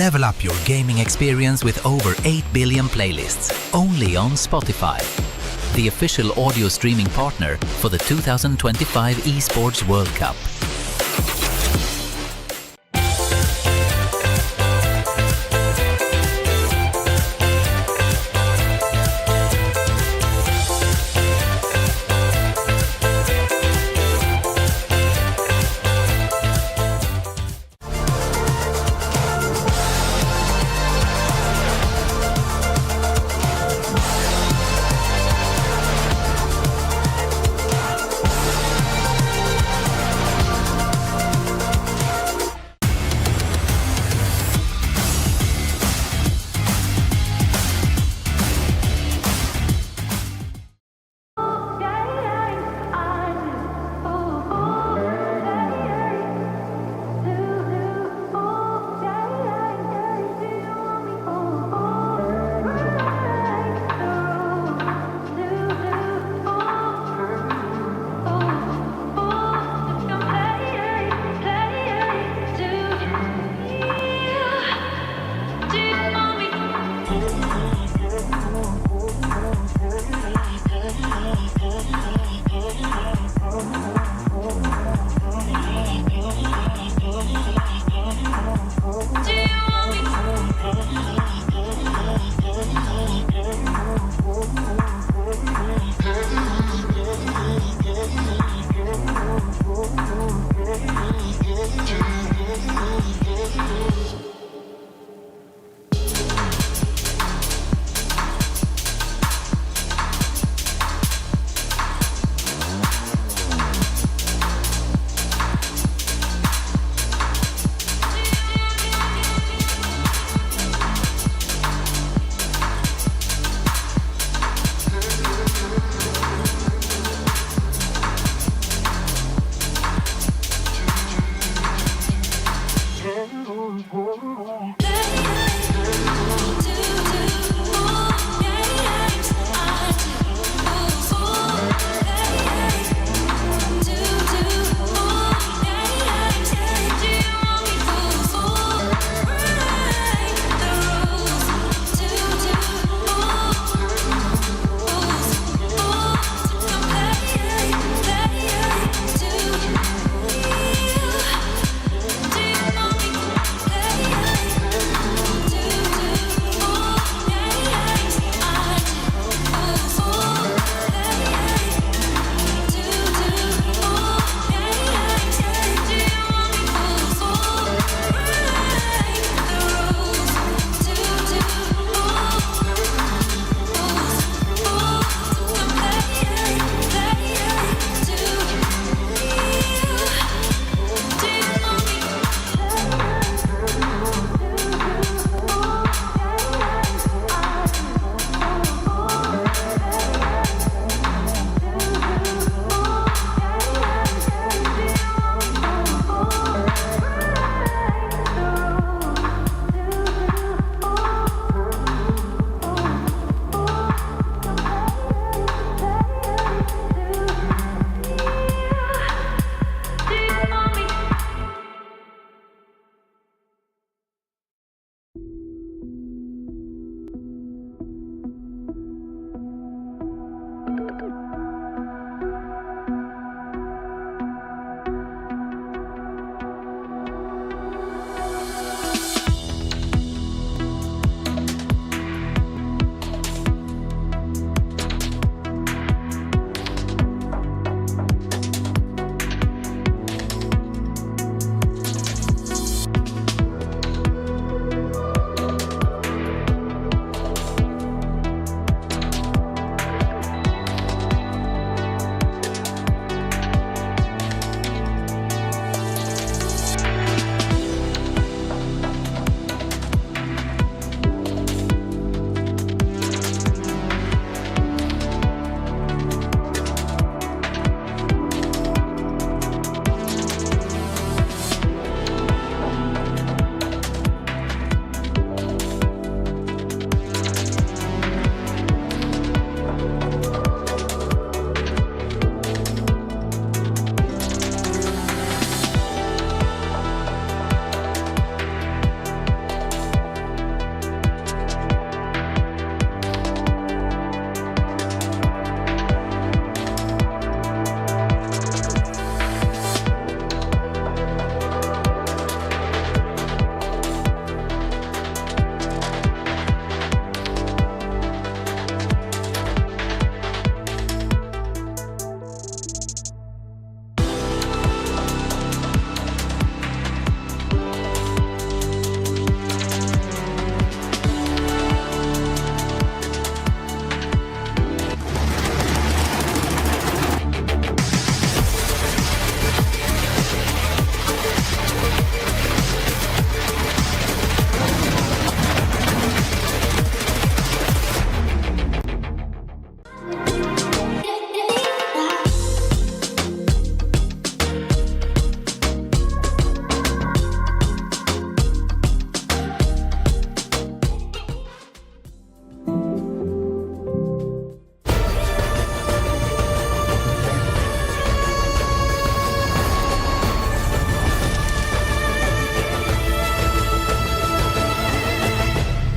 Level up your gaming experience with over 8 billion playlists, only on Spotify, the official audio streaming partner for the 2025 Esports World Cup.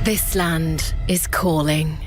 This land is calling.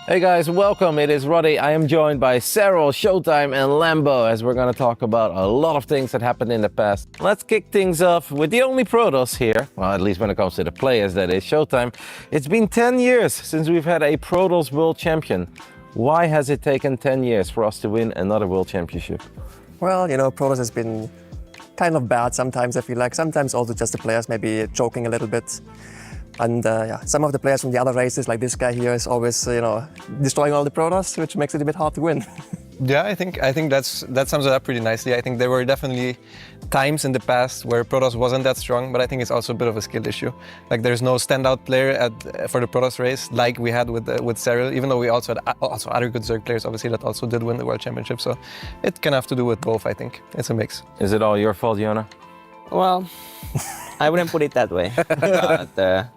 Hey guys, welcome. It is Roddy. I am joined by Serral, Showtime and Lambo as we're going to talk about a lot of things that happened in the past. Let's kick things off with the only Protos here. Well, at least when it comes to the players, that is Showtime. It's been 10 years since we've had a Protos World Champion. Why has it taken 10 years for us to win another World Championship? Well, Protos has been kind of bad sometimes, I feel like. Sometimes also just the players maybe joking a little bit. And some of the players from the other races, like this guy here, is always, destroying all the Protos, which makes it a bit hard to win. Yeah, I think that sums it up pretty nicely. I think there were definitely times in the past where Protos wasn't that strong, but I think it's also a bit of a skill issue. Like there's no standout player for the Protos race like we had with Serral, even though we also had other good Zerg players, obviously, that also did win the World Championship. So it can have to do with both, I think. It's a mix. Is it all your fault, Jona? Well, I wouldn't put it that way. But,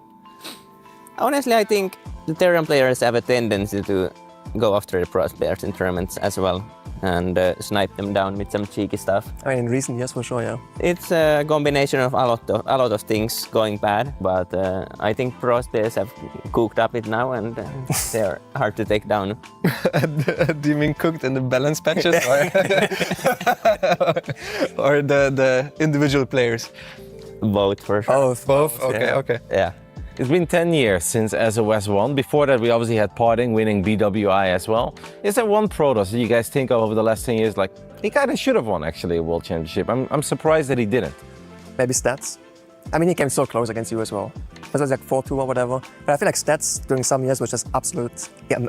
honestly, I think the Terran players have a tendency to go after the Protos players in tournaments as well and snipe them down with some cheeky stuff. I mean, in recent years, for sure, yeah. It's a combination of a lot of things going bad, but I think Protos players have cooked up it now and they're hard to take down. Do you mean cooked in the balance patches or the individual players? Both, for sure. Both? Okay. Yeah. It's been 10 years since SOS won. Before that, we obviously had Parting winning BWI as well. Is there one Protoss that you guys think of over the last 10 years, like, he kind of should have won, actually, a World Championship? I'm surprised that he didn't. Maybe Stats. I mean, he came so close against you as well. It was like 4-2 or whatever. But I feel like Stats during some years was just absolutely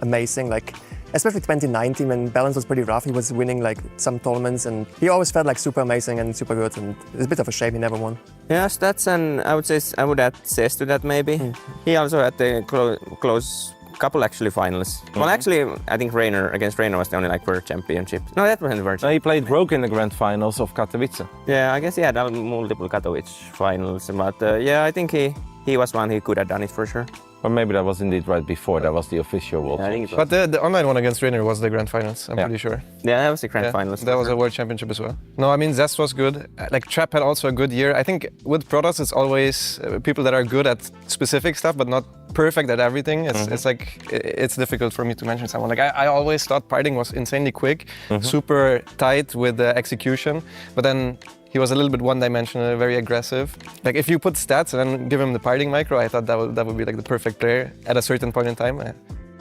amazing. Like, especially 2019 when balance was pretty rough. He was winning like some tournaments and he always felt like super amazing and super good. And it's a bit of a shame he never won. Yeah, Stats, and I would add Cess to that maybe. He also had a close couple actually finals. Well, actually, I think against Reynor was the only like World Championship. No, that wasn't World Championship. No, he played Rogue in the Grand Finals of Katowice. Yeah, I guess he had multiple Katowice finals, but yeah, I think he was one who could have done it for sure. Or maybe that was indeed right before, that was the official World Championship. But the online one against Reynor was the Grand Finals, I'm pretty sure. Yeah, that was the Grand Finals. That was a World Championship as well. No, I mean, Zest was good. Like, Trap had also a good year. I think with Protoss, it's always people that are good at specific stuff, but not perfect at everything. It's like, it's difficult for me to mention someone. Like, I always thought Parting was insanely quick, super tight with the execution, but then he was a little bit one-dimensional, very aggressive. Like, if you put Stats and then give him the Parting micro, I thought that would be like the perfect player at a certain point in time.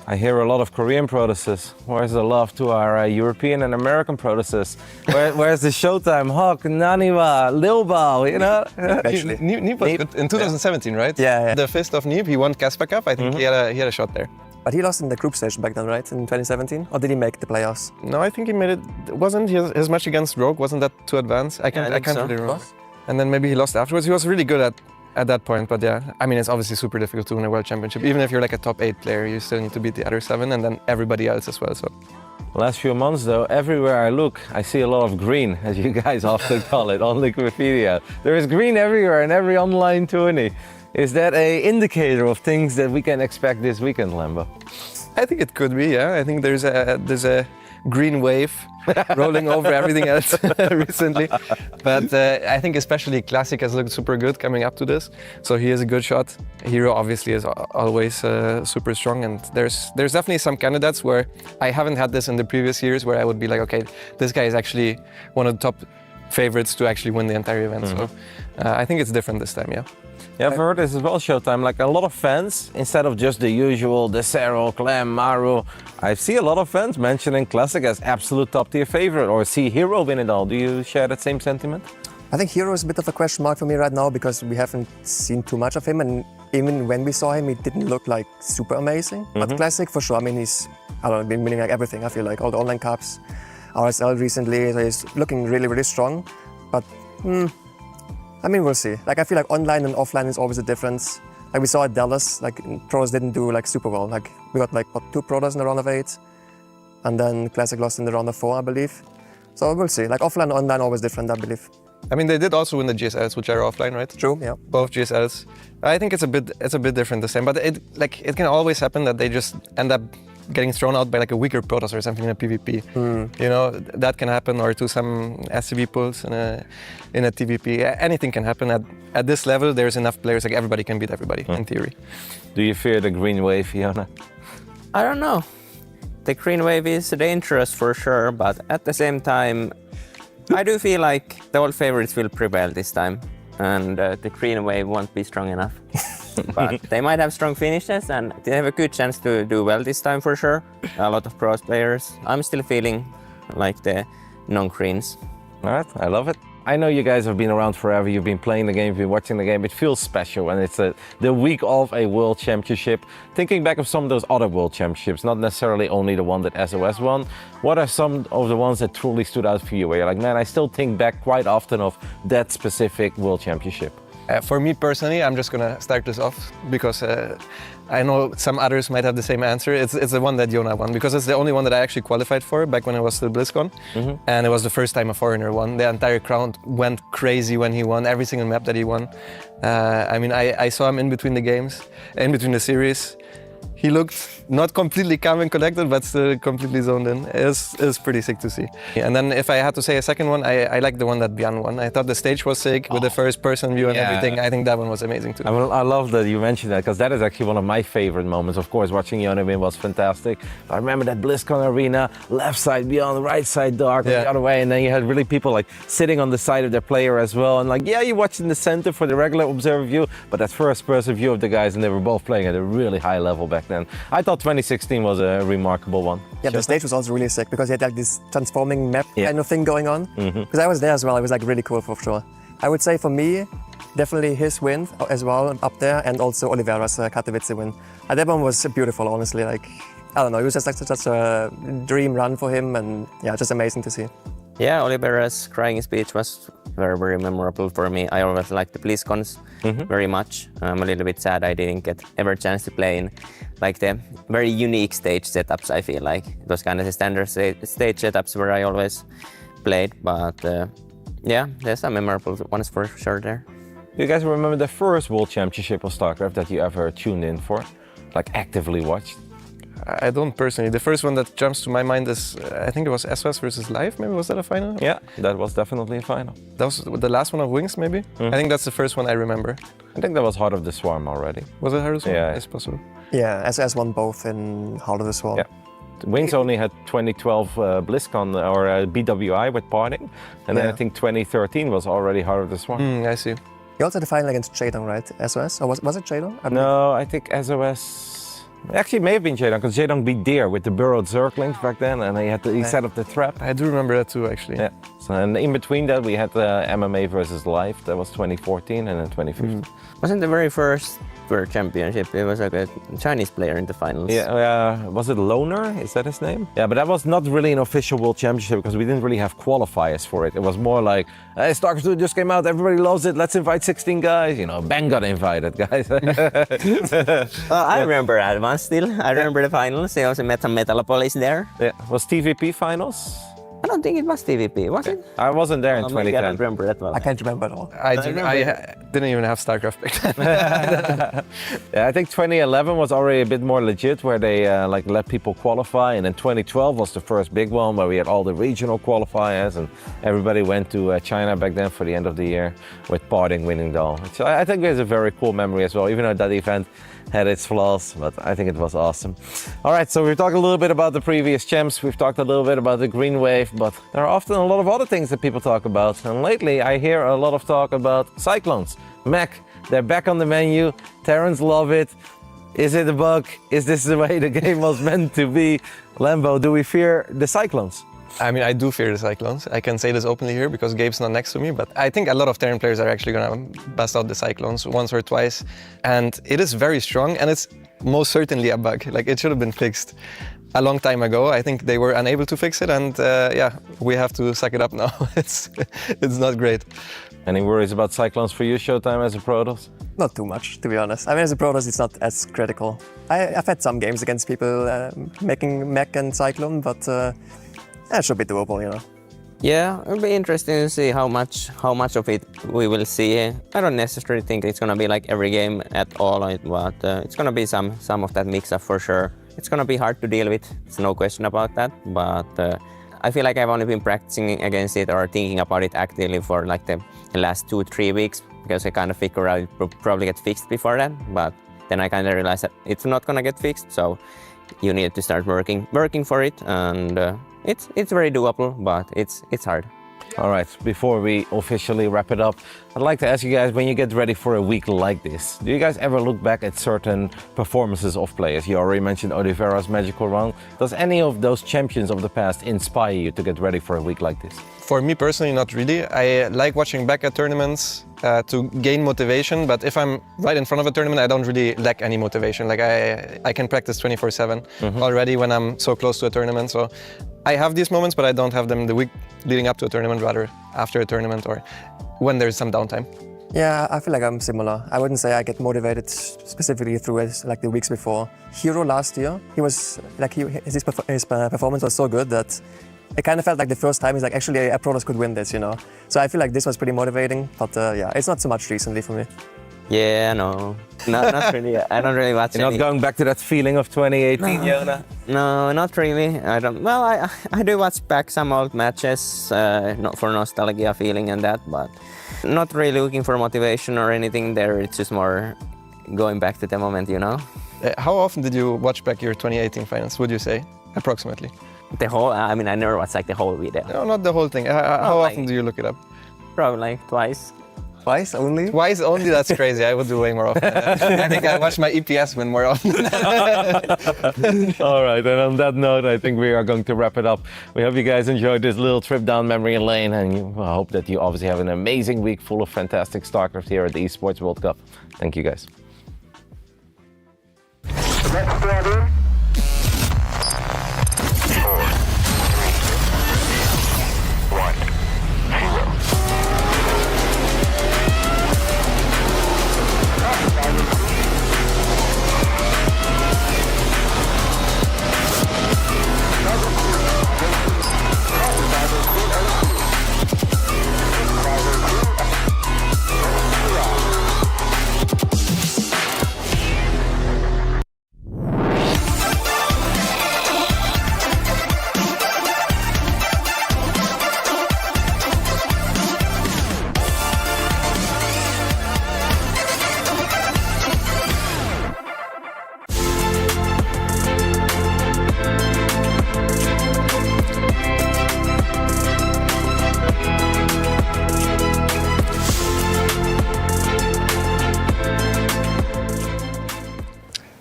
I hear a lot of Korean Protosses. Where's the love to our European and American Protosses? Where's the Showtime, Hawk, Naniwa, Lil Bao, you know? Actually, Neep was good in 2017, right? Yeah. The Fist of Neep, he won Caspa Cup. I think he had a shot there. But he lost in the group stage back then, right? In 2017? Or did he make the playoffs? No, I think he made it. Wasn't his match against Rogue, wasn't that too advanced? I can't so. really remember. And then maybe he lost afterwards. He was really good at that point, but yeah, I mean, it's obviously super difficult to win a World Championship. Even if you're like a top 8 player, you still need to beat the other 7 and then everybody else as well. So. Last few months though, everywhere I look, I see a lot of green, as you guys often call it, on Wikipedia. There is green everywhere in every online tourney. Is that an indicator of things that we can expect this weekend, Lambo? I think it could be, yeah. I think there's a green wave rolling over everything else recently. But I think especially Classic has looked super good coming up to this. So he is a good shot. Hero obviously is always super strong. And there's definitely some candidates where I haven't had this in the previous years where I would be like, okay, this guy is actually one of the top favorites to actually win the entire event. So I think it's different this time, yeah. Yeah, I've heard this as well, Showtime. Like a lot of fans, instead of just the usual, the Serral, Clem, Maru, I see a lot of fans mentioning Classic as absolute top tier favorite or see Hero win it all. Do you share that same sentiment? I think Hero is a bit of a question mark for me right now because we haven't seen too much of him, and even when we saw him, he didn't look like super amazing. But Classic, for sure, I mean, he's been winning like everything, I feel like, all the online cups, RSL recently, so he's looking really, really strong. But I mean, we'll see. Like, I feel like online and offline is always a difference. Like we saw at Dallas, like Pros didn't do like super well. Like we got like what, 2 Protos in the round of 8, and then Classic lost in the round of 4, I believe. So we'll see. Like offline and online always different, I believe. I mean, they did also win the GSLs, which are offline, right? True, yeah. Both GSLs. I think it's a bit different this time, but it can always happen that they just end up getting thrown out by like a weaker Protoss or something in a PvP. You know, that can happen, or to some SCV pulls in a TVP. Anything can happen. At this level, there's enough players, like everybody can beat everybody, in theory. Do you fear the green wave, Fiona? I don't know. the green wave is dangerous for sure, but at the same time, I do feel like the old favorites will prevail this time, and the green wave won't be strong enough. But they might have strong finishes, and they have a good chance to do well this time for sure. A lot of pros players. I'm still feeling like the non-greens. All right, I love it. I know you guys have been around forever. You've been playing the game, you've been watching the game. It feels special when it's the week of a World Championship. Thinking back of some of those other World Championships, not necessarily only the one that SOS won, what are some of the ones that truly stood out for you? Where you're like, man, I still think back quite often of that specific World Championship. For me personally, I'm just gonna start this off because I know some others might have the same answer. It's the one that Jona won because it's the only one that I actually qualified for back when I was still BlizzCon. And it was the first time a foreigner won. The entire crowd went crazy when he won, every single map that he won. I mean, I saw him in between the games, in between the series. He looked not completely calm and collected, but still completely zoned in. It was pretty sick to see. And then if I had to say a second one, I like the one that Bjan won. I thought the stage was sick with the first person view and everything. I think that one was amazing too. I love that you mentioned that because that is actually one of my favorite moments. Of course, watching Jona win was fantastic. I remember that BlizzCon arena, left side Bjan, right side Dark, the other way. And then you had really people like sitting on the side of their player as well. And like, yeah, you watched in the center for the regular observer view, but that first person view of the guys, and they were both playing at a really high level back then. I thought 2016 was a remarkable one. Yeah, the stage was also really sick because you had like this transforming map kind of thing going on. Because I was there as well, it was like really cool for sure. I would say for me, definitely his win as well up there, and also Oliveira's Katowice win. And that one was beautiful, honestly. Like, I don't know, it was just like such a dream run for him, and yeah, just amazing to see. Yeah, Oliveira's crying speech was very, very memorable for me. I always liked the BlizzCons very much. I'm a little bit sad I didn't get ever chance to play in like the very unique stage setups, I feel like. It was kind of the standard stage setups where I always played, but yeah, there's some memorable ones for sure there. Do you guys remember the first World Championship of StarCraft that you ever tuned in for? Like actively watched? I don't personally. The first one that jumps to my mind is, I think it was SOS versus Live, maybe was that a final? Yeah, that was definitely a final. That was the last one of Wings, maybe? I think that's the first one I remember. I think that was Heart of the Swarm already. Was it Heart of the Swarm? Yeah. It's possible. Yeah, SOS won both in Heart of the Swarm. Yeah. Wings only had 2012 BlizzCon or BWI with Parting, and then I think 2013 was already Heart of the Swarm. I see. You also had the final against Jadon, right? SOS? Or was it Jadon? No, I think SOS... Actually, it may have been Jadon, because Jadon beat Deer with the burrowed zerglings back then, and he set up the trap. I do remember that too, actually. Yeah. So, and in between that, we had MMA versus Live. That was 2014, and then 2015. Wasn't the very first World Championship, it was like a Chinese player in the finals. Yeah, was it Loner? Is that his name? Yeah, but that was not really an official World Championship because we didn't really have qualifiers for it. It was more like, hey, StarCraft 2 just came out, everybody loves it, let's invite 16 guys. You know, Bang got invited, guys. I remember that one still. I remember the finals. I also met some Metalopolis there. Yeah, was TVP finals? I don't think it was TVP, was it? I wasn't there in 2010. I don't remember that well. I can't remember at all. I didn't even have StarCraft back then. Yeah, I think 2011 was already a bit more legit, where they like let people qualify, and then 2012 was the first big one where we had all the regional qualifiers, and everybody went to China back then for the end of the year with Parting winning though. So I think it's a very cool memory as well, even though that event had its flaws, but I think it was awesome. All right, so we've talked a little bit about the previous champs, we've talked a little bit about the green wave, but there are often a lot of other things that people talk about, and lately I hear a lot of talk about cyclones. Mech, they're back on the menu, Terrans love it. Is it a bug? Is this the way the game was meant to be? Lambo, do we fear the cyclones? I mean, I do fear the Cyclones. I can say this openly here because Gabe's not next to me, but I think a lot of Terran players are actually going to bust out the Cyclones once or twice. And it is very strong, and it's most certainly a bug. Like, it should have been fixed a long time ago. I think they were unable to fix it, and yeah, we have to suck it up now. It's not great. Any worries about cyclones for you, Showtime, as a Protos? Not too much, to be honest. I mean, as a Protoss, it's not as critical. I've had some games against people making Mech and Cyclone, but it should be doable, you know. Yeah, it'll be interesting to see how much of it we will see. I don't necessarily think it's gonna be like every game at all, but it's gonna be some of that mix-up for sure. It's gonna be hard to deal with, there's no question about that, but I feel like I've only been practicing against it or thinking about it actively for like the last 2-3 weeks, because I kind of figure out it will probably get fixed before that, but then I kind of realized that it's not gonna get fixed, so you need to start working for it, and it's very doable, but it's hard. All right, before we officially wrap it up, I'd like to ask you guys, when you get ready for a week like this, do you guys ever look back at certain performances of players? You already mentioned Oliveira's magical run. Does any of those champions of the past inspire you to get ready for a week like this? For me personally, not really. I like watching back at tournaments to gain motivation, but if I'm right in front of a tournament, I don't really lack any motivation. Like I can practice 24/7 already when I'm so close to a tournament. So I have these moments, but I don't have them the week leading up to a tournament, rather after a tournament or when there's some downtime. Yeah, I feel like I'm similar. I wouldn't say I get motivated specifically through it, like the weeks before. Hero last year, he was like his performance was so good that it kind of felt like the first time he's like, actually a Protos could win this, you know. So I feel like this was pretty motivating, but yeah, it's not so much recently for me. Yeah, no, not really. I don't really watch. You're not going back to that feeling of 2018, Jona? No, not really. I don't. Well, I do watch back some old matches, not for nostalgia feeling and that, but not really looking for motivation or anything there. It's just more going back to the moment, you know. How often did you watch back your 2018 finals, would you say, approximately? The whole. I mean, I never watched like the whole video. No, not the whole thing. How like, often do you look it up? Probably like twice. Twice only? Twice only? That's crazy. I would do way more often. I think I watch my EPS win more often. All right, and on that note, I think we are going to wrap it up. We hope you guys enjoyed this little trip down memory lane, and I hope that you obviously have an amazing week full of fantastic StarCraft here at the Esports World Cup. Thank you, guys.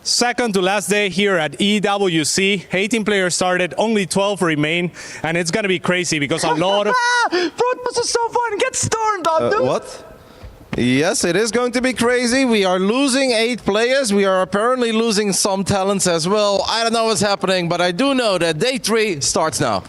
Second to last day here at EWC. 18 players started, only 12 remain, and it's gonna be crazy because a lot of... Protos is so fun, get stormed on, dude! What? Yes, it is going to be crazy. We are losing 8 players. We are apparently losing some talents as well. I don't know what's happening, but I do know that day 3 starts now.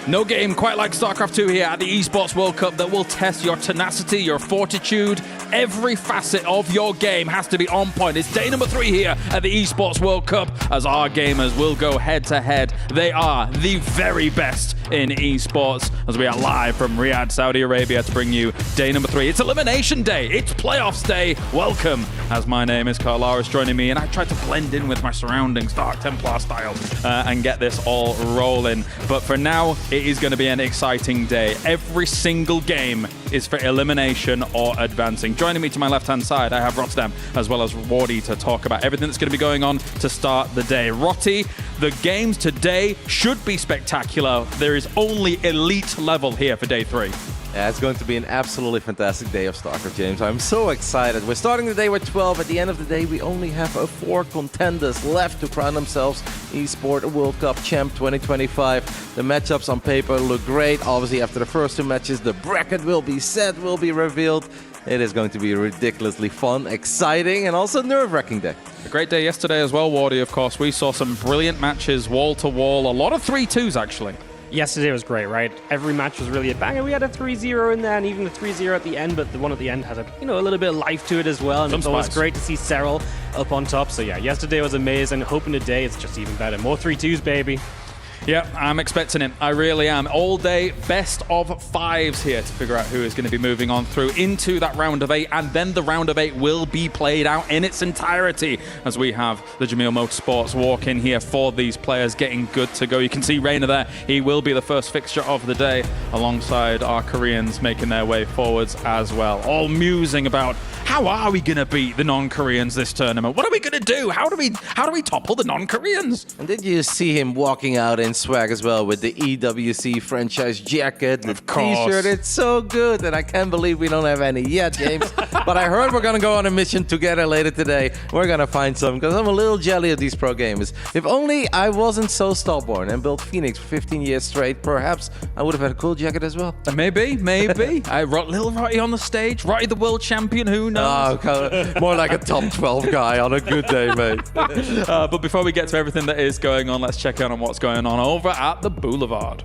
No game quite like StarCraft 2 here at the Esports World Cup that will test your tenacity, your fortitude. Every facet of your game has to be on point. It's day number 3 here at the Esports World Cup as our gamers will go head to head. They are the very best in esports as we are live from Riyadh, Saudi Arabia to bring you day number 3. It's elimination day. It's playoffs day. Welcome, as my name is Carlaris joining me, and I tried to blend in with my surroundings, Dark Templar style, and get this all rolling. But for now, it is going to be an exciting day. Every single game is for elimination or advancing. Joining me to my left-hand side, I have Rotterdam as well as Wardy to talk about everything that's going to be going on to start the day. Rotty, The games today should be spectacular. There is only elite level here for day 3. Yeah, it's going to be an absolutely fantastic day of StarCraft, James. I'm so excited. We're starting the day with 12. At the end of the day, we only have 4 contenders left to crown themselves Esports World Cup Champ 2025. The matchups on paper look great. Obviously, after the first 2 matches, the bracket will be set, will be revealed. It is going to be a ridiculously fun, exciting, and also nerve-wracking day. A great day yesterday as well, Wardy, of course. We saw some brilliant matches, wall-to-wall. A lot of 3-2s, actually. Yesterday was great, right? Every match was really a banger. We had a 3-0 in there and even a 3-0 at the end, but the one at the end had a little bit of life to it as well. And it's always great to see Serral up on top. So yeah, yesterday was amazing. Hoping today it's just even better. More 3-2s, baby. Yeah, I'm expecting it. I really am. All day, best of 5s here to figure out who is going to be moving on through into that round of 8, and then the round of 8 will be played out in its entirety as we have the Jamil Motorsports walk in here for these players getting good to go. You can see Reynor there. He will be the first fixture of the day alongside our Koreans making their way forwards as well. All musing about how are we going to beat the non-Koreans this tournament? What are we going to do? How do we topple the non-Koreans? And did you see him walking out in swag as well with the EWC franchise jacket, the t-shirt? It's so good, and I can't believe we don't have any yet, James. But I heard we're going to go on a mission together later today. We're going to find some, because I'm a little jelly of these pro gamers. If only I wasn't so stubborn and built Phoenix for 15 years straight, perhaps I would have had a cool jacket as well. Maybe. I wrote little Rotty on the stage. Rotty the world champion, who knows? Oh, more like a top 12 guy on a good day, mate. But before we get to everything that is going on, let's check in on what's going on over at the Boulevard.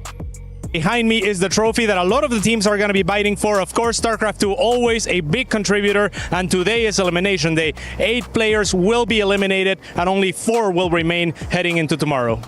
Behind me is the trophy that a lot of the teams are going to be biting for. Of course, StarCraft 2 always a big contributor, and today is Elimination Day. 8 players will be eliminated, and only 4 will remain heading into tomorrow.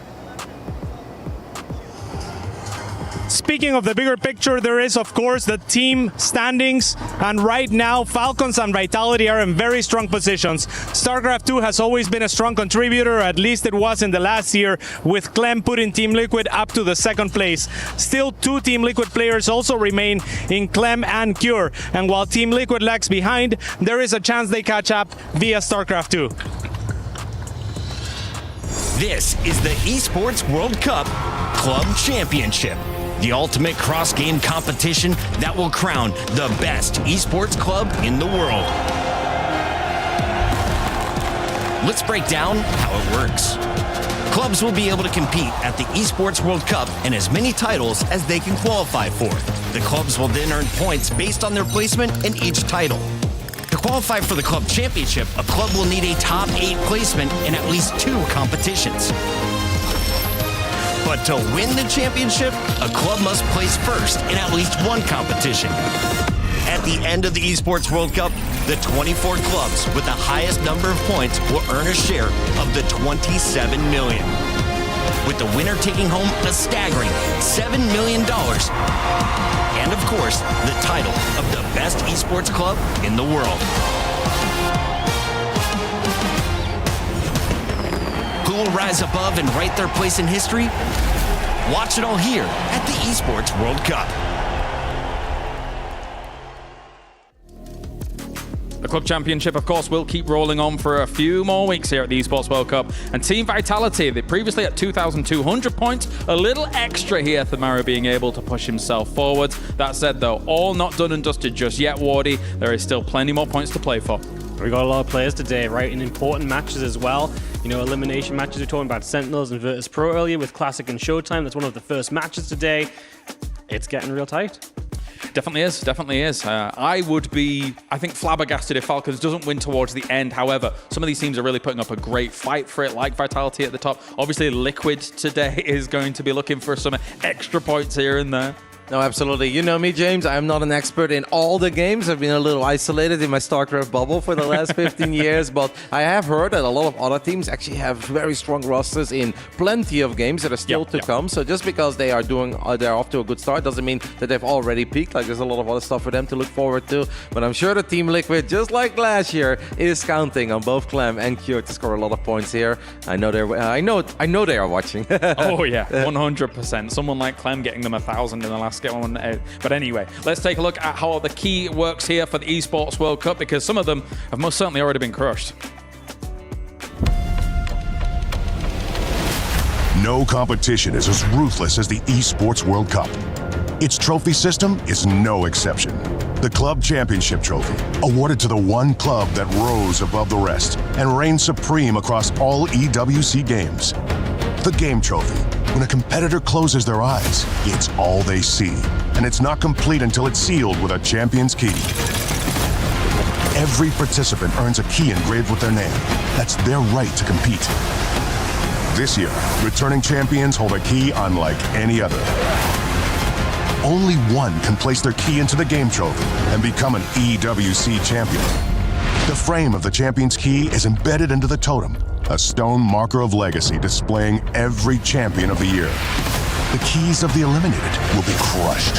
Speaking of the bigger picture, there is, of course, the team standings. And right now, Falcons and Vitality are in very strong positions. StarCraft 2 has always been a strong contributor, at least it was in the last year, with Clem putting Team Liquid up to the 2nd place. Still, 2 Team Liquid players also remain in Clem and Cure. And while Team Liquid lags behind, there is a chance they catch up via StarCraft 2. This is the Esports World Cup Club Championship, the ultimate cross-game competition that will crown the best esports club in the world. Let's break down how it works. Clubs will be able to compete at the Esports World Cup in as many titles as they can qualify for. The clubs will then earn points based on their placement in each title. To qualify for the club championship, a club will need a top 8 placement in at least 2 competitions. But to win the championship, a club must place first in at least 1 competition. At the end of the Esports World Cup, the 24 clubs with the highest number of points will earn a share of the $27 million, with the winner taking home a staggering $7 million. And of course, the title of the best esports club in the world. Who will rise above and write their place in history? Watch it all here at the Esports World Cup. The Club Championship, of course, will keep rolling on for a few more weeks here at the Esports World Cup. And Team Vitality, they previously at 2,200 points, a little extra here for Maru being able to push himself forwards. That said, though, all not done and dusted just yet, Wardy. There is still plenty more points to play for. We got a lot of players today, right? In important matches as well. You know, elimination matches. We're talking about Sentinels and Virtus Pro earlier with Classic and Showtime. That's one of the first matches today. It's getting real tight. Definitely is. I would be, I think, flabbergasted if Falcons doesn't win towards the end. However, some of these teams are really putting up a great fight for it, like Vitality at the top. Obviously, Liquid today is going to be looking for some extra points here and there. No, absolutely. You know me, James. I'm not an expert in all the games. I've been a little isolated in my StarCraft bubble for the last 15 years, but I have heard that a lot of other teams actually have very strong rosters in plenty of games that are still to come. So just because they are they're off to a good start doesn't mean that they've already peaked. Like, there's a lot of other stuff for them to look forward to. But I'm sure the Team Liquid, just like last year, is counting on both Clem and Cure to score a lot of points here. I know they are watching. Oh yeah, 100%. Someone like Clem getting them 1,000 in the last game. But anyway, let's take a look at how the key works here for the Esports World Cup, because some of them have most certainly already been crushed. No competition is as ruthless as the Esports World Cup. Its trophy system is no exception. The Club Championship trophy, awarded to the one club that rose above the rest and reigned supreme across all EWC games. The Game Trophy. When a competitor closes their eyes, it's all they see. And it's not complete until it's sealed with a champion's key. Every participant earns a key engraved with their name. That's their right to compete. This year, returning champions hold a key unlike any other. Only one can place their key into the Game Trophy and become an EWC champion. The frame of the champion's key is embedded into the totem, a stone marker of legacy displaying every champion of the year. The keys of the eliminated will be crushed.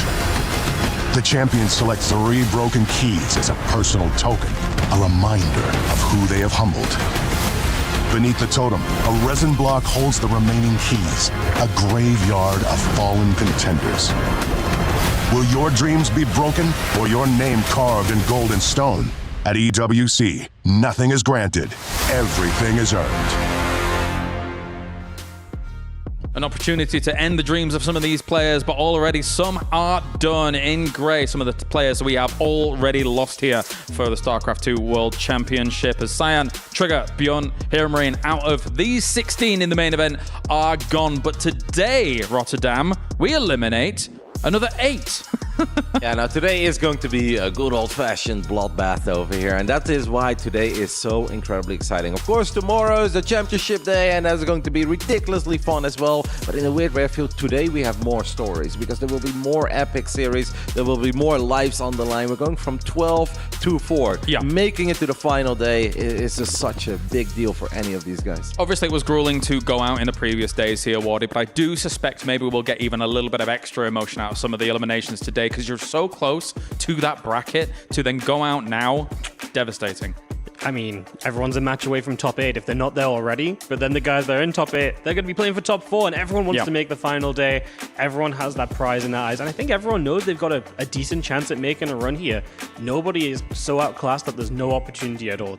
The champions select 3 broken keys as a personal token, a reminder of who they have humbled. Beneath the totem, a resin block holds the remaining keys, a graveyard of fallen contenders. Will your dreams be broken or your name carved in gold and stone? At EWC, nothing is granted, everything is earned. An opportunity to end the dreams of some of these players, but already some are done in grey. Some of the players we have already lost here for the StarCraft 2 World Championship, as Cyan, Trigger, Bjorn, Hero Marine, out of these 16 in the main event are gone. But today, Rotterdam, we eliminate another 8. Yeah, now today is going to be a good old-fashioned bloodbath over here, and that is why today is so incredibly exciting. Of course, tomorrow is the championship day, and that's going to be ridiculously fun as well. But in a weird way, I feel today we have more stories, because there will be more epic series, there will be more lives on the line. We're going from 12 to 4. Yeah. Making it to the final day is just such a big deal for any of these guys. Obviously, it was grueling to go out in the previous days here, Wardy, but I do suspect maybe we'll get even a little bit of extra emotion out of some of the eliminations today, because you're so close to that bracket to then go out now. Devastating. I mean, everyone's a match away from top 8 if they're not there already. But then the guys that are in top 8, they're going to be playing for top 4, and everyone wants to make the final day. Everyone has that prize in their eyes. And I think everyone knows they've got a decent chance at making a run here. Nobody is so outclassed that there's no opportunity at all.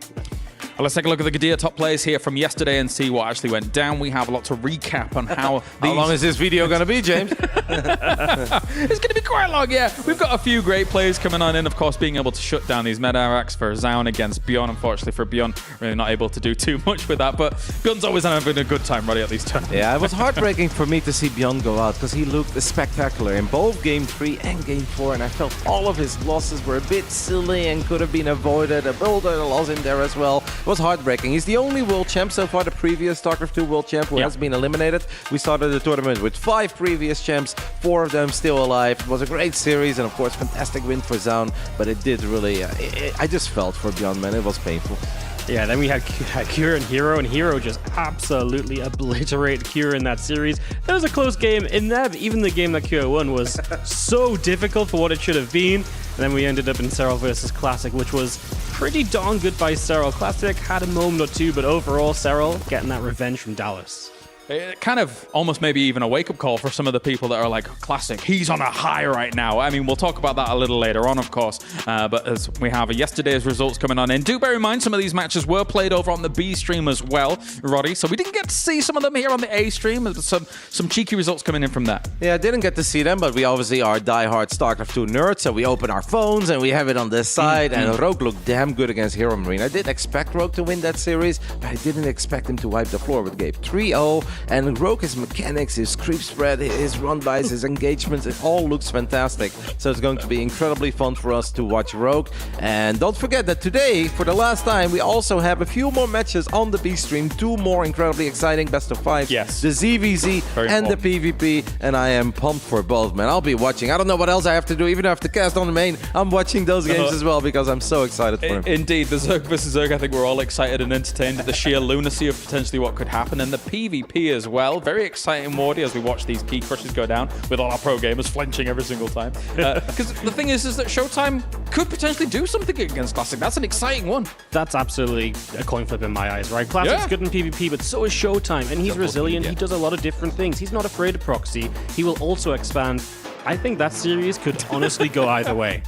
Well, let's take a look at the Gadir top players here from yesterday and see what actually went down. We have a lot to recap on how How long is this video going to be, James? It's going to be quite long, yeah. We've got a few great players coming on in, of course, being able to shut down these meta racks for Zoun against Bjorn. Unfortunately for Bjorn, really not able to do too much with that, but Bjorn's always having a good time, Roddy, at these tournaments. Yeah, it was heartbreaking for me to see Bjorn go out, because he looked spectacular in both Game 3 and Game 4, and I felt all of his losses were a bit silly and could have been avoided. A builder loss in there as well. It was heartbreaking. He's the only world champ so far, the previous StarCraft 2 world champ who has been eliminated. We started the tournament with 5 previous champs, 4 of them still alive. It was a great series, and of course, fantastic win for Zoun, but it did really, I just felt for Bjorn, man. It was painful. Yeah, then we had Kira and Hero just absolutely obliterate Kira in that series. There was a close game in there, but even the game that Kira won was so difficult for what it should have been. And then we ended up in Serral versus Classic, which was pretty darn good by Serral. Classic had a moment or two, but overall, Serral getting that revenge from Dallas. It kind of almost maybe even a wake-up call for some of the people that are like, Classic, he's on a high right now. I mean, we'll talk about that a little later on, of course. But as we have yesterday's results coming on in, do bear in mind some of these matches were played over on the B stream as well, Roddy. So we didn't get to see some of them here on the A stream. There's some cheeky results coming in from that. Yeah, I didn't get to see them, but we obviously are diehard StarCraft 2 nerds, so we open our phones and we have it on this side, and Rogue looked damn good against Hero Marine. I did expect Rogue to win that series, but I didn't expect him to wipe the floor with Gabe 3-0, and Rogue, his mechanics, his creep spread, his run-bys, his engagements, it all looks fantastic. So it's going to be incredibly fun for us to watch Rogue. And don't forget that today, for the last time, we also have a few more matches on the B stream, 2 more incredibly exciting best of 5s. Yes. The ZVZ and the PvP, and I am pumped for both, man. I'll be watching. I don't know what else I have to do, even if I have to cast on the main. I'm watching those games as well, because I'm so excited for them. Indeed, the Zerg versus Zerg, I think we're all excited and entertained at the sheer lunacy of potentially what could happen, and the PvP as well. Very exciting, Wardy, as we watch these key crushes go down with all our pro gamers flinching every single time. Because the thing is that Showtime could potentially do something against Classic. That's an exciting one. That's absolutely a coin flip in my eyes, right? Classic's good in PvP, but so is Showtime, and he's resilient. He does a lot of different things. He's not afraid of proxy. He will also expand I think that series could honestly go either way.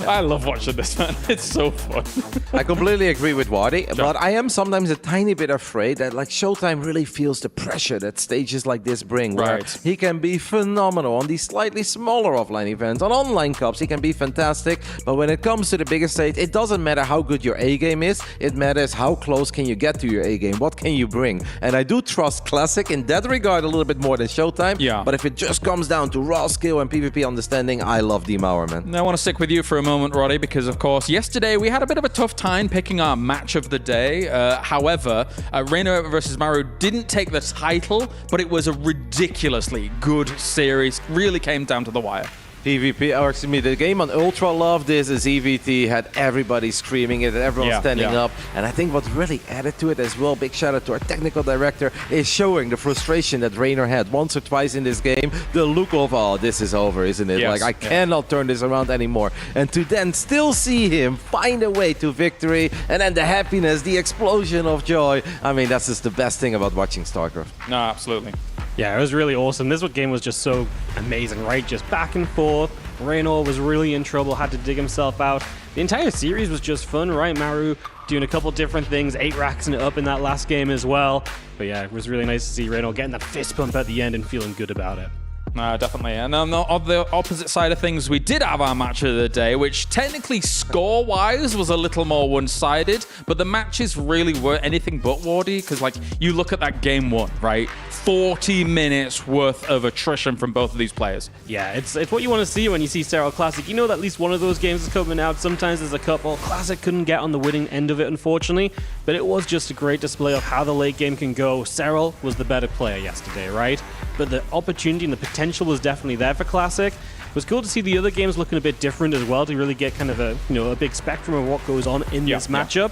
I love watching this, man. It's so fun. I completely agree with Wardy, but I am sometimes a tiny bit afraid that like Showtime really feels the pressure that stages like this bring. Where he can be phenomenal on these slightly smaller offline events. On online cups, he can be fantastic, but when it comes to the bigger stage, it doesn't matter how good your A game is. It matters how close can you get to your A game. What can you bring? And I do trust Classic in that regard a little bit more than Showtime. Yeah. But if it just comes down to raw skill and PvP understanding, I love Demauer, man. Now, I want to stick with you for a moment, Roddy, because of course, yesterday we had a bit of a tough time picking our match of the day. However, Reynor versus Maru didn't take the title, but it was a ridiculously good series. Really came down to the wire. PvP, or excuse me, the game on Ultra loved this as EVT had everybody screaming it, everyone standing up. And I think what really added to it as well, big shout out to our technical director, is showing the frustration that Reynor had once or twice in this game. The look of, oh, this is over, isn't it? Like, I cannot turn this around anymore. And to then still see him find a way to victory, and then the happiness, the explosion of joy. I mean, that's just the best thing about watching StarCraft. No, absolutely. Yeah, it was really awesome. This game was just so amazing, right? Just back and forth. Reynor was really in trouble, had to dig himself out. The entire series was just fun, right? Maru doing a couple different things, 8 racking it up in that last game as well. But yeah, it was really nice to see Reynor getting that fist bump at the end and feeling good about it. Definitely. And on the opposite side of things, we did have our match of the day, which technically score-wise was a little more one-sided, but the matches really weren't anything but Wardy, because like you look at that game 1, right? 40 minutes worth of attrition from both of these players. Yeah, it's what you want to see when you see Serral Classic. You know that at least one of those games is coming out. Sometimes there's a couple. Classic couldn't get on the winning end of it, unfortunately, but it was just a great display of how the late game can go. Serral was the better player yesterday, right? But the opportunity and the potential was definitely there for Classic. It was cool to see the other games looking a bit different as well, to really get kind of a a big spectrum of what goes on in this matchup.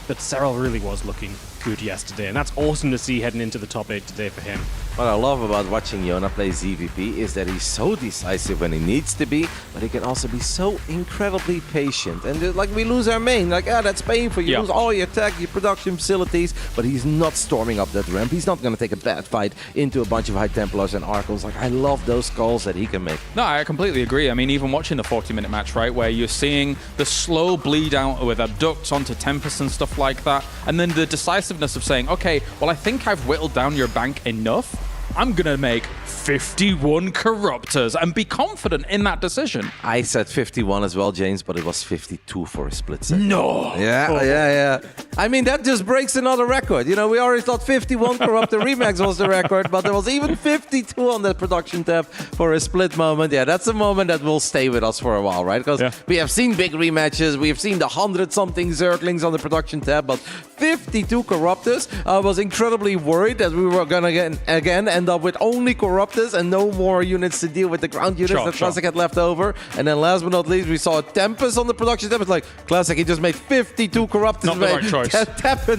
But Serral really was looking good yesterday, and that's awesome to see heading into the top 8 today for him. What I love about watching Yona play ZVP is that he's so decisive when he needs to be, but he can also be so incredibly patient. And like we lose our main, like, that's painful. You lose all your tech, your production facilities, but he's not storming up that ramp. He's not going to take a bad fight into a bunch of High Templars and Arcles. Like, I love those calls that he can make. No, I completely agree. I mean, even watching the 40-minute match, right, where you're seeing the slow bleed out with abducts onto Tempest and stuff like that, and then the decisiveness of saying, okay, well, I think I've whittled down your bank enough. I'm going to make 51 Corruptors and be confident in that decision. I said 51 as well, James, but it was 52 for a split second. No! Yeah. I mean, that just breaks another record. You know, we already thought 51 Corruptor Remax was the record, but there was even 52 on that production tab for a split moment. Yeah, that's a moment that will stay with us for a while, right? Because we have seen big rematches, we have seen the 100-something Zerglings on the production tab, but 52 Corruptors. I was incredibly worried that we were going to again end up with only Corruptors and no more units to deal with the ground units that Classic had left over. And then last but not least, we saw a Tempest on the production tab. It's like, Classic, he just made 52 Corruptors. Not the right choice.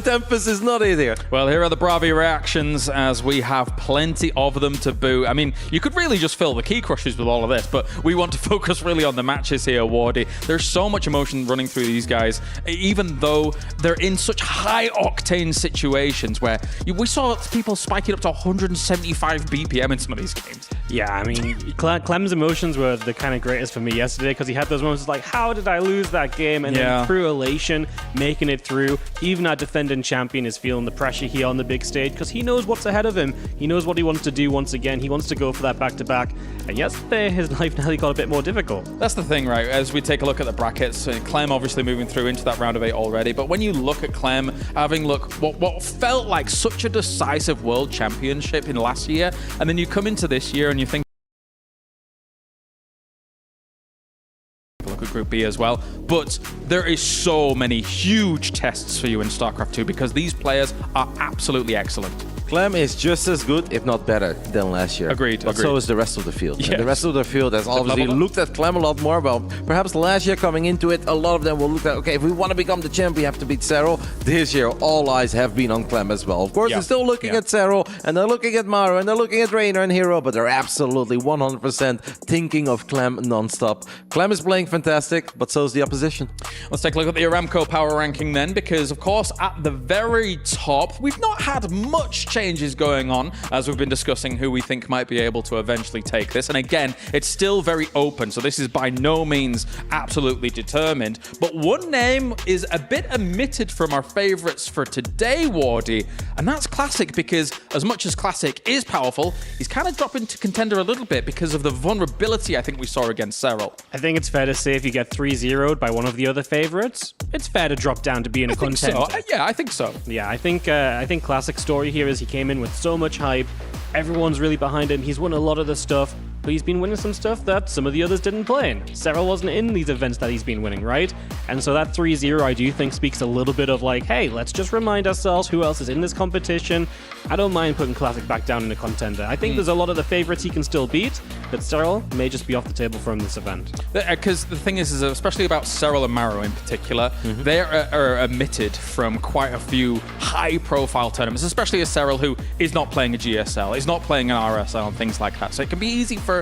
Tempest is not in here. Well, here are the Bravi reactions as we have plenty of them to boot. I mean, you could really just fill the key crushers with all of this, but we want to focus really on the matches here, Wardy. There's so much emotion running through these guys, even though they're in such high-octane situations where we saw people spiking up to 175 BPM in some of these games. Yeah, I mean, Clem's emotions were the kind of greatest for me yesterday, because he had those moments like, how did I lose that game? And then through elation, making it through. Even our defending champion is feeling the pressure here on the big stage, because he knows what's ahead of him. He knows what he wants to do once again. He wants to go for that back-to-back. And yesterday, his life nearly got a bit more difficult. That's the thing, right? As we take a look at the brackets, Clem obviously moving through into that round of 8 already, but when you look at Clem having what felt like such a decisive world championship in last year, and then you come into this year and you think, look at Group B as well, but there is so many huge tests for you in StarCraft 2 because these players are absolutely excellent. Clem is just as good, if not better, than last year. Agreed. But so is the rest of the field. Yes. And the rest of the field has obviously looked at Clem a lot more. Well, perhaps last year coming into it, a lot of them will look at, okay, if we want to become the champ, we have to beat Serral. This year, all eyes have been on Clem as well. Of course, they're still looking at Serral, and they're looking at Maru, and they're looking at Reynor and Hero, but they're absolutely 100% thinking of Clem non-stop. Clem is playing fantastic, but so is the opposition. Let's take a look at the Aramco power ranking then, because, of course, at the very top, we've not had much changes going on as we've been discussing who we think might be able to eventually take this. And again, it's still very open, so this is by no means absolutely determined. But one name is a bit omitted from our favorites for today, Wardy, and that's Classic, because as much as Classic is powerful, he's kind of dropping to contender a little bit because of the vulnerability I think we saw against Serral. I think it's fair to say if you get 3-0'd by one of the other favorites, it's fair to drop down to being a contender. So. Yeah, I think so. Yeah, I think Classic's story here is he came in with so much hype. Everyone's really behind him. He's won a lot of the stuff, but he's been winning some stuff that some of the others didn't play in. Serral wasn't in these events that he's been winning, right? And so that 3-0, I do think, speaks a little bit of like, hey, let's just remind ourselves who else is in this competition. I don't mind putting Classic back down in a contender. I think there's a lot of the favorites he can still beat, but Serral may just be off the table from this event. Because the thing is especially about Serral and Maru in particular, they are omitted from quite a few high-profile tournaments, especially a Serral who is not playing a GSL, is not playing an RSL and things like that. So it can be easy for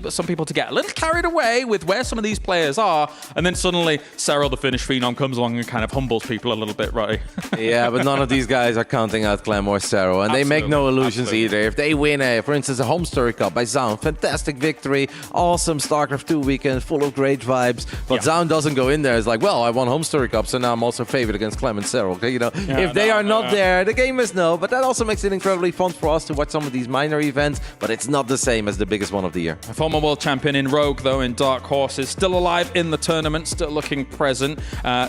some people to get a little carried away with where some of these players are, and then suddenly Serral, the Finnish phenom, comes along and kind of humbles people a little bit, right? Yeah, but none of these guys are counting out Clem or Serral, and they make no illusions either. If they win, for instance, a home story cup by Zoun, fantastic victory, awesome StarCraft 2 weekend, full of great vibes, but Zoun doesn't go in there. It's like, well, I won home story cup, so now I'm also favored against Clem and Serral. Okay, if they are not there, the game is no, but that also makes it incredibly fun for us to watch some of these minor events, but it's not the same as the biggest one of the year. A former world champion in Rogue, though, in Dark Horses, still alive in the tournament, still looking present,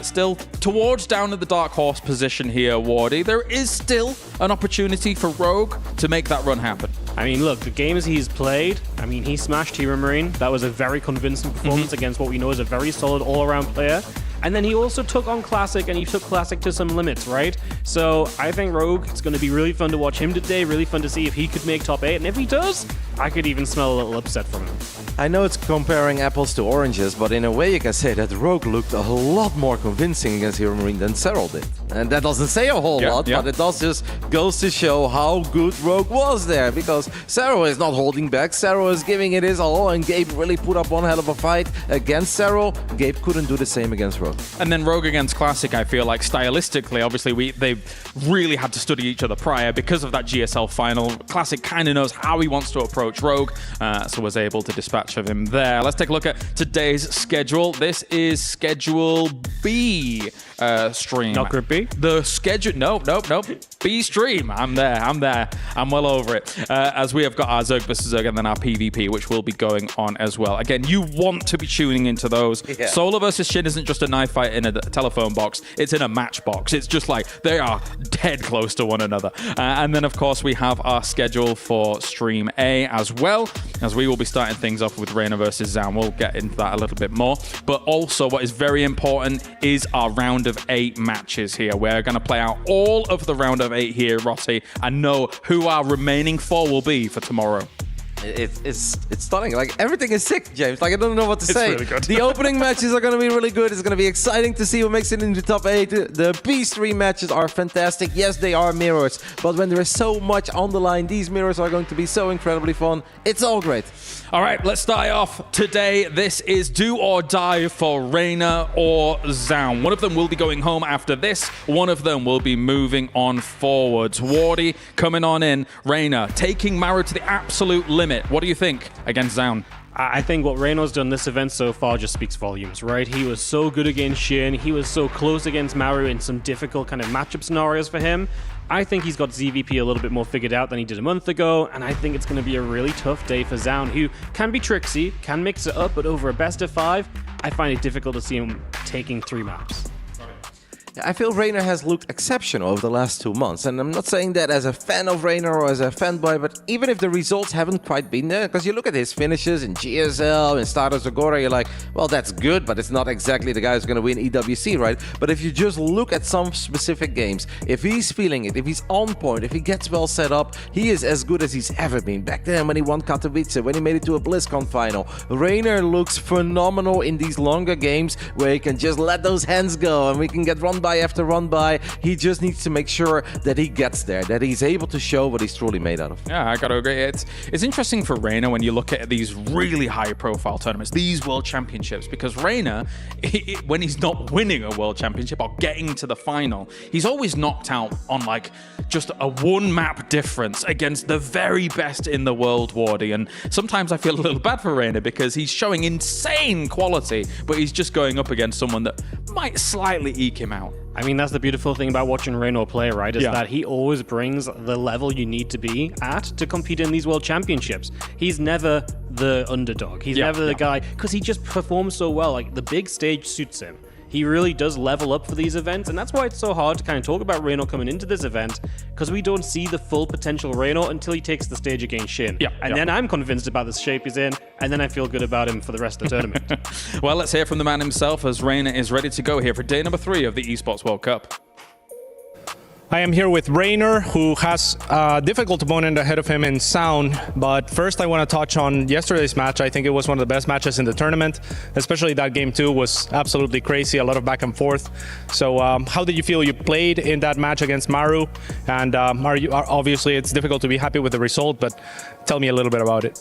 still towards down at the Dark Horse position here, Wardy. There is still an opportunity for Rogue to make that run happen. I mean, look, the games he's played, I mean, he smashed Hero Marine. That was a very convincing performance against what we know is a very solid all-around player. And then he also took on Classic, and he took Classic to some limits, right? So I think Rogue, it's going to be really fun to watch him today, really fun to see if he could make top 8. And if he does, I could even smell a little upset from him. I know it's comparing apples to oranges, but in a way you can say that Rogue looked a lot more convincing against Hero Marine than Serral did. And that doesn't say a whole lot, but it does just goes to show how good Rogue was there, because Serral is not holding back. Serral is giving it his all, and Gabe really put up one hell of a fight against Serral. Gabe couldn't do the same against Rogue. And then Rogue against Classic, I feel like stylistically, obviously they really had to study each other prior because of that GSL final. Classic kind of knows how he wants to approach Rogue, so was able to dispatch of him there. Let's take a look at today's schedule. This is Schedule B stream. Not Group B? The schedule, nope. B stream. I'm there. I'm well over it. As we have got our Zerg vs. Zerg and then our PvP, which will be going on as well. Again, you want to be tuning into those. Yeah. Solo versus Shin isn't just a knife fight in a telephone box. It's in a match box. It's just like they are dead close to one another. And then, of course, we have our schedule for Stream A as well, as we will be starting things off with Reynor versus Zoun. We'll get into that a little bit more. But also, what is very important is our round of 8 matches here. We're going to play out all of the round of 8 here, Rossi, and know who our remaining 4 will be for tomorrow. It's stunning. Like, everything is sick, James. Like, I don't know what to say. Really good. The opening matches are going to be really good. It's going to be exciting to see who makes it into top 8. The P3 matches are fantastic. Yes, they are mirrors, but when there is so much on the line, these mirrors are going to be so incredibly fun. It's all great. All right, let's start off today. This is do or die for Reynor or Zoun. One of them will be going home after this. One of them will be moving on forwards. Wardy coming on in. Reynor taking Maru to the absolute limit. What do you think against Zoun? I think what Reynor's done this event so far just speaks volumes, right? He was so good against Shin. He was so close against Maru in some difficult kind of matchup scenarios for him. I think he's got ZVP a little bit more figured out than he did a month ago, and I think it's going to be a really tough day for Zoun, who can be tricksy, can mix it up, but over a best of 5, I find it difficult to see him taking 3 maps. I feel Reynor has looked exceptional over the last 2 months, and I'm not saying that as a fan of Reynor or as a fanboy, but even if the results haven't quite been there, because you look at his finishes in GSL, in Stardust Agora, you're like, well, that's good, but it's not exactly the guy who's going to win EWC, right? But if you just look at some specific games, if he's feeling it, if he's on point, if he gets well set up, he is as good as he's ever been. Back then when he won Katowice, when he made it to a BlizzCon final, Reynor looks phenomenal in these longer games where he can just let those hands go and we can get run by by after run by. He just needs to make sure that he gets there, that he's able to show what he's truly made out of. Yeah, I gotta agree. It's interesting for Reynor when you look at these really high-profile tournaments, these World Championships, because Reynor, when he's not winning a World Championship or getting to the final, he's always knocked out on like just a one-map difference against the very best in the world, Wardy. And sometimes I feel a little bad for Reynor because he's showing insane quality, but he's just going up against someone that might slightly eke him out. I mean, that's the beautiful thing about watching Reynor play, right? Is that he always brings the level you need to be at to compete in these World Championships. He's never the underdog. He's never the guy, because he just performs so well. Like, the big stage suits him. He really does level up for these events, and that's why it's so hard to kind of talk about Reynor coming into this event, because we don't see the full potential Reynor until he takes the stage against Shin. And then I'm convinced about the shape he's in, and then I feel good about him for the rest of the tournament. Well, let's hear from the man himself as Reynor is ready to go here for day number 3 of the Esports World Cup. I am here with Reynor, who has a difficult opponent ahead of him in Zoun. But first I want to touch on yesterday's match. I think it was one of the best matches in the tournament, especially that game 2 was absolutely crazy, a lot of back and forth. So how did you feel you played in that match against Maru? And obviously it's difficult to be happy with the result, but tell me a little bit about it.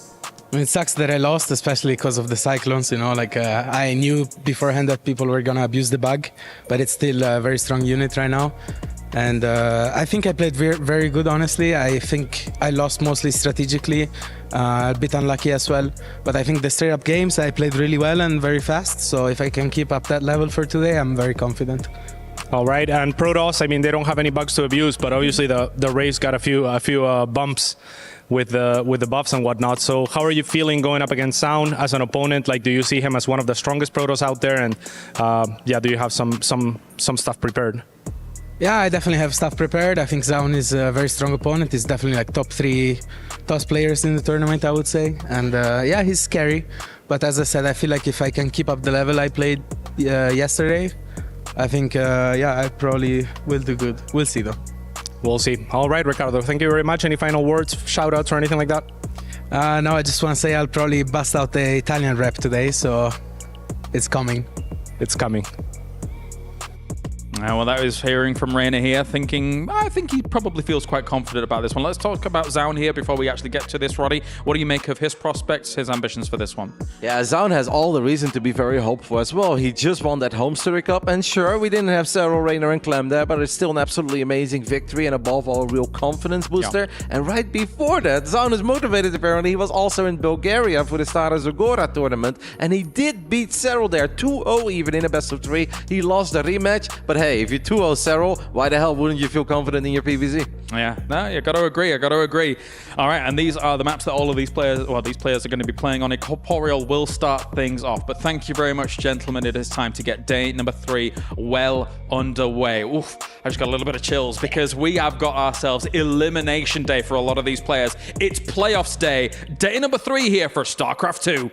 I mean, it sucks that I lost, especially because of the Cyclones, you know, like I knew beforehand that people were going to abuse the bug, but it's still a very strong unit right now. And I think I played very good, honestly. I think I lost mostly strategically, a bit unlucky as well. But I think the straight up games, I played really well and very fast. So if I can keep up that level for today, I'm very confident. All right, and Protos, I mean, they don't have any bugs to abuse, but obviously the Rays got a few bumps with the buffs and whatnot. So how are you feeling going up against Zoun as an opponent? Like, do you see him as one of the strongest Protos out there? And do you have some stuff prepared? Yeah, I definitely have stuff prepared. I think Zoun is a very strong opponent. He's definitely like top 3 toss players in the tournament, I would say. And yeah, he's scary. But as I said, I feel like if I can keep up the level I played yesterday, I think, I probably will do good. We'll see, though. We'll see. All right, Ricardo, thank you very much. Any final words, shout-outs, or anything like that? No, I just want to say I'll probably bust out the Italian rep today, so it's coming. It's coming. Well, that was hearing from Reynor here, I think he probably feels quite confident about this one. Let's talk about Zoun here before we actually get to this, Roddy. What do you make of his prospects, his ambitions for this one? Yeah, Zoun has all the reason to be very hopeful as well. He just won that home Story Cup, and sure, we didn't have Serral, Reynor, and Clem there, but it's still an absolutely amazing victory, and above all, a real confidence booster. Yeah. And right before that, Zoun is motivated, apparently. He was also in Bulgaria for the Stara Zagora tournament, and he did beat Serral there, 2-0 even in a best of 3. He lost the rematch, but hey, if you 2-0 Serral, why the hell wouldn't you feel confident in your PvZ? Yeah, no, you got to agree. All right, and these are the maps that all of these players, these players are going to be playing on. Corporeal will start things off, but thank you very much, gentlemen. It is time to get day number 3 well underway. Oof, I just got a little bit of chills because we have got ourselves elimination day for a lot of these players. It's playoffs day, day number 3 here for StarCraft 2.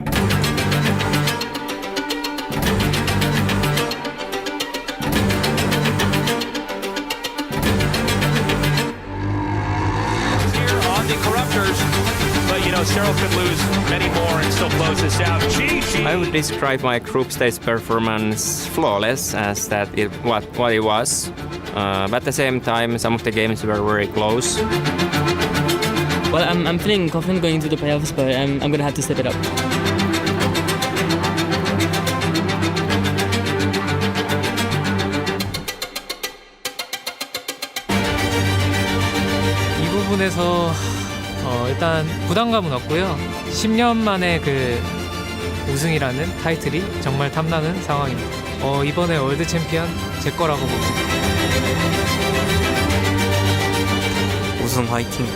But you know, Serral could lose many more and still close this out. GG. I would describe my group stage performance flawless as what it was. But at the same time, some of the games were very close. Well, I'm feeling confident going into the playoffs, but I'm going to have to step it up. 이 부분에서 일단 부담감은 없고요. 10년 만에 그 우승이라는 타이틀이 정말 탐나는 상황입니다. 이번에 월드 챔피언 제 거라고 봅니다. 우승 화이팅!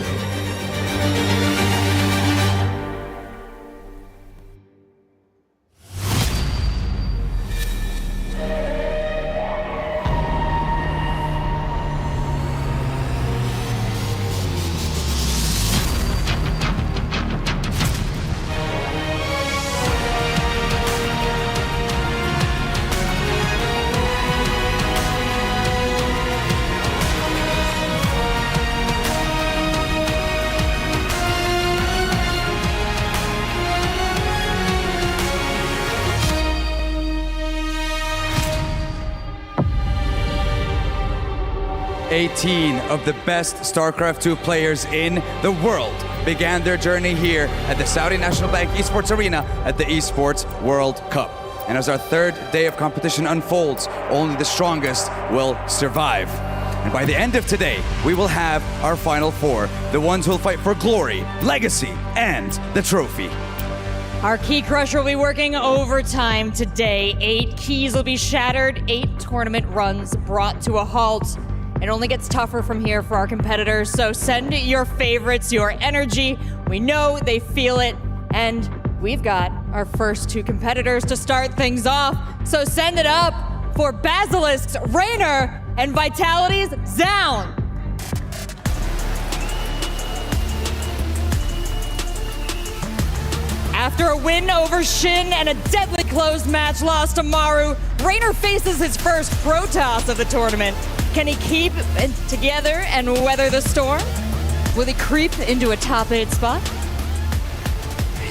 18 of the best StarCraft 2 players in the world began their journey here at the Saudi National Bank Esports Arena at the Esports World Cup. And as our third day of competition unfolds, only the strongest will survive. And by the end of today, we will have our final four, the ones who will fight for glory, legacy, and the trophy. Our key crusher will be working overtime today. 8 keys will be shattered, 8 tournament runs brought to a halt. It only gets tougher from here for our competitors, so send your favorites, your energy. We know they feel it, and we've got our first 2 competitors to start things off. So send it up for Basilisk's Reynor and Vitality's Zoun. After a win over Shin and a deadly close match loss to Maru, Reynor faces his first Protos of the tournament. Can he keep it together and weather the storm? Will he creep into a top 8 spot?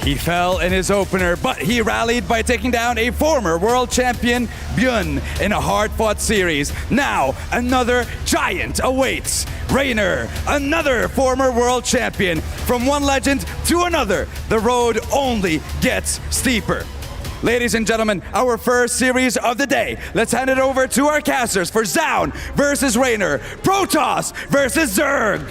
He fell in his opener, but he rallied by taking down a former world champion, Byun, in a hard-fought series. Now, another giant awaits. Reynor, another former world champion. From one legend to another, the road only gets steeper. Ladies and gentlemen, our first series of the day. Let's hand it over to our casters for Zoun versus Reynor, Protos versus Zerg.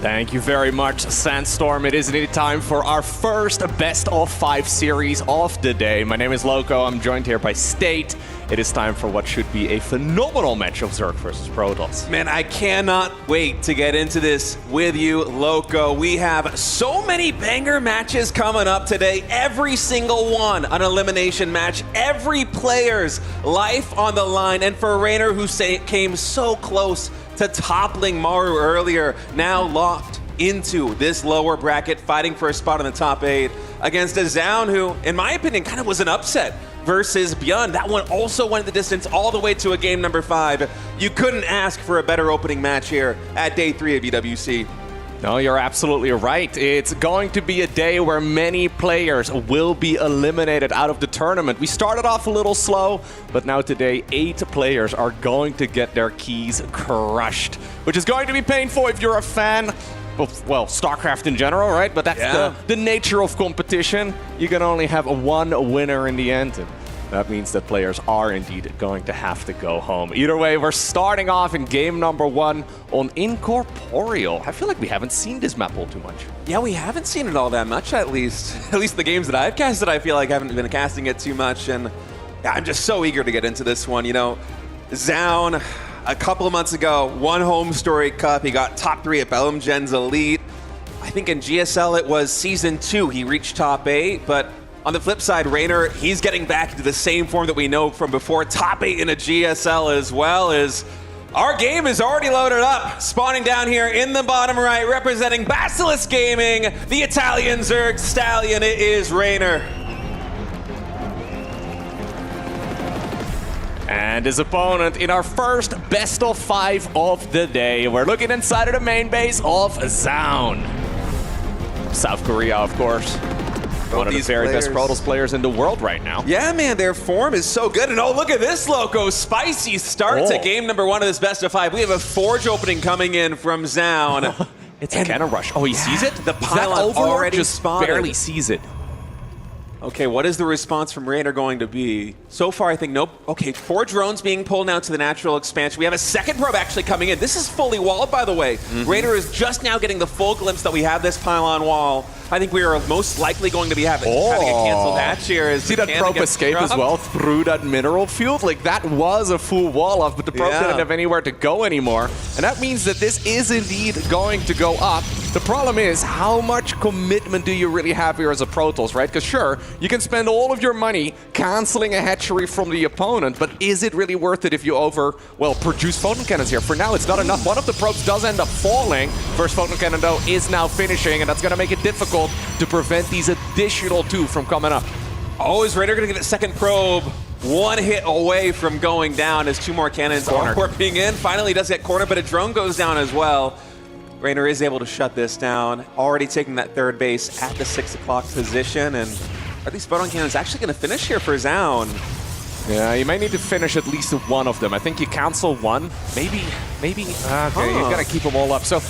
Thank you very much, Sandstorm. It is indeed time for our first best of 5 series of the day. My name is Loco. I'm joined here by State. It is time for what should be a phenomenal match of Zerg versus Protos. Man, I cannot wait to get into this with you, Loco. We have so many banger matches coming up today. Every single one an elimination match. Every player's life on the line. And for Reynor, who came so close to toppling Maru earlier, now locked into this lower bracket, fighting for a spot in the top 8 against a Zoun who, in my opinion, kind of was an upset versus Byun. That one also went the distance all the way to a game number 5. You couldn't ask for a better opening match here at day 3 of EWC. No, you're absolutely right. It's going to be a day where many players will be eliminated out of the tournament. We started off a little slow, but now today 8 players are going to get their keys crushed, which is going to be painful if you're a fan of, well, StarCraft in general, right? But that's the nature of competition. You can only have one winner in the end. And that means that players are indeed going to have to go home. Either way, we're starting off in game number 1 on Incorporeal. I feel like we haven't seen this map all too much. Yeah, we haven't seen it all that much, at least. At least the games that I've casted, I feel like I haven't been casting it too much. And yeah, I'm just so eager to get into this one. You know, Zoun, a couple of months ago, won Home Story Cup. He got top 3 at Bellum Gen's Elite. I think in GSL it was Season 2 he reached top 8, but on the flip side, Reynor, he's getting back into the same form that we know from before. Top 8 in a GSL as well. As our game is already loaded up. Spawning down here in the bottom right, representing Basilisk Gaming, the Italian Zerg Stallion, it is Reynor. And his opponent in our first best of 5 of the day. We're looking inside of the main base of Zoun. South Korea, of course. One of the very best Protoss players in the world right now. Yeah, man, their form is so good. And oh, look at this, Loco. Spicy start to game number 1 of this best of 5. We have a Forge opening coming in from Zoun. It's a cannon rush. Oh, he sees it? The pylon already just spotted. barely sees it. Okay, what is the response from Reynor going to be? So far, I think nope. Okay, 4 drones being pulled now to the natural expansion. We have a second probe actually coming in. This is fully walled, by the way. Reynor is just now getting the full glimpse that we have this pylon wall. I think we are most likely going to be having a canceled hatch here. See that probe escape as well through that mineral field? Like, that was a full wall off, but the probe didn't have anywhere to go anymore. And that means that this is indeed going to go up. The problem is, how much commitment do you really have here as a Protoss, right? Because sure, you can spend all of your money canceling a hatchery from the opponent, but is it really worth it if you produce photon cannons here? For now, it's not enough. One of the probes does end up falling. First photon cannon, though, is now finishing, and that's going to make it difficult to prevent these additional 2 from coming up. Oh, is Reynor going to get a second probe? 1 hit away from going down as 2 more cannons are warping in. Finally does get cornered, but a drone goes down as well. Reynor is able to shut this down. Already taking that 3rd base at the 6 o'clock position. And are these photon cannons actually going to finish here for Zoun? Yeah, you may need to finish at least one of them. I think you cancel one. Maybe. Okay, you gotta keep them all up. So,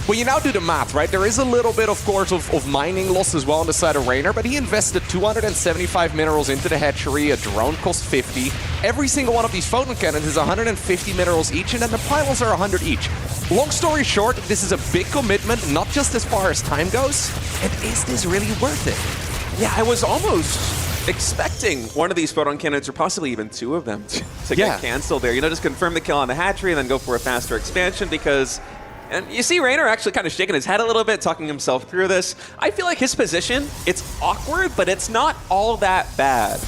well, you now do the math, right? There is a little bit, of course, of mining loss as well on the side of Reynor, but he invested 275 minerals into the hatchery. A drone cost 50. Every single one of these photon cannons is 150 minerals each, and then the pylons are 100 each. Long story short, this is a big commitment, not just as far as time goes. And is this really worth it? Yeah, I was almost expecting one of these photon cannons, or possibly even two of them, to get canceled there. You know, just confirm the kill on the hatchery and then go for a faster expansion because... And you see Reynor actually kind of shaking his head a little bit, talking himself through this. I feel like his position, it's awkward, but it's not all that bad.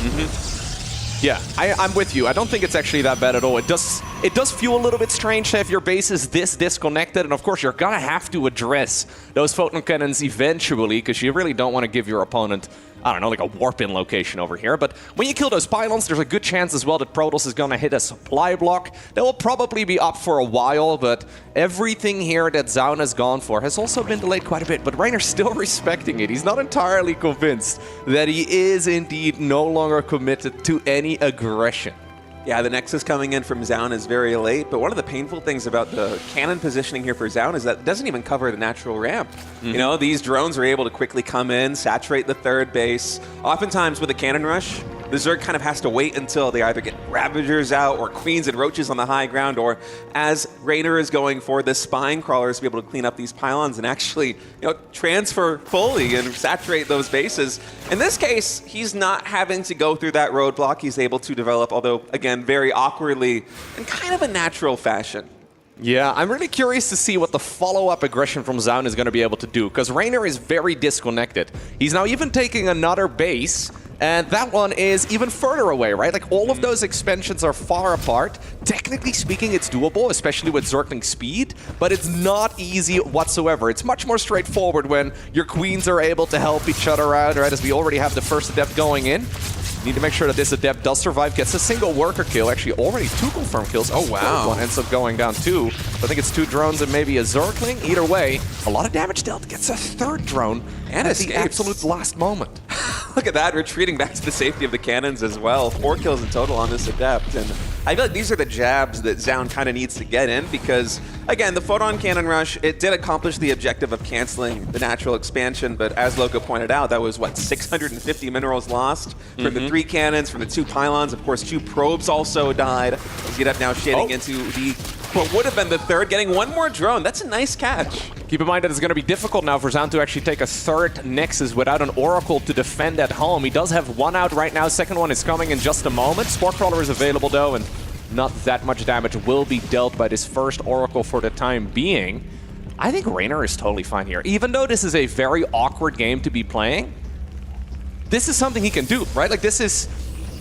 Yeah, I'm with you. I don't think it's actually that bad at all. It does feel a little bit strange to have your bases this disconnected, and of course you're gonna have to address those photon cannons eventually, because you really don't want to give your opponent, I don't know, like a warp-in location over here. But when you kill those pylons, there's a good chance as well that Protos is gonna hit a supply block. That will probably be up for a while, but everything here that Zoun has gone for has also been delayed quite a bit. But Reynor's still respecting it. He's not entirely convinced that he is indeed no longer committed to any aggression. Yeah, the Nexus coming in from Zoun is very late, but one of the painful things about the cannon positioning here for Zoun is that it doesn't even cover the natural ramp. You know, these drones are able to quickly come in, saturate the third base. Oftentimes with a cannon rush, the Zerg kind of has to wait until they either get Ravagers out or Queens and Roaches on the high ground, or as Reynor is going for the Spine Crawlers to be able to clean up these pylons and actually, transfer fully and saturate those bases. In this case, he's not having to go through that roadblock. He's able to develop, although, again, very awkwardly, in kind of a natural fashion. Yeah, I'm really curious to see what the follow-up aggression from Zoun is going to be able to do, because Reynor is very disconnected. He's now even taking another base, and that one is even further away, right? Like, all of those expansions are far apart. Technically speaking, it's doable, especially with Zergling speed, but it's not easy whatsoever. It's much more straightforward when your queens are able to help each other out, right? As we already have the first adept going in. Need to make sure that this adept does survive, gets a single worker kill, actually already 2 confirmed kills. Oh, wow. One ends up going down 2. I think it's 2 drones and maybe a Zergling. Either way, a lot of damage dealt, gets a 3rd drone and at the absolute last moment. Look at that, retreating back to the safety of the cannons as well. 4 kills in total on this adept, and I feel like these are the jabs that Zoun kind of needs to get in because, again, the Photon Cannon Rush, it did accomplish the objective of canceling the natural expansion, but as Loco pointed out, that was, 650 minerals lost from the 3 cannons, from the 2 pylons. Of course, 2 probes also died. As the adept now shading into the what would have been the 3rd, getting 1 more drone. That's a nice catch. Keep in mind that it's going to be difficult now for Zoun to actually take a 3rd Nexus without an Oracle to defend at home. He does have 1 out right now. 2nd one is coming in just a moment. Spore Crawler is available though, and not that much damage will be dealt by this first Oracle for the time being. I think Reynor is totally fine here. Even though this is a very awkward game to be playing, this is something he can do, right? Like, this is...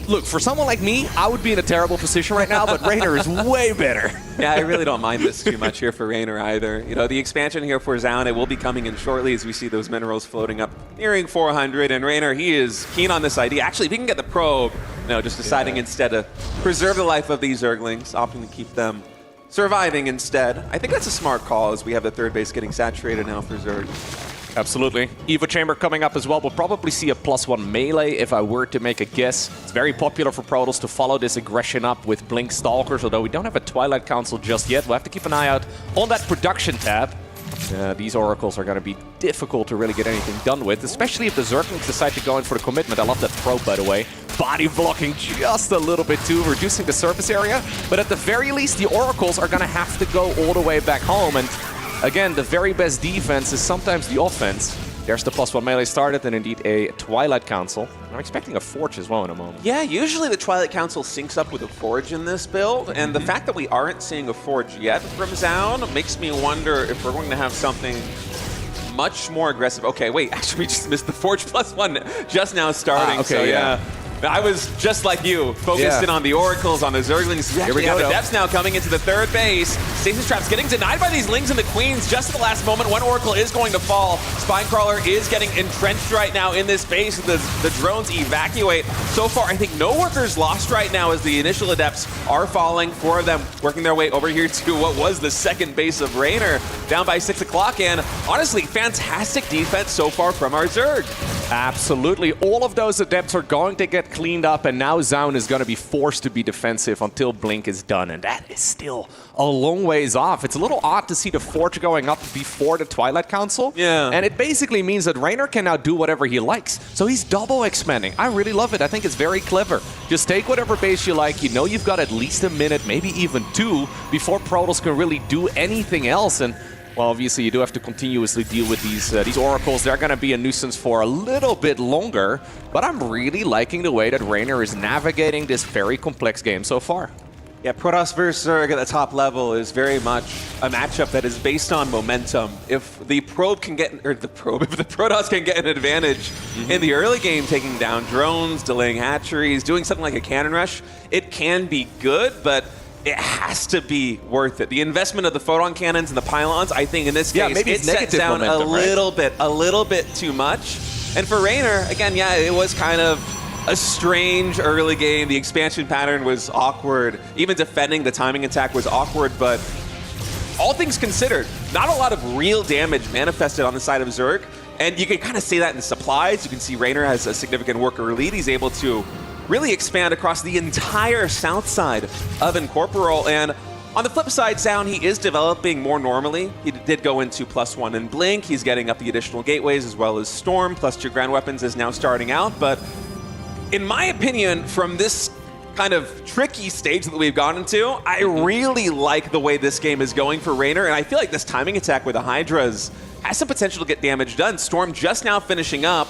Look, for someone like me, I would be in a terrible position right now, but Reynor is way better. Yeah, I really don't mind this too much here for Reynor either. The expansion here for Zoun, it will be coming in shortly as we see those minerals floating up, nearing 400. And Reynor, he is keen on this idea. Actually, if he can get the probe, just deciding instead to preserve the life of these Zerglings, opting to keep them surviving instead. I think that's a smart call as we have the 3rd base getting saturated now for Zerg. Absolutely. Evo Chamber coming up as well. We'll probably see a +1 melee if I were to make a guess. It's very popular for Protos to follow this aggression up with Blink Stalkers, although we don't have a Twilight Council just yet. We'll have to keep an eye out on that production tab. These Oracles are going to be difficult to really get anything done with, especially if the Zerglings decide to go in for the commitment. I love that probe, by the way. Body blocking just a little bit too, reducing the surface area. But at the very least, the Oracles are going to have to go all the way back home. And again, the very best defense is sometimes the offense. There's the +1 melee started, and indeed a Twilight Council. I'm expecting a Forge as well in a moment. Yeah, usually the Twilight Council syncs up with a Forge in this build, and the fact that we aren't seeing a Forge yet from Zoun makes me wonder if we're going to have something much more aggressive. Okay, wait, actually we just missed the Forge +1 just now starting. Okay, so yeah. I was just like you, focused in on the Oracles, on the Zerglings. Here we go. The Depths now coming into the 3rd base. Stasis Traps getting denied by these Lings and the Queens just at the last moment. 1 Oracle is going to fall. Spinecrawler is getting entrenched right now in this base. The drones evacuate. So far, I think no workers lost right now as the initial Adepts are falling. 4 of them working their way over here to what was the 2nd base of Reynor, down by 6 o'clock. And honestly, fantastic defense so far from our Zerg. Absolutely. All of those adepts are going to get cleaned up, and now Zoun is going to be forced to be defensive until Blink is done, and that is still a long ways off. It's a little odd to see the Forge going up before the Twilight Council. Yeah. And it basically means that Reynor can now do whatever he likes. So he's double expanding. I really love it. I think it's very clever. Just take whatever base you like. You know you've got at least a minute, maybe even 2, before Protos can really do anything else. And well, obviously, you do have to continuously deal with these oracles. They're going to be a nuisance for a little bit longer, but I'm really liking the way that Reynor is navigating this very complex game so far. Yeah, Protos versus Zerg at the top level is very much a matchup that is based on momentum. If the probe can get, or the probe, if the Protoss can get an advantage in the early game, taking down drones, delaying hatcheries, doing something like a cannon rush, it can be good, but it has to be worth it. The investment of the photon cannons and the pylons, I think in this case, maybe it sets down a little bit too much. And for Reynor, again, yeah, it was kind of a strange early game. The expansion pattern was awkward. Even defending the timing attack was awkward, but all things considered, not a lot of real damage manifested on the side of Zerg. And you can kind of see that in supplies. You can see Reynor has a significant worker lead. He's able to really expand across the entire south side of Incorporeal. And on the flip side, Zoun, he is developing more normally. He did go into +1 in Blink. He's getting up the additional gateways as well as Storm, +2 ground weapons is now starting out. But in my opinion, from this kind of tricky stage that we've gotten into, I really like the way this game is going for Reynor. And I feel like this timing attack with the Hydras has some potential to get damage done. Storm just now finishing up.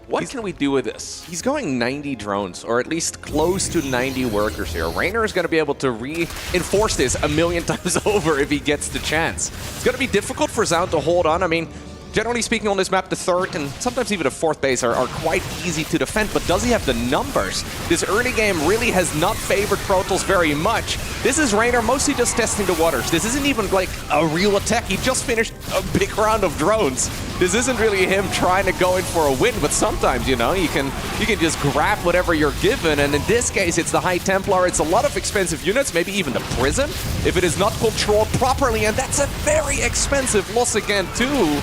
What can we do with this? He's going 90 drones, or at least close to 90 workers here. Reynor is going to be able to reinforce this a million times over if he gets the chance. It's going to be difficult for Zoun to hold on. I mean, generally speaking on this map, the third and sometimes even the fourth base are quite easy to defend, but does he have the numbers? This early game really has not favored Protos very much. This is Reynor mostly just testing the waters. This isn't even like a real attack. He just finished a big round of drones. This isn't really him trying to go in for a win, but sometimes, you know, you can just grab whatever you're given, and in this case, it's the High Templar. It's a lot of expensive units, maybe even the Prison, if it is not controlled properly, and that's a very expensive loss again, too.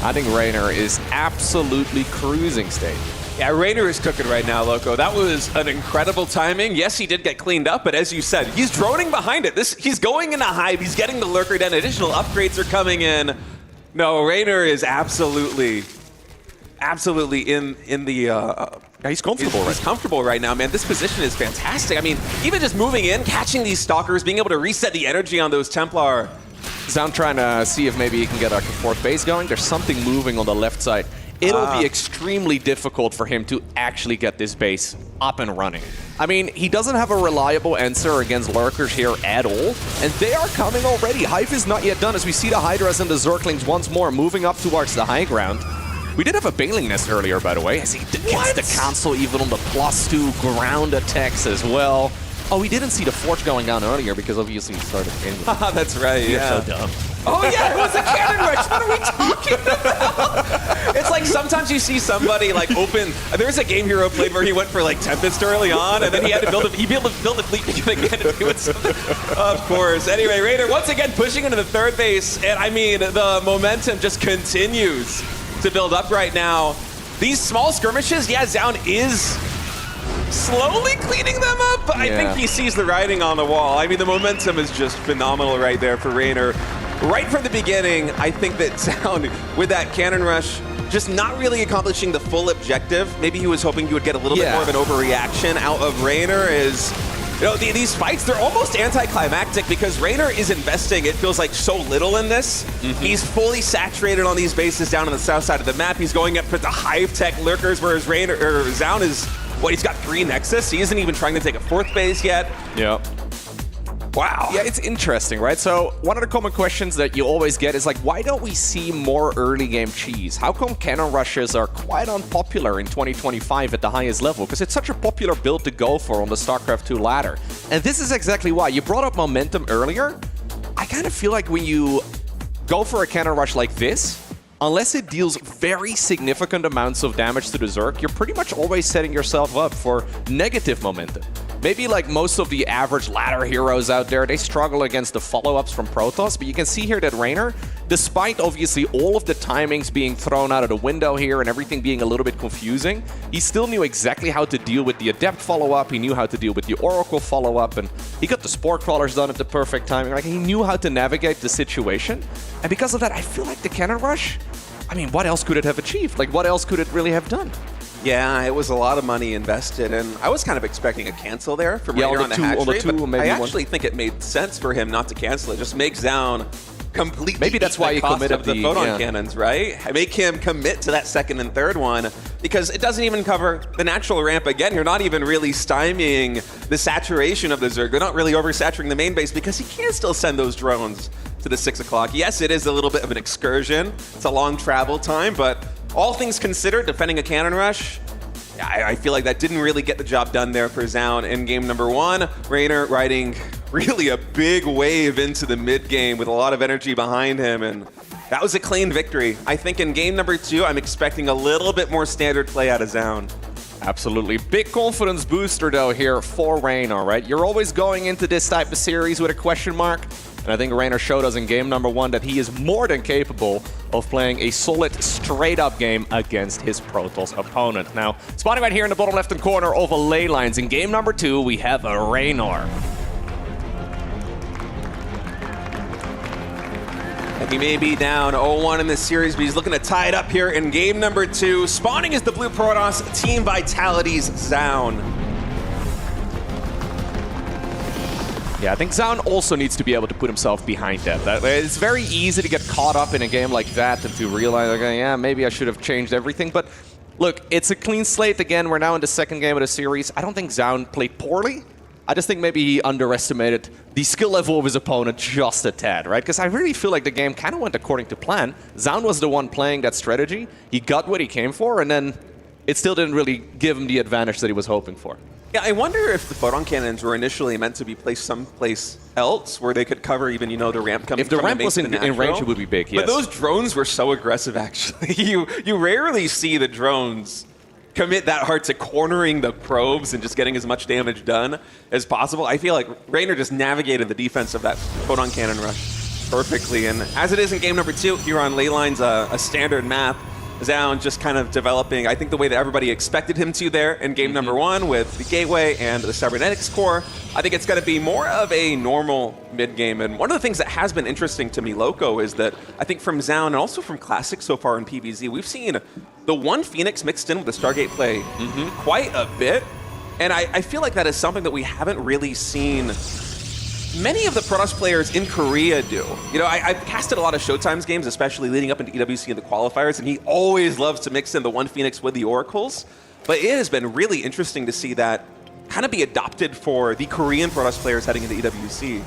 I think Reynor is absolutely cruising state. Yeah, Reynor is cooking right now, Loco. That was an incredible timing. Yes, he did get cleaned up, but as you said, he's droning behind it. He's going into Hive. He's getting the Lurker down. Additional upgrades are coming in. No, Reynor is absolutely in the... he's comfortable He's comfortable right now, man. This position is fantastic. I mean, even just moving in, catching these Stalkers, being able to reset the energy on those Templar. Zoun trying to see if maybe he can get a fourth base going. There's something moving on the left side. It'll be extremely difficult for him to actually get this base up and running. I mean, he doesn't have a reliable answer against Lurkers here at all, and they are coming already. Hive is not yet done as we see the Hydras and the Zerglings once more moving up towards the high ground. We did have a Bailing Nest earlier, by the way, as he gets the Council even on the +2 ground attacks as well. Oh, we didn't see the Forge going down earlier because obviously he started in. That's right, You're yeah. so dumb. Oh yeah, it was a cannon rush. What are we talking about? It's like sometimes you see somebody like open. There's a game hero played where he went for like Tempest early on, and then he had to build a fleet again to do it. Of course. Anyway, Reynor once again pushing into the third base, and I mean the momentum just continues to build up right now. These small skirmishes, yeah, Zoun is slowly cleaning them up, but I think he sees the writing on the wall. I mean, the momentum is just phenomenal right there for Reynor. Right from the beginning, I think that Zoun, with that cannon rush, just not really accomplishing the full objective. Maybe he was hoping he would get a little bit more of an overreaction out of Reynor. You know, these fights, they're almost anticlimactic because Reynor is investing, it feels like, so little in this. He's fully saturated on these bases down on the south side of the map. He's going up for the Hive-Tech Lurkers, whereas Zoun is... What, he's got 3 Nexus? He isn't even trying to take a 4th base yet. Yeah. Wow. Yeah, it's interesting, right? So one of the common questions that you always get is like, why don't we see more early game cheese? How come cannon rushes are quite unpopular in 2025 at the highest level? Because it's such a popular build to go for on the StarCraft 2 ladder. And this is exactly why. You brought up momentum earlier. I kind of feel like when you go for a cannon rush like this, unless it deals very significant amounts of damage to the Zerg, you're pretty much always setting yourself up for negative momentum. Maybe like most of the average ladder heroes out there, they struggle against the follow-ups from Protos, but you can see here that Reynor despite obviously all of the timings being thrown out of the window here and everything being a little bit confusing, he still knew exactly how to deal with the Adept follow-up, he knew how to deal with the Oracle follow-up, and he got the Spore Crawlers done at the perfect timing. Like, he knew how to navigate the situation, and because of that, I feel like the Cannon Rush, I mean, what else could it have achieved? Like, what else could it really have done? Yeah, it was a lot of money invested, and I was kind of expecting a cancel there from Reynor on the hatchery, but I actually think it made sense for him not to cancel it. Just make Zoun completely maybe that's why he committed the photon cannons, right? Make him commit to that second and third one, because it doesn't even cover the natural ramp again. You're not even really stymieing the saturation of the Zerg. You're not really oversaturating the main base, because he can still send those drones to the 6 o'clock. Yes, it is a little bit of an excursion. It's a long travel time, but all things considered, defending a Cannon Rush, I feel like that didn't really get the job done there for Zoun in game number 1. Reynor riding really a big wave into the mid game with a lot of energy behind him, and that was a clean victory. I think in game number 2, I'm expecting a little bit more standard play out of Zoun. Absolutely. Big confidence booster, though, here for Reynor, right? You're always going into this type of series with a question mark. And I think Reynor showed us in game number 1 that he is more than capable of playing a solid, straight-up game against his Protos opponent. Now, spawning right here in the bottom left-hand corner of a ley lines. In game number 2, we have a Reynor. And he may be down 0-1 in this series, but he's looking to tie it up here in game number 2. Spawning is the Blue Protoss, Team Vitality's Zoun. Yeah, I think Zoun also needs to be able to put himself behind that. It's very easy to get caught up in a game like that and to realize, okay, yeah, maybe I should have changed everything. But look, it's a clean slate again. We're now in the second game of the series. I don't think Zoun played poorly. I just think maybe he underestimated the skill level of his opponent just a tad, right? Because I really feel like the game kind of went according to plan. Zoun was the one playing that strategy. He got what he came for, and then it still didn't really give him the advantage that he was hoping for. Yeah, I wonder if the photon cannons were initially meant to be placed someplace else where they could cover even, you know, the ramp coming from the If the ramp was in range, it would be big, yes. But those drones were so aggressive, actually. You rarely see the drones commit that hard to cornering the probes and just getting as much damage done as possible. I feel like Reynor just navigated the defense of that photon cannon rush perfectly. And as it is in game number 2, here on ley lines, a standard map, Zoun just kind of developing, I think, the way that everybody expected him to there in game number 1 with the Gateway and the Cybernetics core. I think it's going to be more of a normal mid-game. And one of the things that has been interesting to me, Loco, is that I think from Zoun and also from Classic so far in PvZ, we've seen the one Phoenix mixed in with the Stargate play quite a bit. And I feel like that is something that we haven't really seen many of the Protoss players in Korea do. You know, I've casted a lot of Showtime's games, especially leading up into EWC and the qualifiers, and he always loves to mix in the one Phoenix with the Oracles. But it has been really interesting to see that kind of be adopted for the Korean Protoss players heading into EWC.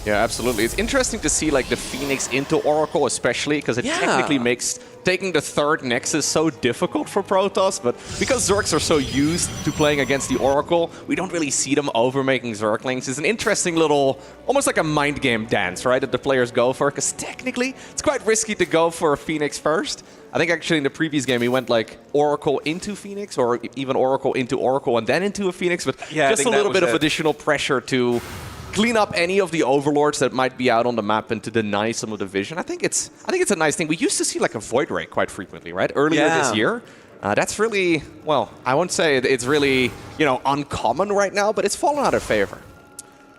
Yeah, absolutely. It's interesting to see like the Phoenix into Oracle, especially because it technically makes taking the third Nexus so difficult for Protoss, but because Zergs are so used to playing against the Oracle, we don't really see them over-making Zerglings. It's an interesting little, almost like a mind game dance, right, that the players go for, because technically it's quite risky to go for a Phoenix first. I think actually in the previous game he went like Oracle into Phoenix, or even Oracle into Oracle and then into a Phoenix, but just a little bit of additional pressure to clean up any of the overlords that might be out on the map and to deny some of the vision. I think it's a nice thing. We used to see like a Void Ray quite frequently, right? Earlier this year. That's really, well, I won't say it's really, you know, uncommon right now, but it's fallen out of favor.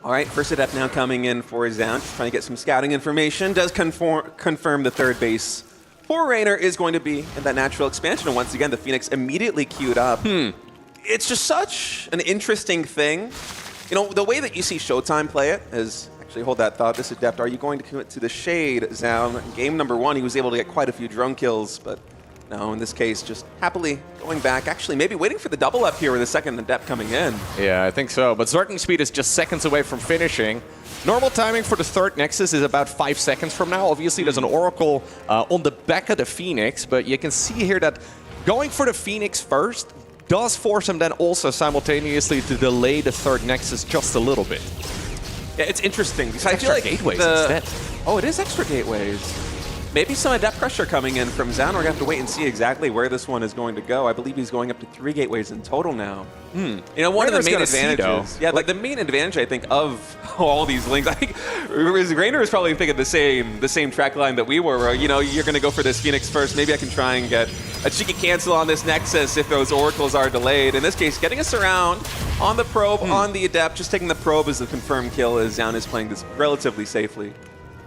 All right, first Adept now coming in for Zoun, just trying to get some scouting information. Does confirm the third base for Reynor is going to be in that natural expansion. And once again, the Phoenix immediately queued up. It's just such an interesting thing. You know, the way that you see Showtime play it is, actually hold that thought, this Adept, are you going to commit to the Shade, Zoun? In game number 1, he was able to get quite a few drone kills, but no, in this case, just happily going back. Actually, maybe waiting for the double up here with the second Adept coming in. Yeah, I think so, but Zergling speed is just seconds away from finishing. Normal timing for the third Nexus is about 5 seconds from now. Obviously, there's an Oracle on the back of the Phoenix, but you can see here that going for the Phoenix first does force him then also simultaneously to delay the third Nexus just a little bit. Yeah, it's interesting because I feel extra like gateways instead. Oh, it is extra gateways. Maybe some Adept pressure coming in from Zoun. We're going to have to wait and see exactly where this one is going to go. I believe he's going up to 3 gateways in total now. You know, one of the main advantages, like the main advantage, I think, of all these links. I think Reynor is probably thinking the same track line that we were, where, you know, you're going to go for this Phoenix first. Maybe I can try and get a cheeky cancel on this Nexus if those Oracles are delayed. In this case, getting us around on the probe, on the Adept, just taking the probe as the confirmed kill as Zoun is playing this relatively safely.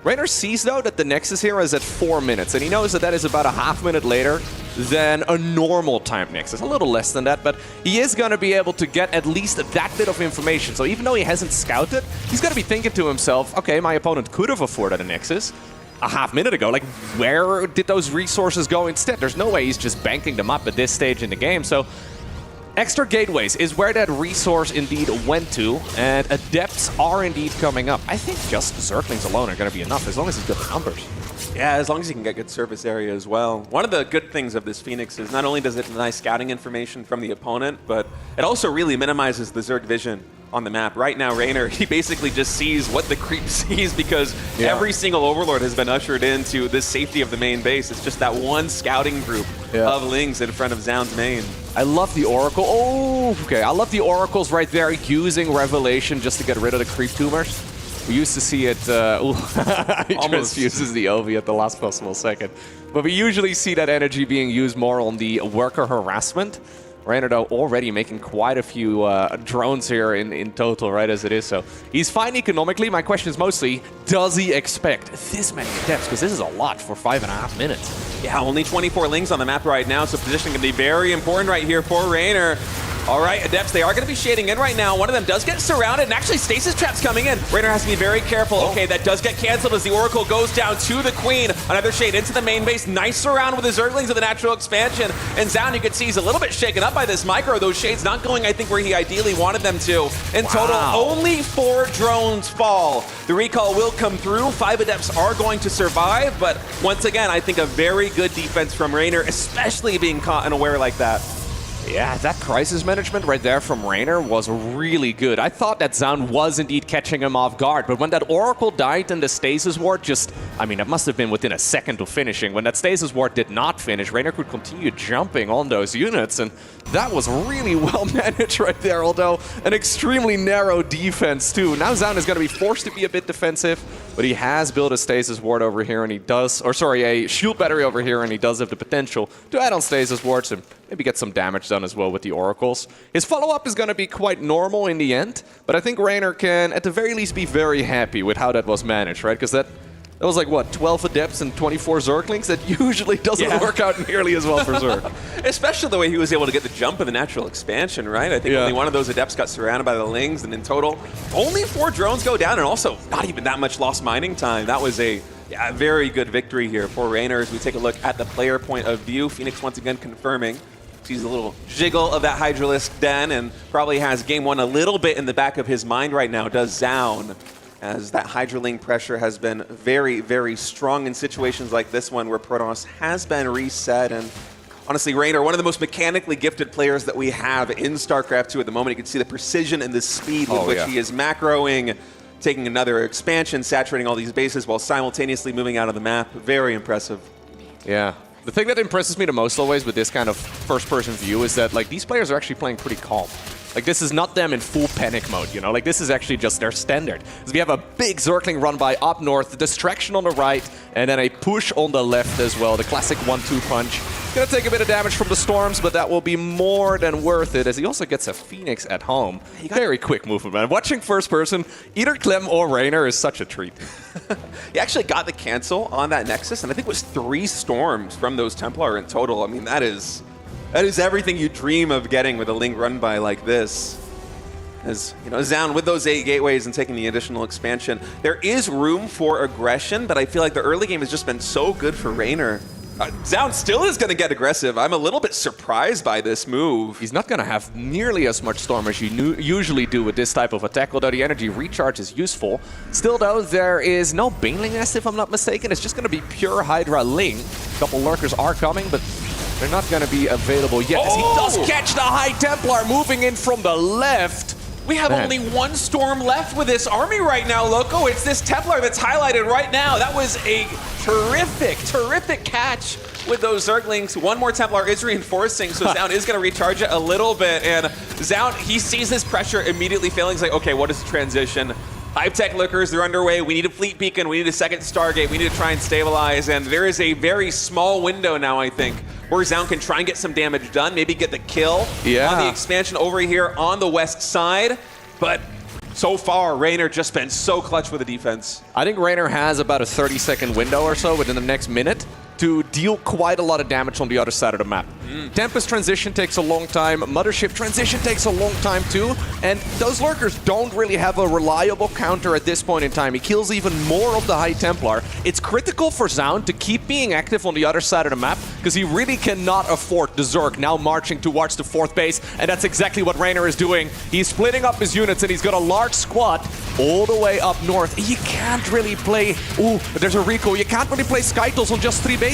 Reynor sees, though, that the Nexus here is at 4 minutes, and he knows that that is about a half minute later than a normal time Nexus. A little less than that, but he is going to be able to get at least that bit of information. So even though he hasn't scouted, he's going to be thinking to himself, okay, my opponent could have afforded a Nexus a half minute ago. Like, where did those resources go instead? There's no way he's just banking them up at this stage in the game. So extra gateways is where that resource indeed went to, and Adepts are indeed coming up. I think just Zerglings alone are going to be enough, as long as he's got the numbers. Yeah, as long as he can get good surface area as well. One of the good things of this Phoenix is not only does it deny scouting information from the opponent, but it also really minimizes the Zerg vision on the map. Right now, Reynor, he basically just sees what the creep sees, because every single Overlord has been ushered into the safety of the main base. It's just that one scouting group of Lings in front of Zoun's main. I love the Oracle. Oh, okay. I love the Oracles right there using Revelation just to get rid of the creep tumors. We used to see it, he just uses the Ovi at the last possible second. But we usually see that energy being used more on the worker harassment. Reynor, though, already making quite a few drones here in total, right, as it is. So he's fine economically. My question is mostly, does he expect this many Adepts? Because this is a lot for 5.5 minutes. Yeah, only 24 Lings on the map right now, so positioning can be very important right here for Reynor. All right, Adepts, they are going to be shading in right now. One of them does get surrounded, and actually Stasis Trap's coming in. Reynor has to be very careful. Okay, that does get canceled as the Oracle goes down to the Queen. Another shade into the main base. Nice surround with the Zerglings of the natural expansion. And Zoun, you can see, he's a little bit shaken up by this micro. Those shades not going, I think, where he ideally wanted them to. In total, only 4 drones fall. The recall will come through. 5 Adepts are going to survive, but once again, I think a very good defense from Reynor, especially being caught unaware like that. Yeah, that crisis management right there from Reynor was really good. I thought that Zoun was indeed catching him off guard, but when that Oracle died and the Stasis Ward just, I mean, it must have been within a second of finishing. When that Stasis Ward did not finish, Reynor could continue jumping on those units, and that was really well managed right there, although an extremely narrow defense too. Now Zoun is going to be forced to be a bit defensive, but he has built a Stasis Ward over here, and he does, or sorry, a Shield Battery over here, and he does have the potential to add on Stasis Wards and maybe get some damage done as well with the Oracles. His follow-up is going to be quite normal in the end, but I think Reynor can, at the very least, be very happy with how that was managed, right? Because that was like, what, 12 Adepts and 24 Zerglings? That usually doesn't work out nearly as well for Zerg. Especially the way he was able to get the jump in the natural expansion, right? I think only one of those Adepts got surrounded by the Lings, and in total, only 4 drones go down, and also not even that much lost mining time. That was a very good victory here for Reynor. As we take a look at the player point of view, Phoenix once again confirming. Sees a little jiggle of that Hydralisk den and probably has game 1 a little bit in the back of his mind right now, does Zoun, as that Hydraling pressure has been very, very strong in situations like this one where Protos has been reset. And honestly, Reynor, one of the most mechanically gifted players that we have in StarCraft 2 at the moment. You can see the precision and the speed with which he is macroing, taking another expansion, saturating all these bases while simultaneously moving out of the map. Very impressive. Yeah. The thing that impresses me the most always with this kind of first-person view is that, like, these players are actually playing pretty calm. Like, this is not them in full panic mode, you know? Like, this is actually just their standard. So we have a big Zergling run by up north, the distraction on the right, and then a push on the left as well. The classic 1-2 punch. Gonna take a bit of damage from the Storms, but that will be more than worth it, as he also gets a Phoenix at home. Very quick movement, man. Watching first person, either Clem or Reynor is such a treat. He actually got the cancel on that Nexus, and I think it was 3 Storms from those Templar in total. I mean, that is everything you dream of getting with a Ling run by like this. As you know, Zoun with those 8 gateways and taking the additional expansion, there is room for aggression, but I feel like the early game has just been so good for Reynor. Zoun still is going to get aggressive. I'm a little bit surprised by this move. He's not going to have nearly as much Storm as you usually do with this type of attack, although the energy recharge is useful. Still, though, there is no Baneling Nest, if I'm not mistaken. It's just going to be pure Hydra Ling. A couple Lurkers are coming, but they're not going to be available yet. As he does catch the High Templar moving in from the left. We have only 1 Storm left with this army right now, Loco. It's this Templar that's highlighted right now. That was a terrific, terrific catch with those Zerglings. 1 more Templar is reinforcing, so Zoun is going to recharge it a little bit. And Zoun, he sees this pressure immediately failing. He's like, okay, what is the transition? Hype Tech Lurkers, they're underway. We need a Fleet Beacon, we need a second Stargate, we need to try and stabilize, and there is a very small window now, I think, where Zoun can try and get some damage done, maybe get the kill on the expansion over here on the west side, but so far, Reynor just been so clutch with the defense. I think Reynor has about a 30-second window or so within the next minute to deal quite a lot of damage on the other side of the map. Tempest transition takes a long time, Mothership transition takes a long time too, and those Lurkers don't really have a reliable counter at this point in time. He kills even more of the High Templar. It's critical for Zoun to keep being active on the other side of the map, because he really cannot afford the Zerg now marching towards the 4th base, and that's exactly what Reynor is doing. He's splitting up his units, and he's got a large squad all the way up north. You can't really play... Ooh, there's a recall. You can't really play Skytles on just 3 bases.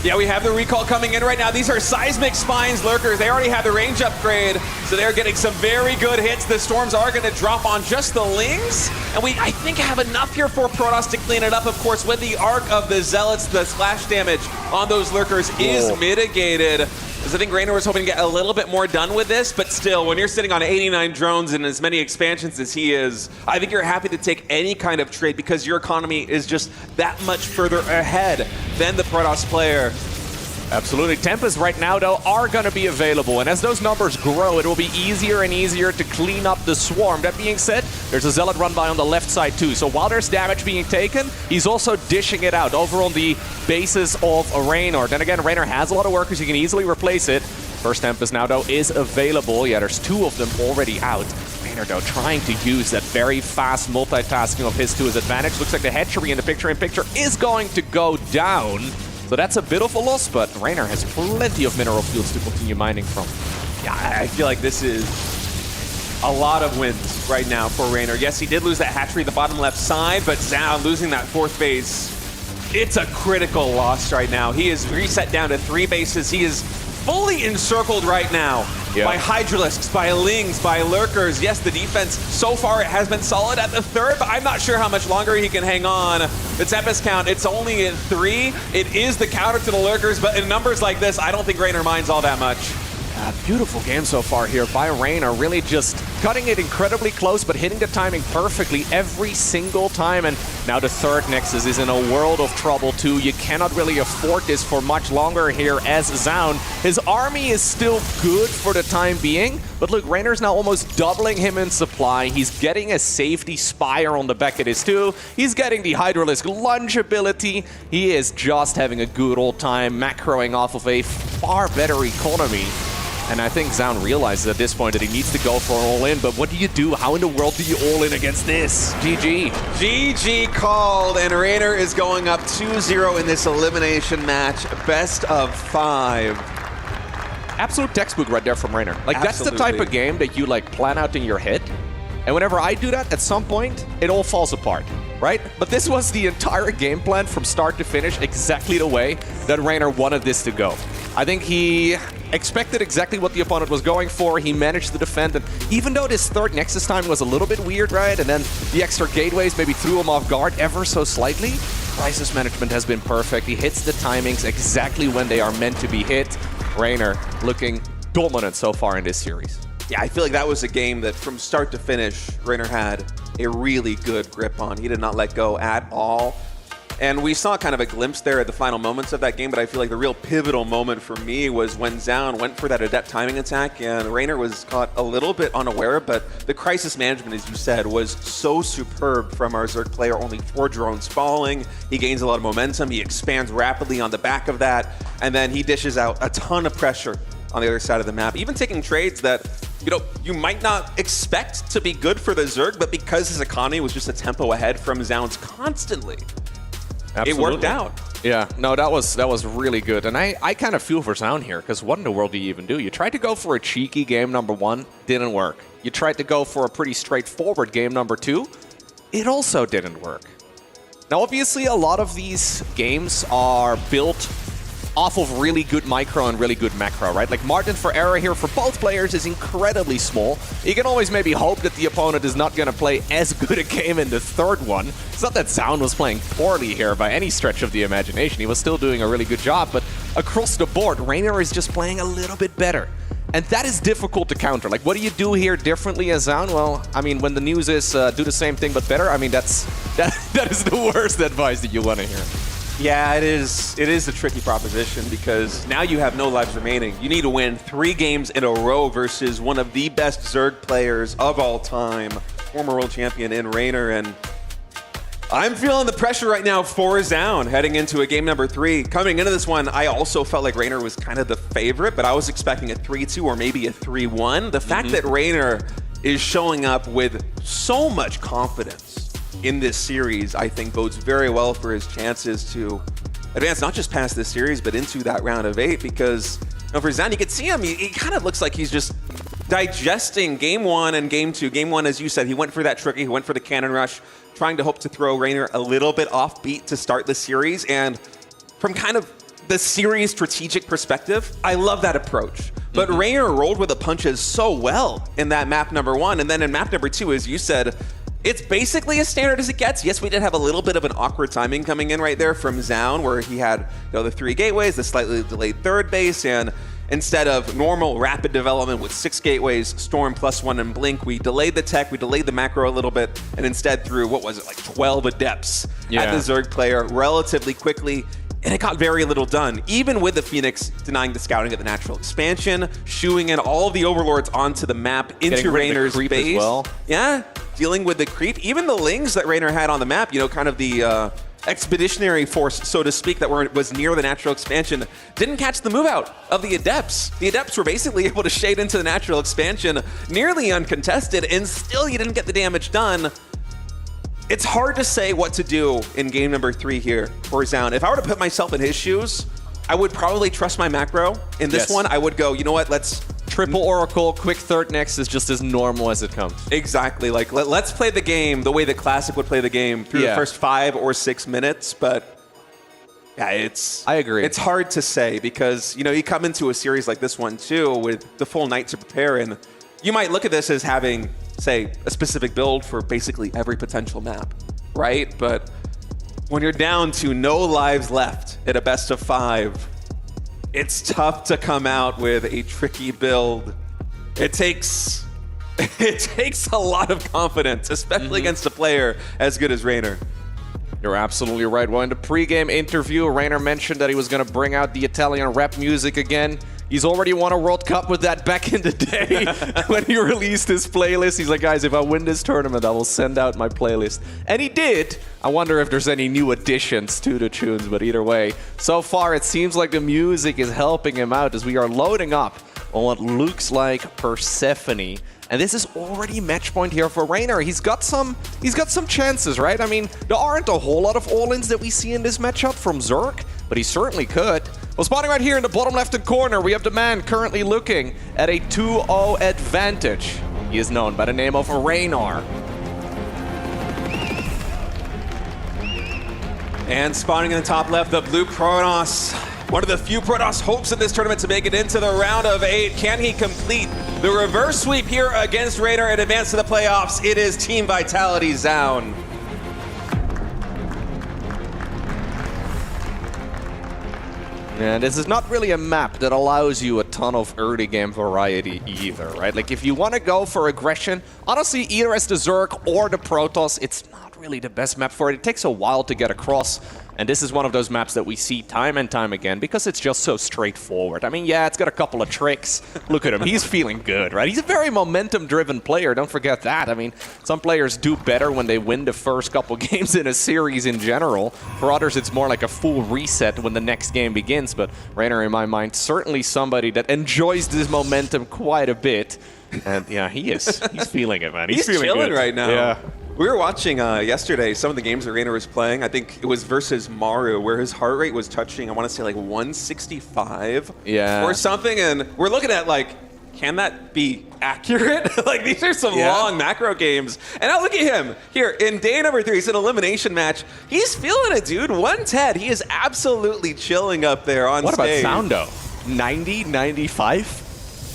Yeah, we have the recall coming in right now. These are Seismic Spines Lurkers. They already have the range upgrade, so they're getting some very good hits. The Storms are going to drop on just the Lings, and we, I think, have enough here for Protos to clean it up. Of course, with the Arc of the Zealots, the splash damage on those Lurkers is mitigated. Because I think Reynor was hoping to get a little bit more done with this, but still, when you're sitting on 89 drones and as many expansions as he is, I think you're happy to take any kind of trade because your economy is just that much further ahead than the Protoss player. Absolutely. Tempest right now, though, are going to be available. And as those numbers grow, it will be easier and easier to clean up the swarm. That being said, there's a Zealot run by on the left side, too. So while there's damage being taken, he's also dishing it out over on the bases of Reynor. Then again, Reynor has a lot of workers. You can easily replace it. First Tempest now, though, is available. Yeah, there's 2 of them already out. Reynor, though, trying to use that very fast multitasking of his to his advantage. Looks like the hatchery in the picture-in-picture is going to go down. So that's a bit of a loss, but Reynor has plenty of mineral fields to continue mining from. Yeah, I feel like this is a lot of wins right now for Reynor. Yes, he did lose that hatchery the bottom left side, but Zoun losing that 4th base, it's a critical loss right now. He is reset down to 3 bases. He is fully encircled right now by Hydralisks, by Lings, by Lurkers. Yes, the defense so far it has been solid at the 3rd, but I'm not sure how much longer he can hang on. The Tempest count, it's only at 3. It is the counter to the Lurkers, but in numbers like this, I don't think Reynor minds all that much. Beautiful game so far here by Reynor, really just cutting it incredibly close, but hitting the timing perfectly every single time. And now the 3rd Nexus is in a world of trouble too. You cannot really afford this for much longer here as Zoun. His army is still good for the time being, but look, Reynor's now almost doubling him in supply. He's getting a safety spire on the back of his too. He's getting the Hydralisk lunge ability. He is just having a good old time macroing off of a far better economy. And I think Zoun realizes at this point that he needs to go for all-in, but what do you do? How in the world do you all-in against this? GG. GG called, and Reynor is going up 2-0 in this elimination match. Best of 5. Absolute textbook right there from Reynor. Like, that's the type of game that you, like, plan out in your head. And whenever I do that, at some point, it all falls apart, right? But this was the entire game plan from start to finish, exactly the way that Reynor wanted this to go. I think he expected exactly what the opponent was going for. He managed to defend, and even though this 3rd Nexus time was a little bit weird, right? And then the extra gateways maybe threw him off guard ever so slightly, crisis management has been perfect. He hits the timings exactly when they are meant to be hit. Reynor looking dominant so far in this series. Yeah, I feel like that was a game that from start to finish, Reynor had a really good grip on. He did not let go at all. And we saw kind of a glimpse there at the final moments of that game, but I feel like the real pivotal moment for me was when Zoun went for that adept timing attack, and Reynor was caught a little bit unaware, but the crisis management, as you said, was so superb from our Zerg player. Only 4 drones falling. He gains a lot of momentum. He expands rapidly on the back of that, and then he dishes out a ton of pressure on the other side of the map, even taking trades that, you know, you might not expect to be good for the Zerg, but because his economy was just a tempo ahead from Zoun's constantly, Absolutely. It worked out. Yeah, no, that was really good. And I kind of feel for Zoun here, because what in the world do you even do? You tried to go for a cheeky game number 1, didn't work. You tried to go for a pretty straightforward game number 2, it also didn't work. Now, obviously, a lot of these games are built off of really good micro and really good macro, right? Like, margin for error here for both players is incredibly small. You can always maybe hope that the opponent is not going to play as good a game in the 3rd one. It's not that Zoun was playing poorly here by any stretch of the imagination. He was still doing a really good job, but across the board, Reynor is just playing a little bit better. And that is difficult to counter. Like, what do you do here differently as Zoun? Well, I mean, when the news is do the same thing but better, I mean, that is the worst advice that you want to hear. Yeah, it is. It is a tricky proposition because now you have no lives remaining. You need to win 3 games in a row versus one of the best Zerg players of all time, former world champion in Reynor, and I'm feeling the pressure right now for Zoun heading into a game number 3. Coming into this one, I also felt like Reynor was kind of the favorite, but I was expecting a 3-2 or maybe a 3-1. The fact that Reynor is showing up with so much confidence in this series, I think bodes very well for his chances to advance not just past this series, but into that round of 8, because for Zoun, you can see him, he kind of looks like he's just digesting game 1 and game 2. Game 1, as you said, he went for that trigger, he went for the cannon rush, trying to hope to throw Reynor a little bit offbeat to start the series. And from kind of the series strategic perspective, I love that approach. But Reynor rolled with the punches so well in that map number 1. And then in map number 2, as you said, it's basically as standard as it gets. Yes, we did have a little bit of an awkward timing coming in right there from Zoun, where he had the 3 gateways, the slightly delayed 3rd base, and instead of normal rapid development with 6 gateways, Storm +1 and Blink, we delayed the tech, we delayed the macro a little bit, and instead threw, what was it, like 12 adepts at the Zerg player relatively quickly, and it got very little done. Even with the Phoenix denying the scouting of the natural expansion, shooing in all of the overlords onto the map into Reynor's base. As well. Yeah, dealing with the creep. Even the Lings that Reynor had on the map, kind of the expeditionary force, so to speak, that was near the natural expansion, didn't catch the move out of the Adepts. The Adepts were basically able to shade into the natural expansion nearly uncontested, and still you didn't get the damage done. It's hard to say what to do in game number 3 here for Zoun. If I were to put myself in his shoes, I would probably trust my macro. In this one, I would go, you know what, let's triple Oracle, quick 3rd next is just as normal as it comes. Exactly. Like, let's play the game the way that Classic would play the game through the first 5 or 6 minutes. But yeah, I agree. It's hard to say because, you come into a series like this one too with the full night to prepare, and you might look at this as having, say, a specific build for basically every potential map, right? But when you're down to no lives left at a best of 5, it's tough to come out with a tricky build. It takes a lot of confidence, especially against a player as good as Reynor. You're absolutely right. Well, in the pre-game interview, Reynor mentioned that he was going to bring out the Italian rap music again. He's already won a World Cup with that back in the day when he released his playlist. He's like, guys, if I win this tournament, I will send out my playlist. And he did. I wonder if there's any new additions to the tunes, but either way, so far it seems like the music is helping him out as we are loading up on what looks like Persephone. And this is already match point here for Reynor. He's got some chances, right? I mean, there aren't a whole lot of all-ins that we see in this matchup from Zerg, but he certainly could. Well, spotting right here in the bottom left-hand corner, we have the man currently looking at a 2-0 advantage. He is known by the name of Reynor. And spawning in the top left, the blue Protos. One of the few Protos hopes in this tournament to make it into the round of 8. Can he complete the reverse sweep here against Reynor and advance to the playoffs? It is Team Vitality Zoun. And this is not really a map that allows you a ton of early game variety either, right? Like, if you want to go for aggression, honestly, either as the Zerg or the Protoss, it's not really the best map for it. It takes a while to get across. And this is one of those maps that we see time and time again because it's just so straightforward. I mean, yeah, it's got a couple of tricks. Look at him. He's feeling good, right? He's a very momentum-driven player. Don't forget that. I mean, some players do better when they win the first couple games in a series in general. For others, it's more like a full reset when the next game begins. But Reynor, in my mind, certainly somebody that enjoys this momentum quite a bit. And yeah, he is. He's feeling it, man. He's feeling chilling good right now. Yeah. We were watching yesterday some of the games that Reynor was playing. I think it was versus Maru, where his heart rate was touching, I want to say, like 165 or something. And we're looking at, like, can that be accurate? Like, these are some long macro games. And now look at him here in day number 3. It's an elimination match. He's feeling it, dude. 110. He is absolutely chilling up there on stage. What about Soundo? 90, 95?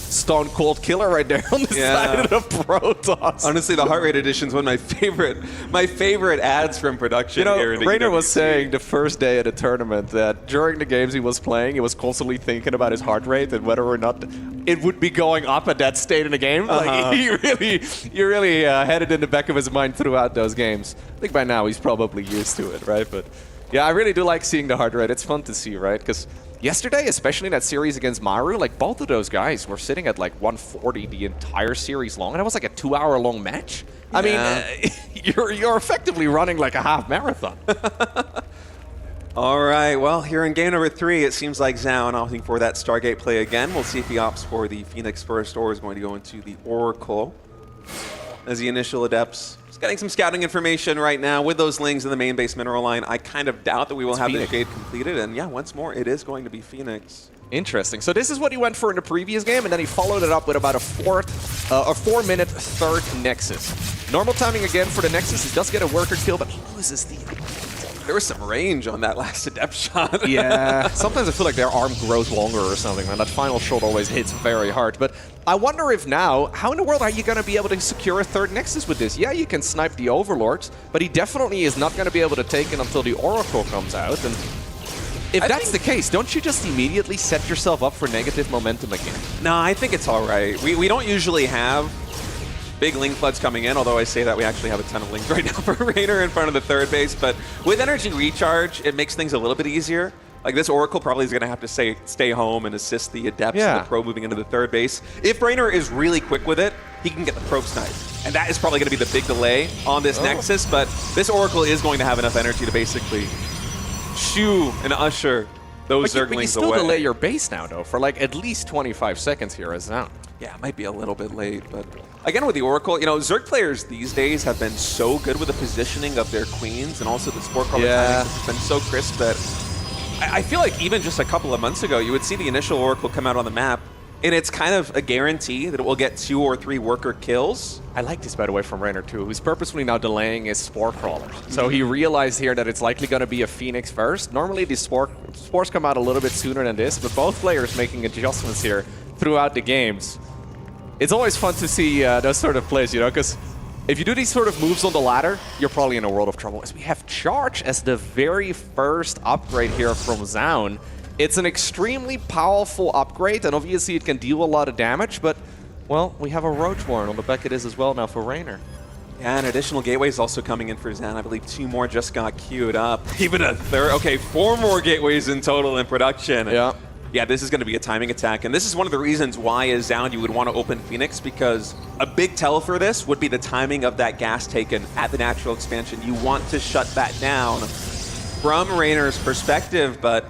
stone cold killer right there on the side of Protos. Honestly, the heart rate edition is one of my favorite ads from production. You know, here in Reynor was EWC. saying the first day of the tournament that during the games he was playing, he was constantly thinking about his heart rate and whether or not it would be going up at that state in the game. Like he really had it in the back of his mind throughout those games. I think by now he's probably used to it, right? But yeah, I really do like seeing the heart rate. It's fun to see, right? Because yesterday, especially in that series against Maru, like both of those guys were sitting at like 140 the entire series long, and it was like a 2-hour-long match. I mean, you're effectively running like a half marathon. All right, well, here in game number 3, it seems like Zoun opting for that Stargate play again. We'll see if he opts for the Phoenix first or is going to go into the Oracle. As the initial Adepts, just getting some scouting information right now with those Lings in the main base mineral line. I kind of doubt that we will have the Shade completed, and yeah, once more, it is going to be Phoenix. Interesting. So this is what he went for in the previous game, and then he followed it up with about a 4-minute third Nexus. Normal timing again for the Nexus. He does get a worker kill, but he loses the... There was some range on that last Adept shot. Yeah, sometimes I feel like their arm grows longer or something, man. That final shot always hits very hard. But I wonder if now, how in the world are you going to be able to secure a third Nexus with this? Yeah, you can snipe the Overlords, but he definitely is not going to be able to take it until the Oracle comes out. And if that's the case, don't you just immediately set yourself up for negative momentum again? No, I think it's all right. We don't usually have big Ling floods coming in, although I say that we actually have a ton of Lings right now for Reynor in front of the third base. But with energy recharge, it makes things a little bit easier. Like this Oracle probably is going to have to stay home and assist the Adepts and the Probe moving into the third base. If Reynor is really quick with it, he can get the Probe snipe. And that is probably going to be the big delay on this Nexus, but this Oracle is going to have enough energy to basically shoo and usher those Zerglings away. But you still delay your base now, though, for like at least 25 seconds here as Zoun. Yeah, it might be a little bit late, but again with the Oracle, you know, Zerg players these days have been so good with the positioning of their queens and also the sport color timing has been so crisp that I feel like even just a couple of months ago, you would see the initial Oracle come out on the map, and it's kind of a guarantee that it will get 2 or 3 worker kills. I like this, by the way, from Reynor too, who's purposefully now delaying his Spore Crawlers. So he realized here that it's likely going to be a Phoenix first. Normally, the Spores come out a little bit sooner than this, but both players making adjustments here throughout the games. It's always fun to see those sort of plays, you know, because if you do these sort of moves on the ladder, you're probably in a world of trouble. As we have Charge as the very first upgrade here from Zoun. It's an extremely powerful upgrade, and obviously it can deal a lot of damage, but, well, we have a Roach Warren on the back of this as well now for Reynor. Yeah, and additional gateways also coming in for Zoun. I believe 2 more just got queued up. Even a third. Okay, 4 more gateways in total in production. Yeah, this is going to be a timing attack, and this is one of the reasons why as Zoun you would want to open Phoenix, because a big tell for this would be the timing of that gas taken at the natural expansion. You want to shut that down from Reynor's perspective, but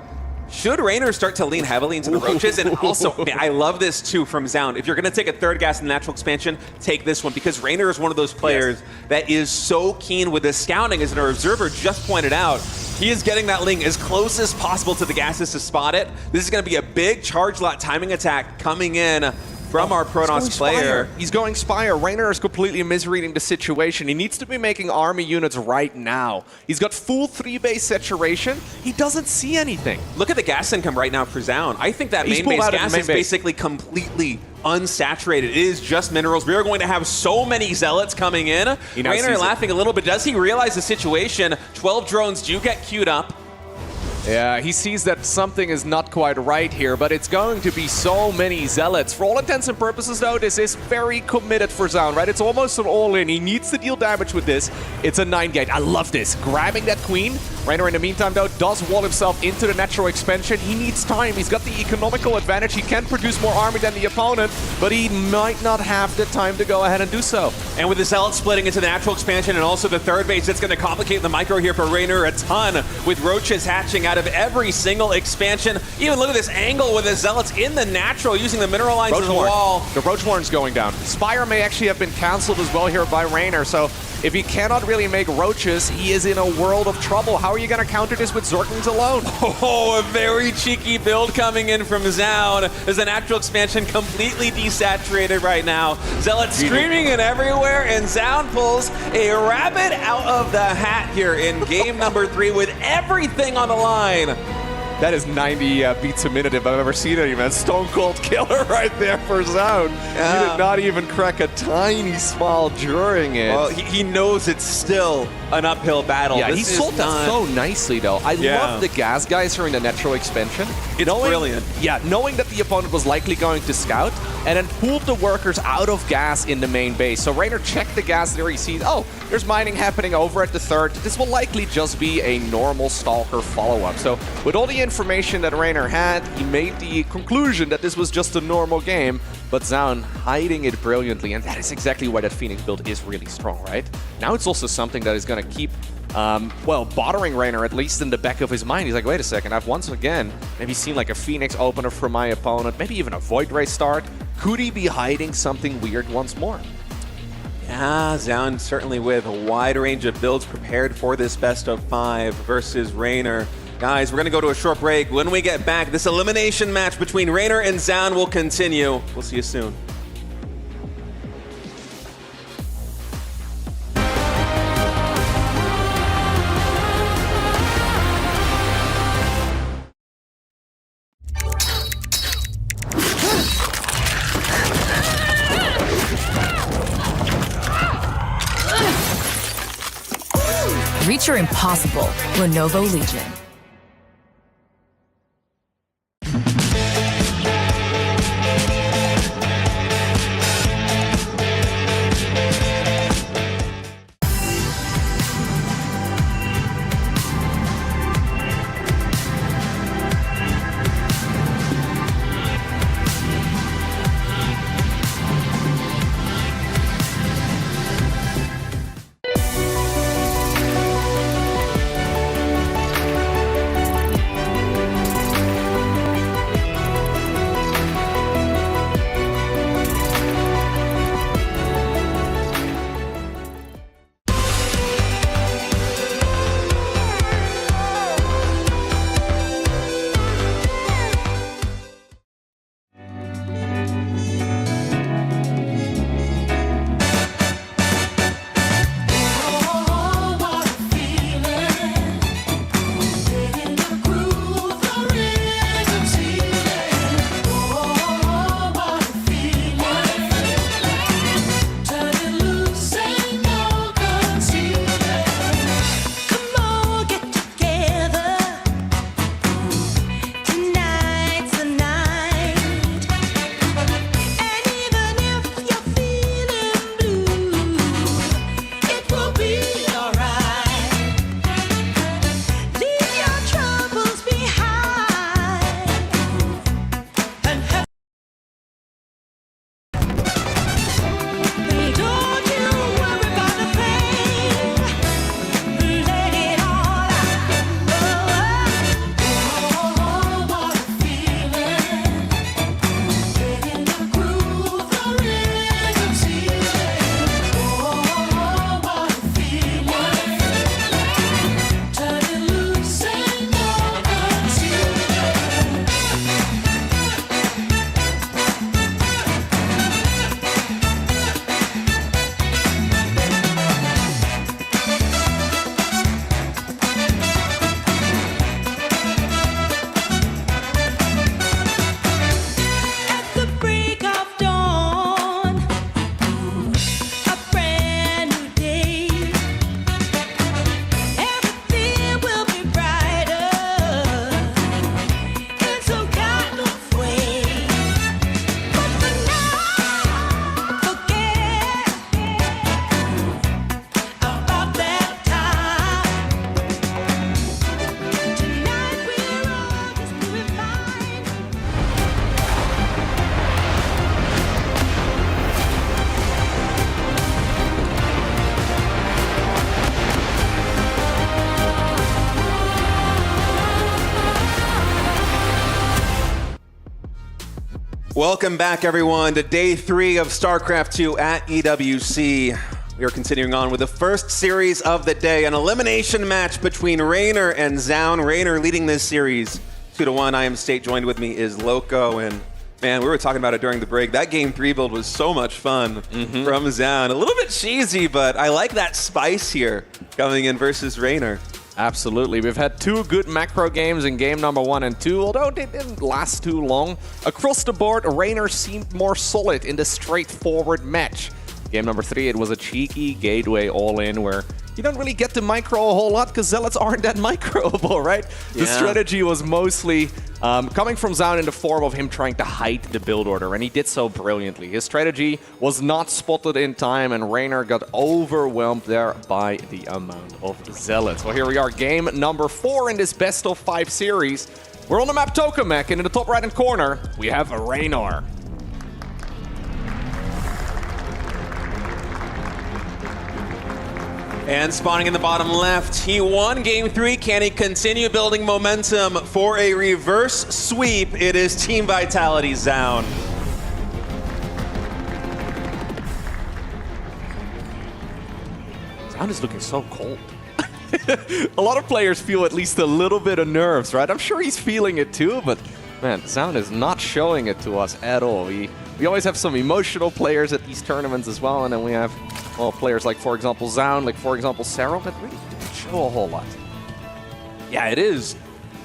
should Reynor start to lean heavily into the Roaches? And also, I love this too from Zoun. If you're going to take a third gas in the natural expansion, take this one, because Reynor is one of those players that is so keen with his scouting, as our observer just pointed out. He is getting that Ling as close as possible to the gases to spot it. This is going to be a big charge lot timing attack coming in from our Protos player. He's going Spire. Reynor is completely misreading the situation. He needs to be making army units right now. He's got full 3-base saturation. He doesn't see anything. Look at the gas income right now for Zoun. I think that main base gas is basically completely unsaturated. It is just minerals. We are going to have so many Zealots coming in. Reynor laughing a little bit. Does he realize the situation? 12 drones do get queued up. Yeah, he sees that something is not quite right here, but it's going to be so many Zealots. For all intents and purposes, though, this is very committed for Zoun, right? It's almost an all-in. He needs to deal damage with this. It's a 9-gate. I love this. Grabbing that queen. Reynor, in the meantime, though, does wall himself into the natural expansion. He needs time. He's got the economical advantage. He can produce more army than the opponent, but he might not have the time to go ahead and do so. And with the Zealots splitting into the natural expansion and also the third base, it's going to complicate the micro here for Reynor a ton, with Roaches hatching out of every single expansion. Even look at this angle with the Zealots in the natural, using the mineral lines as a wall. The Roach Warren's going down. Spire may actually have been cancelled as well here by Reynor, so if he cannot really make Roaches, he is in a world of trouble. How are you going to counter this with Zerglings alone? Oh, a very cheeky build coming in from Zoun as the natural expansion completely desaturated right now. Zealots screaming in everywhere, and Zoun pulls a rabbit out of the hat here in game number 3 with everything on the line. That is 90 beats a minute if I've ever seen any, man. Stone cold killer right there for Zoun. Yeah. He did not even crack a tiny smile during it. Well, he knows it's still an uphill battle. Yeah, This he is sold that not- so nicely, though. I love the gas geyser in the natural expansion. It's brilliant. Yeah, knowing that the opponent was likely going to scout, and then pulled the workers out of gas in the main base. So Reynor checked the gas there. He sees, oh, there's mining happening over at the third. This will likely just be a normal Stalker follow-up. So with all the information that Reynor had, he made the conclusion that this was just a normal game. But Zoun hiding it brilliantly, and that is exactly why that Phoenix build is really strong, right? Now it's also something that is going to keep, well, bothering Reynor, at least in the back of his mind. He's like, wait a second, I've once again maybe seen like a Phoenix opener from my opponent, maybe even a Void Ray start. Could he be hiding something weird once more? Yeah, Zoun certainly with a wide range of builds prepared for this best of 5 versus Reynor. Guys, we're going to go to a short break. When we get back, this elimination match between Reynor and Zoun will continue. We'll see you soon. Reach your impossible. Lenovo Legion. Welcome back, everyone, to day 3 of StarCraft 2 at EWC. We are continuing on with the first series of the day, an elimination match between Reynor and Zoun. Reynor leading this series 2-1. I am State. Joined with me is Loco, and man, we were talking about it during the break. That game 3 build was so much fun from Zoun. A little bit cheesy, but I like that spice here coming in versus Reynor. Absolutely. We've had 2 good macro games in game number 1 and 2, although they didn't last too long. Across the board, Reynor seemed more solid in the straightforward match. Game number 3, it was a cheeky gateway all-in where you don't really get to micro a whole lot because Zealots aren't that microable, right? The strategy was mostly coming from Zoun in the form of him trying to hide the build order, and he did so brilliantly. His strategy was not spotted in time, and Reynor got overwhelmed there by the amount of Zealots. Well, here we are, game number 4 in this best of 5 series. We're on the map Tokamak, and in the top right-hand corner, we have Reynor. And spawning in the bottom left, he won game 3. Can he continue building momentum for a reverse sweep? It is Team Vitality Zoun. Zoun is looking so cold. A lot of players feel at least a little bit of nerves, right? I'm sure he's feeling it too, but man, Zoun is not showing it to us at all. We always have some emotional players at these tournaments as well, and then we have, well, players like, for example, Zoun, like, for example, Serral, that really didn't show a whole lot. Yeah, it is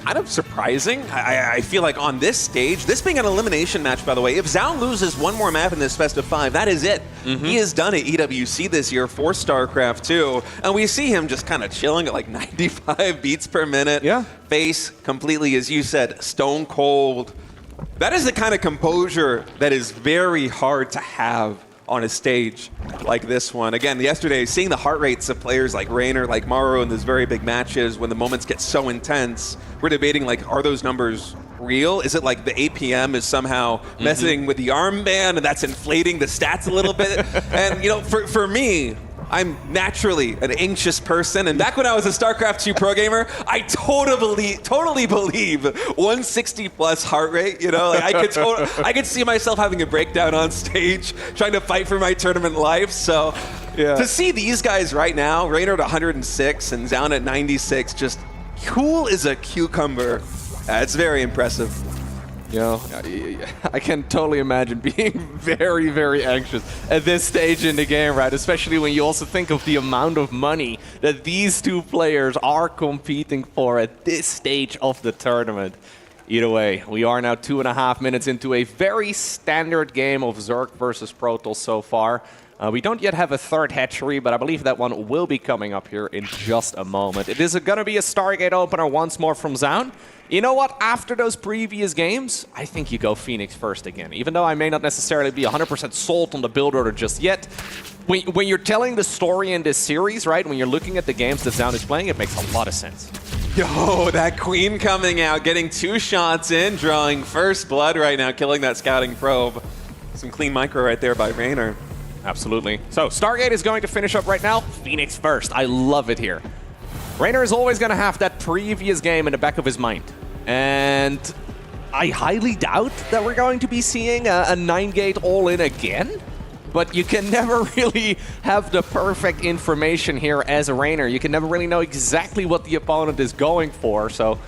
kind of surprising. I feel like on this stage, this being an elimination match, by the way, if Zoun loses one more map in this best of 5, that is it. He has done it EWC this year for StarCraft 2, and we see him just kind of chilling at like 95 beats per minute. Yeah. Face completely, as you said, stone cold. That is the kind of composure that is very hard to have on a stage like this one. Again, yesterday, seeing the heart rates of players like Reynor, like Maru in those very big matches, when the moments get so intense, we're debating, like, are those numbers real? Is it like the APM is somehow messing with the armband and that's inflating the stats a little bit? And, you know, for me, I'm naturally an anxious person, and back when I was a StarCraft 2 pro gamer, I totally believe 160 plus heart rate. You know, like I could see myself having a breakdown on stage, trying to fight for my tournament life. So to see these guys right now, Reynor at 106 and Zoun at 96, just cool as a cucumber. It's very impressive. You know, I can totally imagine being very, very anxious at this stage in the game, right? Especially when you also think of the amount of money that these 2 players are competing for at this stage of the tournament. Either way, we are now 2.5 minutes into a very standard game of Zerg versus Protos so far. We don't yet have a third hatchery, but I believe that one will be coming up here in just a moment. It is going to be a Stargate opener once more from Zoun. You know what? After those previous games, I think you go Phoenix first again. Even though I may not necessarily be 100% sold on the build order just yet, when you're telling the story in this series, right, when you're looking at the games that Zoun is playing, it makes a lot of sense. Yo, that Queen coming out, getting 2 shots in, drawing first blood right now, killing that scouting probe. Some clean micro right there by Reynor. Absolutely. So Stargate is going to finish up right now. Phoenix first. I love it here. Reynor is always going to have that previous game in the back of his mind. And I highly doubt that we're going to be seeing a 9-gate all-in again. But you can never really have the perfect information here as a Reynor. You can never really know exactly what the opponent is going for. So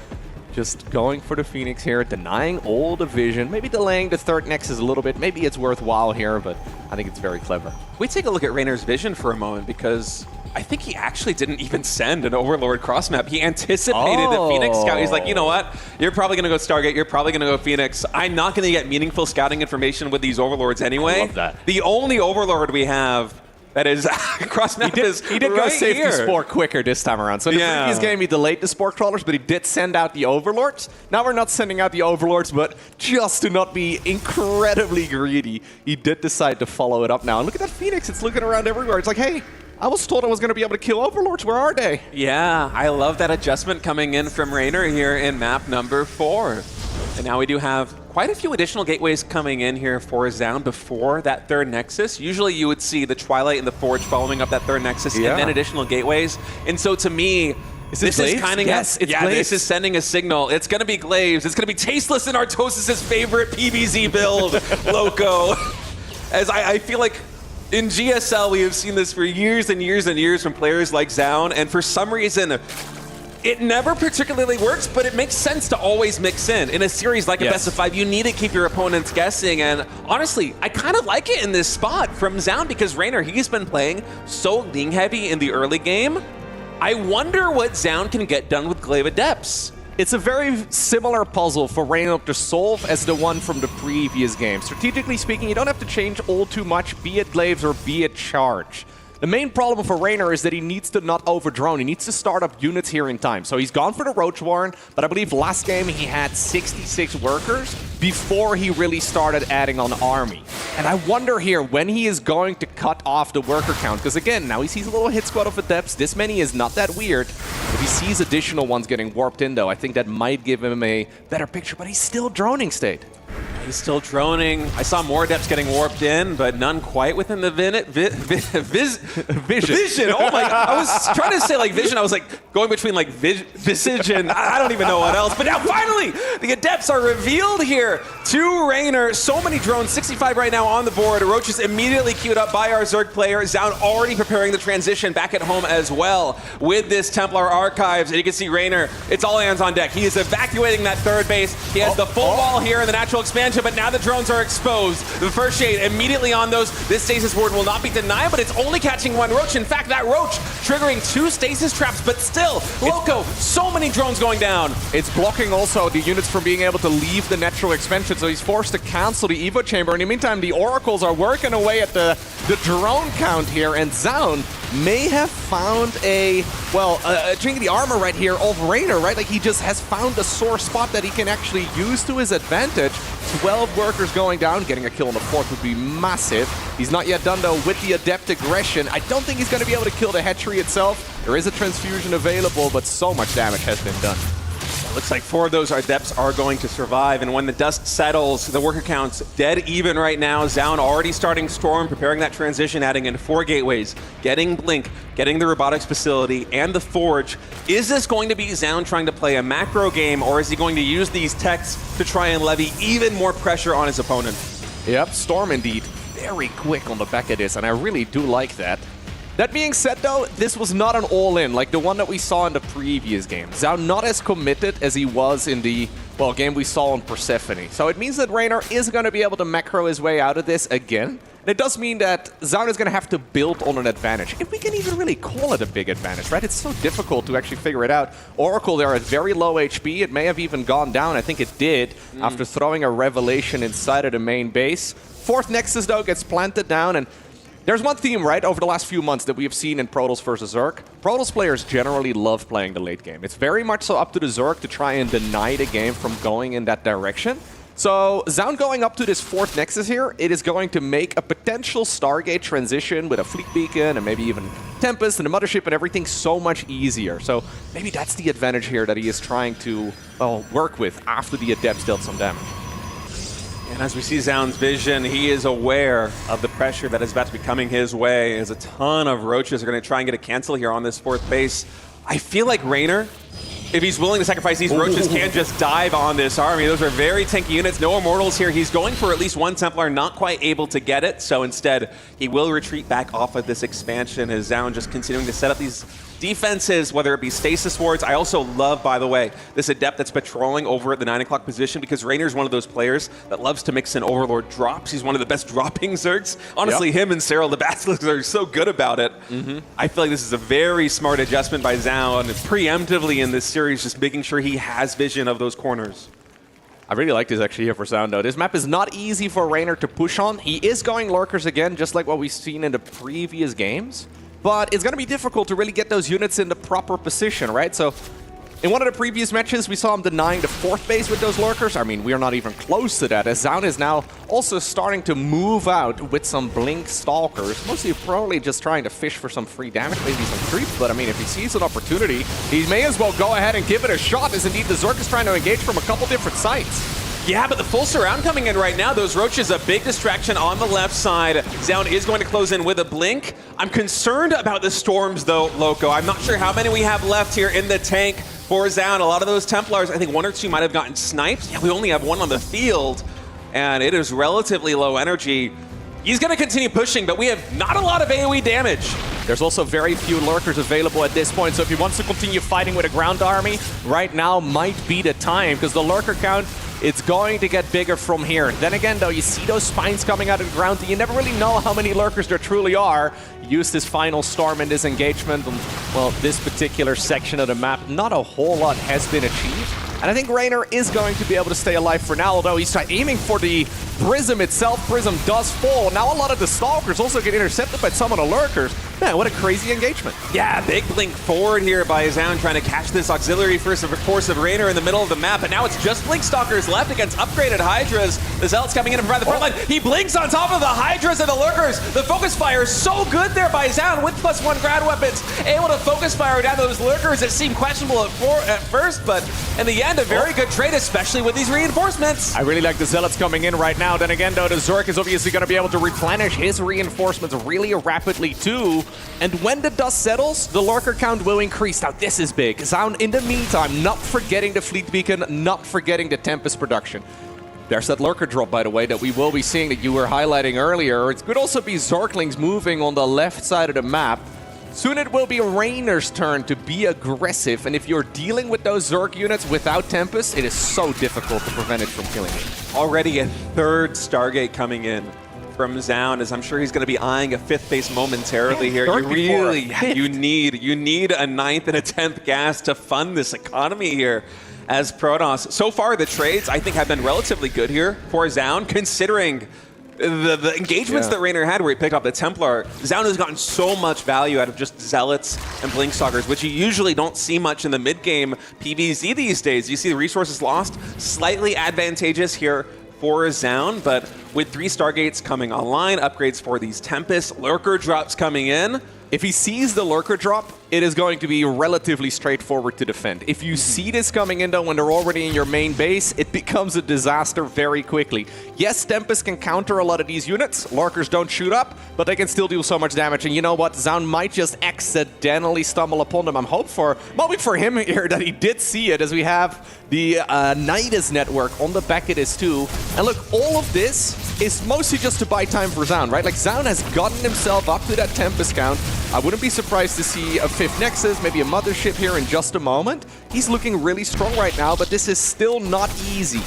just going for the Phoenix here, denying all the vision, maybe delaying the third Nexus a little bit. Maybe it's worthwhile here, but I think it's very clever. We take a look at Reynor's vision for a moment, because I think he actually didn't even send an Overlord cross map. He anticipated the Phoenix scout. He's like, you know what? You're probably going to go Stargate. You're probably going to go Phoenix. I'm not going to get meaningful scouting information with these Overlords anyway. I love that. The only Overlord we have that is cross map is He did right go safety here. spore quicker this time around. So in the previous game, he delayed the spore crawlers, but he did send out the Overlords. Now we're not sending out the Overlords, but just to not be incredibly greedy, he did decide to follow it up now. And look at that Phoenix. It's looking around everywhere. It's like, hey, I was told I was going to be able to kill Overlords. Where are they? Yeah, I love that adjustment coming in from Reynor here in map number 4. And now we do have quite a few additional gateways coming in here for Zoun before that third Nexus. Usually you would see the Twilight and the Forge following up that third Nexus and then additional gateways. And so to me, this is kind of this is sending a signal. It's going to be Glaives. It's going to be Tasteless and Artosis' favorite PBZ build, Loco. As I feel like in GSL, we have seen this for years and years and years from players like Zoun, and for some reason, it never particularly works, but it makes sense to always mix in a series like a best of 5. You need to keep your opponents guessing, and honestly, I kind of like it in this spot from Zoun, because Reynor, he's been playing so Ling heavy in the early game. I wonder what Zoun can get done with Glaive Adepts. It's a very similar puzzle for Reynor to solve as the one from the previous game. Strategically speaking, you don't have to change all too much, be it Glaives or be it Charge. The main problem for Reynor is that he needs to not over-drone. He needs to start up units here in time. So he's gone for the Roach Warren, but I believe last game he had 66 workers before he really started adding on army. And I wonder here when he is going to cut off the worker count. Because again, now he sees a little hit squad of Adepts. This many is not that weird. If he sees additional ones getting warped in, though, I think that might give him a better picture. But he's still droning state. He's still droning. I saw more Adepts getting warped in, but none quite within the vision. Oh my God. I was trying to say like vision. I was like going between like visage and I don't even know what else. But now finally, the Adepts are revealed here to Reynor. So many drones, 65 right now on the board. Roach is immediately queued up by our Zerg player. Zoun already preparing the transition back at home as well with this Templar Archives. And you can see Reynor, it's all hands on deck. He is evacuating that third base. He has the full wall here in the natural expansion, but now the drones are exposed. The first shade immediately on those. This stasis ward will not be denied, but it's only catching one Roach. In fact, that Roach triggering 2 stasis traps, but still, Loco, so many drones going down. It's blocking also the units from being able to leave the natural expansion, so he's forced to cancel the Evo Chamber. In the meantime, the Oracles are working away at the drone count here, and Zoun may have found a trinket armor right here of Reynor, right? Like he just has found a sore spot that he can actually use to his advantage. 12 workers going down, getting a kill on the 4th would be massive. He's not yet done though with the Adept Aggression. I don't think he's going to be able to kill the hatchery itself. There is a transfusion available, but so much damage has been done. Looks like 4 of those Adepts are going to survive, and when the dust settles, the worker count's dead even right now. Zoun already starting Storm, preparing that transition, adding in 4 gateways, getting Blink, getting the robotics facility, and the Forge. Is this going to be Zoun trying to play a macro game, or is he going to use these techs to try and levy even more pressure on his opponent? Yep, Storm indeed. Very quick on the back of this, and I really do like that. That being said, though, this was not an all-in like the one that we saw in the previous game. Zoun not as committed as he was in the, game we saw on Persephone. So it means that Reynor is going to be able to macro his way out of this again. And it does mean that Zoun is going to have to build on an advantage. If we can even really call it a big advantage, right? It's so difficult to actually figure it out. Oracle, they're at very low HP. It may have even gone down. I think it did after throwing a Revelation inside of the main base. 4th Nexus, though, gets planted down, and there's one theme, right, over the last few months that we have seen in Protos versus Zerg. Protos players generally love playing the late game. It's very much so up to the Zerg to try and deny the game from going in that direction. So Zoun going up to this 4th Nexus here, it is going to make a potential Stargate transition with a Fleet Beacon and maybe even Tempest and the Mothership and everything so much easier. So maybe that's the advantage here that he is trying to, work with after the Adepts dealt some damage. And as we see Zoun's vision, he is aware of the pressure that is about to be coming his way, as a ton of Roaches are going to try and get a cancel here on this 4th base. I feel like Reynor, if he's willing to sacrifice these Roaches, can just dive on this army. Those are very tanky units. No Immortals here. He's going for at least 1 Templar, not quite able to get it. So instead, he will retreat back off of this expansion as Zoun just continuing to set up these defenses, whether it be stasis wards. I also love, by the way, this Adept that's patrolling over at the 9 o'clock position, because Reynor's one of those players that loves to mix in Overlord drops. He's one of the best dropping Zergs. Honestly, him and Serral, the Basilisks, are so good about it. I feel like this is a very smart adjustment by Zoun, preemptively in this series, just making sure he has vision of those corners. I really like this actually here for Zoun, though. This map is not easy for Reynor to push on. He is going Lurkers again, just like what we've seen in the previous games. But it's going to be difficult to really get those units in the proper position, right? So in one of the previous matches, we saw him denying the 4th base with those Lurkers. I mean, we are not even close to that, as Zoun is now also starting to move out with some Blink Stalkers. Mostly probably just trying to fish for some free damage, maybe some creeps. But I mean, if he sees an opportunity, he may as well go ahead and give it a shot, as indeed the Zerg is trying to engage from a couple different sites. Yeah, but the full surround coming in right now. Those Roaches, a big distraction on the left side. Zoun is going to close in with a Blink. I'm concerned about the Storms, though, Loco. I'm not sure how many we have left here in the tank for Zoun. A lot of those Templars, I think 1 or 2 might have gotten sniped. Yeah, we only have 1 on the field, and it is relatively low energy. He's going to continue pushing, but we have not a lot of AoE damage. There's also very few Lurkers available at this point, so if he wants to continue fighting with a ground army, right now might be the time, because the Lurker count It's going to get bigger from here. Then again, though, you see those spines coming out of the ground. You never really know how many lurkers there truly are. Use this final storm in this engagement on, well, this particular section of the map. Not a whole lot has been achieved. And I think Reynor is going to be able to stay alive for now, although he's aiming for the Prism itself. Prism does fall. Now a lot of the Stalkers also get intercepted by some of the Lurkers. Man, what a crazy engagement. Yeah, big blink forward here by Zoun, trying to catch this auxiliary force of Reynor in the middle of the map, but now it's just Blink Stalkers left against upgraded Hydras. The Zealots coming in from the front line. He blinks on top of the Hydras and the Lurkers. The focus fire is so good there by Zoun with +1 grad weapons, able to focus fire down those Lurkers that seemed questionable at first, but in the end, a very good trade, especially with these reinforcements. I really like the Zealots coming in right now. Then again, though, the Zerg is obviously going to be able to replenish his reinforcements really rapidly too. And when the dust settles, the lurker count will increase. Now this is big. Zoun, in the meantime, not forgetting the Fleet Beacon, not forgetting the Tempest production. There's that lurker drop, by the way, that we will be seeing that you were highlighting earlier. It could also be Zerglings moving on the left side of the map. Soon it will be Reynor's turn to be aggressive, and if you're dealing with those Zerg units without Tempest, it is so difficult to prevent it from killing you. Already a third Stargate coming in from Zoun, as I'm sure he's going to be eyeing a 5th base momentarily here. You need a 9th and a 10th gas to fund this economy here as Protos. So far, the trades, I think, have been relatively good here for Zoun, considering the engagements that Reynor had where he picked up the Templar. Zoun has gotten so much value out of just Zealots and Blinkstalkers, which you usually don't see much in the mid-game PvZ these days. You see the resources lost, slightly advantageous here for Zoun, but with 3 Stargates coming online, upgrades for these Tempest, Lurker drops coming in. If he sees the Lurker drop, it is going to be relatively straightforward to defend. If you see this coming in, though, when they're already in your main base, it becomes a disaster very quickly. Yes, Tempest can counter a lot of these units. Lurkers don't shoot up, but they can still do so much damage. And you know what? Zoun might just accidentally stumble upon them. I'm hoping for him here that he did see it, as we have the Nidus network on the back of this too. And look, all of this is mostly just to buy time for Zoun, right? Like, Zoun has gotten himself up to that Tempest count. I wouldn't be surprised to see a 5th Nexus, maybe a Mothership here in just a moment. He's looking really strong right now, but this is still not easy.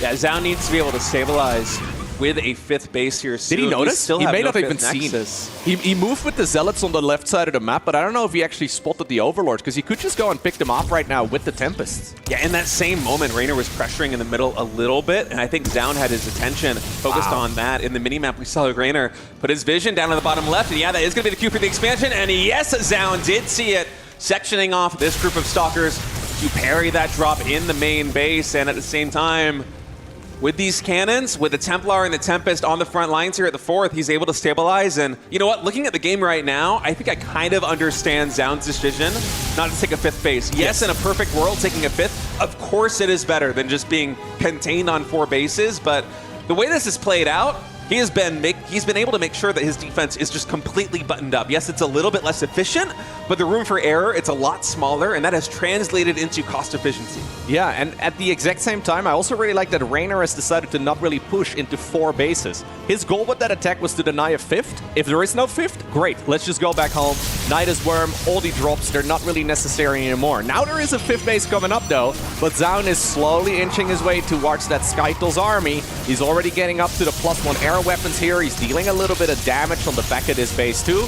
Yeah, Zoun needs to be able to stabilize with a 5th base here soon. Did he notice? He may not have even seen. He moved with the Zealots on the left side of the map, but I don't know if he actually spotted the Overlords, because he could just go and pick them off right now with the Tempests. Yeah, in that same moment, Reynor was pressuring in the middle a little bit, and I think Zoun had his attention focused on that. In the minimap, we saw Reynor put his vision down on the bottom left, and yeah, that is going to be the cue for the expansion, and yes, Zoun did see it, sectioning off this group of Stalkers to parry that drop in the main base, and at the same time, with these cannons, with the Templar and the Tempest on the front lines here at the 4th, he's able to stabilize. And you know what? Looking at the game right now, I think I kind of understand Zoun's decision not to take a 5th base. Yes, in a perfect world, taking a 5th, of course it is better than just being contained on 4 bases. But the way this is played out, he's been able to make sure that his defense is just completely buttoned up. Yes, it's a little bit less efficient, but the room for error, it's a lot smaller, and that has translated into cost efficiency. Yeah, and at the exact same time, I also really like that Reynor has decided to not really push into 4 bases. His goal with that attack was to deny a 5th. If there is no 5th, great. Let's just go back home. Nidus Worm, all the drops, they're not really necessary anymore. Now there is a 5th base coming up, though, but Zoun is slowly inching his way towards that Skytle's army. He's already getting up to the +1 arrow weapons here. He's dealing a little bit of damage on the back of this base, too.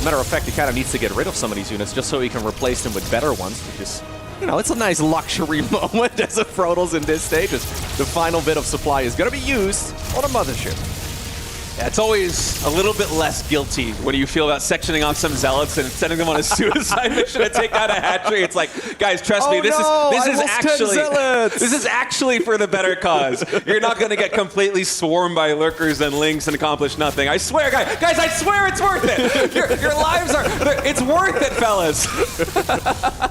Matter of fact, he kind of needs to get rid of some of these units just so he can replace them with better ones, which is, you know, it's a nice luxury moment as a Protos in this stage. The final bit of supply is going to be used on a Mothership. Yeah, it's always a little bit less guilty when you feel about sectioning off some Zealots and sending them on a suicide mission to take out a hatchery. It's like, guys, trust me, this is actually for the better cause. You're not going to get completely swarmed by Lurkers and Lynx and accomplish nothing. I swear, guys, I swear it's worth it. Your lives it's worth it, fellas.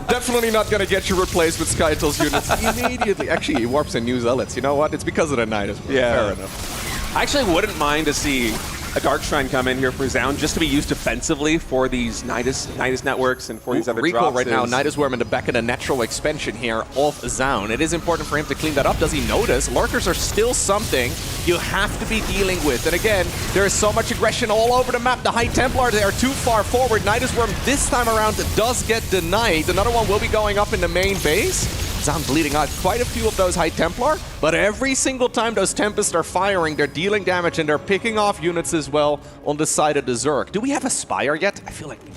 Definitely not going to get you replaced with Skytle's units immediately. Actually, he warps in new Zealots. You know what? It's because of the Nidus. Yeah. Fair enough. I actually wouldn't mind to see a Dark Shrine come in here for Zoun just to be used defensively for these Nidus networks and for these other recall drops. Right now, Nidus Worm in the back of the natural expansion here off Zoun. It is important for him to clean that up. Does he notice? Lurkers are still something you have to be dealing with. And again, there is so much aggression all over the map. The High Templar, they are too far forward. Nidus Worm this time around does get denied. Another one will be going up in the main base. Zoun bleeding out quite a few of those High Templar, but every single time those Tempests are firing, they're dealing damage and they're picking off units as well on the side of the Zerg. Do we have a Spire yet? I feel like we do.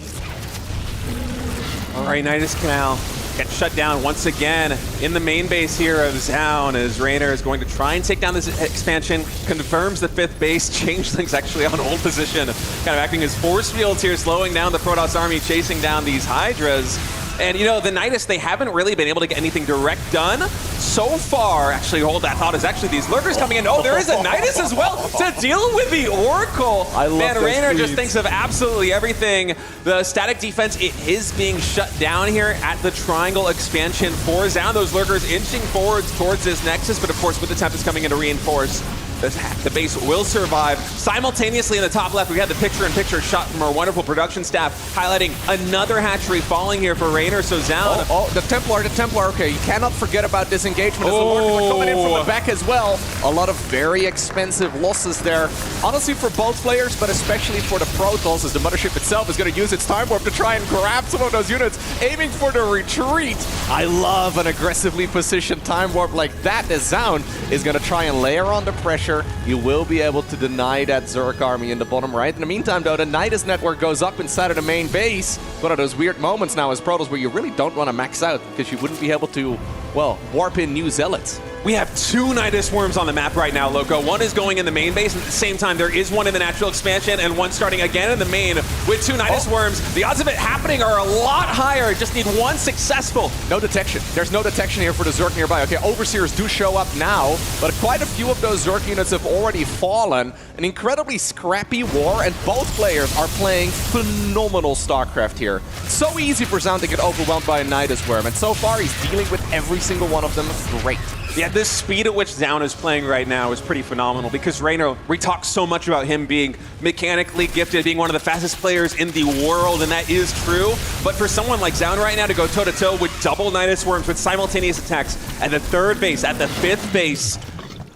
All right, Nidus Canal gets shut down once again in the main base here of Zoun as Reynor is going to try and take down this expansion, confirms the 5th base. Changeling's actually on hold position, kind of acting as force fields here, slowing down the Protoss army, chasing down these Hydras. And, you know, the Nidus, they haven't really been able to get anything direct done so far. Actually, hold that thought, is actually these Lurkers coming in. Oh, there is a Nidus as well to deal with the Oracle. I love Man, those Reynor tweets. just thinks of absolutely everything. The static defense, it is being shut down here at the Triangle expansion for Zoun. Those Lurkers inching forwards towards this Nexus, but of course with the Tempest coming in to reinforce, the base will survive. Simultaneously in the top left, we had the picture-in-picture shot from our wonderful production staff, highlighting another hatchery falling here for Reynor. So Zoun. Oh, the Templar. Okay, you cannot forget about this engagement as the Lurkers are coming in from the back as well. A lot of very expensive losses there. Honestly, for both players, but especially for the Protoss, as the Mothership itself is going to use its Time Warp to try and grab some of those units, aiming for the retreat. I love an aggressively positioned Time Warp like that, as Zoun is going to try and layer on the pressure. You will be able to deny that Zerg army in the bottom right. In the meantime, though, the Nidus network goes up inside of the main base. One of those weird moments now as Protoss where you really don't want to max out because you wouldn't be able to, well, warp in new Zealots. We have 2 Nidus Worms on the map right now, Loco. One is going in the main base, and at the same time, there is one in the natural expansion, and one starting again in the main with 2 Nidus Worms. The odds of it happening are a lot higher. Just need one successful. No detection. There's no detection here for the Zerg nearby. Okay, Overseers do show up now, but quite a few of those Zerg units have already fallen. An incredibly scrappy war, and both players are playing phenomenal StarCraft here. So easy for Zoun to get overwhelmed by a Nidus Worm, and so far he's dealing with every single one of them great. Yeah, the speed at which Zoun is playing right now is pretty phenomenal because Reynor, we talk so much about him being mechanically gifted, being one of the fastest players in the world, and that is true. But for someone like Zoun right now to go toe-to-toe with double Nidus Worms with simultaneous attacks at the 3rd base, at the 5th base,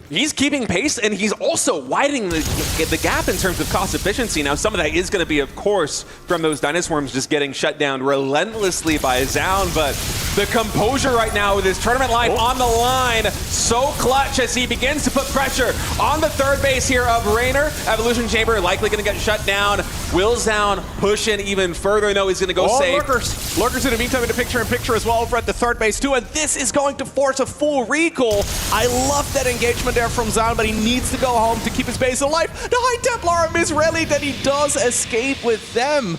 he's keeping pace, and he's also widening the gap in terms of cost efficiency. Now, some of that is going to be, of course, from those Nidus Worms just getting shut down relentlessly by Zoun, but the composure right now with his tournament line on the line, so clutch as he begins to put pressure on the 3rd base here of Reynor. Evolution Chamber likely going to get shut down. Will Zoun push in even further? No, he's going to go safe. Lurkers in the meantime in the picture-in-picture as well over at the 3rd base too, and this is going to force a full recall. I love that engagement there from Zoun, but he needs to go home to keep his base alive. The High Templar are misrallied, and he does escape with them.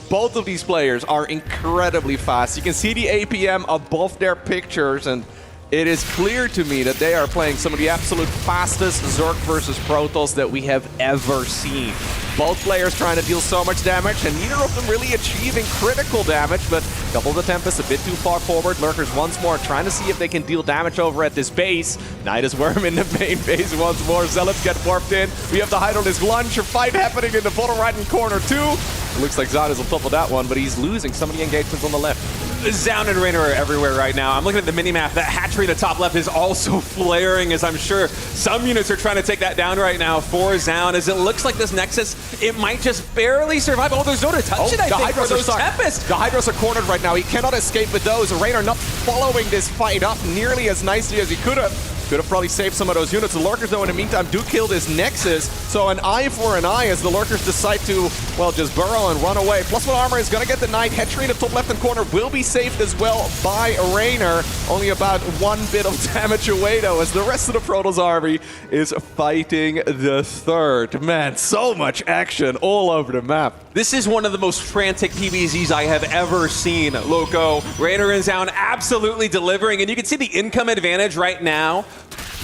Both of these players are incredibly fast. You can see the APM above their pictures, and it is clear to me that they are playing some of the absolute fastest Zerg versus Protoss that we have ever seen. Both players trying to deal so much damage, and neither of them really achieving critical damage, but a couple of the Tempests a bit too far forward. Lurkers once more trying to see if they can deal damage over at this base. Nidus Worm in the main base once more. Zealots get warped in. We have the Hydralisk Lunge, a fight happening in the bottom right-hand corner too. It looks like Zoun is on top of that one, but he's losing some of the engagements on the left. Zoun and Reynor are everywhere right now. I'm looking at the mini-map. That hatchery in the top left is also flaring, as I'm sure some units are trying to take that down right now for Zoun, as it looks like this Nexus, it might just barely survive. Oh, there's no detection, I think, for those Tempests. The Hydras are cornered right now. He cannot escape with those. Reynor not following this fight up nearly as nicely as he could have. Could have probably saved some of those units. The Lurkers, though, in the meantime, do kill this Nexus. So an eye for an eye as the Lurkers decide to, well, just burrow and run away. +1 armor is going to get the Knight. Hatchery in the top left-hand corner will be saved as well by Reynor. Only about 1 bit of damage away, though, as the rest of the Protoss army is fighting the 3rd. Man, so much action all over the map. This is one of the most frantic PvZs I have ever seen, Loco. Reynor and Zoun absolutely delivering, and you can see the income advantage right now.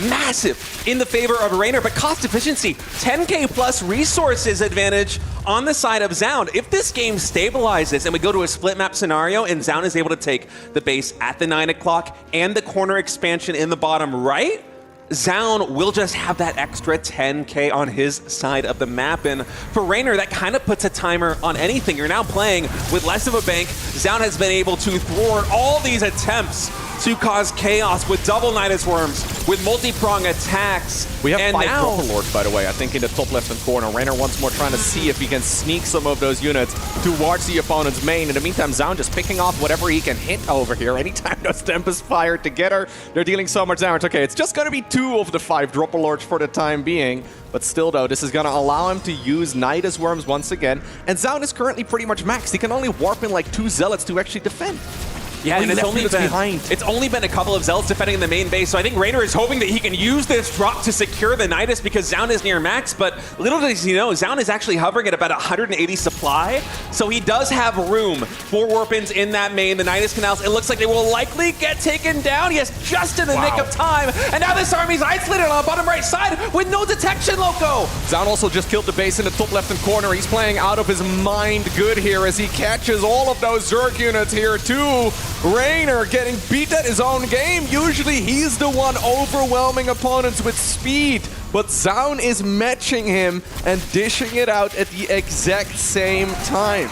Massive in the favor of Reynor, but cost efficiency, 10k plus resources advantage on the side of Zoun. If this game stabilizes and we go to a split map scenario and Zoun is able to take the base at the 9 o'clock and the corner expansion in the bottom right, Zoun will just have that extra 10k on his side of the map. And for Reynor, that kind of puts a timer on anything. You're now playing with less of a bank. Zoun has been able to thwart all these attempts to cause chaos with double Nidus Worms, with multi-prong attacks. We have and 5 now, Dropper Lords, by the way, I think in the top left-hand corner. Reynor once more trying to see if he can sneak some of those units towards the opponent's main. In the meantime, Zoun just picking off whatever he can hit over here. Anytime those Tempest fire together, they're dealing so much damage. Okay, it's just going to be 2 of the 5 Dropper Lords for the time being. But still, though, this is going to allow him to use Nidus Worms once again. And Zoun is currently pretty much maxed. He can only warp in like 2 Zealots to actually defend. Yeah, and it's only been a couple of Zealots defending the main base, so I think Reynor is hoping that he can use this drop to secure the Nidus because Zoun is near max, but little does he know, Zoun is actually hovering at about 180 supply, so he does have room for warp-ins in that main. The Nidus canals, it looks like they will likely get taken down, yes, just in the nick of time, and now this army's isolated on the bottom right side with no detection, Loco! Zoun also just killed the base in the top left-hand corner. He's playing out of his mind good here as he catches all of those Zerg units here too. Reynor getting beat at his own game. Usually he's the one overwhelming opponents with speed, but Zoun is matching him and dishing it out at the exact same time.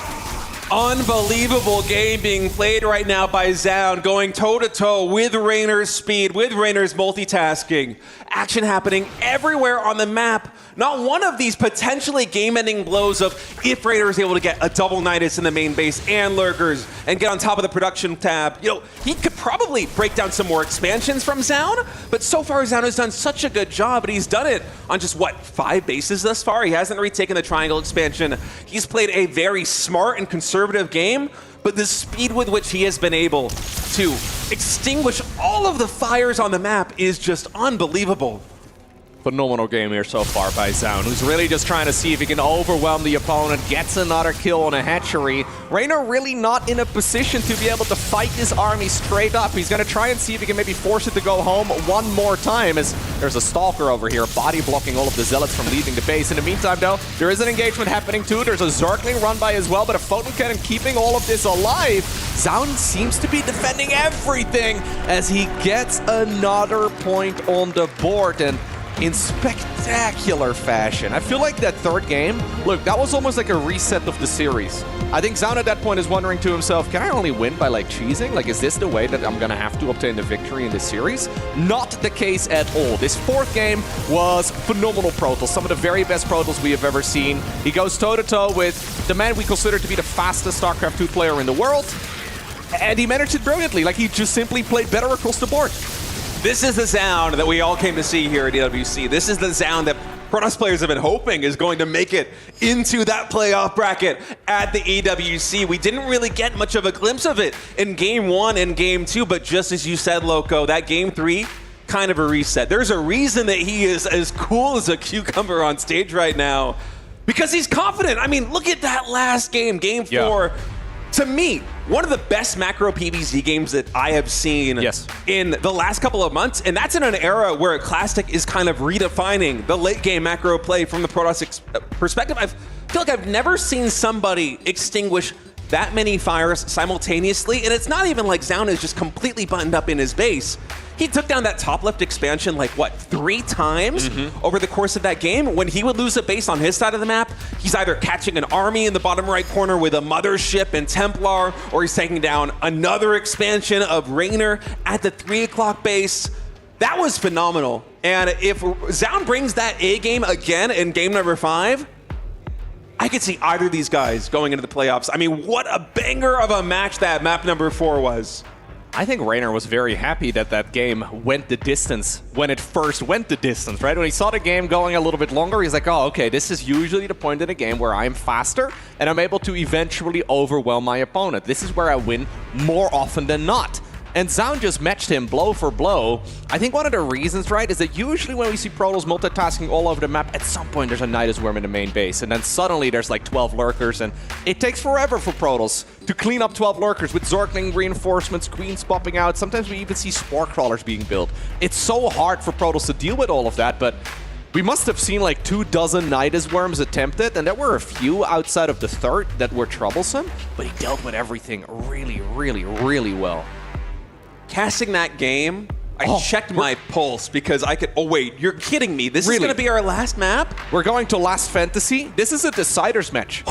Unbelievable game being played right now by Zoun, going toe-to-toe with Reynor's speed, with Reynor's multitasking. Action happening everywhere on the map. Not one of these potentially game-ending blows of if Reynor is able to get a double Nidus in the main base and Lurkers and get on top of the production tab. You know, he could probably break down some more expansions from Zoun, but so far Zoun has done such a good job, and he's done it on just, what, 5 bases thus far? He hasn't retaken the triangle expansion. He's played a very smart and conservative game, but the speed with which he has been able to extinguish all of the fires on the map is just unbelievable. Phenomenal game here so far by Zoun, who's really just trying to see if he can overwhelm the opponent, gets another kill on a hatchery. Reynor really not in a position to be able to fight this army straight up. He's going to try and see if he can maybe force it to go home one more time, as there's a Stalker over here body blocking all of the Zealots from leaving the base. In the meantime, though, there is an engagement happening too. There's a Zergling run by as well, but a Photon Cannon keeping all of this alive. Zoun seems to be defending everything as he gets another point on the board, and in spectacular fashion. I feel like that third game, look, that was almost like a reset of the series. I think Zoun at that point is wondering to himself, can I only win by like cheesing? Like, is this the way that I'm gonna have to obtain the victory in this series? Not the case at all. This fourth game was phenomenal Protos, some of the very best Protos we have ever seen. He goes toe-to-toe with the man we consider to be the fastest StarCraft 2 player in the world, and he managed it brilliantly. Like, he just simply played better across the board. This is the Zoun that we all came to see here at EWC. This is the Zoun that Protoss players have been hoping is going to make it into that playoff bracket at the EWC. We didn't really get much of a glimpse of it in Game 1 and Game 2, but just as you said, Loco, that Game 3, kind of a reset. There's a reason that he is as cool as a cucumber on stage right now, because he's confident. I mean, look at that last game, Game 4. Yeah. To me, one of the best macro PvZ games that I have seen in the last couple of months, and that's in an era where Classic is kind of redefining the late game macro play from the Protoss perspective. I feel like I've never seen somebody extinguish that many fires simultaneously, and it's not even like Zoun is just completely buttoned up in his base. He took down that top left expansion like, what, 3 times over the course of that game? When he would lose a base on his side of the map, he's either catching an army in the bottom right corner with a Mothership and Templar, or he's taking down another expansion of Reynor at the 3 o'clock base. That was phenomenal. And if Zoun brings that A game again in game number 5, I could see either of these guys going into the playoffs. I mean, what a banger of a match that map number 4 was. I think Reynor was very happy that that game went the distance when it first went the distance, right? When he saw the game going a little bit longer, he's like, oh, okay, this is usually the point in the game where I'm faster and I'm able to eventually overwhelm my opponent. This is where I win more often than not. And Zoun just matched him blow for blow. I think one of the reasons, right, is that usually when we see Protoss multitasking all over the map, at some point there's a Nidus Worm in the main base, and then suddenly there's like 12 Lurkers, and it takes forever for Protoss to clean up 12 Lurkers with Zergling reinforcements, Queens popping out. Sometimes we even see Spore Crawlers being built. It's so hard for Protoss to deal with all of that, but we must have seen like 24 Nidus Worms attempted, and there were a few outside of the third that were troublesome, but he dealt with everything really, really, really well. Casting that game, I checked my pulse because I could... Oh, wait, you're kidding me. This is going to be our last map? We're going to Last Fantasy. This is a deciders match.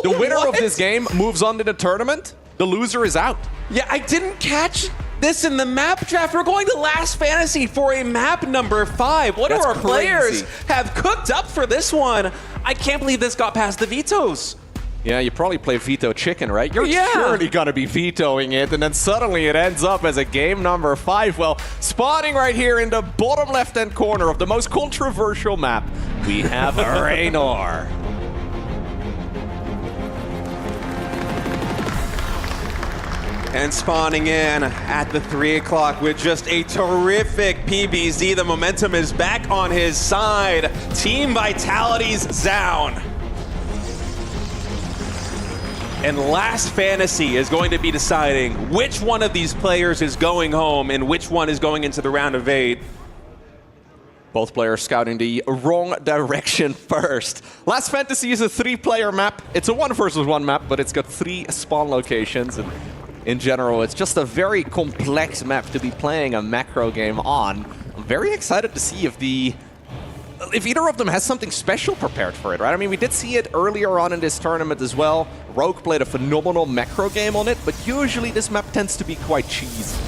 The winner of this game moves on to the tournament. The loser is out. Yeah, I didn't catch this in the map draft. We're going to Last Fantasy for a map number 5. What do our players have cooked up for this one? I can't believe this got past the vetoes. Yeah, you probably play veto chicken, right? You're surely gonna be vetoing it, and then suddenly it ends up as a game number 5. Well, spawning right here in the bottom left-hand corner of the most controversial map, we have Reynor. And spawning in at the 3 o'clock with just a terrific PBZ. The momentum is back on his side. Team Vitality's Zoun. And Last Fantasy is going to be deciding which one of these players is going home and which one is going into the round of 8. Both players scouting the wrong direction first. Last Fantasy is a 3-player map. It's a 1 versus 1 map, but it's got 3 spawn locations. And in general, it's just a very complex map to be playing a macro game on. I'm very excited to see if either of them has something special prepared for it, right? I mean, we did see it earlier on in this tournament as well. Rogue played a phenomenal macro game on it, but usually this map tends to be quite cheesy.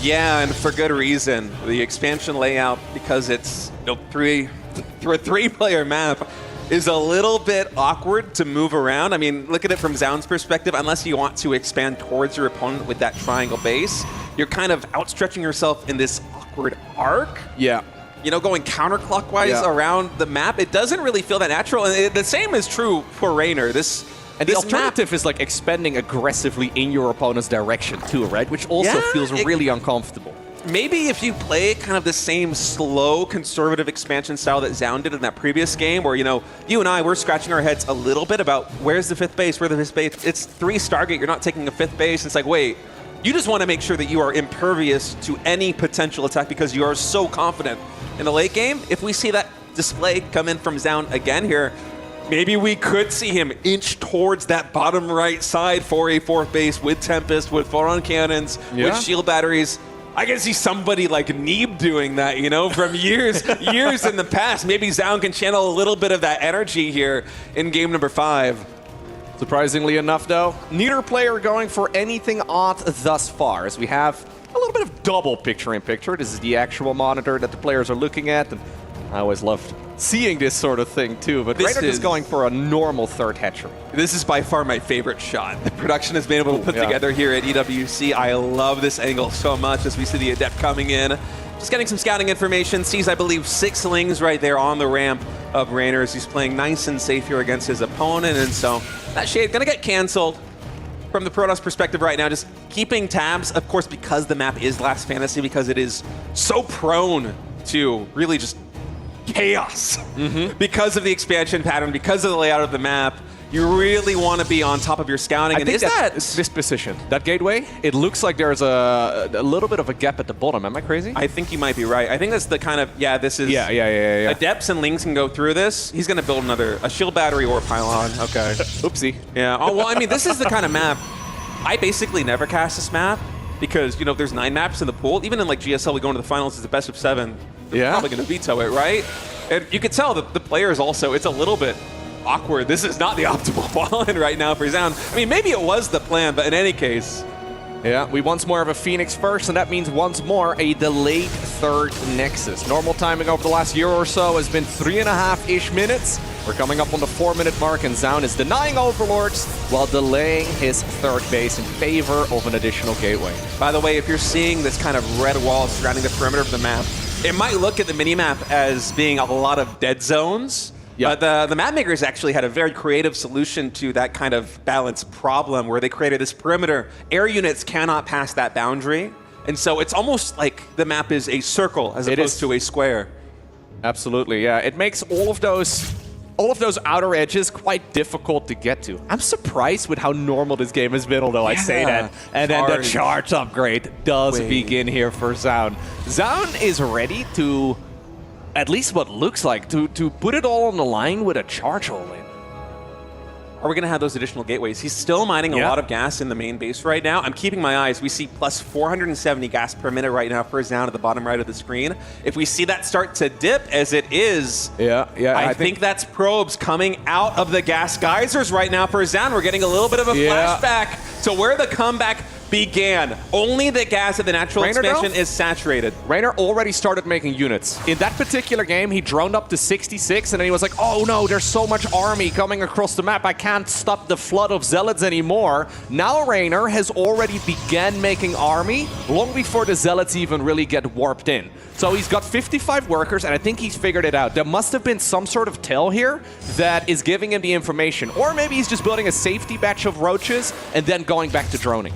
Yeah, and for good reason. The expansion layout, because it's a 3-player map, is a little bit awkward to move around. I mean, look at it from Zoun's perspective. Unless you want to expand towards your opponent with that triangle base, you're kind of outstretching yourself in this awkward arc. Yeah. You know, going counterclockwise around the map, it doesn't really feel that natural. And the same is true for Reynor. The alternative is like expanding aggressively in your opponent's direction too, right? Which also feels really uncomfortable. Maybe if you play kind of the same slow, conservative expansion style that Zoun did in that previous game, where, you know, you and I, we're scratching our heads a little bit about where's the 5th base, where's the 5th base. It's 3 Stargate, you're not taking a 5th base. It's like, wait, you just want to make sure that you are impervious to any potential attack because you are so confident. In the late game, if we see that display come in from Zoun again here, maybe we could see him inch towards that bottom right side for a 4th base with Tempest, with photon cannons, with shield batteries. I can see somebody like Neeb doing that, you know, from years in the past. Maybe Zoun can channel a little bit of that energy here in game number 5. Surprisingly enough, though, neither player going for anything odd thus far, as we have a little bit of double picture-in-picture. This is the actual monitor that the players are looking at, and I always loved seeing this sort of thing too, but Reynor is going for a normal 3rd hatchery. This is by far my favorite shot the production has been able to put together here at EWC. I love this angle so much as we see the Adept coming in. Just getting some scouting information. Sees, I believe, 6 Lings right there on the ramp of Reynor as he's playing nice and safe here against his opponent, and so that shade gonna get canceled. From the Protos perspective right now, just keeping tabs, of course, because the map is Last Fantasy, because it is so prone to really just chaos. Because of the expansion pattern, because of the layout of the map, you really want to be on top of your scouting. I think that's this position, that gateway, it looks like there's a little bit of a gap at the bottom. Am I crazy? I think you might be right. I think that's the kind of, this is... Yeah. Adepts and Lings can go through this. He's going to build a shield battery or a pylon. Okay. Oopsie. Yeah. Oh, well, I mean, this is the kind of map. I basically never cast this map because, you know, there's 9 maps in the pool. Even in, like, GSL, we go into the finals, it's the best of 7. They're probably going to veto it, right? And you could tell that the players also, it's a little bit awkward. This is not the optimal fallen right now for Zoun. I mean, maybe it was the plan, but in any case. Yeah, we once more have a Phoenix first, and that means once more a delayed 3rd Nexus. Normal timing over the last year or so has been 3.5-ish minutes. We're coming up on the 4-minute mark, and Zoun is denying Overlords while delaying his 3rd base in favor of an additional gateway. By the way, if you're seeing this kind of red wall surrounding the perimeter of the map, it might look at the minimap as being a lot of dead zones. But the map makers actually had a very creative solution to that kind of balance problem where they created this perimeter. Air units cannot pass that boundary. And so it's almost like the map is a circle as opposed to a square. Absolutely, yeah. It makes all of those outer edges quite difficult to get to. I'm surprised with how normal this game has been, although I say that. And then the charge upgrade does begin here for Zoun. Zoun is ready to, at least what looks like, to put it all on the line with a charge hole in. Are we going to have those additional gateways? He's still mining a lot of gas in the main base right now. I'm keeping my eyes. We see plus 470 gas per minute right now for Zoun at the bottom right of the screen. If we see that start to dip, as it is, I think that's probes coming out of the gas geysers right now for Zoun. We're getting a little bit of a flashback to where the comeback began. Only the gas of the natural Reynor expansion though? is saturated. Reynor already started making units. In that particular game, he droned up to 66, and then he was like, oh no, there's so much army coming across the map, I can't stop the flood of zealots anymore. Now Reynor has already began making army long before the zealots even really get warped in. So he's got 55 workers, and I think he's figured it out. There must have been some sort of tell here that is giving him the information. Or maybe he's just building a safety batch of roaches and then going back to droning.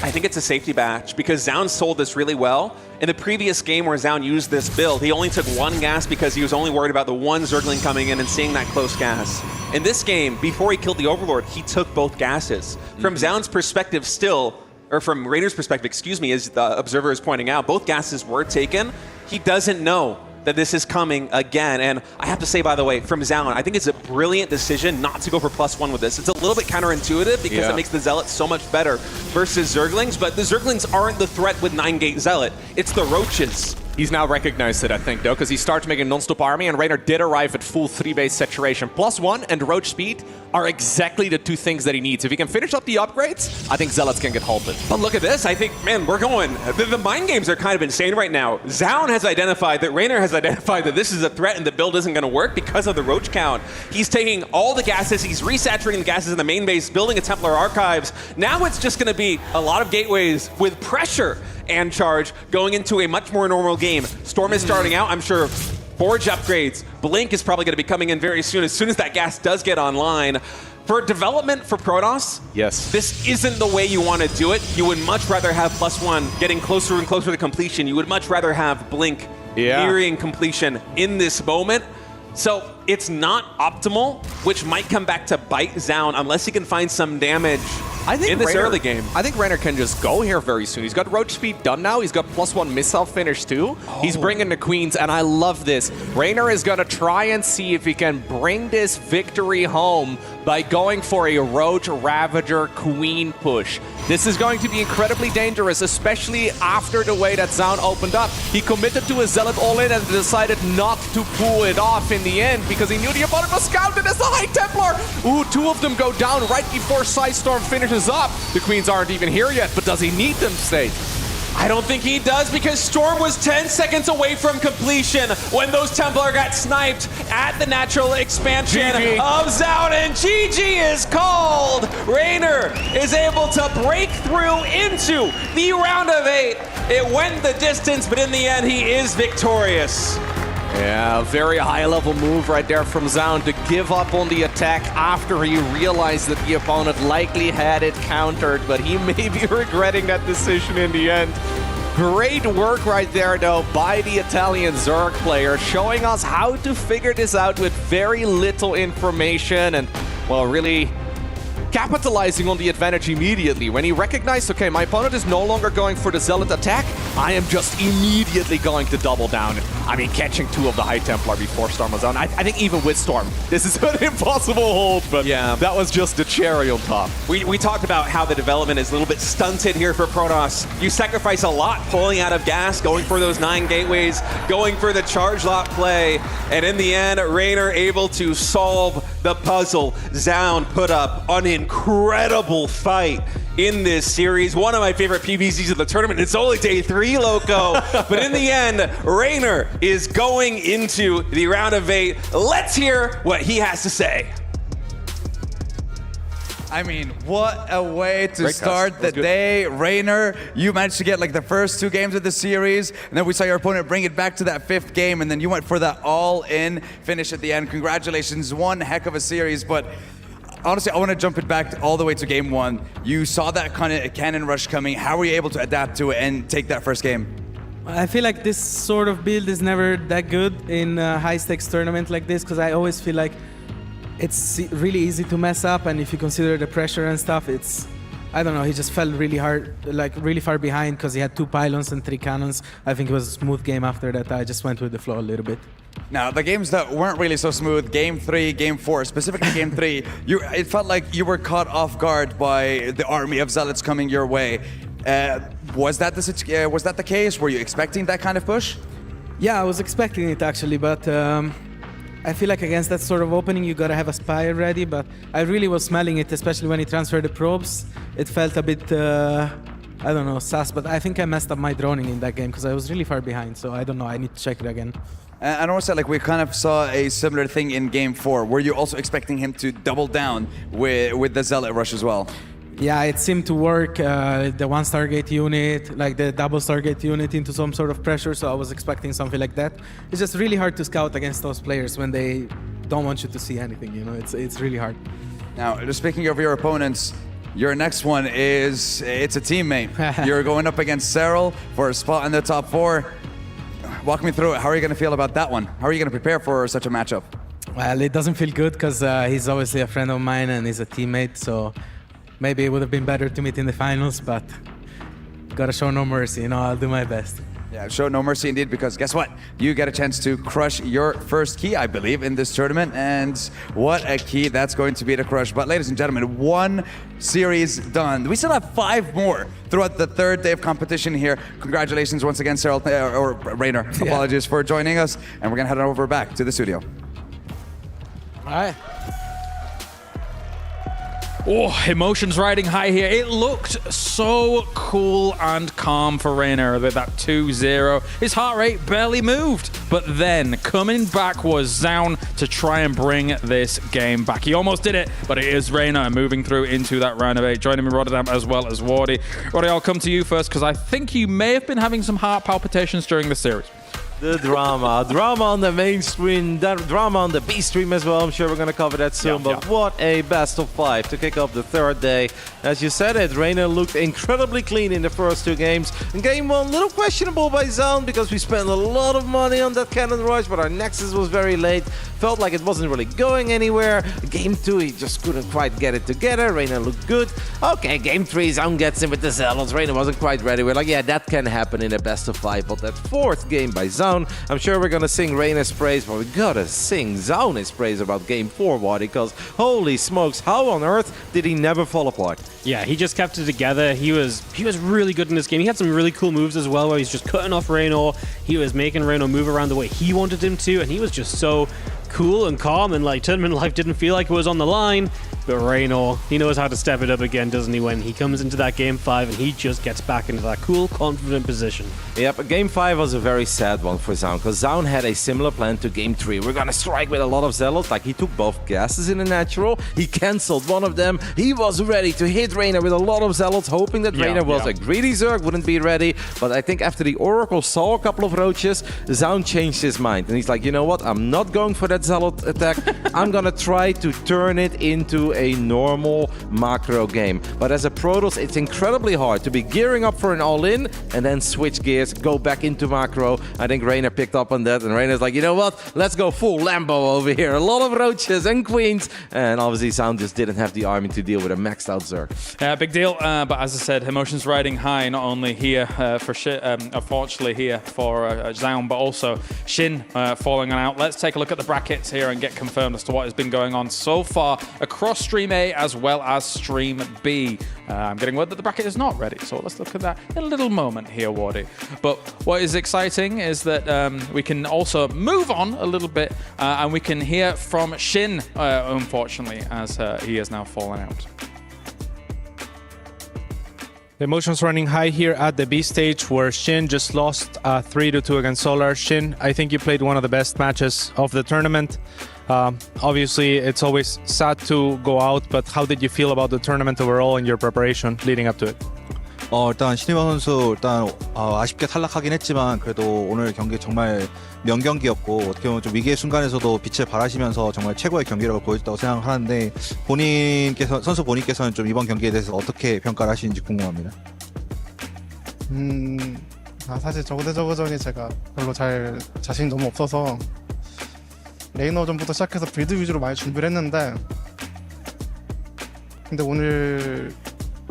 I think it's a safety batch because Zoun sold this really well. In the previous game where Zoun used this build, he only took one gas because he was only worried about the one Zergling coming in and seeing that close gas. In this game, before he killed the Overlord, he took both gases. From Zoun's perspective still, or from Reynor's perspective, excuse me, as the observer is pointing out, both gases were taken. He doesn't know that this is coming again. And I have to say, by the way, from Zoun, I think it's a brilliant decision not to go for +1 with this. It's a little bit counterintuitive because it makes the Zealots so much better versus Zerglings, but the Zerglings aren't the threat with 9-gate Zealot. It's the Roaches. He's now recognized it, I think, though, because he starts making non-stop army, and Reynor did arrive at full 3-base saturation. +1 and Roach speed are exactly the two things that he needs. If he can finish up the upgrades, I think Zealots can get halted. But look at this. I think, man, we're going... The mind games are kind of insane right now. Zoun has identified that Reynor has identified that this is a threat and the build isn't going to work because of the Roach count. He's taking all the gases, he's resaturating the gases in the main base, building a Templar Archives. Now it's just going to be a lot of gateways with pressure and charge going into a much more normal game. Storm is starting out, I'm sure. Forge upgrades. Blink is probably going to be coming in very soon as that gas does get online. For development for Protos, yes, this isn't the way you want to do it. You would much rather have +1 getting closer and closer to completion. You would much rather have Blink nearing completion in this moment. So it's not optimal, which might come back to bite Zoun unless he can find some damage in this early game. I think Reynor can just go here very soon. He's got Roach speed done now. He's got +1 missile finish too. He's bringing the Queens, and I love this. Reynor is going to try and see if he can bring this victory home by going for a Roach Ravager Queen push. This is going to be incredibly dangerous, especially after the way that Zoun opened up. He committed to a Zealot all-in and decided not to pull it off in the end because he knew the opponent was scouted as the High Templar. Ooh, 2 of them go down right before Storm finishes up. The Queens aren't even here yet, but does he need them, State? I don't think he does because Storm was 10 seconds away from completion when those Templar got sniped at the natural expansion of Zoun, and GG is called. Reynor is able to break through into the round of 8. It went the distance, but in the end, he is victorious. Yeah, very high-level move right there from Zoun to give up on the attack after he realized that the opponent likely had it countered, but he may be regretting that decision in the end. Great work right there, though, by the Italian Zerg player, showing us how to figure this out with very little information and, well, really capitalizing on the advantage immediately. When he recognized, okay, my opponent is no longer going for the Zealot attack, I am just immediately going to double down. I mean, catching 2 of the High Templar before Storm was on. I think even with Storm, this is an impossible hold, but yeah, that was just the cherry on top. We talked about how the development is a little bit stunted here for Protos. You sacrifice a lot pulling out of gas, going for those 9 gateways, going for the charge lot play, and in the end, Reynor able to solve the puzzle. Zoun put up an incredible fight in this series. One of my favorite PVZs of the tournament. It's only day 3, Loco. But in the end, Reynor is going into the round of 8. Let's hear what he has to say. I mean, what a way to start the day. Reynor, you managed to get like the first 2 games of the series, and then we saw your opponent bring it back to that 5th game, and then you went for that all-in finish at the end. Congratulations, one heck of a series, but honestly, I want to jump it back all the way to game 1. You saw that kind of cannon rush coming. How were you able to adapt to it and take that first game? I feel like this sort of build is never that good in a high-stakes tournament like this, because I always feel like it's really easy to mess up, and if you consider the pressure and stuff, it's, I don't know, he just fell really hard, like really far behind because he had 2 pylons and 3 cannons. I think it was a smooth game after that. I just went with the flow a little bit. Now, the games that weren't really so smooth, game 3, game 4, specifically game 3, it felt like you were caught off guard by the army of Zealots coming your way. Was that the case? Were you expecting that kind of push? Yeah, I was expecting it actually, but I feel like against that sort of opening, you gotta have a spire ready, but I really was smelling it, especially when he transferred the probes. It felt a bit I don't know, sus, but I think I messed up my droning in that game because I was really far behind, so I don't know, I need to check it again. And also, like, we kind of saw a similar thing in Game 4. Were you also expecting him to double down with the Zealot rush as well? Yeah, it seemed to work, the one Stargate unit, like the double Stargate unit into some sort of pressure, so I was expecting something like that. It's just really hard to scout against those players when they don't want you to see anything, you know, it's really hard. Now, just speaking of your opponents, your next one it's a teammate. You're going up against Serral for a spot in the top 4. Walk me through it. How are you going to feel about that one? How are you going to prepare for such a matchup? Well, it doesn't feel good because he's obviously a friend of mine and he's a teammate, so maybe it would have been better to meet in the finals, but gotta show no mercy, you know, I'll do my best. Yeah, show no mercy indeed, because guess what? You get a chance to crush your first key, I believe, in this tournament, and what a key that's going to be to crush. But ladies and gentlemen, 1 series done. We still have 5 more throughout the 3rd day of competition here. Congratulations once again, Serral, or Reynor, apologies for joining us, and we're gonna head over back to the studio. All right. Oh, emotions riding high here. It looked so cool and calm for Reynor with that 2-0. His heart rate barely moved. But then coming back was Zoun to try and bring this game back. He almost did it, but it is Reynor moving through into that round of 8. Joining me, Rotterdam, as well as Wardy. Wardy, I'll come to you first because I think you may have been having some heart palpitations during the series. The drama on the main screen, drama on the B stream as well. I'm sure we're going to cover that soon, but what a best of 5 to kick off the 3rd day. As you said it, Reynor looked incredibly clean in the first 2 games. In game 1, a little questionable by Zoun because we spent a lot of money on that cannon rush, but our Nexus was very late. Felt like it wasn't really going anywhere. Game 2, he just couldn't quite get it together. Reynor looked good. Okay, game 3, Zoun gets in with the Zealots. Reynor wasn't quite ready. We're like, yeah, that can happen in a best of 5, but that 4th game by Zoun, I'm sure we're gonna sing Reynor's praise, but we gotta sing Zoun's praise about game 4, Waddy, because holy smokes, how on earth did he never fall apart? Yeah, he just kept it together. He was really good in this game. He had some really cool moves as well, where he's just cutting off Reynor. He was making Reynor move around the way he wanted him to, and he was just so cool and calm, and like tournament life didn't feel like it was on the line. But Reynor, he knows how to step it up again, doesn't he, when he comes into that game 5 and he just gets back into that cool, confident position. Yep, game 5 was a very sad one for Zoun, because Zoun had a similar plan to game 3. We're gonna strike with a lot of Zealots, like he took both gases in the natural, he cancelled one of them, he was ready to hit Reynor with a lot of Zealots, hoping that Reynor was a greedy Zerg, wouldn't be ready, but I think after the Oracle saw a couple of roaches, Zoun changed his mind, and he's like, you know what, I'm not going for that Zealot attack, I'm gonna try to turn it into a normal macro game. But as a Protos, it's incredibly hard to be gearing up for an all-in and then switch gears, go back into macro. I think Reynor picked up on that, and Reynor's like, you know what, let's go full Lambo over here. A lot of roaches and queens, and obviously Zoun just didn't have the army to deal with a maxed out Zerg. Yeah, big deal, but as I said, emotions riding high, not only here for unfortunately here for Zoun, but also Shin falling out. Let's take a look at the brackets here and get confirmed as to what has been going on so far across Stream A as well as Stream B. I'm getting word that the bracket is not ready, so let's look at that in a little moment here, Wardy. But what is exciting is that we can also move on a little bit and we can hear from Shin, unfortunately, as he has now fallen out. The emotions running high here at the B stage, where Shin just lost 3-2 against Solar. Shin, I think you played one of the best matches of the tournament. Obviously, it's always sad to go out, but how did you feel about the tournament overall and your preparation leading up to it? 일단 신희범 선수 아쉽게 탈락하긴 했지만 그래도 오늘 경기 정말 명경기였고 어떻게 보면 좀 위기의 순간에서도 빛을 발하시면서 정말 최고의 경기력을 보여줬다고 생각하는데 선수 본인께서는 좀 이번 경기에 대해서 어떻게 평가를 하시는지 궁금합니다. 사실 저그전이 제가 별로 자신이 너무 없어서 레이너전부터 시작해서 빌드 위주로 많이 준비를 했는데 근데 오늘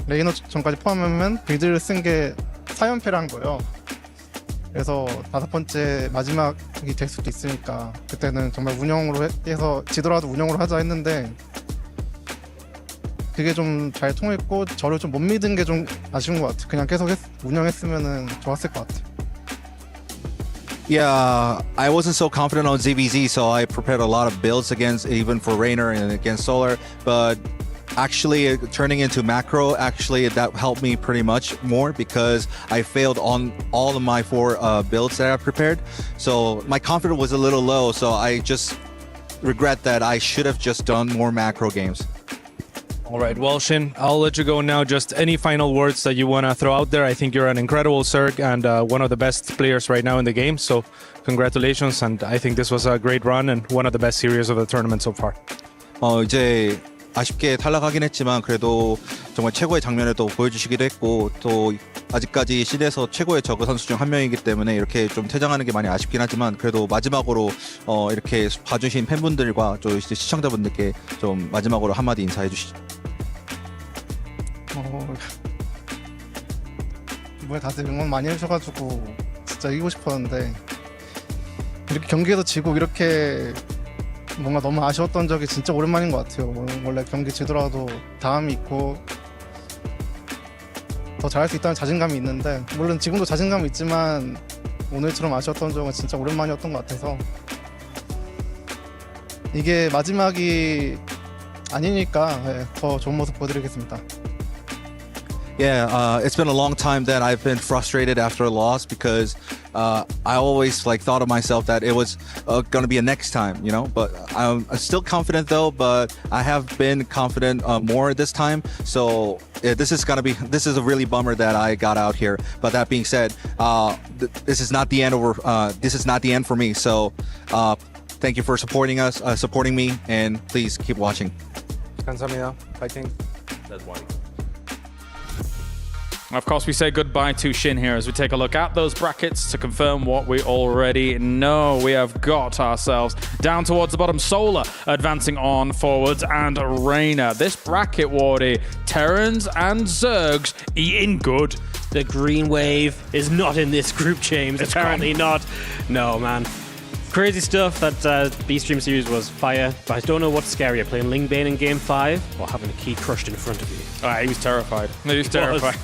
레이너전까지 포함하면 빌드를 쓴 게 4연패를 한 거예요. 그래서 5번째 마지막이 될 수도 있으니까 그때는 정말 운영으로 해서 지더라도 운영으로 하자 했는데 그게 좀 잘 통했고 저를 좀 못 믿은 게 좀 아쉬운 것 같아요. 그냥 계속 운영했으면 좋았을 것 같아요. Yeah, I wasn't so confident on ZVZ, so I prepared a lot of builds against, even for Reynor and against Solar, but actually turning into macro, actually that helped me pretty much more because I failed on all of my 4 builds that I prepared. So my confidence was a little low, so I just regret that I should have just done more macro games. All right, well, Shin, I'll let you go now. Just any final words that you want to throw out there. I think you're an incredible Zerg and one of the best players right now in the game. So congratulations, and I think this was a great run and one of the best series of the tournament so far. 이제 아쉽게 탈락하긴 했지만 그래도 정말 최고의 장면을 또 보여주시기도 했고 또 아직까지 시대에서 최고의 저그 선수 중 한 명이기 때문에 이렇게 좀 퇴장하는 게 많이 아쉽긴 하지만 그래도 마지막으로 이렇게 봐주신 팬분들과 또 시청자분들께 좀 마지막으로 한마디 인사해 주시죠. 이번에 다들 응원 많이 해주셔가지고 진짜 이기고 싶었는데 이렇게 경기에서 지고 이렇게 뭔가 너무 아쉬웠던 적이 진짜 오랜만인 것 같아요. 원래 경기 지더라도 다음이 있고 더 잘할 수 있다는 자신감이 있는데 물론 지금도 자신감이 있지만 오늘처럼 아쉬웠던 적은 진짜 오랜만이었던 것 같아서 이게 마지막이 아니니까 더 좋은 모습 보여드리겠습니다. Yeah, it's been a long time that I've been frustrated after a loss because I always thought of myself that it was going to be a next time, you know. But I'm still confident though. But I have been confident more this time. So this is a really bummer that I got out here. But that being said, this is not the end this is not the end for me. So thank you for supporting us, supporting me, and please keep watching. 감사합니다. Fighting. That's one. Of course, we say goodbye to Shin here as we take a look at those brackets to confirm what we already know. We have got ourselves down towards the bottom. Solar advancing on forwards and Reynor. This bracket, Wardy, Terrans and Zergs eating good. The green wave is not in this group, James. It's apparently gone. not. No, man. Crazy stuff. That B-Stream series was fire, but I don't know what's scarier, playing Ling Bane in Game 5 or having a key crushed in front of you. He was terrified. He was terrified.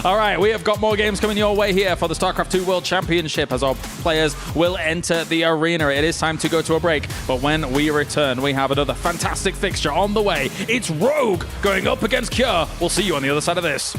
All right, we have got more games coming your way here for the StarCraft 2 World Championship as our players will enter the arena. It is time to go to a break, but when we return, we have another fantastic fixture on the way. It's Rogue going up against Cure. We'll see you on the other side of this.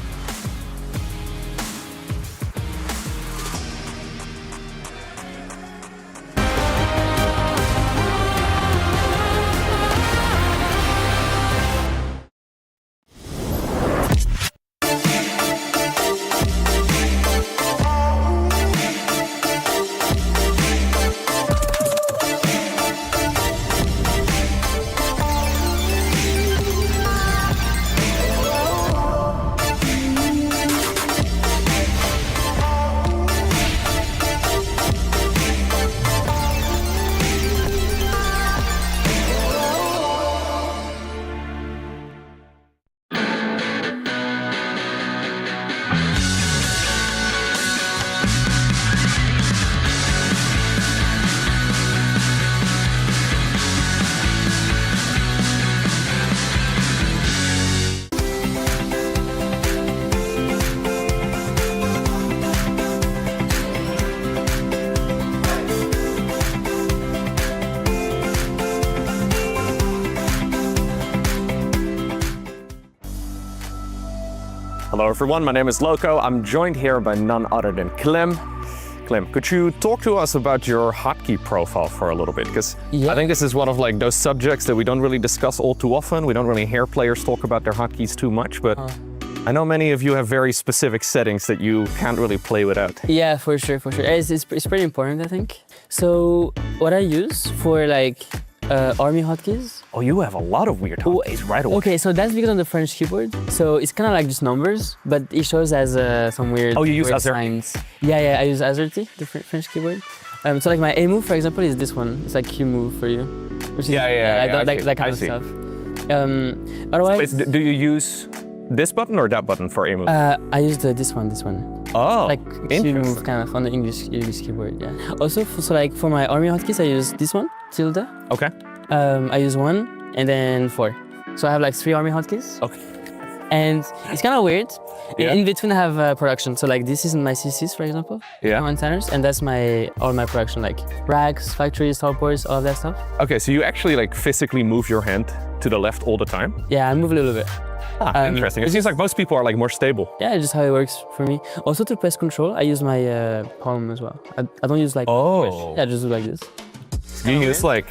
Hello everyone, my name is Loco. I'm joined here by none other than Clem. Clem, could you talk to us about your hotkey profile for a little bit? Because I think this is one of those subjects that we don't really discuss all too often. We don't really hear players talk about their hotkeys too much, but I know many of you have very specific settings that you can't really play without. Yeah, for sure. It's pretty important, I think. So what I use for army hotkeys. Oh, you have a lot of weird hotkeys right away. Okay, so that's because on the French keyboard. So it's kind of like just numbers, but it shows as some weird. Oh, you use Azerty? Signs. Yeah, I use Azerty, the French keyboard. So like my A move, for example, is this one. It's like Q move for you. Which is, that kind of stuff. Otherwise, do you use this button or that button for A move? I use this one. Oh, like Q move kind of on the English keyboard. Yeah. Also, for my army hotkeys, I use this one, tilde. Okay. I use 1 and then 4. So I have 3 army hotkeys. Okay. And it's kind of weird. In between I have production. So like this is my CCs, for example. On centers, and that's all my production, like racks, factories, starports, all of that stuff. Okay, so you actually like physically move your hand to the left all the time? Yeah, I move a little bit. Interesting. It seems like most people are like more stable. Yeah, just how it works for me. Also to press control, I use my palm as well. I don't use like push. Yeah, I just do like this. You use like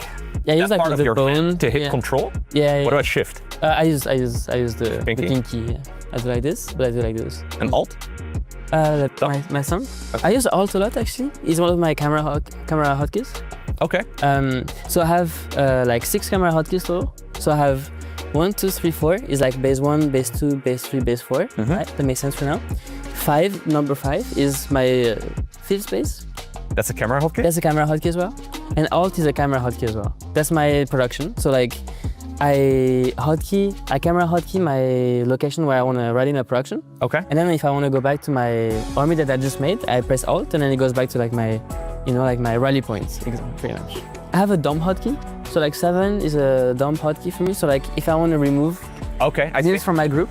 I use like part the of your bone hand to hit control? Yeah. What about shift? I use the pinky. Yeah. I do like this, but I do like this. And alt? My thumb. Okay. I use alt a lot actually. It's one of my camera hotkeys. Okay. So I have like 6 camera hotkeys total. So I have 1, 2, 3, 4 is like base 1, base 2, base 3, base 4. Right? That makes sense for now. Number 5 is my fifth space. That's a camera hotkey? That's a camera hotkey as well. And alt is a camera hotkey as well. That's my production. So like I camera hotkey my location where I want to write in a production. Okay. And then if I want to go back to my army that I just made, I press alt and then it goes back to like my, like my rally points, pretty much. I have a dump hotkey. So like 7 is a dump hotkey for me. So like if I want to remove this from my group,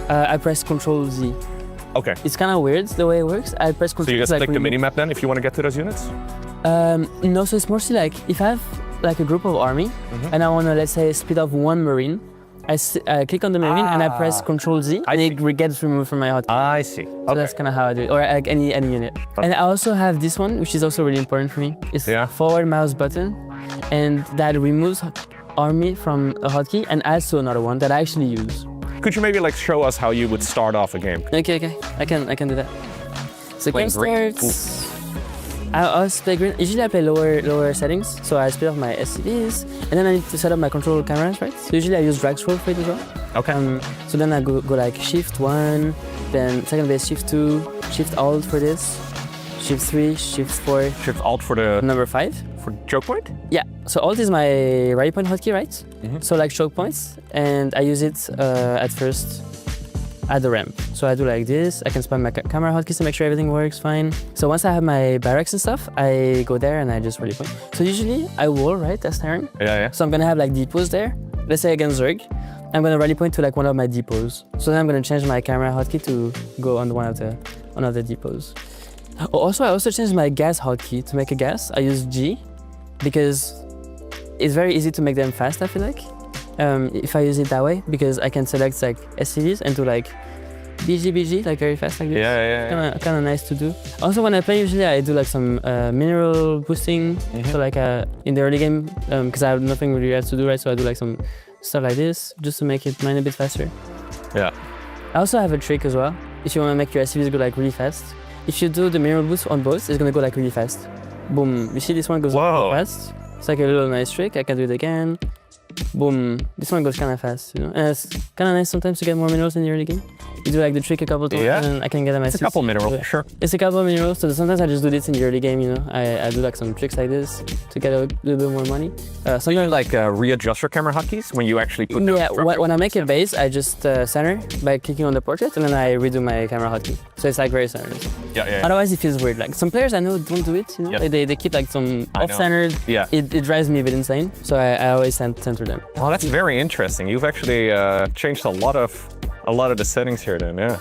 I press Control Z. Okay. It's kind of weird the way it works. I press Control Z. So you just click the remove. minimap then if you want to get to those units? No, so it's mostly like if I have like a group of army and I want to, let's say, split off 1 marine, I click on the marine and I press Control Z and it gets removed from my hotkey. I see. So that's kind of how I do it, or like any unit. And I also have this one, which is also really important for me. It's forward mouse button, and that removes army from a hotkey and adds to another one that I actually use. Could you maybe like show us how you would start off a game? Okay. I can do that. So game starts. I always play green. Usually I play lower settings, so I split off my SCVs, and then I need to set up my control cameras, right? So usually I use drag scroll for it as well. Okay. So then I go like Shift 1, then second base Shift 2, Shift Alt for this, Shift 3, Shift 4. Shift Alt for the number 5. For choke point? Yeah. So Alt is my rally point hotkey, right? So like choke points, and I use it at first at the ramp. So I do like this. I can spam my camera hotkeys to make sure everything works fine. So once I have my barracks and stuff, I go there and I just rally point. So usually I wall, right? That's turn. Yeah. So I'm gonna have like depots there. Let's say against Zerg, I'm gonna rally point to like one of my depots. So then I'm gonna change my camera hotkey to go on one of the depots. Also, I also changed my gas hotkey to make a gas. I use G because it's very easy to make them fast, I feel like. If I use it that way, because I can select like SCVs and do like BG, like very fast like this. Yeah. Kind of nice to do. Also, when I play, usually I do like some mineral boosting. So like in the early game, because I have nothing really else to do, right? So I do like some stuff like this, just to make it mine a bit faster. Yeah. I also have a trick as well. If you want to make your SCVs go like really fast, if you do the mineral boost on both, it's gonna go like really fast. Boom. You see this one goes really fast? It's like a little nice trick. I can do it again. Boom. This one goes kind of fast, And it's kind of nice sometimes to get more minerals in the early game. You do like the trick a couple times and I can get them. It's a couple minerals, sure. It's a couple of minerals, so sometimes I just do this in the early game, I do like some tricks like this to get a little bit more money. So you like readjust your camera hotkeys when you actually put them? Yeah, when I make a base, I just center by clicking on the portrait and then I redo my camera hotkey. So it's like very centered. Yeah. Otherwise it feels weird. Like some players I know don't do it, They keep like some off-centered. Yeah. It drives me a bit insane, so I always center them. Well, that's very interesting. You've actually changed a lot of the settings here then, yeah.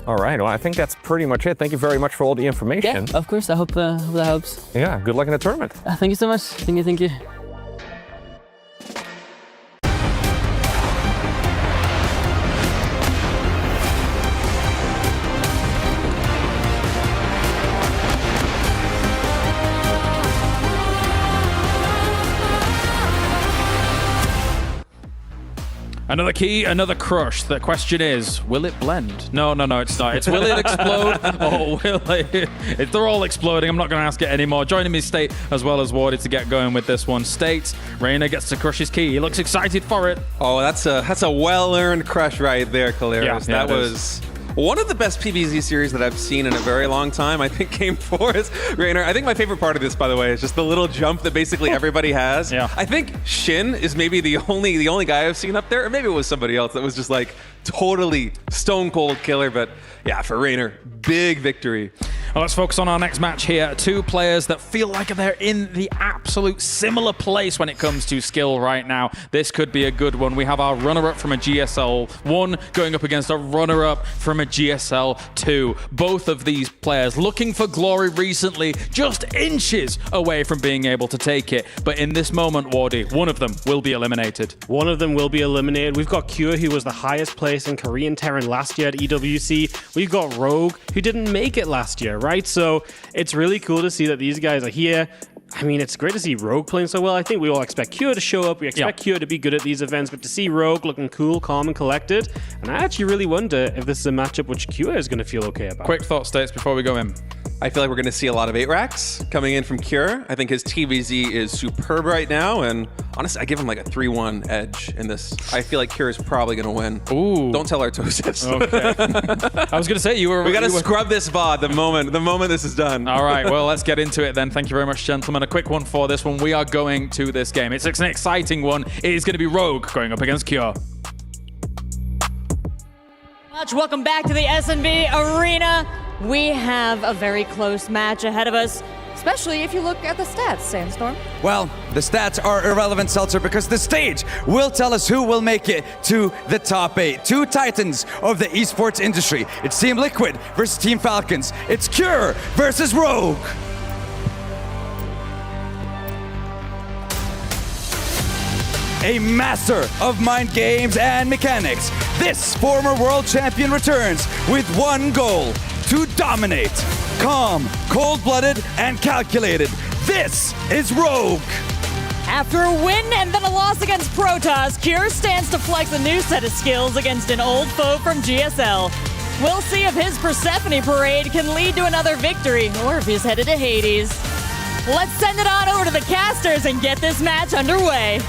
All right, well, I think that's pretty much it. Thank you very much for all the information. Yeah, of course. I hope that helps. Yeah, good luck in the tournament. Thank you so much. Thank you. Another key, another crush. The question is, will it blend? No, it's not. It's will it explode or will it? They're all exploding. I'm not going to ask it anymore. Joining me, State, as well as Wardy to get going with this one. State, Reynor gets to crush his key. He looks excited for it. Oh, that's a well-earned crush right there, Caleros. Yeah, that was one of the best PvZ series that I've seen in a very long time. I think Game 4 is Reynor. I think my favorite part of this, by the way, is just the little jump that basically everybody has. Yeah. I think Shin is maybe the only guy I've seen up there, or maybe it was somebody else that was just like totally stone cold killer. But yeah, for Reynor, big victory. Well, let's focus on our next match here. Two players that feel like they're in the absolute similar place when it comes to skill right now. This could be a good one. We have our runner-up from a GSL 1 going up against a runner-up from a GSL 2. Both of these players looking for glory recently, just inches away from being able to take it. But in this moment, Wardy, one of them will be eliminated. One of them will be eliminated. We've got Cure, who was the highest place in Korean Terran last year at EWC. We've got Rogue, who didn't make it last year, right? So it's really cool to see that these guys are here. I mean, it's great to see Rogue playing so well. I think we all expect Cure to show up. We expect Cure to be good at these events, but to see Rogue looking cool, calm, and collected, and I actually really wonder if this is a matchup which Cure is going to feel okay about. Quick thought states before we go in. I feel like we're going to see a lot of 8 racks coming in from Cure. I think his TVZ is superb right now, and honestly, I give him like a 3-1 edge in this. I feel like Cure is probably going to win. Ooh. Don't tell Artosis. Okay. I was going to say, we got to scrub this VOD the moment this is done. All right, well, let's get into it then. Thank you very much, gentlemen. A quick one for this one. We are going to this game. It's an exciting one. It is going to be Rogue going up against Cure. Welcome back to the SNB Arena. We have a very close match ahead of us, especially if you look at the stats, Sandstorm. Well, the stats are irrelevant, Seltzer, because the stage will tell us who will make it to the top 8. Two titans of the esports industry. It's Team Liquid versus Team Falcons. It's Cure versus Rogue. A master of mind games and mechanics. This former world champion returns with one goal: to dominate. Calm, cold-blooded, and calculated. This is Rogue. After a win and then a loss against Protos, Cure stands to flex a new set of skills against an old foe from GSL. We'll see if his Persephone parade can lead to another victory, or if he's headed to Hades. Let's send it on over to the casters and get this match underway.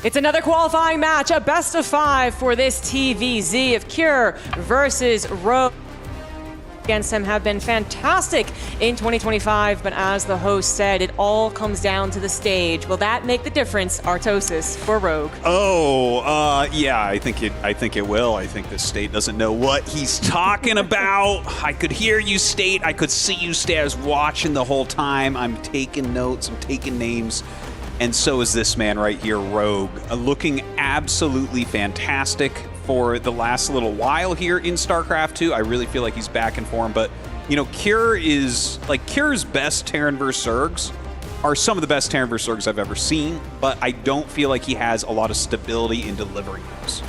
It's another qualifying match, a best of 5 for this TVZ of Cure versus Rogue. Against him have been fantastic in 2025, but as the host said, it all comes down to the stage. Will that make the difference, Artosis, for Rogue? Yeah, I think it will. I think the state doesn't know what he's talking about. I could hear you, state. I could see you, state. I was watching the whole time. I'm taking notes. I'm taking names. And so is this man right here, Rogue, looking absolutely fantastic for the last little while here in StarCraft 2. I really feel like he's back in form, but you know, Cure's best Terran vs. Zergs are some of the best Terran vs. Zergs I've ever seen, but I don't feel like he has a lot of stability in delivering those.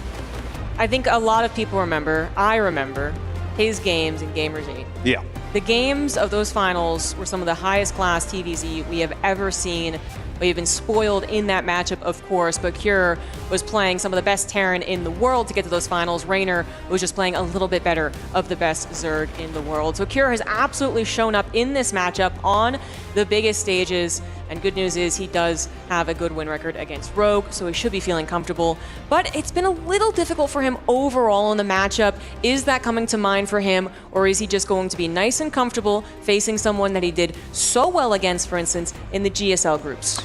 I think a lot of people I remember his games in Gamers 8. Yeah. The games of those finals were some of the highest class TVZ we have ever seen. We've been spoiled in that matchup, of course, but Cure was playing some of the best Terran in the world to get to those finals. Reynor was just playing a little bit better of the best Zerg in the world. So Cure has absolutely shown up in this matchup on the biggest stages, and good news is he does have a good win record against Rogue, so he should be feeling comfortable. But it's been a little difficult for him overall in the matchup. Is that coming to mind for him, or is he just going to be nice and comfortable facing someone that he did so well against, for instance, in the GSL groups?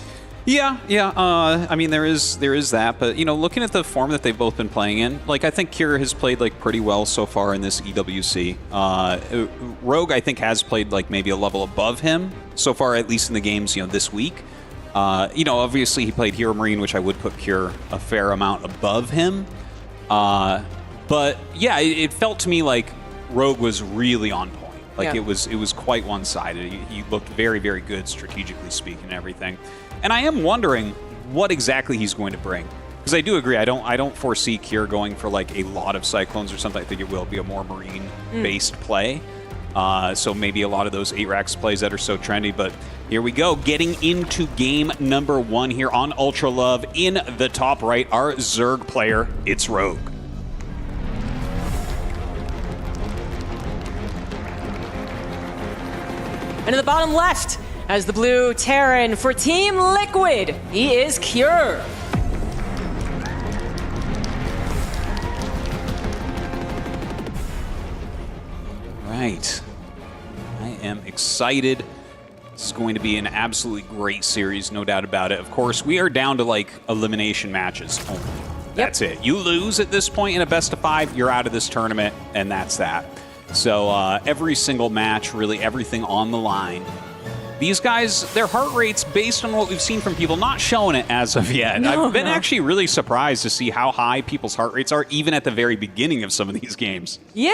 Yeah. I mean, there is that, but you know, looking at the form that they've both been playing in, like I think Cure has played like pretty well so far in this EWC. Rogue, I think, has played like maybe a level above him so far, at least in the games, you know, this week. You know, obviously he played Hero Marine, which I would put Cure a fair amount above him. But yeah, it felt to me like Rogue was really on point. Like it was quite one-sided. He looked very, very good strategically speaking and everything. And I am wondering what exactly he's going to bring. Because I do agree, I don't foresee Cure going for like a lot of Cyclones or something. I think it will be a more Marine-based play. So maybe a lot of those 8-racks plays that are so trendy. But here we go, getting into game number 1 here on Ultra Love. In the top right, our Zerg player, it's Rogue. And in the bottom left, as the blue Terran for Team Liquid, he is Cure. Right. I am excited. This is going to be an absolutely great series, no doubt about it. Of course, we are down to like elimination matches only. That's it. You lose at this point in a best of 5, you're out of this tournament, and that's that. So every single match, really everything on the line. These guys, their heart rates, based on what we've seen from people, not showing it as of yet. I've been actually really surprised to see how high people's heart rates are, even at the very beginning of some of these games. Yeah.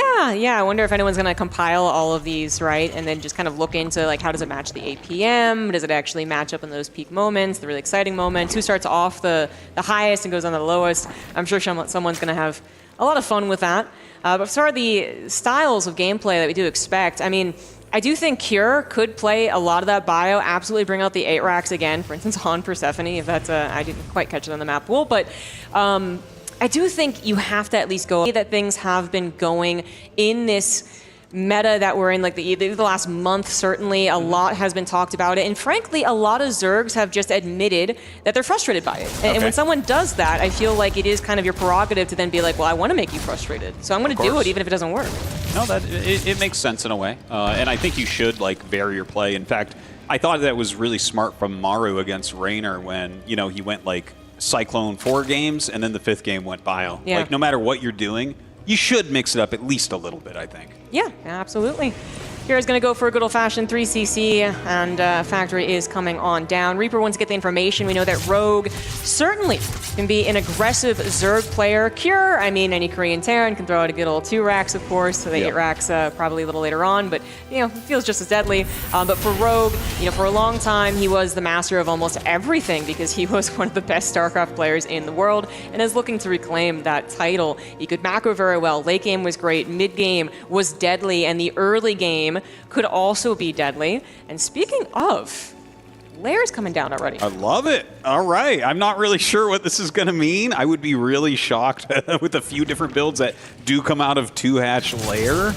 I wonder if anyone's going to compile all of these, right? And then just kind of look into, like, how does it match the APM? Does it actually match up in those peak moments, the really exciting moments? Who starts off the highest and goes on the lowest? I'm sure someone's going to have a lot of fun with that. But as far as the styles of gameplay that we do expect, I mean, I do think Cure could play a lot of that bio, absolutely bring out the 8 racks again, for instance, on Persephone, if that's I didn't quite catch it on the map pool, but I do think you have to at least go that things have been going in this meta that we're in, like the last month, certainly a lot has been talked about it, and frankly a lot of Zergs have just admitted that they're frustrated by it. And when someone does that, I feel like it is kind of your prerogative to then be like, well, I want to make you frustrated, so I'm going to do it even if it doesn't work. No, it makes sense in a way, and I think you should like vary your play. In fact, I thought that was really smart from Maru against Reynor when he went like Cyclone 4 games and then the 5th game went bio. Yeah. Like no matter what you're doing, you should mix it up at least a little bit, I think. Yeah, absolutely. Here's going to go for a good old-fashioned 3cc, and Factory is coming on down. Reaper wants to get the information. We know that Rogue certainly can be an aggressive Zerg player. Cure, I mean, any Korean Terran can throw out a good old 2 racks, of course. So the 8 racks probably a little later on, but it feels just as deadly. But for Rogue, for a long time, he was the master of almost everything because he was one of the best StarCraft players in the world and is looking to reclaim that title. He could macro very well. Late game was great. Mid game was deadly, and the early game could also be deadly. And speaking of, Lair's coming down already. I love it. All right. I'm not really sure what this is going to mean. I would be really shocked with a few different builds that do come out of 2-hatch Lair.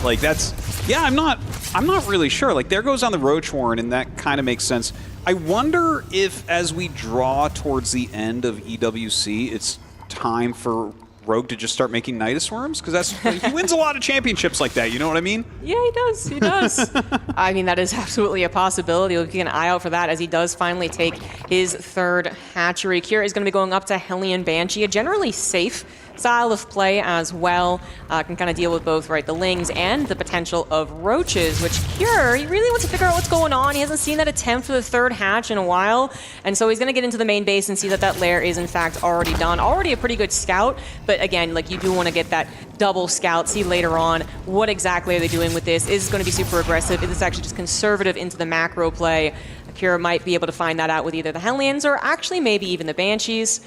Like that's, yeah, I'm not really sure. Like there goes on the Roach Warren, and that kind of makes sense. I wonder if as we draw towards the end of EWC, it's time for Rogue to just start making Nidus Worms? Because he wins a lot of championships like that, you know what I mean? Yeah, he does. He does. I mean, that is absolutely a possibility. We'll keep an eye out for that as he does finally take his 3rd hatchery. Kira is going to be going up to Hellion Banshee, a generally safe style of play as well. Can kind of deal with both, right, the Lings and the potential of Roaches, which Cure, he really wants to figure out what's going on. He hasn't seen that attempt for the 3rd hatch in a while, and so he's going to get into the main base and see that that lair is in fact already done. Already a pretty good scout, but again, like you do want to get that double scout, see later on what exactly are they doing with this. Is it going to be super aggressive? Is this actually just conservative into the macro play? Cure might be able to find that out with either the Hellions or actually maybe even the Banshees.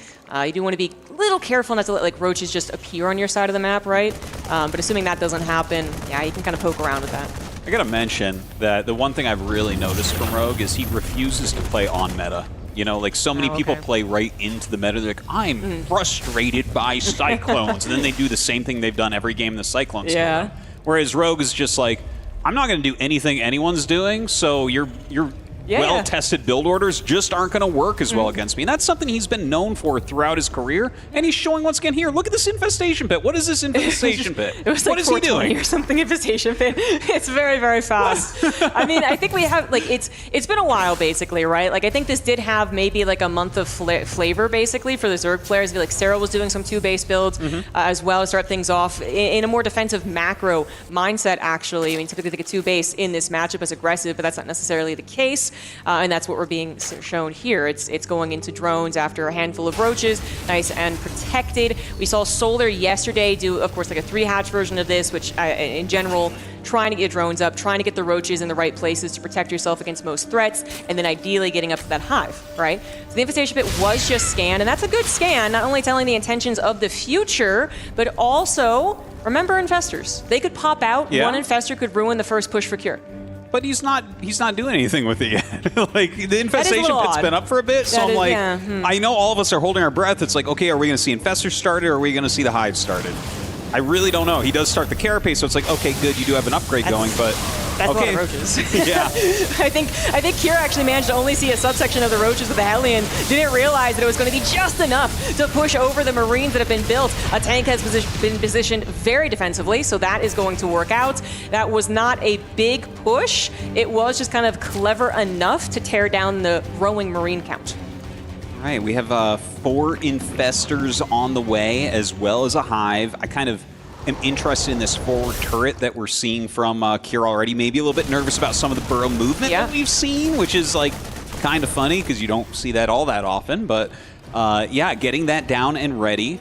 You do want to be a little careful not to let like Roaches just appear on your side of the map, right? But assuming that doesn't happen, yeah, you can kind of poke around with that. I gotta mention that the one thing I've really noticed from Rogue is he refuses to play on meta. Like so many people play right into the meta. They're like, I'm frustrated by Cyclones. And then they do the same thing they've done every game in the Cyclones. Yeah. Whereas Rogue is just like, I'm not going to do anything anyone's doing, so you're well-tested build orders just aren't going to work as well against me. And that's something he's been known for throughout his career, and he's showing once again here. Look at this infestation pit. What is this infestation pit? It was what like is he doing? or something, infestation pit. It's very, very fast. I mean, I think we have, like, it's been a while, basically, right? Like, I think this did have maybe, like, a month of flavor, basically, for the Zerg players. Like, Serral was doing some 2-base builds as well to start things off in a more defensive macro mindset, actually. I mean, typically think a 2-base in this matchup is aggressive, but that's not necessarily the case. And that's what we're being shown here. It's going into drones after a handful of Roaches, nice and protected. We saw Solar yesterday do, of course, like a 3-hatch version of this, which in general, trying to get drones up, trying to get the Roaches in the right places to protect yourself against most threats, and then ideally getting up to that hive, right? So the infestation pit was just scanned, and that's a good scan, not only telling the intentions of the future, but also, remember infestors. They could pop out, one infestor could ruin the first push for Cure. But he's not doing anything with it yet. Like, the infestation pit's been up for a bit, so I'm like, I know all of us are holding our breath. It's like, okay, are we going to see infestors started, or are we going to see the hive started? I really don't know. He does start the carapace, so it's like, okay, good, you do have an upgrade going, but that's okay. A lot of Roaches. Yeah. I think Kira actually managed to only see a subsection of the Roaches with the Hellion. Didn't realize that it was going to be just enough to push over the Marines that have been built. A tank has been positioned very defensively, so that is going to work out. That was not a big push. It was just kind of clever enough to tear down the rowing Marine count. All right, we have 4 infestors on the way, as well as a hive. am interested in this forward turret that we're seeing from Kier already. Maybe a little bit nervous about some of the burrow movement that we've seen, which is like kind of funny because you don't see that all that often. But yeah, getting that down and ready.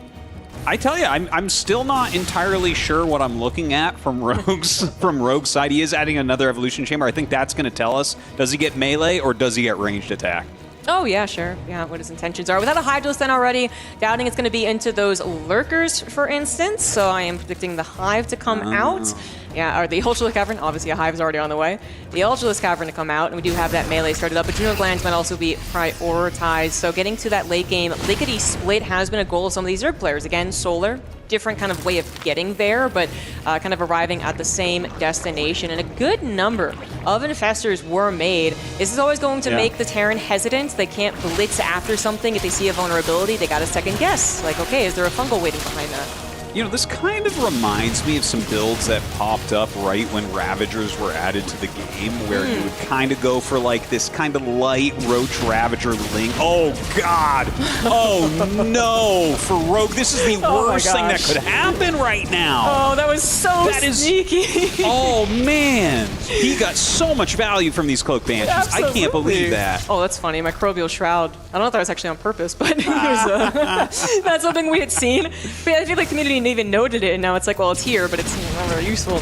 I tell you, I'm still not entirely sure what I'm looking at from Rogue's side. He is adding another evolution chamber. I think that's going to tell us, does he get melee or does he get ranged attack? Oh, yeah, sure. Yeah, what his intentions are. Without a Hydralisk then already, doubting it's going to be into those Lurkers, for instance. So I am predicting the Hive to come out. Yeah, or the Ultralisk Cavern. Obviously, a Hive is already on the way. The Ultralisk Cavern to come out, and we do have that melee started up. But Adrenal Glands might also be prioritized. So getting to that late game, lickety split has been a goal of some of these Zerg players. Again, Solar, different kind of way of getting there, but kind of arriving at the same destination. And a good number of infestors were made. This is always going to make the Terran hesitant. They can't blitz after something. If they see a vulnerability, they got to second guess. Like, okay, is there a fungal waiting behind that? You know, this kind of reminds me of some builds that popped up right when Ravagers were added to the game, where you would kind of go for like this kind of light Roach Ravager link. Oh, God. Oh, no. For Rogue, this is the worst thing that could happen right now. Oh, that was so sneaky. Oh, man. He got so much value from these Cloak Banshees. Absolutely. I can't believe that. Oh, that's funny. Microbial Shroud. I don't know if that was actually on purpose, but it was, that's something we had seen. But I feel like the community didn't even noted it, and now it's like, well, it's here, but it's not very useful.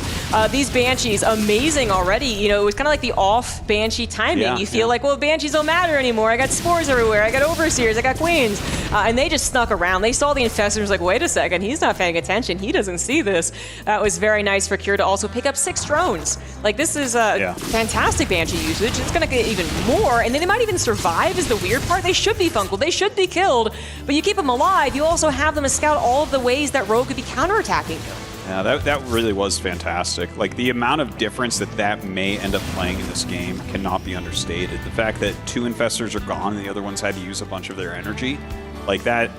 These Banshees, amazing already. You know, it was kind of like the off Banshee timing. You feel like, well, Banshees don't matter anymore. I got Spores everywhere. I got Overseers. I got Queens. And they just snuck around. They saw the Infestors, like, wait a second. He's not paying attention. He doesn't see this. That was very nice for Kier to also pick up 6 drones. Like, this is fantastic Banshee usage. It's going to get even more. And then they might even survive is the weird part. They should be funkled. They should be killed. But you keep them alive. You also have them scout all of the ways that Rogue could be counterattacking you. Yeah, that really was fantastic. Like, the amount of difference that may end up playing in this game cannot be understated. The fact that 2 Infestors are gone and the other ones had to use a bunch of their energy, like that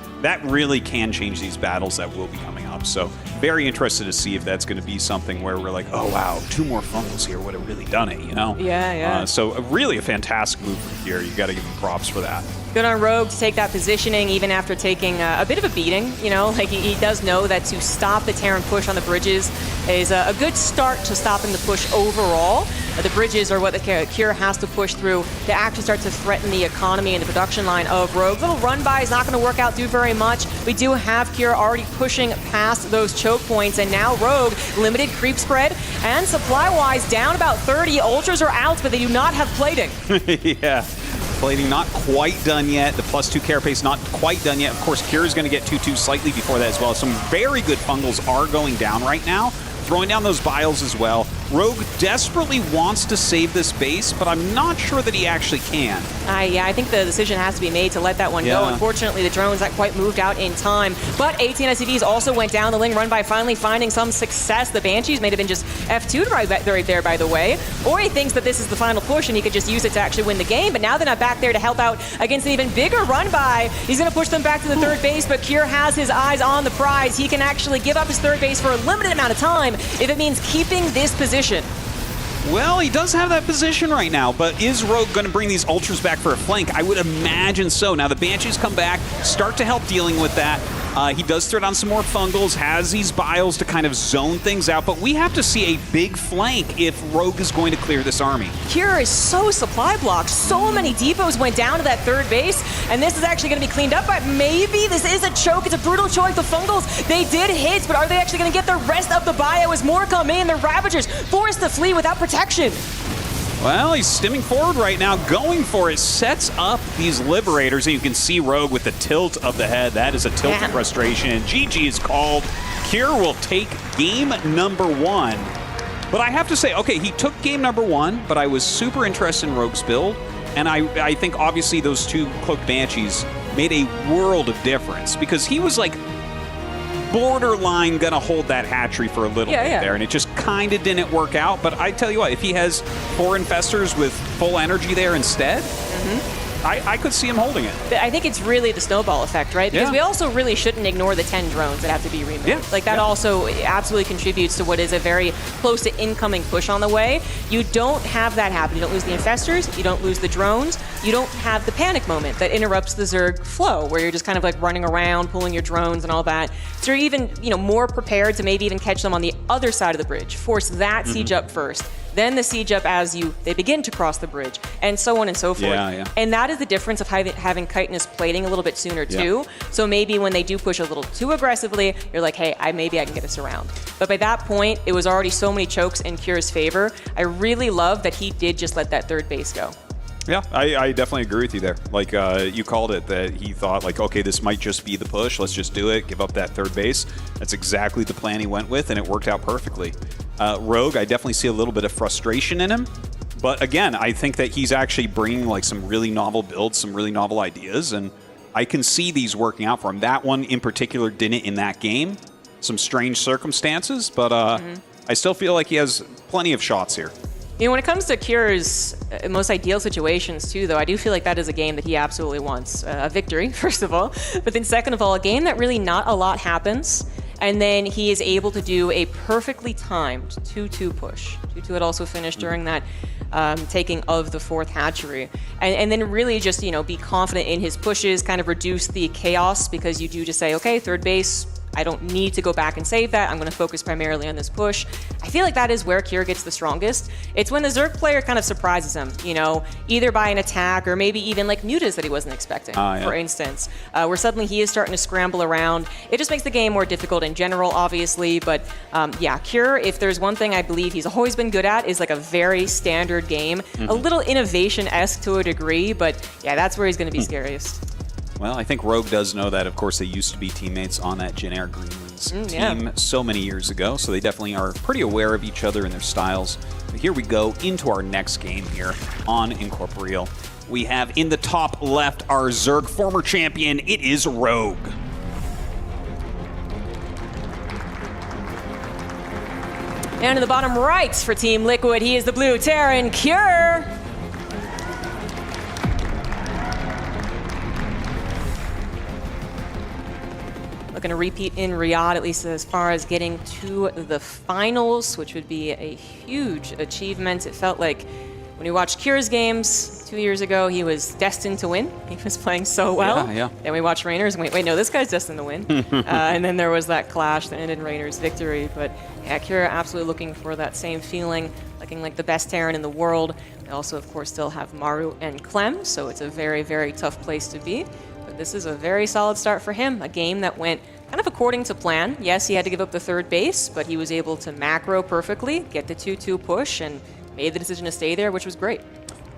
really can change these battles that will be coming up. So very interested to see if that's going to be something where we're like, oh wow, 2 more fungals here would have really done it, you know? Yeah. So really a fantastic move from here. You got to give him props for that. Good on Rogue to take that positioning even after taking a bit of a beating. You know, like he does know that to stop the Terran push on the bridges is a good start to stopping the push overall. The bridges are what the Kier has to push through to actually start to threaten the economy and the production line of Rogue. Little run by is not going to work out too very much. We do have Kier already pushing past those choke points, and now Rogue, limited creep spread, and supply-wise down about 30. Ultras are out, but they do not have plating. Yeah. Plating not quite done yet. The +2 carapace not quite done yet. Of course, Kier is going to get 2/2 slightly before that as well. Some very good fungals are going down right now. Throwing down those biles as well. Rogue desperately wants to save this base, but I'm not sure that he actually can. Yeah, I think the decision has to be made to let that one go. Unfortunately, the drones not quite moved out in time. But 18 SCVs also went down. The Ling run by finally finding some success. The Banshees may have been just F2'd right there, by the way. Or he thinks that this is the final push and he could just use it to actually win the game. But now they're not back there to help out against an even bigger run by. He's going to push them back to the third base, but Kier has his eyes on the prize. He can actually give up his third base for a limited amount of time if it means keeping this position. Well, he does have that position right now, but is Rogue going to bring these Ultras back for a flank? I would imagine so. Now, the Banshees come back, start to help dealing with that. He does throw down some more fungals, has these biles to kind of zone things out, but we have to see a big flank if Rogue is going to clear this army. Kier is so supply blocked. So many depots went down to that third base, and this is actually going to be cleaned up, but maybe this is a choke. It's a brutal choke. The fungals, they did hit, but are they actually going to get the rest of the bio as more come in? The Ravagers forced to flee without protection. Well, he's stimming forward right now, going for it, sets up these Liberators, and you can see Rogue with the tilt of the head. That is a tilt of frustration, and GG is called. Kier will take game number 1. But I have to say, okay, he took game number 1, but I was super interested in Rogue's build, and I think obviously those 2 Cloaked Banshees made a world of difference, because he was like borderline gonna hold that hatchery for a little bit there, and it just kind of didn't work out. But I tell you what, if he has 4 Infestors with full energy there instead, I could see him holding it. I think it's really the snowball effect, right? Because Yeah. we also really shouldn't ignore the 10 drones that have to be remade. Yeah. Like that also absolutely contributes to what is a very close to incoming push on the way. You don't have that happen. You don't lose the infestors, you don't lose the drones, you don't have the panic moment that interrupts the Zerg flow, where you're just kind of like running around, pulling your drones and all that. So you're even, more prepared to maybe even catch them on the other side of the bridge, force that siege up first, then the siege up as they begin to cross the bridge, and so on and so forth. Yeah, yeah. And that is the difference of having chitinous plating a little bit sooner too. So maybe when they do push a little too aggressively, you're like, hey, maybe I can get this around. But by that point, it was already so many chokes in Cure's favor. I really love that he did just let that third base go. Yeah, I definitely agree with you there. Like, you called it, that he thought, like, okay, this might just be the push. Let's just do it, give up that third base. That's exactly the plan he went with, and it worked out perfectly. Rogue, I definitely see a little bit of frustration in him. But again, I think that he's actually bringing, like, some really novel builds, some really novel ideas, and I can see these working out for him. That one in particular didn't in that game. Some strange circumstances, but I still feel like he has plenty of shots here. When it comes to Cure's most ideal situations, too, though, I do feel like that is a game that he absolutely wants. A victory, first of all, but then second of all, a game that really not a lot happens, and then he is able to do a perfectly timed 2-2 push. 2-2 had also finished during that taking of the fourth hatchery. And then really just, be confident in his pushes, kind of reduce the chaos, because you do just say, okay, third base, I don't need to go back and save that. I'm going to focus primarily on this push. I feel like that is where Cure gets the strongest. It's when the Zerg player kind of surprises him, either by an attack or maybe even like mutas that he wasn't expecting, for instance, where suddenly he is starting to scramble around. It just makes the game more difficult in general, obviously. But Cure, if there's one thing I believe he's always been good at, is like a very standard game, a little innovation-esque to a degree, but yeah, that's where he's going to be scariest. Well, I think Rogue does know that. Of course, they used to be teammates on that Jin-Air Greenlands team so many years ago, so they definitely are pretty aware of each other and their styles. But here we go into our next game here on Incorporeal. We have in the top left our Zerg former champion. It is Rogue. And in the bottom right for Team Liquid, he is the blue Terran Cure. Looking to repeat in Riyadh, at least as far as getting to the finals, which would be a huge achievement. It felt like when you watched Cure's games 2 years ago, he was destined to win. He was playing so well. Yeah. Then we watched Reynor's and wait, no, this guy's destined to win. And then there was that clash that ended in Reynor's victory. But yeah, Cure absolutely looking for that same feeling, looking like the best Terran in the world. We also, of course, still have Maru and Clem, so it's a very, very tough place to be. But this is a very solid start for him, a game that went kind of according to plan. Yes, he had to give up the third base, but he was able to macro perfectly, get the 2-2 push, and made the decision to stay there, which was great.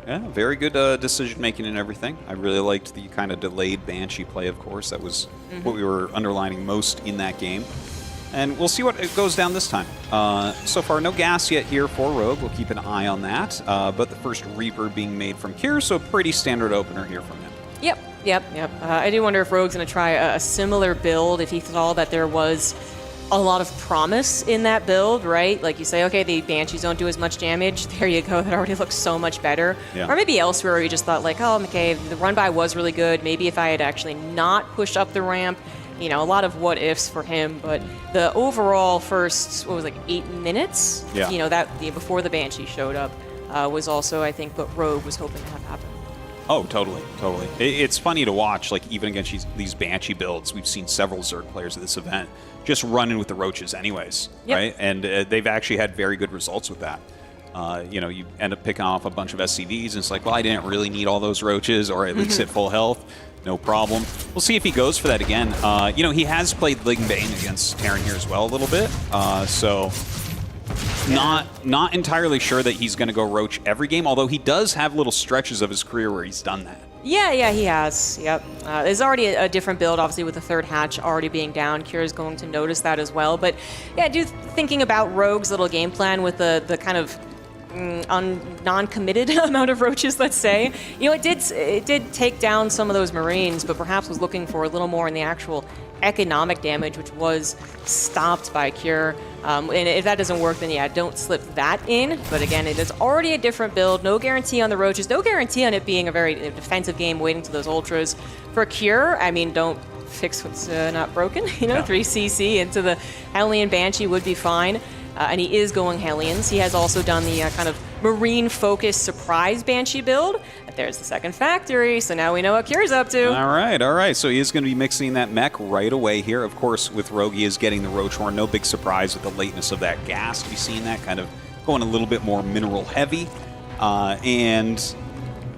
Yeah, very good decision-making and everything. I really liked the kind of delayed Banshee play, of course. That was what we were underlining most in that game. And we'll see what it goes down this time. So far, no gas yet here for Rogue. We'll keep an eye on that. But the first Reaper being made from Cure, so pretty standard opener here from him. Yep. I do wonder if Rogue's going to try a similar build, if he saw that there was a lot of promise in that build, right? Like you say, okay, the Banshees don't do as much damage. There you go. That already looks so much better. Yeah. Or maybe elsewhere where you just thought like, oh, okay, the run-by was really good. Maybe if I had actually not pushed up the ramp, a lot of what-ifs for him. But the overall first, 8 minutes? Yeah. Before the Banshee showed up was also, I think, what Rogue was hoping to have happen. Oh, totally. It's funny to watch, like, even against these Banshee builds, we've seen several Zerg players at this event just running with the Roaches anyways, right? And they've actually had very good results with that. You end up picking off a bunch of SCVs, and it's like, well, I didn't really need all those Roaches, or at least at full health. No problem. We'll see if he goes for that again. He has played Ling Bane against Terran here as well a little bit, so... Not entirely sure that he's going to go Roach every game, although he does have little stretches of his career where he's done that. Yeah, he has. Yep. There's already a different build, obviously, with the third hatch already being down. Cure is going to notice that as well. But yeah, thinking about Rogue's little game plan with the kind of non-committed amount of Roaches, let's say. It did take down some of those Marines, but perhaps was looking for a little more in the actual economic damage, which was stopped by Cure. And if that doesn't work, then yeah, don't slip that in. But again, it is already a different build. No guarantee on the Roaches. No guarantee on it being a very defensive game waiting to those Ultras. For Cure, I mean, don't fix what's not broken. 3cc into the Hellion Banshee would be fine. And he is going Hellions. He has also done the kind of marine-focused surprise Banshee build. There's the second factory, so now we know what Cure's up to. All right. So he is going to be mixing that mech right away here. Of course, with Rogue, he is getting the Roach Horn. No big surprise with the lateness of that gas. We've seen that kind of going a little bit more mineral heavy. And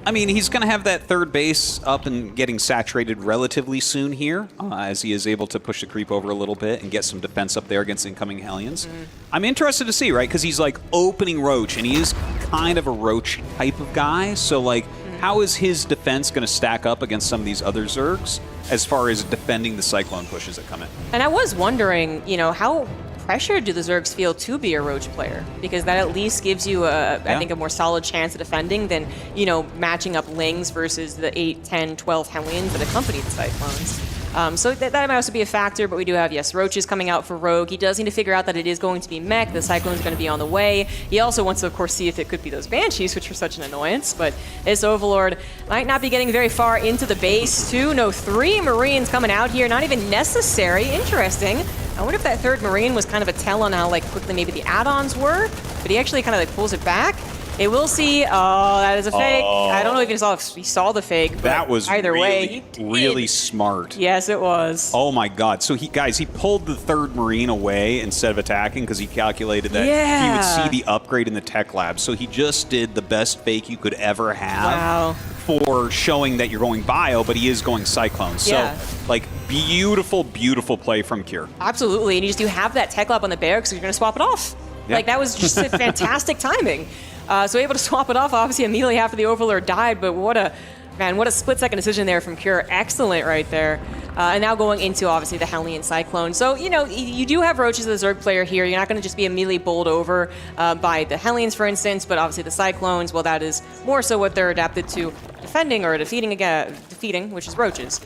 I mean, he's going to have that third base up and getting saturated relatively soon here, as he is able to push the creep over a little bit and get some defense up there against incoming Hellions. I'm interested to see, right? Because he's like opening Roach, and he is kind of a Roach type of guy. So like, how is his defense going to stack up against some of these other Zergs as far as defending the Cyclone pushes that come in? And I was wondering, how pressured do the Zergs feel to be a Roach player? Because that at least gives you, I think, a more solid chance of defending than, matching up Lings versus the 8, 10, 12 Hellions that accompany the Cyclones. So that might also be a factor, but we do have, yes, Roaches coming out for Rogue. He does need to figure out that it is going to be mech. The Cyclone's going to be on the way. He also wants to, of course, see if it could be those Banshees, which are such an annoyance. But this Overlord might not be getting very far into the base, too. No, 3 Marines coming out here. Not even necessary. Interesting. I wonder if that third Marine was kind of a tell on how quickly maybe the add-ons were. But he actually kind of pulls it back. It will see. Oh, that is a fake. I don't know if he saw the fake. But that was either really, way, he really smart. Yes, it was. Oh my God! So he pulled the third Marine away instead of attacking because he calculated that he would see the upgrade in the tech lab. So he just did the best fake you could ever have for showing that you're going bio, but he is going Cyclone. So beautiful, beautiful play from Cure. Absolutely, and you have that tech lab on the barracks, so you're going to swap it off. Yeah. That was just fantastic timing. So able to swap it off, obviously, immediately after the Overlord died, but what a split-second decision there from Cure. Excellent right there. And now going into, obviously, the Hellion Cyclone. So, you do have Roaches as a Zerg player here. You're not going to just be immediately bowled over by the Hellions, for instance, but obviously the Cyclones, well, that is more so what they're adapted to defending or defeating, which is Roaches.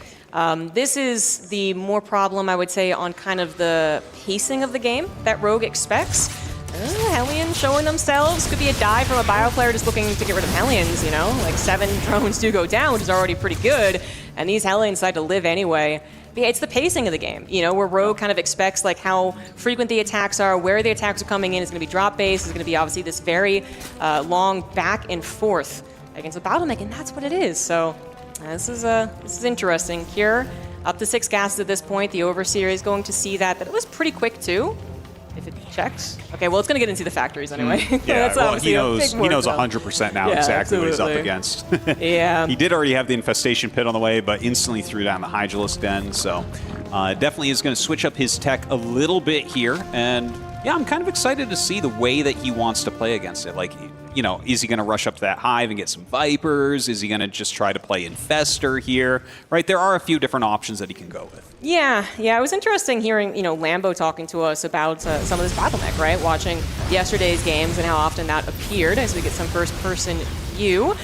This is the more problem, I would say, on kind of the pacing of the game that Rogue expects. Hellions showing themselves. Could be a dive from a bio player just looking to get rid of Hellions, 7 drones do go down, which is already pretty good, and these Hellions decide to live anyway. But yeah, it's the pacing of the game, where Rogue kind of expects how frequent the attacks are, where the attacks are coming in. It's going to be drop-based. It's going to be obviously this very long back and forth against the bottleneck, and that's what it is. So this is interesting. Cure up to 6 gases at this point. The Overseer is going to see that it was pretty quick too. If it checks. Okay, well, it's going to get into the factories anyway. Yeah, That's well, he knows a big 100% now exactly what he's up against. Yeah. He did already have the Infestation Pit on the way, but instantly threw down the Hydralisk Den, so definitely is going to switch up his tech a little bit here, and yeah, I'm kind of excited to see the way that he wants to play against it. Is he going to rush up to that hive and get some Vipers? Is he going to just try to play Infester here? Right, there are a few different options that he can go with. Yeah, it was interesting hearing, Lambo talking to us about some of this bottleneck, right? Watching yesterday's games and how often that appeared as we get some first-person view.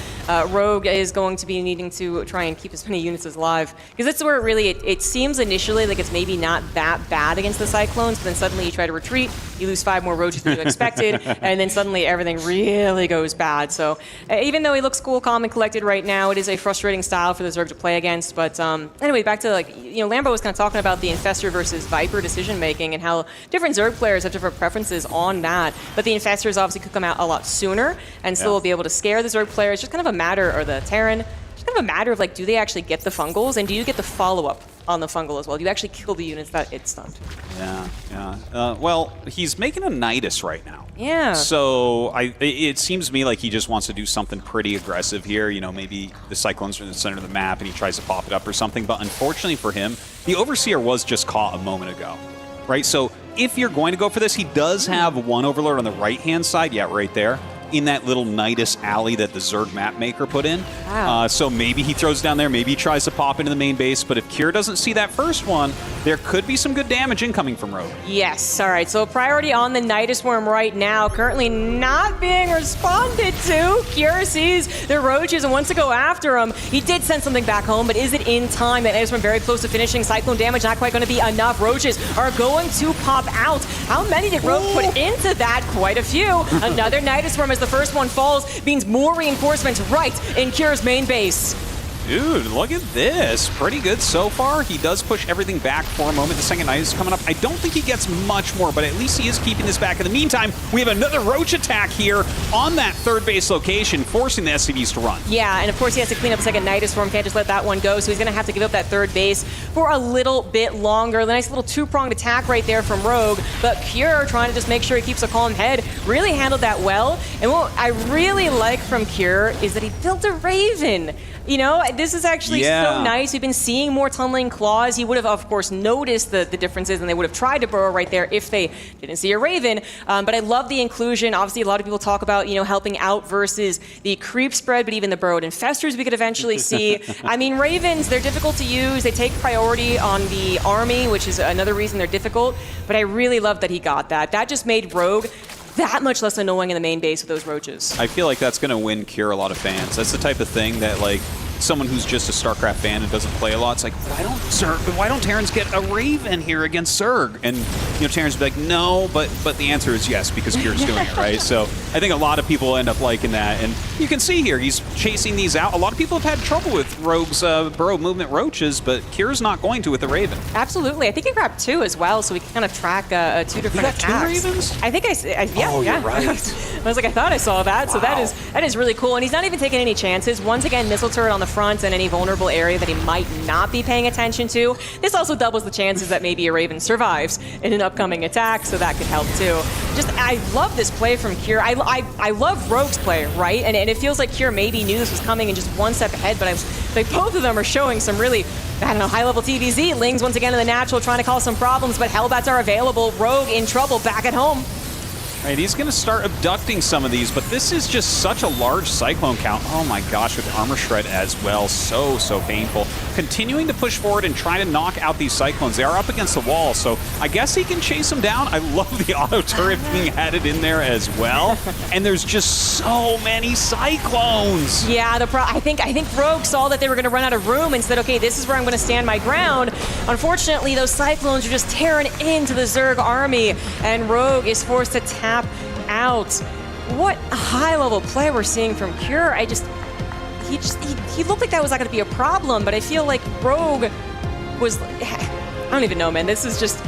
Rogue is going to be needing to try and keep as many units as alive, because that's where it seems initially like it's maybe not that bad against the Cyclones, but then suddenly you try to retreat, you lose 5 more Roaches than you expected, and then suddenly everything really goes bad. So even though he looks cool, calm, and collected right now, it is a frustrating style for the Zerg to play against. But anyway, back to Lambo was kind of talking about the Infestor versus Viper decision making and how different Zerg players have different preferences on that. But the Infestors obviously could come out a lot sooner and still be able to scare the Zerg players. Just kind of a matter, or the Terran, just kind of a matter of do they actually get the fungals, and do you get the follow-up on the fungal as well? Do you actually kill the units that it stunned? Yeah. Well, he's making a Nidus right now. Yeah. So it seems to me like he just wants to do something pretty aggressive here. Maybe the Cyclones are in the center of the map and he tries to pop it up or something. But unfortunately for him, the Overseer was just caught a moment ago, right? So if you're going to go for this, he does have one Overlord on the right-hand side. Yeah, right there. In that little Nidus alley that the Zerg map maker put in. Wow. So maybe he throws down there, maybe he tries to pop into the main base, but if Cure doesn't see that first one, there could be some good damage incoming from Rogue. Yes, all right, so priority on the Nidus Worm right now, currently not being responded to. Cure sees the Roaches and wants to go after him. He did send something back home, but is it in time? That Nidus Worm very close to finishing. Cyclone damage not quite going to be enough. Roaches are going to pop out. How many did Rogue put into that? Quite a few. Another Nidus Swarm as the first one falls means more reinforcements right in Cure's main base. Dude, look at this. Pretty good so far. He does push everything back for a moment. The second night is coming up. I don't think he gets much more, but at least he is keeping this back. In the meantime, we have another Roach attack here on that third base location, forcing the SCVs to run. Yeah, and of course he has to clean up a second Nidus Swarm. Can't just let that one go, so he's going to have to give up that third base for a little bit longer. The nice little two-pronged attack right there from Rogue, but Cure, trying to just make sure he keeps a calm head, really handled that well. And what I really like from Cure is that he built a Raven. You know, this is actually so nice. We've been seeing more tunneling claws. He would have, of course, noticed the differences, and they would have tried to burrow right there if they didn't see a Raven. But I love the inclusion. Obviously, a lot of people talk about, you know, helping out versus the creep spread, but even the burrowed infestors we could eventually see. I mean, Ravens, they're difficult to use. They take priority on the army, which is another reason they're difficult. But I really love that he got that. That just made Rogue that much less annoying in the main base with those roaches. I feel like that's going to win Cure a lot of fans. That's the type of thing that, like, someone who's just a StarCraft fan and doesn't play a lot, it's like, why don't Terrans get a Raven here against Zerg? And, you know, Terrans be like, no, but the answer is yes, because Cure's doing it, right? So I think a lot of people end up liking that. And you can see here, he's chasing these out. A lot of people have had trouble with Rogue's burrow movement roaches, but Cure's not going to with the Raven. Absolutely. I think he grabbed 2 as well, so we can kind of track 2 different attacks. 2 Ravens? I think yeah. You're right. I was like, I thought I saw that. Wow. So that is really cool. And he's not even taking any chances. Once again, missile turret on the front and any vulnerable area that he might not be paying attention to. This also doubles the chances that maybe a Raven survives in an upcoming attack, so that could help too. I love this play from Cure. I love Rogue's play, right? And it feels like Cure maybe knew this was coming and just one step ahead, but both of them are showing some really, I don't know, high-level TVZ. Lings once again in the natural trying to cause some problems, but Hellbats are available. Rogue in trouble back at home. Right, he's going to start abducting some of these, but this is just such a large Cyclone count. Oh my gosh, with Armor Shred as well. So painful. Continuing to push forward and try to knock out these Cyclones. They are up against the wall, so I guess he can chase them down. I love the auto turret being added in there as well. And there's just so many Cyclones. Yeah, I think Rogue saw that they were going to run out of room and said, okay, this is where I'm going to stand my ground. Unfortunately, those Cyclones are just tearing into the Zerg army, and Rogue is forced to tap out. What a high-level play we're seeing from Cure. He looked like that was not going to be a problem, but I feel like Rogue was, I don't even know, man. This is just,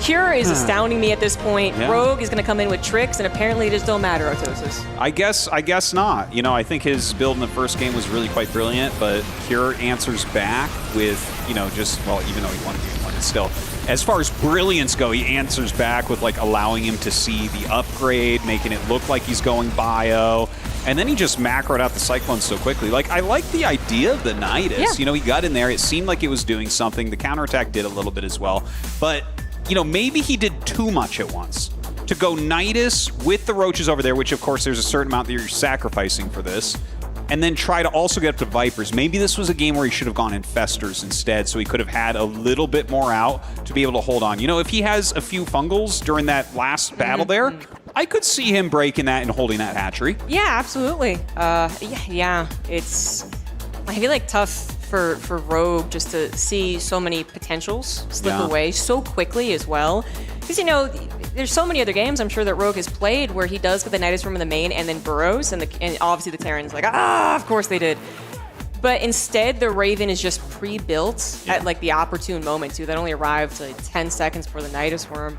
Cure is astounding me at this point. Yeah. Rogue is going to come in with tricks, and apparently it just don't matter, Otosis. I guess not. You know, I think his build in the first game was really quite brilliant, but Cure answers back with, you know, just, well, even though he won game 1, it's still, as far as brilliance go, he answers back with, like, allowing him to see the upgrade, making it look like he's going bio, and then he just macroed out the Cyclones so quickly. Like, I like the idea of the Nidus. Yeah. You know, he got in there. It seemed like it was doing something. The counterattack did a little bit as well. But, you know, maybe he did too much at once. To go Nidus with the Roaches over there, which, of course, there's a certain amount that you're sacrificing for this, and then try to also get up to Vipers. Maybe this was a game where he should have gone Infestors instead, so he could have had a little bit more out to be able to hold on. You know, if he has a few Fungals during that last battle there, I could see him breaking that and holding that hatchery. Yeah, absolutely. Yeah, it's, I feel like tough for Rogue just to see so many potentials slip away so quickly as well. Because, you know, there's so many other games I'm sure that Rogue has played where he does get the Nidus Swarm in the main and then burrows, and obviously the Terran's like, of course they did. But instead, the Raven is just pre-built at like the opportune moment too. That only arrived like 10 seconds before the Nidus Swarm.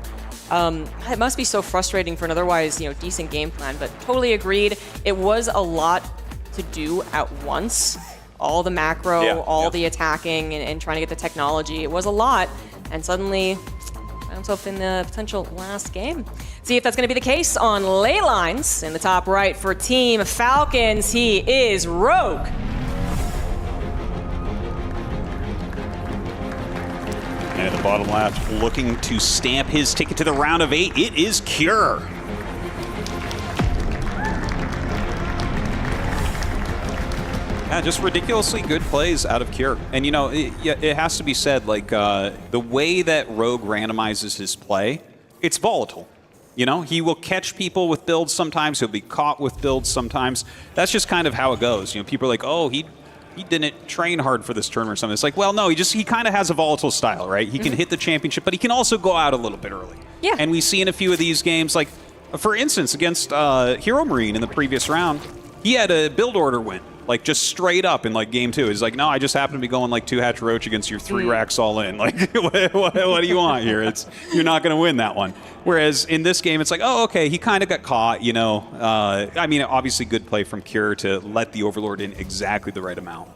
It must be so frustrating for an otherwise, you know, decent game plan, but totally agreed. It was a lot to do at once. All the macro, all the attacking, and trying to get the technology. It was a lot, and suddenly found himself in the potential last game. See if that's going to be the case on Ley Lines. In the top right for Team Falcons, he is Rogue. And the bottom left looking to stamp his ticket to the round of 8. It is Cure. Yeah, just ridiculously good plays out of Cure. And, you know, it has to be said, like, the way that Rogue randomizes his play, it's volatile. You know, he will catch people with builds sometimes. He'll be caught with builds sometimes. That's just kind of how it goes. You know, people are like, oh, he didn't train hard for this tournament or something. It's like, well, no, he kind of has a volatile style, right? He can hit the championship, but he can also go out a little bit early. Yeah. And we see in a few of these games, like, for instance, against Hero Marine in the previous round, he had a build order win. Like, just straight up in, like, game 2. He's like, no, I just happen to be going, like, 2 Hatch Roach against your 3 racks all in. Like, what do you want here? You're not going to win that one. Whereas in this game, it's like, oh, okay, he kind of got caught, you know. I mean, obviously good play from Cure to let the Overlord in exactly the right amount.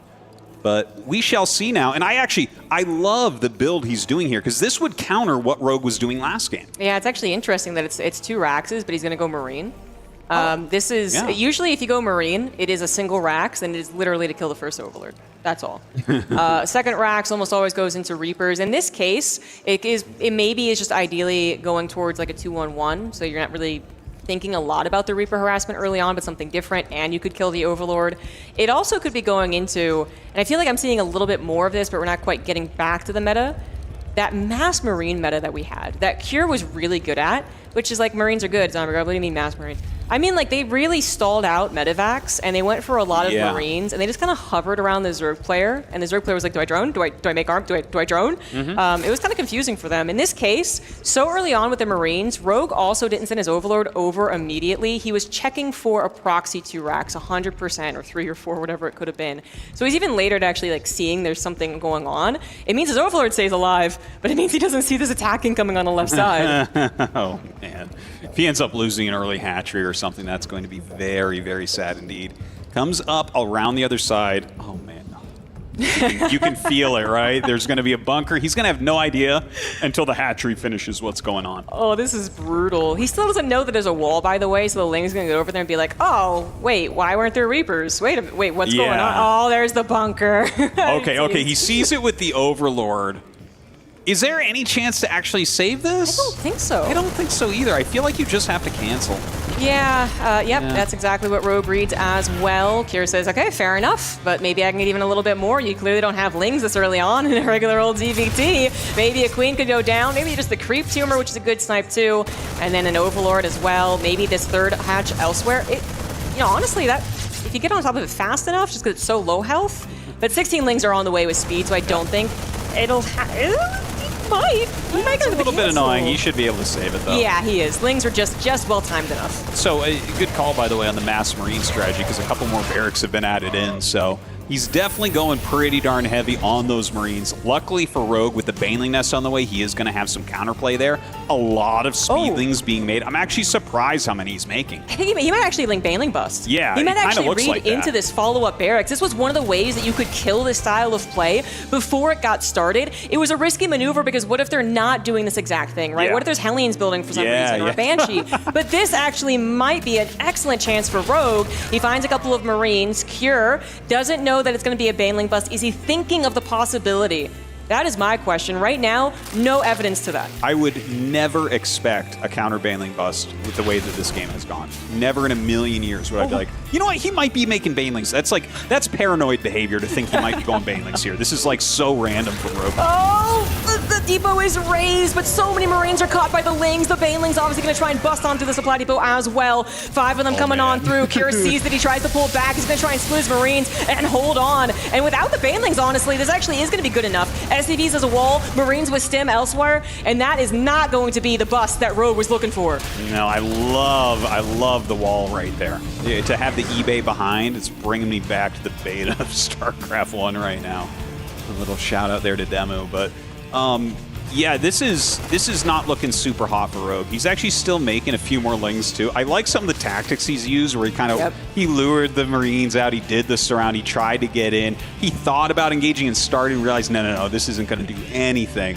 But we shall see now. And I love the build he's doing here, because this would counter what Rogue was doing last game. Yeah, it's actually interesting that it's 2 Raxes, but he's going to go Marine. This is usually if you go Marine, it is a single Rax, and it is literally to kill the first Overlord. That's all. Second Rax almost always goes into Reapers. In this case, it maybe is just ideally going towards like a 2-1-1, so you're not really thinking a lot about the Reaper harassment early on, but something different, and you could kill the Overlord. It also could be going into, and I feel like I'm seeing a little bit more of this, but we're not quite getting back to the meta. That mass Marine meta that we had, that Cure was really good at, which is like, Marines are good. Zombie, what do you mean mass Marine? I mean, like, they really stalled out Medivacs, and they went for a lot of Marines, and they just kind of hovered around the Zerg player, and the Zerg player was like, do I drone? Do I make arm? Do I drone? It was kind of confusing for them. In this case, so early on with the Marines, Rogue also didn't send his Overlord over immediately. He was checking for a proxy 2 racks, 100%, or 3 or 4, whatever it could have been. So he's even later to actually, like, seeing there's something going on. It means his Overlord stays alive, but it means he doesn't see this attacking coming on the left side. Oh, man. If he ends up losing an early hatchery or something, that's going to be very, very sad indeed. Comes up around the other side. Oh, man. You can feel it, right? There's going to be a bunker. He's going to have no idea until the hatchery finishes what's going on. Oh, this is brutal. He still doesn't know that there's a wall, by the way, so the Ling's going to go over there and be like, oh, wait, why weren't there Reapers? Wait, what's going on? Oh, there's the bunker. Okay. He sees it with the Overlord. Is there any chance to actually save this? I don't think so. I don't think so either. I feel like you just have to cancel. Yeah, that's exactly what Rogue reads as well. Kira says, okay, fair enough, but maybe I can get even a little bit more. You clearly don't have Lings this early on in a regular old ZVT. Maybe a Queen could go down. Maybe just the Creep Tumor, which is a good snipe too, and then an Overlord as well. Maybe this third hatch elsewhere. Honestly, that if you get on top of it fast enough, just because it's so low health, but 16 Lings are on the way with speed, so I don't think it'll He might It's a little bit annoying. He should be able to save it, though. Yeah, he is. Lings are just well-timed enough. So, a good call, by the way, on the mass Marine strategy, because a couple more barracks have been added in, so he's definitely going pretty darn heavy on those Marines. Luckily for Rogue, with the Baneling Nest on the way, he is going to have some counterplay there. A lot of Speedlings being made. I'm actually surprised how many he's making. I think he might actually link Baneling Bust. Yeah, he might actually read like into this follow-up barracks. This was one of the ways that you could kill this style of play before it got started. It was a risky maneuver because what if they're not doing this exact thing, right? Yeah. What if there's Hellions building for some reason, or a Banshee? But this actually might be an excellent chance for Rogue. He finds a couple of Marines. Cure doesn't know that it's going to be a Baneling Bust. Is he thinking of the possibility? That is my question. Right now, no evidence to that. I would never expect a counter Baneling Bust with the way that this game has gone. Never in a million years would I be like, you know what, he might be making Banelings. That's paranoid behavior to think he might be going Banelings here. This is like so random for Rogue. Oh, the depot is raised, but so many Marines are caught by the Lings. The Banelings obviously going to try and bust onto the supply depot as well. 5 of them coming on through. Kira sees that he tries to pull back. He's going to try and split his Marines and hold on. And without the Banelings, honestly, this actually is going to be good enough. SCVs as a wall, Marines with stim elsewhere, and that is not going to be the bust that Rogue was looking for. No, I love the wall right there. Yeah, to have the eBay behind, it's bringing me back to the beta of StarCraft 1 right now. A little shout out there to Demo, but yeah, this is not looking super hot for Rogue. He's actually still making a few more Lings too. I like some of the tactics he's used where he kind of he lured the Marines out, he did the surround, he tried to get in, he thought about engaging and started and realized no, this isn't going to do anything.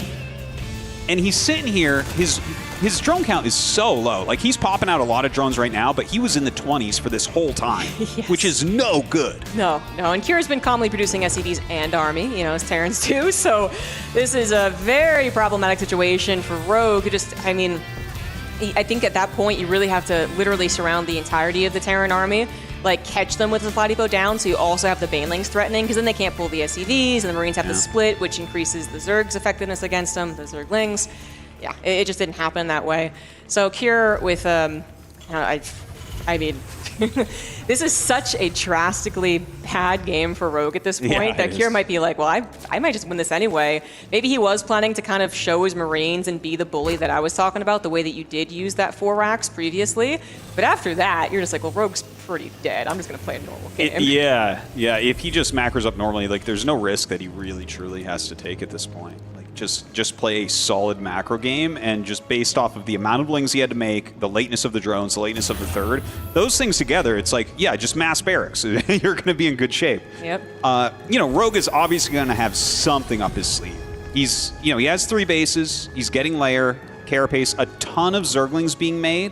And he's sitting here, his drone count is so low. Like, he's popping out a lot of drones right now, but he was in the 20s for this whole time, which is no good. No. And Kira's been calmly producing SCVs and Army, as Terrans too, so this is a very problematic situation for Rogue. I think at that point, you really have to literally surround the entirety of the Terran army, like catch them with the supply depot down, so you also have the Banelings threatening, because then they can't pull the SCVs, and the Marines have to split, which increases the Zerg's effectiveness against them, the Zerglings. Yeah, it just didn't happen that way. So Cure with, This is such a drastically bad game for Rogue at this point that Kier might be like, well, I might just win this anyway. Maybe he was planning to kind of show his Marines and be the bully that I was talking about, the way that you did use that 4 racks previously. But after that, you're just like, well, Rogue's pretty dead. I'm just going to play a normal game. Yeah. If he just macros up normally, like there's no risk that he really truly has to take at this point. Just play a solid macro game, and just based off of the amount of lings he had to make, the lateness of the drones, the lateness of the third, those things together, it's like, yeah, just mass barracks. You're going to be in good shape. Yep. Rogue is obviously going to have something up his sleeve. He has 3 bases. He's getting layer, carapace, a ton of Zerglings being made.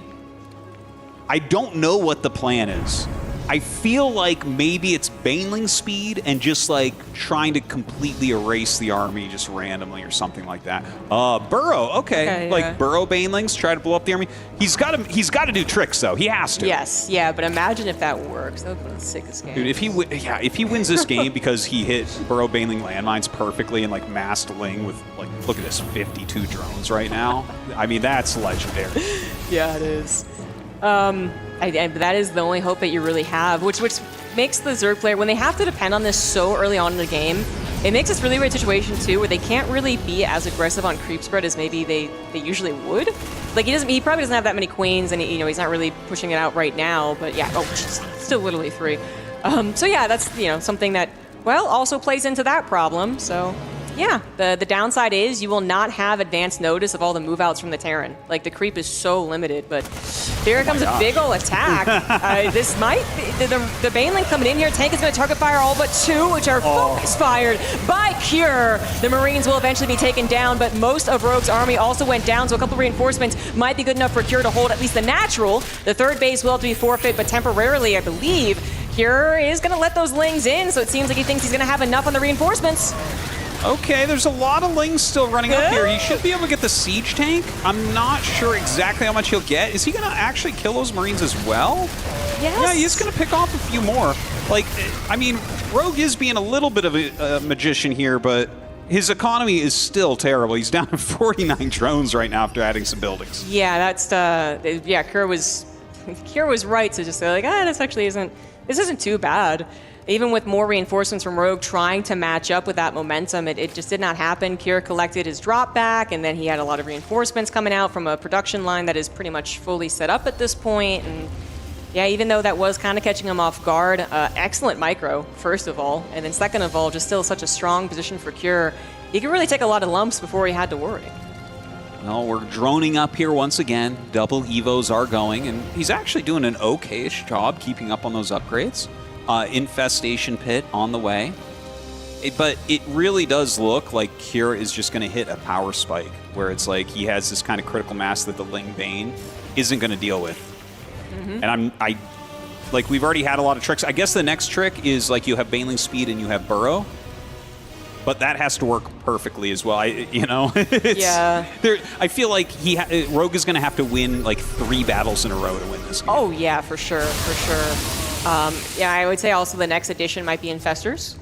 I don't know what the plan is. I feel like maybe it's Baneling speed and just like trying to completely erase the army just randomly or something like that. Burrow, okay, like Burrow Banelings try to blow up the army. He's got to do tricks though. He has to. Yes, yeah, but imagine if that works. That would be the sickest game. Dude, if he wins this game because he hit Burrow Baneling landmines perfectly and like massed Ling with like, look at this, 52 drones right now. I mean, that's legendary. Yeah, it is. That is the only hope that you really have, which makes the Zerg player, when they have to depend on this so early on in the game, it makes this really weird situation too, where they can't really be as aggressive on creep spread as maybe they usually would. Like he probably doesn't have that many queens, and he's not really pushing it out right now. But yeah, still literally 3. So yeah, that's something that also plays into that problem. So. Yeah, the downside is you will not have advanced notice of all the move-outs from the Terran. Like, the creep is so limited, but here comes a big ol' attack. This might be, the Baneling coming in here. Tank is going to target fire all but 2, which are focus-fired by Cure. The Marines will eventually be taken down, but most of Rogue's army also went down, so a couple of reinforcements might be good enough for Cure to hold at least the natural. The 3rd base will have to be forfeit, but temporarily, I believe, Cure is going to let those Lings in, so it seems like he thinks he's going to have enough on the reinforcements. Okay, there's a lot of Lings still running up here. He should be able to get the siege tank. I'm not sure exactly how much he'll get. Is he going to actually kill those Marines as well? Yes. Yeah, he's going to pick off a few more. Like, I mean, Rogue is being a little bit of a magician here, but his economy is still terrible. He's down to 49 drones right now after adding some buildings. Yeah, that's Kier was right to just say like, this isn't too bad. Even with more reinforcements from Rogue trying to match up with that momentum, it just did not happen. Kier collected his drop back, and then he had a lot of reinforcements coming out from a production line that is pretty much fully set up at this point. And yeah, even though that was kind of catching him off guard, excellent micro, first of all. And then second of all, just still such a strong position for Kier. He could really take a lot of lumps before he had to worry. Well, we're droning up here once again. Double Evos are going, and he's actually doing an okay-ish job keeping up on those upgrades. Infestation pit on the way. But it really does look like Kier is just going to hit a power spike, where it's like he has this kind of critical mass that the Ling Bane isn't going to deal with. And like, we've already had a lot of tricks. I guess the next trick is like you have Baneling speed and you have Burrow. But that has to work perfectly as well. Yeah. I feel like Rogue is going to have to win like 3 battles in a row to win this game. Oh yeah, for sure. Yeah, I would say also the next addition might be Infestors.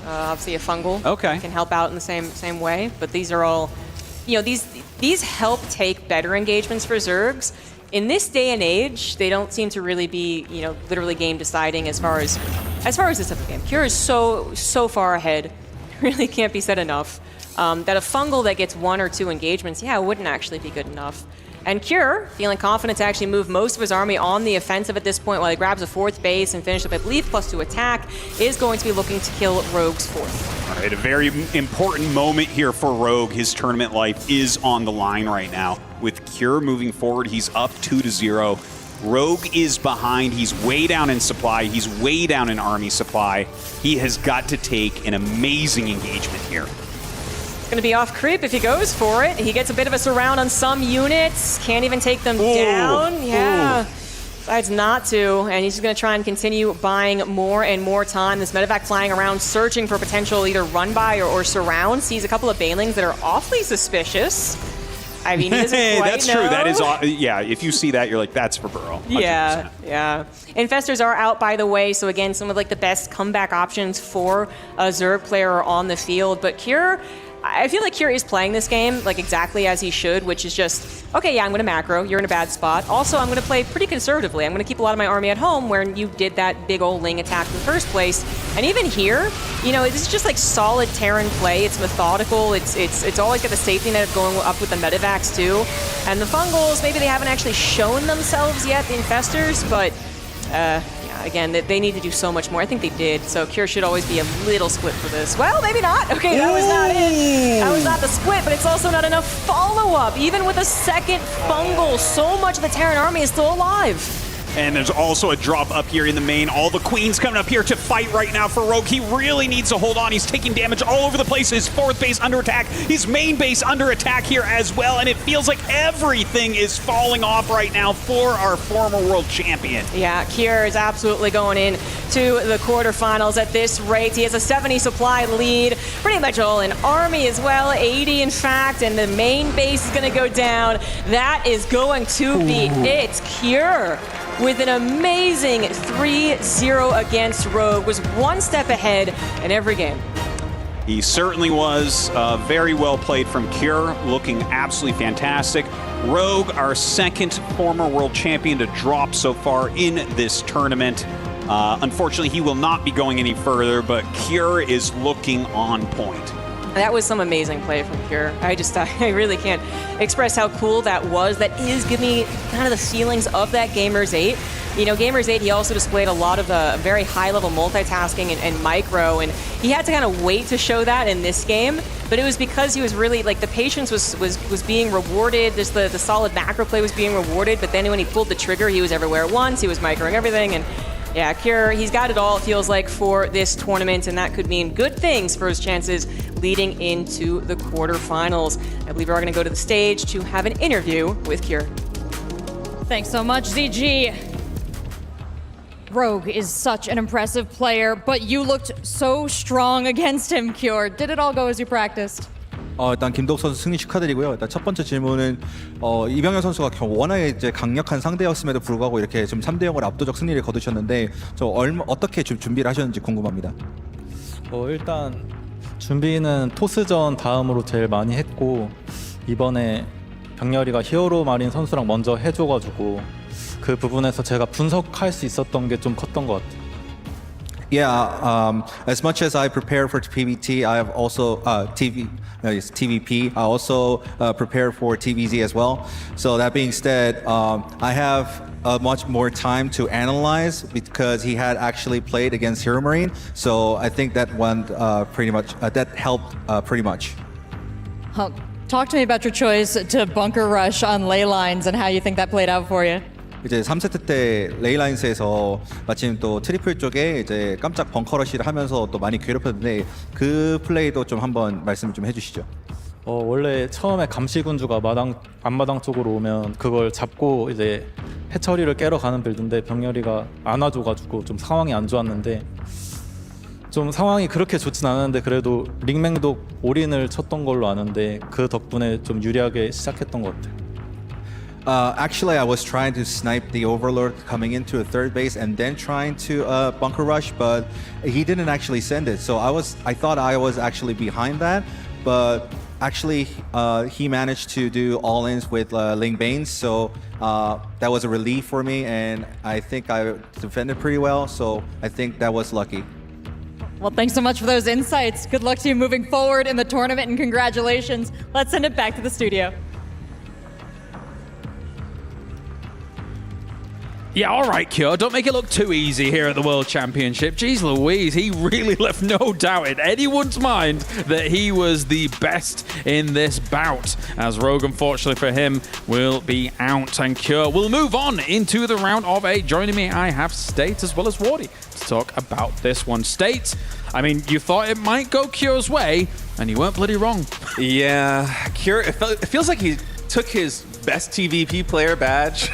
Obviously a fungal can help out in the same way. But these are all, these help take better engagements for Zergs. In this day and age, they don't seem to really be, literally game deciding as far as this type of game. Cure is so far ahead. Really can't be said enough. That a fungal that gets 1 or 2 engagements, wouldn't actually be good enough. And Cure, feeling confident to actually move most of his army on the offensive at this point while he grabs a 4th base and finishes up, I believe, +2 attack, is going to be looking to kill Rogue's 4th. All right, a very important moment here for Rogue. His tournament life is on the line right now. With Cure moving forward, he's up 2-0. Rogue is behind. He's way down in supply. He's way down in army supply. He has got to take an amazing engagement here. Going to be off creep if he goes for it. He gets a bit of a surround on some units. Can't even take them down. Yeah. Decides not to. And he's just going to try and continue buying more and more time. This medevac flying around, searching for potential either run by or surround. Sees a couple of Banelings that are awfully suspicious. I mean, he doesn't quite That's know. true. That is, if you see that, you're like, that's for Burrow. 100%. Yeah. Infestors are out, by the way. So again, some of like the best comeback options for a Zerg player are on the field. But Cure, I feel like Kira is playing this game like exactly as he should, which is just, okay, yeah, I'm going to macro, you're in a bad spot. Also, I'm going to play pretty conservatively. I'm going to keep a lot of my army at home where you did that big old Ling attack in the first place. And even here, you know, it's just like solid Terran play. It's methodical. It's always got the safety net of going up with the Medivacs too. And the Fungals, maybe they haven't actually shown themselves yet, the Infestors, but again, they need to do so much more. I think they did. So Cure should always be a little split for this. Well, maybe not. Okay, that was not it. That was not the split, but it's also not enough follow-up. Even with a second Fungal, so much of the Terran army is still alive. And there's also a drop up here in the main. All the queens coming up here to fight right now for Rogue. He really needs to hold on. He's taking damage all over the place. His fourth base under attack. His main base under attack here as well. And it feels like everything is falling off right now for our former world champion. Yeah, Kier is absolutely going in to the quarterfinals at this rate. He has a 70 supply lead, pretty much all in army as well, 80 in fact, and the main base is going to go down. That is going to be it. Kier with an amazing 3-0 against Rogue, was one step ahead in every game. He certainly was very well played from Cure, looking absolutely fantastic. Rogue, our second former world champion to drop so far in this tournament. Unfortunately, he will not be going any further, but Cure is looking on point. That was some amazing play from Cure. I really can't express how cool that was. That is giving me kind of the feelings of that Gamers 8. You know, Gamers 8, he also displayed a lot of very high-level multitasking and micro, and he had to kind of wait to show that in this game. But it was because he was really, like, the patience was being rewarded. Just the solid macro play was being rewarded. But then when he pulled the trigger, he was everywhere at once. He was microing everything, and yeah, Cure, he's got it all, it feels like, for this tournament, and that could mean good things for his chances leading into the quarterfinals. I believe we're going to go to the stage to have an interview with Cure. Thanks so much, ZG. Rogue is such an impressive player, but you looked so strong against him, Cure. Did it all go as you practiced? 일단 김도욱 선수 승리 축하드리고요. 일단 첫 번째 질문은 이병현 선수가 워낙에 이제 강력한 상대였음에도 불구하고 이렇게 좀 3대0으로 압도적 승리를 거두셨는데 어떻게 좀 준비를 하셨는지 궁금합니다. 일단 준비는 토스전 다음으로 제일 많이 했고 이번에 병렬이가 히어로 마린 선수랑 먼저 해줘가지고 그 부분에서 제가 분석할 수 있었던 게 좀 컸던 것 같아요. Yeah, as much as I prepare for PVT, I have also TVP. I also prepare for TVZ as well. So that being said, I have much more time to analyze because he had actually played against Hero Marine. So I think that went pretty much. That helped pretty much. Talk to me about your choice to bunker rush on ley lines and how you think that played out for you. 이제 3세트 때 레이라인스에서 마침 또 트리플 쪽에 이제 깜짝 벙커러시를 하면서 또 많이 괴롭혔는데 그 플레이도 좀 한번 말씀 좀 해주시죠. 원래 처음에 감시군주가 앞마당 쪽으로 오면 그걸 잡고 이제 해처리를 깨러 가는 빌드인데 병렬이가 안 와줘가지고 좀 상황이 안 좋았는데 좀 상황이 그렇게 좋진 않았는데 그래도 링맹독 올인을 쳤던 걸로 아는데 그 덕분에 좀 유리하게 시작했던 것 같아요. Actually, I was trying to snipe the Overlord coming into a third base and then trying to bunker rush, but he didn't actually send it. So I thought I was actually behind that, but actually he managed to do all-ins with Ling Banes. So that was a relief for me, and I think I defended pretty well. So I think that was lucky. Well, thanks so much for those insights. Good luck to you moving forward in the tournament, and congratulations. Let's send it back to the studio. Yeah, all right, Cure. Don't make it look too easy here at the World Championship. Jeez Louise, he really left no doubt in anyone's mind that he was the best in this bout. As Rogue, unfortunately for him, will be out. And Cure will move on into the round of 8. Joining me, I have State as well as Wardy to talk about this one. State, I mean, you thought it might go Cure's way, and you weren't bloody wrong. Yeah, Cure, it feels like he took his best TVP player badge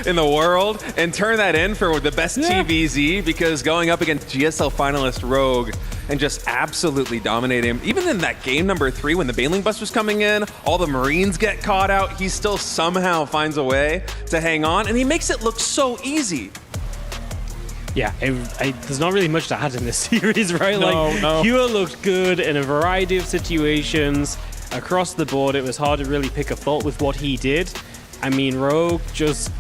in the world and turned that in for the best TVZ, because going up against GSL finalist Rogue and just absolutely dominate him. Even in that game number 3 when the Baneling Bust was coming in, all the Marines get caught out, he still somehow finds a way to hang on, and he makes it look so easy. Yeah, there's not really much to add in this series, right? No. Cure looked good in a variety of situations. Across the board, it was hard to really pick a fault with what he did. I mean, Rogue just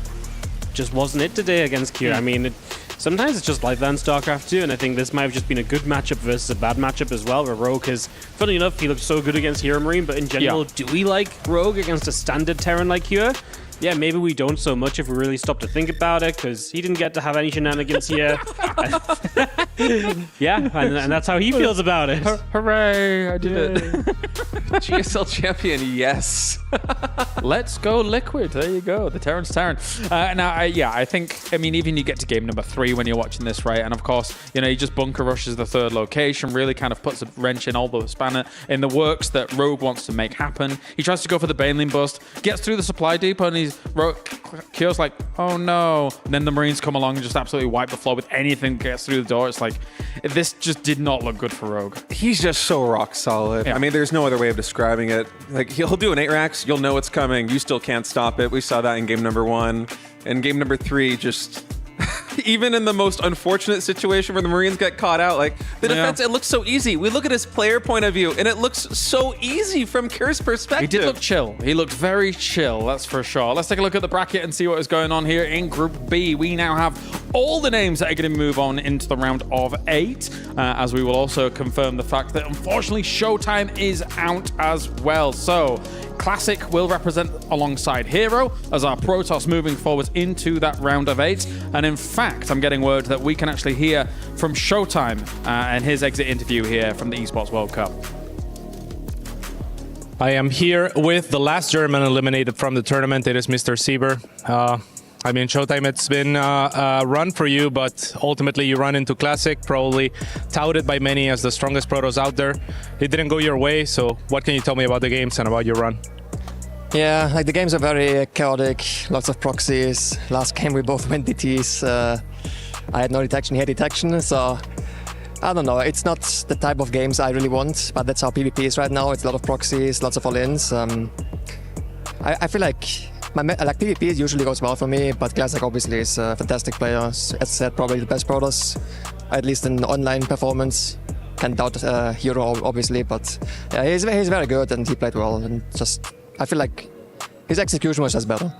wasn't it today against Cure. I mean, sometimes it's just like that in StarCraft 2, and I think this might have just been a good matchup versus a bad matchup as well, where Rogue has, funny enough, he looked so good against Hero Marine, but in general, do we like Rogue against a standard Terran like Cure? Yeah, maybe we don't so much if we really stop to think about it, because he didn't get to have any shenanigans here. Yeah, and that's how he feels about it. Hooray, I did it. GSL champion, yes. Let's go Liquid. There you go, the Terran's Terran. I think, even you get to game number 3 when you're watching this, right? And of course, he just bunker rushes the 3rd location, really kind of puts a wrench in all the spanner in the works that Rogue wants to make happen. He tries to go for the Baneling bust, gets through the supply depot, and Cure's like, oh no. And then the Marines come along and just absolutely wipe the floor with anything that gets through the door. It's like, this just did not look good for Rogue. He's just so rock solid. Yeah. I mean, there's no other way of describing it. Like, he'll do an 8 racks, you'll know it's coming. You still can't stop it. We saw that in game number 1. And game number 3, just... even in the most unfortunate situation where the Marines get caught out, like, the defense, it looks so easy. We look at his player point of view, and it looks so easy from Cure's perspective. He did look chill. He looked very chill, that's for sure. Let's take a look at the bracket and see what is going on here in Group B. We now have all the names that are going to move on into the round of 8, as we will also confirm the fact that, unfortunately, Showtime is out as well. So, Classic will represent alongside Hero as our Protos moving forward into that round of 8. And in fact, I'm getting word that we can actually hear from Showtime and his exit interview here from the Esports World Cup. I am here with the last German eliminated from the tournament. It is Mr. Sieber. Showtime, it's been a run for you, but ultimately you run into Classic, probably touted by many as the strongest Protos out there. It didn't go your way, so what can you tell me about the games and about your run? Yeah, the games are very chaotic, lots of proxies. Last game we both went DTs. I had no detection, he had detection, so I don't know. It's not the type of games I really want, but that's how PvP is right now. It's a lot of proxies, lots of all-ins. I feel like PvP usually goes well for me, but Classic obviously is a fantastic player. As I said, probably the best Protoss, at least in online performance. Can't doubt Hero obviously, but yeah, he's very good and he played well. And I feel like his execution was just better.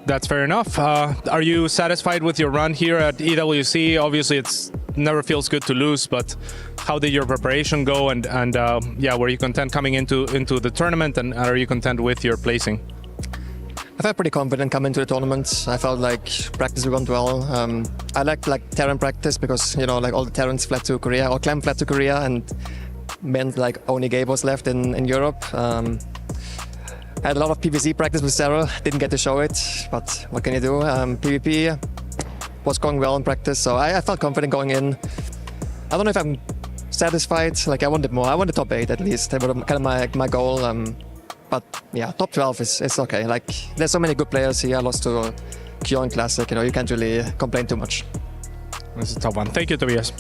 That's fair enough. Are you satisfied with your run here at EWC? Obviously, it's never feels good to lose, but how did your preparation go? And were you content coming into the tournament? And are you content with your placing? I felt pretty confident coming to the tournament. I felt like practice went well. I liked Terran practice because all the Terrans fled to Korea, or Clem fled to Korea, and meant only Gabe was left in Europe. I had a lot of PvZ practice with Serral. Didn't get to show it, but what can you do? PvP was going well in practice, so I felt confident going in. I don't know if I'm satisfied. I wanted more. I wanted top 8 at least. That was kind of my goal. But yeah, top 12 is okay. There's so many good players here. I lost to Cure and Classic. You can't really complain too much. This is a tough one. Thank you, Tobias.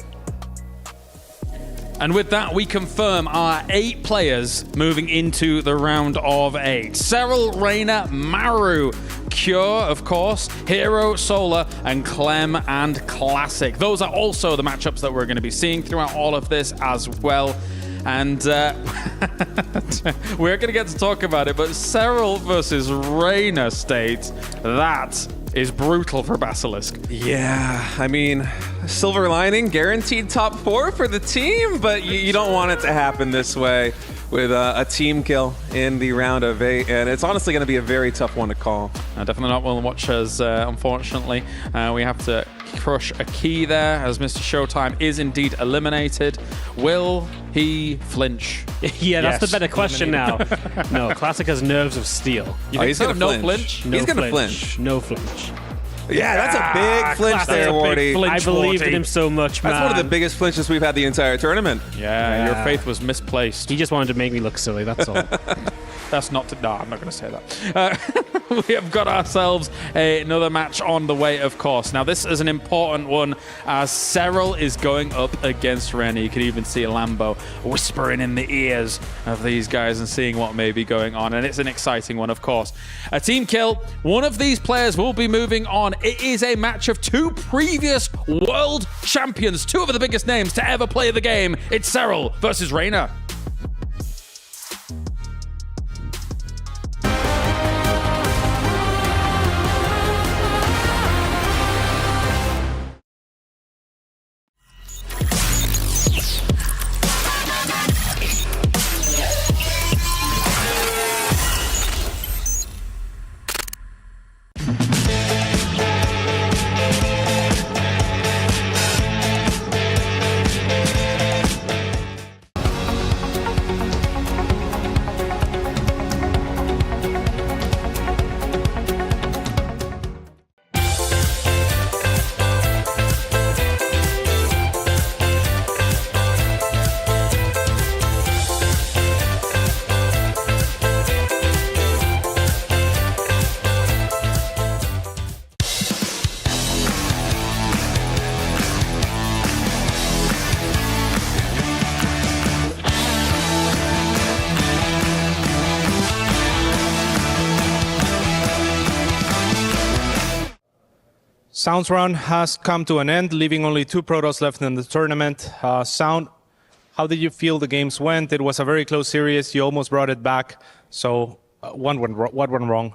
And with that, we confirm our 8 players moving into the round of 8. Serral, Reynor, Maru, Cure, of course, Hero, Solar, and Clem and Classic. Those are also the matchups that we're going to be seeing throughout all of this as well. And we're going to get to talk about it, but Serral versus Reynor State, that is brutal for Basilisk. Yeah, silver lining, guaranteed top 4 for the team, but you don't want it to happen this way with a team kill in the round of 8, and it's honestly going to be a very tough one to call. Definitely not one to watch as, unfortunately. We have to crush a key there as Mr. Showtime is indeed eliminated. Will he flinch? Yeah, that's the better question now. No, Classic has nerves of steel. He's going to flinch. He's going to flinch. No flinch. Yeah, that's a big flinch there, Wardy. I believed in him so much, man. That's one of the biggest flinches we've had the entire tournament. Yeah, your faith was misplaced. He just wanted to make me look silly, that's all. That's not... No, I'm not going to say that. we have got ourselves another match on the way, of course. Now, this is an important one as Serral is going up against Reynor. You can even see Lambo whispering in the ears of these guys and seeing what may be going on. And it's an exciting one, of course. A team kill. One of these players will be moving on. It is a match of two previous world champions, two of the biggest names to ever play the game. It's Serral versus Reynor. Sound's run has come to an end, leaving only two Protos left in the tournament. Sound, how did you feel the games went? It was a very close series. You almost brought it back. So what went wrong?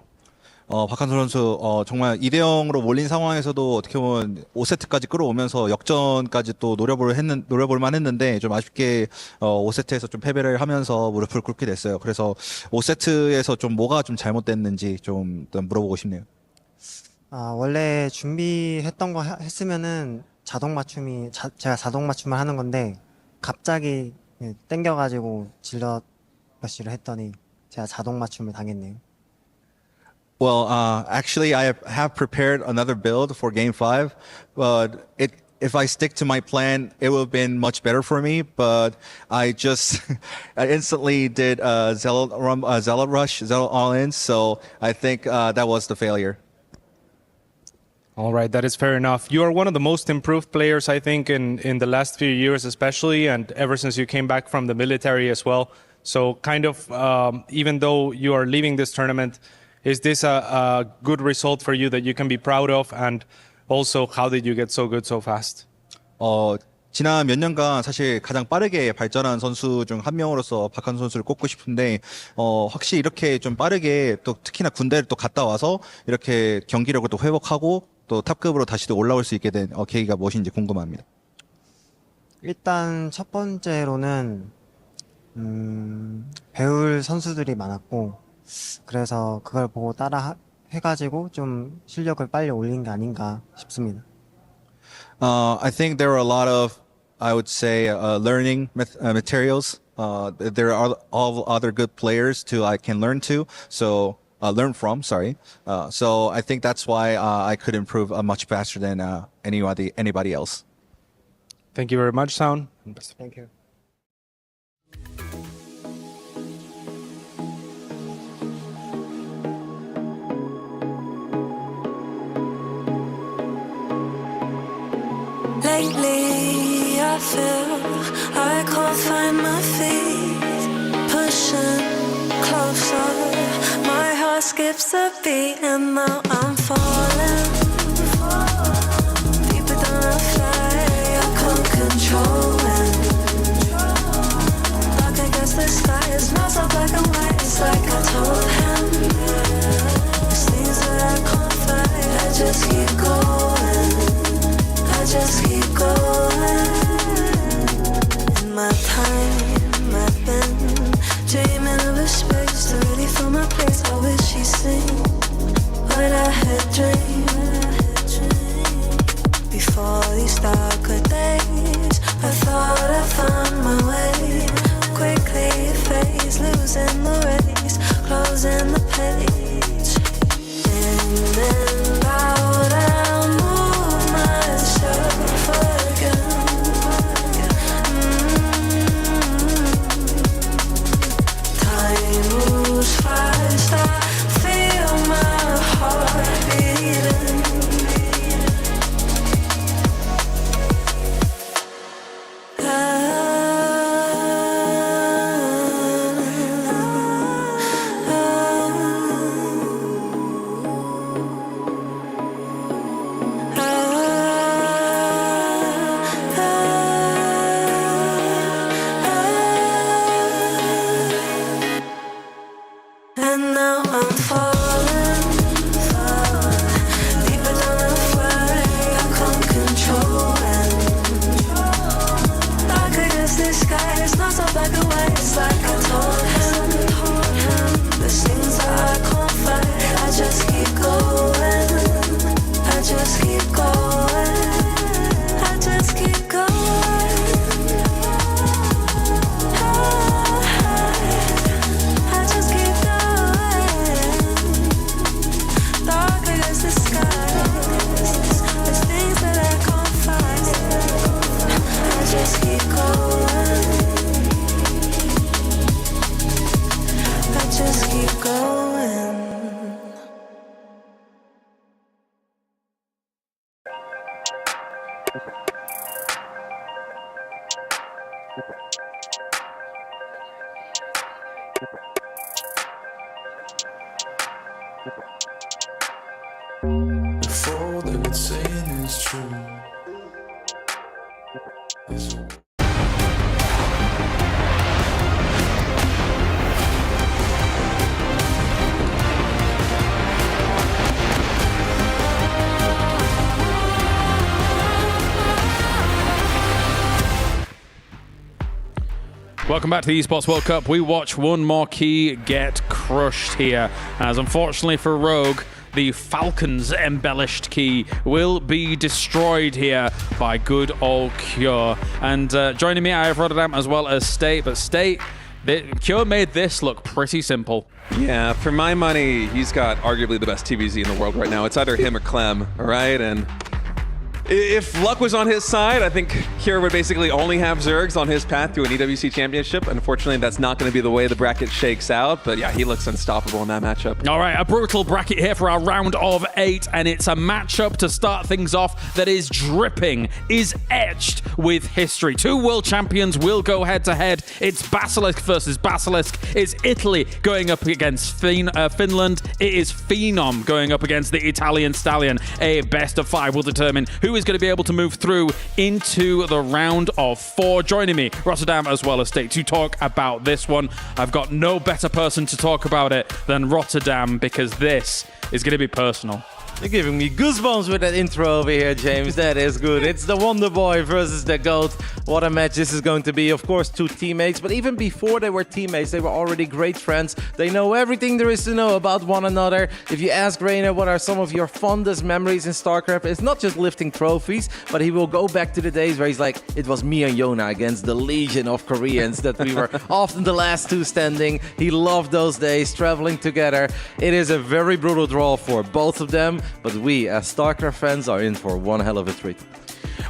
박한솔 선수 정말 2대0으로 몰린 상황에서도 어떻게 보면 5세트까지 끌어오면서 역전까지 또 노려볼만 했는데 좀 아쉽게 5세트에서 좀 패배를 하면서 무릎을 꿇게 됐어요. 그래서 5세트에서 좀 뭐가 좀 잘못됐는지 좀 물어보고 싶네요. 원래 준비했던 거 했으면은 제가 자동 맞춤을 하는 건데 갑자기 땡겨가지고 질럿 러쉬를 했더니 제가 자동 맞춤을 당했네요. Well, actually, I have prepared another build for Game 5, but if I stick to my plan, it would have been much better for me. But I instantly did Zealot Rush, Zealot All-In, so I think that was the failure. All right, that is fair enough. You are one of the most improved players, I think, in the last few years especially, and ever since you came back from the military as well. So kind of, even though you are leaving this tournament, is this a good result for you that you can be proud of? And also, how did you get so good so fast? 지난 몇 년간 사실 가장 빠르게 발전한 선수 중 한 명으로서 박한솔 선수를 꼽고 싶은데 확실히 이렇게 좀 빠르게 또 특히나 군대를 또 갔다 와서 이렇게 경기력을 또 회복하고 또 탑급으로 다시 또 올라올 수 있게 된 계기가 무엇인지 궁금합니다. 일단 첫 번째로는 배울 선수들이 많았고 그래서 그걸 보고 따라 해가지고 좀 실력을 빨리 올린 게 아닌가 싶습니다. I think there are a lot of, I would say, learning materials. There are all other good players I can learn from. So I think that's why I could improve much faster than anybody else. Thank you very much, Sound. Thank you. Lately, I feel I can't find my feet. Pushing closer, my heart skips a beat, and now I'm falling deeper than a fly. I can't control it. Dark against the sky, it's not so black and white. It's like I told him. It's things that I can't fight. I just keep going. Just keep going. In my time, I've been dreaming of a space to really fill my place. I wish she'd seen what I had dreamed. black and white, it's like I told him. There's things that I can't fight. I just keep going. I just keep going. I just keep going. I just keep going. Dark against the skies. There's things that I can't fight. I just keep going. I just keep going. If all that it's saying is true, Welcome back to the Esports World Cup. We watch one marquee get crushed here, as unfortunately for Rogue, the Falcons embellished key will be destroyed here by good old Cure. And joining me, I have Rotterdam as well as State. But State, Cure made this look pretty simple. Yeah, for my money, he's got arguably the best TVZ in the world right now. It's either him or Clem, all right? And if luck was on his side, I think Kira would basically only have Zergs on his path to an EWC Championship. Unfortunately, that's not going to be the way the bracket shakes out. But yeah, he looks unstoppable in that matchup. All right, a brutal bracket here for our round of 8. And it's a matchup to start things off that is dripping, is etched with history. 2 world champions will go head-to-head. It's Basilisk versus Basilisk. It's Italy going up against Finland. It is Phenom going up against the Italian Stallion. A best of 5 will determine who is going to be able to move through into the round of 4. Joining me, Rotterdam as well as State, to talk about this one. I've got no better person to talk about it than Rotterdam, because this is going to be personal. You're giving me goosebumps with that intro over here, James. That is good. It's the Wonder Boy versus the GOAT. What a match this is going to be. Of course, 2 teammates, but even before they were teammates, they were already great friends. They know everything there is to know about one another. If you ask Reynor what are some of your fondest memories in StarCraft, it's not just lifting trophies, but he will go back to the days where he's like, it was me and Yona against the legion of Koreans that we were often the last 2 standing. He loved those days, traveling together. It is a very brutal draw for both of them. But we, as StarCraft fans, are in for one hell of a treat.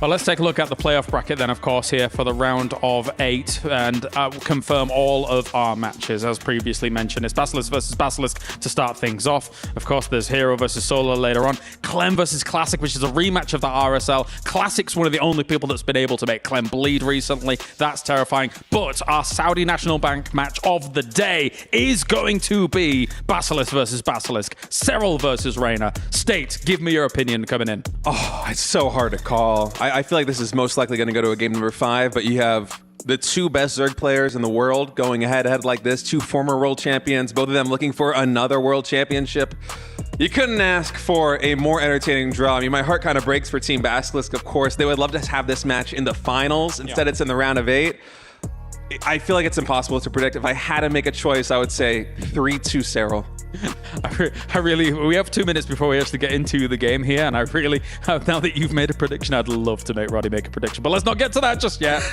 Well, let's take a look at the playoff bracket then, of course, here for the round of 8 and confirm all of our matches. As previously mentioned, it's Basilisk versus Basilisk to start things off. Of course, there's Hero versus Solar later on. Clem versus Classic, which is a rematch of the RSL. Classic's one of the only people that's been able to make Clem bleed recently. That's terrifying. But our Saudi National Bank match of the day is going to be Basilisk versus Basilisk. Serral versus Reynor. State, give me your opinion coming in. Oh, it's so hard to call. I feel like this is most likely going to go to a game number 5, but you have the 2 best Zerg players in the world going head-to-head like this, 2 former world champions, both of them looking for another world championship. You couldn't ask for a more entertaining draw. I mean, my heart kind of breaks for Team Basilisk, of course. They would love to have this match in the finals. Instead, it's in the round of 8. I feel like it's impossible to predict. If I had to make a choice, I would say 3-2 Serral. I really, we have 2 minutes before we actually get into the game here, and I really, now that you've made a prediction, I'd love to make Roddy make a prediction, but let's not get to that just yet.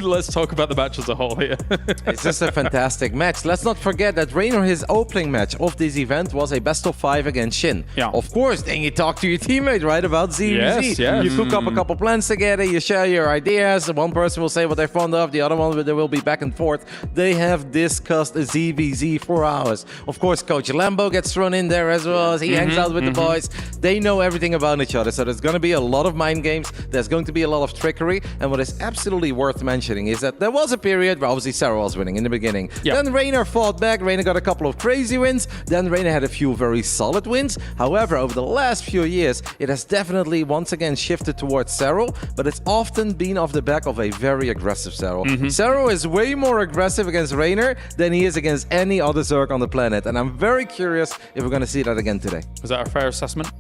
Let's talk about the match as a whole here. It's just a fantastic match. Let's not forget that Reynor, his opening match of this event was a best of 5 against Shin. Yeah. Of course, then you talk to your teammate, right, about ZVZ. Yes, yes. You cook up a couple plans together, you share your ideas, one person will say what they're fond of, the other one, they will be back and forth. They have discussed ZVZ for hours. Of course, Coach Lambo gets thrown in there as well as he hangs out with the boys. They know everything about each other, so there's going to be a lot of mind games. There's going to be a lot of trickery, and what is absolutely worth mentioning is that there was a period where obviously Serral was winning in the beginning. Yep. Then Reynor fought back. Reynor got a couple of crazy wins. Then Reynor had a few very solid wins. However, over the last few years, it has definitely once again shifted towards Serral, but it's often been off the back of a very aggressive Serral. Serral is way more aggressive against Reynor than he is against any other Zerg on the planet, and I'm very curious if we're going to see that again today. Is that a fair assessment?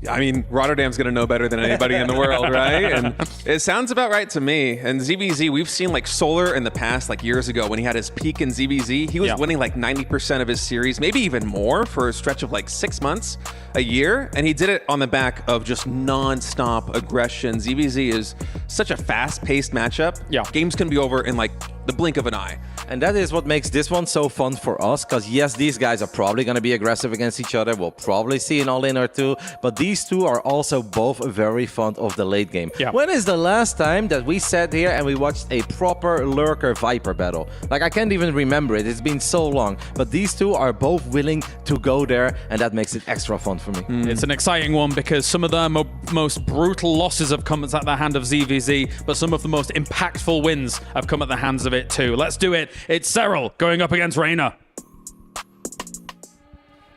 I mean, Rotterdam's going to know better than anybody in the world, right? And it sounds about right to me. And ZVZ, we've seen like Solar in the past, like years ago when he had his peak in ZVZ, he was winning like 90% of his series, maybe even more for a stretch of like 6 months, a year. And he did it on the back of just non-stop aggression. ZVZ is such a fast-paced matchup. Yeah. Games can be over in like the blink of an eye. And that is what makes this one so fun for us, because yes, these guys are probably going to be aggressive against each other. We'll probably see an all-in or two, but these two are also both very fond of the late game. Yeah. When is the last time that we sat here and we watched a proper Lurker Viper battle? Like, I can't even remember it. It's been so long, but these two are both willing to go there, and that makes it extra fun for me. It's an exciting one because some of the most brutal losses have come at the hand of ZVZ, but some of the most impactful wins have come at the hands of it too. Let's do it. It's Serral going up against Reynor.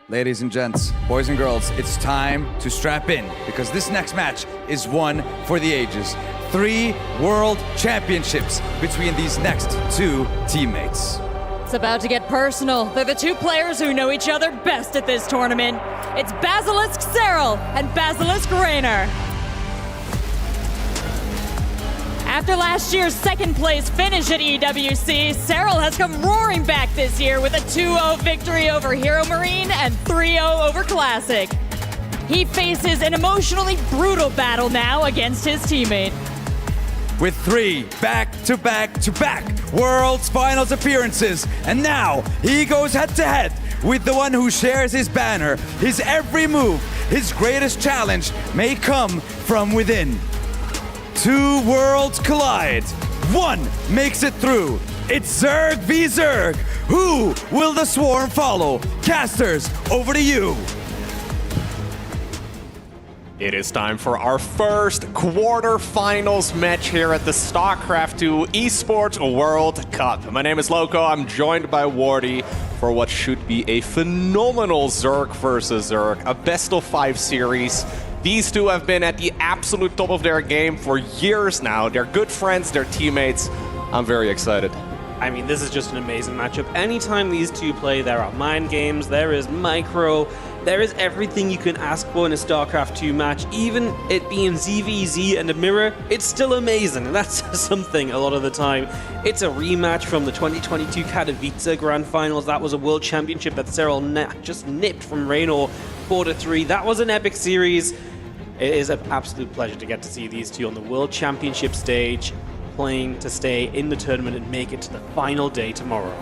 Ladies and gents, boys and girls, it's time to strap in because this next match is one for the ages. 3 world championships between these next 2 teammates. It's about to get personal. They're the 2 players who know each other best at this tournament. It's Basilisk Serral and Basilisk Reynor. After last year's second place finish at EWC, Serral has come roaring back this year with a 2-0 victory over Hero Marine and 3-0 over Classic. He faces an emotionally brutal battle now against his teammate. With 3 back-to-back-to-back World's Finals appearances, and now he goes head-to-head with the one who shares his banner. His every move, his greatest challenge may come from within. 2 worlds collide. 1 makes it through. It's Zerg v Zerg. Who will the swarm follow? Casters, over to you. It is time for our first quarterfinals match here at the StarCraft 2 Esports World Cup. My name is Loco. I'm joined by Wardy for what should be a phenomenal Zerg versus Zerg, a best-of-5 series. These two have been at the absolute top of their game for years now. They're good friends, they're teammates. I'm very excited. I mean, this is just an amazing matchup. Anytime these two play, there are mind games, there is micro, there is everything you can ask for in a StarCraft 2 match. Even it being ZVZ and a mirror, it's still amazing, and that's something a lot of the time. It's a rematch from the 2022 Katowice Grand Finals. That was a World Championship that Serral just nipped from Reynor 4-3. That was an epic series. It is an absolute pleasure to get to see these two on the World Championship stage, playing to stay in the tournament and make it to the final day tomorrow.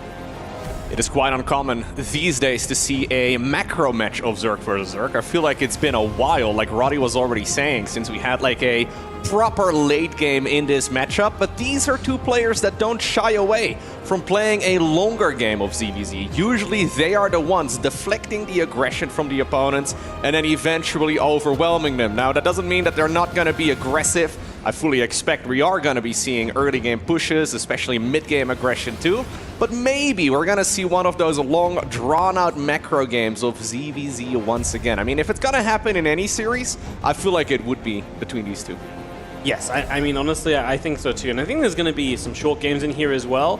It is quite uncommon these days to see a macro match of Zerg versus Zerg. I feel like it's been a while, like Roddy was already saying, since we had like a proper late game in this matchup. But these are 2 players that don't shy away from playing a longer game of ZVZ. Usually they are the ones deflecting the aggression from the opponents and then eventually overwhelming them. Now, that doesn't mean that they're not going to be aggressive. I fully expect we are going to be seeing early game pushes, especially mid-game aggression too. But maybe we're going to see one of those long, drawn-out macro games of ZVZ once again. I mean, if it's going to happen in any series, I feel like it would be between these two. Yes, I mean, honestly, I think so too. And I think there's going to be some short games in here as well.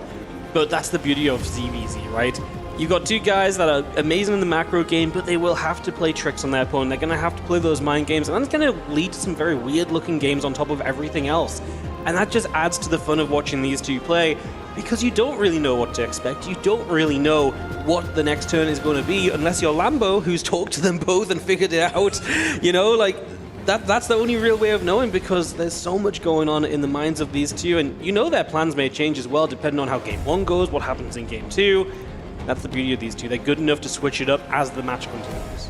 But that's the beauty of ZVZ, right? You've got 2 guys that are amazing in the macro game, but they will have to play tricks on their opponent. They're going to have to play those mind games, and that's going to lead to some very weird-looking games on top of everything else. And that just adds to the fun of watching these two play, because you don't really know what to expect. You don't really know what the next turn is going to be, unless you're Lambo, who's talked to them both and figured it out. You know, like, that's the only real way of knowing, because there's so much going on in the minds of these two, and you know their plans may change as well, depending on how Game 1 goes, what happens in Game 2. That's the beauty of these two. They're good enough to switch it up as the match continues.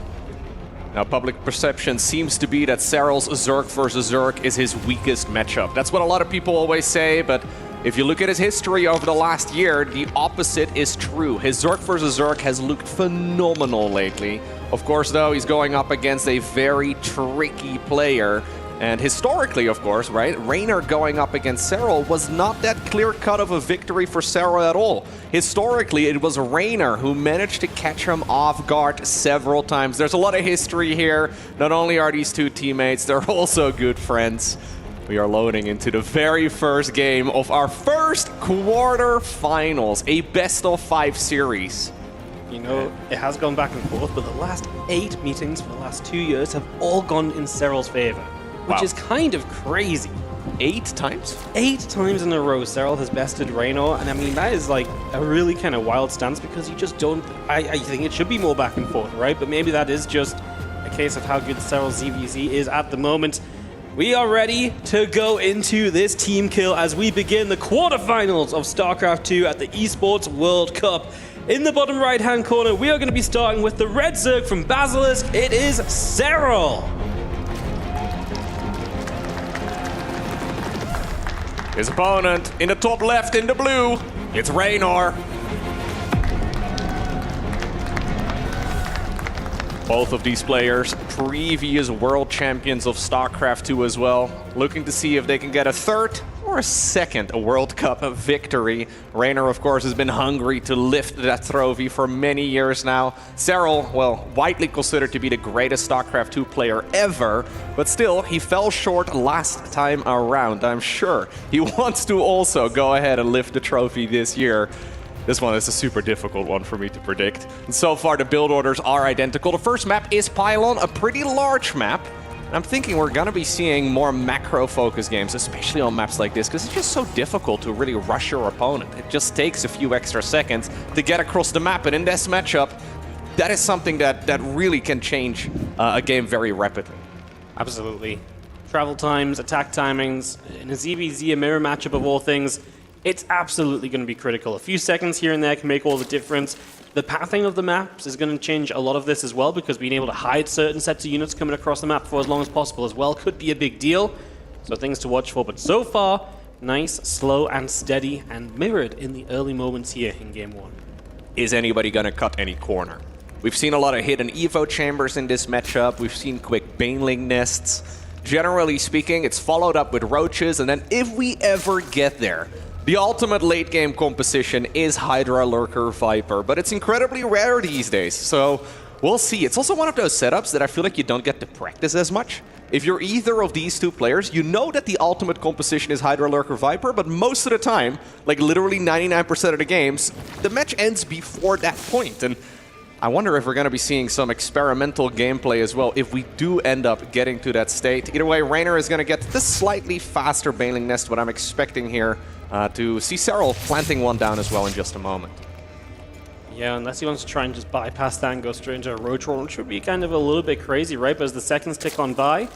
Now, public perception seems to be that Serral's Zerg versus Zerg is his weakest matchup. That's what a lot of people always say, but if you look at his history over the last year, the opposite is true. His Zerg versus Zerg has looked phenomenal lately. Of course, though, he's going up against a very tricky player. And historically, of course, right, Reynor going up against Serral was not that clear-cut of a victory for Serral at all. Historically, it was Reynor who managed to catch him off guard several times. There's a lot of history here. Not only are these two teammates, they're also good friends. We are loading into the very first game of our first quarterfinals, a best-of-5 series. You know, it has gone back and forth, but the last 8 meetings for the last 2 years have all gone in Serral's favor, which is kind of crazy. 8 times? 8 times in a row, Serral has bested Reynor, and I mean, that is like a really kind of wild stance because you just don't. I think it should be more back and forth, right? But maybe that is just a case of how good Serral's ZVZ is at the moment. We are ready to go into this team kill as we begin the quarterfinals of StarCraft 2 at the Esports World Cup. In the bottom right-hand corner, we are going to be starting with the red Zerg from Basilisk. It is Serral. His opponent in the top left in the blue, it's Reynor. Both of these players, previous world champions of StarCraft 2 as well, looking to see if they can get a third or a second World Cup victory. Reynor, of course, has been hungry to lift that trophy for many years now. Serral, well, widely considered to be the greatest StarCraft 2 player ever, but still, he fell short last time around. I'm sure he wants to also go ahead and lift the trophy this year. This one is a super difficult one for me to predict. And so far, the build orders are identical. The first map is Pylon, a pretty large map. I'm thinking we're going to be seeing more macro-focused games, especially on maps like this, because it's just so difficult to really rush your opponent. It just takes a few extra seconds to get across the map, and in this matchup, that is something that really can change a game very rapidly. Absolutely. Travel times, attack timings, in a ZVZ, a mirror matchup of all things, it's absolutely going to be critical. A few seconds here and there can make all the difference. The pathing of the maps is going to change a lot of this as well, because being able to hide certain sets of units coming across the map for as long as possible as well could be a big deal. So things to watch for. But so far, nice, slow, and steady, and mirrored in the early moments here in Game 1. Is anybody going to cut any corner? We've seen a lot of hidden Evo chambers in this matchup. We've seen quick Baneling nests. Generally speaking, it's followed up with roaches, and then if we ever get there, the ultimate late game composition is Hydra, Lurker, Viper, but it's incredibly rare these days, so we'll see. It's also one of those setups that I feel like you don't get to practice as much. If you're either of these two players, you know that the ultimate composition is Hydra, Lurker, Viper, but most of the time, like literally 99% of the games, the match ends before that point. And I wonder if we're going to be seeing some experimental gameplay as well if we do end up getting to that state. Either way, Reynor is going to get the slightly faster Baneling Nest, what I'm expecting here to see Serral planting one down as well in just a moment. Yeah, unless he wants to try and just bypass that and go straight into a roach roll, which would be kind of a little bit crazy, right? But as the seconds tick on by,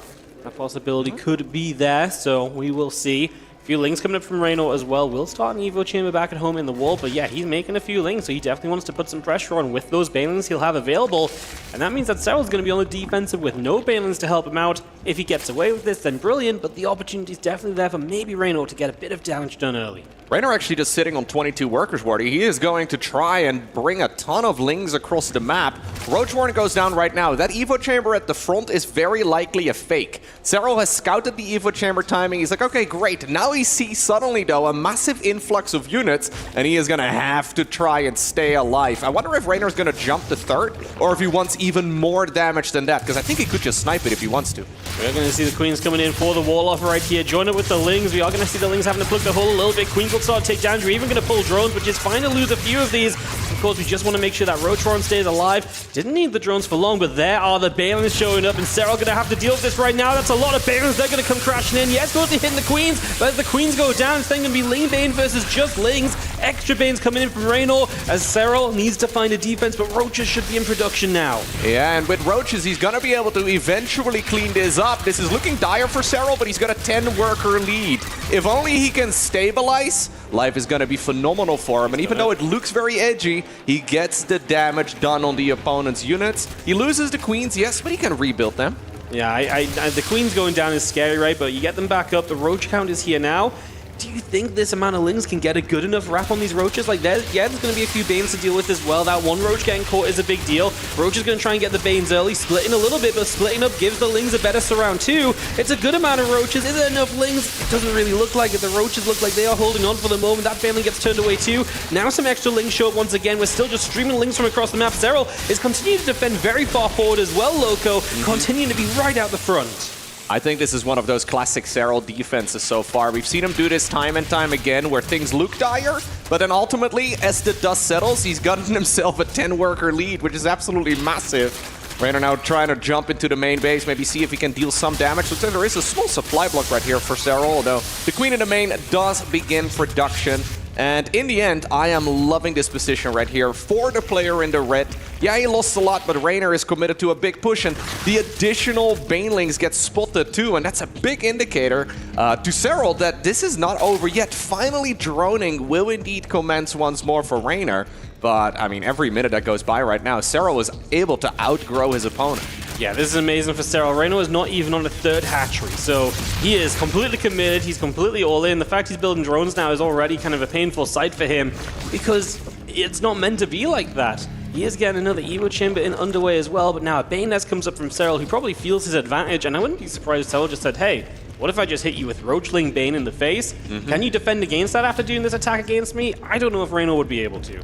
that possibility could be there, so we will see. A few lings coming up from Reynor as well. We'll start an Evo chamber back at home in the wall, but yeah, he's making a few lings, so he definitely wants to put some pressure on with those Banelings he'll have available. And that means that Serral's going to be on the defensive with no Banelings to help him out. If he gets away with this, then brilliant, but the opportunity's definitely there for maybe Reynor to get a bit of damage done early. Reynor actually just sitting on 22 workers, Wardy. He is going to try and bring a ton of lings across the map. Roachborn goes down right now. That Evo chamber at the front is very likely a fake. Serral has scouted the Evo chamber timing. He's like, okay, great. Now he sees suddenly, though, a massive influx of units, and he is going to have to try and stay alive. I wonder if Reynor's going to jump the third, or if he wants even more damage than that, because I think he could just snipe it if he wants to. We're going to see the Queens coming in for the wall off right here. Join it with the Lings. We are going to see the Lings having to plug the hole a little bit. Queens will start to take damage. We're even going to pull drones, which is fine to lose a few of these. Of course, we just want to make sure that Roachron stays alive. Didn't need the drones for long, but there are the Balins showing up, and Serral going to have to deal with this right now. That's a lot of Balins. They're going to come crashing in. Yes, going to hit the Queens, but as the Queens go down, it's then going to be Ling Bane versus just Lings. Extra Banes coming in from Reynor, as Serral needs to find a defense, but Roaches should be in production now. Yeah, and with Roaches, he's going to be able to eventually clean this up. This is looking dire for Serral, but he's got a 10-worker lead. If only he can stabilize, life is going to be phenomenal for him. And even though it looks very edgy, he gets the damage done on the opponent's units. He loses the Queens, yes, but he can rebuild them. Yeah, the Queens going down is scary, right? But you get them back up. The Roach count is here now. Do you think this amount of Lings can get a good enough wrap on these Roaches? Like, there's going to be a few Banes to deal with as well. That one Roach getting caught is a big deal. Roach is going to try and get the Banes early, splitting a little bit, but splitting up gives the Lings a better surround too. It's a good amount of Roaches. Is there enough Lings? It doesn't really look like it. The Roaches look like they are holding on for the moment. That Baneling gets turned away too. Now some extra Lings show up once again. We're still just streaming Lings from across the map. Serral is continuing to defend very far forward as well, Loco, continuing to be right out the front. I think this is one of those classic Serral defenses so far. We've seen him do this time and time again where things look dire, but then ultimately, as the dust settles, he's gotten himself a 10-worker lead, which is absolutely massive. Reynor now trying to jump into the main base, maybe see if he can deal some damage. Looks like there is a small supply block right here for Serral, although the Queen in the main does begin production. And in the end, I am loving this position right here for the player in the red. Yeah, he lost a lot, but Reynor is committed to a big push, and the additional Banelings get spotted too, and that's a big indicator to Serral that this is not over yet. Finally, droning will indeed commence once more for Reynor. But, I mean, every minute that goes by right now, Serral is able to outgrow his opponent. Yeah, this is amazing for Serral. Reynor is not even on a third hatchery, so he is completely committed. He's completely all in. The fact he's building drones now is already kind of a painful sight for him because it's not meant to be like that. He is getting another Evo chamber in underway as well, but now a Bane Nest comes up from Serral, who probably feels his advantage, and I wouldn't be surprised if Serral just said, hey, what if I just hit you with Roachling Bane in the face? Can you defend against that after doing this attack against me? I don't know if Reynor would be able to.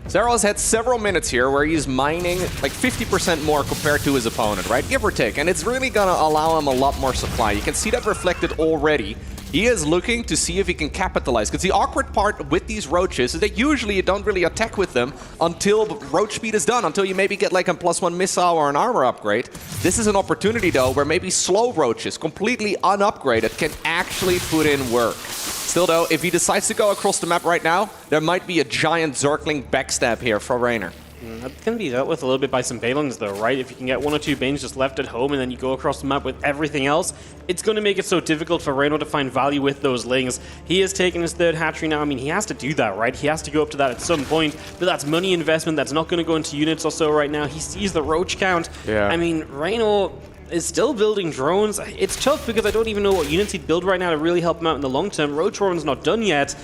Serral has had several minutes here where he's mining like 50% more compared to his opponent, right? Give or take. And it's really gonna allow him a lot more supply. You can see that reflected already. He is looking to see if he can capitalize. Because the awkward part with these roaches is that usually you don't really attack with them until roach speed is done, until you maybe get like a +1 missile or an armor upgrade. This is an opportunity though where maybe slow roaches, completely unupgraded, can actually put in work. Still though, if he decides to go across the map right now, there might be a giant Zergling backstab here for Reynor. That can be dealt with a little bit by some Banelings though, right? If you can get 1 or 2 Banes just left at home and then you go across the map with everything else, it's going to make it so difficult for Reynor to find value with those Lings. He is taking his third hatchery now. I mean, he has to do that, right? He has to go up to that at some point, but that's money investment that's not going to go into units or so right now. He sees the roach count. Yeah. I mean, Reynor is still building drones. It's tough because I don't even know what units he'd build right now to really help him out in the long term. Roach Warren's not done yet.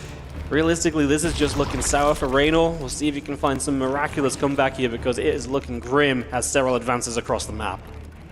Realistically, this is just looking sour for Reynor. We'll see if he can find some miraculous comeback here because it is looking grim as Serral advances across the map.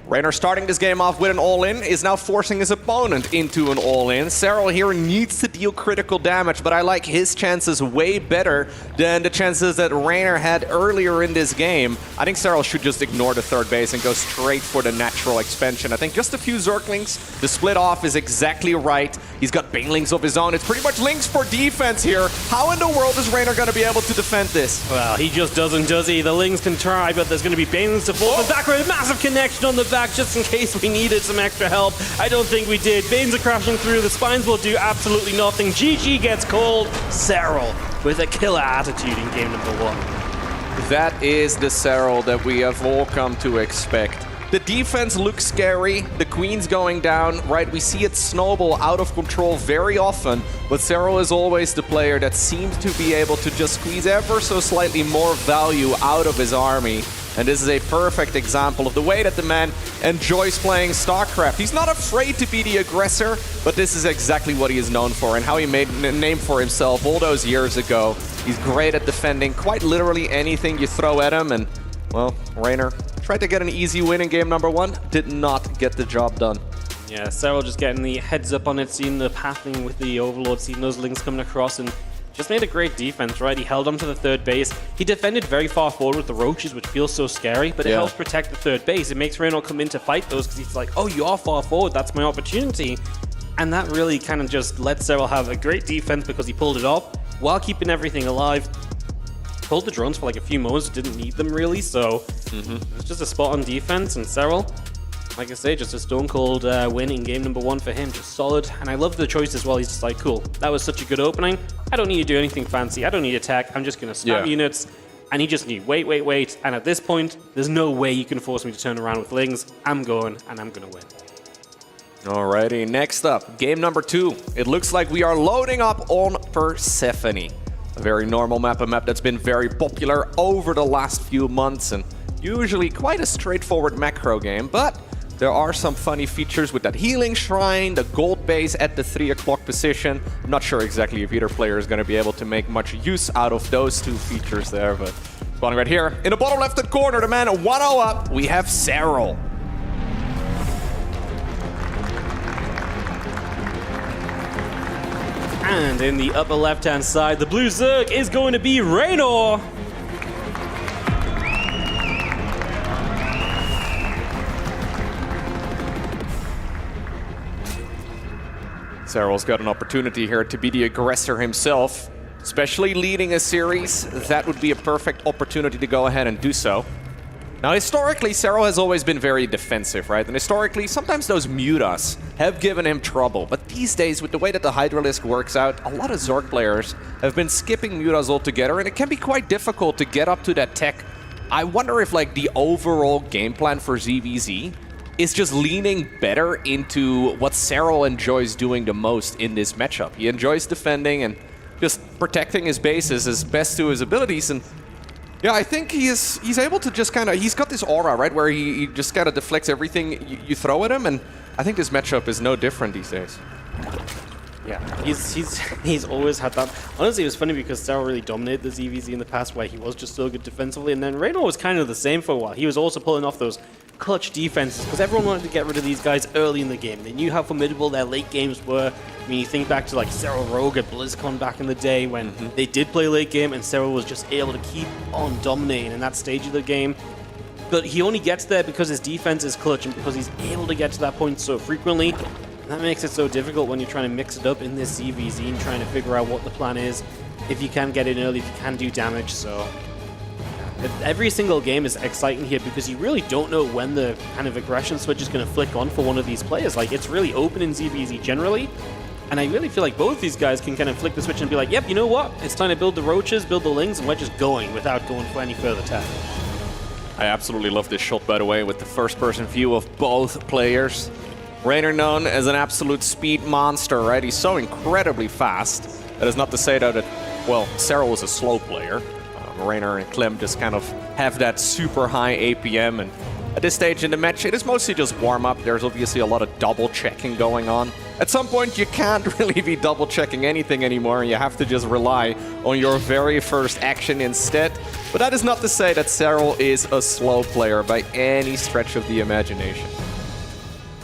Reynor starting this game off with an all-in is now forcing his opponent into an all-in. Serral here needs to deal critical damage, but I like his chances way better than the chances that Reynor had earlier in this game. I think Serral should just ignore the third base and go straight for the natural expansion. I think just a few Zerglings. The split off is exactly right. He's got Banelings of his own. It's pretty much Lings for defense here. How in the world is Reynor going to be able to defend this? Well, he just doesn't, does he? The Lings can try, but there's going to be Banelings to fall back with a massive connection on the back just in case we needed some extra help. I don't think we did. Banes are crashing through. The Spines will do absolutely nothing. GG gets called. Serral with a killer attitude in game number 1. That is the Serral that we have all come to expect. The defense looks scary, the Queen's going down, right? We see it snowball out of control very often, but Serral is always the player that seems to be able to just squeeze ever so slightly more value out of his army. And this is a perfect example of the way that the man enjoys playing StarCraft. He's not afraid to be the aggressor, but this is exactly what he is known for and how he made a name for himself all those years ago. He's great at defending quite literally anything you throw at him, and, well, Reynor tried to get an easy win in game number 1, did not get the job done. Yeah, Serral just getting the heads up on it, seeing the pathing with the Overlord, seeing those Lings coming across, and just made a great defense, right? He held on to the third base. He defended very far forward with the roaches, which feels so scary, but it helps protect the third base. It makes Reynor come in to fight those because he's like, oh, you are far forward, that's my opportunity. And that really kind of just let Serral have a great defense because he pulled it off while keeping everything alive. Pulled the drones for like a few moments, didn't need them really, so it was just a spot on defense, and Serral, like I say, just a stone cold win in game number 1 for him, just solid. And I love the choice as well. He's just like, cool, that was such a good opening. I don't need to do anything fancy. I don't need attack. I'm just going to spam units. And he just knew, wait. And at this point, there's no way you can force me to turn around with Lings. I'm going, and I'm going to win. Alrighty, next up, game number 2. It looks like we are loading up on Persephone. A very normal map, a map that's been very popular over the last few months, and usually quite a straightforward macro game, but there are some funny features with that healing shrine, the gold base at the 3 o'clock position. I'm not sure exactly if either player is going to be able to make much use out of those 2 features there, but spawning right here in the bottom left-hand corner, the man 1-0 up, we have Serral. And in the upper left-hand side, the blue Zerg is going to be Reynor. Serral's got an opportunity here to be the aggressor himself, especially leading a series. That would be a perfect opportunity to go ahead and do so. Now, historically, Serral has always been very defensive, right? And historically, sometimes those mutas have given him trouble. But these days, with the way that the Hydralisk works out, a lot of Zerg players have been skipping mutas altogether, and it can be quite difficult to get up to that tech. I wonder if, like, the overall game plan for ZVZ is just leaning better into what Serral enjoys doing the most in this matchup. He enjoys defending and just protecting his bases as best to his abilities, and yeah, I think he's able to just kind of, he's got this aura, right, where he just kind of deflects everything you throw at him, and I think this matchup is no different these days. Yeah, he's always had that. Honestly, it was funny because Serral really dominated the ZVZ in the past, where he was just so good defensively, and then Reynor was kind of the same for a while. He was also pulling off those clutch defenses because everyone wanted to get rid of these guys early in the game. They knew how formidable their late games were. I mean, you think back to like Serral Rogue at BlizzCon back in the day when they did play late game and Serral was just able to keep on dominating in that stage of the game. But he only gets there because his defense is clutch and because he's able to get to that point so frequently. And that makes it so difficult when you're trying to mix it up in this ZVZ and trying to figure out what the plan is. If you can get in early, if you can do damage, so every single game is exciting here because you really don't know when the kind of aggression switch is going to flick on for one of these players. Like, it's really open in ZVZ generally, and I really feel like both these guys can kind of flick the switch and be like, yep, you know what? It's time to build the roaches, build the lings, and we're just going without going for any further attack. I absolutely love this shot, by the way, with the first-person view of both players. Reynor known as an absolute speed monster, right? He's so incredibly fast. That is not to say that, well, Serral is a slow player. Reynor and Clem just kind of have that super high APM, and at this stage in the match, it is mostly just warm-up. There's obviously a lot of double-checking going on. At some point, you can't really be double-checking anything anymore. You have to just rely on your very first action instead. But that is not to say that Serral is a slow player by any stretch of the imagination.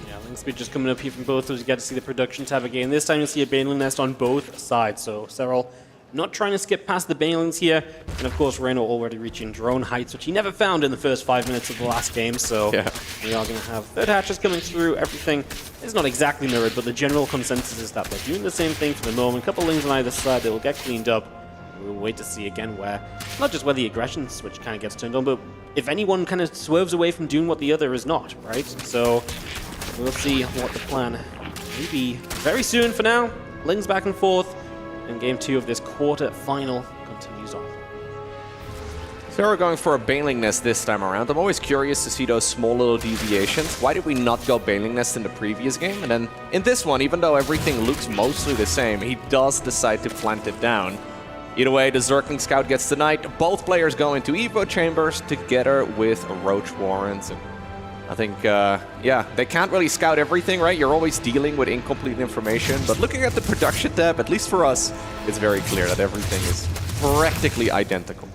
Yeah, link speed just coming up here from both of us. You get to see the production tab again. This time you'll see a Baneling Nest on both sides. So Serral not trying to skip past the Banelings here. And of course, Reynor already reaching drone heights, which he never found in the first 5 minutes of the last game. So yeah, we are going to have third hatches coming through. Everything is not exactly mirrored, but the general consensus is that they're doing the same thing for the moment. A couple lings on either side, they will get cleaned up. We'll wait to see again where, not just where the aggression switch kind of gets turned on, but if anyone kind of swerves away from doing what the other is not, right? So we'll see what the plan may be very soon. For now, lings back and forth. And game 2 of this quarter final continues on. So we're going for a Baneling Nest this time around. I'm always curious to see those small little deviations. Why did we not go Baneling Nest in the previous game? And then in this one, even though everything looks mostly the same, he does decide to plant it down. Either way, the Zergling Scout gets denied. Both players go into Evo chambers together with Roach Warrens. And I think, yeah, they can't really scout everything, right? You're always dealing with incomplete information. But looking at the production tab, at least for us, it's very clear that everything is practically identical.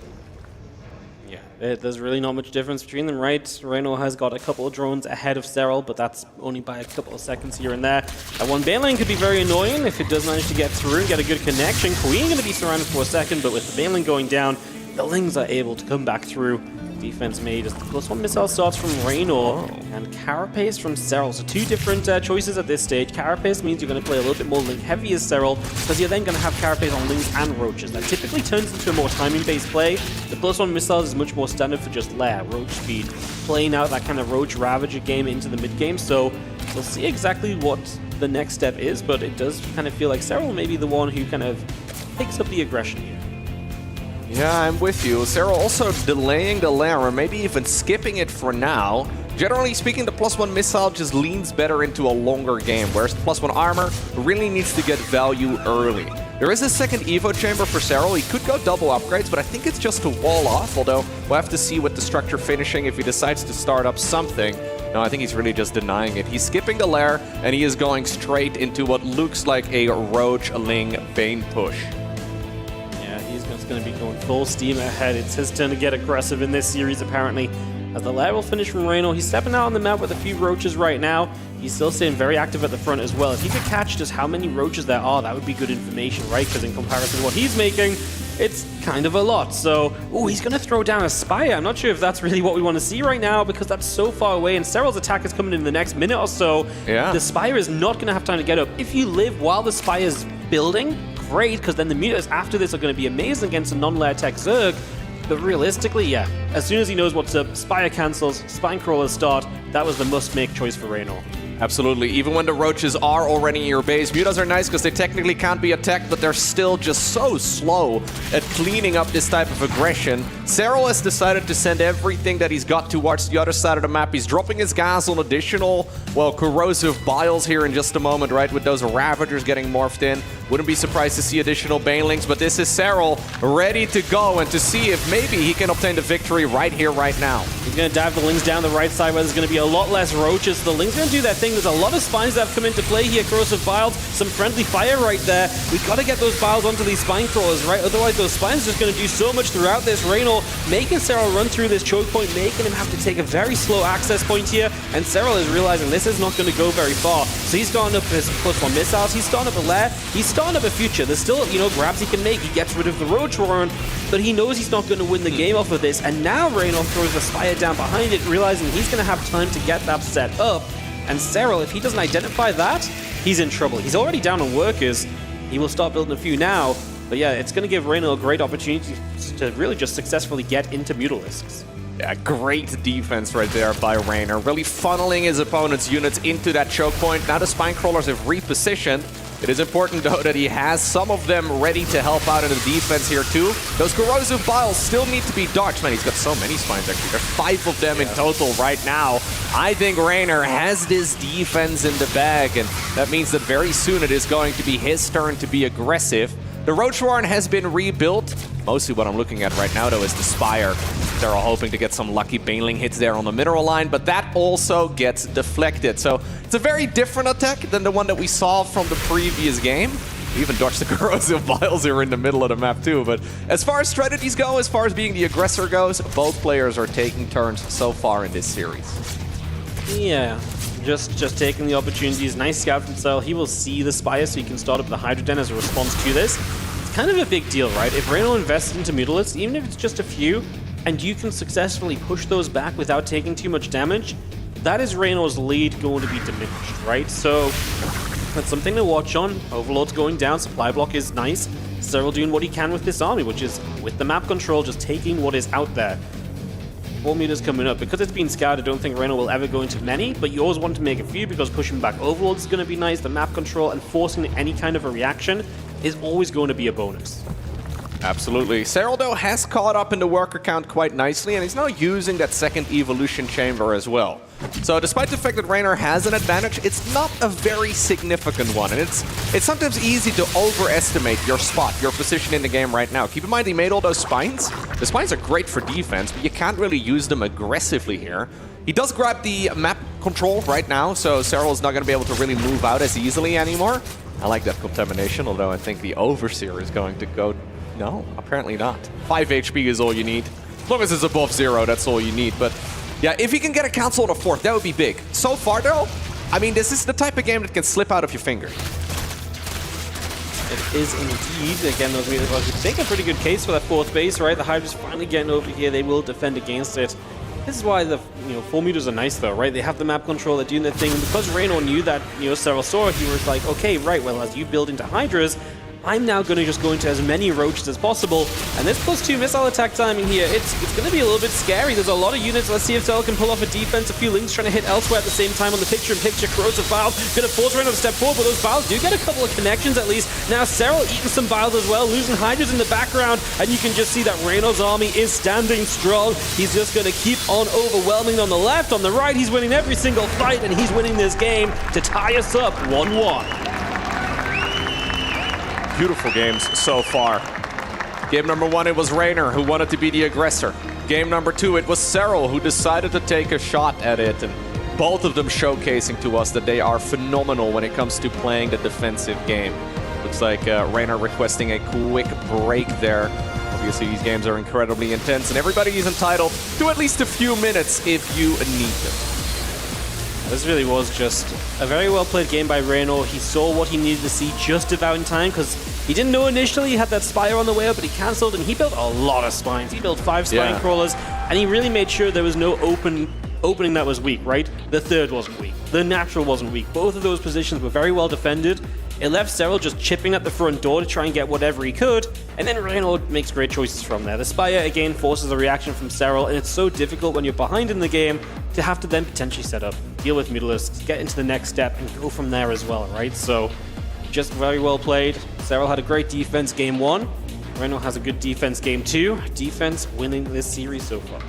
Yeah, there's really not much difference between them, right? Reynor has got a couple of drones ahead of Serral, but that's only by a couple of seconds here and there. That one Baneling could be very annoying if it does manage to get through and get a good connection. Queen going to be surrounded for a second, but with the Baneling going down, the Lings are able to come back through. Defense made as the +1 missile starts from Reynor and Carapace from Serral. So 2 different choices at this stage. Carapace means you're going to play a little bit more Link heavy as Serral, because you're then going to have Carapace on Lings and Roaches. That typically turns into a more timing-based play. The +1 missiles is much more standard for just Lair, Roach speed, playing out that kind of Roach Ravager game into the mid-game. So we'll see exactly what the next step is, but it does kind of feel like Serral may be the one who kind of picks up the aggression here. Yeah, I'm with you. Serral also delaying the lair, or maybe even skipping it for now. Generally speaking, the +1 missile just leans better into a longer game, whereas the +1 armor really needs to get value early. There is a second Evo chamber for Serral. He could go double upgrades, but I think it's just to wall off, although we'll have to see with the structure finishing if he decides to start up something. No, I think he's really just denying it. He's skipping the lair, and he is going straight into what looks like a Roach Ling Bane push. He's going to be going full steam ahead. It's his turn to get aggressive in this series, apparently. As the lair will finish from Reynor, he's stepping out on the map with a few Roaches right now. He's still staying very active at the front as well. If he could catch just how many roaches there are, that would be good information, right? Because in comparison to what he's making, it's kind of a lot. So, oh, he's going to throw down a Spire. I'm not sure if that's really what we want to see right now because that's so far away, and Serral's attack is coming in the next minute or so. Yeah. The Spire is not going to have time to get up. If you live while the Spire is building, great, because then the mutas after this are going to be amazing against a non-layer tech Zerg. But realistically, yeah, as soon as he knows what's up, Spire cancels, Spinecrawlers start, that was the must-make choice for Reynor. Absolutely. Even when the roaches are already in your base, mutas are nice because they technically can't be attacked, but they're still just so slow at cleaning up this type of aggression. Serral has decided to send everything that he's got towards the other side of the map. He's dropping his gas on additional, well, corrosive biles here in just a moment, right? With those Ravagers getting morphed in. Wouldn't be surprised to see additional Banelings, but this is Serral ready to go and to see if maybe he can obtain the victory right here, right now. He's going to dive the Lings down the right side where there's going to be a lot less roaches. The Lings going to do their thing. There's a lot of spines that have come into play here. Corrosive Biles, some friendly fire right there. We've got to get those Biles onto these spine crawlers, right? Otherwise, those spines are just going to do so much throughout this. Reynor making Serral run through this choke point, making him have to take a very slow access point here. And Serral is realizing this is not going to go very far. So he's starting up his +1 missiles. He's starting up a lair. He's starting up a future. There's still, grabs he can make. He gets rid of the Roach Warren, but he knows he's not going to win the game off of this. And now Reynor throws the Spire down behind it, realizing he's going to have time to get that set up. And Serral, if he doesn't identify that, he's in trouble. He's already down on workers. He will start building a few now. But yeah, it's going to give Reynor a great opportunity to really just successfully get into Mutalisks. Yeah, great defense right there by Reynor. Really funneling his opponent's units into that choke point. Now the Spinecrawlers have repositioned. It is important, though, that he has some of them ready to help out in the defense here, too. Those Corrosive Biles still need to be dodged. Man, he's got so many spines, actually. There's 5 of them in total right now. I think Reynor has this defense in the bag, and that means that very soon it is going to be his turn to be aggressive. The Roach Warren has been rebuilt. Mostly what I'm looking at right now, though, is the Spire. They're all hoping to get some lucky Baneling hits there on the mineral line, but that also gets deflected. So it's a very different attack than the one that we saw from the previous game. We even dodged the Corrosive Biles here in the middle of the map, too. But as far as strategies go, as far as being the aggressor goes, both players are taking turns so far in this series. Yeah. Just taking the opportunities. Nice scout from Serral. He will see the Spire so he can start up the Hydra Den as a response to this. It's kind of a big deal, right? If Reynor invests into Mutalisks, even if it's just a few, and you can successfully push those back without taking too much damage, that is Reynor's lead going to be diminished, right? So that's something to watch on. Overlord's going down. Supply block is nice. Serral doing what he can with this army, which is with the map control, just taking what is out there. 4 meters coming up. Because it's been scouted, I don't think Reynor will ever go into many, but you always want to make a few because pushing back Overlord is going to be nice. The map control and forcing any kind of a reaction is always going to be a bonus. Absolutely. Serral, though, has caught up in the worker count quite nicely, and he's now using that second evolution chamber as well. So despite the fact that Reynor has an advantage, it's not a very significant one, and it's sometimes easy to overestimate your spot, your position in the game right now. Keep in mind, he made all those spines. The spines are great for defense, but you can't really use them aggressively here. He does grab the map control right now, so Serral is not going to be able to really move out as easily anymore. I like that contamination, although I think the Overseer is going to go... No, apparently not. 5 HP is all you need. As long as it's above 0, that's all you need. But yeah, if he can get a council on a 4th, that would be big. So far, though, I mean, this is the type of game that can slip out of your fingers. It is indeed. Again, those meters make a pretty good case for that 4th base, right? The Hydra's finally getting over here. They will defend against it. This is why the 4 meters are nice, though, right? They have the map control, they're doing their thing. And because Reynor knew that, Serral saw it, he was like, okay, right, well, as you build into Hydras, I'm now going to just go into as many roaches as possible. And this +2 missile attack timing here, it's going to be a little bit scary. There's a lot of units. Let's see if Serral can pull off a defense. A few Lings trying to hit elsewhere at the same time on the picture-in-picture. Corrosive Biles going to force Reynor to step forward, but those Biles do get a couple of connections at least. Now Serral eating some Biles as well, losing Hydras in the background, and you can just see that Reynor's army is standing strong. He's just going to keep on overwhelming on the left. On the right, he's winning every single fight, and he's winning this game to tie us up 1-1. Beautiful games so far. Game number 1, it was Reynor who wanted to be the aggressor. Game number 2, it was Serral who decided to take a shot at it, and both of them showcasing to us that they are phenomenal when it comes to playing the defensive game. Looks like Reynor requesting a quick break there. Obviously, these games are incredibly intense, and everybody is entitled to at least a few minutes if you need them. this really was just a very well played game by Reynor. He saw what he needed to see just about in time because he didn't know initially he had that Spire on the way up, but he cancelled and he built a lot of spines. He built 5 spine crawlers and he really made sure there was no opening that was weak, right? The third wasn't weak. The natural wasn't weak. Both of those positions were very well defended. It left Serral just chipping at the front door to try and get whatever he could, and then Reynor makes great choices from there. The Spire, again, forces a reaction from Serral, and it's so difficult when you're behind in the game to have to then potentially set up, deal with Mutalisks, get into the next step, and go from there as well, right? So, just very well played. Serral had a great defense game 1. Reynor has a good defense game 2. Defense winning this series so far.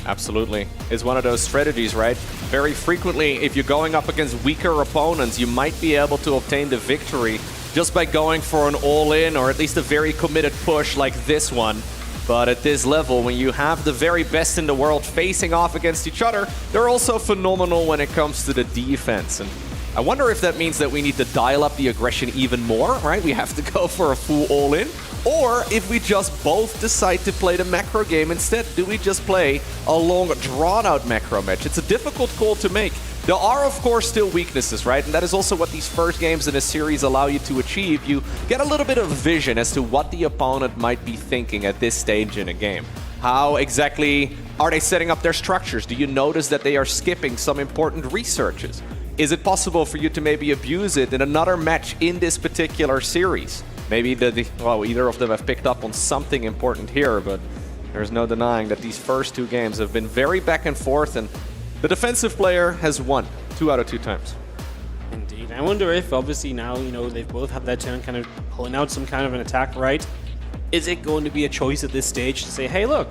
Absolutely. It's one of those strategies, right? Very frequently, if you're going up against weaker opponents, you might be able to obtain the victory just by going for an all-in or at least a very committed push like this one. But at this level, when you have the very best in the world facing off against each other, they're also phenomenal when it comes to the defense. And I wonder if that means that we need to dial up the aggression even more, right? We have to go for a full all-in. Or if we just both decide to play the macro game instead, do we just play a long, drawn-out macro match? It's a difficult call to make. There are, of course, still weaknesses, right? And that is also what these first games in a series allow you to achieve. You get a little bit of vision as to what the opponent might be thinking at this stage in a game. How exactly are they setting up their structures? Do you notice that they are skipping some important researches? Is it possible for you to maybe abuse it in another match in this particular series? Maybe well, either of them have picked up on something important here, but there's no denying that these first 2 games have been very back and forth, and the defensive player has won 2 out of 2 times. Indeed. I wonder if, obviously, now, you know, they've both had their turn kind of pulling out some kind of an attack, right? Is it going to be a choice at this stage to say, hey, look,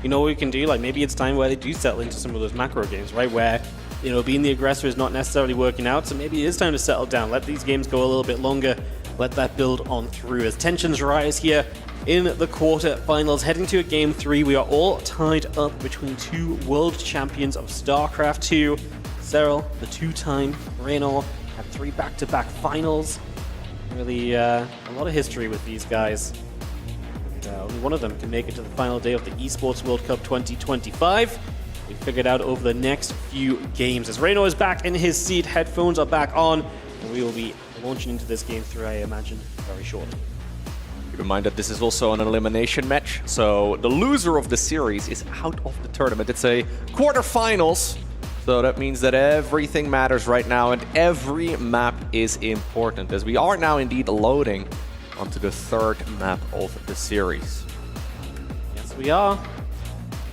you know what we can do? Like, maybe it's time where they do settle into some of those macro games, right? Where, you know, being the aggressor is not necessarily working out, so maybe it is time to settle down. Let these games go a little bit longer. Let that build on through as tensions rise here in the quarterfinals. Heading to a game 3, we are all tied up between 2 world champions of StarCraft 2. Serral, the 2-time Reynor, had 3 back-to-back finals. Really a lot of history with these guys. And, only one of them can make it to the final day of the Esports World Cup 2025. We figured out over the next few games. As Reynor is back in his seat, headphones are back on, and we will be launching into this game 3, I imagine, very shortly. Keep in mind that this is also an elimination match, so the loser of the series is out of the tournament. It's a quarterfinals, so that means that everything matters right now, and every map is important, as we are now indeed loading onto the 3rd map of the series. Yes, we are.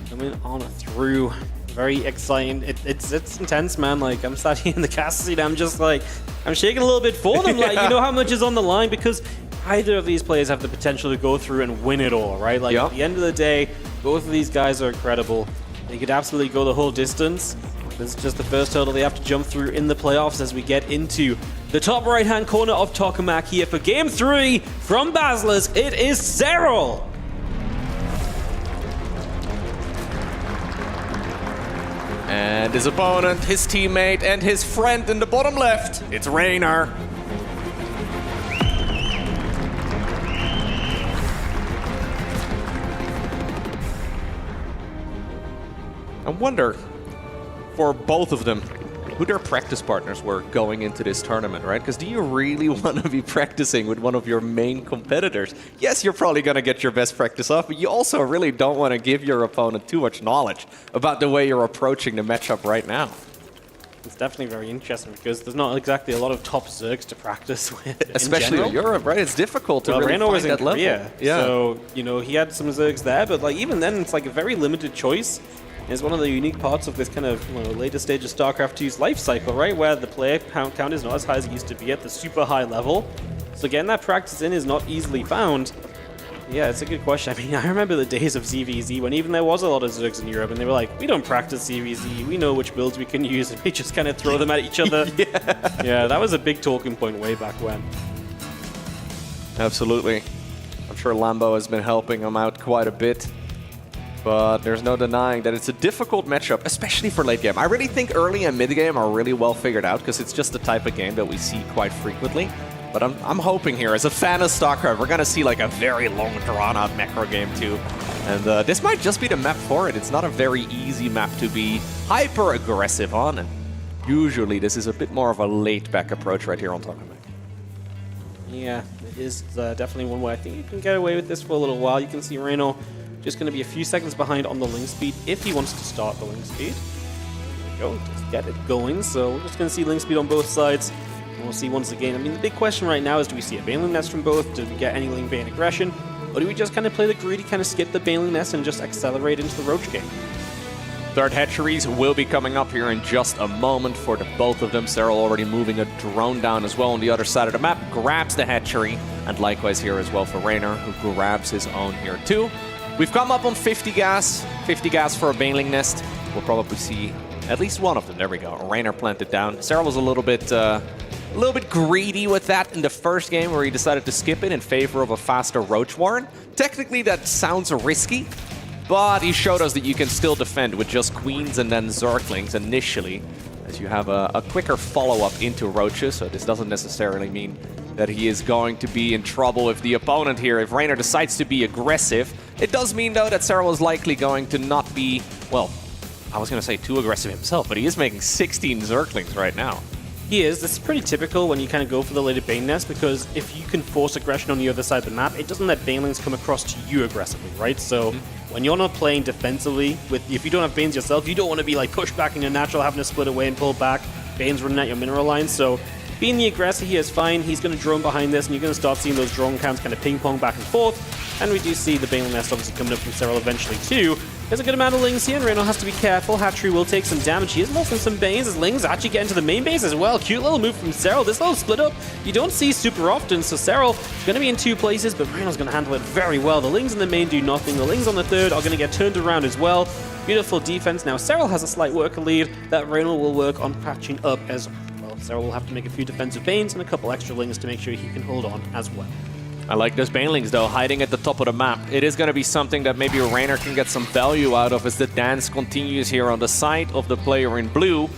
Coming on through. Very exciting. It's intense, man. Like, I'm sat here in the cast seat, I'm just like, I'm shaking a little bit for them. Like, you know how much is on the line, because either of these players have the potential to go through and win it all, right? Like, at the end of the day, both of these guys are incredible. They could absolutely go the whole distance. This is just the first hurdle they have to jump through in the playoffs as we get into the top right-hand corner of Tokamak here for game 3 from Basilisk. It is Serral. And his opponent, his teammate, and his friend in the bottom left, it's Reynor. I wonder, for both of them, who their practice partners were going into this tournament, right? Because do you really want to be practicing with one of your main competitors? Yes, you're probably going to get your best practice off, but you also really don't want to give your opponent too much knowledge about the way you're approaching the matchup right now. It's definitely very interesting because there's not exactly a lot of top Zergs to practice with. Especially in Europe, right? It's difficult to really Reynor find that level. Yeah. So, you know, he had some Zergs there, but like even then, it's like a very limited choice. It's one of the unique parts of this kind of later stage of StarCraft 2's life cycle, right? Where the player count is not as high as it used to be at the super high level. So getting that practice in is not easily found. Yeah, it's a good question. I mean, I remember the days of ZVZ when even there was a lot of Zergs in Europe and they were like, we don't practice ZVZ, we know which builds we can use, and we just kind of throw them at each other. Yeah, that was a big talking point way back when. Absolutely. I'm sure Lambo has been helping him out quite a bit. But there's no denying that it's a difficult matchup, especially for late game. I really think early and mid game are really well figured out because it's just the type of game that we see quite frequently. But I'm hoping here, as a fan of StarCraft, we're going to see like a very long, drawn-out macro game too. And this might just be the map for it. It's not a very easy map to be hyper-aggressive on. And Usually this is a bit more of a laid-back approach right here on tournament. Yeah, it is definitely one way I think you can get away with this for a little while. You can see Reynor just going to be a few seconds behind on the link speed if he wants to start the link speed. There we go, just get it going. So we're just going to see link speed on both sides. And we'll see once again. I mean, the big question right now is, do we see a Baneling Nest from both? Do we get any link bait aggression? Or do we just kind of play the greedy, kind of skip the Baneling Nest and just accelerate into the Roach game? Third hatcheries will be coming up here in just a moment for the both of them. Serral already moving a drone down as well on the other side of the map, grabs the hatchery, and likewise here as well for Reynor, who grabs his own here too. We've come up on 50 gas for a Baneling Nest. We'll probably see at least one of them. There we go. Reynor planted down. Serral was a little bit greedy with that in the first game where he decided to skip it in favor of a faster Roach Warren. Technically that sounds risky, but he showed us that you can still defend with just Queens and then Zerglings initially, as you have a quicker follow-up into Roaches, so this doesn't necessarily mean that he is going to be in trouble if the opponent here, if Reynor decides to be aggressive. It does mean, though, that Serral is likely going to not be, well, I was going to say too aggressive himself, but he is making 16 Zerglings right now. He is. This is pretty typical when you kind of go for the later Bane Nest, because if you can force aggression on the other side of the map, it doesn't let Banelings come across to you aggressively, right? So when you're not playing defensively, if you don't have Banes yourself, you don't want to be like pushed back in your natural, having to split away and pull back. Bane's running at your mineral line, so being the aggressor here is fine. He's going to drone behind this, and you're going to start seeing those drone counts kind of ping-pong back and forth. And we do see the Baneling Nest obviously coming up from Serral eventually too. There's a good amount of Lings here, and Reynor has to be careful. Hatchery will take some damage. He is losing some Banes as Lings actually get into the main base as well. Cute little move from Serral. This little split up you don't see super often, so Serral is going to be in two places, but Reynor's going to handle it very well. The Lings in the main do nothing. The Lings on the third are going to get turned around as well. Beautiful defense. Now Serral has a slight worker lead that Reynor will work on patching up as well. Serral will have to make a few defensive Banes and a couple extra Lings to make sure he can hold on as well. I like those Banelings, though, hiding at the top of the map. It is going to be something that maybe Reynor can get some value out of as the dance continues here on the side of the player in blue.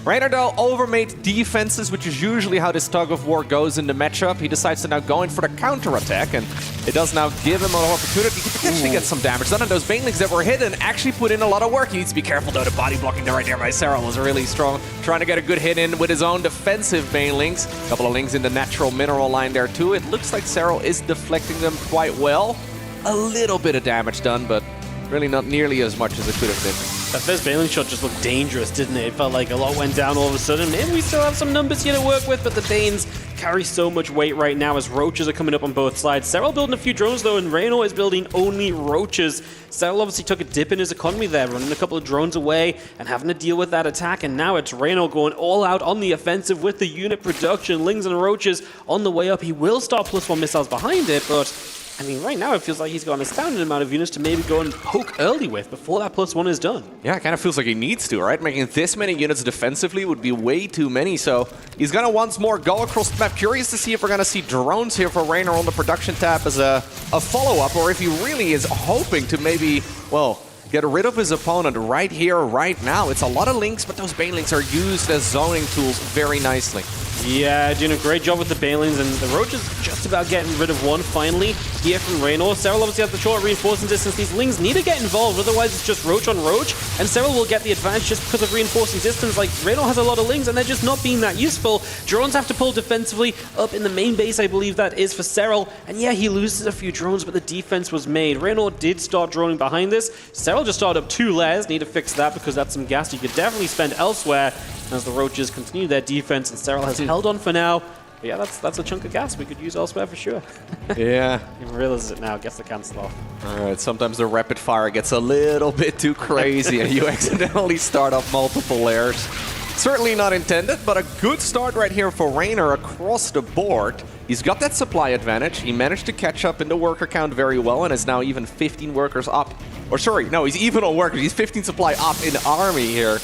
Reynor, though, overmade defenses, which is usually how this tug of war goes in the matchup. He decides to now go in for the counter-attack, and it does now give him an opportunity to potentially get some damage done. And those Banelings that were hidden actually put in a lot of work. He needs to be careful, though. The body blocking there right there by Serral was really strong. Trying to get a good hit in with his own defensive Banelings. A couple of Lings in the natural mineral line there, too. It looks like Serral is deflecting them quite well. A little bit of damage done, but really not nearly as much as it could have been. That first Baneling shot just looked dangerous, didn't it? It felt like a lot went down all of a sudden. Maybe we still have some numbers here to work with, but the Banes carry so much weight right now as Roaches are coming up on both sides. Serral building a few drones, though, and Reynor is building only Roaches. Serral obviously took a dip in his economy there, running a couple of drones away and having to deal with that attack, and now it's Reynor going all out on the offensive with the unit production. Lings and Roaches on the way up. He will start +1 missiles behind it, but I mean, right now it feels like he's got an astounding amount of units to maybe go and poke early with before that +1 is done. Yeah, it kind of feels like he needs to, right? Making this many units defensively would be way too many, so he's going to once more go across the map. Curious to see if we're going to see drones here for Reynor on the production tab as a follow-up, or if he really is hoping to maybe, well, get rid of his opponent right here, right now. It's a lot of Lings, but those Banelings are used as zoning tools very nicely. Yeah, doing a great job with the Banelings, and the Roach is just about getting rid of one finally here from Reynor. Serral obviously has the short reinforcing distance. These Lings need to get involved, otherwise it's just Roach on Roach, and Serral will get the advantage just because of reinforcing distance. Like, Reynor has a lot of Lings, and they're just not being that useful. Drones have to pull defensively up in the main base, I believe that is for Serral, and yeah, he loses a few drones, but the defense was made. Reynor did start droning behind this. Serral just started up 2 layers. Need to fix that because that's some gas you could definitely spend elsewhere as the Roaches continue their defense, and Serral has held on for now. But yeah, that's a chunk of gas we could use elsewhere for sure. Yeah. He realizes it now, gets the cancel off. All right, sometimes the rapid fire gets a little bit too crazy and you accidentally start up multiple layers. Certainly not intended, but a good start right here for Reynor across the board. He's got that supply advantage. He managed to catch up in the worker count very well and is now even 15 workers up. Or sorry, no, he's even on workers. He's 15 supply up in army here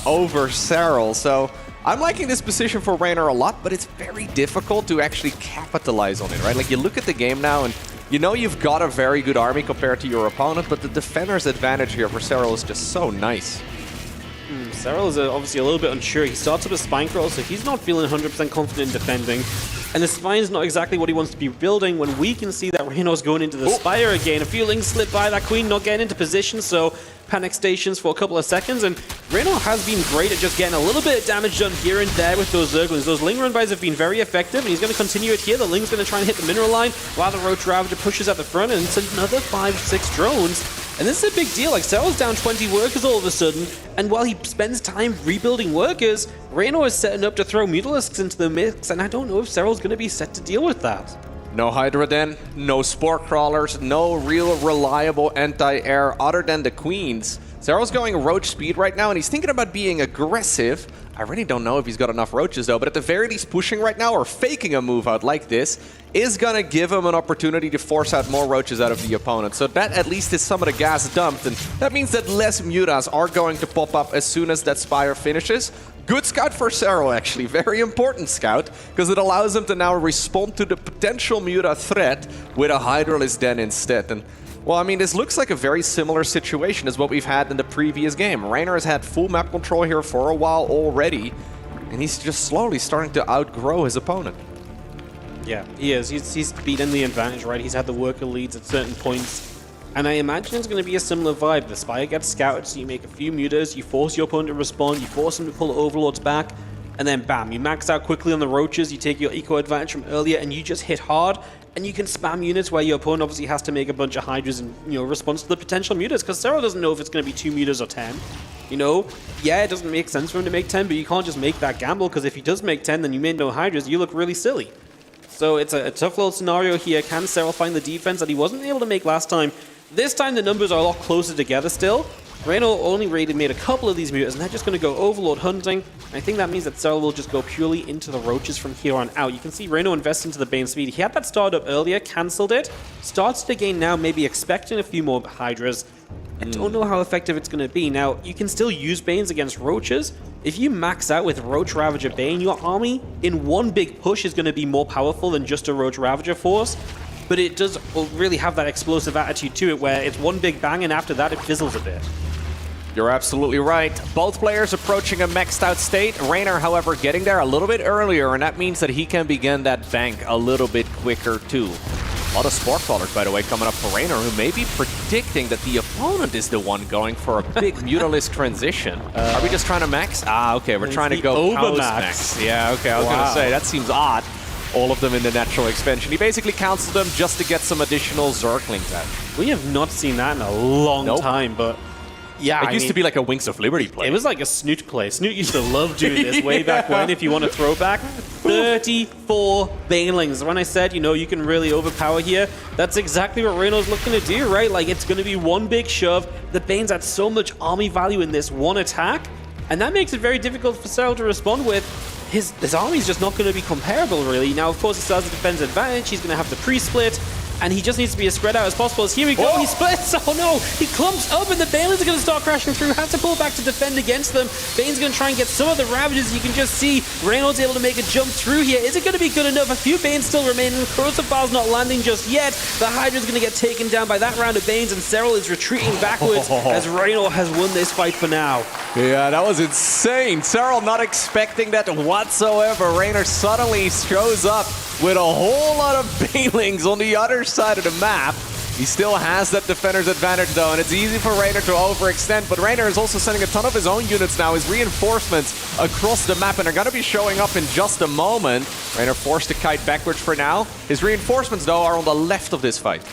over Serral. So I'm liking this position for Reynor a lot, but it's very difficult to actually capitalize on it, right? Like, you look at the game now and you know you've got a very good army compared to your opponent, but the defender's advantage here for Serral is just so nice. Serral is obviously a little bit unsure. He starts up a Spine Crawl, so he's not feeling 100% confident in defending. And the Spine's not exactly what he wants to be building when we can see that Reynor's going into the Spire again. A few Lings slip by, that Queen not getting into position, so panic stations for a couple of seconds. And Reynor has been great at just getting a little bit of damage done here and there with those Zerglings. Those Ling run-bys have been very effective, and he's going to continue it here. The Ling's going to try and hit the mineral line while the Roach Ravager pushes at the front, and it's another 5-6 drones. And this is a big deal. Like, Serral's down 20 workers all of a sudden, and while he spends time rebuilding workers, Reynor is setting up to throw Mutalisks into the mix, and I don't know if Serral's going to be set to deal with that. No Hydra Den, no Spore Crawlers, no real reliable anti-air other than the Queens. Serral's going Roach speed right now, and he's thinking about being aggressive. I really don't know if he's got enough Roaches though, but at the very least pushing right now or faking a move out like this is gonna give him an opportunity to force out more Roaches out of the opponent. So that at least is some of the gas dumped, and that means that less Mutas are going to pop up as soon as that Spire finishes. Good scout for Serral, actually. Very important scout, because it allows him to now respond to the potential Muta threat with a Hydralisk Den instead. And well, I mean, this looks like a very similar situation as what we've had in the previous game. Reynor has had full map control here for a while already, and he's just slowly starting to outgrow his opponent. Yeah, he is. He's beaten the advantage, right? He's had the worker leads at certain points. And I imagine it's going to be a similar vibe. The Spire gets scouted, so you make a few mutas, you force your opponent to respond, you force him to pull Overlords back, and then bam, you max out quickly on the Roaches, you take your eco advantage from earlier, and you just hit hard, and you can spam units where your opponent obviously has to make a bunch of Hydras in, response to the potential mutas, because Serral doesn't know if it's going to be 2 mutas or 10. Yeah, it doesn't make sense for him to make 10, but you can't just make that gamble, because if he does make 10, then you made no Hydras, you look really silly. So it's a tough little scenario here. Can Serral find the defense that he wasn't able to make last time? This time the numbers are a lot closer together still. Reynor only really made a couple of these mutas, and they're just going to go Overlord hunting. I think that means that Serral will just go purely into the Roaches from here on out. You can see Reynor invest into the Bane speed. He had that started up earlier, cancelled it, starts it again now, maybe expecting a few more Hydras. I don't know how effective it's going to be. Now, you can still use Banes against Roaches. If you max out with Roach Ravager Bane, your army in one big push is going to be more powerful than just a Roach Ravager force. But it does really have that explosive attitude to it where it's one big bang and after that it fizzles a bit. You're absolutely right. Both players approaching a maxed out state. Reynor, however, getting there a little bit earlier, and that means that he can begin that bank a little bit quicker too. A lot of Spore Crawlers, by the way, coming up for Reynor, who may be predicting that the opponent is the one going for a big Mutalisk transition. Are we just trying to max? Okay, we're trying to go post-max. Yeah, okay, I was going to say, that seems odd. All of them in the natural expansion. He basically canceled them just to get some additional Zerglings out. We have not seen that in a long time, but yeah, it used to be like a Wings of Liberty play. It was like a Snoot play. Snoot used to love doing this way back when, if you want to throw back. 34 Banelings. When I said, you can really overpower here, that's exactly what Reynor's looking to do, right? Like, it's going to be one big shove. The Bane's had so much army value in this one attack, and that makes it very difficult for Serral to respond with. His army's just not going to be comparable, really. Now, of course, he still has a defense advantage. He's going to have the pre-split, and he just needs to be as spread out as possible. Here we go, he splits! Oh no! He clumps up, and the Banelings are going to start crashing through. Has to pull back to defend against them. Bane's going to try and get some of the Ravages. You can just see Reynor's able to make a jump through here. Is it going to be good enough? A few Banes still remaining. Corrosive File's not landing just yet. The Hydra's going to get taken down by that round of Banes, and Serral is retreating backwards as Reynor has won this fight for now. Yeah, that was insane. Serral not expecting that whatsoever. Reynor suddenly shows up with a whole lot of Banelings on the other side of the map. He still has that defender's advantage though, and it's easy for Reynor to overextend, but Reynor is also sending a ton of his own units now, his reinforcements across the map, and they're going to be showing up in just a moment. Reynor forced to kite backwards for now. His reinforcements though are on the left of this fight.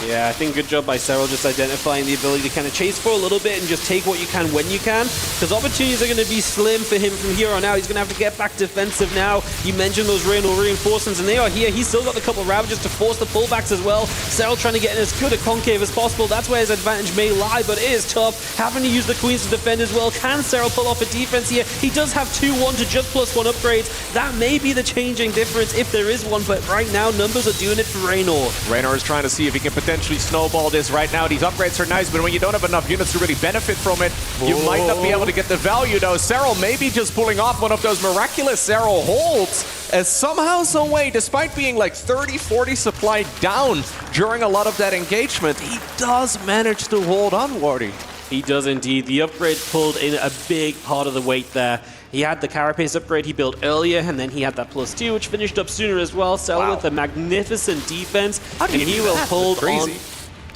Yeah, I think good job by Serral just identifying the ability to kind of chase for a little bit and just take what you can when you can, because opportunities are going to be slim for him from here on out. He's going to have to get back defensive now. You mentioned those Reynor reinforcements, and they are here. He's still got a couple of Ravages to force the pullbacks as well. Serral trying to get in as good a concave as possible. That's where his advantage may lie, but it is tough. Having to use the Queens to defend as well. Can Serral pull off a defense here? He does have 2-1 to just +1 upgrades. That may be the changing difference if there is one, but right now numbers are doing it for Reynor. Reynor is trying to see if he can potentially snowball this right now. These upgrades are nice, but when you don't have enough units to really benefit from it, you might not be able to get the value though. Serral may be just pulling off one of those miraculous Serral holds, as somehow, some way, despite being like 30-40 supply down during a lot of that engagement, he does manage to hold on, Wardy. He does indeed. The upgrade pulled in a big part of the weight there. He had the Carapace upgrade he built earlier, and then he had that +2, which finished up sooner as well. Serral with a magnificent defense, and he will hold on.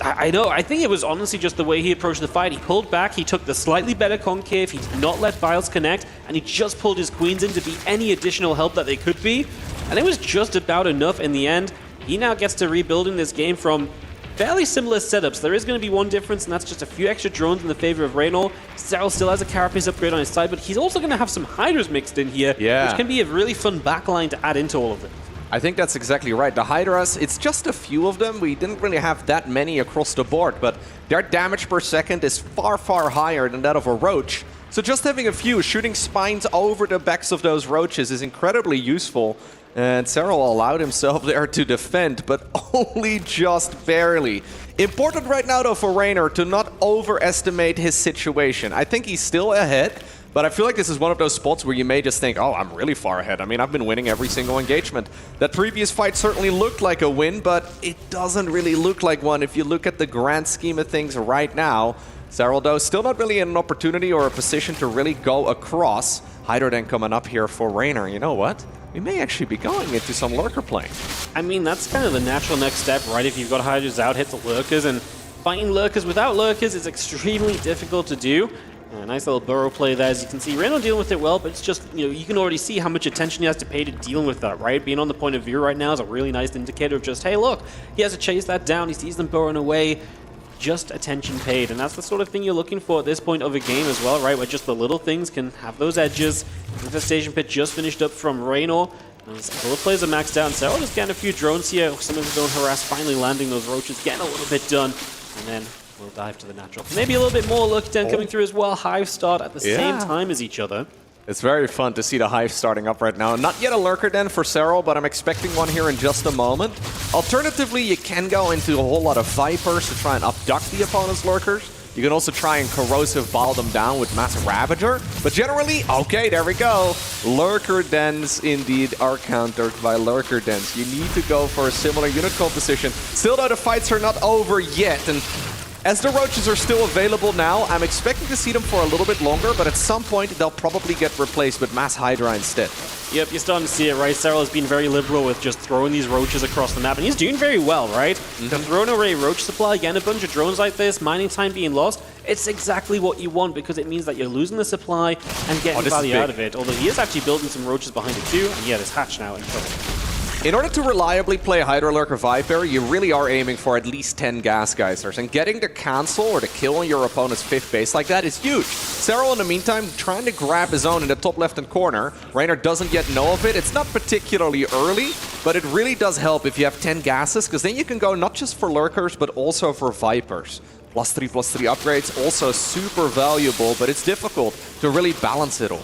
I know, I think it was honestly just the way he approached the fight. He pulled back, he took the slightly better concave, he did not let Biles connect, and he just pulled his queens in to be any additional help that they could be. And it was just about enough in the end. He now gets to rebuild in this game from fairly similar setups. There is going to be one difference, and that's just a few extra drones in the favor of Reynor. Serral still has a Carapace upgrade on his side, but he's also going to have some Hydras mixed in here, which can be a really fun backline to add into all of it. I think that's exactly right. The Hydras, it's just a few of them. We didn't really have that many across the board, but their damage per second is far, far higher than that of a Roach. So just having a few shooting spines over the backs of those Roaches is incredibly useful. And Serral allowed himself there to defend, but only just barely. Important right now, though, for Reynor to not overestimate his situation. I think he's still ahead, but I feel like this is one of those spots where you may just think, oh, I'm really far ahead. I mean, I've been winning every single engagement. That previous fight certainly looked like a win, but it doesn't really look like one if you look at the grand scheme of things right now. Serral, though, still not really in an opportunity or a position to really go across. Hydra then coming up here for Reynor. You know what? We may actually be going into some lurker playing. I mean, that's kind of the natural next step, right? If you've got Hydras out, hit the lurkers, and fighting lurkers without lurkers is extremely difficult to do. Nice little burrow play there. As you can see, Reynor dealing with it well, but it's just, you can already see how much attention he has to pay to dealing with that, right? Being on the point of view right now is a really nice indicator of just, hey, look, he has to chase that down. He sees them burrowing away. Just attention paid, and that's the sort of thing you're looking for at this point of a game as well, right? Where just the little things can have those edges. Infestation Pit just finished up from Reynor. Both players are maxed out, and Serral just getting a few drones here. Some of his own harass finally landing those roaches, getting a little bit done, and then we'll dive to the natural. Maybe a little bit more Lurk Den coming through as well. Hive start at the same time as each other. It's very fun to see the Hive starting up right now. Not yet a Lurker Den for Serral, but I'm expecting one here in just a moment. Alternatively, you can go into a whole lot of Vipers to try and abduct the opponent's Lurkers. You can also try and corrosive ball them down with Mass Ravager. But generally, okay, there we go. Lurker Dens indeed are countered by Lurker Dens. You need to go for a similar unit composition. Still though, the fights are not over yet. And as the Roaches are still available now, I'm expecting to see them for a little bit longer, but at some point they'll probably get replaced with Mass Hydra instead. Yep, you're starting to see it, right? Serral has been very liberal with just throwing these Roaches across the map, and he's doing very well, right? To throw an array Roach supply, again, a bunch of drones like this, mining time being lost, it's exactly what you want because it means that you're losing the supply and getting value out of it. Although he is actually building some Roaches behind it too, and yeah, this hatch now in trouble. In order to reliably play Hydra Lurker Viper, you really are aiming for at least 10 Gas Geysers, and getting the cancel or the kill on your opponent's 5th base like that is huge. Serral, in the meantime, trying to grab his own in the top left-hand corner. Reynor doesn't yet know of it. It's not particularly early, but it really does help if you have 10 gases, because then you can go not just for Lurkers, but also for Vipers. +3/+3 upgrades, also super valuable, but it's difficult to really balance it all.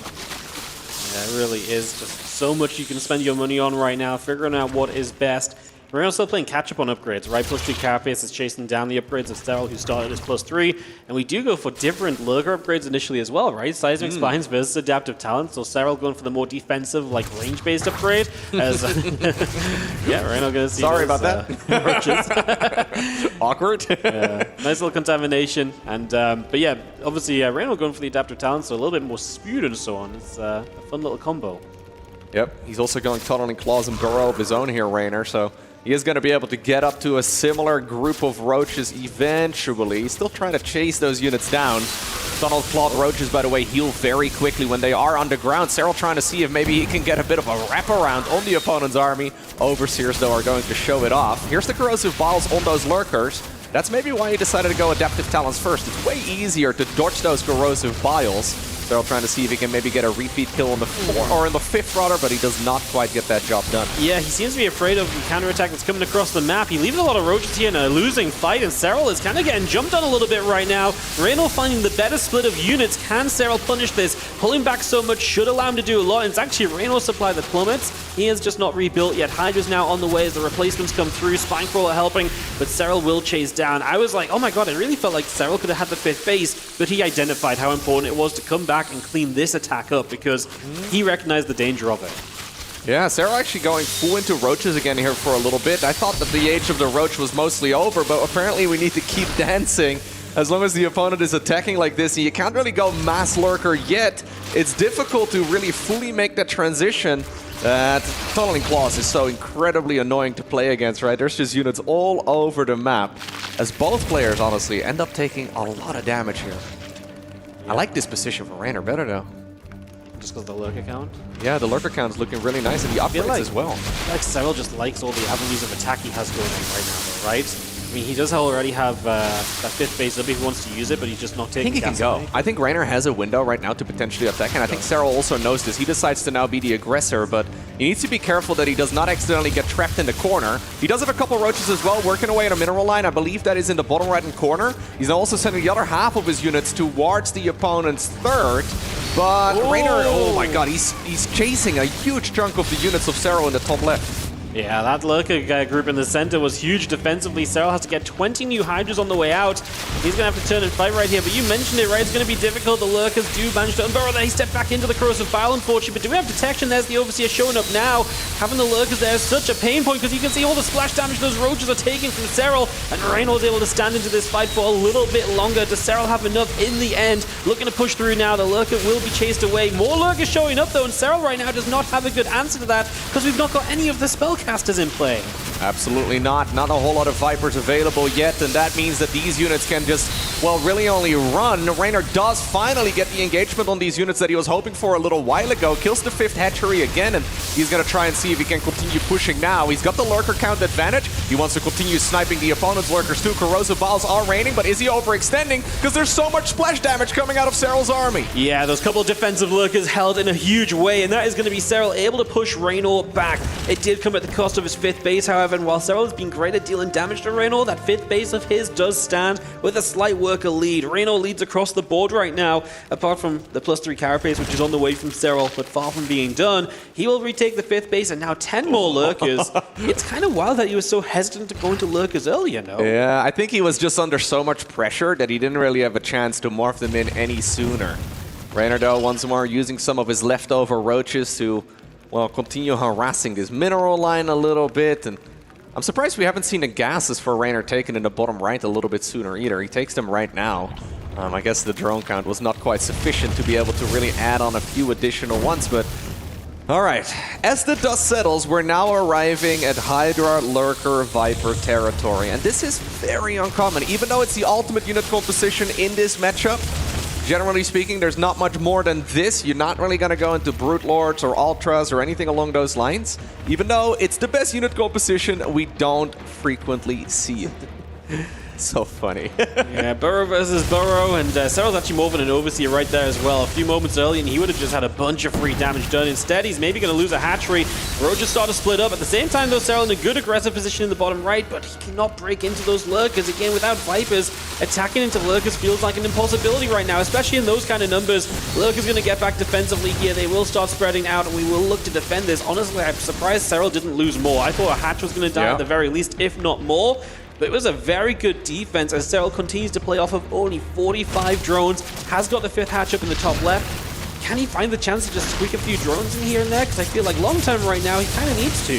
Yeah, it really is just so much you can spend your money on right now, figuring out what is best. We're still playing catch-up on upgrades, right? +2 Carapace is chasing down the upgrades of Serral, who started as +3. And we do go for different Lurker upgrades initially as well, right? Seismic Spines versus Adaptive Talent. So Serral going for the more defensive, like, range-based upgrade. As yeah, we're not going to see Sorry those, about that. Awkward. Yeah, nice little contamination. And but yeah, obviously, Reynor going for the Adaptive Talent, so a little bit more spewed and so on. It's a fun little combo. Yep, he's also going Tunneling Claws and Burrow of his own here, Reynor, so he is going to be able to get up to a similar group of Roaches eventually. He's still trying to chase those units down. Tunnel Clawed Roaches, by the way, heal very quickly when they are underground. Serral trying to see if maybe he can get a bit of a wraparound on the opponent's army. Overseers, though, are going to show it off. Here's the Corrosive Balls on those Lurkers. That's maybe why he decided to go Adaptive Talents first. It's way easier to dodge those Corrosive Biles. Serral trying to see if he can maybe get a repeat kill on the 4th or in the 5th rather, but he does not quite get that job done. Yeah, he seems to be afraid of the counterattack that's coming across the map. He leaves a lot of Roaches here in a losing fight, and Serral is kind of getting jumped on a little bit right now. Reynor finding the better split of units. Can Serral punish this? Pulling back so much should allow him to do a lot. And it's actually Reynor's supply that plummets. He is just not rebuilt yet. Hydra's now on the way as the replacements come through. Spinecrawler helping, but Serral will chase down. I was like, oh my god, it really felt like Serral could have had the 5th base, but he identified how important it was to come back and clean this attack up because he recognized the danger of it. Yeah, Serral actually going full into Roaches again here for a little bit. I thought that the age of the Roach was mostly over, but apparently we need to keep dancing. As long as the opponent is attacking like this, and you can't really go mass lurker yet, it's difficult to really fully make that transition. That tunneling claws is so incredibly annoying to play against, right? There's just units all over the map, as both players, honestly, end up taking a lot of damage here. I like this position for Reynor better, though. Just because the lurker count? Yeah, the lurker count is looking really nice, and the upgrades as well. I feel like Serral just likes all the avenues of attack he has going on right now, though, right? I mean, he does already have that 5th base up if he wants to use it, but he's just not taking I think he can go. I think Reynor has a window right now to potentially attack, and I think Serral also knows this. He decides to now be the aggressor, but he needs to be careful that he does not accidentally get trapped in the corner. He does have a couple roaches as well, working away at a mineral line. I believe that is in the bottom right-hand corner. He's now also sending the other half of his units towards the opponent's third. But Reynor, oh my god, he's chasing a huge chunk of the units of Serral in the top left. Yeah, that lurker group in the center was huge defensively. Serral has to get 20 new Hydras on the way out. He's going to have to turn and fight right here, but you mentioned it, right? It's going to be difficult. The lurkers do manage to unburrow there. He stepped back into the corrosive bile, unfortunately, but do we have detection? There's the Overseer showing up now. Having the lurkers there is such a pain point because you can see all the splash damage those roaches are taking from Serral, and Reynor was able to stand into this fight for a little bit longer. Does Serral have enough in the end? Looking to push through now. The lurker will be chased away. More lurkers showing up though, and Serral right now does not have a good answer to that because we've not got any of the spellcasters in play. Absolutely not. Not a whole lot of Vipers available yet, and that means that these units can just, well, really only run. Reynor does finally get the engagement on these units that he was hoping for a little while ago. Kills the 5th hatchery again, and he's going to try and see if he can continue pushing now. He's got the lurker count advantage. He wants to continue sniping the opponent's lurkers too. Corrosive Biles are raining, but is he overextending? Because there's so much splash damage coming out of Serral's army. Yeah, those couple of defensive lurkers held in a huge way, and that is going to be Serral able to push Reynor back. It did come at the cost of his 5th base, however, and while Serral has been great at dealing damage to Reynor, that 5th base of his does stand with a slight worker lead. Reynor leads across the board right now, apart from the +3 carapace, which is on the way from Serral, but far from being done. He will retake the 5th base, and now 10 more lurkers. It's kind of wild that he was so hesitant to go into lurkers earlier, no? Yeah, I think he was just under so much pressure that he didn't really have a chance to morph them in any sooner. Reynor, though, once more using some of his leftover roaches to, well, continue harassing this mineral line a little bit, and I'm surprised we haven't seen the gases for Reynor taken in the bottom right a little bit sooner either. He takes them right now. I guess the drone count was not quite sufficient to be able to really add on a few additional ones, but all right. As the dust settles, we're now arriving at Hydra, Lurker, Viper territory, and this is very uncommon. Even though it's the ultimate unit composition in this matchup, generally speaking, there's not much more than this. You're not really going to go into Brute Lords or Ultras or anything along those lines. Even though it's the best unit composition, we don't frequently see it. So funny. Yeah, Burrow versus Burrow, and Serral's actually more than an Overseer right there as well. A few moments earlier, and he would have just had a bunch of free damage done. Instead, he's maybe going to lose a hatchery. Roaches start to split up. At the same time, though, Serral in a good aggressive position in the bottom right, but he cannot break into those lurkers. Again, without Vipers, attacking into lurkers feels like an impossibility right now, especially in those kind of numbers. Lurker's going to get back defensively here. They will start spreading out, and we will look to defend this. Honestly, I'm surprised Serral didn't lose more. I thought a hatch was going to die at the very least, if not more. But it was a very good defense as Serral continues to play off of only 45 drones. Has got the 5th hatch up in the top left. Can he find the chance to just squeak a few drones in here and there? Because I feel like long term right now, he kind of needs to.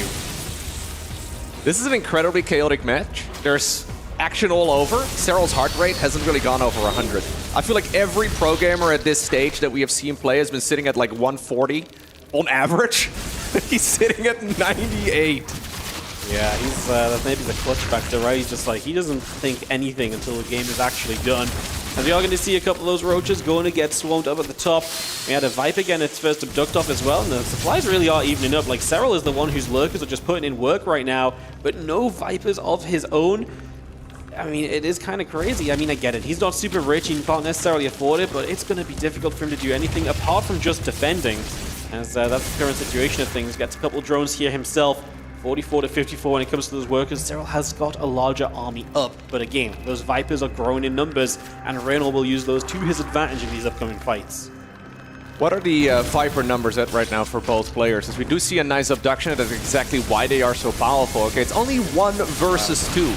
This is an incredibly chaotic match. There's action all over. Serral's heart rate hasn't really gone over 100. I feel like every pro gamer at this stage that we have seen play has been sitting at like 140 on average. He's sitting at 98. Yeah, he's that's maybe the clutch factor, right? He's just like, he doesn't think anything until the game is actually done. And we are going to see a couple of those roaches going to get swarmed up at the top. We had a Viper again its first abduct off as well, and the supplies really are evening up. Like, Serral is the one whose lurkers are just putting in work right now, but no Vipers of his own. I mean, it is kind of crazy. I mean, I get it. He's not super rich, he can't necessarily afford it, but it's going to be difficult for him to do anything apart from just defending. As that's the current situation of things. Gets a couple drones here himself. 44 to 54 when it comes to those workers. Serral has got a larger army up, but again, those Vipers are growing in numbers, and Reynor will use those to his advantage in these upcoming fights. What are the Viper numbers at right now for both players? As we do see a nice abduction, that's exactly why they are so powerful. Okay, it's only 1 versus 2.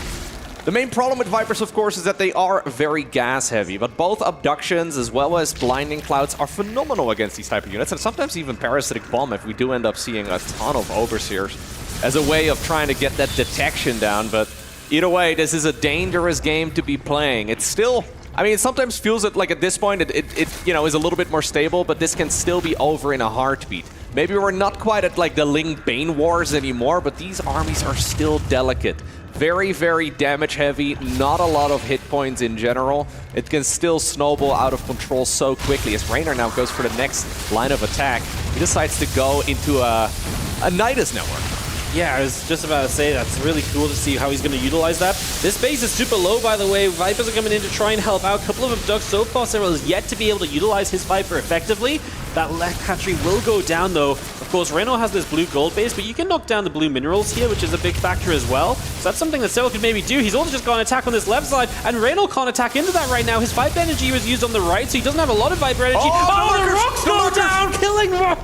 The main problem with Vipers, of course, is that they are very gas heavy, but both abductions as well as blinding clouds are phenomenal against these type of units, and sometimes even parasitic bomb if we do end up seeing a ton of overseers as a way of trying to get that detection down. But either way, this is a dangerous game to be playing. It's still I mean, it sometimes feels that like at this point it you know is a little bit more stable, but this can still be over in a heartbeat. Maybe we're not quite at like the Ling Bane Wars anymore, but these armies are still delicate. Very, very damage heavy, not a lot of hit points in general. It can still snowball out of control so quickly as Reynor now goes for the next line of attack. He decides to go into a Nidus network. Yeah, I was just about to say that's really cool to see how he's going to utilize that. This base is super low, by the way. Vipers are coming in to try and help out. A couple of abducts so far. Serral is yet to be able to utilize his Viper effectively. That left hatchery will go down, though. Of course, Reynor has this blue gold base, but you can knock down the blue minerals here, which is a big factor as well. So that's something that Serral could maybe do. He's also just got an attack on this left side, and Reynor can't attack into that right now. His Viper energy was used on the right, so he doesn't have a lot of Viper energy. Oh, the rocks go down, killing what?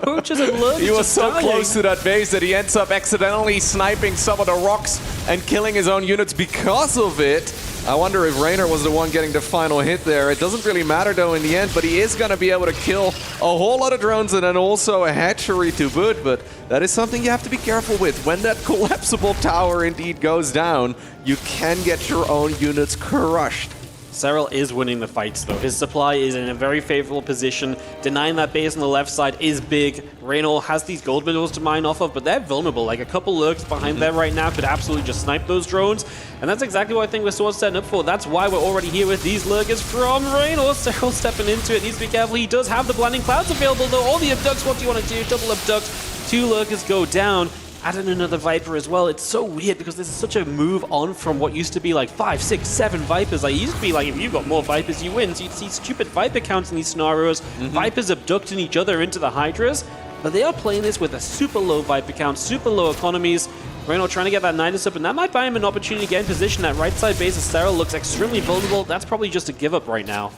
Roaches and lurkers. He was so close to that base that he ends up accidentally sniping some of the rocks and killing his own units because of it. I wonder if Reynor was the one getting the final hit there. It doesn't really matter though in the end, but he is going to be able to kill a whole lot of drones and then also a hatchery to boot. But that is something you have to be careful with. When that collapsible tower indeed goes down, you can get your own units crushed. Serral is winning the fights, though. His supply is in a very favorable position. Denying that base on the left side is big. Reynor has these gold minerals to mine off of, but they're vulnerable. Like, a couple lurks behind there right now could absolutely just snipe those drones. And that's exactly what I think we're sort of setting up for. That's why we're already here with these lurkers from Reynor. Serral stepping into it. Needs to be careful. He does have the blinding clouds available, though. All the abducts, what do you want to do? Double abduct. 2 lurkers go down. Adding another Viper as well. It's so weird because this is such a move on from what used to be like 5, 6, 7 Vipers. Like, it used to be like if you've got more Vipers, you win. So you'd see stupid Viper counts in these scenarios. Vipers abducting each other into the Hydras. But they are playing this with a super low Viper count, super low economies. Reynor trying to get that Nidus up, and that might buy him an opportunity to get in position. That right side base of Serral looks extremely vulnerable. That's probably just a give up right now.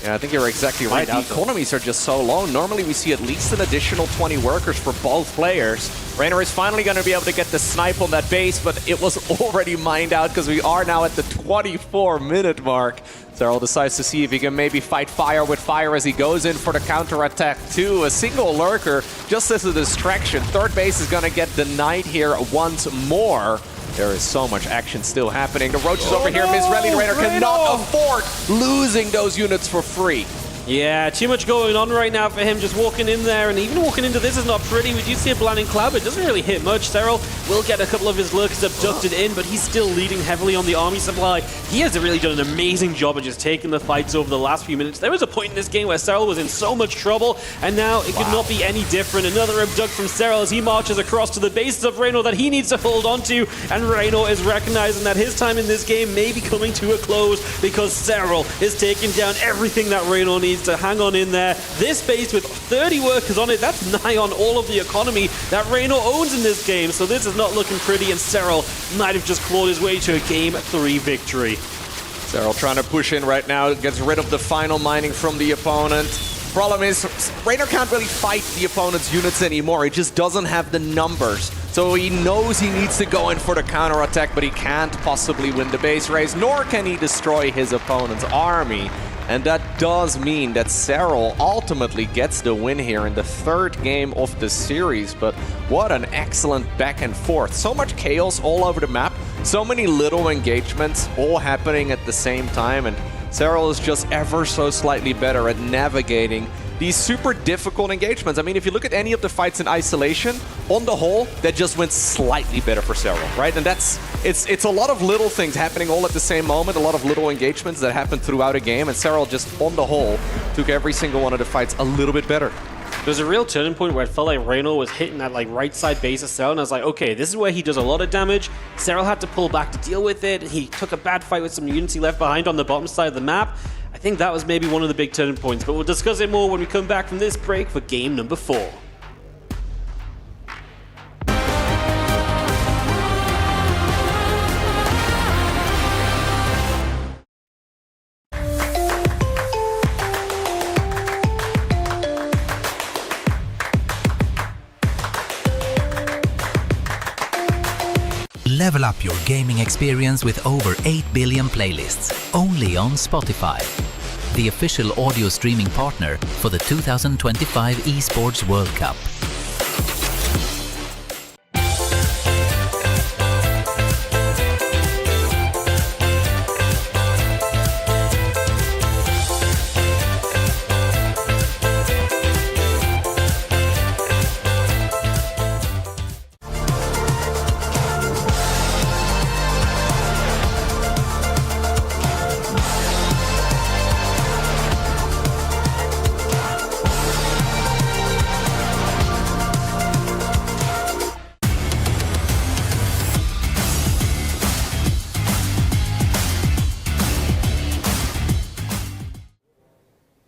Yeah, I think you're exactly right. The economies are just so low. Normally we see at least an additional 20 workers for both players. Reynor is finally going to be able to get the snipe on that base, but it was already mined out because we are now at the 24-minute mark. Serral decides to see if he can maybe fight fire with fire as he goes in for the counterattack too. A single lurker just as a distraction. Third base is going to get denied here once more. There is so much action still happening. The roaches over here, misrallied. Reynor cannot afford losing those units for free. Yeah, too much going on right now for him, just walking in there, and even walking into this is not pretty. We do see a blinding cloud, but it doesn't really hit much. Serral will get a couple of his lurkers abducted in, but he's still leading heavily on the army supply. He has really done an amazing job of just taking the fights over the last few minutes. There was a point in this game where Serral was in so much trouble, and now it could not be any different. Another abduct from Serral as he marches across to the bases of Reynor that he needs to hold on to, and Reynor is recognizing that his time in this game may be coming to a close because Serral is taking down everything that Reynor needs to hang on in there. This base with 30 workers on it, that's nigh on all of the economy that Reynor owns in this game. So this is not looking pretty, and Serral might have just clawed his way to a Game 3 victory. Serral trying to push in right now, gets rid of the final mining from the opponent. Problem is, Reynor can't really fight the opponent's units anymore. He just doesn't have the numbers. So he knows he needs to go in for the counterattack, but he can't possibly win the base race, nor can he destroy his opponent's army. And that does mean that Serral ultimately gets the win here in the 3rd game of the series. But what an excellent back and forth. So much chaos all over the map. So many little engagements all happening at the same time. And Serral is just ever so slightly better at navigating these super difficult engagements. I mean, if you look at any of the fights in isolation, on the whole, that just went slightly better for Serral, right? And it's a lot of little things happening all at the same moment, a lot of little engagements that happen throughout a game, and Serral just, on the whole, took every single one of the fights a little bit better. There's a real turning point where it felt like Reynor was hitting that like right side base of Serral, and I was like, okay, this is where he does a lot of damage. Serral had to pull back to deal with it. He took a bad fight with some units he left behind on the bottom side of the map. I think that was maybe one of the big turning points, but we'll discuss it more when we come back from this break for game number 4. Level up your gaming experience with over 8 billion playlists, only on Spotify, the official audio streaming partner for the 2025 Esports World Cup.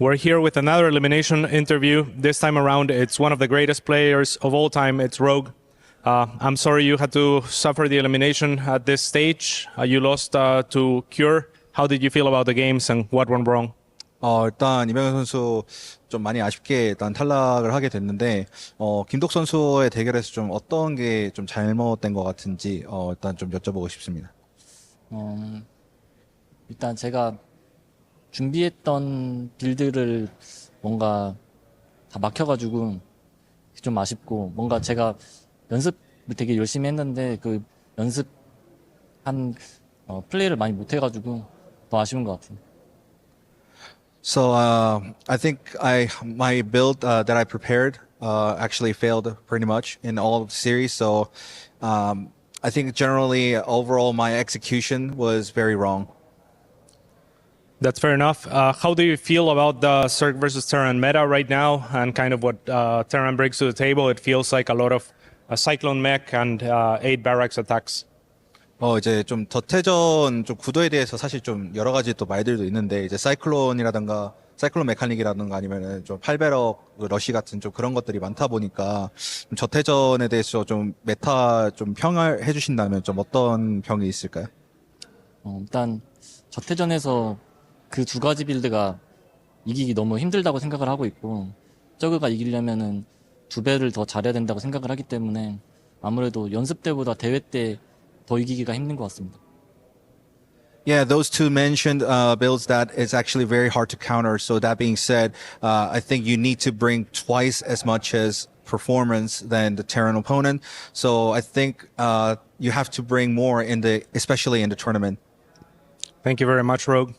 We're here with another elimination interview. This time around, it's one of the greatest players of all time. It's Rogue. I'm sorry you had to suffer the elimination at this stage. You lost to Cure. How did you feel about the games and what went wrong? 일단 이병현 선수 좀 많이 아쉽게 일단 탈락을 하게 됐는데 김독 선수의 대결에서 좀 어떤 게 좀 잘못된 것 같은지 일단 좀 여쭤보고 싶습니다. 일단 제가 준비했던 빌드를 뭔가 다 막혀가지고 좀 아쉽고 뭔가 제가 연습을 되게 열심히 했는데 그 연습한 플레이를 많이 못해가지고 더 아쉬운 것 같아요. So I think my build that I prepared actually failed pretty much in all of the series. So I think generally overall my execution was very wrong. That's fair enough. How do you feel about the Zerg versus Terran meta right now and kind of what Terran brings to the table? It feels like a lot of Cyclone mech and 8 barracks attacks. 이제 좀 저태전 좀 구도에 대해서 사실 좀 여러 가지 또 말들도 있는데 이제 사이클론이라든가 사이클론 메카닉이라든가 아니면은 좀 8배럭 러시 같은 좀 그런 것들이 많다 보니까 좀 저태전에 대해서 좀 메타 좀 평을 해주신다면 좀 어떤 평이 있을까요? 일단 저태전에서 그 두 가지 빌드가 이기기 너무 힘들다고 생각을 하고 있고 저그가 이기려면은 2배를 더 잘해야 된다고 생각을 하기 때문에 아무래도 연습 때보다 대회 때 더 이기기가 힘든 것 같습니다. Yeah, those two mentioned builds that is actually very hard to counter. So that being said, I think you need to bring twice as much as performance than the Terran opponent. So I think you have to bring more especially in the tournament. Thank you very much, Rogue.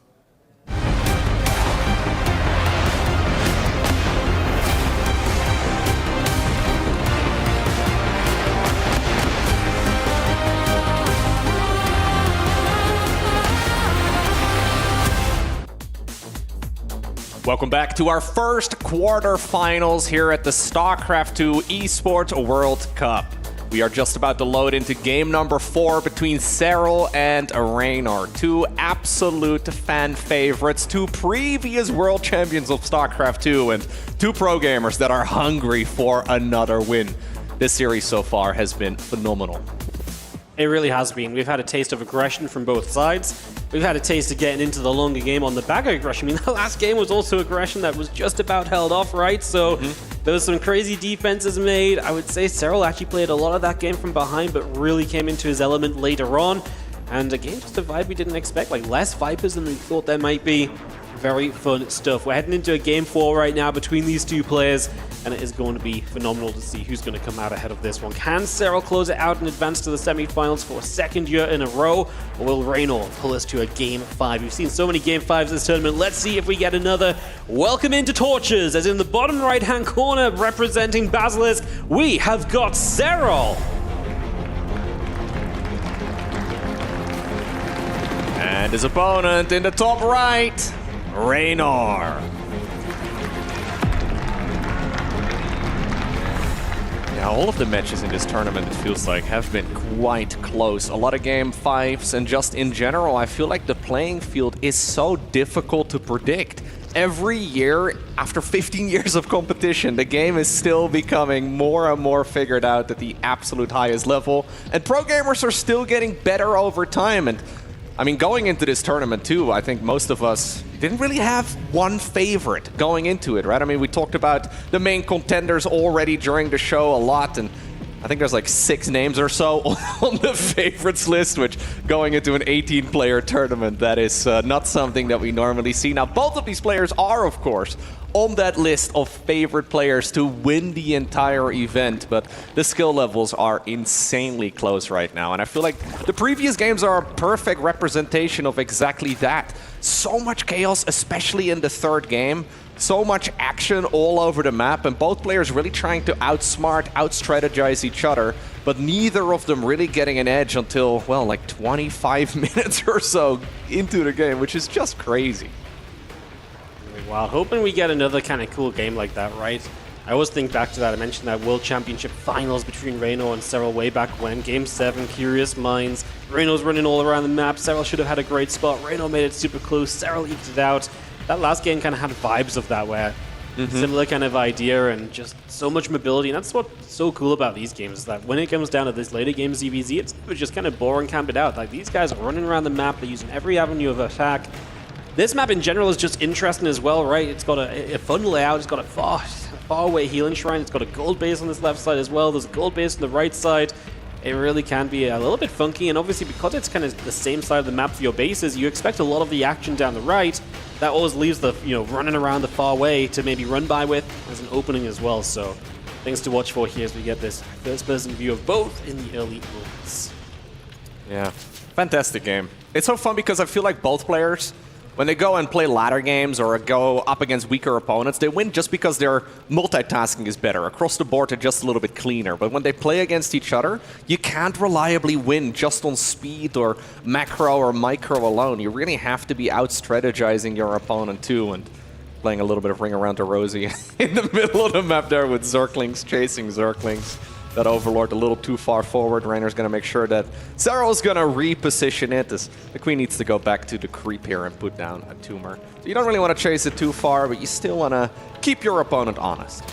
Welcome back to our first quarterfinals here at the StarCraft 2 Esports World Cup. We are just about to load into game number 4 between Serral and Reynor, two absolute fan favorites, two previous world champions of StarCraft 2, and two pro gamers that are hungry for another win. This series so far has been phenomenal. It really has been. We've had a taste of aggression from both sides. We've had a taste of getting into the longer game on the back of aggression. I mean, the last game was also aggression that was just about held off, right? So there was some crazy defenses made. I would say Serral actually played a lot of that game from behind, but really came into his element later on. And again, just a vibe we didn't expect, like less Vipers than we thought there might be. Very fun stuff. We're heading into a game 4 right now between these two players, and it is going to be phenomenal to see who's going to come out ahead of this one. Can Serral close it out and advance to the semi-finals for a second year in a row, or will Reynor pull us to a game 5? We've seen so many game 5s this tournament. Let's see if we get another. Welcome into Torches, as in the bottom right-hand corner representing Basilisk, we have got Serral. And his opponent in the top right, Reynor. Now, all of the matches in this tournament, it feels like, have been quite close. A lot of game 5s, and just in general, I feel like the playing field is so difficult to predict. Every year, after 15 years of competition, the game is still becoming more and more figured out at the absolute highest level, and pro gamers are still getting better over time. And I mean, going into this tournament too, I think most of us didn't really have one favorite going into it, right? I mean, we talked about the main contenders already during the show a lot, and I think there's like 6 names or so on the favorites list, which going into an 18-player tournament, that is not something that we normally see. Now, both of these players are, of course, on that list of favorite players to win the entire event, but the skill levels are insanely close right now, and I feel like the previous games are a perfect representation of exactly that. So much chaos, especially in the third game. So much action all over the map, and both players really trying to outsmart, out-strategize each other, but neither of them really getting an edge until, well, like 25 minutes or so into the game, which is just crazy. Wow, hoping we get another kind of cool game like that, right? I always think back to that. I mentioned that World Championship finals between Reynor and Serral way back when. Game 7, Curious Minds. Reynor's running all around the map. Serral should have had a great spot. Reynor made it super close. Serral eked it out. that last game kind of had vibes of that, where similar kind of idea and just so much mobility. And that's what's so cool about these games, is that when it comes down to this later game ZVZ, it's just kind of boring camp it out. Like, these guys are running around the map, they're using every avenue of attack. This map in general is just interesting as well, right? It's got a fun layout, it's got a far away healing shrine, it's got a gold base on this left side as well, there's a gold base on the right side. It really can be a little bit funky, and obviously because it's kind of the same side of the map for your bases, you expect a lot of the action down the right. That always leaves the, running around the far way to maybe run by with as an opening as well. So things to watch for here as we get this first-person view of both in the early moments. Yeah, fantastic game. It's so fun because I feel like both players, when they go and play ladder games or go up against weaker opponents, they win just because their multitasking is better. Across the board, they're just a little bit cleaner. But when they play against each other, you can't reliably win just on speed or macro or micro alone. You really have to be out-strategizing your opponent too, and playing a little bit of Ring Around the Rosie in the middle of the map there with Zerglings, chasing Zerglings. That Overlord a little too far forward. Reynor's going to make sure that Serral's going to reposition it, as the Queen needs to go back to the creep here and put down a tumor. So you don't really want to chase it too far, but you still want to keep your opponent honest.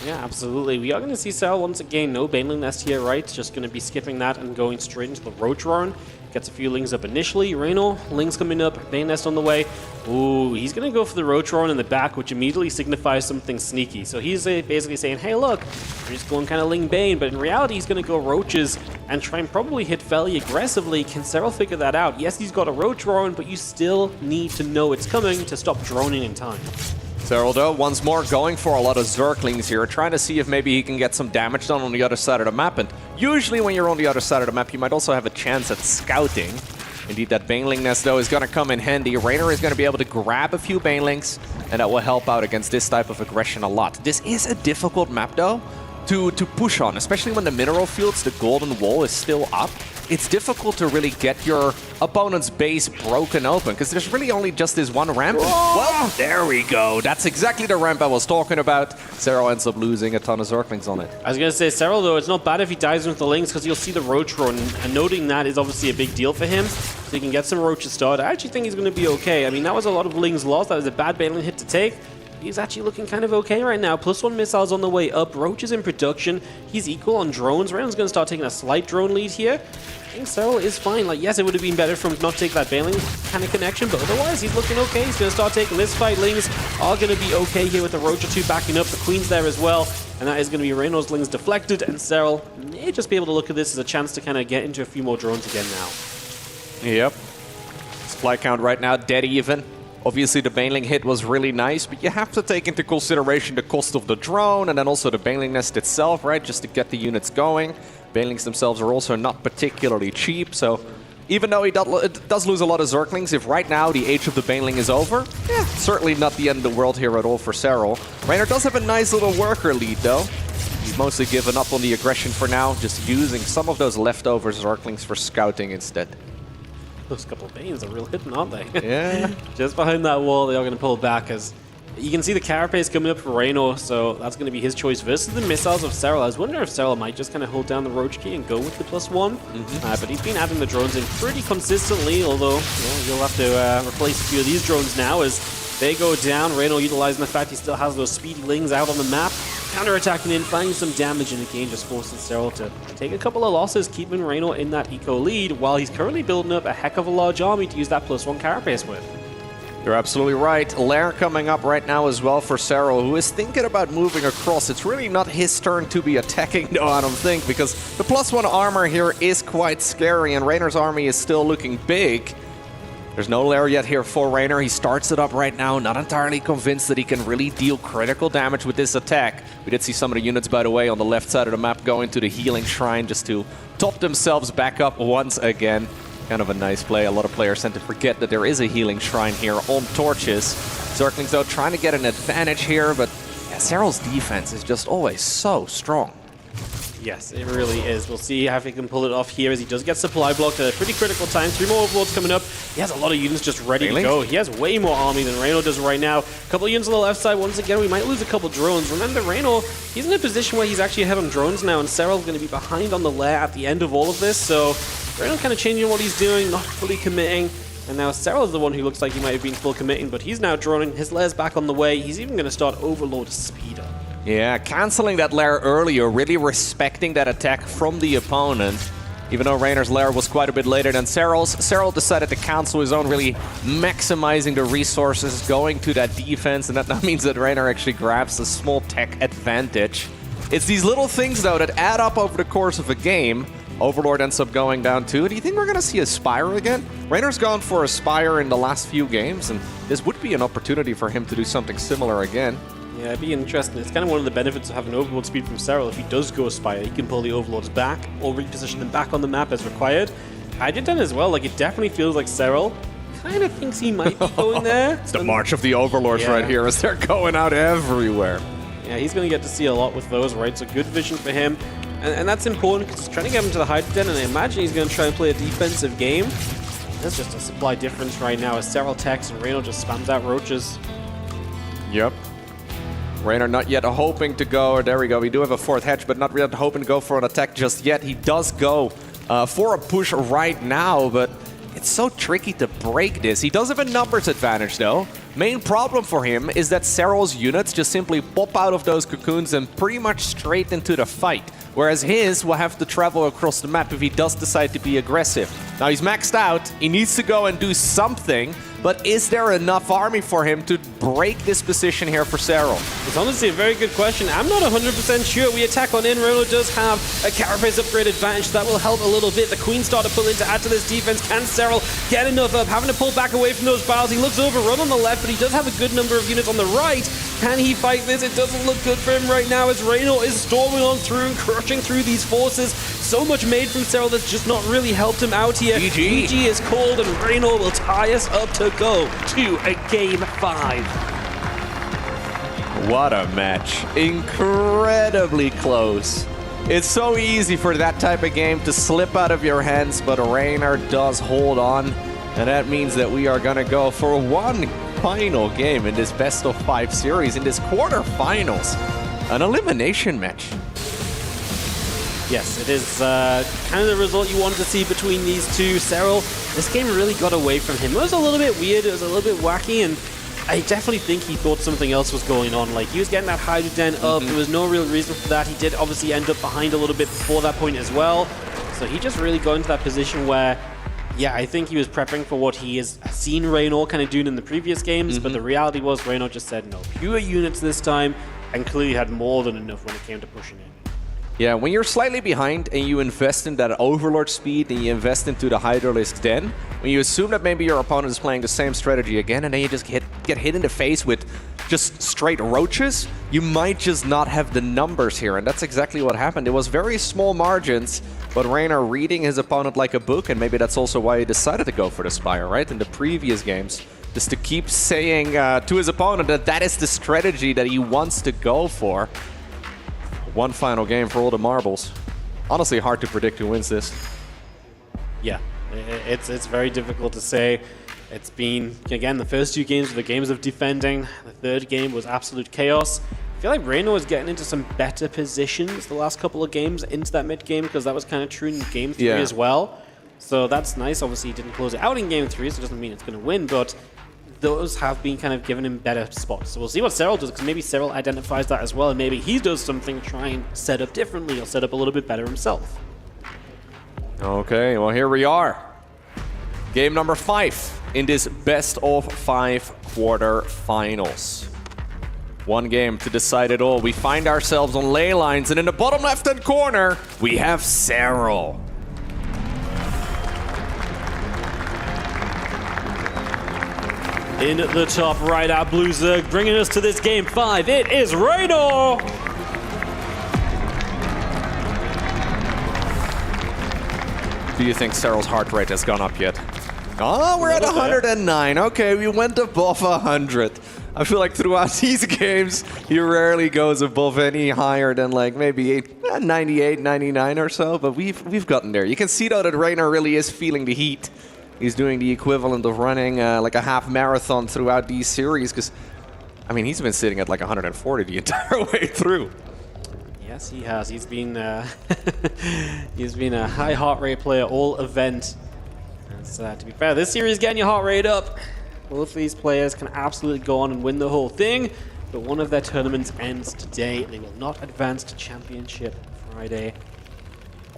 Yeah, absolutely. We are going to see Serral once again. No Baneling Nest here, right? Just going to be skipping that and going straight into the Roach Roaring. Gets a few Lings up initially. Reynor, Lings coming up, Bane Nest on the way. Ooh, he's going to go for the Roach Roaring in the back, which immediately signifies something sneaky. So he's basically saying, hey, look, I'm just going kind of Ling Bane, but in reality, he's going to go Roaches and try and probably hit fairly aggressively. Can Serral figure that out? Yes, he's got a Roach Roaring, but you still need to know it's coming to stop droning in time. Serral, though, once more going for a lot of Zerglings here, trying to see if maybe he can get some damage done on the other side of the map. And usually when you're on the other side of the map, you might also have a chance at scouting. Indeed, that Baneling Nest, though, is going to come in handy. Reynor is going to be able to grab a few Banelings, and that will help out against this type of aggression a lot. This is a difficult map, though, to push on, especially when the mineral fields, the golden wall is still up. It's difficult to really get your opponent's base broken open, because there's really only just this one ramp. Well, there we go. That's exactly the ramp I was talking about. Serral ends up losing a ton of Zerglings on it. I was going to say, Serral, though, it's not bad if he dies with the Lings, because you'll see the Roach Roar, and noting that is obviously a big deal for him, so he can get some Roaches started. I actually think he's going to be okay. I mean, that was a lot of Lings lost. That was a bad Baneling hit to take. He's actually looking kind of okay right now. +1 missiles on the way up. Roach is in production. He's equal on drones. Reynor's going to start taking a slight drone lead here. I think Serral is fine. Like, yes, it would have been better for him to not take that Baneling kind of connection, but otherwise, he's looking okay. He's going to start taking this fight. Lings are going to be okay here with the Roach or two backing up. The Queen's there as well, and that is going to be Reynor's Lings deflected, and Serral may just be able to look at this as a chance to kind of get into a few more drones again now. Yep. Supply count right now dead even. Obviously, the Baneling hit was really nice, but you have to take into consideration the cost of the drone and then also the Baneling Nest itself, right, just to get the units going. Banelings themselves are also not particularly cheap, so even though he does lose a lot of Zerglings, if right now the age of the Baneling is over, yeah, certainly not the end of the world here at all for Serral. Reynor does have a nice little worker lead, though. He's mostly given up on the aggression for now, just using some of those leftover Zerglings for scouting instead. Those couple of Banes are real hidden, aren't they? Yeah. Just behind that wall, they are going to pull back as you can see the carapace coming up for Reynor, so that's going to be his choice versus the missiles of Serral. I was wondering if Serral might just kind of hold down the Roach key and go with the +1, but he's been adding the drones in pretty consistently, although you'll have to replace a few of these drones now as they go down. Reynor utilizing the fact he still has those speedy Lings out on the map, counter-attacking in, finding some damage, and again just forcing Serral to take a couple of losses, keeping Reynor in that eco lead, while he's currently building up a heck of a large army to use that +1 carapace with. You're absolutely right. Lair coming up right now as well for Serral, who is thinking about moving across. It's really not his turn to be attacking, though, I don't think, because the +1 armor here is quite scary, and Reynor's army is still looking big. There's no Lair yet here for Reynor. He starts it up right now, not entirely convinced that he can really deal critical damage with this attack. We did see some of the units, by the way, on the left side of the map going to the healing shrine just to top themselves back up once again. Kind of a nice play. A lot of players tend to forget that there is a healing shrine here on torches. Zerglings, though, trying to get an advantage here, but yeah, Serral's defense is just always so strong. Yes, it really is. We'll see if he can pull it off here as he does get supply blocked at a pretty critical time. 3 more overlords coming up. He has a lot of units just ready to go. He has way more army than Reynor does right now. A couple of units on the left side. Once again, we might lose a couple drones. Remember, Reynor, he's in a position where he's actually ahead on drones now, and Serral's going to be behind on the lair at the end of all of this. So Reynor kind of changing what he's doing, not fully committing. And now Serral is the one who looks like he might have been full committing, but he's now droning. His lair's back on the way. He's even going to start Overlord speed up. Yeah, canceling that lair earlier, really respecting that attack from the opponent. Even though Reynor's lair was quite a bit later than Serral's, Serral decided to cancel his own, really maximizing the resources, going to that defense, and that now means that Reynor actually grabs a small tech advantage. It's these little things, though, that add up over the course of a game. Overlord ends up going down too. Do you think we're going to see a Spire again? Reynor's gone for a Spire in the last few games, and this would be an opportunity for him to do something similar again. Yeah, it'd be interesting. It's kind of one of the benefits of having Overlord speed from Serral. If he does go Spire, he can pull the Overlords back or reposition them back on the map as required. I did that as well. Like, it definitely feels like Serral kind of thinks he might be going there. It's the March of the Overlords right here as they're going out everywhere. Yeah, he's going to get to see a lot with those, right? So good vision for him. And that's important because he's trying to get him to the hide den, and I imagine he's going to try and play a defensive game. There's just a supply difference right now as Serral techs and Reynor just spams out roaches. Yep. Reynor not yet hoping to go, or there we go, we do have a fourth hedge, but not yet hoping to go for an attack just yet. He does go for a push right now, but it's so tricky to break this. He does have a numbers advantage though. Main problem for him is that Serral's units just simply pop out of those cocoons and pretty much straight into the fight. Whereas his will have to travel across the map if he does decide to be aggressive. Now he's maxed out, he needs to go and do something, but is there enough army for him to break this position here for Serral? It's honestly a very good question. I'm not 100% sure. We attack on in. Reynor does have a carapace upgrade advantage. That will help a little bit. The Queen Star to pull in to add to this defense. Can Serral get enough up? Having to pull back away from those battles. He looks overrun on the left, but he does have a good number of units on the right. Can he fight this? It doesn't look good for him right now as Reynor is storming on through and crushing through these forces. So much made from Serral that's just not really helped him out here. GG is called, and Reynor will tie us up to go to a game 5. What a match. Incredibly close. It's so easy for that type of game to slip out of your hands, but Reynor does hold on, and that means that we are going to go for one final game in this best-of-5 series, in this quarterfinals. An elimination match. Yes, it is kind of the result you wanted to see between these two. Serral, this game really got away from him. It was a little bit weird, it was a little bit wacky, and I definitely think he thought something else was going on. Like, he was getting that hide den up, there was no real reason for that. He did obviously end up behind a little bit before that point as well. So he just really got into that position where, yeah, I think he was prepping for what he has seen Reynor kind of doing in the previous games, but the reality was Reynor just said no. Fewer units this time, and clearly had more than enough when it came to pushing in. Yeah, when you're slightly behind and you invest in that Overlord speed and you invest into the Hydralisk Den, when you assume that maybe your opponent is playing the same strategy again and then you just get hit in the face with just straight roaches, you might just not have the numbers here, and that's exactly what happened. It was very small margins, but Reynor reading his opponent like a book, and maybe that's also why he decided to go for the Spire, right? In the previous games, just to keep saying to his opponent that that is the strategy that he wants to go for. One final game for all the marbles. Honestly, hard to predict who wins this. Yeah, it's very difficult to say. It's been, again, the first two games were the games of defending. The third game was absolute chaos. I feel like Reynor was getting into some better positions the last couple of games into that mid game, because that was kind of true in game 3 as well. So that's nice. Obviously, he didn't close it out in game 3, so it doesn't mean it's going to win, but those have been kind of giving him better spots. So we'll see what Serral does, because maybe Serral identifies that as well, and maybe he does something to try and set up differently, or set up a little bit better himself. Okay, well, here we are. Game number 5 in this best-of-5 quarterfinals. One game to decide it all. We find ourselves on ley lines, and in the bottom left-hand corner, we have Serral. In the top right, our Blue Zerg bringing us to this game 5. It is Reynor! Do you think Serral's heart rate has gone up yet? Oh, we're at 109. Okay, we went above 100. I feel like throughout these games, he rarely goes above any higher than like maybe 98, 99 or so, but we've gotten there. You can see though that Reynor really is feeling the heat. He's doing the equivalent of running like a half marathon throughout these series, because, I mean, he's been sitting at like 140 the entire way through. Yes, he has. He's been he's been a high heart rate player all event. To be fair, this series getting your heart rate up. Both of these players can absolutely go on and win the whole thing, but one of their tournaments ends today. They will not advance to Championship Friday,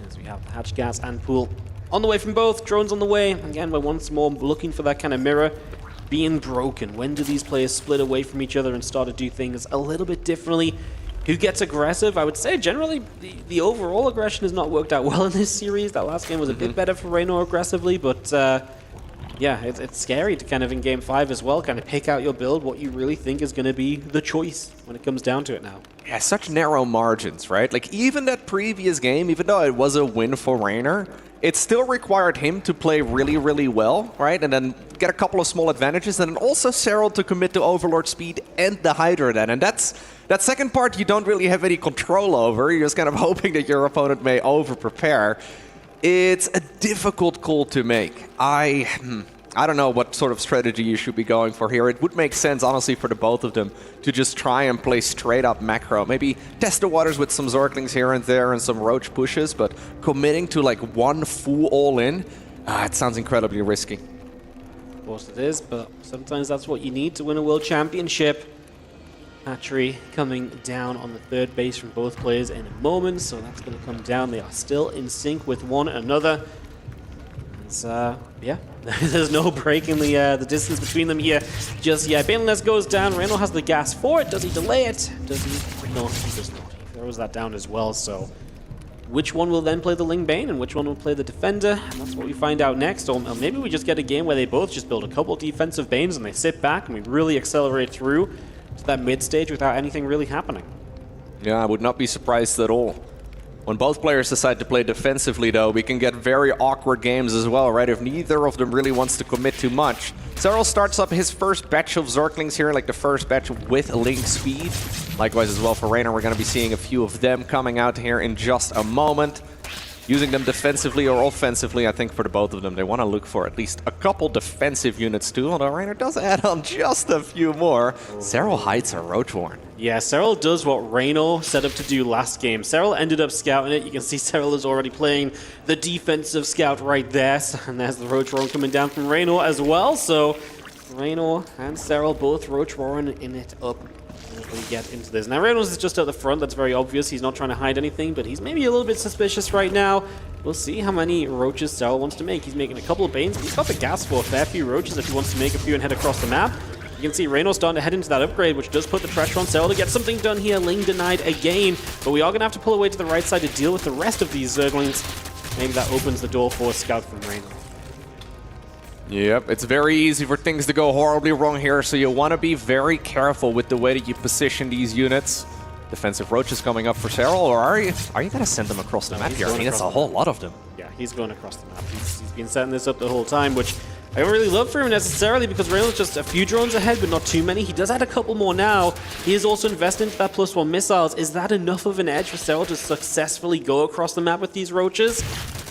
as we have the Hatch, Gas, and Pool on the way from both. Drones on the way. Again, we're once more looking for that kind of mirror being broken. When do these players split away from each other and start to do things a little bit differently? Who gets aggressive? I would say generally the overall aggression has not worked out well in this series. That last game was a bit better for Reynor aggressively, but yeah, it's scary to kind of in Game 5 as well, kind of pick out your build, what you really think is going to be the choice when it comes down to it now. Yeah, such narrow margins, right? Like, even that previous game, even though it was a win for Reynor, it still required him to play really, really well, right? And then get a couple of small advantages, and then also Serral to commit to Overlord speed and the Hydra then. And that second part you don't really have any control over. You're just kind of hoping that your opponent may over-prepare. It's a difficult call to make. I don't know what sort of strategy you should be going for here. It would make sense, honestly, for the both of them to just try and play straight-up macro. Maybe test the waters with some Zerglings here and there and some Roach pushes, but committing to like one full all-in, it sounds incredibly risky. Of course it is, but sometimes that's what you need to win a World Championship. Hatchery coming down on the third base from both players in a moment, so that's going to come down. They are still in sync with one another. Yeah, there's no breaking the distance between them here just yet. Baneliness goes down. Reynor has the gas for it. Does he delay it? Does he? No, he does not. He throws that down as well. So which one will then play the Ling Bane and which one will play the Defender? And that's what we find out next. Or maybe we just get a game where they both just build a couple defensive Banes and they sit back and we really accelerate through to that mid stage without anything really happening. Yeah, I would not be surprised at all. When both players decide to play defensively, though, we can get very awkward games as well, right? If neither of them really wants to commit too much. Serral starts up his first batch of Zerglings here, like the first batch with Link speed. Likewise as well for Reynor, we're going to be seeing a few of them coming out here in just a moment. Using them defensively or offensively, I think for the both of them, they want to look for at least a couple defensive units too, although Reynor does add on just a few more. Serral hides a Roach Warren. Yeah, Serral does what Reynor set up to do last game. Serral ended up scouting it. You can see Serral is already playing the defensive scout right there. And there's the Roach Warren coming down from Reynor as well. So Reynor and Serral both Roach Warren in it up as we get into this. Now Reynor is just at the front. That's very obvious. He's not trying to hide anything, but he's maybe a little bit suspicious right now. We'll see how many Roaches Serral wants to make. He's making a couple of Banes. He's got the gas for a fair few Roaches if he wants to make a few and head across the map. You can see Reynor starting to head into that upgrade, which does put the pressure on Serral to get something done here. Ling denied again, but we are going to have to pull away to the right side to deal with the rest of these Zerglings. Maybe that opens the door for a scout from Reynor. Yep, it's very easy for things to go horribly wrong here, so you want to be very careful with the way that you position these units. Defensive Roaches coming up for Serral, or are you going to send them across the map here? I mean, that's a whole lot of them. Yeah, he's going across the map. He's been setting this up the whole time, which I don't really love for him necessarily because Reynor's just a few drones ahead, but not too many. He does add a couple more now. He is also invested into that +1 missiles. Is that enough of an edge for Serral to successfully go across the map with these Roaches?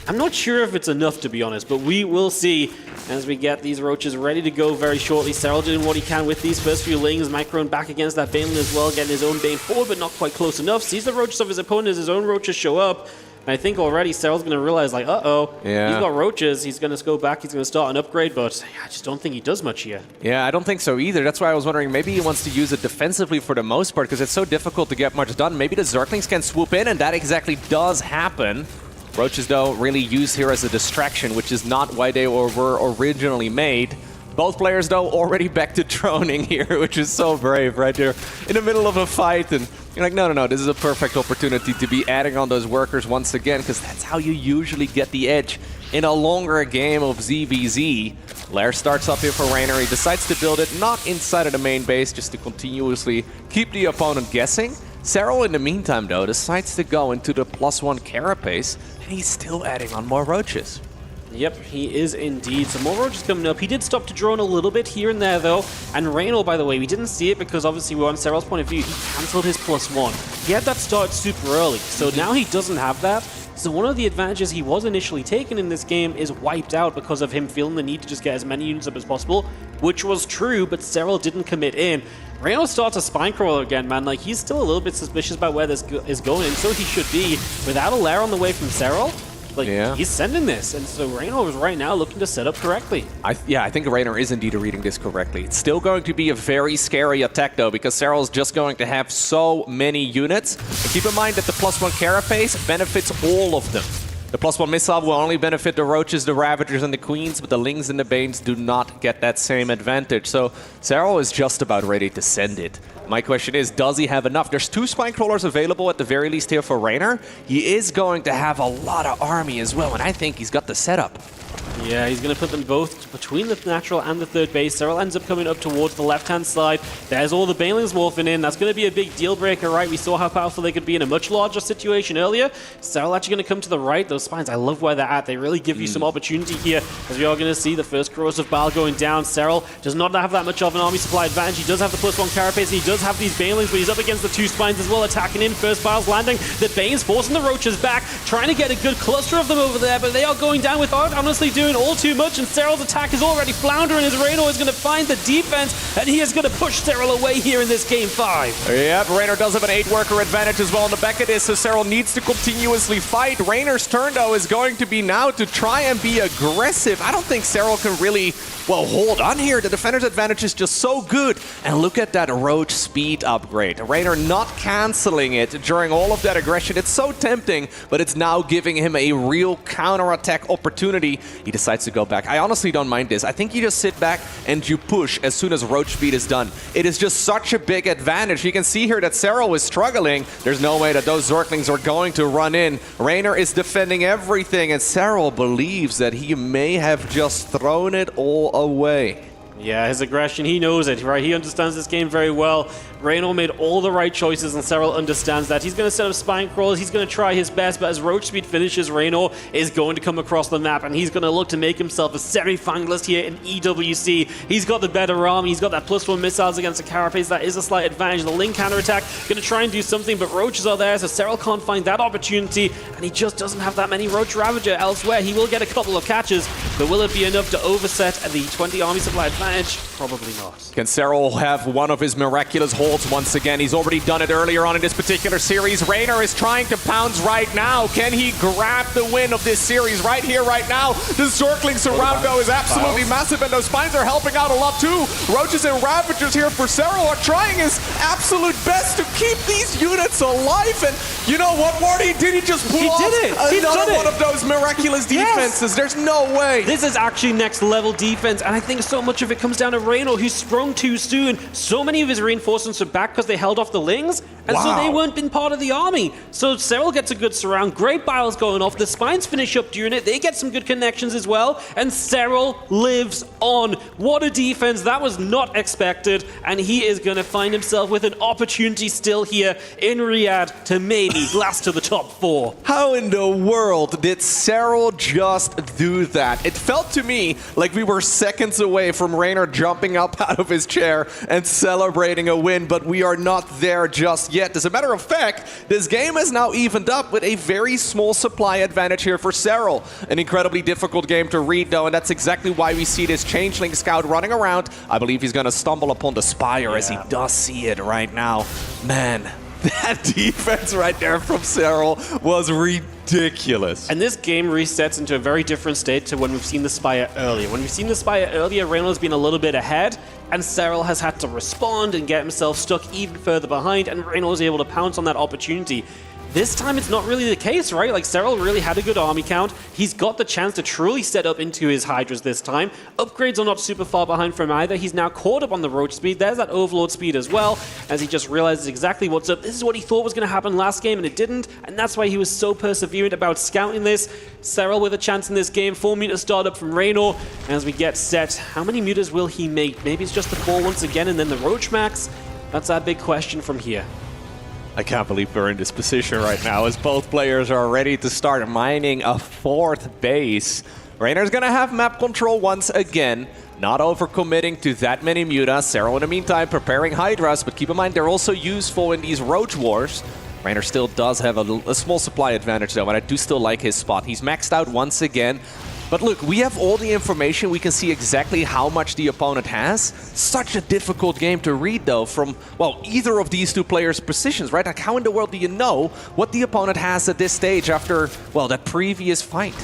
I'm not sure if it's enough, to be honest, but we will see as we get these Roaches ready to go very shortly. Serral doing what he can with these first few Lings. Micron back against that Baneling as well, getting his own Bane forward, but not quite close enough. Sees the Roaches of his opponent as his own Roaches show up. And I think already Serral's going to realize, like, uh-oh, yeah. He's got Roaches. He's going to go back. He's going to start an upgrade, but I just don't think he does much here. Yeah, I don't think so either. That's why I was wondering, maybe he wants to use it defensively for the most part because it's so difficult to get much done. Maybe the Zerglings can swoop in, and that exactly does happen. Roaches, though, really used here as a distraction, which is not why they were originally made. Both players, though, already back to droning here, which is so brave, right? They're in the middle of a fight, and you're like, no, this is a perfect opportunity to be adding on those workers once again, because that's how you usually get the edge in a longer game of ZVZ. Lair starts up here for Reynor. He decides to build it not inside of the main base, just to continuously keep the opponent guessing. Serral, in the meantime, though, decides to go into the +1 carapace, and he's still adding on more Roaches. Yep, he is indeed. Some more Roaches coming up. He did stop to drone a little bit here and there, though. And Reynor, by the way, we didn't see it because obviously we're on Serral's point of view. He cancelled his +1. He had that start super early, so now he doesn't have that. So one of the advantages he was initially taken in this game is wiped out because of him feeling the need to just get as many units up as possible, which was true, but Serral didn't commit in. Reynor starts a spine crawler again, man. Like, he's still a little bit suspicious about where this is going, and so he should be. Without a lair on the way from Serral, Like, he's sending this, and so Reynor is right now looking to set up correctly. I think Reynor is indeed reading this correctly. It's still going to be a very scary attack, though, because Serral's just going to have so many units. And keep in mind that the +1 carapace benefits all of them. The +1 missile will only benefit the Roaches, the Ravagers, and the Queens, but the Lings and the Banes do not get that same advantage. So Serral is just about ready to send it. My question is, does he have enough? There's 2 Spinecrawlers available at the very least here for Reynor. He is going to have a lot of army as well, and I think he's got the setup. Yeah, he's going to put them both between the natural and the third base. Serral ends up coming up towards the left-hand side. There's all the Banelings morphing in. That's going to be a big deal breaker, right? We saw how powerful they could be in a much larger situation earlier. Serral actually going to come to the right. Those spines, I love where they're at. They really give you some opportunity here, as we are going to see the first Corrosive Bile going down. Serral does not have that much of an army supply advantage. He does have the +1 carapace, and he does have these Banelings, but he's up against the 2 spines as well, attacking in. First Bile's landing. The Banes forcing the Roaches back, trying to get a good cluster of them over there, but they are going down without honestly doing all too much, and Serral's attack is already floundering as Reynor is going to find the defense, and he is going to push Serral away here in this game 5. Yep, Reynor does have an 8-worker advantage as well in the back of this, so Serral needs to continuously fight. Reynor's turn, though, is going to be now to try and be aggressive. I don't think Serral can really, well, hold on here. The defender's advantage is just so good. And look at that Roach speed upgrade. Reynor not canceling it during all of that aggression. It's so tempting, but it's now giving him a real counterattack opportunity. He decides to go back. I honestly don't mind this. I think you just sit back and you push as soon as Roach speed is done. It is just such a big advantage. You can see here that Serral is struggling. There's no way that those Zerglings are going to run in. Reynor is defending everything, and Serral believes that he may have just thrown it all away. Yeah, his aggression, he knows it, right? He understands this game very well. Reynor made all the right choices, and Serral understands that. He's going to set up spine crawlers. He's going to try his best, but as Roach Speed finishes, Reynor is going to come across the map, and he's going to look to make himself a semi-finalist here in EWC. He's got the better arm. He's got that +1 missiles against the Carapace. That is a slight advantage. The Link counterattack going to try and do something, but Roaches are there, so Serral can't find that opportunity, and he just doesn't have that many Roach Ravager elsewhere. He will get a couple of catches, but will it be enough to overset the 20 army supply advantage? Probably not. Can Serral have one of his miraculous holds once again? He's already done it earlier on in this particular series. Reynor is trying to pounce right now. Can he grab the win of this series right here, right now? The Zergling surround, though, is absolutely massive, and those spines are helping out a lot, too. Roaches and Ravagers here for Serral are trying his absolute best to keep these units alive, and you know what, Morty? Did he just pull off another one of those miraculous defenses? Yes. There's no way. This is actually next level defense, and I think so much of it comes down to Reynor, who sprung too soon. So many of his reinforcements are back because they held off the Lings, and so they weren't been part of the army. So Serral gets a good surround. Great Biles going off. The Spines finish up during it. They get some good connections as well, and Serral lives on. What a defense. That was not expected, and he is going to find himself with an opportunity still here in Riyadh to maybe last to the top 4. How in the world did Serral just do that? It felt to me like we were seconds away from Reynor jumping up out of his chair and celebrating a win, but we are not there just yet. As a matter of fact, this game is now evened up with a very small supply advantage here for Serral. An incredibly difficult game to read, though, and that's exactly why we see this Changeling Scout running around. I believe he's going to stumble upon the Spire as he does see it right now. Man, that defense right there from Serral was ridiculous. And this game resets into a very different state to when we've seen the Spire earlier. When we've seen the Spire earlier, Reynor's been a little bit ahead, and Serral has had to respond and get himself stuck even further behind, and Reynor was able to pounce on that opportunity. This time, it's not really the case, right? Like, Serral really had a good army count. He's got the chance to truly set up into his Hydras this time. Upgrades are not super far behind from either. He's now caught up on the Roach speed. There's that Overlord speed as well, as he just realizes exactly what's up. This is what he thought was going to happen last game, and it didn't, and that's why he was so perseverant about scouting this. Serral with a chance in this game. 4-meter startup from Reynor. As we get set, how many meters will he make? Maybe it's just the 4 once again, and then the Roach max? That's our big question from here. I can't believe we're in this position right now as both players are ready to start mining a 4th base. Reynor's going to have map control once again, not overcommitting to that many mutas. Serral in the meantime preparing Hydras, but keep in mind they're also useful in these Roach Wars. Reynor still does have a small supply advantage though, and I do still like his spot. He's maxed out once again. But look, we have all the information. We can see exactly how much the opponent has. Such a difficult game to read, though, from, well, either of these two players' positions, right? Like, how in the world do you know what the opponent has at this stage after, well, that previous fight?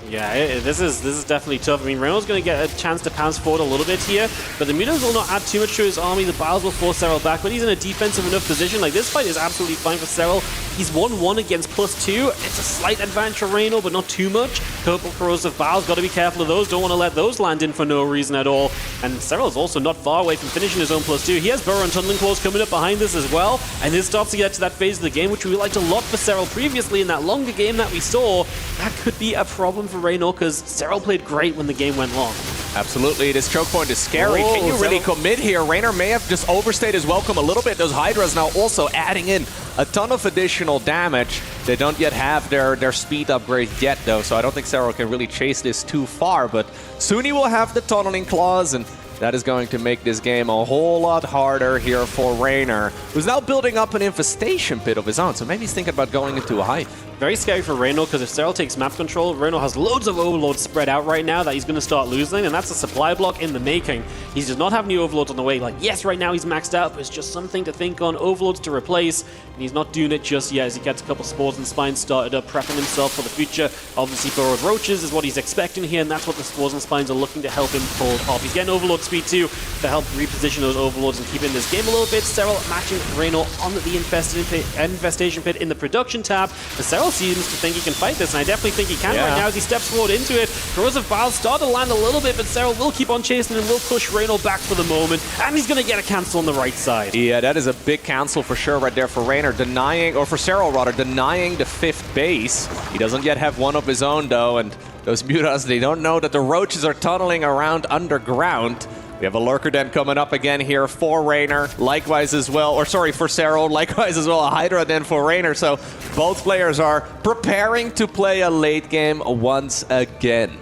Yeah, this is definitely tough. I mean, Reynor's going to get a chance to pounce forward a little bit here, but the mutas will not add too much to his army. The Biles will force Serral back, but he's in a defensive enough position. Like, this fight is absolutely fine for Serral. He's 1-1 against +2. It's a slight advantage for Reynor, but not too much. Couple corrosive Biles, got to be careful of those. Don't want to let those land in for no reason at all. And Serral's also not far away from finishing his own +2. He has Burrow and Tunneling Claws coming up behind this as well, and this starts to get to that phase of the game, which we liked a lot for Serral previously in that longer game that we saw. That could be a problem for Reynor, because Serral played great when the game went long. Absolutely, this choke point is scary. Oh, Can you really Serral commit here? Reynor may have just overstayed his welcome a little bit. Those Hydras now also adding in a ton of additional damage. They don't yet have their speed upgrade yet, though, so I don't think Serral can really chase this too far, but soon he will have the Tunneling Claws, and that is going to make this game a whole lot harder here for Reynor, who's now building up an infestation pit of his own, so maybe he's thinking about going into a hive. Very scary for Reynor, because if Serral takes map control, Reynor has loads of overlords spread out right now that he's going to start losing, and that's a supply block in the making. He does not have any overlords on the way. Like, yes, right now he's maxed out, but it's just something to think on. Overlords to replace, and he's not doing it just yet as he gets a couple Spores and Spines started up, prepping himself for the future. Obviously, Burrowed Roaches is what he's expecting here, and that's what the Spores and Spines are looking to help him pull off. He's getting Overlord speed too to help reposition those Overlords and keep in this game a little bit. Serral matching Reynor on the infestation pit in the production tab, and Serral seems to think he can fight this, and I definitely think he can right now as he steps forward into it. Corrosive Biles start to land a little bit, but Serral will keep on chasing and will push Reynor back for the moment, and he's going to get a cancel on the right side. Yeah, that is a big cancel for sure right there for Reynor, denying, or for Serral rather, denying the 5th base. He doesn't yet have one of his own, though, and those mutas, they don't know that the roaches are tunneling around underground. We have a Lurker Den coming up again here for Reynor, likewise as well, or sorry, for Serral, likewise as well, a Hydra Den for Reynor. So both players are preparing to play a late game once again.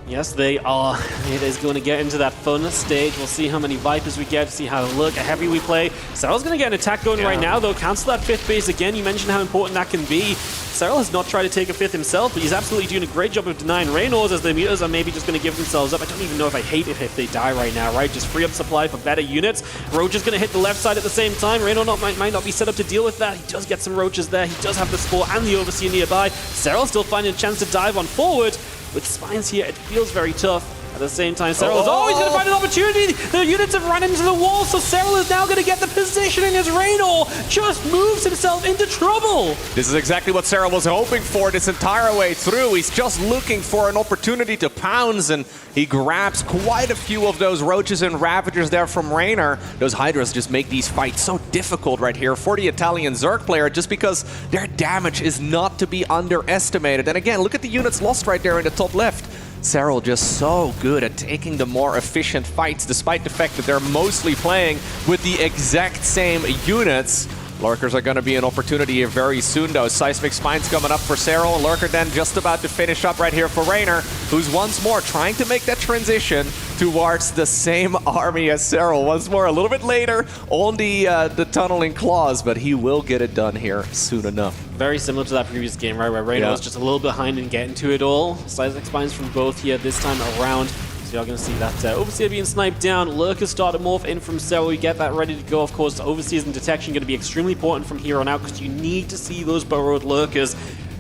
Yes, they are. It is going to get into that fun stage. We'll see how many Vipers we get, see how heavy we play. Serral's going to get an attack going right now, though. Cancel that 5th base again. You mentioned how important that can be. Serral has not tried to take a 5th himself, but he's absolutely doing a great job of denying Reynor's, as the mutas are maybe just going to give themselves up. I don't even know if I hate it if they die right now, right? Just free up supply for better units. Roach is going to hit the left side at the same time. Reynor might not be set up to deal with that. He does get some Roaches there. He does have the Spore and the Overseer nearby. Serral still finding a chance to dive on forward. With Spines here, it feels very tough. At the same time, Serral is always going to find an opportunity. The units have run into the wall, so Serral is now going to get the positioning as Reynor just moves himself into trouble. This is exactly what Serral was hoping for this entire way through. He's just looking for an opportunity to pounce, and he grabs quite a few of those Roaches and Ravagers there from Reynor. Those Hydras just make these fights so difficult right here for the Italian Zerg player, just because their damage is not to be underestimated. And again, look at the units lost right there in the top left. Serral just so good at taking the more efficient fights, despite the fact that they're mostly playing with the exact same units. Lurkers are going to be an opportunity here very soon, though. Seismic Spines coming up for Serral. Lurker Den just about to finish up right here for Reynor, who's once more trying to make that transition towards the same army as Serral. Once more, a little bit later on the Tunneling Claws, but he will get it done here soon enough. Very similar to that previous game, right, where Reynor was just a little behind in getting to it all. Seismic Spines from both here this time around. So you're going to see that Overseer being sniped down. Lurkers start to morph in from Serral. We get that ready to go. Of course, Overseers and detection going to be extremely important from here on out, because you need to see those burrowed Lurkers.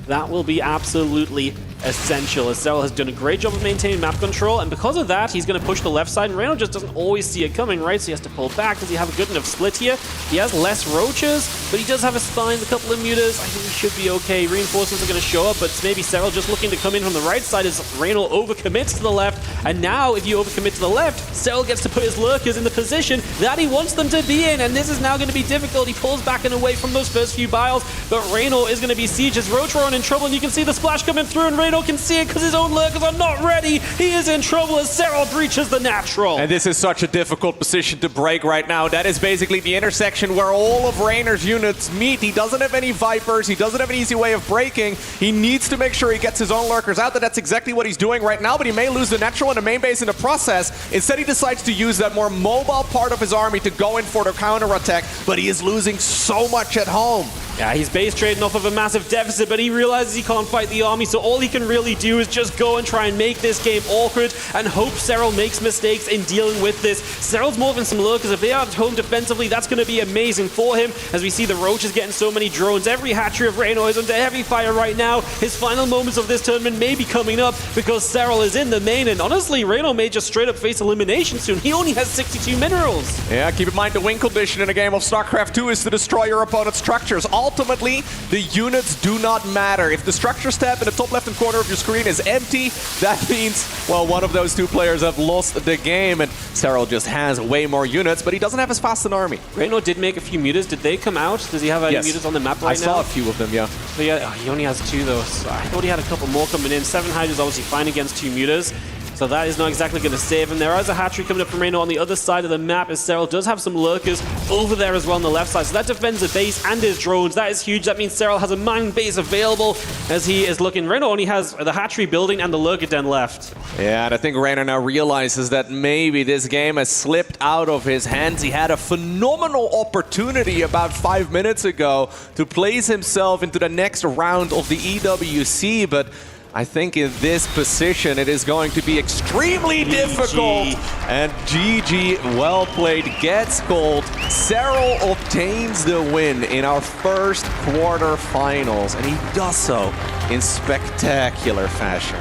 That will be absolutely essential, as Serral has done a great job of maintaining map control, and because of that, he's going to push the left side, and Reynor just doesn't always see it coming, right? So he has to pull back. Does he have a good enough split here? He has less Roaches, but he does have a Spine, a couple of mutas. I think he should be okay. Reinforcements are going to show up, but it's maybe Serral just looking to come in from the right side as Reynor overcommits to the left, and now if you overcommit to the left, Serral gets to put his Lurkers in the position that he wants them to be in, and this is now going to be difficult. He pulls back and away from those first few Biles, but Reynor is going to be sieged as Roach are in trouble, and you can see the splash coming through, and Reynor can see it because his own Lurkers are not ready. He is in trouble as Serral breaches the natural. And this is such a difficult position to break right now. That is basically the intersection where all of Reynor's units meet. He doesn't have any Vipers. He doesn't have an easy way of breaking. He needs to make sure he gets his own Lurkers out. That's exactly what he's doing right now, but he may lose the natural and the main base in the process. Instead, he decides to use that more mobile part of his army to go in for the counter-attack, but he is losing so much at home. Yeah, he's base trading off of a massive deficit, but he realizes he can't fight the army, so all he can can really do is just go and try and make this game awkward and hope Serral makes mistakes in dealing with this. Serral's more than some lurkers. If they are at home defensively, that's going to be amazing for him. As we see the Roaches getting so many drones. Every hatchery of Reynor is under heavy fire right now. His final moments of this tournament may be coming up because Serral is in the main. And honestly, Reynor may just straight up face elimination soon. He only has 62 minerals. Yeah, keep in mind the win condition in a game of StarCraft 2 is to destroy your opponent's structures. Ultimately, the units do not matter. If the structure tab in the top left-hand corner of your screen is empty, that means, well, one of those two players have lost the game, and Serral just has way more units, but he doesn't have as fast an army. Reynor did make a few mutas. Did they come out? Does he have any mutas on the map right now? I saw a few of them, yeah. But yeah, he only has 2 though, so I thought he had a couple more coming in. 7 Hydras obviously fine against 2 mutas. So that is not exactly going to save him. There is a hatchery coming up from Reynor on the other side of the map, as Serral does have some lurkers over there as well on the left side. So that defends the base and his drones. That is huge. That means Serral has a mine base available as he is looking. Reynor only has the hatchery building and the lurker den left. Yeah, and I think Reynor now realizes that maybe this game has slipped out of his hands. He had a phenomenal opportunity about 5 minutes ago to place himself into the next round of the EWC, but I think in this position it is going to be extremely difficult. And GG, well played, gets gold. Serral obtains the win in our first quarterfinals, and he does so in spectacular fashion.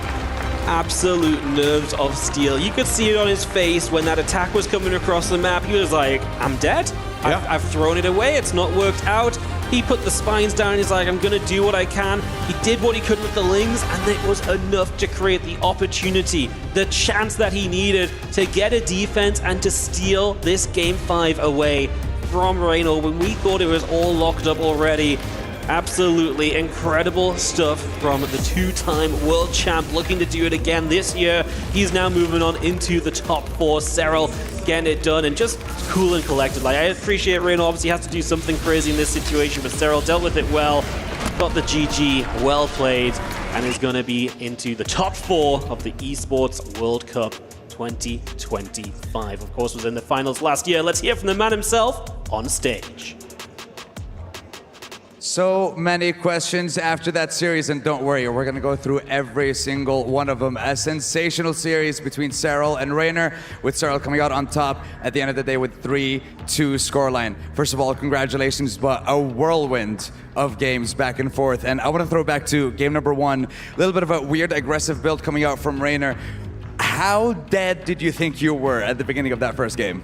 Absolute nerves of steel. You could see it on his face when that attack was coming across the map. He was like, I'm dead. Yeah. I've thrown it away. It's not worked out. He put the spines down. He's like, I'm going to do what I can. He did what he could with the lings, and it was enough to create the opportunity, the chance that he needed to get a defense and to steal this Game 5 away from Reynor when we thought it was all locked up already. Absolutely incredible stuff from the 2-time world champ, looking to do it again this year. He's now moving on into the top 4. Serral getting it done and just cool and collected. Like, I appreciate Reynor obviously has to do something crazy in this situation, but Serral dealt with it well, got the GG, well played, and is going to be into the top 4 of the Esports World Cup 2025. Of course, was in the finals last year. Let's hear from the man himself on stage. So many questions after that series, and don't worry, we're going to go through every single one of them. A sensational series between Serral and Reynor, with Serral coming out on top at the end of the day with 3-2 scoreline. First of all, congratulations, but a whirlwind of games back and forth. And I want to throw back to game number 1, a little bit of a weird aggressive build coming out from Reynor. How dead did you think you were at the beginning of that first game?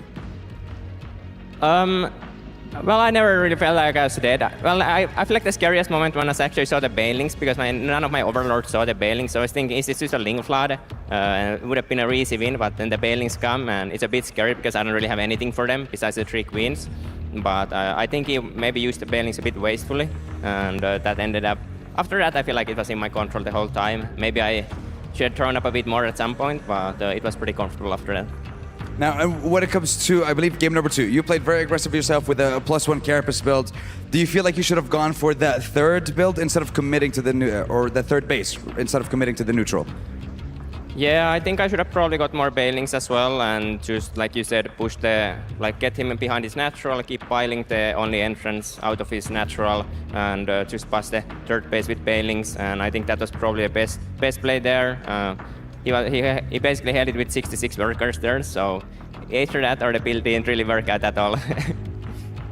Well, I never really felt like I was dead. Well, I feel like the scariest moment when I actually saw the Banelings, because none of my overlords saw the Banelings. So I was thinking, is this just a Ling Flood? It would have been a easy win, but then the Banelings come, and it's a bit scary because I don't really have anything for them besides the 3 queens. But I think he maybe used the Banelings a bit wastefully, and that ended up... After that, I feel like it was in my control the whole time. Maybe I should have thrown up a bit more at some point, but it was pretty comfortable after that. Now, when it comes to, I believe, game number 2, you played very aggressive yourself with a +1 Carapace build. Do you feel like you should have gone for that 3rd build instead of committing to the or the 3rd base instead of committing to the neutral? Yeah, I think I should have probably got more Banelings as well, and just, like you said, push get him behind his natural, keep piling the only entrance out of his natural, and just pass the 3rd base with Banelings, and I think that was probably the best play there. He basically held it with 66 workers there, so either that or the build didn't really work out at all.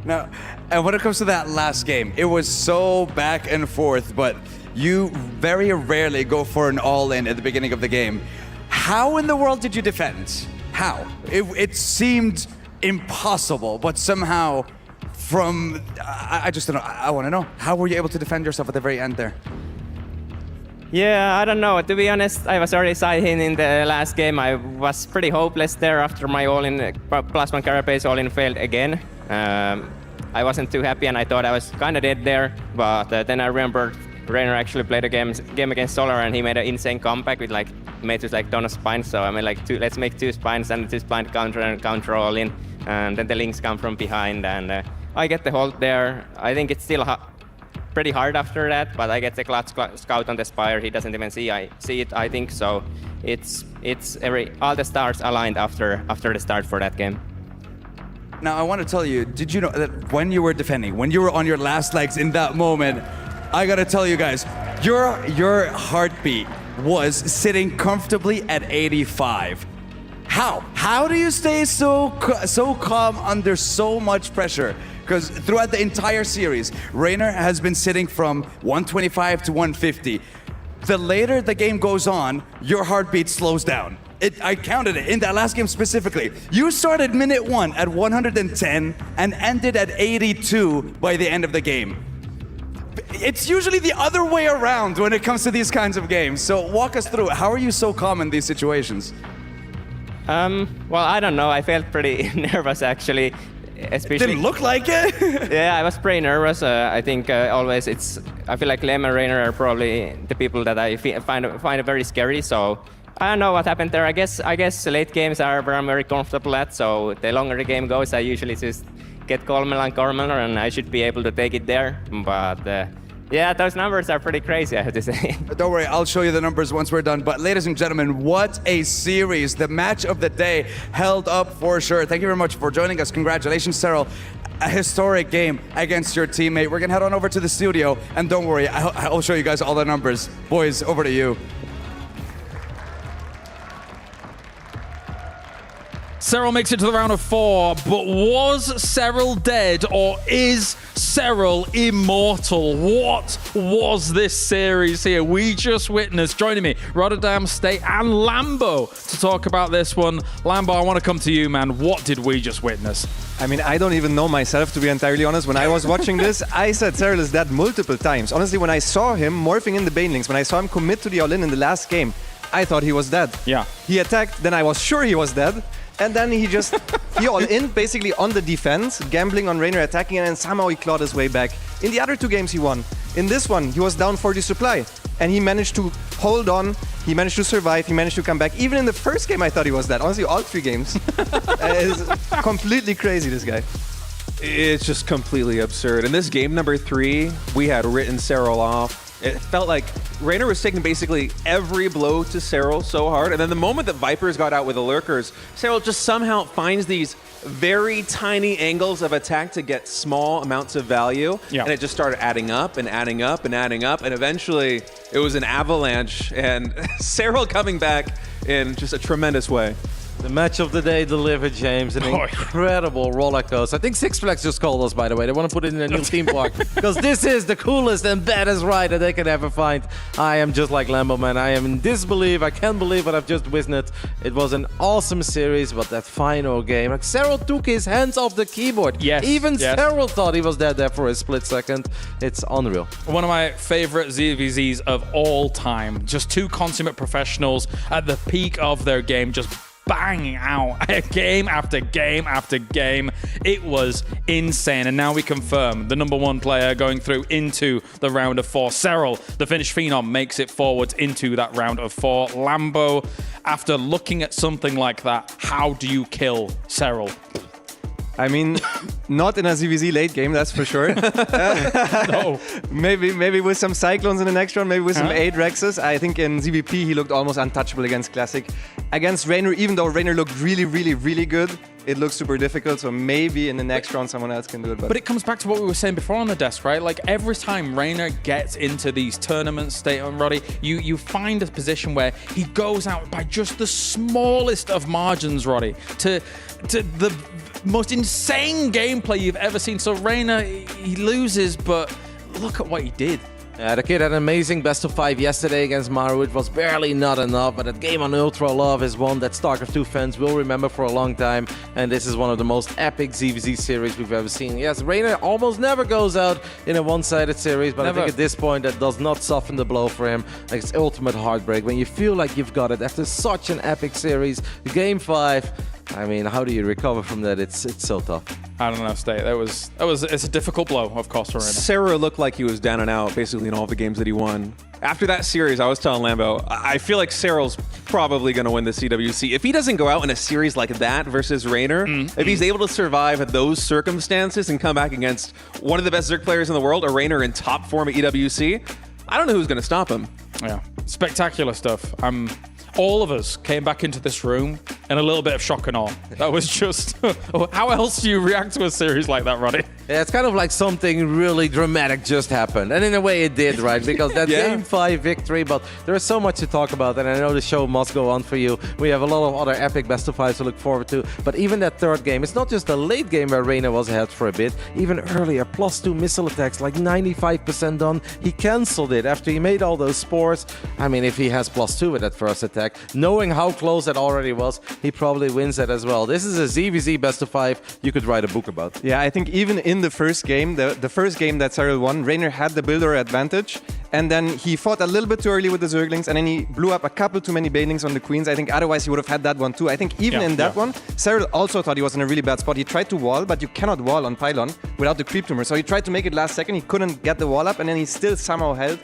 Now, and when it comes to that last game, it was so back and forth, but you very rarely go for an all-in at the beginning of the game. How in the world did you defend? How? It seemed impossible, but somehow from... I just don't know. I want to know. How were you able to defend yourself at the very end there? Yeah, I don't know. To be honest, I was already side-in in the last game. I was pretty hopeless there after my all-in +1 Carapace all-in failed again. I wasn't too happy and I thought I was kind of dead there, but then I remembered Reynor actually played a game against Solar and he made an insane comeback with made just ton of spines. So I mean let's make 2 spines and 2 spine counter and counter all in, and then the links come from behind and I get the hold there. I think it's still pretty hard after that, but I get the clutch scout on the Spire. He doesn't even see it, I think. So it's all the stars aligned after the start for that game. Now I want to tell you, did you know that when you were defending, when you were on your last legs in that moment, I gotta tell you guys, your heartbeat was sitting comfortably at 85. How do you stay so calm under so much pressure? Because throughout the entire series, Reynor has been sitting from 125 to 150. The later the game goes on, your heartbeat slows down. I counted it in that last game specifically. You started minute 1 at 110 and ended at 82 by the end of the game. It's usually the other way around when it comes to these kinds of games. So walk us through, how are you so calm in these situations? Well, I don't know. I felt pretty nervous actually. Especially, it didn't look like it. Yeah, I was pretty nervous. I think always I feel like Clem and Reynor are probably the people that I find it very scary. So I don't know what happened there. I guess late games are where I'm very comfortable at. So the longer the game goes, I usually just get calmer and calmer, and I should be able to take it there. But yeah, those numbers are pretty crazy, I have to say. Don't worry, I'll show you the numbers once we're done. But ladies and gentlemen, what a series. The match of the day held up for sure. Thank you very much for joining us. Congratulations, Serral. A historic game against your teammate. We're gonna head on over to the studio, and don't worry, I'll show you guys all the numbers. Boys, over to you. Serral makes it to the round of 4, but was Serral dead or is Serral immortal? What was this series here? We just witnessed, joining me, Rotterdam State and Lambo to talk about this one. Lambo, I want to come to you, man. What did we just witness? I mean, I don't even know myself, to be entirely honest. When I was watching this, I said Serral is dead multiple times. Honestly, when I saw him morphing in the banelings, when I saw him commit to the all-in in the last game, I thought he was dead. Yeah. He attacked, then I was sure he was dead. And then he all in basically on the defense, gambling on Reynor attacking, and then somehow he clawed his way back. In the other 2 games he won. In this one, he was down 40 supply. And he managed to hold on, he managed to survive, he managed to come back. Even in the first game I thought he was dead. Honestly, all 3 games. It's completely crazy, this guy. It's just completely absurd. In this game number 3, we had written Serral off. It felt like Reynor was taking basically every blow to Serral so hard, and then the moment that Vipers got out with the Lurkers, Serral just somehow finds these very tiny angles of attack to get small amounts of value, and it just started adding up and adding up and adding up, and eventually it was an avalanche, and Serral coming back in just a tremendous way. The match of the day delivered, James. An incredible roller coaster. I think Six Flags just called us, by the way. They want to put it in a new theme park because this is the coolest and baddest ride that they can ever find. I am just like Lambo, man. I am in disbelief. I can't believe what I've just witnessed. It was an awesome series, but that final game, like Serral took his hands off the keyboard. Yes. Even Serral thought he was dead there for a split second. It's unreal. One of my favorite ZVZs of all time. Just 2 consummate professionals at the peak of their game, just banging out game after game after game. It was insane. And now we confirm the number 1 player going through into the round of 4. Serral, the Finnish phenom, makes it forwards into that round of 4. Lambo, after looking at something like that, how do you kill Serral? I mean, not in a ZVZ late game, that's for sure. No. Maybe with some Cyclones in the next round, maybe with some 8 Rexes. I think in ZVP he looked almost untouchable against Classic. Against Reynor, even though Reynor looked really, really, really good, it looks super difficult, so maybe in the next round someone else can do it. But it comes back to what we were saying before on the desk, right? Like every time Reynor gets into these tournaments, State and Roddy, you find a position where he goes out by just the smallest of margins, Roddy, to the most insane gameplay you've ever seen. So Reynor, he loses, but look at what he did. Yeah, the kid had an amazing best of 5 yesterday against Maru. It was barely not enough, but that game on Ultra Love is one that StarCraft 2 fans will remember for a long time. And this is one of the most epic ZVZ series we've ever seen. Yes, Reynor almost never goes out in a one-sided series, but Never. I think at this point that does not soften the blow for him. Like it's ultimate heartbreak when you feel like you've got it after such an epic series. Game 5. I mean, how do you recover from that? It's so tough. I don't know, State. It's a difficult blow, of course, for Reynor. Serral looked like he was down and out basically in all the games that he won. After that series, I was telling Lambo, I feel like Serral's probably going to win the CWC. If he doesn't go out in a series like that versus Reynor, if he's able to survive those circumstances and come back against one of the best Zerg players in the world, a Reynor in top form at EWC, I don't know who's going to stop him. Yeah, spectacular stuff. All of us came back into this room in a little bit of shock and awe. That was just... How else do you react to a series like that, Roddy? Yeah, it's kind of like something really dramatic just happened. And in a way it did, right? Because that Game 5 victory, but there is so much to talk about, and I know the show must go on for you. We have a lot of other epic best of fives to look forward to. But even that third game, it's not just a late game where Reynor was ahead for a bit. Even earlier, +2 missile attacks, like 95% done. He cancelled it after he made all those spores. I mean, if he has +2 with that first attack, knowing how close that already was, he probably wins that as well. This is a ZVZ best of 5 you could write a book about. Yeah, I think even in the first game, the first game that Serral won, Reynor had the builder advantage, and then he fought a little bit too early with the Zerglings, and then he blew up a couple too many banelings on the queens. I think otherwise he would have had that one too. I think even in that one, Serral also thought he was in a really bad spot. He tried to wall, but you cannot wall on pylon without the creep tumor. So he tried to make it last second, he couldn't get the wall up, and then he still somehow held.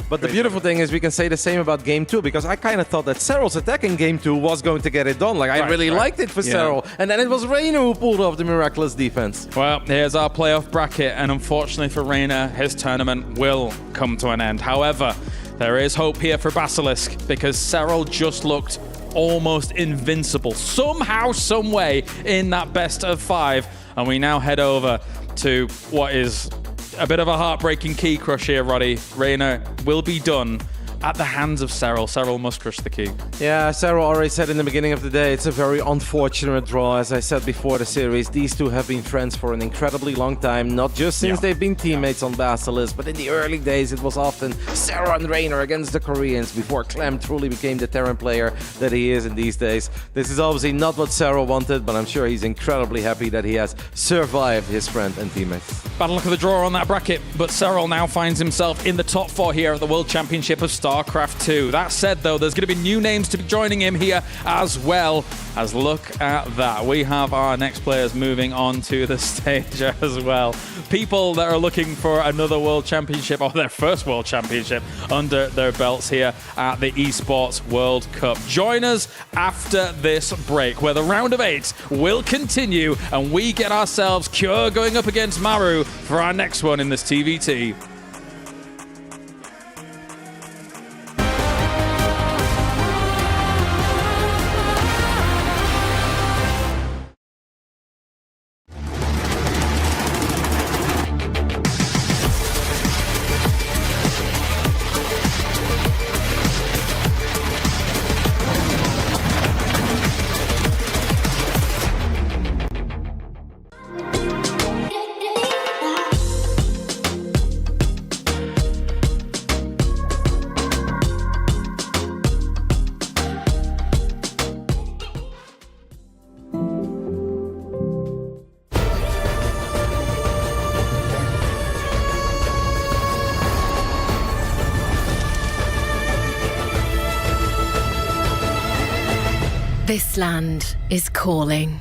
But the beautiful thing is we can say the same about Game 2, because I kind of thought that Serral's attack in Game 2 was going to get it done. Like, I really liked it for Serral. And then it was Reynor who pulled off the miraculous defense. Well, here's our playoff bracket, and unfortunately for Reynor, his tournament will come to an end. However, there is hope here for Basilisk, because Serral just looked almost invincible somehow, some way in that best of 5. And we now head over to what is a bit of a heartbreaking key crush here, Roddy. Reynor will be done at the hands of Serral. Serral must crush the key. Yeah, Serral already said in the beginning of the day, it's a very unfortunate draw. As I said before the series, these two have been friends for an incredibly long time, not just since they've been teammates on Basilisk, but in the early days it was often Serral and Reynor against the Koreans before Clem truly became the Terran player that he is in these days. This is obviously not what Serral wanted, but I'm sure he's incredibly happy that he has survived his friend and teammates. Bad luck of the draw on that bracket, but Serral now finds himself in the top 4 here at the World Championship of StarCraft 2. That said, though, there's going to be new names to be joining him here as well. As look at that, we have our next players moving on to the stage as well. People that are looking for another World Championship, or their first World Championship under their belts here at the Esports World Cup. Join us after this break, where the round of 8 will continue, and we get ourselves Cure going up against Maru for our next one in this TVT. This land is calling.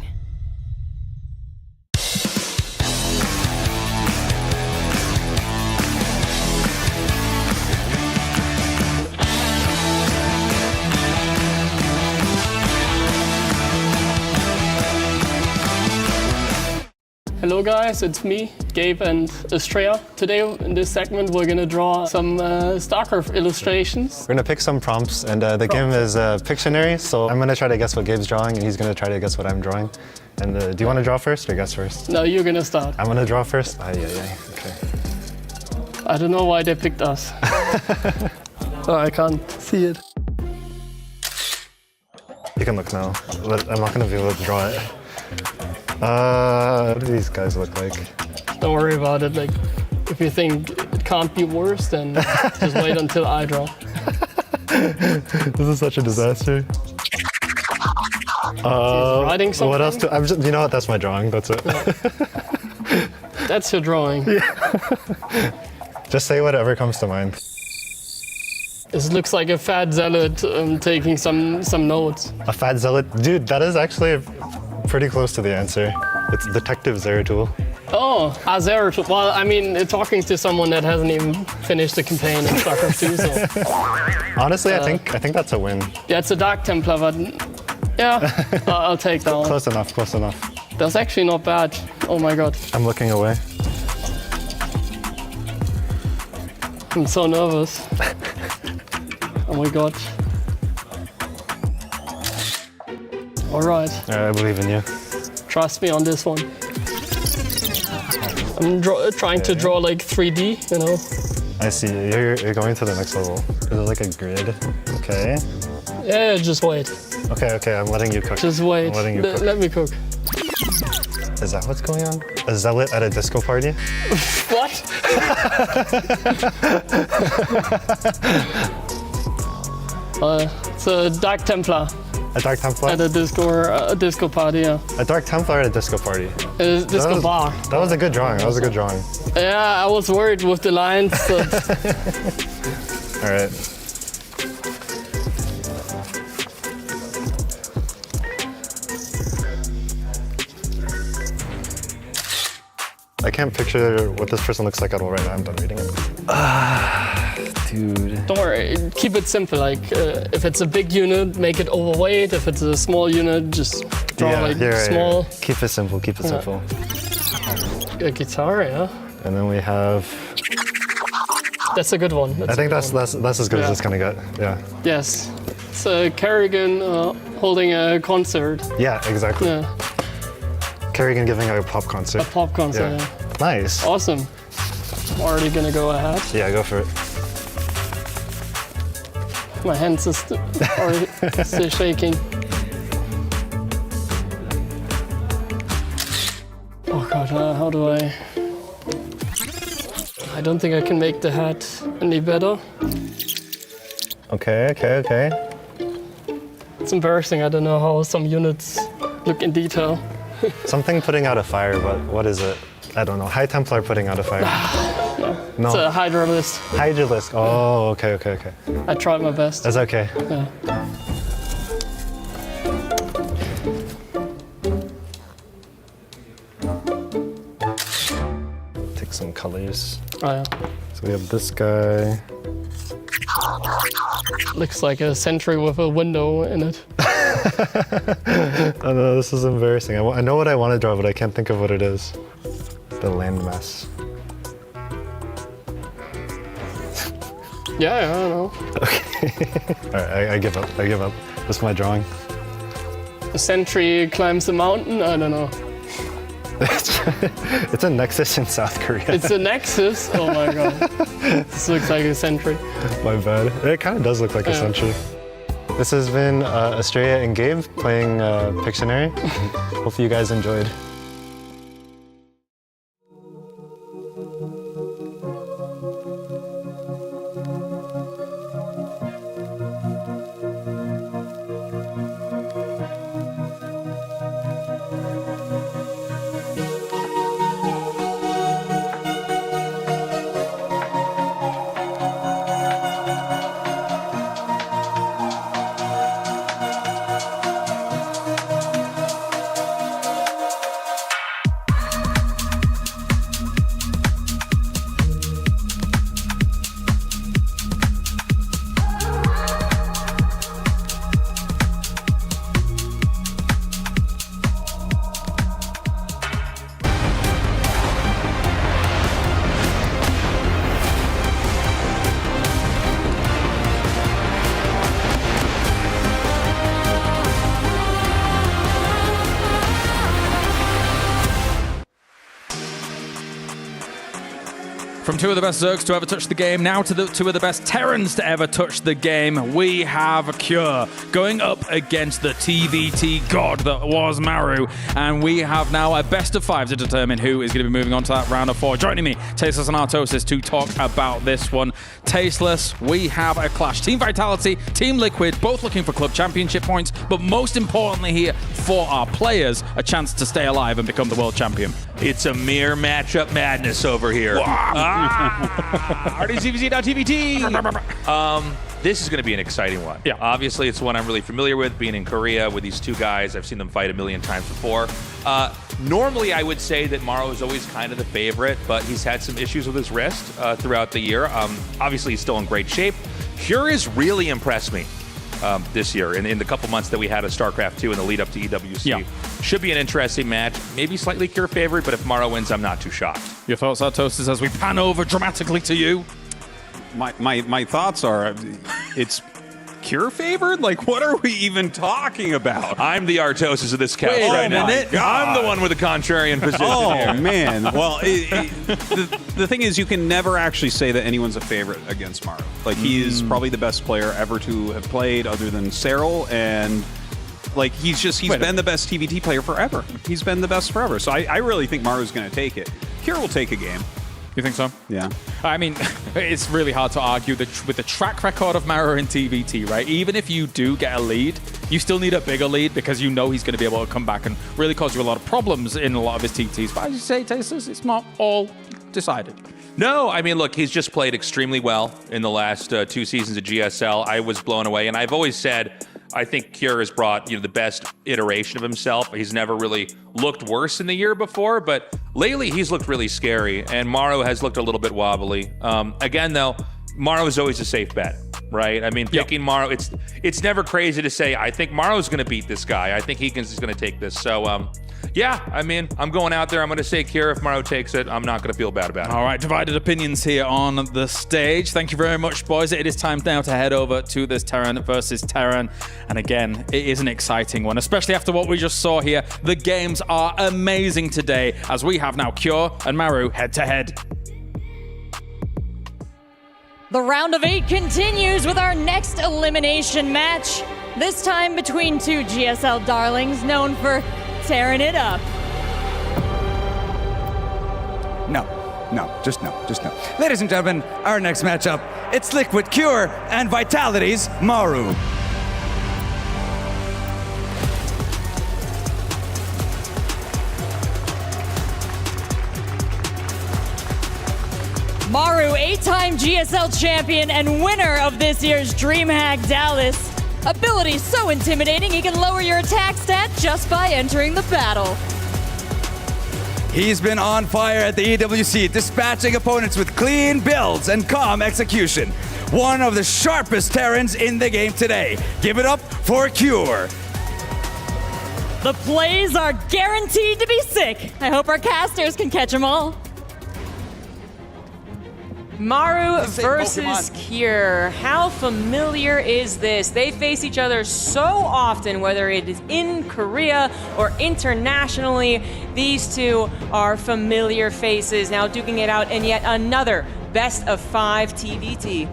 Hello guys, it's me, Gabe and Estrella. Today in this segment we're gonna draw some StarCraft illustrations. We're gonna pick some prompts, and the game is Pictionary, so I'm gonna try to guess what Gabe's drawing and he's gonna try to guess what I'm drawing. And do you wanna draw first or guess first? No, you're gonna start. I'm gonna draw first? Okay. I don't know why they picked us. Oh, I can't see it. You can look now, but I'm not gonna be able to draw it. What do these guys look like? Don't worry about it. Like, if you think it can't be worse, then just wait until I draw. This is such a disaster. Writing something? What else? You know what? That's my drawing. That's it. That's your drawing. Yeah. Just say whatever comes to mind. This looks like a fat zealot taking some notes. A fat zealot? Dude, that is actually pretty close to the answer. It's Detective Zeratul. Oh, Zeratul. Well, I mean, talking to someone that hasn't even finished the campaign in StarCraft 2, so... Honestly, I think that's a win. Yeah, it's a Dark Templar, but yeah, I'll take that one. Close enough, close enough. That's actually not bad. Oh my god. I'm looking away. I'm so nervous. Oh my god. All right. I believe in you. Trust me on this one. I'm trying to draw like 3D, you know. I see. You're going to the next level. Is it like a grid? Okay. Yeah, just wait. Okay, I'm letting you cook. Just wait. I'm letting you cook. Let me cook. Is that what's going on? A zealot at a disco party? What? It's a Dark Templar. A Dark Templar? At a disco party, yeah. A Dark Templar at a disco party? A disco bar. That was a good drawing. That was a good drawing. Yeah, I was worried with the lines. All right. I can't picture what this person looks like at all right now. I'm done reading it. Dude. Don't worry, keep it simple. Like, if it's a big unit, make it overweight. If it's a small unit, just draw small. Yeah. Keep it simple, keep it simple. A guitar, yeah. And then we have... That's a good one. I think that's as good as it's gonna get, yeah. Yes. It's Kerrigan holding a concert. Yeah, exactly. Yeah. Kerrigan giving a pop concert. A pop concert, yeah. Nice. Awesome. I'm already gonna go ahead. Yeah, go for it. My hands are still shaking. Oh god, how do I... I don't think I can make the hat any better. Okay. It's embarrassing, I don't know how some units look in detail. Something putting out a fire, but what is it? I don't know. High Templar putting out a fire. No. It's a Hydralisk. Hydralisk. Oh, okay. I tried my best. That's okay. Yeah. Take some colors. Oh, yeah. So we have this guy. Looks like a sentry with a window in it. Oh no, this is embarrassing. I know what I want to draw, but I can't think of what it is. The landmass. Yeah, I don't know. Okay. All right, I give up. This is my drawing. The sentry climbs the mountain? I don't know. It's a nexus in South Korea. It's a nexus? Oh my god. This looks like a sentry. My bad. It kind of does look like a sentry. This has been Estrella and Gabe playing Pictionary. Hopefully you guys enjoyed. From two of the best Zergs to ever touch the game, now to the two of the best Terrans to ever touch the game, we have Cure going up against the TVT god that was Maru. And we have now a best of 5 to determine who is going to be moving on to that round of 4. Joining me, Tasteless and Artosis, to talk about this one. Tasteless, we have a clash. Team Vitality, Team Liquid, both looking for club championship points, but most importantly here, for our players, a chance to stay alive and become the world champion. It's a mere matchup madness over here. RDCVZ.TVT. This is going to be an exciting one. Yeah. Obviously, it's one I'm really familiar with, being in Korea with these two guys. I've seen them fight a million times before. Normally, I would say that Maru is always kind of the favorite, but he's had some issues with his wrist throughout the year. Obviously, he's still in great shape. Cure has really impressed me this year in the couple months that we had at StarCraft 2 in the lead up to EWC. Yeah. Should be an interesting match. Maybe slightly Cure favorite, but if Maru wins, I'm not too shocked. Your thoughts, Artosis, as we pan over dramatically to you? My thoughts are, it's Cure favored? Like, what are we even talking about? I'm the Artosis of this couch Wait right a now. minute. I'm the one with the contrarian position Oh, here. man. Well, the thing is, you can never actually say that anyone's a favorite against Maru. Like, he is probably the best player ever to have played other than Serral, and like, he's been the best TVT player forever. He's been the best forever. So I really think Maru's going to take it. Cure will take a game. You think so? Yeah. I mean, it's really hard to argue that with the track record of Maru in TVT, right? Even if you do get a lead, you still need a bigger lead because you know he's going to be able to come back and really cause you a lot of problems in a lot of his TTs. But as you say, Tasteless, it's not all decided. No, I mean, look, he's just played extremely well in the last 2 seasons of GSL. I was blown away, and I've always said I think Cure has brought the best iteration of himself. He's never really looked worse than the year before, but lately he's looked really scary, and Maru has looked a little bit wobbly. Again, though, Maru is always a safe bet, right? I mean, picking Maru, it's never crazy to say, I think Maru's going to beat this guy. I think he's going to take this. So, yeah, I mean, I'm going out there. I'm going to say Cure. If Maru takes it, I'm not going to feel bad about it. All right, divided opinions here on the stage. Thank you very much, boys. It is time now to head over to this Terran versus Terran. And again, it is an exciting one, especially after what we just saw here. The games are amazing today, as we have now Cure and Maru head-to-head. The round of 8 continues with our next elimination match. This time between two GSL darlings known for tearing it up. Just no. Ladies and gentlemen, our next matchup, it's Liquid Cure and Vitality's Maru. Maru, 8-time GSL champion and winner of this year's DreamHack Dallas. Ability so intimidating he can lower your attack stat just by entering the battle. He's been on fire at the EWC, dispatching opponents with clean builds and calm execution. One of the sharpest Terrans in the game today. Give it up for Cure. The plays are guaranteed to be sick. I hope our casters can catch them all. Maru versus Cure. How familiar is this? They face each other so often, whether it is in Korea or internationally. These two are familiar faces, now duking it out in yet another best of 5 TVT.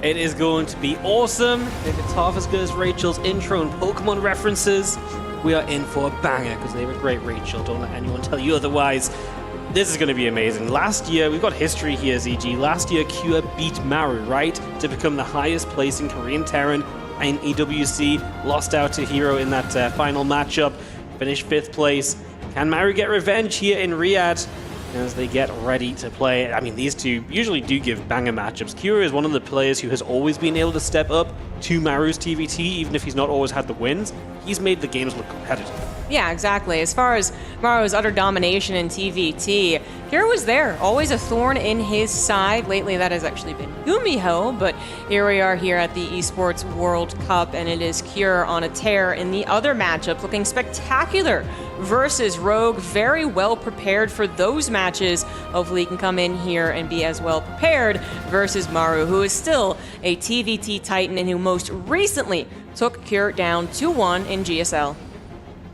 It is going to be awesome. If it's half as good as Rachel's intro and Pokemon references, we are in for a banger because they were great, Rachel. Don't let anyone tell you otherwise. This is going to be amazing. Last year, we've got history here, ZG. Last year, Cure beat Maru, right? To become the highest placing Korean Terran in EWC. Lost out to Hero in that final matchup. Finished 5th place. Can Maru get revenge here in Riyadh as they get ready to play? I mean, these two usually do give banger matchups. Cure is one of the players who has always been able to step up to Maru's TVT, even if he's not always had the wins. He's made the games look competitive. Yeah, exactly. As far as Maru's utter domination in TVT, Cure was there, always a thorn in his side. Lately, that has actually been Gumiho, but here we are here at the Esports World Cup, and it is Cure on a tear in the other matchup, looking spectacular versus Rogue. Very well prepared for those matches. Hopefully, he can come in here and be as well prepared versus Maru, who is still a TVT Titan and who most recently took Cure down 2-1 in GSL.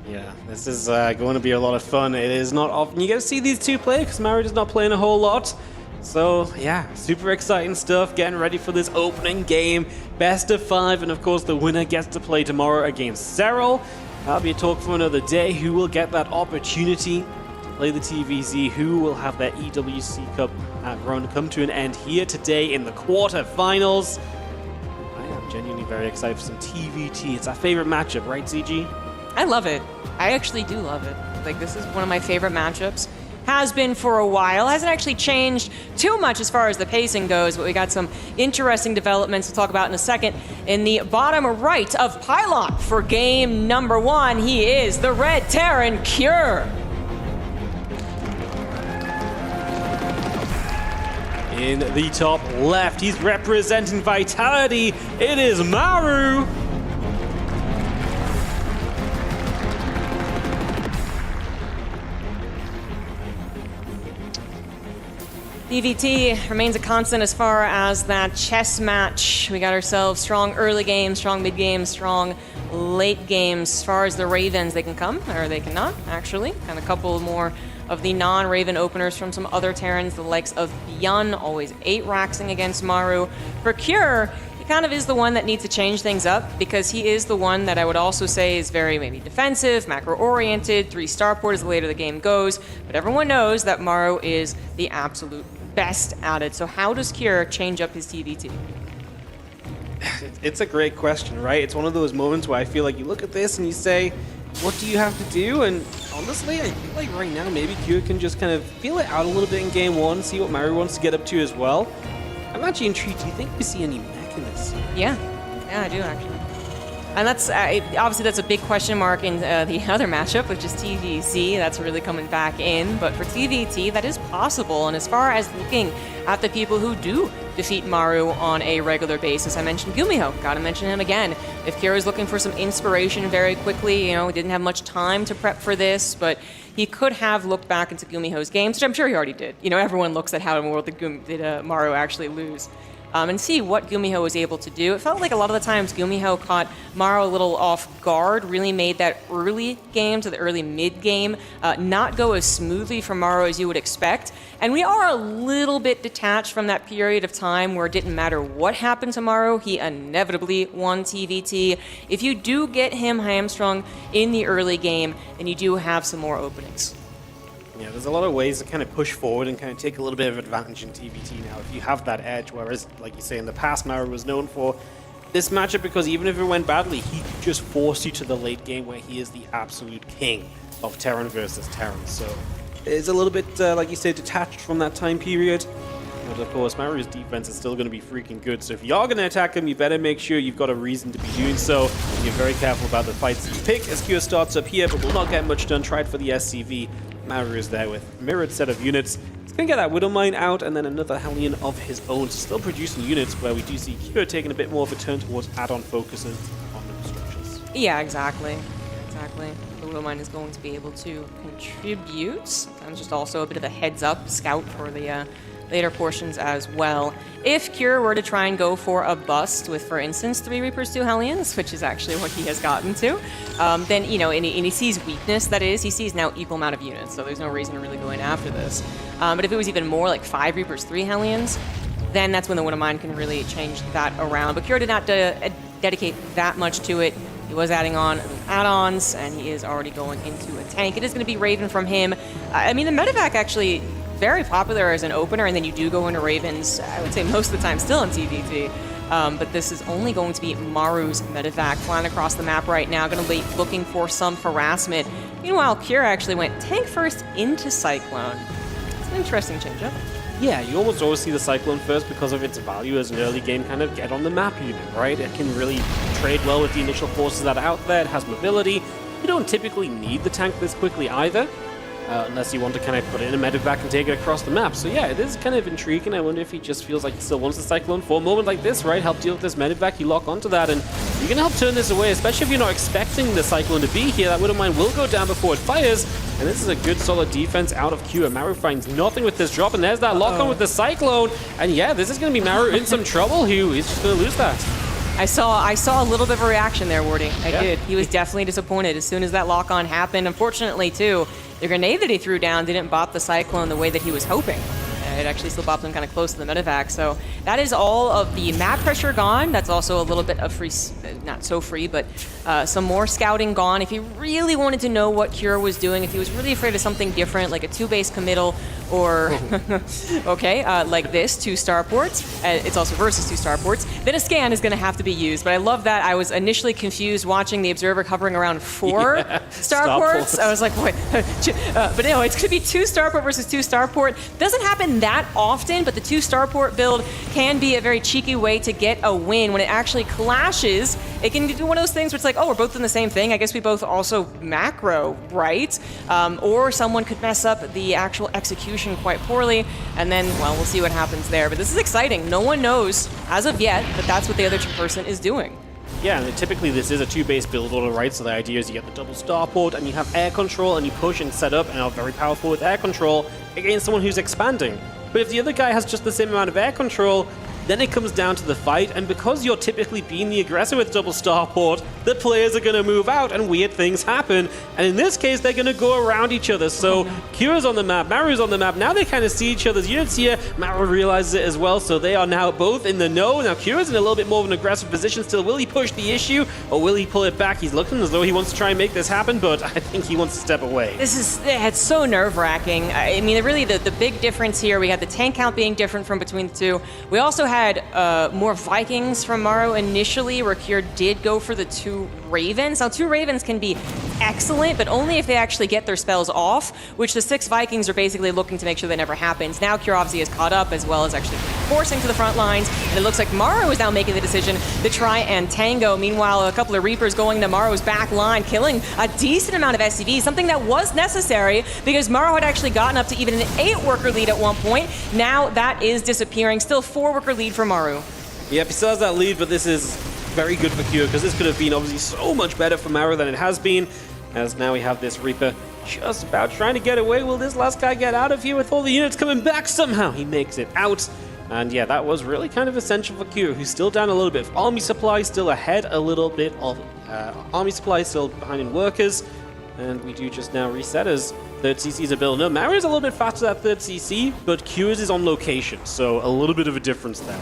Yeah, this is going to be a lot of fun. It is not often you get to see these two play because Maru is not playing a whole lot. So, yeah, super exciting stuff. Getting ready for this opening game. Best of 5, and of course, the winner gets to play tomorrow against Serral. That'll be a talk for another day. Who will get that opportunity to play the TVZ? Who will have their EWC Cup run come to an end here today in the quarterfinals? I am genuinely very excited for some TVT. It's our favorite matchup, right, CG? I love it. I actually do love it. Like, this is one of my favorite matchups. Has been for a while. Hasn't actually changed too much as far as the pacing goes, but we got some interesting developments to talk about in a second. In the bottom right of Pylon for game number 1, he is the Red Terran Cure. In the top left, he's representing Vitality. It is Maru. DVT remains a constant as far as that chess match. We got ourselves strong early games, strong mid games, strong late games. As far as the Ravens, they can come, or they cannot, actually. And a couple more of the non-Raven openers from some other Terrans, the likes of Byun, always 8-raxing against Maru. For Cure, he kind of is the one that needs to change things up, because he is the one that I would also say is very maybe defensive, macro-oriented, 3 starport as the later the game goes, but everyone knows that Maru is the absolute best at it. So how does Cure change up his TVT? It's a great question, right? It's one of those moments where I feel like you look at this and you say, what do you have to do? And honestly, I feel like right now maybe Cure can just kind of feel it out a little bit in game 1, see what Maru wants to get up to as well. I'm actually intrigued. Do you think we see any mech in this? Yeah, I do actually. And that's obviously that's a big question mark in the other matchup, which is TVC. That's really coming back in. But for TVT, that is possible. And as far as looking at the people who do defeat Maru on a regular basis, I mentioned Gumiho. Gotta mention him again. If Kira is looking for some inspiration very quickly, he didn't have much time to prep for this, but he could have looked back into Gumiho's games, which I'm sure he already did. Everyone looks at how in the world did Maru actually lose. And see what Gumiho was able to do. It felt like a lot of the times Gumiho caught Maru a little off guard, really made that early game to the early mid game not go as smoothly for Maru as you would expect. And we are a little bit detached from that period of time where it didn't matter what happened to Maru, he inevitably won TVT. If you do get him hamstrung in the early game, then you do have some more openings. Yeah, there's a lot of ways to kind of push forward and kind of take a little bit of advantage in TVT now if you have that edge, whereas, like you say, in the past, Maru was known for this matchup because even if it went badly, he could just force you to the late game where he is the absolute king of Terran versus Terran. So it's a little bit, like you say, detached from that time period. But of course, Maru's defense is still going to be freaking good. So if you're going to attack him, you better make sure you've got a reason to be doing so. And you're very careful about the fights you pick. SQ starts up here, but will not get much done. Tried for the SCV. Maru is there with a mirrored set of units. He's going to get that Widow Mine out and then another Hellion of his own. Still producing units where we do see Kyo taking a bit more of a turn towards add-on focuses on the structures. Yeah, exactly. The Widow Mine is going to be able to contribute. Sometimes just also a bit of a heads-up scout for the later portions as well. If Cure were to try and go for a bust with, for instance, 3 Reapers, 2 Hellions, which is actually what he has gotten to, then, and he sees weakness, that is, he sees now equal amount of units, so there's no reason to really go in after this. But if it was even more like 5 Reapers, 3 Hellions, then that's when the Widow Mine can really change that around. But Cure did not dedicate that much to it. He was adding on add-ons, and he is already going into a tank. It is going to be Raven from him. I mean, the medevac actually very popular as an opener, and then you do go into Ravens, I would say most of the time still in TVT. But this is only going to be Maru's medevac flying across the map right now, going to be looking for some harassment. Meanwhile, Kira actually went tank first into Cyclone. It's an interesting change-up. Yeah, you almost always see the Cyclone first because of its value as an early game kind of get on the map unit, right? It can really trade well with the initial forces that are out there. It has mobility. You don't typically need the tank this quickly either. Unless you want to kind of put it in a medevac and take it across the map. So yeah, it is kind of intriguing. I wonder if he just feels like he still wants the Cyclone for a moment like this, right? Help deal with this medevac, you lock onto that, and you can help turn this away, especially if you're not expecting the Cyclone to be here. That Widow Mine will go down before it fires, and this is a good solid defense out of Q. Maru finds nothing with this drop, and there's that lock-on with the Cyclone. And yeah, this is going to be Maru in some trouble. He's just going to lose that. I saw a little bit of a reaction there, Wardy. I did. He was definitely disappointed as soon as that lock-on happened. Unfortunately, too, the grenade that he threw down didn't bop the Cyclone the way that he was hoping. It actually still bopped him kind of close to the medevac. So that is all of the map pressure gone. That's also a little bit of free, not so free, but some more scouting gone. If he really wanted to know what Cure was doing, if he was really afraid of something different, like a 2-base committal, or, like this, 2 starports. It's also versus 2 starports. Then a scan is going to have to be used. But I love that. I was initially confused watching the Observer covering around 4 starports. I was like, wait. But no, it's going to be 2 starport versus 2 starport. Doesn't happen that often, but the 2 starport build can be a very cheeky way to get a win. When it actually clashes, it can do one of those things where it's like, oh, we're both doing the same thing. I guess we both also macro, right? Or someone could mess up the actual execution quite poorly, and then, well, we'll see what happens there. But this is exciting. No one knows, as of yet, that that's what the other person is doing. Yeah, and typically this is a 2-base build order, right? So the idea is you get the double starport, and you have air control, and you push and set up, and are very powerful with air control against someone who's expanding. But if the other guy has just the same amount of air control, then it comes down to the fight, and because you're typically being the aggressor with double starport, the players are going to move out and weird things happen. And in this case, they're going to go around each other. So Kira's on the map, Maru's on the map. Now they kind of see each other's units here. Maru realizes it as well, so they are now both in the know. Now Kira's in a little bit more of an aggressive position still. Will he push the issue or will he pull it back? He's looking as though he wants to try and make this happen, but I think he wants to step away. It's so nerve-wracking. I mean, really, the big difference here, we had the tank count being different from between the two. We also had more Vikings from Maru initially, where Kier did go for the 2 Ravens. Now, 2 Ravens can be excellent, but only if they actually get their spells off, which the 6 Vikings are basically looking to make sure that never happens. Now, Kier obviously is caught up, as well as actually forcing to the front lines, and it looks like Maru is now making the decision to try and tango. Meanwhile, a couple of Reapers going to Maru's back line, killing a decent amount of SCVs, something that was necessary because Maru had actually gotten up to even an 8-worker lead at one point. Now that is disappearing. Still 4-worker lead for Maru. Yep, he still has that lead, but this is very good for Q because this could have been obviously so much better for Maru than it has been, as now we have this Reaper just about trying to get away. Will this last guy get out of here with all the units coming back? Somehow he makes it out. And yeah, that was really kind of essential for Q, who's still down a little bit. Army supply still ahead a little bit of army supply still behind in workers. And we do just now reset as 3rd CCs are building up. Maru is a little bit faster at 3rd CC, but Q is on location, so a little bit of a difference there.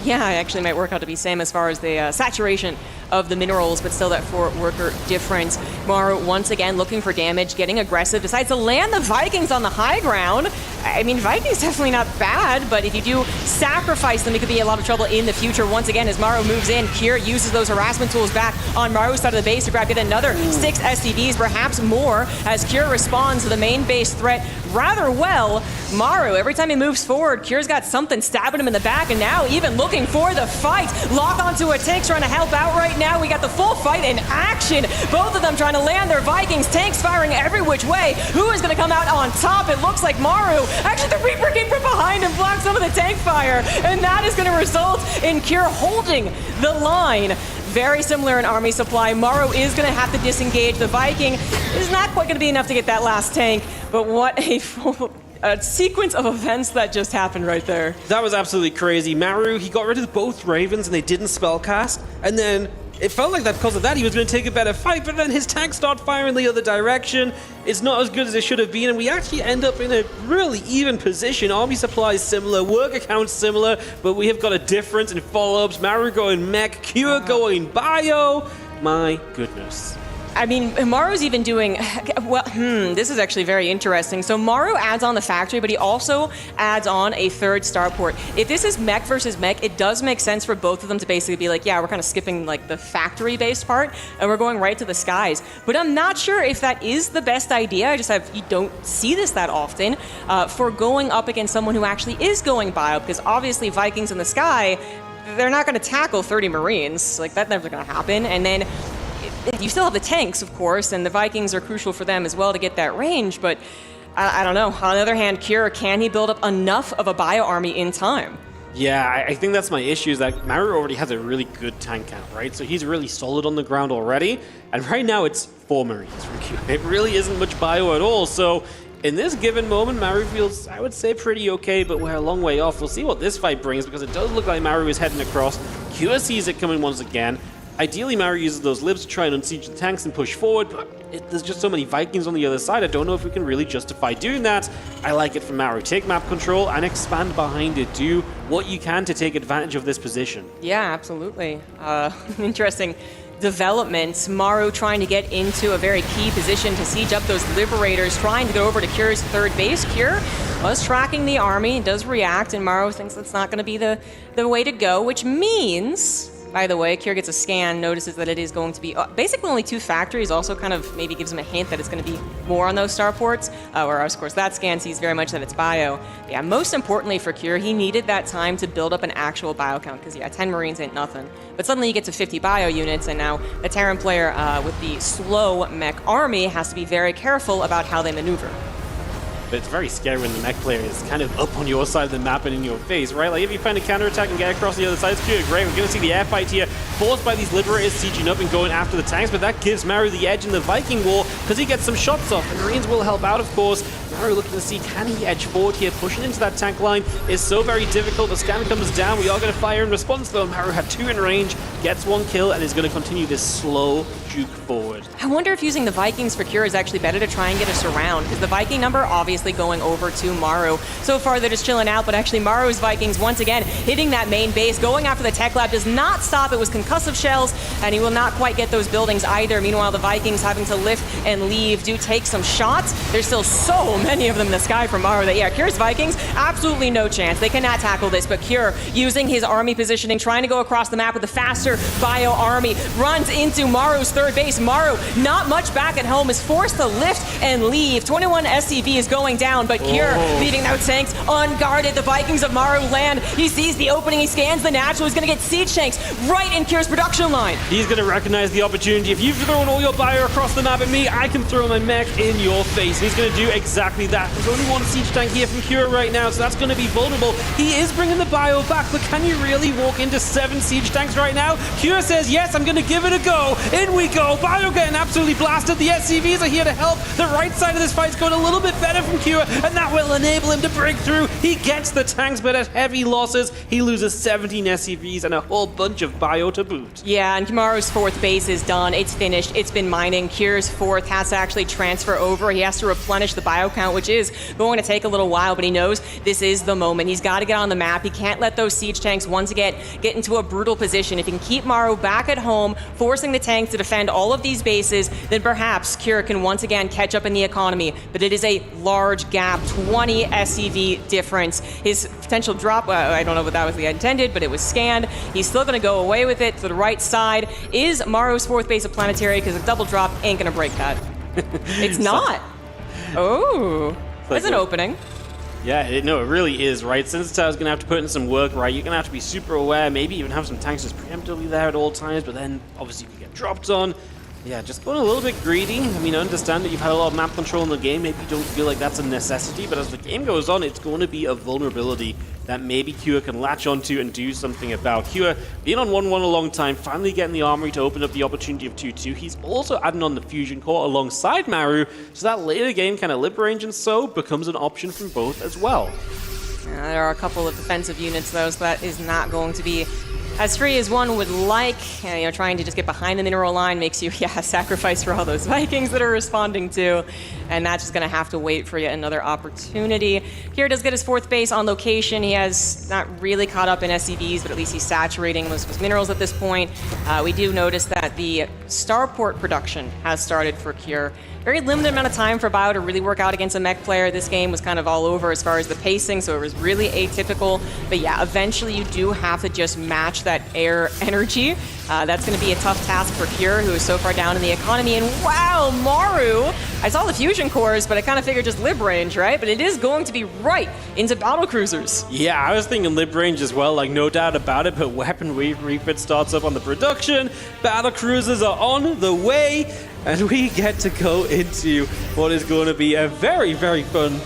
Yeah, it actually might work out to be same as far as the saturation of the minerals, but still that 4-worker difference. Maru once again looking for damage, getting aggressive, decides to land the Vikings on the high ground. I mean, Vikings definitely not bad, but if you do sacrifice them, it could be a lot of trouble in the future. Once again, as Maru moves in, Kier uses those harassment tools back on Maru's side of the base to grab yet another 6 SCVs, perhaps more, as Kier responds to the main base threat rather well. Maru, every time he moves forward, Kier's got something stabbing him in the back, and now even looking for the fight. Lock onto a tank, trying to help out right now. We got the full fight in action. Both of them trying to land their Vikings. Tanks firing every which way. Who is going to come out on top? It looks like Maru. Actually, the Reaper came from behind and blocked some of the tank fire, and that is going to result in Kier holding the line. Very similar in army supply. Maru is going to have to disengage. The Viking is not quite going to be enough to get that last tank, but what a sequence of events that just happened right there. That was absolutely crazy. Maru, he got rid of both Ravens and they didn't spellcast, and then it felt like that because of that he was going to take a better fight, but then his tanks start firing the other direction. It's not as good as it should have been, and we actually end up in a really even position. Army supply is similar, work accounts similar, but we have got a difference in follow-ups. Maru going mech, Q going bio. My goodness. I mean, Maru's even doing, well, this is actually very interesting. So Maru adds on the factory, but he also adds on a 3rd starport. If this is mech versus mech, it does make sense for both of them to basically be like, yeah, we're kind of skipping like the factory-based part, and we're going right to the skies. But I'm not sure if that is the best idea. You don't see this that often, for going up against someone who actually is going bio, because obviously Vikings in the sky, they're not going to tackle 30 Marines. Like, that's never going to happen. And then you still have the tanks, of course, and the Vikings are crucial for them as well to get that range, but I don't know. On the other hand, Kier, can he build up enough of a bio army in time? Yeah, I think that's my issue, is that Maru already has a really good tank count, right? So he's really solid on the ground already, and right now it's 4 Marines from Q. It really isn't much bio at all, so in this given moment, Maru feels, I would say, pretty okay, but we're a long way off. We'll see what this fight brings, because it does look like Maru is heading across. Q sees it coming once again. Ideally, Maru uses those libs to try and unsiege the tanks and push forward, but there's just so many Vikings on the other side. I don't know if we can really justify doing that. I like it from Maru. Take map control and expand behind it. Do what you can to take advantage of this position. Yeah, absolutely. Interesting developments. Maru trying to get into a very key position to siege up those Liberators, trying to go over to Kier's 3rd base. Kier was tracking the army, does react, and Maru thinks that's not going to be the way to go, which means, by the way, Kier gets a scan, notices that it is going to be basically only 2 factories, also kind of maybe gives him a hint that it's going to be more on those starports, whereas, of course, that scan sees very much that it's bio. But yeah, most importantly for Kier, he needed that time to build up an actual bio count, because, yeah, 10 Marines ain't nothing. But suddenly you get to 50 bio units, and now the Terran player with the slow mech army has to be very careful about how they maneuver. But it's very scary when the mech player is kind of up on your side of the map and in your face, right? Like, if you find a counterattack and get across the other side, it's good, great. We're going to see the air fight here. forced by these Liberators sieging up and going after the tanks, but that gives Maru the edge in the Viking war because he gets some shots off, and Marines will help out, of course. Maru looking to see, can he edge forward here? Pushing into that tank line is so very difficult. The scan comes down. We are going to fire in response, though. Maru had 2 in range, gets 1 kill, and is going to continue this slow juke forward. I wonder if using the Vikings for Cure is actually better to try and get a surround, because the Viking number obviously going over to Maru. So far they're just chilling out, but actually Maru's Vikings once again hitting that main base, going after the tech lab, does not stop. It was concussive shells, and he will not quite get those buildings either. Meanwhile, the Vikings having to lift and leave do take some shots. There's still so many of them in the sky from Maru that, yeah, Cure's Vikings, absolutely no chance. They cannot tackle this, but Cure using his army positioning, trying to go across the map with a faster bio army, runs into Maru's third base. Maru, not much back at home, is forced to lift and leave. 21 SCV is going down, but Cure leaving those tanks unguarded. The Vikings of Maru land. He sees the opening, he scans the natural. He's going to get siege tanks right in Cure's production line. He's going to recognize the opportunity. If you've thrown all your bio across the map at me, I can throw my mech in your face. And he's going to do exactly that. There's only 1 siege tank here from Cure right now, so that's going to be vulnerable. He is bringing the bio back, but can you really walk into 7 siege tanks right now? Cure says, yes, I'm going to give it a go. In we go. Bio getting absolutely blasted. The SCVs are here to help. The right side of this fight's going a little bit better from Cure, and that will enable him to break through. He gets the tanks, but at heavy losses. He loses 17 SCVs and a whole bunch of bio to boot. Yeah, and Kamaru's 4th base is done. It's finished. It's been mining. Cure's 4th has to actually transfer over. He has to replenish the bio count, which is going to take a little while, but he knows this is the moment. He's got to get on the map. He can't let those siege tanks once again get into a brutal position. If he can keep Maru back at home, forcing the tanks to defend all of these bases, then perhaps Cure can once again catch up in the economy. But it is a large gap, 20 SCV difference. His potential drop, I don't know if that was the intended, but it was scanned. He's still going to go away with it. To the right side is Maru's 4th base of planetary, because a double drop ain't going to break that. It's not. Oh, that's an opening. Yeah, it really is, right? Sensor Tower's going to have to put in some work, right? You're going to have to be super aware, maybe even have some tanks just preemptively there at all times, but then obviously you can get dropped on. Yeah, just going a little bit greedy. I mean, I understand that you've had a lot of map control in the game. Maybe you don't feel like that's a necessity, but as the game goes on, it's going to be a vulnerability that maybe Cure can latch onto and do something about. Cure being on 1-1 a long time, finally getting the armory to open up the opportunity of 2-2. He's also adding on the fusion core alongside Maru, so that later game kind of lip range and so becomes an option from both as well. There are a couple of defensive units, though, so that is not going to be as free as one would like. Trying to just get behind the mineral line makes you, sacrifice for all those Vikings that are responding to, and that's just going to have to wait for yet another opportunity. Cure does get his 4th base on location. He has not really caught up in SCVs, but at least he's saturating most of his minerals at this point. We do notice that the starport production has started for Cure. Very limited amount of time for Bio to really work out against a mech player. This game was kind of all over as far as the pacing, so it was really atypical. But yeah, eventually you do have to just match that air energy. That's going to be a tough task for Cure, who is so far down in the economy. And wow, Maru! I saw the fusion cores, but I kind of figured just lib range, right? But it is going to be right into battle cruisers. Yeah, I was thinking lib range as well, like no doubt about it, but weapon refit starts up on the production. Battle cruisers are on the way, and we get to go into what is going to be a very, very fun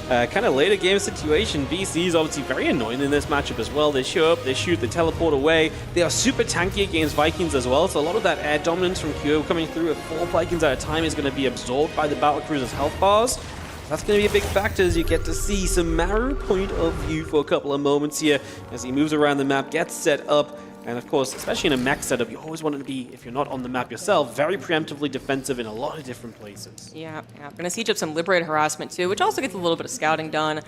kind of later game situation. BC is obviously very annoying in this matchup as well. They show up, they shoot, they teleport away. They are super tanky against Vikings as well, so a lot of that air dominance from Cure coming through at 4 Vikings at a time is going to be absorbed by the battlecruiser's health bars. That's going to be a big factor as you get to see some Maru point of view for a couple of moments here as he moves around the map, gets set up. And of course, especially in a mech setup, you always want to be, if you're not on the map yourself, very preemptively defensive in a lot of different places. Yeah. We're going to siege up some Liberator harassment too, which also gets a little bit of scouting done.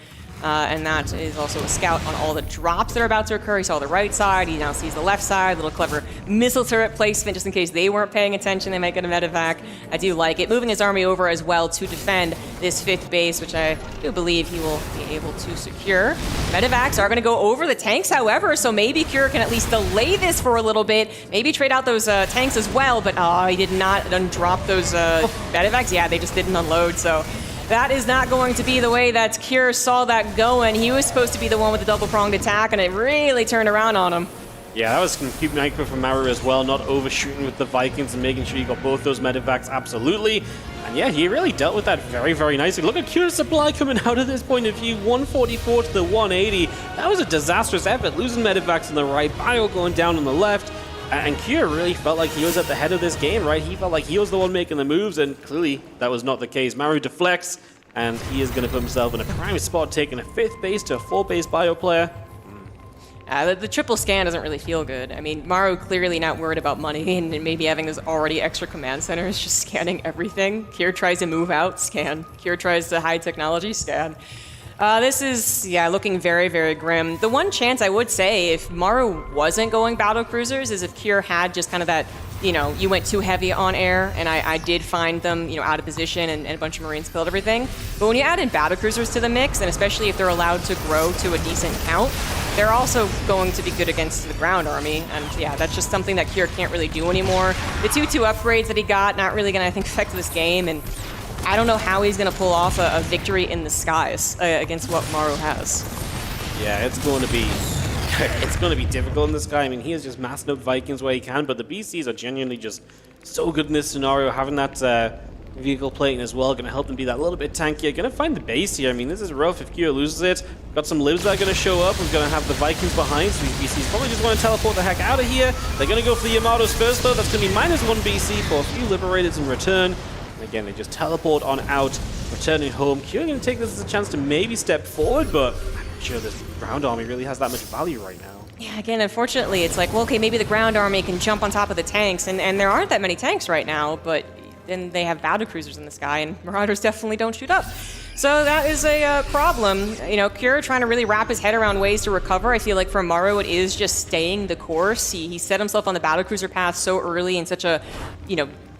And that is also a scout on all the drops that are about to occur. He saw the right side, he now sees the left side, little clever missile turret placement just in case they weren't paying attention. They might get a medevac. I do like it. Moving his army over as well to defend this 5th base, which I do believe he will be able to secure. Medevacs are going to go over the tanks, however, so maybe Cure can at least delay this for a little bit. Maybe trade out those tanks as well, but he did not undrop those medevacs. Yeah, they just didn't unload, so that is not going to be the way that Cure saw that going. He was supposed to be the one with the double-pronged attack, and it really turned around on him. Yeah, that was some cute micro from Maru as well, not overshooting with the Vikings and making sure you got both those medevacs absolutely. And yeah, he really dealt with that very, very nicely. Look at Cure's supply coming out of this point of view, 144 to the 180. That was a disastrous effort, losing medevacs on the right, bio going down on the left. And Kure really felt like he was at the head of this game, right? He felt like he was the one making the moves, and clearly that was not the case. Maru deflects, and he is going to put himself in a prime spot, taking a 5th base to a 4th base bio player. The triple scan doesn't really feel good. I mean, Maru clearly not worried about money and maybe having those already extra command centers, just scanning everything. Kure tries to move out, scan. Kure tries to hide technology, scan. This is, looking very, very grim. The one chance I would say if Maru wasn't going battle cruisers is if Kure had just kind of that, you went too heavy on air, and I did find them, out of position, and a bunch of Marines killed everything. But when you add in battle cruisers to the mix, and especially if they're allowed to grow to a decent count, they're also going to be good against the ground army. And that's just something that Kure can't really do anymore. The 2-2 upgrades that he got, not really gonna, I think, affect this game, and I don't know how he's gonna pull off a victory in the skies against what Maru has. Yeah, it's going to be difficult in this guy. I mean, he is just massing up Vikings where he can, but the BCs are genuinely just so good in this scenario. Having that vehicle plating as well, going to help them be that little bit tankier. Going to find the base here. I mean, this is rough if Kure loses it. Got some libs that are going to show up. We're going to have the Vikings behind, so these BCs probably just want to teleport the heck out of here. They're going to go for the Yamatos first, though. That's going to be -1 BC for a few Liberators in return. And again, they just teleport on out, returning home. Kure going to take this as a chance to maybe step forward, but I'm not sure this ground army really has that much value right now. Yeah, again, unfortunately, it's like, well, okay, maybe the ground army can jump on top of the tanks, and there aren't that many tanks right now, but then they have battle cruisers in the sky, and Marauders definitely don't shoot up. So that is a problem. Kure trying to really wrap his head around ways to recover. I feel like for Maru, it is just staying the course. He set himself on the battle cruiser path so early in such a,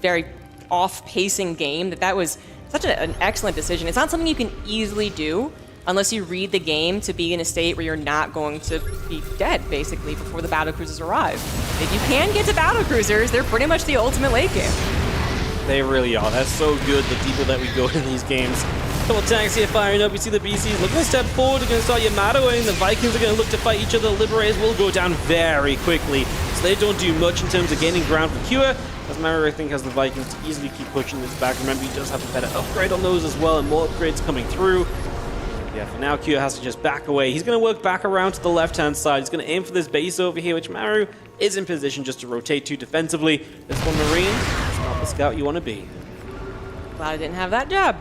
very off-pacing game that was such an excellent decision. It's not something you can easily do unless you read the game to be in a state where you're not going to be dead, basically, before the battle cruisers arrive. If you can get to battle cruisers, they're pretty much the ultimate late game. They really are. That's so good, the deeper that we go in these games. Couple tanks here firing up. We see the BCs looking to step forward. They're going to start Yamatoing. The Vikings are going to look to fight each other. The Liberators will go down very quickly, so they don't do much in terms of gaining ground for Kure. As Maru, I think, has the Vikings to easily keep pushing this back. Remember, he does have a better upgrade on those as well, and more upgrades coming through. Yeah, for now, Kure has to just back away. He's going to work back around to the left-hand side. He's going to aim for this base over here, which Maru is in position just to rotate to defensively. This one, Marine, is not the scout you want to be. Glad I didn't have that job.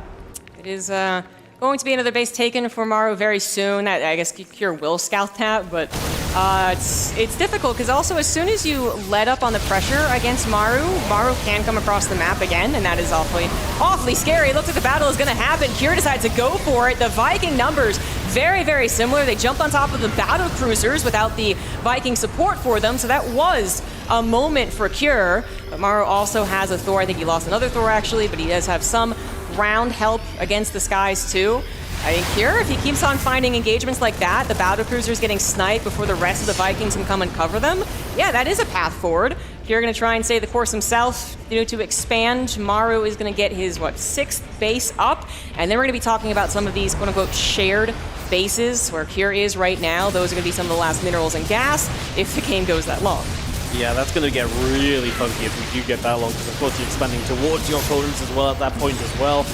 It is going to be another base taken for Maru very soon. I guess Kure will scout that, but it's difficult because also as soon as you let up on the pressure against Maru, Maru can come across the map again, and that is awfully scary. It looks like the battle is going to happen. Kure decides to go for it. The Viking numbers very, very similar. They jumped on top of the battle cruisers without the Viking support for them, so that was a moment for Kure. But Maru also has a Thor. I think he lost another Thor actually, but he does have some ground help against the skies too. I think Kure, if he keeps on finding engagements like that, the battle cruisers getting sniped before the rest of the Vikings can come and cover them, yeah, that is a path forward. Kure going to try and stay the course himself, to expand. Maru is going to get his, 6th base up, and then we're going to be talking about some of these quote-unquote shared bases where Kure is right now. Those are going to be some of the last minerals and gas if the game goes that long. Yeah, that's going to get really funky if we do get that long, because of course you're expanding towards your opponents as well at that point as well.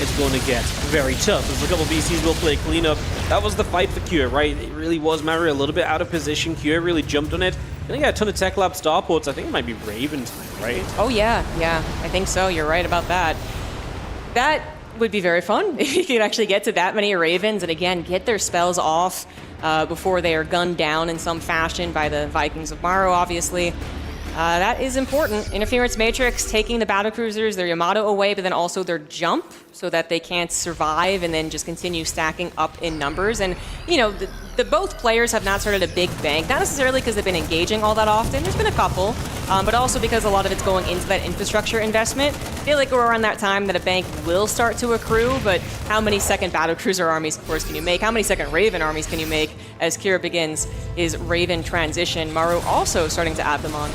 It's going to get very tough. There's a couple of BCs will play cleanup. That was the fight for Kure, right? It really was Maru a little bit out of position. Kure really jumped on it. Gonna get a ton of Tech Lab starports. I think it might be Raven time, right? Oh yeah, I think so. You're right about that. That would be very fun if you could actually get to that many Ravens and again get their spells off before they are gunned down in some fashion by the Vikings of Maru, obviously. That is important. Interference Matrix taking the battle cruisers, their Yamato away, but then also their jump so that they can't survive and then just continue stacking up in numbers. And, the both players have not started a big bank, not necessarily because they've been engaging all that often. There's been a couple, but also because a lot of it's going into that infrastructure investment. I feel like we're around that time that a bank will start to accrue, but how many second battle cruiser armies, of course, can you make? How many second Raven armies can you make as Kure begins his Raven transition? Maru also starting to add them on.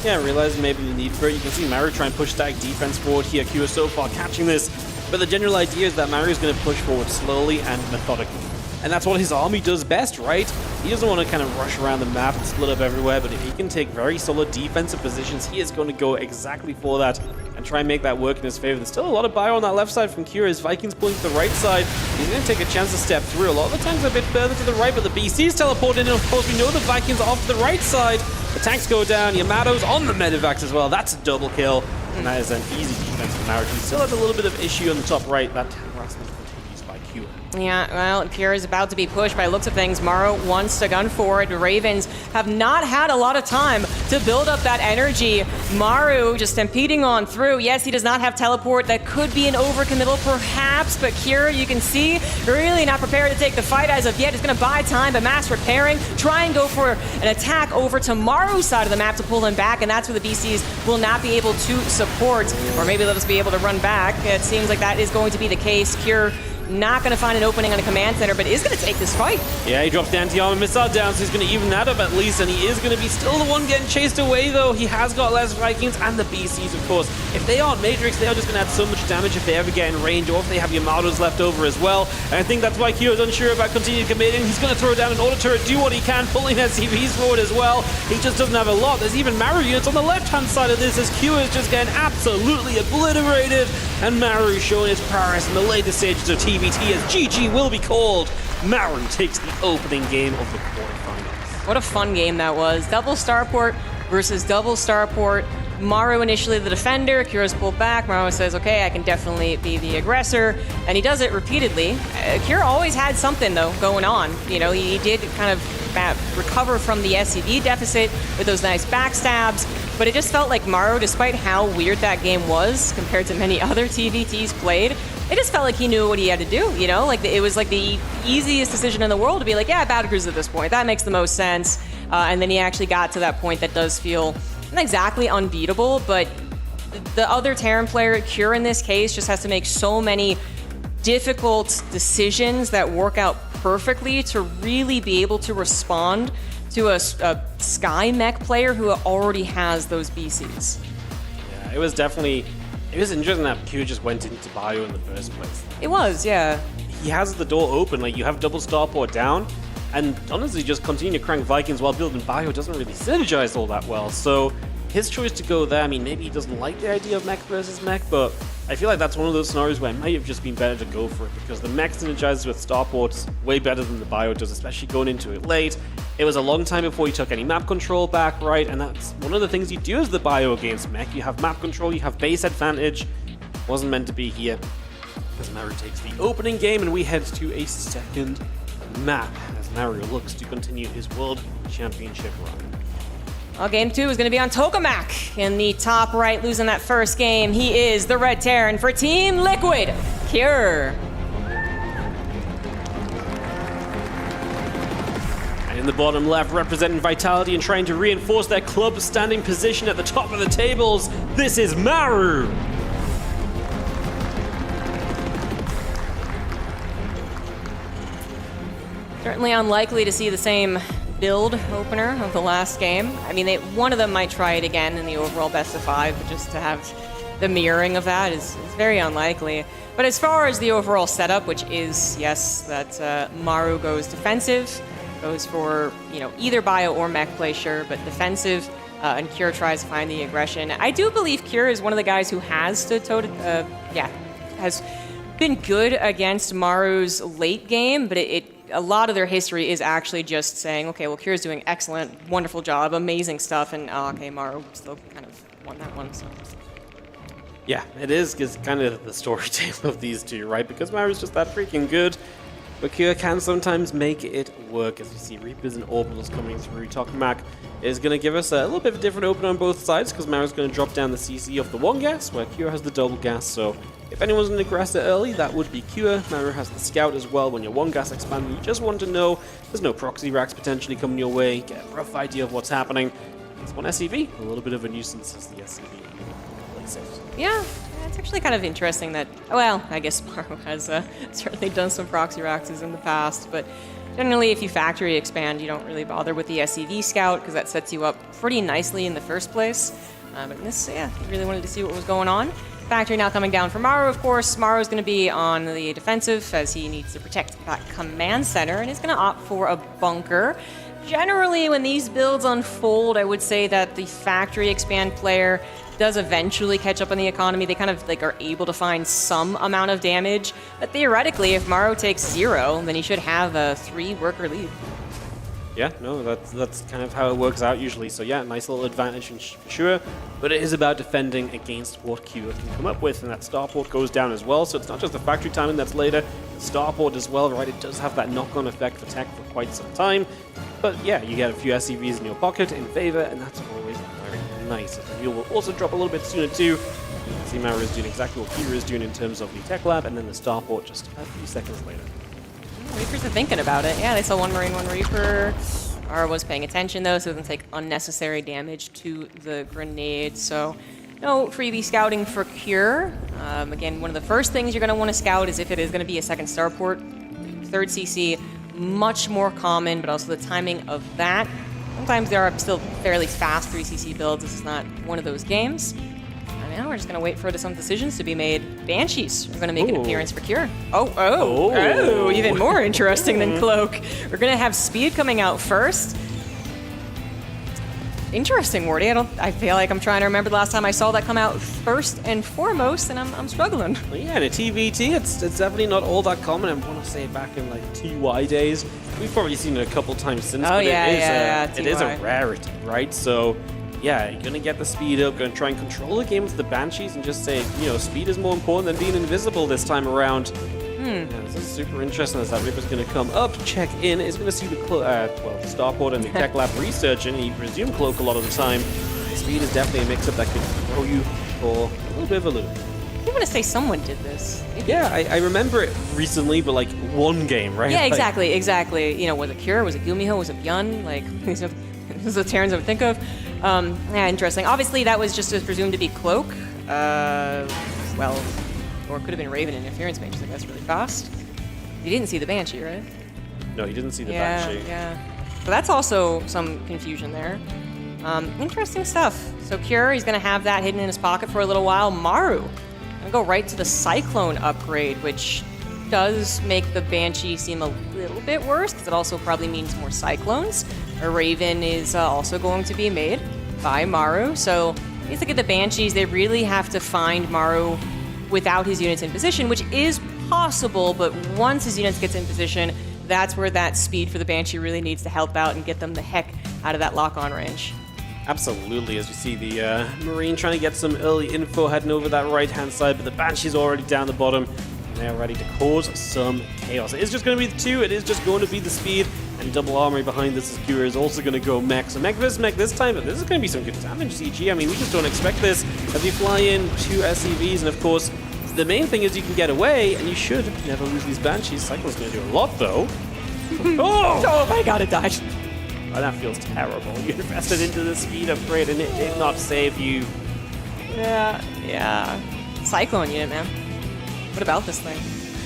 Yeah, realizing maybe the need for it. You can see Maru try and push stack defense forward here. Kure so far catching this. But the general idea is that Maru is going to push forward slowly and methodically. And that's what his army does best, right? He doesn't want to kind of rush around the map and split up everywhere, but if he can take very solid defensive positions, he is going to go exactly for that and try and make that work in his favor. There's still a lot of bio on that left side from Kure. His Vikings pulling to the right side. He's going to take a chance to step through. A lot of the times a bit further to the right, but the BCs teleport in, and of course we know the Vikings are off to the right side. The tanks go down. Yamato's on the medevacs as well. That's a double kill. And that is an easy defense for Maru. He still has a little bit of issue on the top right. That harassment continues by Q. Yeah, well, Pure is about to be pushed by the looks of things. Maru wants to gun forward. Ravens have not had a lot of time to build up that energy. Maru just stampeding on through. Yes, he does not have teleport. That could be an overcommittal perhaps, but Cure, you can see, really not prepared to take the fight as of yet. He's going to buy time, but Mass repairing, try and go for an attack over to Maru's side of the map to pull him back, and that's where the BCs will not be able to support, or maybe let us be able to run back. It seems like that is going to be the case. Cure not going to find an opening on a command center, but is going to take this fight. Yeah, he drops the anti-armor missile down, so he's going to even that up at least, and he is going to be still the one getting chased away, though. He has got less Vikings, and the BCs, of course. If they aren't Matrix, they are just going to add so much damage if they ever get in range, or if they have Yamato's left over as well. And I think that's why Kyo is unsure about continuing committing. He's going to throw down an auto turret, do what he can, pulling SCVs forward as well. He just doesn't have a lot. There's even Maru units on the left-hand side of this, as Q is just getting absolutely obliterated, and Maru showing his prowess in the later stages of TVT as GG will be called. Maru takes the opening game of the quarterfinals. What a fun game that was. Double starport versus double starport. Maru initially the defender, Kyo's pulled back. Maru says, okay, I can definitely be the aggressor, and he does it repeatedly. Kyo always had something, though, going on. You know, he did kind of recover from the SCV deficit with those nice backstabs, but it just felt like Maru, despite how weird that game was compared to many other TVTs played, it just felt like he knew what he had to do, you know? Like, it was like the easiest decision in the world to be like, yeah, battle cruise at this point. That makes the most sense. And then he actually got to that point that does feel not exactly unbeatable, but the other Terran player, Cure in this case, just has to make so many difficult decisions that work out perfectly to really be able to respond to a Sky Mech player who already has those BCs. Yeah, it was interesting that Q just went into Bio in the first place. It was, yeah. He has the door open, like you have double starport down, and honestly just continue to crank Vikings while building Bio doesn't really synergize all that well. So his choice to go there, I mean, maybe he doesn't like the idea of mech versus mech, but I feel like that's one of those scenarios where it might have just been better to go for it, because the mech synergizes with starports way better than the Bio does, especially going into it late. It was a long time before you took any map control back, right? And that's one of the things you do as the Bio against mech. You have map control, you have base advantage. Wasn't meant to be here, as Maru takes the opening game, and we head to a second map as Maru looks to continue his World Championship run. Well, game 2 is going to be on Tokamak in the top right, losing that first game. He is the Red Terran for Team Liquid, Cure. And in the bottom left, representing Vitality and trying to reinforce their club standing position at the top of the tables, this is Maru. Certainly unlikely to see the same build opener of the last game. I mean, one of them might try it again in the overall best of 5, but just to have the mirroring of that is very unlikely. But as far as the overall setup, which is, yes, that Maru goes defensive, goes for, you know, either Bio or mech play, sure, but defensive, and Cure tries to find the aggression. I do believe Cure is one of the guys who has stood has been good against Maru's late game, but a lot of their history is actually just saying, okay, well, Cure's doing excellent, wonderful job, amazing stuff, and okay, Maru still kind of won that one, so. Yeah, it is kind of the story tale of these two, right? Because Maru's just that freaking good, but Cure can sometimes make it work, as you see Reapers and Orbitals coming through. Tokamak is going to give us a little bit of a different opener on both sides, because Maru's going to drop down the CC off the one gas, where Cure has the double gas, so if anyone's an aggressor early, that would be Cure. Maru has the scout as well. When you're one gas expanding, you just want to know there's no proxy racks potentially coming your way, get a rough idea of what's happening. It's one SCV, a little bit of a nuisance as the SCV plays it. Yeah, it's actually kind of interesting that, well, I guess Maru has certainly done some proxy racks in the past, but generally if you factory expand, you don't really bother with the SCV scout because that sets you up pretty nicely in the first place. But in this, yeah, you really wanted to see what was going on. Factory now coming down for Maru, of course. Maru's going to be on the defensive as he needs to protect that command center, and he's going to opt for a bunker. Generally, when these builds unfold, I would say that the factory expand player does eventually catch up on the economy. They kind of like are able to find some amount of damage, but theoretically, if Maru takes 0, then he should have a 3-worker lead. Yeah, no, that's kind of how it works out usually. So yeah, nice little advantage for sure. But it is about defending against what Kira can come up with, and that starport goes down as well. So it's not just the factory timing that's later, the starport as well, right? It does have that knock-on effect for tech for quite some time. But yeah, you get a few SCVs in your pocket in favor, and that's always very nice. The heal will also drop a little bit sooner too. You can see Maru is doing exactly what Kira is doing in terms of the tech lab, and then the starport just a few seconds later. Reapers are thinking about it. Yeah, they saw one Marine, one Reaper. Ara was paying attention though, so it doesn't take unnecessary damage to the grenade. So no freebie scouting for Cure. Again, one of the first things you're going to want to scout is if it is going to be a second starport. Third CC, much more common, but also the timing of that. Sometimes there are still fairly fast 3CC builds. This is not one of those games. Now we're just going to wait for some decisions to be made. Banshees are going to make an appearance for Cure. Oh, even more interesting than Cloak. We're going to have Speed coming out first. Interesting, Wardy. I feel like I'm trying to remember the last time I saw that come out first and foremost, and I'm struggling. Well, yeah, in a TVT, it's definitely not all that common. I want to say back in like TY days, we've probably seen it a couple times since. Oh, but yeah, it is a rarity, right? So yeah, you're gonna get the speed up, gonna try and control the game with the Banshees and just say, you know, speed is more important than being invisible this time around. Yeah, this is super interesting as that Reaper's gonna come up, check in, is gonna see the starport and the tech lab research, and he presume Cloak a lot of the time. Speed is definitely a mix-up that could throw you for a little bit of a loop. I want to say someone did this. Yeah, I remember it recently, but like one game, right? Yeah, Like, exactly. You know, was it Cure? Was it Gumiho? Was it Byun? Like, these are the Terrans I would think of. Yeah, interesting. Obviously, that was just presumed to be Cloak. Well, or it could have been Raven interference mages, I guess, really fast. You didn't see the Banshee, right? No, you didn't see the Banshee. Yeah. So that's also some confusion there. Interesting stuff. So Cure, he's going to have that hidden in his pocket for a little while. Maru, going to go right to the Cyclone upgrade, which does make the Banshee seem a little bit worse, because it also probably means more Cyclones. A Raven is also going to be made by Maru. So you look at the Banshees, they really have to find Maru without his units in position, which is possible, but once his units gets in position, that's where that speed for the Banshee really needs to help out and get them the heck out of that lock-on range. Absolutely, as you see the Marine trying to get some early info heading over that right-hand side, but the Banshee's already down the bottom, and they're ready to cause some chaos. It is just going to be the two, it is just going to be the speed, and double armory behind this is Cure is also going to go mech. So mech versus mech this time, but this is going to be some good damage, CG. I mean, we just don't expect this as you fly in 2 SCVs, and of course, the main thing is you can get away, and you should never lose these Banshees. Cyclone's going to do a lot, though. Oh my god, it died. Oh, that feels terrible. You invested into the speed upgrade, and it did not save you. Yeah. Cyclone unit, man. What about this thing?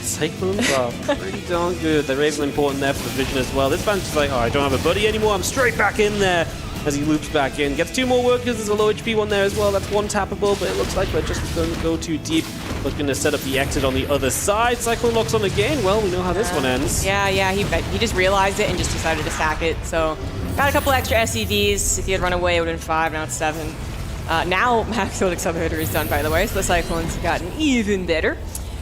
Cyclones are pretty darn good. They're even important there for the vision as well. This Banshee's like, oh, I don't have a buddy anymore. I'm straight back in there as he loops back in. Gets 2 more workers. There's a low HP one there as well. That's 1 tappable, but it looks like we're just going to go too deep. Looking to set up the exit on the other side. Cyclone locks on again. Well, we know how this one ends. Yeah, he just realized it and just decided to sack it. So got a couple extra SCVs. If he had run away, it would have been 5. Now it's 7. Now Maxilic Subhitter is done, by the way, so the Cyclone's gotten even better.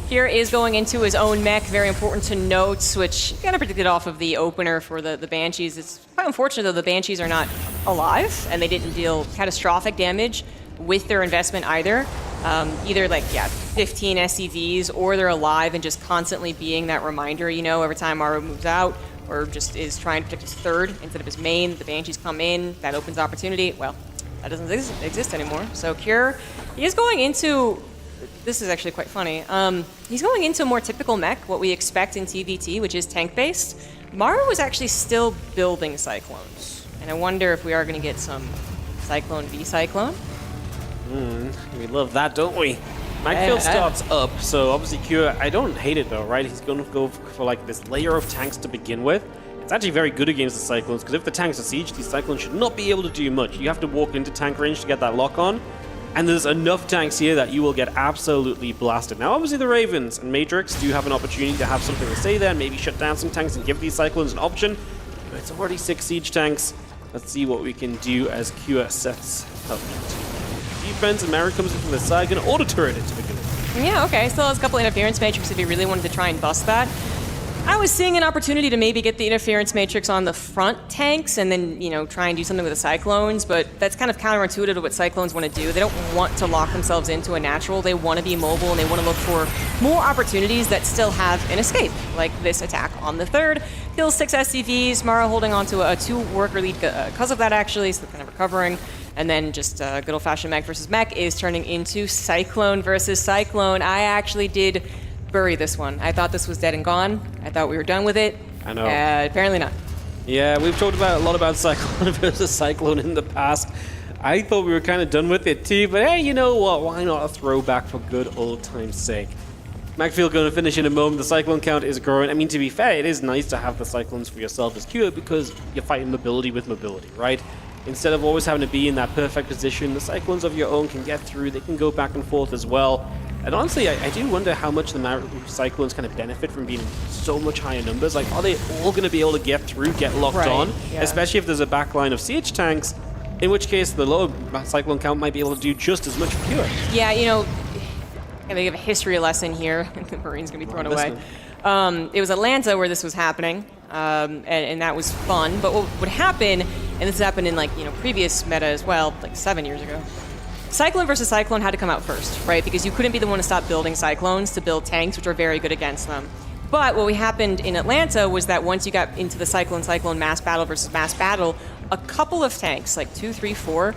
Here is going into his own mech. Very important to note, which kind of predicted off of the opener for the Banshees. It's quite unfortunate, though, the Banshees are not alive, and they didn't deal catastrophic damage with their investment either. Either 15 SCVs, or they're alive and just constantly being that reminder, you know, every time Maru moves out, or just is trying to protect his third instead of his main. The Banshees come in, that opens opportunity. Well, that doesn't exist anymore. So Cure, he is going into... This is actually quite funny. He's going into a more typical mech, what we expect in TVT, which is tank-based. Maru was actually still building Cyclones. And I wonder if we are going to get some Cyclone v Cyclone. We love that, don't we? Magfield starts up, so obviously Cure, I don't hate it though, right? He's going to go for like this layer of tanks to begin with. It's actually very good against the Cyclones, because if the tanks are siege, these Cyclones should not be able to do much. You have to walk into tank range to get that lock on. And there's enough tanks here that you will get absolutely blasted. Now, obviously, the Ravens and Matrix do have an opportunity to have something to say there, and maybe shut down some tanks and give these Cyclones an option. But it's already 6 siege tanks. Let's see what we can do as Cure sets up. Defense, and Maru comes in from the side, going to auto turret it to begin with. Yeah, okay. Still has a couple interference matrix if he really wanted to try and bust that. I was seeing an opportunity to maybe get the interference matrix on the front tanks and then, try and do something with the Cyclones, but that's kind of counterintuitive to what Cyclones want to do. They don't want to lock themselves into a natural. They want to be mobile and they want to look for more opportunities that still have an escape, like this attack on the third. Kills 6 SCVs, Maru holding on to a 2-worker lead because of that, actually, so they're kind of recovering. And then just good old-fashioned mech versus mech is turning into Cyclone versus Cyclone. I actually did bury this one. I thought this was dead and gone. I thought we were done with it. I know. Apparently not. Yeah, we've talked a lot about Cyclone versus Cyclone in the past. I thought we were kind of done with it too, but hey, you know what? Why not a throwback for good old time's sake? Macfield going to finish in a moment. The Cyclone count is growing. I mean, to be fair, it is nice to have the Cyclones for yourself as Q because you're fighting mobility with mobility, right? Instead of always having to be in that perfect position, the Cyclones of your own can get through. They can go back and forth as well. And honestly, I do wonder how much the Maru Cyclones kind of benefit from being so much higher numbers. Like, are they all going to be able to get through, get locked on? Yeah. Especially if there's a backline of siege tanks, in which case the low Cyclone count might be able to do just as much pure. Yeah, I'm going to give a history lesson here. The Marine's going to be thrown away. It was Atlanta where this was happening, and that was fun. But what would happen, and this happened in previous meta as well, like 7 years ago, Cyclone versus Cyclone had to come out first, right? Because you couldn't be the one to stop building Cyclones to build tanks, which are very good against them. But what happened in Atlanta was that once you got into the Cyclone mass battle versus mass battle, a couple of tanks, like 2, 3, 4,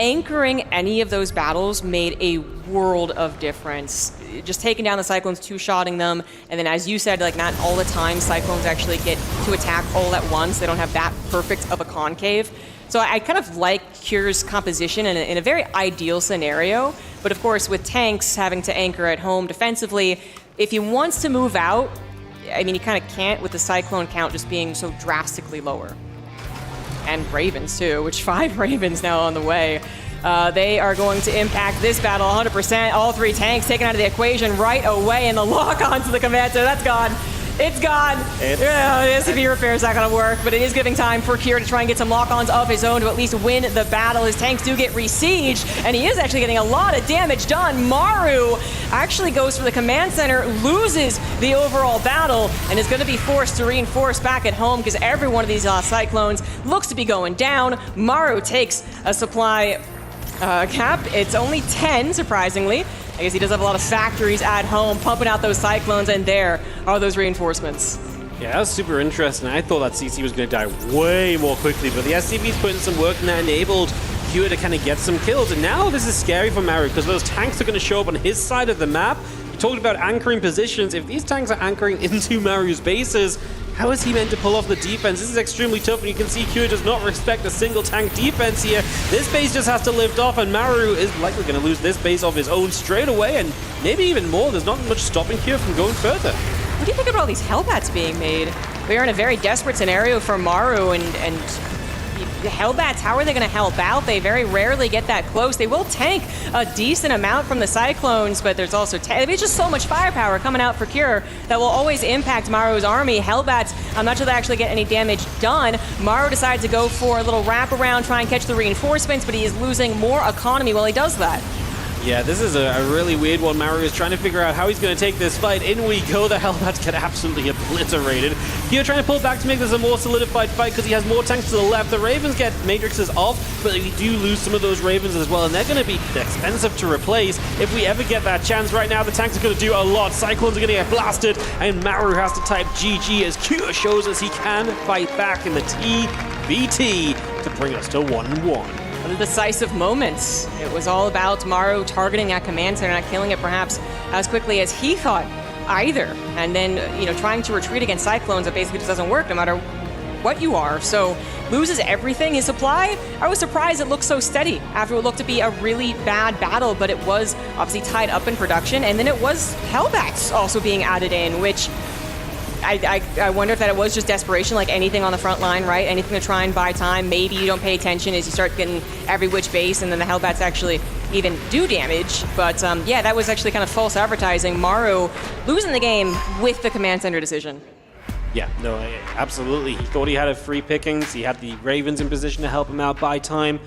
anchoring any of those battles made a world of difference. Just taking down the Cyclones, two-shotting them, and then as you said, not all the time Cyclones actually get to attack all at once. They don't have that perfect of a concave. So I kind of like Cure's composition in a very ideal scenario, but of course with tanks having to anchor at home defensively, if he wants to move out, I mean, he kind of can't with the Cyclone count just being so drastically lower. And Ravens too, which 5 Ravens now on the way. They are going to impact this battle 100%. All 3 tanks taken out of the equation right away, and the lock onto the commander, that's gone. It's gone. The SCV repair is not going to work, but it is giving time for Cure to try and get some lock-ons of his own to at least win the battle. His tanks do get re-sieged, and he is actually getting a lot of damage done. Maru actually goes for the command center, loses the overall battle, and is going to be forced to reinforce back at home because every one of these Cyclones looks to be going down. Maru takes a supply cap. It's only 10, surprisingly. I guess he does have a lot of factories at home pumping out those Cyclones, and there are those reinforcements. Yeah, that was super interesting. I thought that CC was going to die way more quickly, but the SCV's putting some work, and that enabled Q to kind of get some kills. And now this is scary for Maru because those tanks are going to show up on his side of the map. We talked about anchoring positions. If these tanks are anchoring into Maru's bases, how is he meant to pull off the defense? This is extremely tough, and you can see Q does not respect a single tank defense here. This base just has to lift off, and Maru is likely going to lose this base of his own straight away, and maybe even more. There's not much stopping Q from going further. What do you think about all these Hellbats being made? We are in a very desperate scenario for Maru, and the Hellbats, how are they going to help out? They very rarely get that close. They will tank a decent amount from the Cyclones, but there's also there's just so much firepower coming out for Cure that will always impact Maru's army. Hellbats, I'm not sure they actually get any damage done. Maru decides to go for a little wraparound, try and catch the reinforcements, but he is losing more economy while he does that. Yeah, this is a really weird one. Maru is trying to figure out how he's going to take this fight. In we go. The Hellbats get absolutely obliterated. Q trying to pull back to make this a more solidified fight because he has more tanks to the left. The Ravens get matrixes off, but we do lose some of those Ravens as well, and they're going to be expensive to replace if we ever get that chance. Right now, the tanks are going to do a lot. Cyclones are going to get blasted, and Maru has to type GG as Q shows us he can fight back in the TBT to bring us to 1-1. The decisive moments. It was all about Maru targeting that command center, not killing it perhaps as quickly as he thought either. And then, trying to retreat against Cyclones, it basically just doesn't work no matter what you are. So loses everything. His supply, I was surprised it looked so steady after what looked to be a really bad battle, but it was obviously tied up in production. And then it was Hellbats also being added in, which I wonder if that it was just desperation, like anything on the front line, right? Anything to try and buy time. Maybe you don't pay attention as you start getting every which base, and then the Hellbats actually even do damage. But yeah, that was actually kind of false advertising. Maru losing the game with the command center decision. Yeah, no, absolutely. He thought he had a free pickings. He had the Ravens in position to help him out buy time.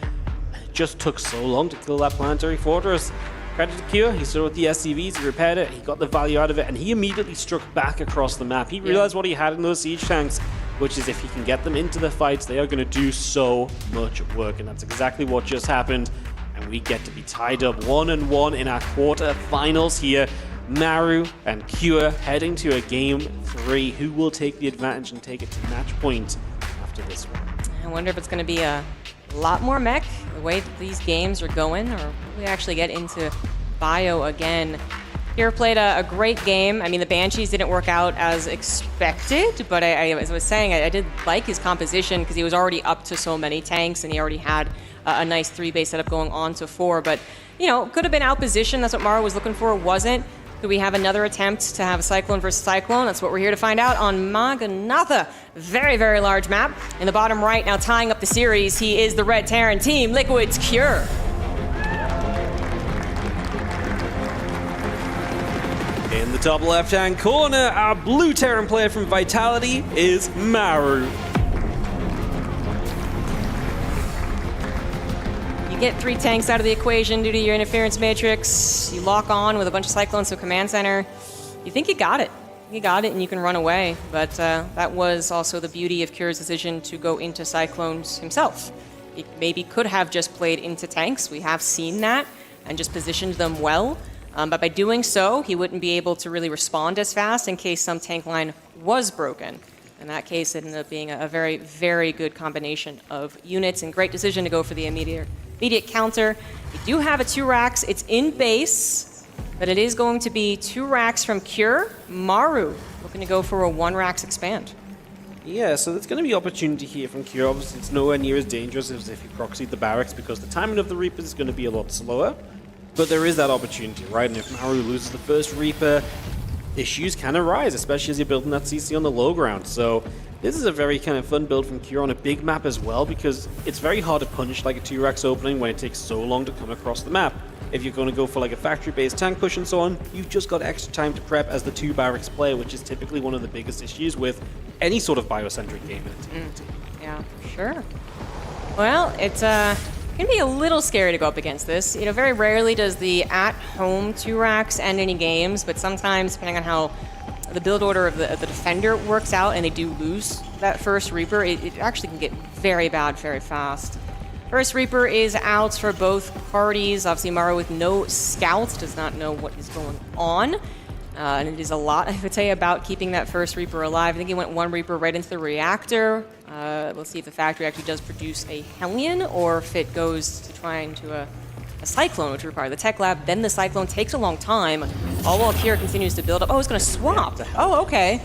It just took so long to kill that planetary fortress. credit to Cure, he saw with the SCVs, he repaired it, he got the value out of it, and he immediately struck back across the map. He realized what he had in those siege tanks, which is if he can get them into the fights, they are going to do so much work, and that's exactly what just happened. And we get to be tied up 1-1 in our quarterfinals here. Maru and Cure heading to a game 3. Who will take the advantage and take it to match point after this one? I wonder if it's going to be a lot more mech, the way that these games are going, or will we actually get into bio again? Cure played a great game. I mean, the Banshees didn't work out as expected, but as I was saying, I did like his composition because he was already up to so many tanks and he already had a nice 3-base setup going on to 4. But, you know, could have been outpositioned. That's what Maru was looking for. Wasn't. Do we have another attempt to have a Cyclone versus Cyclone? That's what we're here to find out on Maganatha. Very, very large map. In the bottom right, now tying up the series, he is the Red Terran team, Liquid's Cure. In the top left-hand corner, our blue Terran player from Vitality is Maru. Get 3 tanks out of the equation due to your interference matrix. You lock on with a bunch of Cyclones to Command Center. You think you got it. You got it and you can run away. But that was also the beauty of Cure's decision to go into Cyclones himself. He maybe could have just played into tanks. We have seen that and just positioned them well. But by doing so, he wouldn't be able to really respond as fast in case some tank line was broken. In that case, it ended up being a very, very good combination of units and great decision to go for the immediate counter. We do have a 2 racks. It's in base, but it is going to be 2 racks from Cure. Maru looking to go for a 1 racks expand. Yeah, so there's going to be opportunity here from Cure. Obviously, it's nowhere near as dangerous as if you proxied the barracks because the timing of the Reapers is going to be a lot slower. But there is that opportunity, right? And if Maru loses the first Reaper, issues can arise, especially as you're building that CC on the low ground. So this is a very kind of fun build from Cure on a big map as well, because it's very hard to punish like a 2 racks opening when it takes so long to come across the map. If you're going to go for like a factory-based tank push and so on, you've just got extra time to prep as the 2 barracks player, which is typically one of the biggest issues with any sort of biocentric game in a team. Yeah, for sure. Well, it's can be a little scary to go up against this. You know, very rarely does the at-home 2 racks end any games, but sometimes, depending on how the build order of the defender works out and they do lose that first Reaper, it actually can get very bad very fast. First Reaper is out for both parties. Obviously, Maru with no scouts does not know what is going on. And it is a lot, I would say, about keeping that first Reaper alive. I think he went 1 Reaper right into the reactor. We'll see if the factory actually does produce a Hellion or if it goes to try into a Cyclone, which requires the Tech Lab. Then the Cyclone takes a long time, all while Cure continues to build up. Oh, it's going to swap. Oh, okay.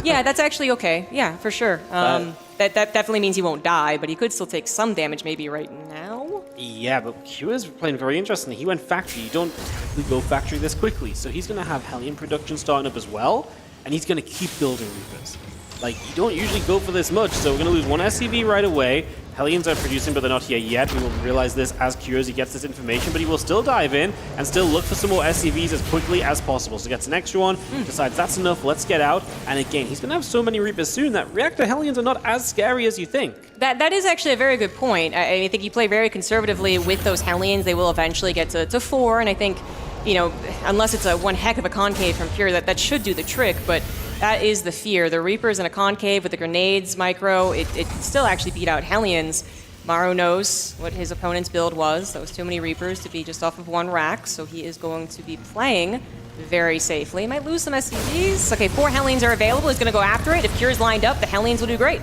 Yeah, that's actually okay. Yeah, for sure. That definitely means he won't die, but he could still take some damage maybe right now. Yeah, but Q is playing very interesting. He went factory. You don't typically go factory this quickly, so he's going to have Hellion production starting up as well, and he's going to keep building Reapers. Like, you don't usually go for this much, so we're going to lose 1 SCV right away. Hellions are producing, but they're not here yet. We will realize this as Q as he gets this information, but he will still dive in and still look for some more SCVs as quickly as possible. So he gets an extra one, decides that's enough, let's get out. And again, he's going to have so many Reapers soon that Reactor Hellions are not as scary as you think. That is actually a very good point. I think you play very conservatively with those Hellions. They will eventually get to 4, and I think, you know, unless it's a one heck of a concave from Pure, that should do the trick, but that is the fear. The Reapers in a concave with the grenades, micro, it still actually beat out Hellions. Maru knows what his opponent's build was. That was too many Reapers to be just off of 1 rack, so he is going to be playing very safely. He might lose some SCVs. Okay, 4 Hellions are available. He's going to go after it. If Cure's lined up, the Hellions will do great.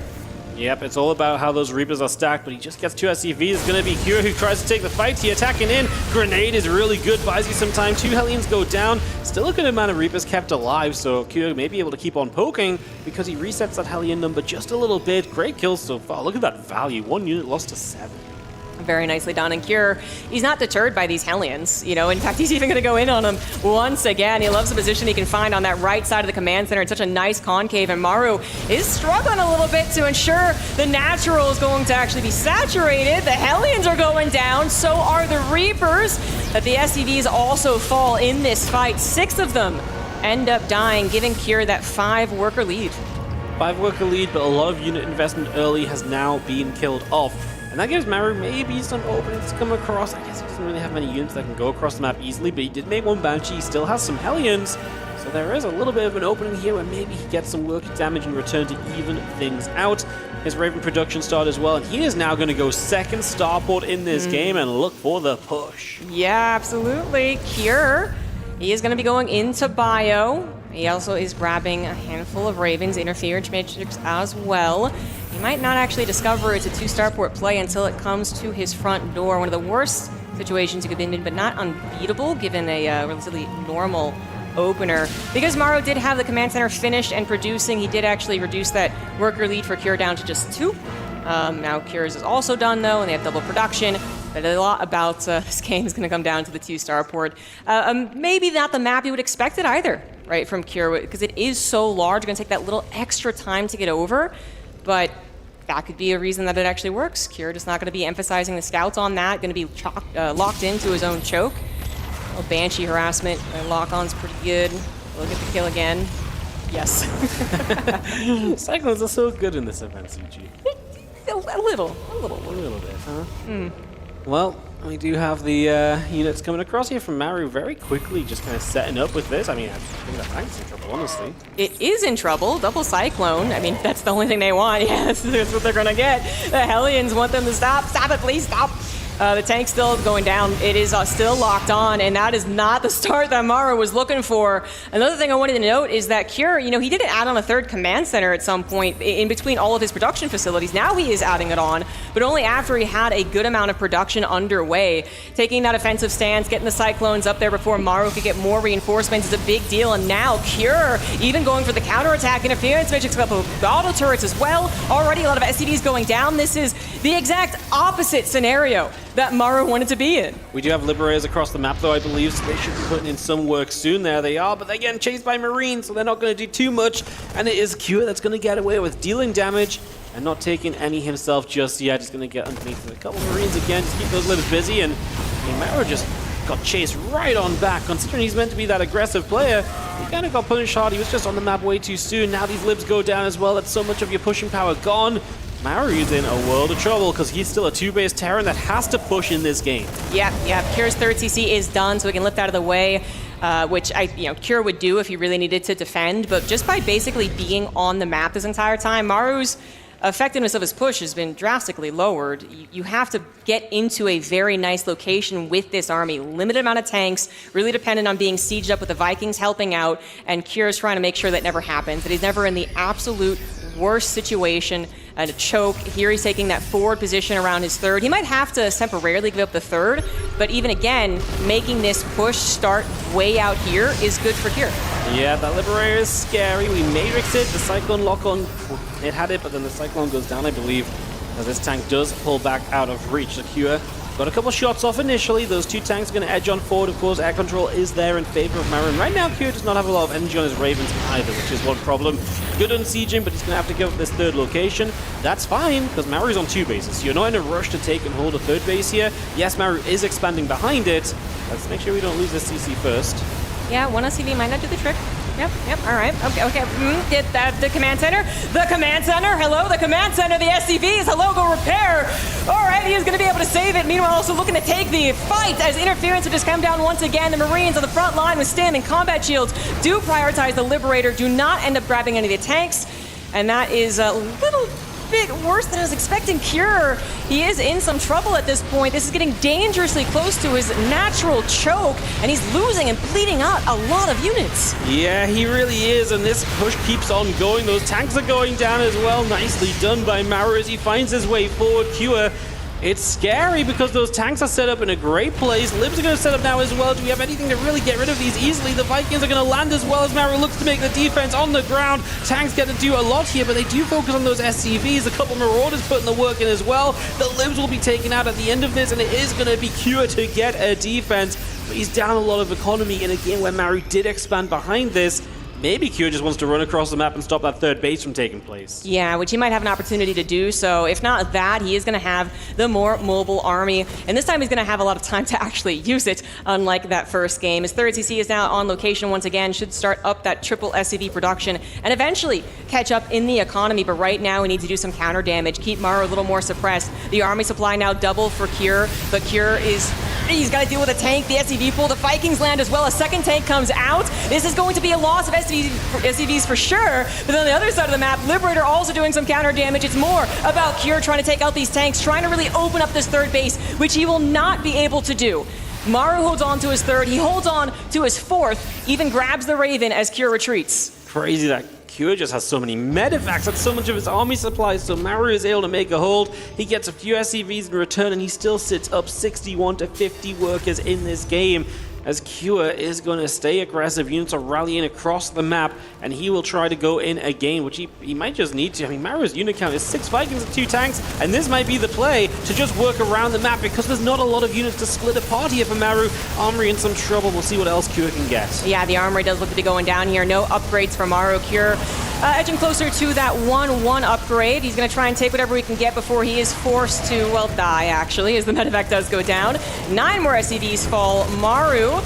Yep, it's all about how those Reapers are stacked, but he just gets 2 SCVs. It's going to be Cure who tries to take the fight. He attacking in. Grenade is really good, buys you some time. 2 Hellions go down. Still a good amount of Reapers kept alive, so Cure may be able to keep on poking because he resets that Hellion number just a little bit. Great kills so far. Look at that value. 1 unit lost to 7. Very nicely done. And Cure, he's not deterred by these Hellions. You know, in fact, he's even going to go in on them once again. He loves the position he can find on that right side of the command center. It's such a nice concave, and Maru is struggling a little bit to ensure the natural is going to actually be saturated. The Hellions are going down, so are the Reapers. But the SCVs also fall in this fight. 6 of them end up dying, giving Cure that 5 worker lead. 5-worker lead, but a lot of unit investment early has now been killed off. And that gives Maru maybe some openings to come across. I guess he doesn't really have many units that can go across the map easily, but he did make one Banshee. He still has some Hellions. So there is a little bit of an opening here where maybe he gets some worker damage in return to even things out. His Raven production started as well, and he is now going to go second starport in this game and look for the push. Yeah, absolutely. Cure, he is going to be going into bio. He also is grabbing a handful of Ravens, Interference Matrix as well. He might not actually discover it's a 2-starport play until it comes to his front door. One of the worst situations you could be in, but not unbeatable given a relatively normal opener. Because Maru did have the command center finished and producing, he did actually reduce that worker lead for Cure down to just 2. Now Cure's is also done though, and they have double production. But a lot about this game is going to come down to the 2-starport. Maybe not the map you would expect it either, right, from Cure, because it is so large. Going to take that little extra time to get over, but that could be a reason that it actually works. Cure just not going to be emphasizing the scouts on that. Going to be locked into his own choke. Oh, Banshee harassment. Lock-on's pretty good. We'll get the kill again. Yes. Cyclones are so good in this event, CG. A little bit, huh? Well, we do have the units coming across here from Maru very quickly, just kind of setting up with this. I mean, I think that tank's in trouble, honestly. It is in trouble. Double Cyclone. I mean, that's the only thing they want. Yeah, that's what they're going to get. The Hellions want them to stop. Stop it, please, stop. The tank's still going down. It is still locked on, and that is not the start that Maru was looking for. Another thing I wanted to note is that Cure, you know, he didn't add on a 3rd command center at some point in between all of his production facilities. Now he is adding it on, but only after he had a good amount of production underway. Taking that offensive stance, getting the Cyclones up there before Maru could get more reinforcements is a big deal, and now Cure even going for the counterattack interference, Matrix couple of auto turrets as well. Already a lot of SCVs going down. This is the exact opposite scenario that Maru wanted to be in. We do have Liberators across the map, though, I believe, so they should be putting in some work soon. There they are, but they're getting chased by Marines, so they're not going to do too much. And it is Cure that's going to get away with dealing damage and not taking any himself just yet. He's going to get underneath with a couple of Marines again, just keep those libs busy. And Maru just got chased right on back. Considering he's meant to be that aggressive player, he kind of got punished hard. He was just on the map way too soon. Now these libs go down as well. That's so much of your pushing power gone. Maru's in a world of trouble because he's still a 2-base Terran that has to push in this game. Yeah. Cure's 3rd CC is done, so we can lift out of the way, which Cure would do if he really needed to defend. But just by basically being on the map this entire time, Maru's effectiveness of his push has been drastically lowered. You have to get into a very nice location with this army. Limited amount of tanks, really dependent on being sieged up with the Vikings helping out, and Cure's trying to make sure that never happens, that he's never in the absolute worst situation and a choke. Here he's taking that forward position around his 3rd. He might have to temporarily give up the 3rd, but even again, making this push start way out here is good for Cure. Yeah, that Liberator is scary. We Matrix it, the Cyclone lock-on, it had it, but then the Cyclone goes down, I believe, as this tank does pull back out of reach. The Cure got a couple shots off initially. Those 2 tanks are going to edge on forward. Of course, air control is there in favor of Maru. Right now, Cure does not have a lot of energy on his Ravens either, which is one problem. Good on sieging, but he's going to have to give up this 3rd location. That's fine, because Maru's on 2 bases. So you're not in a rush to take and hold a 3rd base here. Yes, Maru is expanding behind it. Let's make sure we don't lose this CC first. Yeah, one SCV might not do the trick. Yep, all right. Okay. Get that, the command center. The command center, hello, the command center, the SCVs, hello, go repair. All right, he is going to be able to save it. Meanwhile, also looking to take the fight as interference will just come down once again. The Marines on the front line with stim and combat shields do prioritize the Liberator, do not end up grabbing any of the tanks. And that is a little bit worse than I was expecting. Cure, he is in some trouble at this point. This is getting dangerously close to his natural choke, and he's losing and bleeding out a lot of units. Yeah, he really is, and this push keeps on going. Those tanks are going down as well. Nicely done by Maru as he finds his way forward. Cure, it's scary because those tanks are set up in a great place. Libs are going to set up now as well. Do we have anything to really get rid of these easily? The Vikings are going to land as well as Maru looks to make the defense on the ground. Tanks get to do a lot here, but they do focus on those SCVs. A couple Marauders putting the work in as well. The Libs will be taken out at the end of this, and it is going to be Cure to get a defense. But he's down a lot of economy in a game where Maru did expand behind this. maybe Kure just wants to run across the map and stop that third base from taking place. Yeah, which he might have an opportunity to do so. If not that, he is going to have the more mobile army, and this time he's going to have a lot of time to actually use it, unlike that first game. His third CC is now on location once again, should start up that triple SCV production, and eventually catch up in the economy, but right now we need to do some counter damage, keep Maru a little more suppressed. The army supply now double for Kure, but Kure he's got to deal with a tank, the SCV pool, the Vikings land as well. A second tank comes out. This is going to be a loss of SCVs for sure, but then on the other side of the map, Liberator also doing some counter damage. It's more about Kure trying to take out these tanks, trying to really open up this third base, which he will not be able to do. Maru holds on to his third, he holds on to his fourth, even grabs the Raven as Kure retreats. Crazy that Kure just has so many medevacs, that's so much of his army supplies, so Maru is able to make a hold. He gets a few SCVs in return, and he still sits up 61 to 50 workers in this game, as Kure is going to stay aggressive. Units are rallying across the map, and he will try to go in again, which he might just need to. I mean, Maru's unit count is 6 Vikings and 2 tanks, and this might be the play to just work around the map, because there's not a lot of units to split apart here for Maru. Armory in some trouble. We'll see what else Kure can get. Yeah, the armory does look to be going down here. No upgrades for Maru. Kure edging closer to that 1-1 upgrade. He's going to try and take whatever he can get before he is forced to, well, die, actually, as the medevac does go down. 9 more SCVs fall. Maru,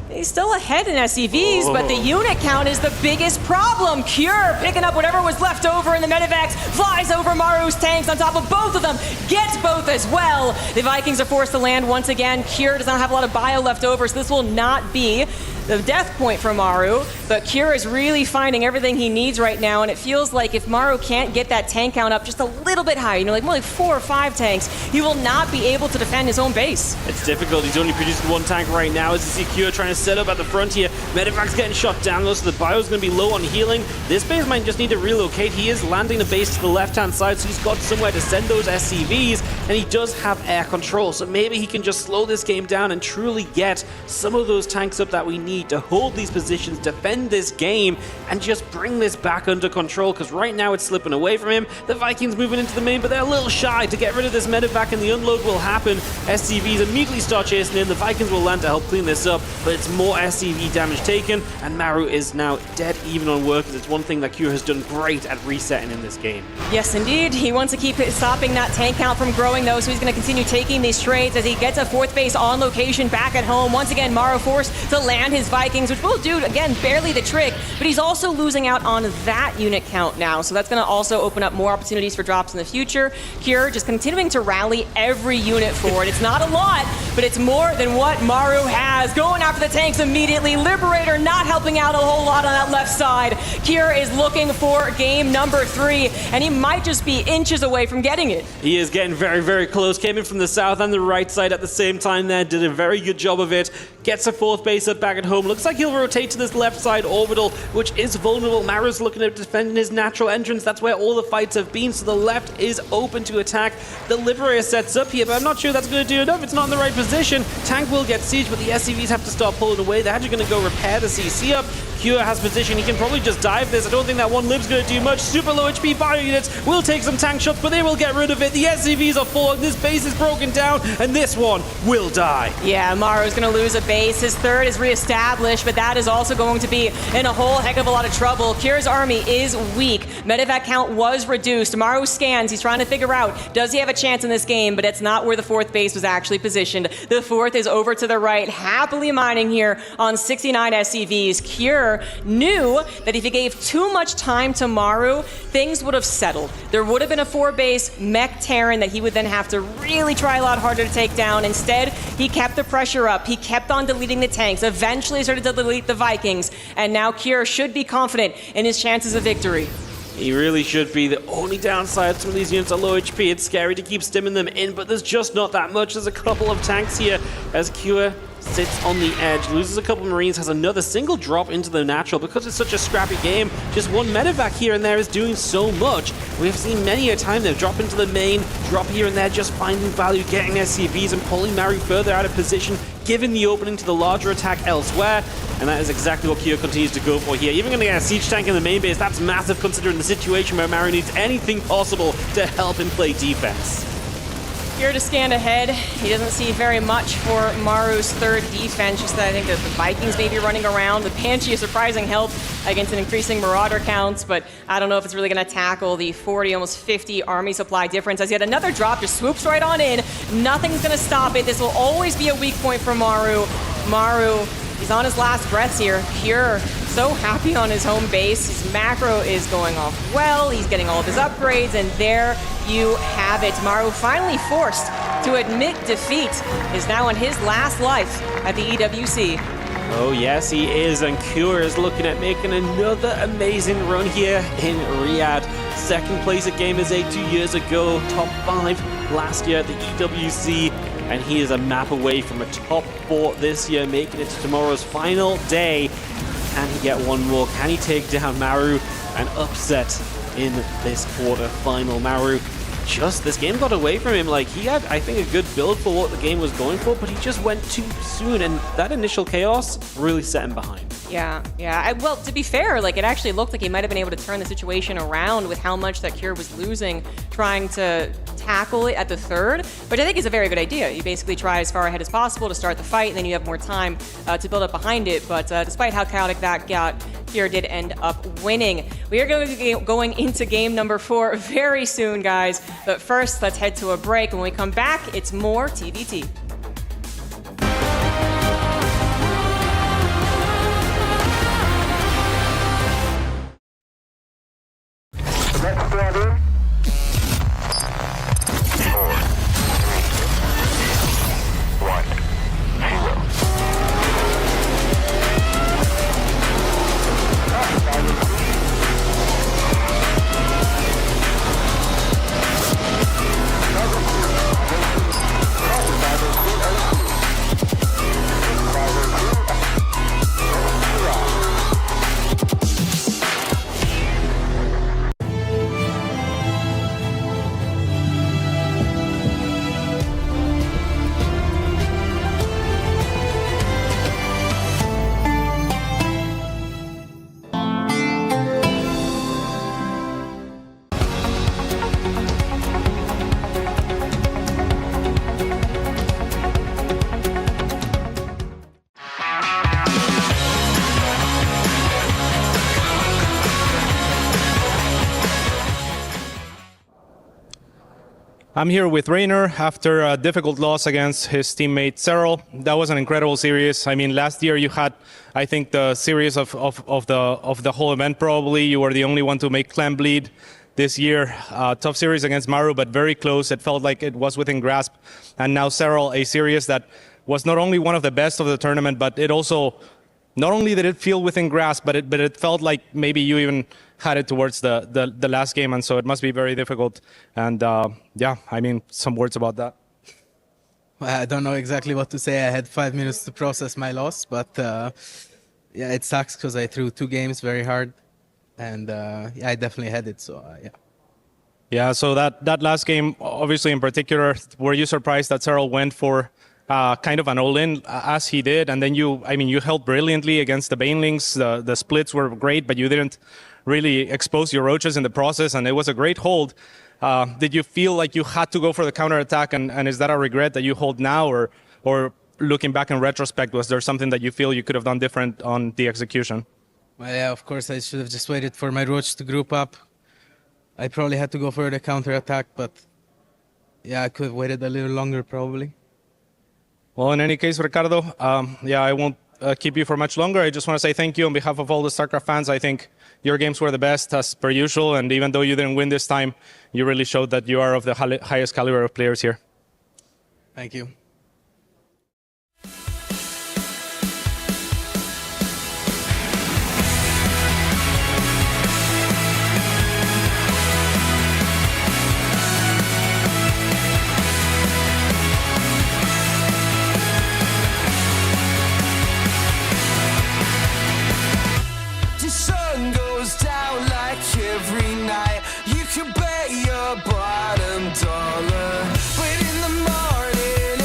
he's still ahead in SCVs, but the unit count is the biggest problem. Kure picking up whatever was left over in the medevacs, flies over Maru's tanks on top of both of them, gets both as well. The Vikings are forced to land once again. Kure does not have a lot of bio left over, so this will not be the death point for Maru, but Kure is really finding everything he needs right now, and it feels like if Maru can't get that tank count up just a little bit higher, like more like 4 or 5 tanks, he will not be able to defend his own base. It's difficult. He's only producing 1 tank right now as you see Kure trying to set up at the front here. Medevac's getting shot down though, so the bio's going to be low on healing. This base might just need to relocate. He is landing the base to the left-hand side, so he's got somewhere to send those SCVs, and he does have air control, so maybe he can just slow this game down and truly get some of those tanks up that we need to hold these positions, defend this game, and just bring this back under control, because right now it's slipping away from him. The Vikings moving into the main, but they're a little shy to get rid of this medevac, and the unload will happen. SCVs immediately start chasing in. The Vikings will land to help clean this up, but it's more SCV damage taken, and Maru is now dead even on workers. It's one thing that Kure has done great at resetting in this game. Yes, indeed. He wants to keep stopping that tank count from growing, though, so he's going to continue taking these trades as he gets a 4th base on location back at home. Once again, Maru forced to land his Vikings, which will do, again, barely the trick, but he's also losing out on that unit count now, so that's going to also open up more opportunities for drops in the future. Kure just continuing to rally every unit forward. It's not a lot, but it's more than what Maru has. Going after the tanks immediately. Liberator not helping out a whole lot on that left side. Kure is looking for game number 3, and he might just be inches away from getting it. He is getting very, very close. Came in from the south and the right side at the same time there. Did a very good job of it. Gets a 4th base up back at home. Looks like he'll rotate to this left side orbital, which is vulnerable. Maru's looking at defending his natural entrance. That's where all the fights have been, so the left is open to attack. The Liberator sets up here, but I'm not sure that's going to do enough. It's not in the right position. Tank will get sieged, but the SCVs have to start pulling away. They're actually going to go repair the CC up. Kure has position. He can probably just dive this. I don't think that one lib's going to do much. Super low HP bio units will take some tank shots, but they will get rid of it. The SCVs are falling. This base is broken down, and this one will die. Yeah, Maru's going to lose a base. His 3rd is reestablished, but that is also going to be in a whole heck of a lot of trouble. Kure's army is weak. Medevac count was reduced. Maru scans. He's trying to figure out, does he have a chance in this game? But it's not where the 4th base was actually positioned. The 4th is over to the right, happily mining here on 69 SCVs. Kure knew that if he gave too much time to Maru, things would have settled. There would have been a 4-base mech Terran that he would then have to really try a lot harder to take down. Instead, he kept the pressure up. He kept on deleting the tanks. Eventually started to delete the Vikings. And now Kure should be confident in his chances of victory. He really should be. The only downside, some of these units are low HP. It's scary to keep stimming them in, but there's just not that much. There's a couple of tanks here as Kure sits on the edge, loses a couple of Marines, has another single drop into the natural. Because it's such a scrappy game, just one medevac here and there is doing so much. We've seen many a time they've dropped into the main, drop here and there, just finding value, getting SCVs and pulling Maru further out of position, giving the opening to the larger attack elsewhere. And that is exactly what Kure continues to go for here. Even going to get a siege tank in the main base, that's massive considering the situation where Maru needs anything possible to help him play defense. Here to scan ahead. He doesn't see very much for Maru's third defense. Just that I think that the Vikings may be running around. The Banshee is surprising help against an increasing Marauder counts, but I don't know if it's really going to tackle the 40, almost 50 army supply difference. As yet another drop just swoops right on in. Nothing's going to stop it. This will always be a weak point for Maru. Maru, he's on his last breaths here. Pure, so happy on his home base. His macro is going off well. He's getting all of his upgrades, and there you have it. Maru finally forced to admit defeat, is now on his last life at the EWC. Oh yes, he is, and Cure is looking at making another amazing run here in Riyadh. Second place at Gamers 8 2 years ago, top 5 last year at the EWC, and he is a map away from a top 4 this year, making it to tomorrow's final day. Can he get one more? Can he take down Maru and upset in this quarter-final? Maru, just this game got away from him. Like, he had, I think, a good build for what the game was going for, but he just went too soon, and that initial chaos really set him behind. Yeah. Well, to be fair, like, it actually looked like he might have been able to turn the situation around with how much that Cure was losing trying to tackle it at the third, which I think is a very good idea. You basically try as far ahead as possible to start the fight, and then you have more time to build up behind it. But despite how chaotic that got, Cure did end up winning. We are going into game number 4 very soon, guys. But first, let's head to a break. When we come back, it's more TVT. I'm here with Reynor after a difficult loss against his teammate Serral. That was an incredible series. I mean, last year you had, I think, the series of the whole event probably. You were the only one to make Clem bleed. This year, tough series against Maru, but very close. It felt like it was within grasp. And now Serral, a series that was not only one of the best of the tournament, but it also, not only did it feel within grasp, but it felt like maybe you even had it towards the last game, and so it must be very difficult. And yeah, I mean, some words about that. I don't know exactly what to say. I had 5 minutes to process my loss, but yeah, it sucks because I threw 2 games very hard, and yeah, I definitely had it. So yeah. Yeah. So that last game, obviously in particular, were you surprised that Serral went for kind of an all-in as he did, and then you held brilliantly against the Banelings. The splits were great, but you didn't really expose your roaches in the process, and it was a great hold. Did you feel like you had to go for the counterattack, and is that a regret that you hold now, or looking back in retrospect, was there something that you feel you could have done different on the execution? Well, yeah, of course, I should have just waited for my roach to group up. I probably had to go for the counterattack, but yeah, I could have waited a little longer probably. Well, in any case, Ricardo, yeah, I won't keep you for much longer. I just want to say thank you on behalf of all the StarCraft fans. I think your games were the best as per usual, and even though you didn't win this time, you really showed that you are of the highest caliber of players here. Thank you. Every night you can bet your bottom dollar, but in the morning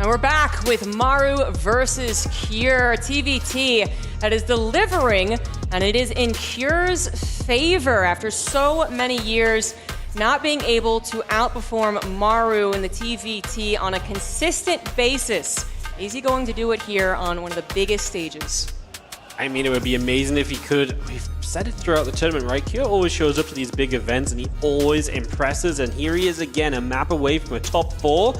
And we're back with Maru versus Cure. TVT that is delivering, and it is in Cure's favor after so many years not being able to outperform Maru in the TVT on a consistent basis. Is he going to do it here on one of the biggest stages? I mean, it would be amazing if he could. We've said it throughout the tournament, right? Cure always shows up to these big events and he always impresses. And here he is again, a map away from a top 4.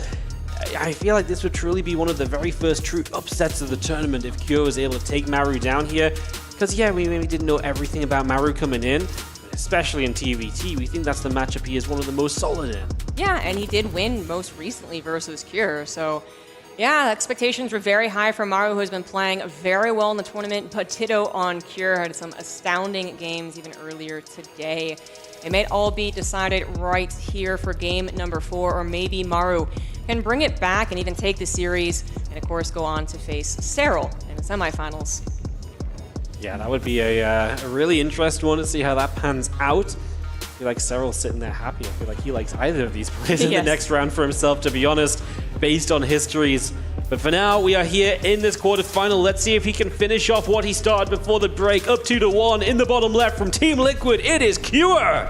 I feel like this would truly be one of the very first true upsets of the tournament if Cure was able to take Maru down here. Because yeah, we maybe didn't know everything about Maru coming in, especially in TVT. We think that's the matchup he is one of the most solid in. Yeah, and he did win most recently versus Cure, so yeah, expectations were very high for Maru, who has been playing very well in the tournament, but ditto on Cure, had some astounding games even earlier today. It may all be decided right here for game number 4, or maybe Maru can bring it back and even take the series, and of course go on to face Serral in the semifinals. Yeah, that would be a really interesting one to see how that pans out. I feel like Serral's sitting there happy. I feel like he likes either of these players in the next round for himself, to be honest, based on histories. But for now, we are here in this quarterfinal. Let's see if he can finish off what he started before the break. Up 2-1 in the bottom left from Team Liquid. It is Cure.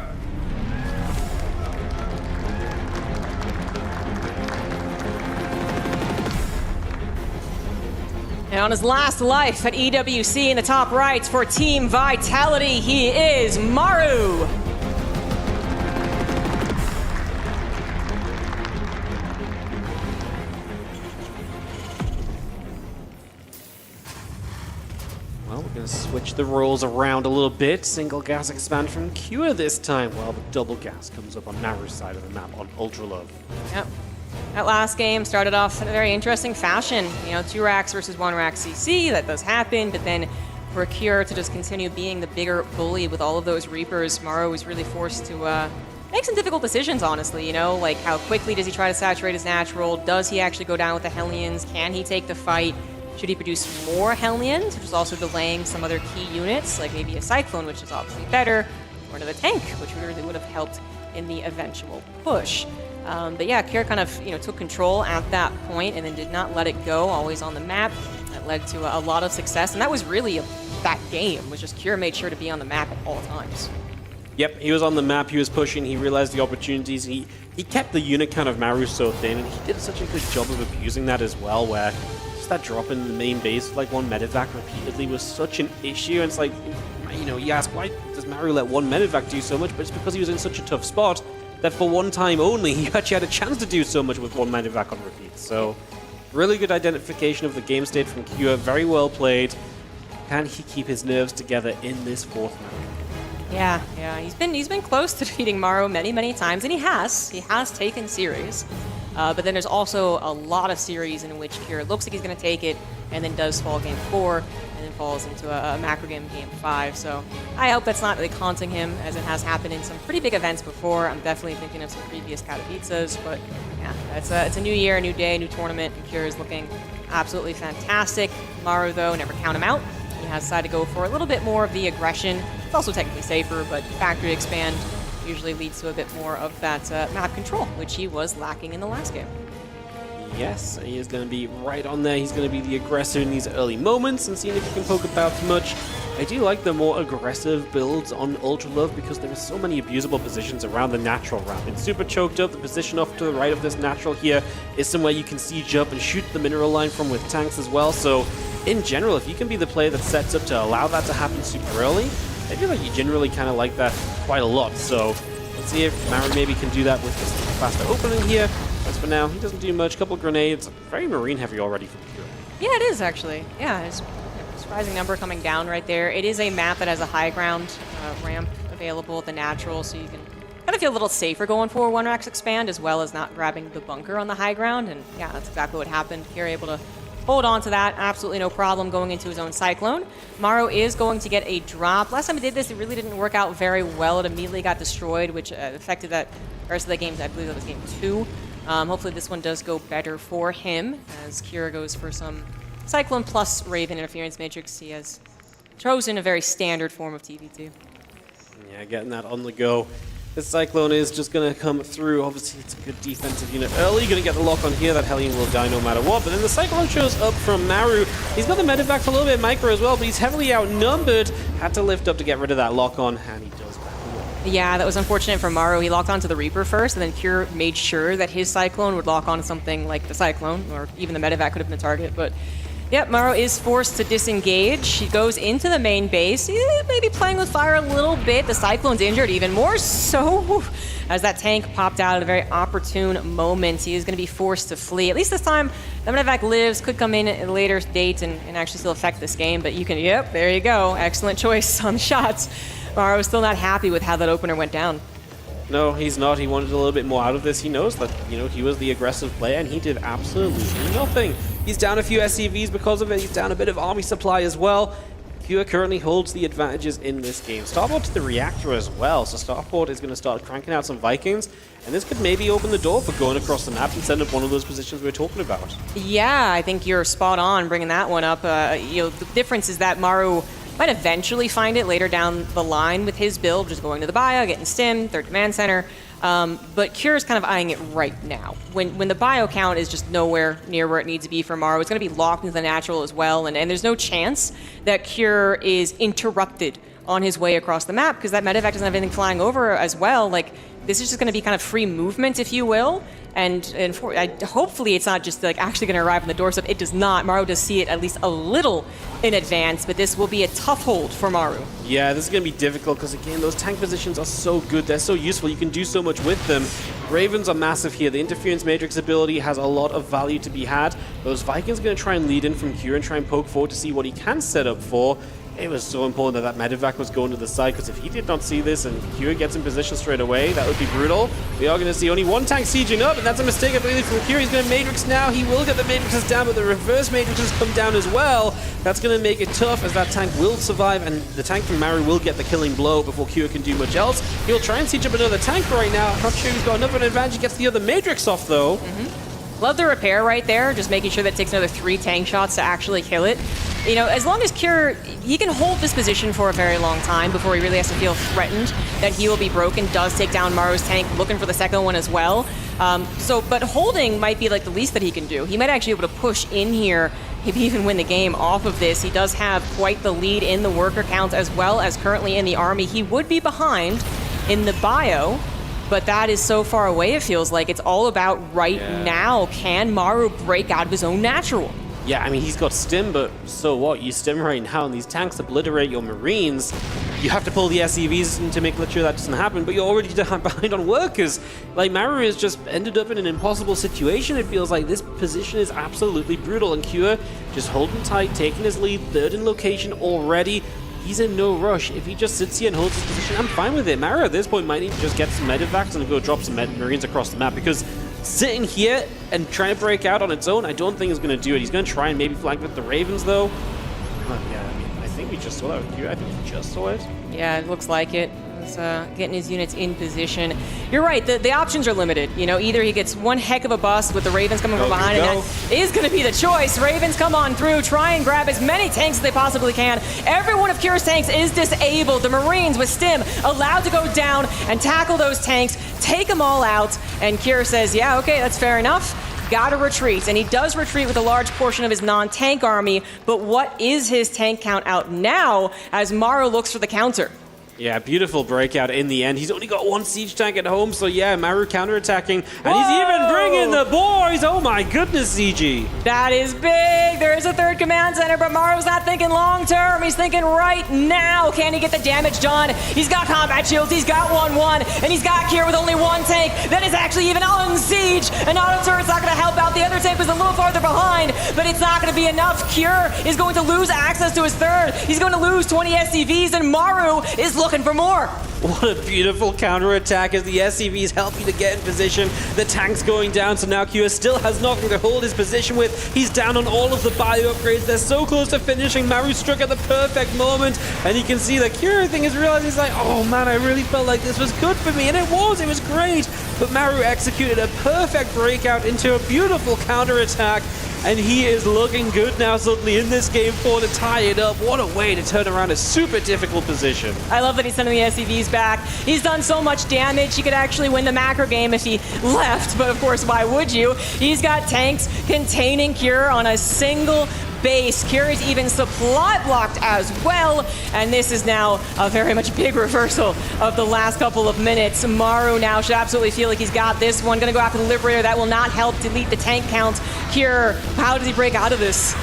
And on his last life at EWC in the top right for Team Vitality, he is Maru. Well, we're going to switch the roles around a little bit. Single gas expand from Cure this time, while the double gas comes up on Maru's side of the map on Ultra Love. Yep. That last game started off in a very interesting fashion. You know, 2 racks versus 1 rack CC, that does happen, but then for Cure to just continue being the bigger bully with all of those Reapers, Maru was really forced to make some difficult decisions, honestly, you know, like how quickly does he try to saturate his natural? Does he actually go down with the Hellions? Can he take the fight? Should he produce more Hellions, which is also delaying some other key units, like maybe a Cyclone, which is obviously better, or another tank, which really would have helped in the eventual push. But yeah, Cure kind of, you know, took control at that point and then did not let it go, always on the map. That led to a lot of success, and that was really that game, was just Cure made sure to be on the map at all times. Yep, he was on the map, he was pushing, he realized the opportunities, he kept the unit count of Maru so thin, and he did such a good job of abusing that as well, where just that drop in the main base, like 1 medevac repeatedly, was such an issue. And it's like, you know, you ask, why does Maru let 1 medevac do so much? But it's because he was in such a tough spot that for one time only, he actually had a chance to do so much with 1 medevac on repeat. So, really good identification of the game state from Cure, very well played. Can he keep his nerves together in this 4th map? Yeah, he's been close to defeating Maru many times, and he has taken series. But then there's also a lot of series in which Cure looks like he's going to take it, and then does fall game 4, and then falls into a macro game 5. So I hope that's not really haunting him, as it has happened in some pretty big events before. I'm definitely thinking of some previous Katowicas, but yeah, it's a new year, a new day, a new tournament, and Cure is looking absolutely fantastic. Maru, though, never count him out. He has decided to go for a little bit more of the aggression. It's also technically safer, but factory expand usually leads to a bit more of that map control, which he was lacking in the last game. Yes, he is going to be right on there. He's going to be the aggressor in these early moments and seeing if he can poke about too much. I do like the more aggressive builds on Ultra Love because there are so many abusable positions around the natural ramp. It's super choked up. The position off to the right of this natural here is somewhere you can siege up and shoot the mineral line from with tanks as well. So in general, if you can be the player that sets up to allow that to happen super early, I feel like you generally kind of like that quite a lot. So let's see if Maru maybe can do that with this faster opening here. As for now, he doesn't do much. Couple grenades. Very marine heavy already from Cure. Yeah, it is actually. Yeah, it's a surprising number coming down right there. It is a map that has a high ground ramp available at the natural, so you can kind of feel a little safer going for 1 racks expand, as well as not grabbing the bunker on the high ground. And yeah, that's exactly what happened. Cure able to hold on to that, absolutely no problem going into his own Cyclone. Maru is going to get a drop. Last time he did this, it really didn't work out very well. It immediately got destroyed, which affected that rest of the games. I believe that was game 2. Hopefully this one does go better for him, as Cure goes for some Cyclone plus Raven Interference Matrix. He has chosen a very standard form of TVT. Yeah, getting that on the go. This Cyclone is just going to come through. Obviously, it's a good defensive unit early. Going to get the lock on here. That Hellion will die no matter what. But then the Cyclone shows up from Maru. He's got the medevac for a little bit micro as well, but he's heavily outnumbered. Had to lift up to get rid of that lock on, and he does back away. Yeah, that was unfortunate for Maru. He locked onto the Reaper first, and then Cure made sure that his Cyclone would lock on something like the Cyclone, or even the medevac could have been a target. But yep, Maru is forced to disengage. He goes into the main base. He's maybe playing with fire a little bit. The Cyclone's injured even more so as that tank popped out at a very opportune moment. He is going to be forced to flee. At least this time, the medevac lives, could come in at a later date and actually still affect this game. But you can, yep, there you go. Excellent choice on the shots. Maru was still not happy with how that opener went down. No, he's not. He wanted a little bit more out of this. He knows that, you know, he was the aggressive player, and he did absolutely nothing. He's down a few SCVs because of it. He's down a bit of army supply as well. Pure currently holds the advantages in this game. Starport to the reactor as well, so Starport is going to start cranking out some Vikings, and this could maybe open the door for going across the map and send up one of those positions we were talking about. Yeah, I think you're spot on bringing that one up. You know, the difference is that Maru might eventually find it later down the line with his build, just going to the bio, getting stim, third command center. But Cure's kind of eyeing it right now. When the bio count is just nowhere near where it needs to be for Maru, it's going to be locked into the natural as well, and there's no chance that Cure is interrupted on his way across the map, because that medevac doesn't have anything flying over as well. Like, this is just going to be kind of free movement, if you will. And hopefully it's not just like actually going to arrive on the doorstep. It does not. Maru does see it at least a little in advance, but this will be a tough hold for Maru. Yeah, this is going to be difficult because, again, those tank positions are so good. They're so useful. You can do so much with them. Ravens are massive here. The Interference Matrix ability has a lot of value to be had. Those Vikings are going to try and lead in from Q and try and poke forward to see what he can set up for. It was so important that medevac was going to the side, because if he did not see this and Q gets in position straight away, that would be brutal. We are going to see only one tank sieging up, and that's a mistake, I believe, from Q. He's going to Matrix now. He will get the Matrixes down, but the reverse Matrixes come down as well. That's going to make it tough, as that tank will survive, and the tank from Maru will get the killing blow before Q can do much else. He'll try and siege up another tank right now. I'm not sure he's got enough of an advantage. He gets the other Matrix off, though. Love the repair right there, just making sure that it takes another 3 tank shots to actually kill it. You know, as long as Cure, he can hold this position for a very long time before he really has to feel threatened that he will be broken. Does take down Maru's tank, looking for the second one as well. But holding might be like the least that he can do. He might actually be able to push in here, maybe even win the game off of this. He does have quite the lead in the worker count as well as currently in the army. He would be behind in the bio, but that is so far away, it feels like. It's all about right now. Can Maru break out of his own natural? Yeah, I mean, he's got stim, but so what? You stim right now, and these tanks obliterate your Marines. You have to pull the SCVs to make sure that doesn't happen, but you're already behind on workers. Like, Maru has just ended up in an impossible situation. It feels like this position is absolutely brutal, and Cure just holding tight, taking his lead, third in location already. He's in no rush. If he just sits here and holds his position, I'm fine with it. Maru at this point might need to just get some medevacs and go drop some Marines across the map, because sitting here and trying to break out on its own, I don't think is going to do it. He's going to try and maybe flank with the Ravens, though. Yeah, I mean, I think we just saw that with Q. I think he just saw it. Yeah, it looks like it. He's getting his units in position. You're right, the options are limited. You know, either he gets one heck of a bust with the Ravens coming from behind, and that is going to be the choice. Ravens come on through, try and grab as many tanks as they possibly can. Every one of Cure's tanks is disabled. The Marines with stim allowed to go down and tackle those tanks, take them all out, and Cure says, yeah, okay, that's fair enough. Gotta retreat, and he does retreat with a large portion of his non-tank army, but what is his tank count out now as Maru looks for the counter? Yeah, beautiful breakout in the end. He's only got one siege tank at home, so yeah, Maru counterattacking. And he's even bringing the boys! Oh my goodness, CG! That is big! There is a third command center, but Maru's not thinking long term. He's thinking right now. Can he get the damage done? He's got combat shields, he's got 1-1, and he's got Cure with only one tank that is actually even on siege. An auto turret's not going to help out. The other tank was a little farther behind, but it's not going to be enough. Cure is going to lose access to his third. He's going to lose 20 SCVs, and Maru is looking for more. What a beautiful counterattack as the SCVs help you to get in position. The tank's going down, so now Q still has nothing to hold his position with. He's down on all of the bio upgrades. They're so close to finishing. Maru struck at the perfect moment, and you can see the Cure thing is realizing, he's like, oh man, I really felt like this was good for me, and it was great. But Maru executed a perfect breakout into a beautiful counterattack. And he is looking good now suddenly in this game 4 to tie it up. What a way to turn around a super difficult position. I love that he's sending the SCVs back. He's done so much damage, he could actually win the macro game if he left, but of course, why would you? He's got tanks containing Cure on a single base. Cure is even supply blocked as well, and this is now a very much big reversal of the last couple of minutes. Maru now should absolutely feel like he's got this one. Gonna go after the Liberator. That will not help delete the tank count. Cure, how does he break out of this?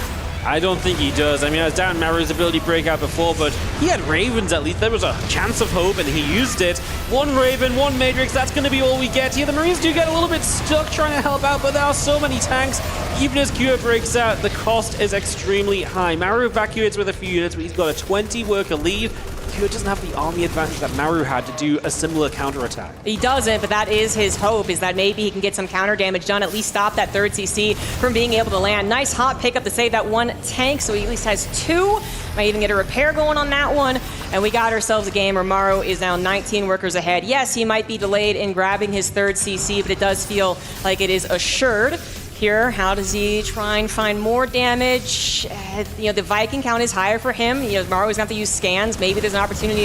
I don't think he does. I mean, I was down Maru's ability breakout before, but he had Ravens at least. There was a chance of hope, and he used it. One Raven, one Matrix, that's going to be all we get here. The Marines do get a little bit stuck trying to help out, but there are so many tanks. Even as Cure breaks out, the cost is extremely high. Maru evacuates with a few units, but he's got a 20-worker lead. Cure doesn't have the army advantage that Maru had to do a similar counterattack. He doesn't, but that is his hope, is that maybe he can get some counter damage done, at least stop that third CC from being able to land. Nice hot pickup to save that one tank, so he at least has 2. Might even get a repair going on that one. And we got ourselves a game where Maru is now 19 workers ahead. Yes, he might be delayed in grabbing his third CC, but it does feel like it is assured. Here, how does he try and find more damage? The Viking count is higher for him. Maru's gonna have to use scans. Maybe there's an opportunity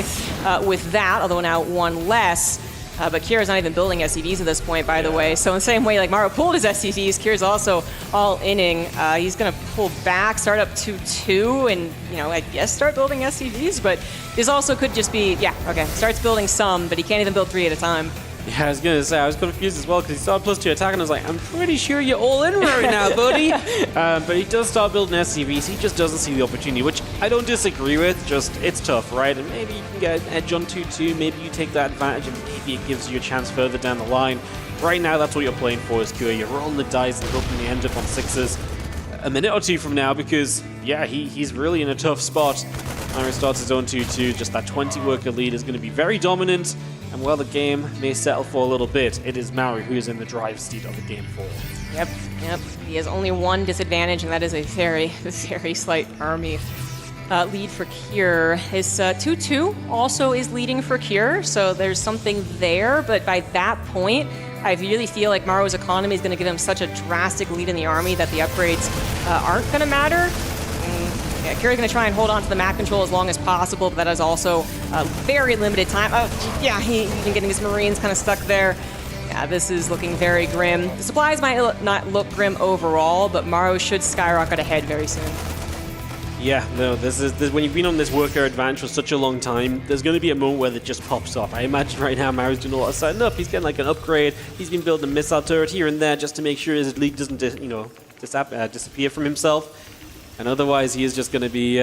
with that, although now 1 less. But Kira's not even building SCVs at this point, by the way. So in the same way, like Maru pulled his SCVs, Kira's also all inning. He's gonna pull back, start up 2-2, and I guess start building SCVs. But this also could just be, starts building some, but he can't even build 3 at a time. Yeah, I was going to say, I was confused as well because he started +2 attack and I was like, I'm pretty sure you're all in right now, buddy. But he does start building SCVs. He just doesn't see the opportunity, which I don't disagree with. Just, it's tough, right? And maybe you can get an edge on 2-2. Maybe you take that advantage and maybe it gives you a chance further down the line. Right now, that's what you're playing for as Cure. You're rolling the dice and hoping you end up on 6s a minute or 2 from now because, yeah, he's really in a tough spot. Maru starts his own 2-2. Just that 20-worker lead is going to be very dominant. And while the game may settle for a little bit, it is Maru who is in the drive seat of the game 4. Yep. He has only 1 disadvantage, and that is a very, very slight army lead for Cure. His 2-2 also is leading for Cure, so there's something there. But by that point, I really feel like Maru's economy is going to give him such a drastic lead in the army that the upgrades aren't going to matter. Cure's going to try and hold on to the map control as long as possible, but that is also a very limited time. He's been getting his Marines kind of stuck there. Yeah, this is looking very grim. The supplies might not look grim overall, but Maru should skyrocket ahead very soon. Yeah, no, this when you've been on this worker advantage for such a long time, there's going to be a moment where it just pops off. I imagine right now Maru's doing a lot of setting up. He's getting like an upgrade. He's been building a missile turret here and there just to make sure his lead doesn't disappear from himself. And otherwise, he is just going to be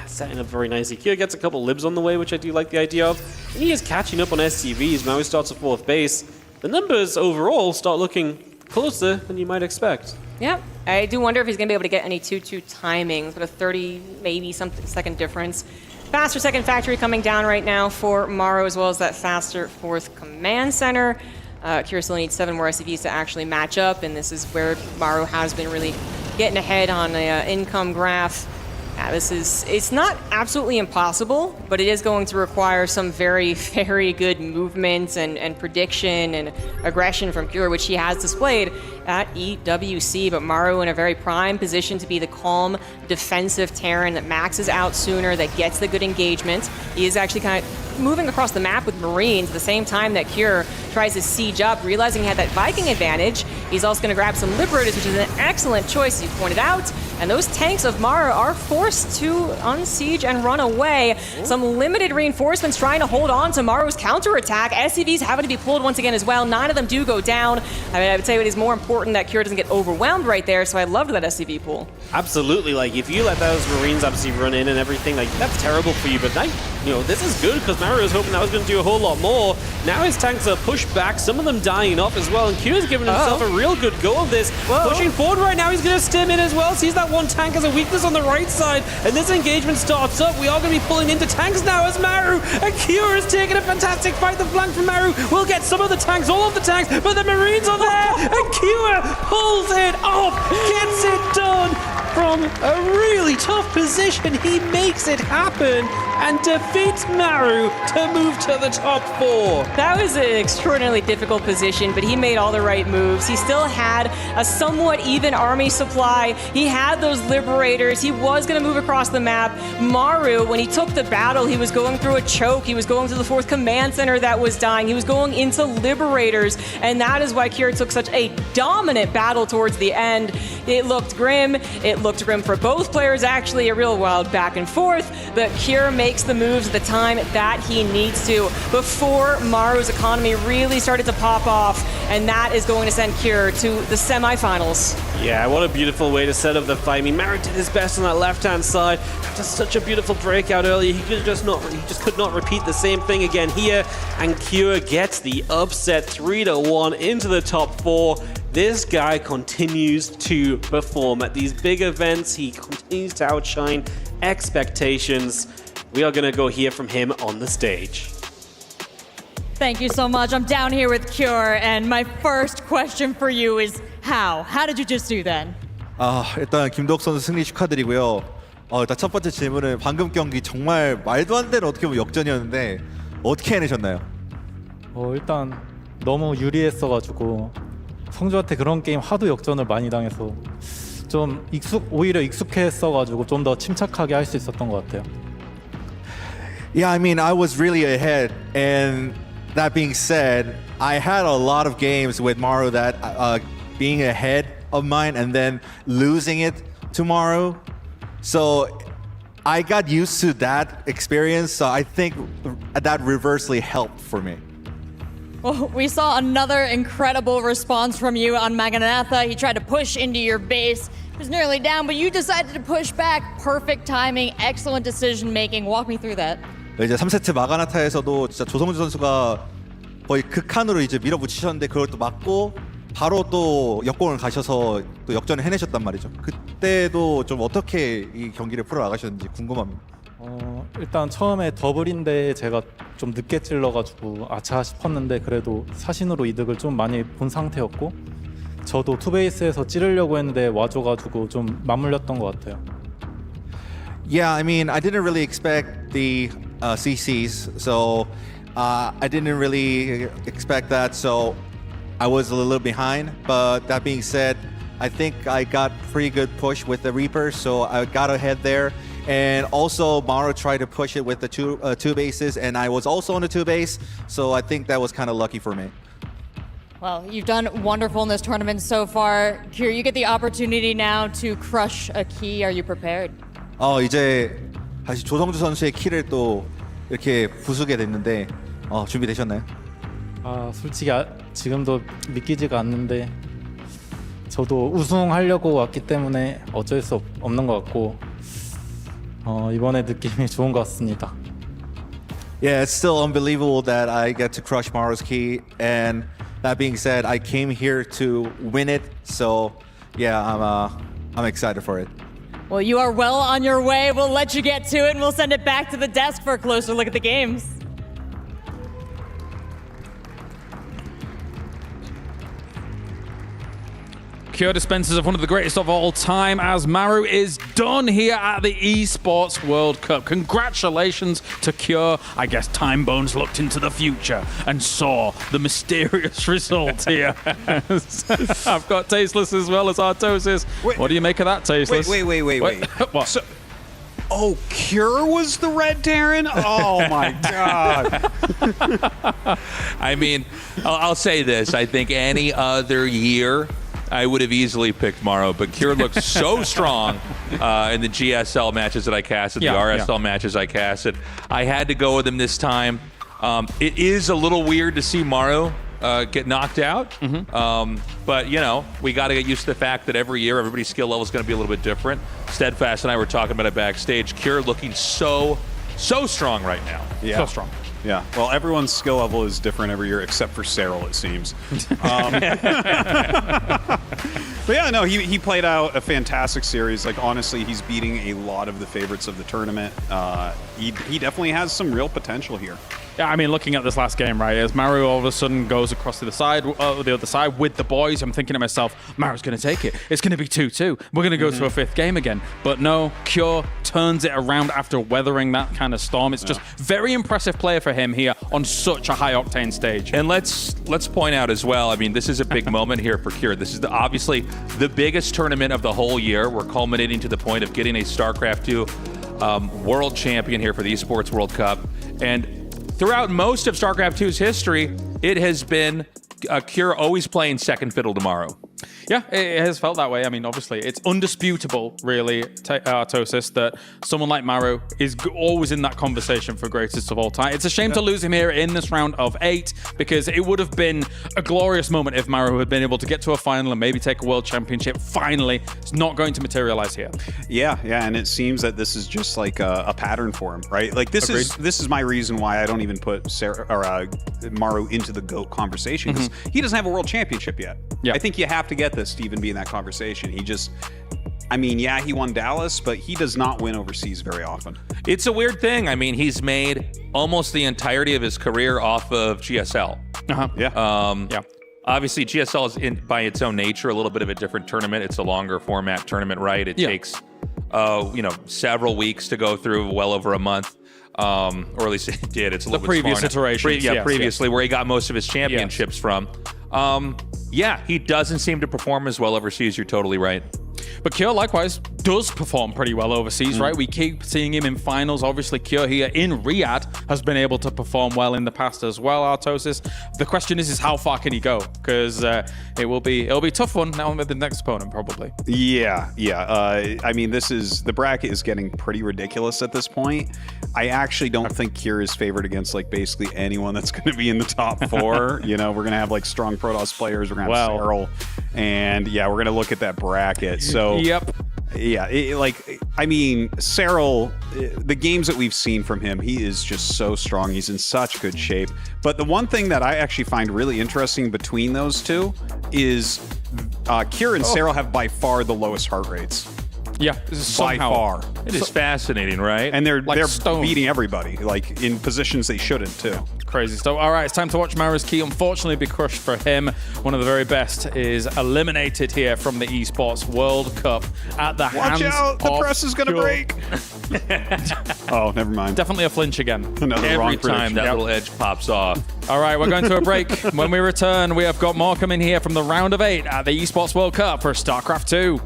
setting up very nicely. Cure gets a couple libs on the way, which I do like the idea of. And he is catching up on SCVs. Now he starts at 4th base. The numbers overall start looking closer than you might expect. Yeah, I do wonder if he's going to be able to get any 2-2 timings, but a 30 maybe something second difference. Faster second factory coming down right now for Maru, as well as that faster 4th command center. Cure still needs 7 more SCVs to actually match up, and this is where Maru has been really getting ahead on the income graph. It's not absolutely impossible, but it is going to require some very, very good movements and prediction and aggression from Cure, which he has displayed at EWC. But Maru in a very prime position to be the calm defensive Terran that maxes out sooner, that gets the good engagement. He is actually kind of moving across the map with Marines at the same time that Cure tries to siege up, realizing he had that Viking advantage. He's also going to grab some Liberators, which is an excellent choice, as you pointed out. And those tanks of Maru are forced to unsiege and run away. Some limited reinforcements trying to hold on to Maru's counterattack. SCVs having to be pulled once again as well. 9 of them do go down. I mean, I would say it is more important that Cure doesn't get overwhelmed right there, so I loved that SCV pull. Absolutely. Like, if you let those Marines obviously run in and everything, like, that's terrible for you. But this is good because Maru was hoping that was going to do a whole lot more. Now his tanks are pushed back, some of them dying off as well, and Cure's giving himself a real good go of this. Pushing forward right now, he's going to stim in as well. Sees that one tank as a weakness on the right side, and this engagement starts up. We are going to be pulling into tanks now as Maru, and Cure is taking a fantastic fight. The flank from Maru will get some of the tanks, all of the tanks, but the Marines are there, and Cure pulls it off, gets it done. from a really tough position, he makes it happen and defeats Maru to move to the top 4. That was an extraordinarily difficult position, but he made all the right moves. He still had a somewhat even army supply. He had those liberators. He was going to move across the map. Maru, when he took the battle, he was going through a choke. He was going to the 4th command center that was dying. He was going into liberators, and that is why Kjær took such a dominant battle towards the end. It looked grim. It looked grim for both players, actually, a real wild back and forth, but Kjær makes the moves at the time that he needs to before Maru's economy really started to pop off, and that is going to send Kjær to the semifinals. Yeah, what a beautiful way to set up the fight. I mean, Maru did his best on that left-hand side. Just such a beautiful breakout earlier. He just could not repeat the same thing again here, and Kjær gets the upset 3-1 into the top 4. This guy continues to perform at these big events. He continues to outshine expectations. We are going to go hear from him on the stage. Thank you so much. I'm down here with Kjær, and my first question for you is how? How did you just do that? 일단 김도욱 선수 승리 축하드리고요. 일단 첫 번째 질문은 방금 경기 정말 말도 안 되는 어떻게 보면 역전이었는데 어떻게 해내셨나요? 일단 너무 유리했어가지고 성주한테 그런 게임 하도 역전을 많이 당해서 좀 오히려 익숙했어가지고 좀 더 침착하게 할 수 있었던 것 같아요. Yeah, I mean, I was really ahead, and that being said, I had a lot of games with Maru that being ahead of mine and then losing it to Maru. So I got used to that experience, so I think that reversely helped for me. Well, we saw another incredible response from you on Maganatha. He tried to push into your base. He was nearly down, but you decided to push back. Perfect timing, excellent decision making. Walk me through that. 이제 3세트 마가나타에서도 진짜 조성주 선수가 거의 극한으로 이제 밀어붙이셨는데 그걸 또 맞고 바로 또 역공을 가셔서 또 역전을 해내셨단 말이죠. 그때도 좀 어떻게 이 경기를 풀어 나가셨는지 궁금합니다. 일단 처음에 더블인데 제가 좀 늦게 찔러가지고 아차 싶었는데 그래도 사신으로 이득을 좀 많이 본 상태였고 저도 투베이스에서 찌르려고 했는데 와줘가지고 좀 맞물렸던 것 같아요. Yeah, I mean, I didn't really expect the CCs, so I didn't really expect that, so I was a little behind. But that being said, I think I got pretty good push with the Reaper, so I got ahead there. And also, Maru tried to push it with the two bases, and I was also on the 2 base, so I think that was kind of lucky for me. Well, you've done wonderful in this tournament so far. Kjær, you get the opportunity now to crush a key. Are you prepared? 이제 다시 조성주 선수의 키를 또 이렇게 부수게 됐는데 준비되셨나요? 솔직히 지금도 믿기지가 않는데 저도 우승하려고 왔기 때문에 어쩔 수 없는 것 같고 이번에 느낌이 좋은 것 같습니다. Yeah, it's still unbelievable that I get to crush Maru's key, and that being said, I came here to win it, so yeah, I'm excited for it. Well, you are well on your way. We'll let you get to it, and we'll send it back to the desk for a closer look at the games. Kjær dispenses of one of the greatest of all time as Maru is done here at the Esports World Cup. Congratulations to Kjær. I guess Time Bones looked into the future and saw the mysterious result here. I've got Tasteless as well as Artosis. What do you make of that, Tasteless? Wait. What? So, Kjær was the Red Terran? Oh my God. I mean, I'll say this. I think any other year, I would have easily picked Maru, but Kjær looked so strong in the GSL matches that I casted, the RSL matches I casted. I had to go with him this time. It is a little weird to see Maru get knocked out, but you know, we got to get used to the fact that every year everybody's skill level is going to be a little bit different. Steadfast and I were talking about it backstage. Kjær looking so strong right now. Yeah. So strong. Yeah, well, everyone's skill level is different every year except for Serral, it seems. But yeah, no, he played out a fantastic series. Like, honestly, he's beating a lot of the favorites of the tournament. He definitely has some real potential here. Yeah, I mean, looking at this last game, right, as Maru all of a sudden goes across to the other side with the boys, I'm thinking to myself, Maru's going to take it. It's going to be 2-2. We're going to go to a fifth game again. But no, Cure turns it around after weathering that kind of storm. It's just very impressive play for him here on such a high-octane stage. And let's point out as well, I mean, this is a big moment here for Cure. This is obviously the biggest tournament of the whole year. We're culminating to the point of getting a StarCraft 2 world champion here for the Esports World Cup. And throughout most of StarCraft 2's history, it has been Cure always playing second fiddle to Maru. Yeah, it has felt that way. I mean, obviously, it's undisputable, really, Tosis, that someone like Maru is always in that conversation for greatest of all time. It's a shame to lose him here in this round of 8, because it would have been a glorious moment if Maru had been able to get to a final and maybe take a world championship. Finally, it's not going to materialize here. Yeah, and it seems that this is just like a pattern for him, right? Like this is my reason why I don't even put Maru into the GOAT conversation, because he doesn't have a world championship yet. Yeah. I think you have to get this to even be in that conversation. He just, I mean, yeah, he won Dallas, but he does not win overseas very often. It's a weird thing. I mean, he's made almost the entirety of his career off of GSL. Yeah. Obviously, GSL is by its own nature a little bit of a different tournament. It's a longer format tournament, right? It takes, several weeks to go through, well over a month. Or at least it did. It's a little bit previous smaller now. iterations. Previously, where he got most of his championships from. He doesn't seem to perform as well overseas. You're totally right. But Cure, likewise, does perform pretty well overseas, right? We keep seeing him in finals. Obviously, Cure here in Riyadh has been able to perform well in the past as well, Artosis. The question is how far can he go? Because it'll be a tough one now with the next opponent, probably. Yeah. I mean, the bracket is getting pretty ridiculous at this point. I actually don't think Cure is favored against like basically anyone that's going to be in the top 4. We're going to have like strong Protos players. We're going to have Serral. And we're going to look at that bracket. So I mean, Serral, the games that we've seen from him, he is just so strong. He's in such good shape. But the one thing that I actually find really interesting between those two is Cure and Serral have by far the lowest heart rates. Yeah, by far. It is fascinating, right? And they're beating everybody, like in positions they shouldn't too. Crazy stuff. All right, it's time to watch Maru's Key. Unfortunately, be crushed for him. One of the very best is eliminated here from the Esports World Cup at the hands of... Watch out, the press is going to break. Oh, never mind. Definitely a flinch again. Every time that little edge pops off. All right, we're going to a break. When we return, we have got more coming here from the round of 8 at the Esports World Cup for StarCraft 2.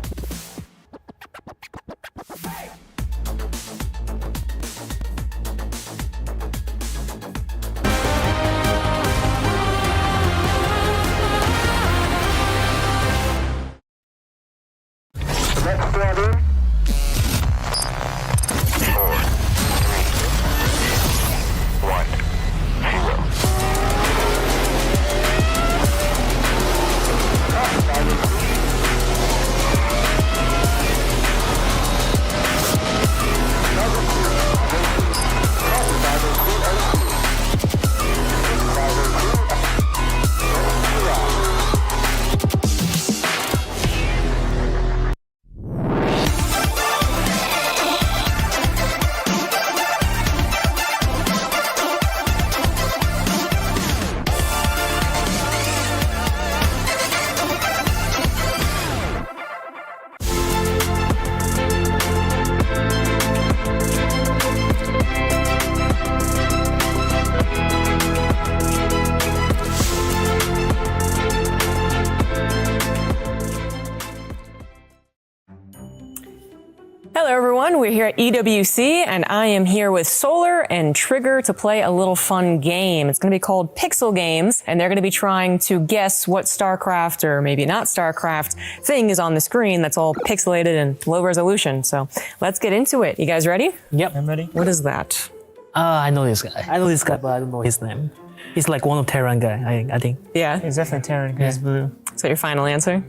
Hello everyone, we're here at EWC and I am here with Solar and Trigger to play a little fun game. It's going to be called Pixel Games and they're going to be trying to guess what StarCraft or maybe not StarCraft thing is on the screen that's all pixelated and low resolution. So let's get into it. You guys ready? Yep, I'm ready. What is that? I know this guy. But I don't know his name. He's like one of Terran guy, I think. Yeah? He's definitely Terran. He's blue. Is that your final answer?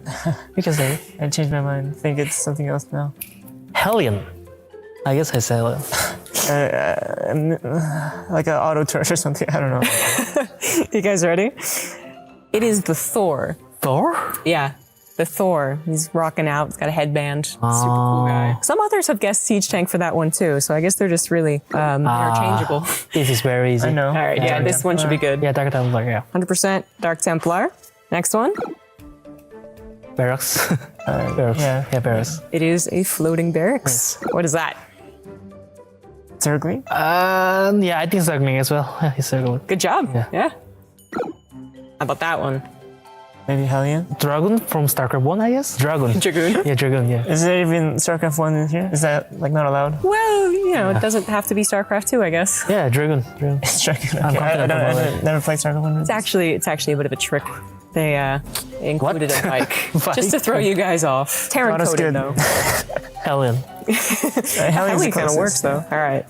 You can say it. I changed my mind. I think it's something else now. Hellion. I guess I said like an auto turret or something. I don't know. You guys ready? It is the Thor. Thor? Yeah. The Thor. He's rocking out. He's got a headband. Super cool guy. Some others have guessed Siege Tank for that one too, so I guess they're just really interchangeable. This is very easy. I know. All right, yeah, this one should be good. Yeah, Dark Templar, yeah. 100% Dark Templar. Next one. Barracks. Barracks. Yeah, barracks. It is a floating barracks. What is that? Circling? Yeah, I think circling as well. Yeah, he's circling. Good job. Yeah. How about that one? Maybe Hellion? Dragon from StarCraft 1, I guess? Dragon. Dragoon? Yeah, Dragon, yeah. Is there even StarCraft 1 in here? Is that like not allowed? Well, you know, it doesn't have to be StarCraft 2, I guess. Yeah, Dragon. It's Dragon. I'm Okay. I confident never played StarCraft 1. It's actually a bit of a trick. They included a bike just to throw you guys off. Terran Not as coded good. though. Hellion. Hellion kind of works though. All right.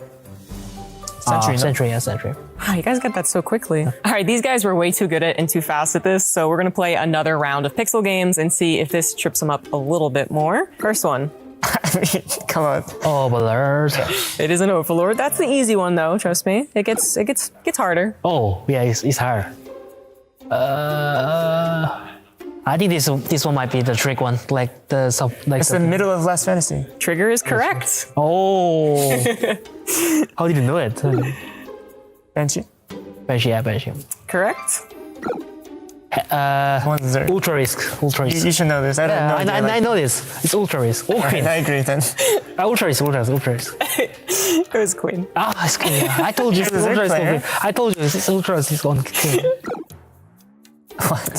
Sentry, no? Sentry, yeah, Sentry. Wow, you guys got that so quickly. All right, these guys were way too good at and too fast at this, so we're gonna play another round of pixel games and see if this trips them up a little bit more. First one. Come on. Overlord. It is an Overlord. That's the easy one though, trust me. It gets harder. Oh, yeah, it's hard. I think this one might be the trick one, like the sub. Like It's the middle of Last Fantasy. Trigger is correct. Oh. How did you know it? Banshee. Banshee, yeah, Banshee. Correct. Ultra risk. Ultra risk. You should know this. I don't know. I know this. It's ultra risk. Oh, Alright, I agree then. ultra risk. Ultra risk. It was Queen. Ah, it's Queen. Yeah. I told you. It's a ultra risk. player. I told you. It's ultra risk is on Queen.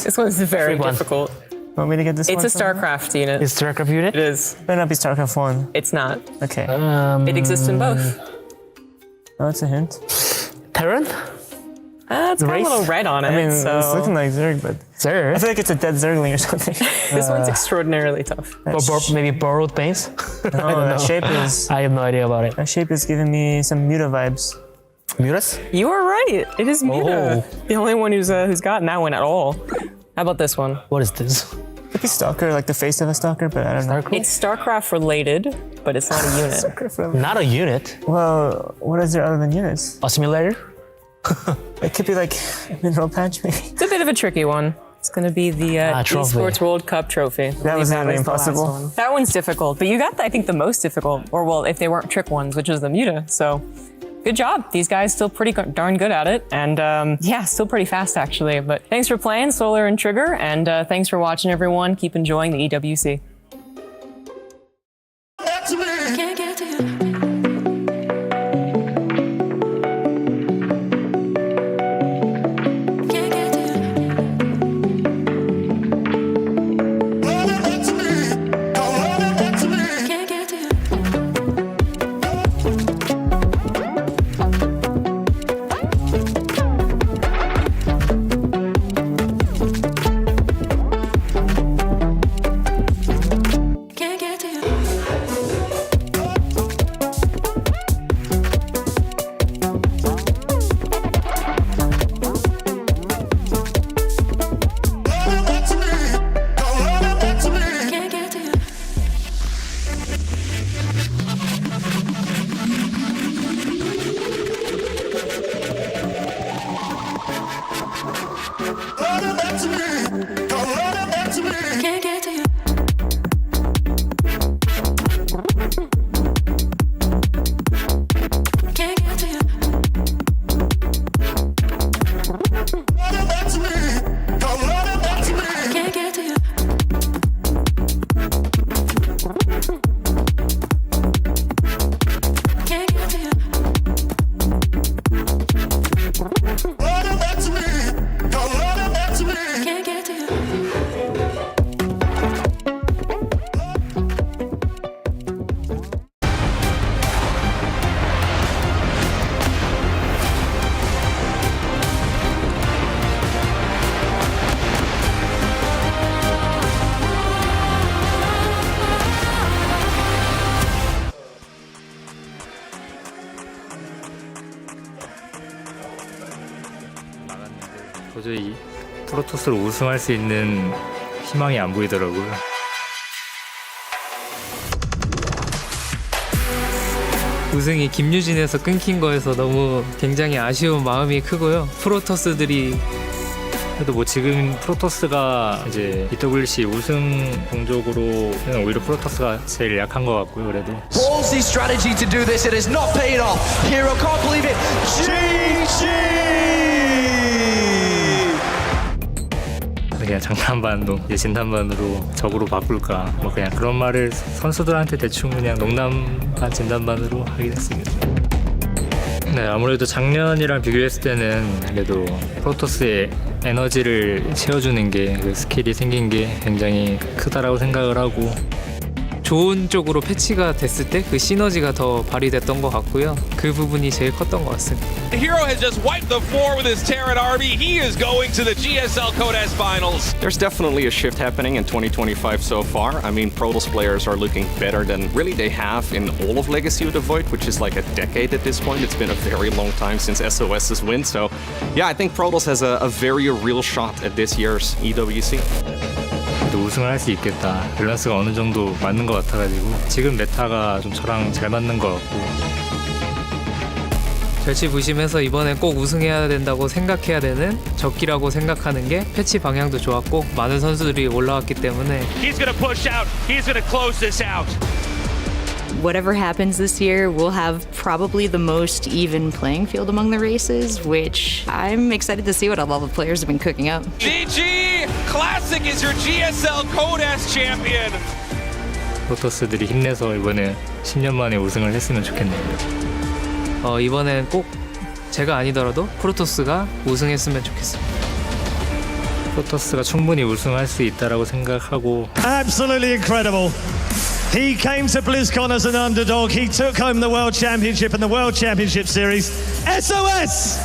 This one's very Trick one. difficult. Want me to get this It's one? a StarCraft unit. It's StarCraft unit. It is. Better not be StarCraft 1. It's not. Okay. It exists in both. Oh, that's a hint. Terran? It's got a Race? little red on it. I mean, so it's looking like Zerg, but Zerg? I feel like it's a dead Zergling or something. This one's extraordinarily tough. Maybe borrowed paints? No, that shape is. I have no idea about it. That shape is giving me some Muta vibes. Mutas? You are right. It is Muta. The only one who's gotten that one at all. How about this one? What is this? Could be Stalker, like the face of a Stalker, but I don't know. It's StarCraft related, but it's not a unit. Not a unit. Well, what is there other than units? A simulator? It could be like a mineral patch, maybe. It's a bit of a tricky one. It's going to be the trophy. Esports World Cup trophy. That was nearly impossible. That one's difficult, but you got, I think, the most difficult, or well, if they weren't trick ones, which is the Muta. So good job. These guys still pretty darn good at it. And yeah, still pretty fast actually. But thanks for playing, Solar and Trigger. And thanks for watching, everyone. Keep enjoying the EWC. 도저히 프로토스를 우승할 수 있는 희망이 안 보이더라고요. 우승이 김유진에서 끊긴 거에서 너무 굉장히 아쉬운 마음이 크고요. 프로토스들이 그래도 뭐 지금 프로토스가 이제 EWC 우승 공적으로 오히려 프로토스가 제일 약한 것 같고요. 그래도 Ballsy strategy to do this. It has not paid off. Hero can't believe it. GG! 그냥 장난반도 이제 진단반으로 적으로 바꿀까 뭐 그냥 그런 말을 선수들한테 대충 그냥 농담 반 진단반으로 하긴 했습니다. 네, 아무래도 작년이랑 비교했을 때는 그래도 프로토스의 에너지를 채워주는 게 그 스킬이 생긴 게 굉장히 크다라고 생각을 하고 좋은 쪽으로 패치가 됐을 때 그 시너지가 더 발휘됐던 것 같고요. 그 부분이 제일 컸던 것 같습니다. Hero has just wiped the floor with his Terran army. He is going to the GSL Codes finals. There's definitely a shift happening in 2025 so far. I mean, Protos players are looking better than really they have in all of Legacy of the Void, which is like a decade at this point. It's been a very long time since SOS's win. So yeah, I think Protos has a very real shot at this year's EWC. 우승을 할 수 있겠다. 밸런스가 어느 정도 맞는 것 같아가지고 지금 메타가 좀 저랑 잘 맞는 것 같고 절치부심해서 이번에 꼭 우승해야 된다고 생각해야 되는 적기라고 생각하는 게 패치 방향도 좋았고 많은 선수들이 올라왔기 때문에 He's gonna push out. He's gonna close this out. Whatever happens this year, we'll have probably the most even playing field among the races, which I'm excited to see what all the players have been cooking up. GG! Classic is your GSL Codes champion. 프로토스들이 힘내서 이번에 10년 만에 우승을 했으면 좋겠네요. 이번엔 꼭 제가 아니더라도 프로토스가 우승했으면 좋겠습니다. 프로토스가 충분히 우승할 수 있다라고 생각하고 Absolutely incredible. He came to BlizzCon as an underdog. He took home the World Championship and the World Championship Series. SOS!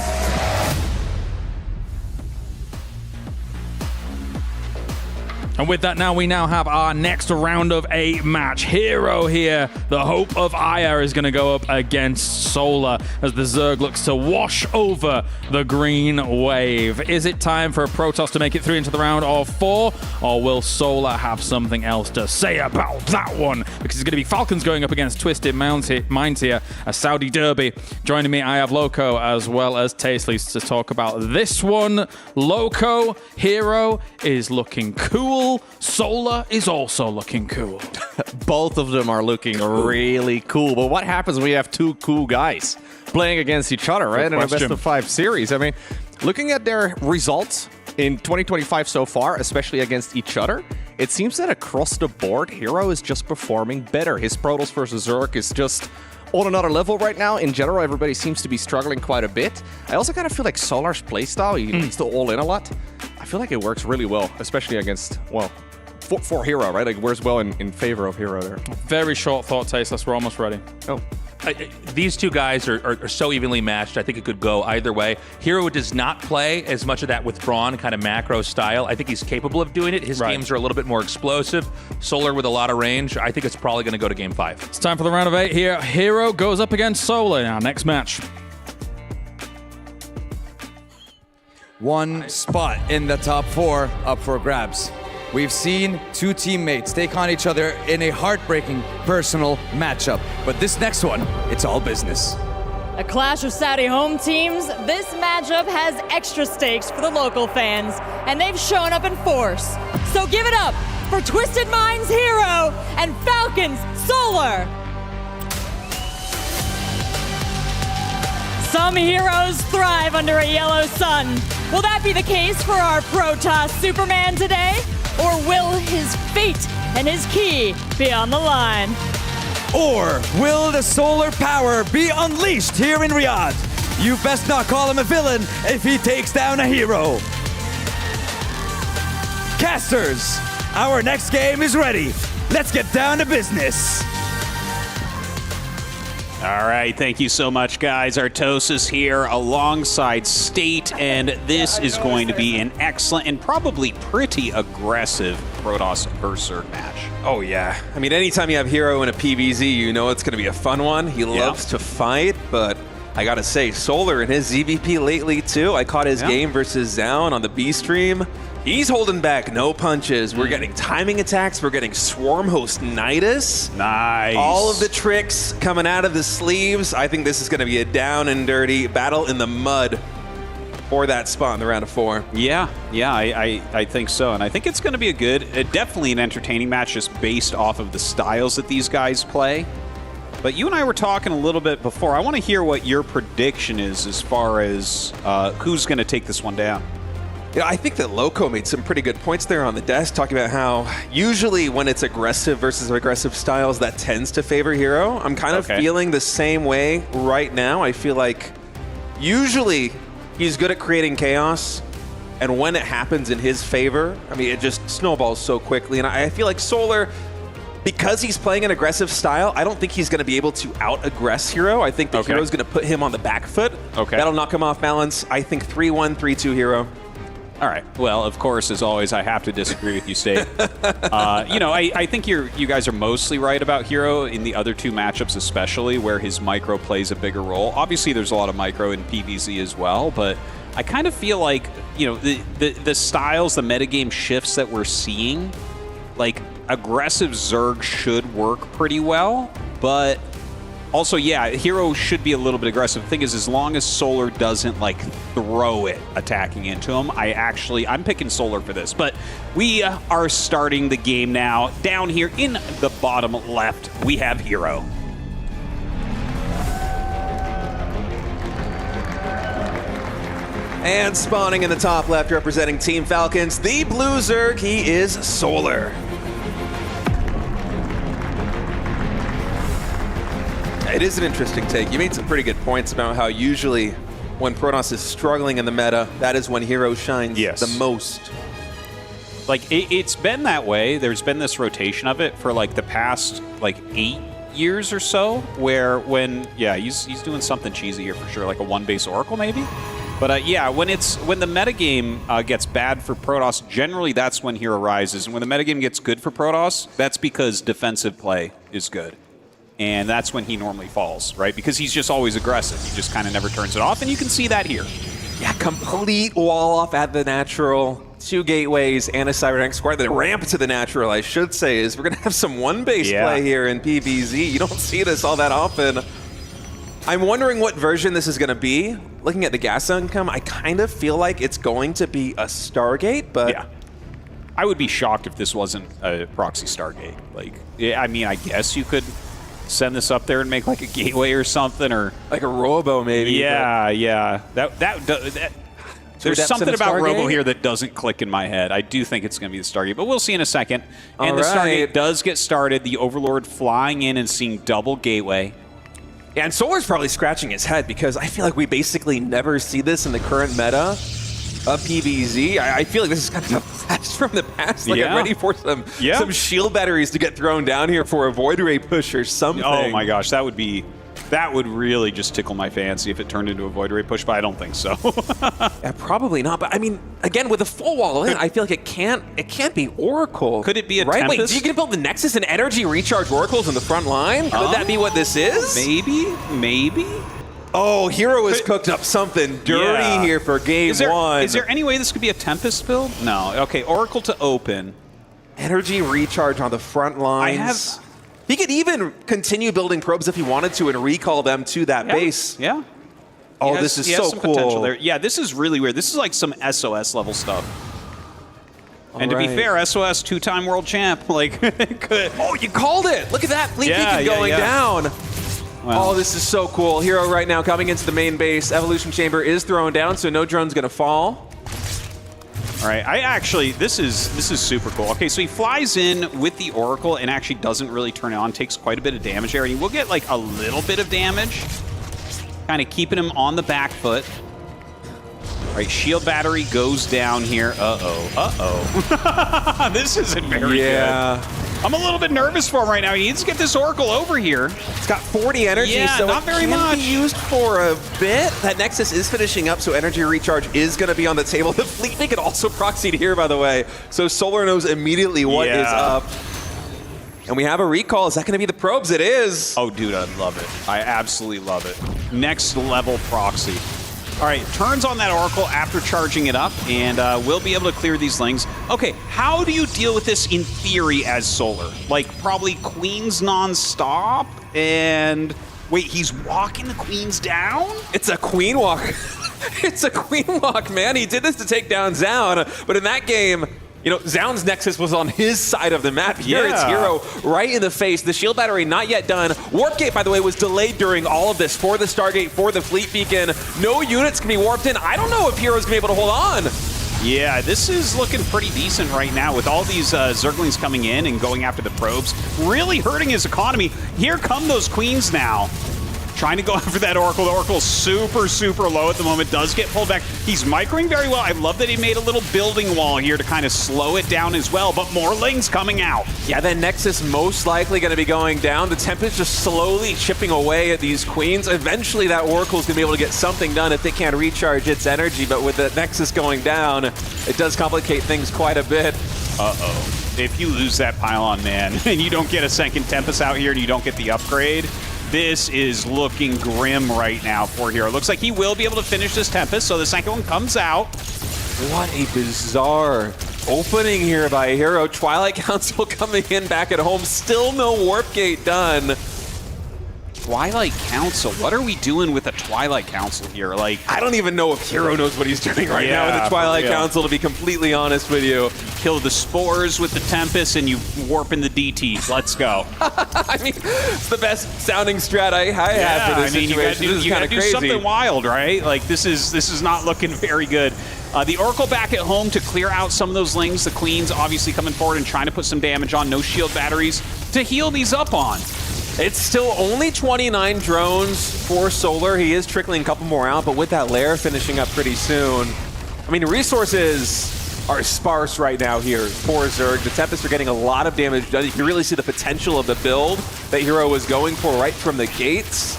And with that, we now have our next round of 8 match. Hero here, the hope of Aya, is going to go up against Solar as the Zerg looks to wash over the green wave. Is it time for Protos to make it through into the round of 4, or will Solar have something else to say about that one? Because it's going to be Falcons going up against Twisted Minds here, a Saudi derby. Joining me, I have Loco as well as Tasteley to talk about this one. Loco, Hero is looking cool. Solar is also looking cool. Both of them are looking really cool. But what happens when you have two cool guys playing against each other, right? In a best of 5 series. I mean, looking at their results in 2025 so far, especially against each other, it seems that across the board, Hero is just performing better. His Protos versus Zerg is just on another level right now. In general, everybody seems to be struggling quite a bit. I also kind of feel like Solar's playstyle, he needs to all in a lot. I feel like it works really well, especially against, well, for Hero, right? Like, works well in favor of Hero there. Very short thought, Tasteless. We're almost ready. Oh. These two guys are so evenly matched. I think it could go either way. Hero does not play as much of that withdrawn kind of macro style. I think he's capable of doing it. His games are a little bit more explosive. Solar with a lot of range. I think it's probably going to go to game 5. It's time for the round of 8 here. Hero goes up against Solar in our next match. One spot in the top 4 up for grabs. We've seen 2 teammates take on each other in a heartbreaking personal matchup. But this next one, it's all business. A clash of Saudi home teams, this matchup has extra stakes for the local fans, and they've shown up in force. So give it up for Twisted Minds Hero and Falcons Solar. Some heroes thrive under a yellow sun. Will that be the case for our Protoss Superman today? Or will his fate and his key be on the line? Or will the solar power be unleashed here in Riyadh? You best not call him a villain if he takes down a hero. Casters, our next game is ready. Let's get down to business. All right, thank you so much, guys. Artos is here alongside State, and this is going to be an excellent and probably pretty aggressive Protoss versus Zerg match. Oh, yeah. I mean, anytime you have Hero in a PvZ, you know it's going to be a fun one. He loves to fight, but I got to say, Solar in his ZVP lately, too. I caught his game versus Zoun on the B stream. He's holding back no punches. We're getting timing attacks. We're getting Swarm Host Nidus. Nice. All of the tricks coming out of the sleeves. I think this is going to be a down and dirty battle in the mud. for that spot in the round of 4. Yeah, I think so. And I think it's going to be definitely an entertaining match just based off of the styles that these guys play. But you and I were talking a little bit before. I want to hear what your prediction is as far as who's going to take this one down. I think that Loco made some pretty good points there on the desk, talking about how usually when it's aggressive versus aggressive styles, that tends to favor Hero. I'm kind of feeling the same way right now. I feel like usually he's good at creating chaos, and when it happens in his favor, I mean, it just snowballs so quickly. And I feel like Solar, because he's playing an aggressive style, I don't think he's going to be able to out-aggress Hero. I think the Hero's going to put him on the back foot. That'll knock him off balance. I think 3-1, 3-2 Hero. All right. Well, of course, as always, I have to disagree with you, State. I think you guys are mostly right about Hero in the other two matchups, especially where his micro plays a bigger role. Obviously, there's a lot of micro in PvZ as well, but I kind of feel like, the styles, the metagame shifts that we're seeing, like aggressive Zerg should work pretty well, but also, yeah, Hero should be a little bit aggressive. The thing is, as long as Solar doesn't, like, throw it attacking into him, I'm picking Solar for this. But we are starting the game now. Down here in the bottom left, we have Hero. And spawning in the top left, representing Team Falcons, the Blue Zerg, he is Solar. It is an interesting take. You made some pretty good points about how usually when Protos is struggling in the meta, that is when Hero shines the most. Like, it's been that way. There's been this rotation of it for, like, the past, 8 years or so, where he's doing something cheesy here for sure, like a one-base Oracle maybe? But when the metagame gets bad for Protoss, generally that's when Hero rises. And when the metagame gets good for Protoss, that's because defensive play is good. And that's when he normally falls, right? Because he's just always aggressive. He just kind of never turns it off, and you can see that here. Yeah, complete wall off at the natural. 2 gateways and a Cybernetic Square. The ramp to the natural, I should say, is we're going to have some one-base play here in PvZ. You don't see this all that often. I'm wondering what version this is going to be. Looking at the gas income, I kind of feel like it's going to be a Stargate, but... Yeah. I would be shocked if this wasn't a proxy Stargate. I mean, I guess you could send this up there and make like a gateway or something, or like a Robo maybe. Yeah. There's something about Robo here that doesn't click in my head. I do think it's going to be the Stargate, but we'll see in a second. And the Stargate does get started. The Overlord flying in and seeing double gateway. Yeah, and Solar's probably scratching his head because I feel like we basically never see this in the current meta of PvZ. I feel like this is kind of a blast from the past. Like, I'm ready for some shield batteries to get thrown down here for a Void Ray push or something. Oh my gosh, that would really just tickle my fancy if it turned into a Void Ray push, but I don't think so. Yeah, probably not. But I mean, again, with a full wall in, I feel like it can't be Oracle. Could it be a Tempest? Tempest? Wait, do you get to build the Nexus and energy recharge Oracles in the front line? Could that be what this is? Maybe. Oh, Hero has cooked up something dirty here for game 1. Is there any way this could be a Tempest build? No. Okay, Oracle to open. Energy recharge on the front lines. He could even continue building probes if he wanted to and recall them to that base. Yeah. Oh, this is so some cool. Potential there. Yeah, this is really weird. This is like some SOS level stuff. And to be fair, SOS 2-time world champ. Oh, you called it. Look at that fleet beacon going down. Well, oh, this is so cool. Hero right now coming into the main base. Evolution Chamber is thrown down, so no drone's going to fall. All right, this is super cool. Okay, so he flies in with the Oracle and actually doesn't really turn it on, takes quite a bit of damage there, and he will get like a little bit of damage, kind of keeping him on the back foot. All right, shield battery goes down here. This isn't very good. I'm a little bit nervous for him right now. He needs to get this Oracle over here. It's got 40 energy, so not very much. Be used for a bit. That Nexus is finishing up, so energy recharge is going to be on the table. The fleet could also proxied here, by the way, so Solar knows immediately what is up. And we have a recall. Is that going to be the probes? It is. Oh, dude, I love it. I absolutely love it. Next level proxy. All right, turns on that Oracle after charging it up, and we'll be able to clear these lings. Okay, how do you deal with this in theory as Solar? Like, probably Queens non-stop, and... Wait, he's walking the Queens down? It's a Queen walk. It's a queen walk, man. He did this to take down Zoun, but in that game, you know, Zoun's Nexus was on his side of the map. Here it's Hero right in the face. The shield battery not yet done. Warp Gate, by the way, was delayed during all of this for the Stargate, for the Fleet Beacon. No units can be warped in. I don't know if Hero's going to be able to hold on. Yeah, this is looking pretty decent right now with all these Zerglings coming in and going after the probes. Really hurting his economy. Here come those queens now. Trying to go after that Oracle. The Oracle's super, super low at the moment. Does get pulled back. He's microing very well. I love that he made a little building wall here to kind of slow it down as well, but more Lings coming out. Yeah, that Nexus most likely going to be going down. The Tempest just slowly chipping away at these queens. Eventually that Oracle's going to be able to get something done if they can't recharge its energy, but with the Nexus going down, it does complicate things quite a bit. Uh-oh. If you lose that pylon, man, and you don't get a second Tempest out here and you don't get the upgrade, this is looking grim right now for Hero. Looks like he will be able to finish this Tempest, so the second one comes out. What a bizarre opening here by Hero. Twilight Council coming in back at home. Still no Warp Gate done. Twilight Council? What are we doing with the Twilight Council here? Like, I don't even know if Hero knows what he's doing right now in the Twilight Council, to be completely honest with you. Kill the spores with the Tempest and you warp in the DTs. Let's go. I mean, it's the best sounding strat I have for this situation. You gotta do something wild, right? Like, this is not looking very good. The Oracle back at home to clear out some of those Lings. The Queen's obviously coming forward and trying to put some damage on. No shield batteries to heal these up on. It's still only 29 drones for Solar. He is trickling a couple more out, but with that lair finishing up pretty soon. I mean, resources are sparse right now here for Zerg. The Tempests are getting a lot of damage done. You can really see the potential of the build that Hero was going for right from the gates.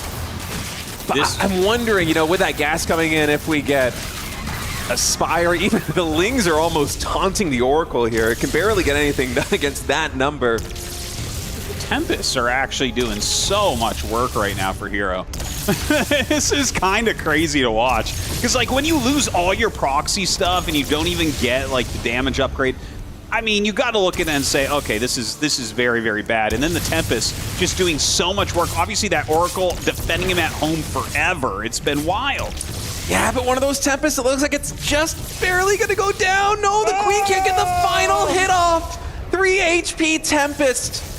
But I'm wondering, you know, with that gas coming in, if we get a Spire, even the Lings are almost taunting the Oracle here. It can barely get anything done against that number. Tempests are actually doing so much work right now for Hero. This is kind of crazy to watch. Because, like, when you lose all your proxy stuff and you don't even get, like, the damage upgrade, I mean, you got to look at it and say, okay, this is very, very bad. And then the Tempest just doing so much work. Obviously, that Oracle defending him at home forever. It's been wild. Yeah, but one of those Tempests, it looks like it's just barely going to go down. No, the Queen can't get the final hit off. 3 HP Tempest.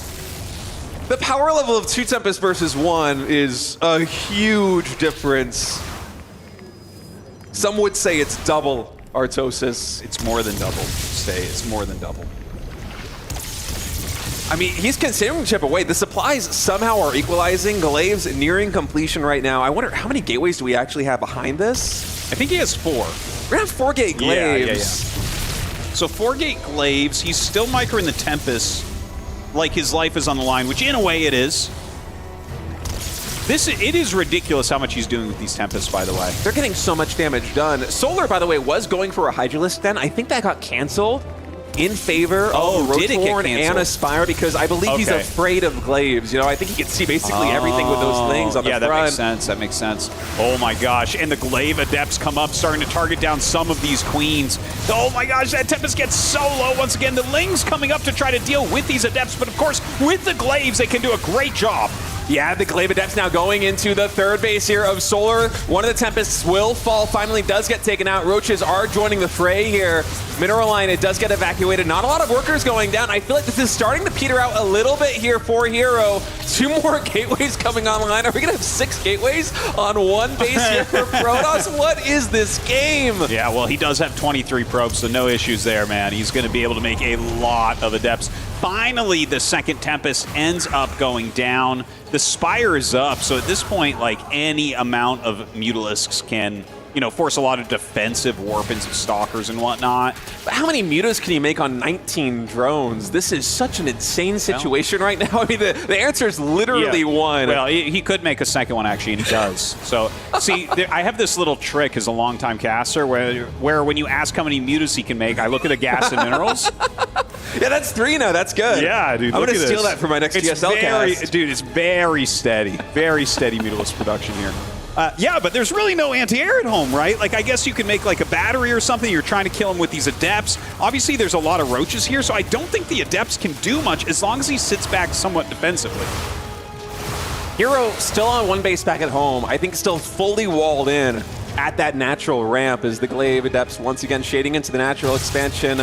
The power level of 2 Tempest versus 1 is a huge difference. Some would say it's double Artosis. It's more than double. It's more than double. I mean, he's continuing to chip away. The supplies somehow are equalizing. Glaive's nearing completion right now. I wonder, how many gateways do we actually have behind this? I think he has 4. We're gonna have 4 gate Glaives. Yeah. So 4 gate Glaives. He's still microing the Tempest. Like his life is on the line, which in a way it is. It is ridiculous how much he's doing with these Tempests, by the way. They're getting so much damage done. Solar, by the way, was going for a Hydralisk then. I think that got canceled in favor of Rotorn and Aspire because I believe he's afraid of Glaives. You know, I think he can see basically everything with those things on the front. Yeah, that makes sense. That makes sense. Oh my gosh. And the Glaive Adepts come up, starting to target down some of these Queens. Oh my gosh, that Tempest gets so low once again. The Lings coming up to try to deal with these Adepts, but of course, with the Glaives, they can do a great job. Yeah, the Glaive Adepts now going into the third base here of Solar. One of the Tempests will fall, finally does get taken out. Roaches are joining the fray here. Mineral Line, it does get evacuated. Not a lot of workers going down. I feel like this is starting to peter out a little bit here for Hero. 2 more gateways coming online. Are we gonna have 6 gateways on one base here for Protos? What is this game? Yeah, well, he does have 23 probes, so no issues there, man. He's gonna be able to make a lot of Adepts. Finally, the second Tempest ends up going down. The Spire is up, so at this point, like, any amount of Mutalisks can, you know, force a lot of defensive warp-ins of Stalkers and whatnot. But how many Mutas can you make on 19 drones? This is such an insane situation right now. I mean, the answer is literally 1. Well, he could make a second one, actually, and he does. So, see, I have this little trick as a longtime caster where when you ask how many Mutas he can make, I look at the gas and minerals. Yeah, that's 3 now. That's good. Yeah, dude. I'm going to steal that for my next GSL cast. Dude, it's very steady. Very steady Mutalisk production here. Yeah, but there's really no anti-air at home, right? Like, I guess you can make, like, a battery or something. You're trying to kill him with these Adepts. Obviously, there's a lot of Roaches here, so I don't think the Adepts can do much as long as he sits back somewhat defensively. Hero still on one base back at home. I think still fully walled in. at that natural ramp as the Glaive Adepts once again shading into the natural expansion.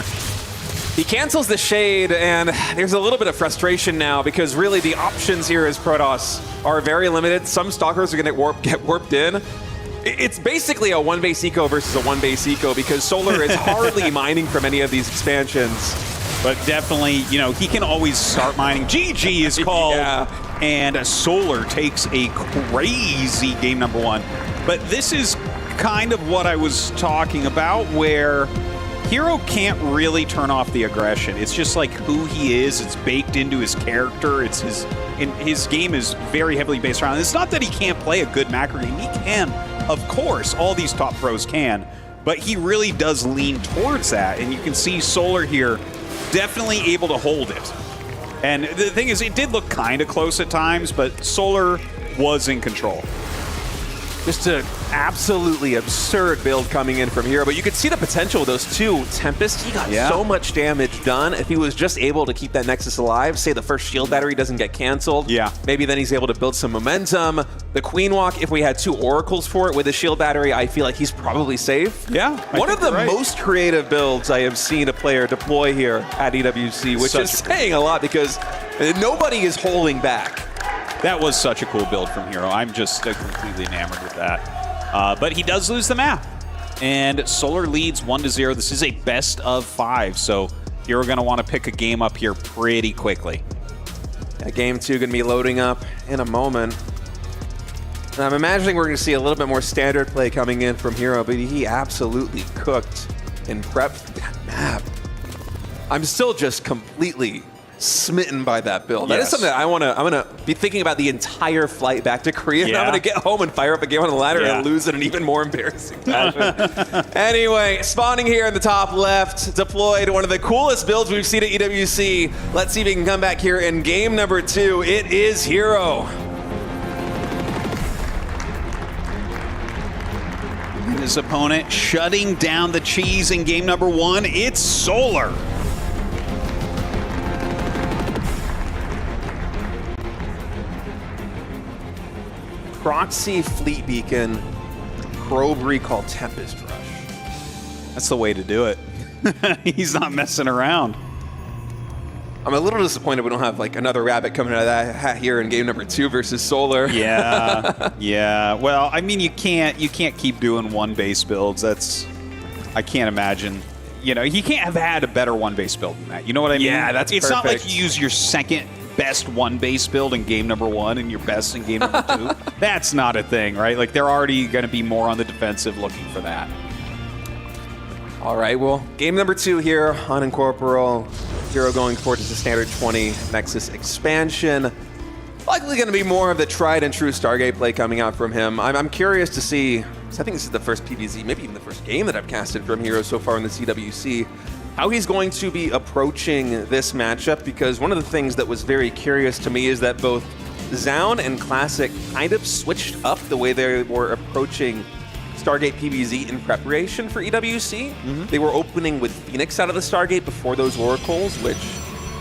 He cancels the shade, and there's a little bit of frustration now because really the options here as Protos are very limited. Some Stalkers are going to get warped in. It's basically a one-base eco versus a one-base eco because Solar is hardly mining from any of these expansions. But definitely, you know, he can always start mining. GG is called, and Solar takes a crazy game number 1. But this is kind of what I was talking about, where Hero can't really turn off the aggression. It's just like who he is. It's baked into his character. It's his game is very heavily based around. It's not that he can't play a good macro game. He can, of course. All these top pros can. But he really does lean towards that. And you can see Solar here definitely able to hold it. And the thing is, it did look kind of close at times, but Solar was in control. Just an absolutely absurd build coming in from Hero, but you could see the potential of those two. Tempest, he got so much damage done. If he was just able to keep that Nexus alive, say the first shield battery doesn't get canceled, maybe then he's able to build some momentum. The Queen Walk, if we had 2 Oracles for it with a shield battery, I feel like he's probably safe. One of the most creative builds I have seen a player deploy here at EWC, which is saying a lot because nobody is holding back. That was such a cool build from Hero. I'm just completely enamored with that. But he does lose the map. And Solar leads 1-0. This is a best of 5, so Hero going to want to pick a game up here pretty quickly. Game 2 going to be loading up in a moment. And I'm imagining we're going to see a little bit more standard play coming in from Hero, but he absolutely cooked and prepped that map. I'm still just completely smitten by that build. That is something that I'm gonna be thinking about the entire flight back to Korea. And I'm gonna get home and fire up a game on the ladder and lose in an even more embarrassing fashion. Anyway, spawning here in the top left, deployed one of the coolest builds we've seen at EWC. Let's see if he can come back here in game number 2. It is Hero. And his opponent shutting down the cheese in game number 1. It's Solar. Proxy, Fleet Beacon, Probe Recall, Tempest Rush. That's the way to do it. He's not messing around. I'm a little disappointed we don't have like another rabbit coming out of that hat here in game number 2 versus Solar. Yeah. Well, I mean, you can't keep doing one base builds. I can't imagine. You know, he can't have had a better one base build than that. You know what I mean? Yeah, that's It's perfect. not like you use your second best one base build in game number 1 and your best in game number 2. That's not a thing, right? Like, they're already going to be more on the defensive looking for that. All right, well, game number 2 here on Incorporeal. Hero going forward to the standard 20 Nexus expansion. Likely going to be more of the tried and true Stargate play coming out from him. I'm curious to see, because I think this is the first PvZ, maybe even the first game that I've casted from Hero so far in the CWC, how he's going to be approaching this matchup, because one of the things that was very curious to me is that both Zoun and Classic kind of switched up the way they were approaching Stargate PvZ in preparation for EWC. They were opening with Phoenix out of the Stargate before those Oracles, which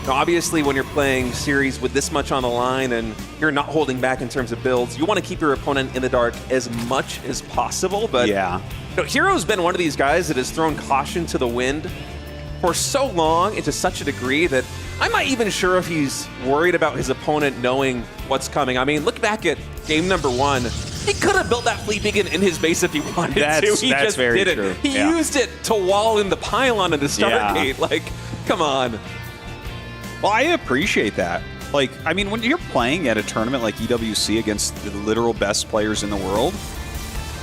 obviously when you're playing series with this much on the line and you're not holding back in terms of builds, you want to keep your opponent in the dark as much as possible. But you know, Hero's been one of these guys that has thrown caution to the wind for so long and to such a degree that I'm not even sure if he's worried about his opponent knowing what's coming. I mean, look back at game number 1. He could have built that Fleet Beacon in his base if he wanted to. He just didn't. True. He used it to wall in the pylon in the Stargate. Like, come on. Well, I appreciate that. Like, I mean, when you're playing at a tournament like EWC against the literal best players in the world,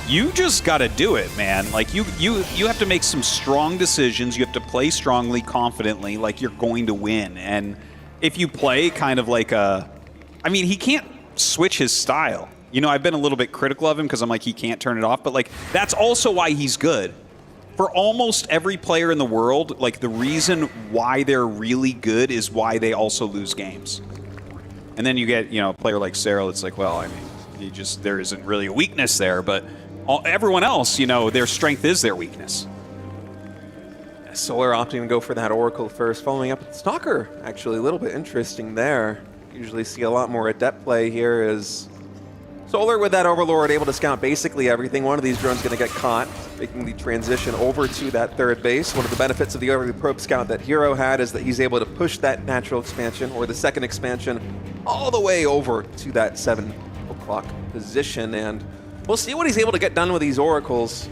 you just got to do it, man. Like, you have to make some strong decisions. You have to play strongly, confidently, like you're going to win. And if you play kind of like a... I mean, he can't switch his style. You know, I've been a little bit critical of him because I'm like, he can't turn it off. But, like, that's also why he's good. For almost every player in the world, like, the reason why they're really good is why they also lose games. And then you get, you know, a player like Serral, it's like, well, I mean, there isn't really a weakness there. But everyone else, you know, their strength is their weakness. Solar opting to go for that Oracle first, following up with Stalker. Actually, a little bit interesting there. Usually see a lot more Adept play here as Solar with that Overlord able to scout basically everything. One of these drones going to get caught, making the transition over to that third base. One of the benefits of the early probe scout that Hero had is that he's able to push that natural expansion or the second expansion all the way over to that 7 o'clock position. And we'll see what he's able to get done with these Oracles.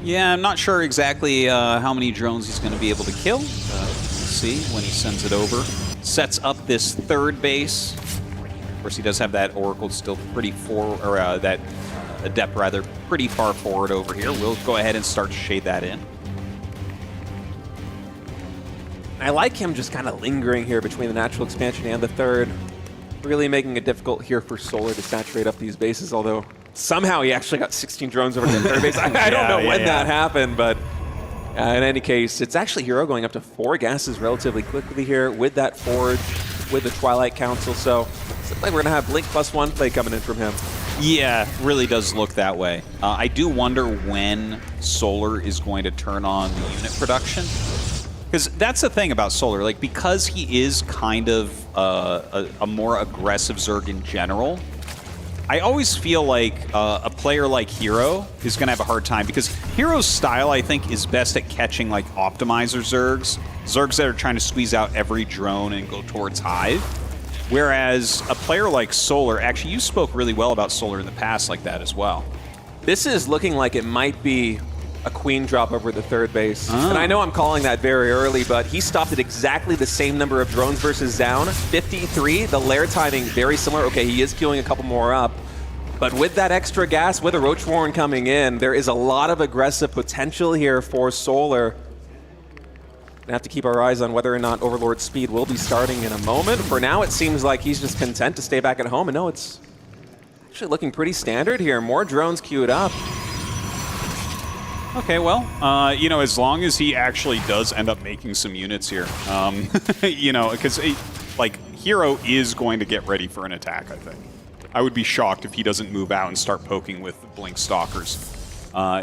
Yeah, I'm not sure exactly how many drones he's going to be able to kill. We'll see when he sends it over. Sets up this third base. Of course, he does have that Oracle still pretty that Adept rather pretty far forward over here. We'll go ahead and start to shade that in. I like him just kind of lingering here between the natural expansion and the third. Really making it difficult here for Solar to saturate up these bases, although somehow he actually got 16 drones over to the third base. I don't know when that happened, but in any case, it's actually Hero going up to 4 gases relatively quickly here with that Forge, with the Twilight Council. So it's like we're going to have Blink +1 play coming in from him. Yeah, really does look that way. I do wonder when Solar is going to turn on the unit production. Because that's the thing about Solar, like because he is kind of a more aggressive Zerg in general, I always feel like a player like Hero is going to have a hard time because Hero's style, I think, is best at catching like optimizer Zergs, Zergs that are trying to squeeze out every drone and go towards Hive. Whereas a player like Solar, actually you spoke really well about Solar in the past like that as well. This is looking like it might be a queen drop over the third base. And I know I'm calling that very early, but he stopped at exactly the same number of drones versus Zoun, 53. The lair timing very similar. Okay, he is queuing a couple more up. But with that extra gas, with a Roach Warren coming in, there is a lot of aggressive potential here for Solar. Gonna have to keep our eyes on whether or not Overlord Speed will be starting in a moment. For now, it seems like he's just content to stay back at home. And no, it's actually looking pretty standard here. More drones queued up. Okay, well, you know, as long as he actually does end up making some units here, you know, because, like, Hero is going to get ready for an attack, I think. I would be shocked if he doesn't move out and start poking with Blink Stalkers.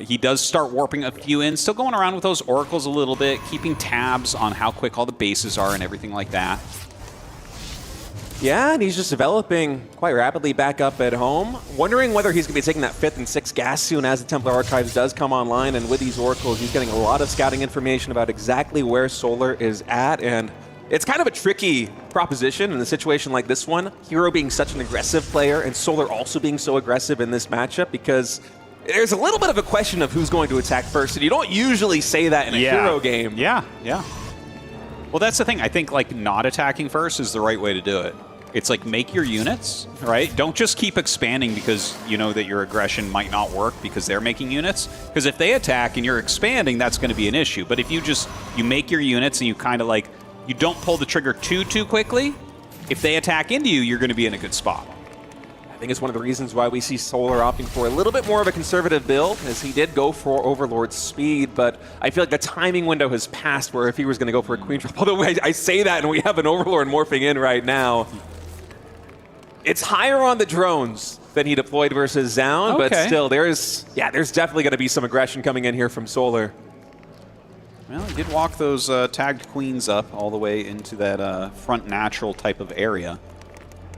He does start warping a few in, still going around with those Oracles a little bit, keeping tabs on how quick all the bases are and everything like that. Yeah, and he's just developing quite rapidly back up at home. Wondering whether he's going to be taking that 5th and 6th gas soon as the Templar Archives does come online. And with these Oracles, he's getting a lot of scouting information about exactly where Solar is at. And it's kind of a tricky proposition in a situation like this one. Hero being such an aggressive player and Solar also being so aggressive in this matchup because there's a little bit of a question of who's going to attack first. And you don't usually say that in a Hero game. Yeah. Well, that's the thing. I think, like, not attacking first is the right way to do it. It's like, make your units, right? Don't just keep expanding because you know that your aggression might not work because they're making units. Because if they attack and you're expanding, that's going to be an issue. But if you make your units and you kind of like, you don't pull the trigger too quickly, if they attack into you, you're going to be in a good spot. I think it's one of the reasons why we see Solar opting for a little bit more of a conservative build, as he did go for Overlord Speed, but I feel like the timing window has passed where if he was going to go for a Queen Drop, although I say that and we have an Overlord morphing in right now. It's higher on the drones than he deployed versus Zoun, but still, there's definitely going to be some aggression coming in here from Solar. Well, he did walk those tagged queens up all the way into that front natural type of area.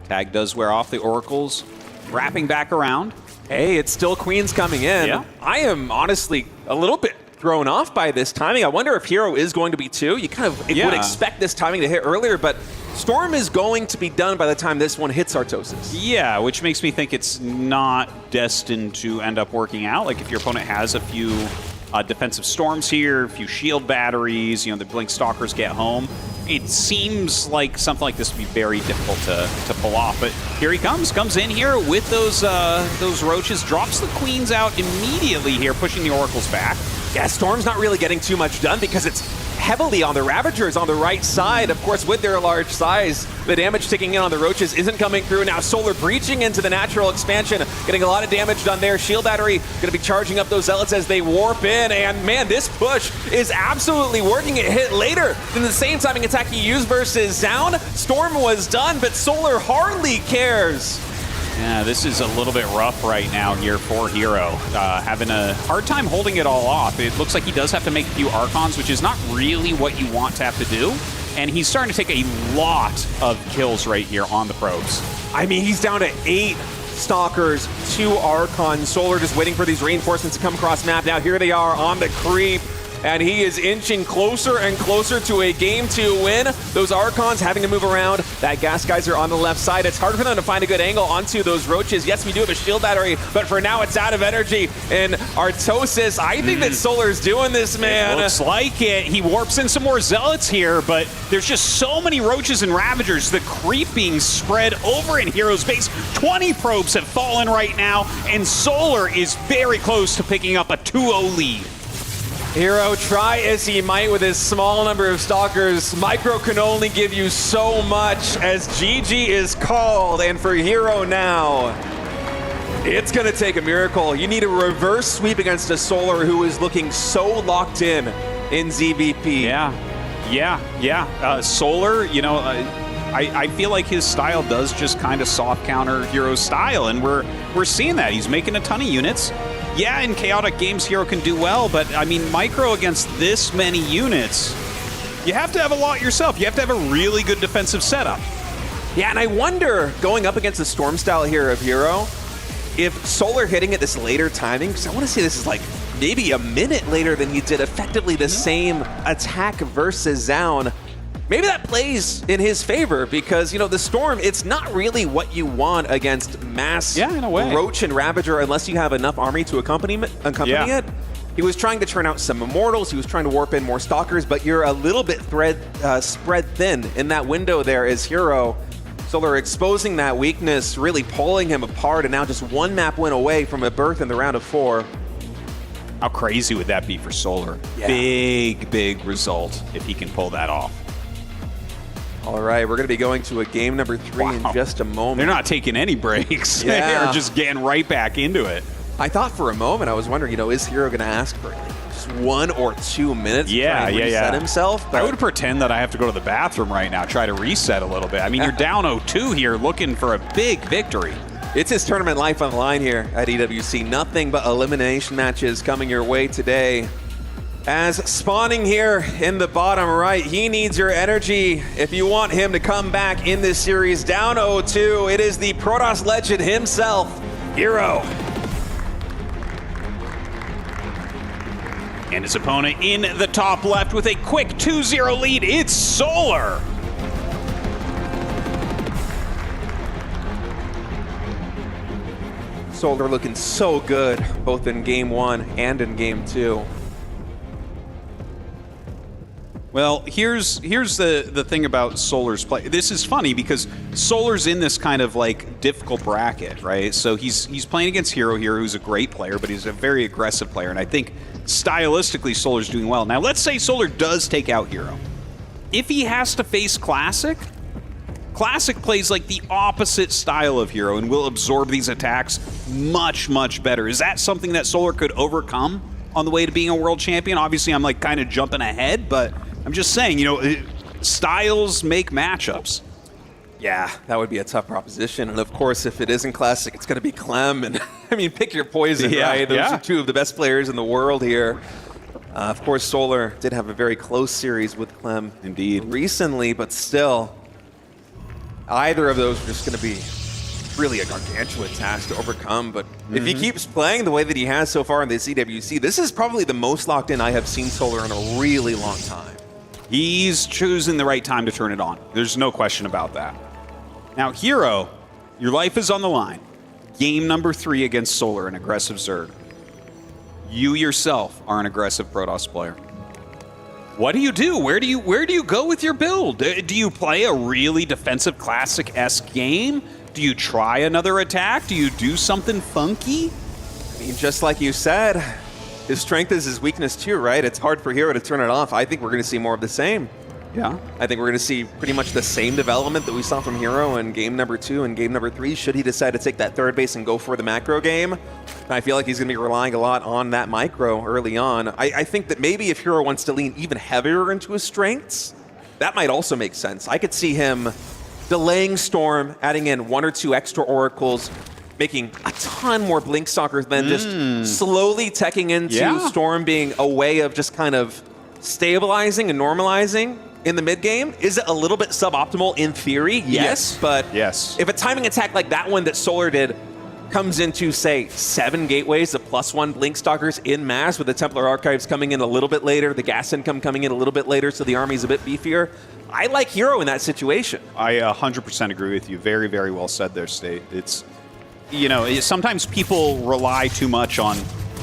Tag does wear off the Oracles, wrapping back around. Hey, it's still queens coming in. Yeah. I am honestly a little bit thrown off by this timing. I wonder if Hero is going to be 2. You kind of would expect this timing to hit earlier, but Storm is going to be done by the time this one hits Artosis. Yeah, which makes me think it's not destined to end up working out. Like if your opponent has a few defensive storms here, a few shield batteries, you know, the Blink Stalkers get home. It seems like something like this would be very difficult to pull off. But here he comes in here with those roaches, drops the queens out immediately here, pushing the Oracles back. Yeah, Storm's not really getting too much done because it's heavily on the Ravagers on the right side. Of course, with their large size, the damage ticking in on the Roaches isn't coming through. Now Solar breaching into the natural expansion, getting a lot of damage done there. Shield Battery going to be charging up those Zealots as they warp in. And man, this push is absolutely working. It hit later than the same timing attack he used versus Zoun. Storm was done, but Solar hardly cares. Yeah, this is a little bit rough right now here for Hero. Having a hard time holding it all off. It looks like he does have to make a few Archons, which is not really what you want to have to do. and he's starting to take a lot of kills right here on the probes. I mean, he's down to 8 Stalkers, 2 Archons. Solar just waiting for these reinforcements to come across map. Now here they are on the creep, and he is inching closer and closer to a Game 2 win. Those Archons having to move around. That Gas Geyser on the left side. It's hard for them to find a good angle onto those Roaches. Yes, we do have a shield battery, but for now it's out of energy. And Artosis, I think that Solar's doing this, man. It looks like it. He warps in some more Zealots here, but there's just so many Roaches and Ravagers. The creep being spread over in Hero's base. 20 probes have fallen right now, and Solar is very close to picking up a 2-0 lead. Hero, try as he might with his small number of Stalkers, Micro can only give you so much as GG is called. And for Hero now, it's going to take a miracle. You need a reverse sweep against a Solar who is looking so locked in ZVP. Yeah. Solar, you know, I feel like his style does just kind of soft counter Hero's style, and we're seeing that. He's making a ton of units. Yeah, in chaotic games, Hero can do well, but I mean, Micro against this many units, you have to have a lot yourself. You have to have a really good defensive setup. Yeah, and I wonder, going up against the Storm style here of Hero, if Solar hitting at this later timing, because I want to say this is like maybe a minute later than he did effectively the same attack versus Zoun. Maybe that plays in his favor because, you know, the Storm, it's not really what you want against mass in a way. Roach and Ravager unless you have enough army to accompany it. He was trying to turn out some Immortals, he was trying to warp in more Stalkers, but you're a little bit spread thin in that window there as Hero. Solar exposing that weakness, really pulling him apart, and now just one map win away from a berth in the round of 4. How crazy would that be for Solar? Yeah. Big result if he can pull that off. All right, we're going to be going to a game number 3 in just a moment. They're not taking any breaks. They're just getting right back into it. I thought for a moment, I was wondering, you know, is Hero going to ask for just 1 or 2 minutes to try and reset himself? But I would pretend that I have to go to the bathroom right now, try to reset a little bit. I mean, you're down 0-2 here, looking for a big victory. It's his tournament life on the line here at EWC. Nothing but elimination matches coming your way today. As spawning here in the bottom right, he needs your energy if you want him to come back in this series. Down 0-2, it is the Protos legend himself, Hero. And his opponent in the top left with a quick 2-0 lead, it's Solar. Solar looking so good, both in game 1 and in game 2. Well, here's the thing about Solar's play. This is funny because Solar's in this kind of like difficult bracket, right? So he's playing against Hero here, who's a great player, but he's a very aggressive player, and I think stylistically Solar's doing well. Now, let's say Solar does take out Hero. If he has to face Classic plays like the opposite style of Hero and will absorb these attacks much better. Is that something that Solar could overcome on the way to being a world champion? Obviously, I'm like kind of jumping ahead, but I'm just saying, you know, styles make matchups. Yeah, that would be a tough proposition. And of course, if it isn't Classic, it's going to be Clem. And I mean, pick your poison, right? Those are 2 of the best players in the world here. Of course, Solar did have a very close series with Clem indeed recently, but still, either of those are just going to be really a gargantuan task to overcome. But if he keeps playing the way that he has so far in this EWC, this is probably the most locked in I have seen Solar in a really long time. He's choosing the right time to turn it on. There's no question about that. Now, Hero, your life is on the line. Game number 3 against Solar, an aggressive Zerg. You yourself are an aggressive Protoss player. What do you do? Where do you go with your build? Do you play a really defensive Classic-esque game? Do you try another attack? Do you do something funky? I mean, just like you said, his strength is his weakness too, right? It's hard for Hero to turn it off. I think we're going to see more of the same. Yeah. I think we're going to see pretty much the same development that we saw from Hero in game number 2 and game number 3, should he decide to take that third base and go for the macro game. I feel like he's going to be relying a lot on that micro early on. I think that maybe if Hero wants to lean even heavier into his strengths, that might also make sense. I could see him delaying Storm, adding in 1 or 2 extra Oracles, making a ton more Blink Stalkers, then just slowly teching into Storm being a way of just kind of stabilizing and normalizing. in the mid game. Is it a little bit suboptimal in theory? Yes. But if a timing attack like that one that Solar did comes into, say, 7 gateways, the +1 Blink Stalkers in mass, with the Templar Archives coming in a little bit later, the gas income coming in a little bit later, so the army's a bit beefier. I like Hero in that situation. I 100% agree with you. Very, very well said there, State. It's, you know, sometimes people rely too much on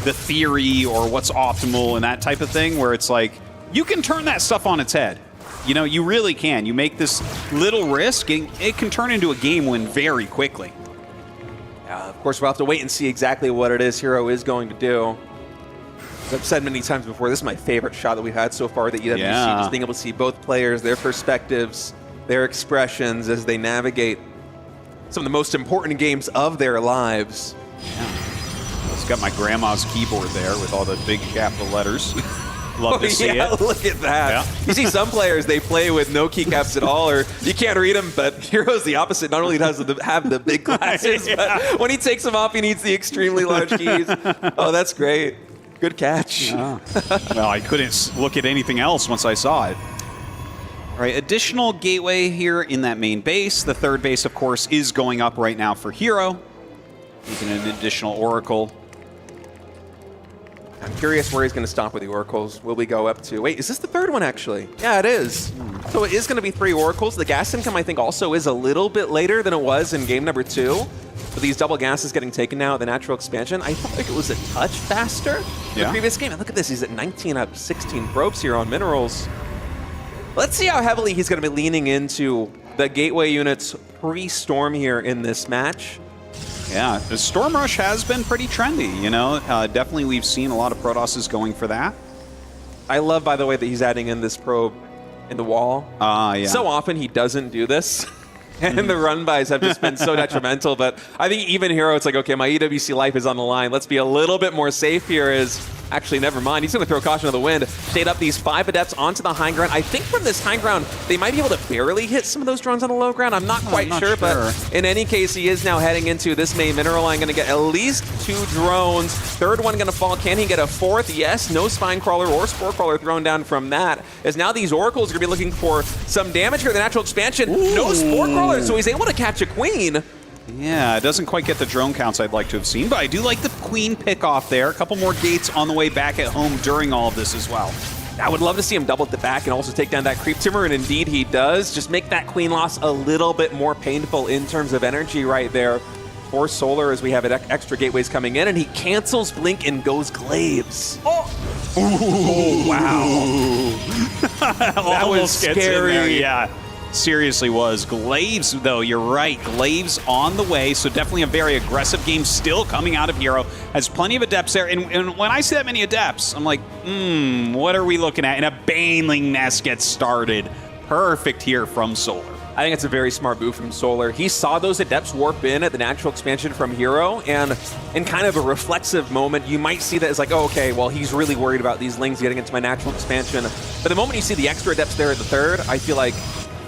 the theory or what's optimal and that type of thing, where it's like, you can turn that stuff on its head. You know, you really can. You make this little risk, and it can turn into a game win very quickly. Of course, we'll have to wait and see exactly what it is Hero is going to do. As I've said many times before, this is my favorite shot that we've had so far at the EWC. Just being able to see both players, their perspectives, their expressions as they navigate some of the most important games of their lives. It's got my grandma's keyboard there with all the big capital letters. Love to see it. Look at that. You see some players, they play with no keycaps at all, or you can't read them, but Hero's the opposite. Not only does he have the big glasses, but when he takes them off, he needs the extremely large keys. Oh, that's great. Good catch. Well, I couldn't look at anything else once I saw it. All right, additional gateway here in that main base. The third base, of course, is going up right now for Hero. Using an additional Oracle. I'm curious where he's going to stop with the Oracles. Will we go up to... Wait, is this the third one, actually? Yeah, it is. So it is going to be 3 Oracles. The gas income, I think, also is a little bit later than it was in game number 2. But these double gases getting taken now at the natural expansion, I felt like it was a touch faster the previous game. And look at this. He's at 19 out of 16 probes here on minerals. Let's see how heavily he's going to be leaning into the gateway units pre-storm here in this match. Yeah, the Storm Rush has been pretty trendy, you know. Definitely we've seen a lot of Protosses going for that. I love, by the way, that he's adding in this probe in the wall. Yeah. So often he doesn't do this. And the run-bys have just been so detrimental. But I think even Hero, it's like, okay, my EWC life is on the line. Let's be a little bit more safe here. Actually, never mind. He's going to throw caution to the wind. Shade up these 5 Adepts onto the high ground. I think from this high ground, they might be able to barely hit some of those drones on the low ground. I'm not quite sure, but in any case, he is now heading into this main mineral line. Going to get at least 2 drones. Third one going to fall. Can he get a 4th? Yes. No Spine Crawler or Spore Crawler thrown down from that. As now these Oracles are going to be looking for some damage here. The natural expansion. Ooh. No Spore Crawler, so he's able to catch a Queen. Yeah, it doesn't quite get the drone counts I'd like to have seen, but I do like the Queen pick off there. A couple more gates on the way back at home during all of this as well. I would love to see him double at the back and also take down that Creep Timber, and indeed he does. Just make that Queen loss a little bit more painful in terms of energy right there for Solar as we have extra gateways coming in, and he cancels Blink and goes Glaives. Oh, wow. That was scary. Yeah. Seriously was. Glaives, though, you're right. Glaives on the way, so definitely a very aggressive game still coming out of Hero. Has plenty of Adepts there, and when I see that many Adepts, I'm like, what are we looking at? And a Baneling Nest gets started. Perfect here from Solar. I think it's a very smart move from Solar. He saw those Adepts warp in at the natural expansion from Hero, and in kind of a reflexive moment, you might see that as like, oh, okay, well, he's really worried about these Lings getting into my natural expansion. But the moment you see the extra Adepts there at the third, I feel like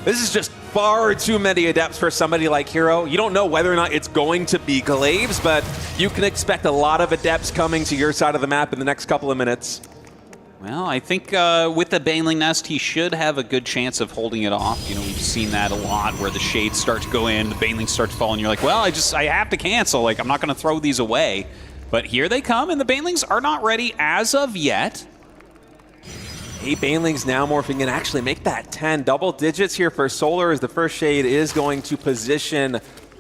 this is just far too many Adepts for somebody like Hero. You don't know whether or not it's going to be Glaives, but you can expect a lot of Adepts coming to your side of the map in the next couple of minutes. Well, I think with the Baneling Nest, he should have a good chance of holding it off. You know, we've seen that a lot where the Shades start to go in, the Banelings start to fall, and you're like, well, I have to cancel. Like, I'm not going to throw these away. But here they come, and the Banelings are not ready as of yet. 8 Banelings now morphing in, actually make that 10. Double digits here for Solar as the first Shade is going to position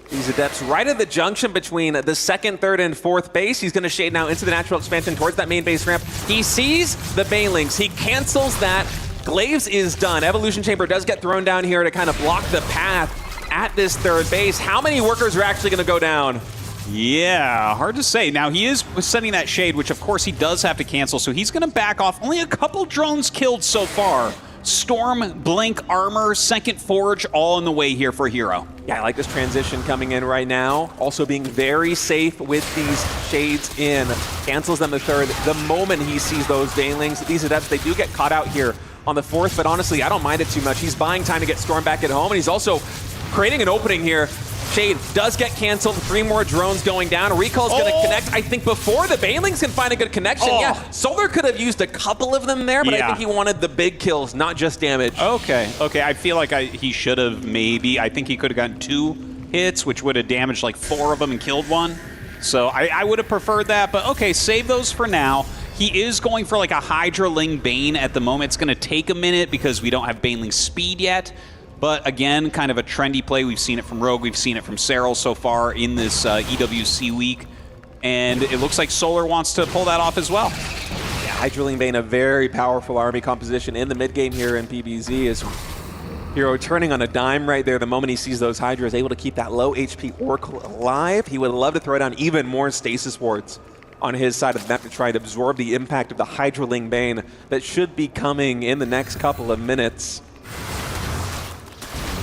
these Adepts right at the junction between the second, third, and fourth base. He's going to Shade now into the natural expansion towards that main base ramp. He sees the Banelings. He cancels that. Glaives is done. Evolution Chamber does get thrown down here to kind of block the path at this third base. How many workers are actually going to go down? Yeah, hard to say. Now, he is sending that Shade, which, of course, he does have to cancel, so he's going to back off. Only a couple drones killed so far. Storm, Blink, Armor, Second Forge, all in the way here for Hero. Yeah, I like this transition coming in right now. Also being very safe with these Shades in. Cancels them the third. The moment he sees those Banelings, these Adepts, they do get caught out here on the fourth, but honestly, I don't mind it too much. He's buying time to get Storm back at home, and he's also creating an opening here Shade does get canceled. 3 more drones going down. Recall's going to connect, I think, before the Banelings can find a good connection. Yeah, Solar could have used a couple of them there, but I think he wanted the big kills, not just damage. Okay, I feel like he should have maybe. I think he could have gotten 2 hits, which would have damaged like 4 of them and killed 1. So I would have preferred that, but okay, save those for now. He is going for like a Hydraling Bane at the moment. It's going to take a minute because we don't have Baneling speed yet. But again, kind of a trendy play. We've seen it from Rogue. We've seen it from Serral so far in this EWC week. And it looks like Solar wants to pull that off as well. Yeah, Hydraling Bane, a very powerful army composition in the mid game here in PBZ. Is Hero turning on a dime right there the moment he sees those Hydras, able to keep that low HP Oracle alive. He would love to throw down even more stasis wards on his side of the map to try and absorb the impact of the Hydraling Bane that should be coming in the next couple of minutes.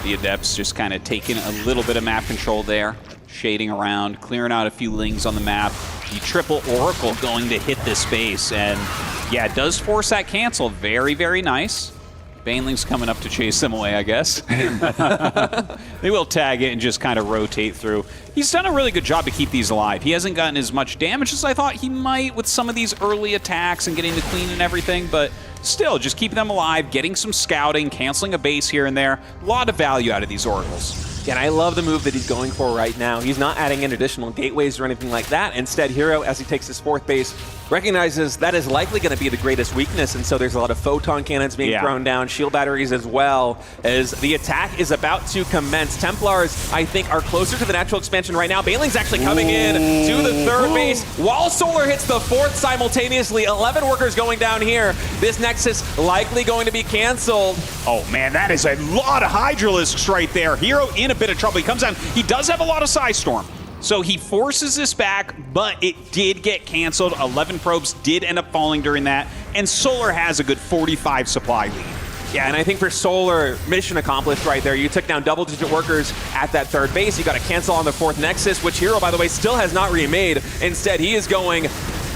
The Adepts just kind of taking a little bit of map control there, shading around, clearing out a few lings on the map. The triple Oracle going to hit this base, and yeah, it does force that cancel. Very, very nice. Baneling's coming up to chase them away, I guess. They will tag it and just kind of rotate through. He's done a really good job to keep these alive. He hasn't gotten as much damage as I thought he might with some of these early attacks and getting the Queen and everything, but still, just keeping them alive, getting some scouting, canceling a base here and there. A lot of value out of these Oracles. And I love the move that he's going for right now. He's not adding in additional gateways or anything like that. Instead, Hero, as he takes his 4th base, recognizes that is likely going to be the greatest weakness, and so there's a lot of photon cannons being thrown down, shield batteries as well, as the attack is about to commence. Templars, I think, are closer to the natural expansion right now. Baneling's actually coming in to the 3rd base, while Solar hits the 4th simultaneously. 11 workers going down here. This Nexus likely going to be canceled. Oh man, that is a lot of Hydralisks right there. Hero in a bit of trouble. He comes down. He does have a lot of Psystorm. So he forces this back, but it did get canceled. 11 probes did end up falling during that, and Solar has a good 45 supply lead. Yeah, and I think for Solar, mission accomplished right there. You took down double-digit workers at that 3rd base. You got to cancel on the 4th Nexus, which Hero, by the way, still has not remade. Instead, he is going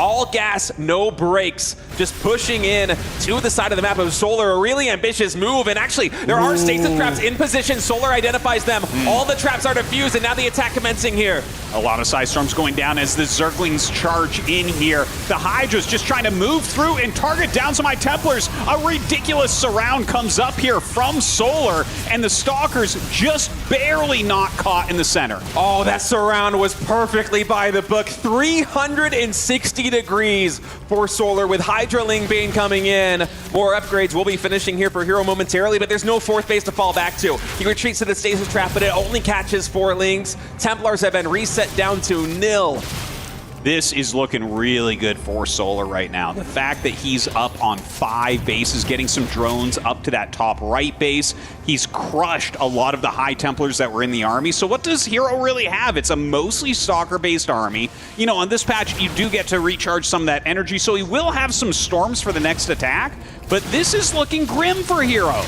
all gas, no brakes, just pushing in to the side of the map of Solar. A really ambitious move, and actually, there are stasis traps in position. Solar identifies them. All the traps are defused, and now the attack commencing here. A lot of Psystorms going down as the Zerglings charge in here. The Hydra's just trying to move through and target down some High Templars. A ridiculous surround comes up here from Solar, and the Stalkers just barely not caught in the center. Oh, that surround was perfectly by the book. 360 degrees for Solar with Hydraling Bane coming in. More upgrades will be finishing here for Hero momentarily, but there's no 4th base to fall back to. He retreats to the stasis trap, but it only catches 4 lings. Templars have been reset down to 0. This is looking really good for Solar right now. The fact that he's up on 5 bases, getting some drones up to that top right base. He's crushed a lot of the High Templars that were in the army. So what does Hero really have? It's a mostly Stalker-based army. You know, on this patch, you do get to recharge some of that energy, so he will have some storms for the next attack. But this is looking grim for Hero.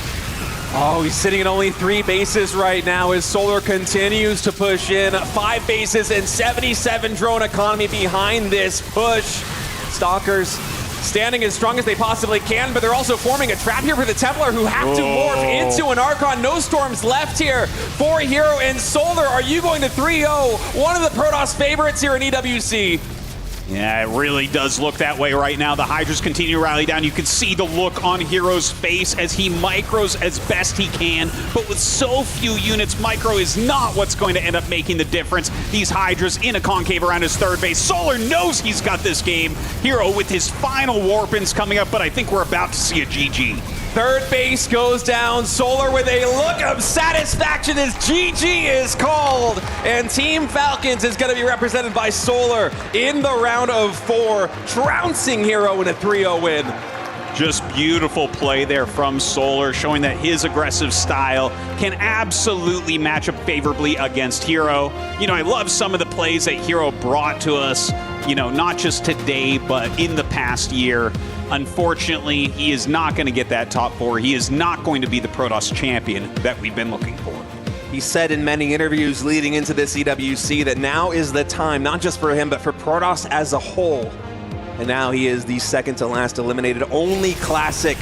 Oh, he's sitting at only 3 bases right now as Solar continues to push in. 5 bases and 77 drone economy behind this push. Stalkers standing as strong as they possibly can, but they're also forming a trap here for the Templar, who have to morph into an Archon. No storms left here for Hero and Solar. Are you going to 3-0? One of the Protoss favorites here in EWC. Yeah, it really does look that way right now. The Hydras continue to rally down. You can see the look on Hero's face as he micros as best he can. But with so few units, micro is not what's going to end up making the difference. These Hydras in a concave around his 3rd base. Solar knows he's got this game. Hero with his final Warpins coming up, but I think we're about to see a GG. 3rd base goes down. Solar with a look of satisfaction as GG is called. And Team Falcons is going to be represented by Solar in the round of 4, trouncing Hero in a 3-0 win. Just beautiful play there from Solar, showing that his aggressive style can absolutely match up favorably against Hero. You know, I love some of the plays that Hero brought to us, you know, not just today, but in the past year. Unfortunately, he is not going to get that top 4. He is not going to be the Protoss champion that we've been looking for. He said in many interviews leading into this EWC that now is the time, not just for him, but for Protoss as a whole. And now he is the 2nd to last eliminated, only Classic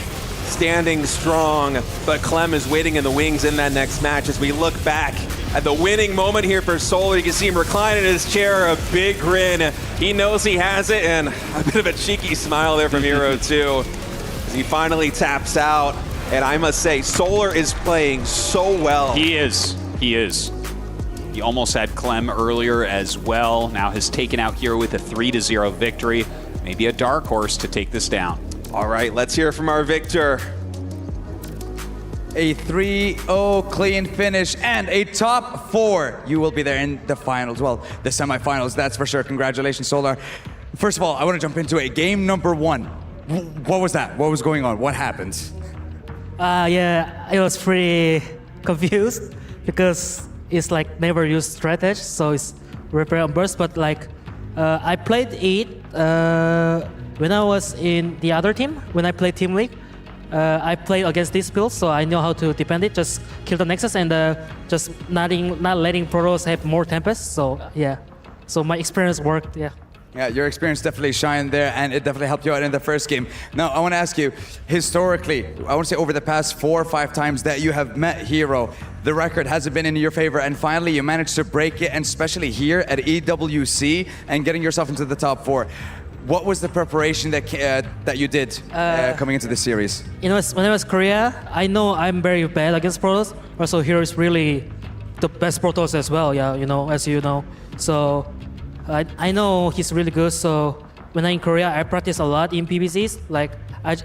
standing strong. But Clem is waiting in the wings in that next match as we look back at the winning moment here for Solar. You can see him reclining in his chair, a big grin. He knows he has it, and a bit of a cheeky smile there from Hero too, as he finally taps out. And I must say, Solar is playing so well. He is. He almost had Clem earlier as well. Now has taken out Hero with a 3-0 victory. Maybe a dark horse to take this down. All right, let's hear from our victor. A 3-0 clean finish and a top 4. You will be there in the finals. Well, the semifinals, that's for sure. Congratulations, Solar. First of all, I want to jump into it. Game number 1. What was that? What was going on? What happened? Yeah, I was pretty confused because it's like never used strategy, so it's repair on burst. But like I played it when I was in the other team. When I played Team League, I played against this build, so I know how to defend it. Just kill the Nexus and just not letting Protos have more Tempest. So yeah, so my experience worked. Yeah. Yeah, your experience definitely shined there, and it definitely helped you out in the first game. Now, I want to ask you, historically, I want to say over the past 4 or 5 times that you have met Hero, the record hasn't been in your favor, and finally you managed to break it, and especially here at EWC, and getting yourself into the top 4. What was the preparation that you did coming into this series? You know, when I was Korea, I know I'm very bad against Protos. Also, Hero is really the best Protos as well. Yeah, you know, as you know. So I know he's really good. So when I'm in Korea, I practice a lot in PBCs. Like,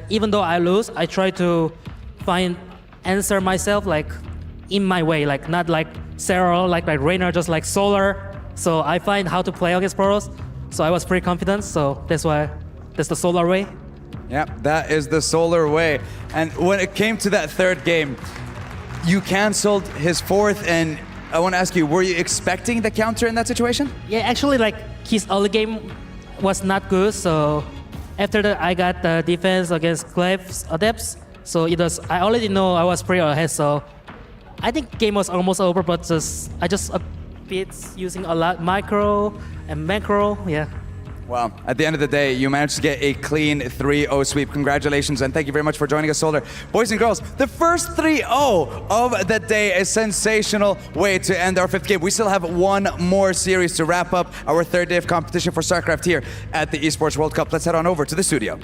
even though I lose, I try to find answer myself like in my way, like not like Serral, like Reynor, just like Solar. So I find how to play against Protos. So I was pretty confident. So that's the Solar way. Yeah, that is the Solar way. And when it came to that third game, you canceled his 4th, and I want to ask you, were you expecting the counter in that situation? Yeah, actually, like his early game was not good. So after that, I got the defense against Clem's adepts. So I already know I was pretty ahead. So I think game was almost over, but I just a bit using a lot micro and macro. Yeah. Well, at the end of the day, you managed to get a clean 3-0 sweep. Congratulations, and thank you very much for joining us, Solar. Boys and girls, the first 3-0 of the day, a sensational way to end our 5th game. We still have 1 more series to wrap up our 3rd day of competition for StarCraft here at the Esports World Cup. Let's head on over to the studio.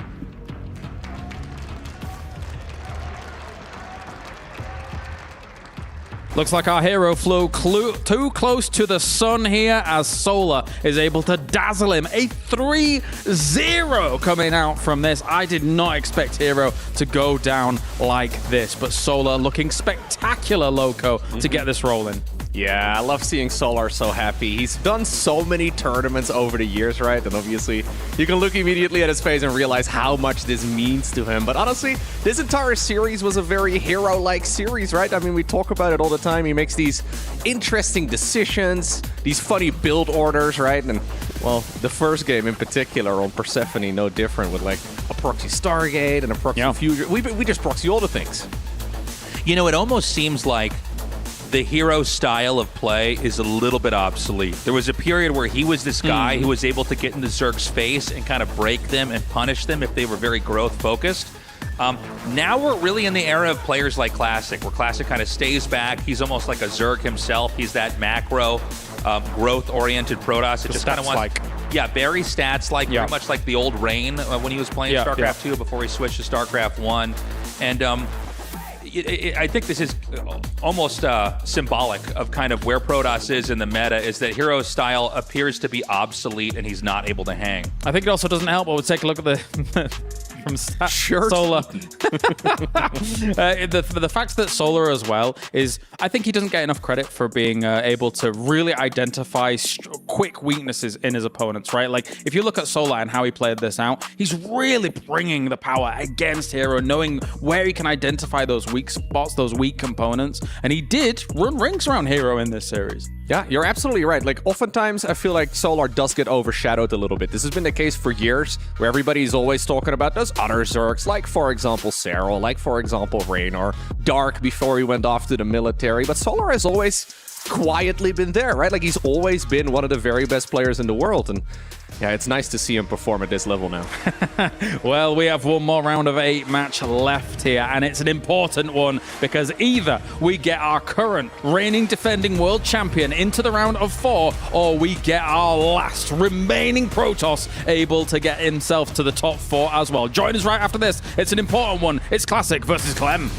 Looks like our hero flew too close to the sun here as Solar is able to dazzle him. A 3-0 coming out from this. I did not expect Hero to go down like this, but Solar looking spectacular, Loco, to get this rolling. Yeah, I love seeing Solar so happy. He's done so many tournaments over the years, right? And obviously, you can look immediately at his face and realize how much this means to him. But honestly, this entire series was a very hero-like series, right? I mean, we talk about it all the time. He makes these interesting decisions, these funny build orders, right? And, well, the first game in particular on Persephone, no different, with like a proxy Stargate and a proxy Fusion. We just proxy all the things. You know, it almost seems like the Hero style of play is a little bit obsolete. There was a period where he was this guy who was able to get into Zerg's face and kind of break them and punish them if they were very growth focused. Now we're really in the era of players like Classic, where Classic kind of stays back. He's almost like a Zerg himself. He's that macro, growth-oriented Protoss. It just kind of wants, berry stats, like very much like the old Reign when he was playing StarCraft 2 before he switched to StarCraft 1. And I think this is almost symbolic of kind of where Protoss is in the meta, is that Hero's style appears to be obsolete and he's not able to hang. I think it also doesn't help, but we'll take a look at the from Solar. The fact that Solar as well is, I think he doesn't get enough credit for being able to really identify quick weaknesses in his opponents, right? Like, if you look at Solar and how he played this out, he's really bringing the power against Hero, knowing where he can identify those weak spots, those weak components, and he did run rings around Hero in this series. Yeah, you're absolutely right. Like, oftentimes I feel like Solar does get overshadowed a little bit. This has been the case for years, where everybody's always talking about those other Zergs, like, for example, Serral, like, for example, Reynor, Dark before he went off to the military. But Solar has always quietly been there, right? Like he's always been one of the very best players in the world, and yeah, it's nice to see him perform at this level now. Well, we have one more round of 8 match left here, and it's an important one because either we get our current reigning defending world champion into the round of 4, or we get our last remaining Protos able to get himself to the top 4 as well. Join us right after this. It's an important one. It's Classic versus Clem.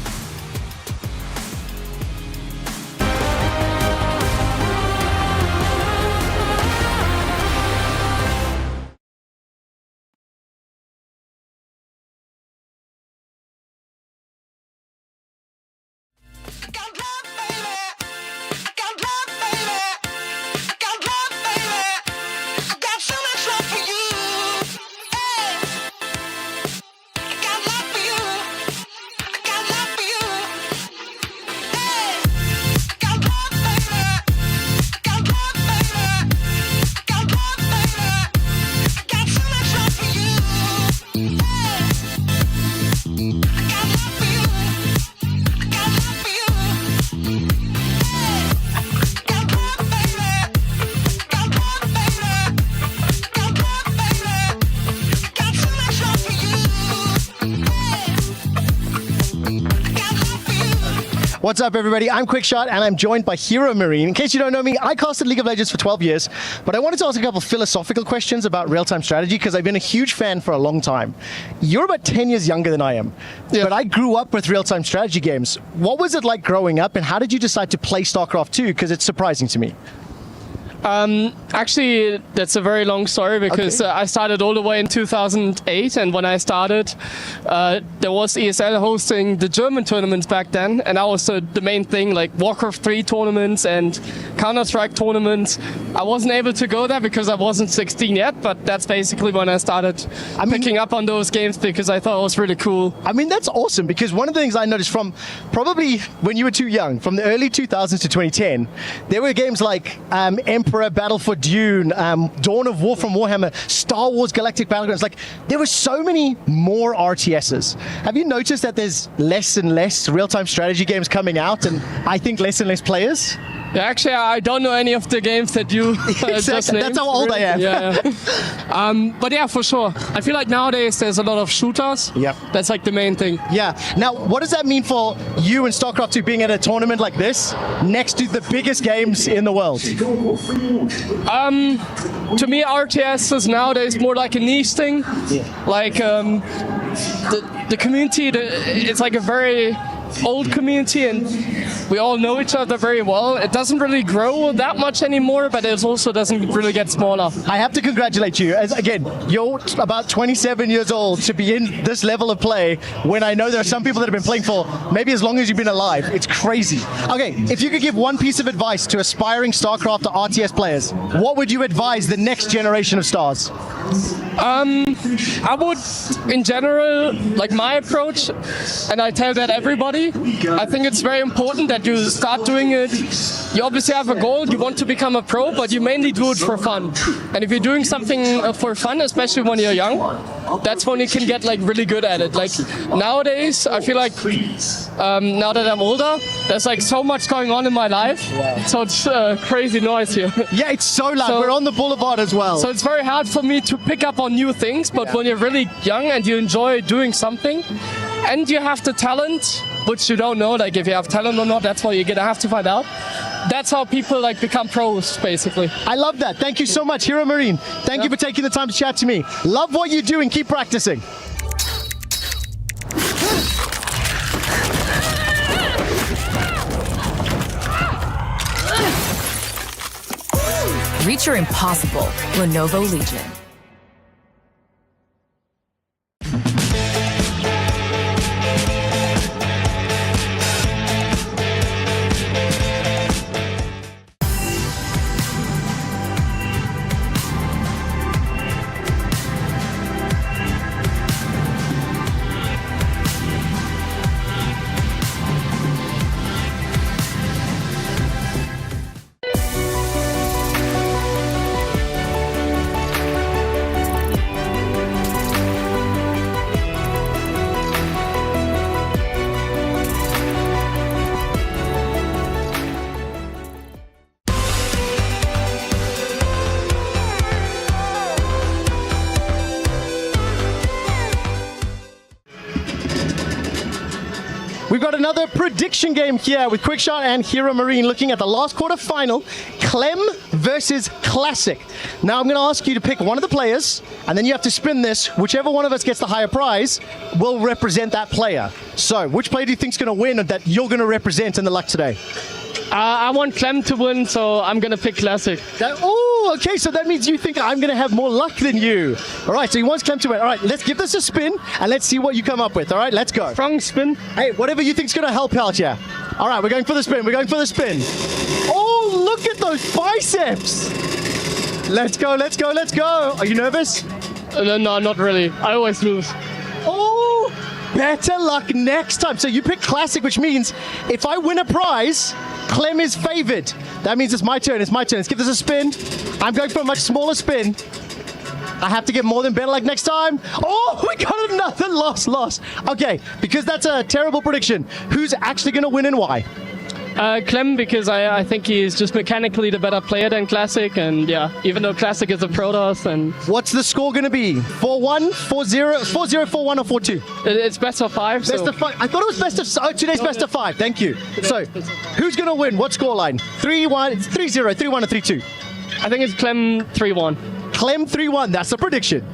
What's up, everybody? I'm Quickshot, and I'm joined by Hero Marine. In case you don't know me, I casted League of Legends for 12 years, but I wanted to ask a couple of philosophical questions about real-time strategy because I've been a huge fan for a long time. You're about 10 years younger than I am, but I grew up with real-time strategy games. What was it like growing up, and how did you decide to play StarCraft 2? Because it's surprising to me. Actually, that's a very long story because I started all the way in 2008, and when I started, there was ESL hosting the German tournaments back then, and that was the main thing, like Warcraft 3 tournaments and Counter-Strike tournaments. I wasn't able to go there because I wasn't 16 yet, but that's basically when I started picking up on those games because I thought it was really cool. I mean, that's awesome because one of the things I noticed from probably when you were too young, from the early 2000s to 2010, there were games like Emperor, Battle for Dune, Dawn of War from Warhammer, Star Wars Galactic Battlegrounds. Like, there were so many more RTSs. Have you noticed that there's less and less real-time strategy games coming out, and I think less and less players? Yeah, actually, I don't know any of the games that you just named. That's how old I am. Yeah. But yeah, for sure. I feel like nowadays there's a lot of shooters. Yeah. That's like the main thing. Yeah. Now, what does that mean for you and StarCraft 2 being at a tournament like this, next to the biggest games in the world? To me, RTS is nowadays more like a niche thing. Yeah. Like the community, it's like a very old community, and we all know each other very well. It doesn't really grow that much anymore, but it also doesn't really get smaller. I have to congratulate you. As again, you're about 27 years old to be in this level of play when I know there are some people that have been playing for maybe as long as you've been alive. It's crazy. Okay, if you could give one piece of advice to aspiring StarCraft or RTS players, what would you advise the next generation of stars? I would, in general, like my approach, and I tell that everybody, I think it's very important that you start doing it. You obviously have a goal, you want to become a pro, but you mainly do it for fun. And if you're doing something for fun, especially when you're young, that's when you can get like really good at it. Like nowadays, I feel like now that I'm older, there's like so much going on in my life. So it's crazy noise here. Yeah, it's so loud. We're on the Boulevard as well. So it's very hard for me to pick up on new things, but when you're really young and you enjoy doing something, and you have the talent, which you don't know, like if you have talent or not, that's what you're gonna have to find out. That's how people like become pros, basically. I love that. Thank you so much, Hero Marine. Thank you for taking the time to chat to me. Love what you do and keep practicing. Reach your impossible, Lenovo Legion. got another prediction game here with Quickshot and Hero Marine looking at the last quarter final, Clem versus Classic. Now I'm going to ask you to pick one of the players, and then you have to spin this. Whichever one of us gets the higher prize will represent that player. So, which player do you think is going to win and that you're going to represent in the luck today? I want Clem to win, so I'm going to pick Classic. Oh, okay, so that means you think I'm going to have more luck than you. All right, so he wants Clem to win. All right, let's give this a spin, and let's see what you come up with. All right, let's go. Strong spin. Hey, whatever you think's going to help out here. All right, we're going for the spin. We're going for the spin. Oh, look at those biceps. Let's go, let's go, let's go. Are you nervous? No, not really. I always lose. Oh, better luck next time. So you pick Classic, which means if I win a prize, Clem is favored. That means it's my turn. It's my turn. Let's give this a spin. I'm going for a much smaller spin. I have to get more than better luck next time. Oh, we got another loss. Okay, because that's a terrible prediction. Who's actually going to win and why? Clem, because I think he's just mechanically the better player than Classic, and yeah, even though Classic is a Protos. And what's the score going to be? 4-1, 4-0, 4-0, 4-1, or 4-2? It's best of 5. Best of 5. I thought it was best of. Oh, today's best of 5. Thank you. So, who's going to win? What scoreline? 3-1, 3-0, 3-1, or 3-2? I think it's Clem 3-1. Clem 3-1. That's the prediction.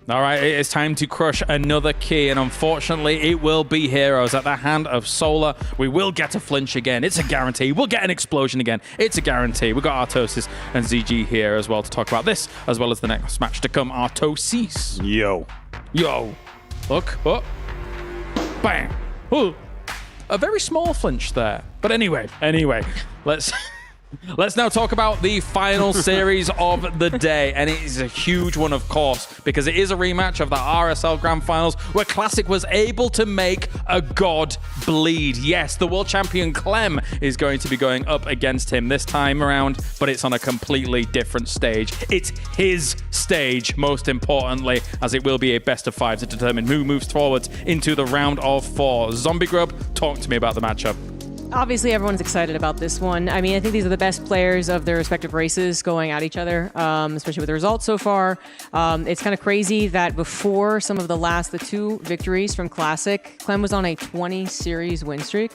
All right, it is time to crush another key, and unfortunately, it will be Heroes at the hand of Solar. We will get a flinch again. It's a guarantee. We'll get an explosion again. It's a guarantee. We've got Artosis and ZG here as well to talk about this, as well as the next match to come, Artosis. Yo. Look. Oh. Bam. Ooh. A very small flinch there. But anyway, Let's now talk about the final series of the day, and it is a huge one, of course, because it is a rematch of the RSL Grand Finals where Classic was able to make a god bleed. Yes, the world champion Clem is going to be going up against him this time around, but it's on a completely different stage. It's his stage, most importantly, as it will be a best of 5 to determine who moves forward into the round of 4. Zombie Grub, talk to me about the matchup. Obviously, everyone's excited about this one. I mean, I think these are the best players of their respective races going at each other, especially with the results so far. It's kind of crazy that before some of the 2 victories from Classic, Clem was on a 20-series win streak.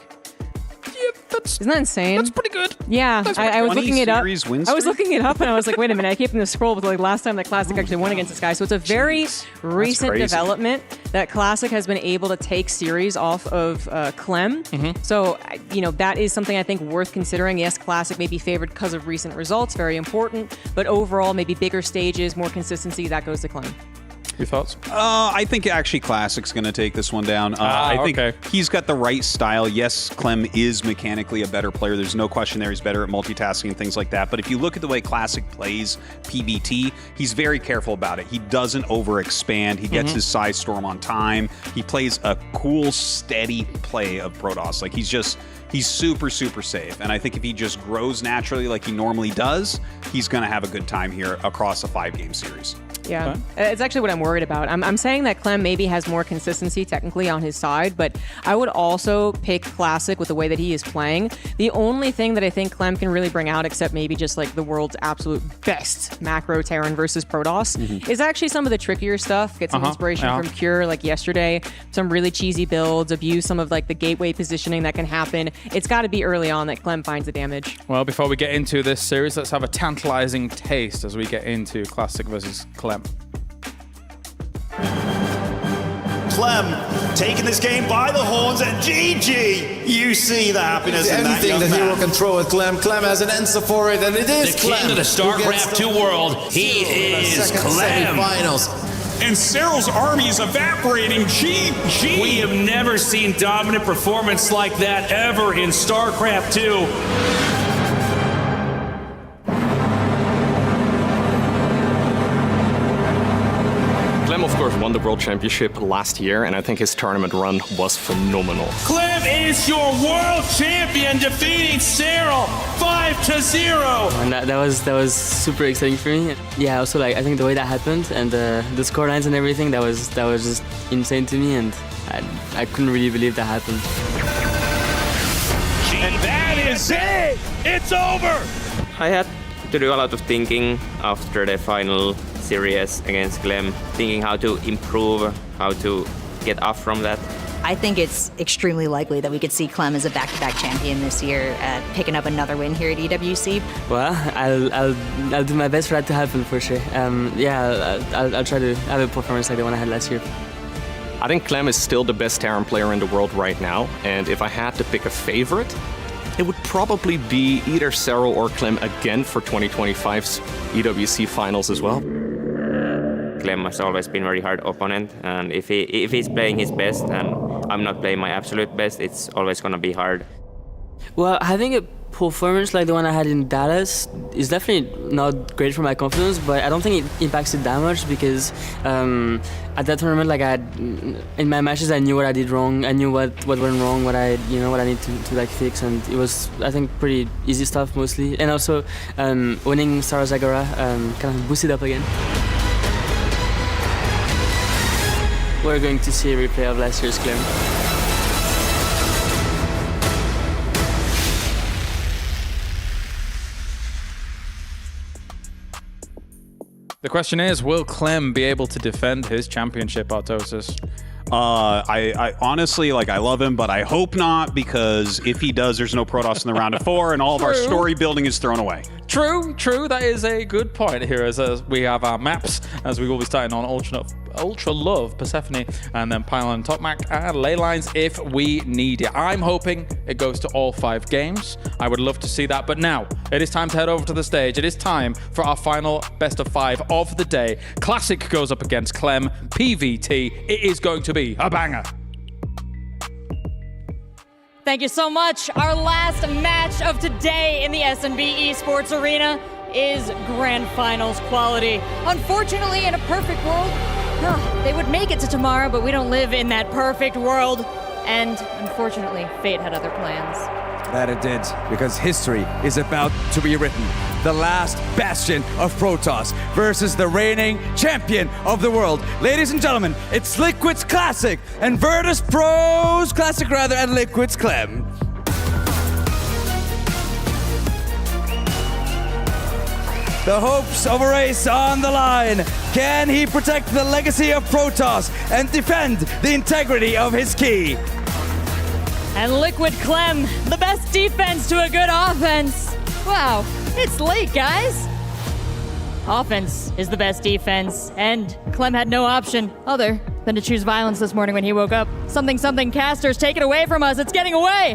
Isn't that insane? That's pretty good. Yeah, I was looking it up. Win I was looking it up, and I was like, wait a minute. I keep in the scroll with like last time that Classic actually won against this guy. So it's a very recent development that Classic has been able to take series off of Clem. So that is something I think worth considering. Yes, Classic may be favored because of recent results, very important. But overall, maybe bigger stages, more consistency. That goes to Clem. Your thoughts? I think actually Classic's going to take this one down. I think he's got the right style. Yes, Clem is mechanically a better player. There's no question there. He's better at multitasking and things like that. But if you look at the way Classic plays PBT, he's very careful about it. He doesn't overexpand. He gets his side storm on time. He plays a cool, steady play of Protos. Like he's super, super safe. And I think if he just grows naturally like he normally does, he's going to have a good time here across a 5-game series. Yeah, it's actually what I'm worried about. I'm saying that Clem maybe has more consistency technically on his side, but I would also pick Classic with the way that he is playing. The only thing that I think Clem can really bring out, except maybe just like the world's absolute best macro Terran versus Protoss, is actually some of the trickier stuff. Get some inspiration from Cure, like yesterday, some really cheesy builds, abuse some of like the gateway positioning that can happen. It's got to be early on that Clem finds the damage. Well, before we get into this series, let's have a tantalizing taste as we get into Classic versus Clem. Clem taking this game by the horns, and GG! You see the happiness in that young Anything that man. Hero can throw at Clem, Clem has an answer for it, and it is the Clem. king of the StarCraft 2 world. He is Clem. Finals. And Serral's army is evaporating. GG! We have never seen dominant performance like that ever in StarCraft 2. Clem, of course, won the World Championship last year, and I think his tournament run was phenomenal. Clem is your world champion, defeating Serral 5-0. And that was super exciting for me. Yeah, also like I think the way that happened and the score lines and everything, that was just insane to me, and I couldn't really believe that happened. And that is it. It's over. I had to do a lot of thinking after the final series against Clem, thinking how to improve, how to get off from that. I think it's extremely likely that we could see Clem as a back-to-back champion this year, picking up another win here at EWC. Well, I'll do my best for that to happen for sure. I'll try to have a performance like the one I had last year. I think Clem is still the best Terran player in the world right now, and if I had to pick a favorite, it would probably be either Serral or Clem again for 2025's EWC finals as well. Clem has always been a very hard opponent, and if he's playing his best and I'm not playing my absolute best, it's always going to be hard. Well, having a performance like the one I had in Dallas is definitely not great for my confidence, but I don't think it impacts it that much because at that tournament, like in my matches, I knew what I did wrong, I knew what went wrong, what I need to like fix, and it was, I think, pretty easy stuff mostly. And also winning Star Zagora kind of boosted up again. We're going to see a replay of last year's Clem. The question is, will Clem be able to defend his championship, Artosis? I honestly, I love him, but I hope not, because if he does, there's no Protoss in the round of 4, and all of our story building is thrown away. True. That is a good point here, as we have our maps, as we will be starting on Ultra Love, Persephone, and then Pylon, Tokmak, and Ley Lines if we need it. I'm hoping it goes to all 5 games. I would love to see that, but now it is time to head over to the stage. It is time for our final best of 5 of the day. Classic goes up against Clem, PVT. It is going to be a banger. Thank you so much. Our last match of today in the S&B Esports Arena is Grand Finals quality. Unfortunately, in a perfect world, they would make it to tomorrow, but we don't live in that perfect world. And unfortunately, fate had other plans. That it did, because history is about to be written. The last bastion of Protoss versus the reigning champion of the world. Ladies and gentlemen, it's Liquid's Classic and Virtus Pro's Classic and Liquid's Clem. The hopes of a race on the line. Can he protect the legacy of Protoss and defend the integrity of his key? And Liquid Clem, the best defense to a good offense. Wow, it's late, guys. Offense is the best defense, and Clem had no option other than to choose violence this morning when he woke up. Something casters, take it away from us. It's getting away.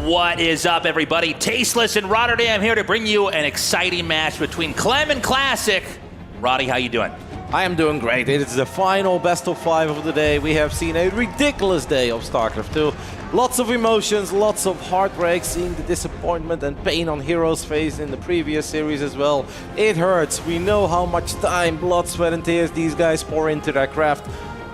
What is up, everybody? Tasteless in Rotterdam here to bring you an exciting match between Clem and Classic. Roddy, how you doing? I am doing great. It is the final best of 5 of the day. We have seen a ridiculous day of StarCraft 2. Lots of emotions, lots of heartbreak, seeing the disappointment and pain on Hero's face in the previous series as well. It hurts. We know how much time, blood, sweat and tears these guys pour into their craft.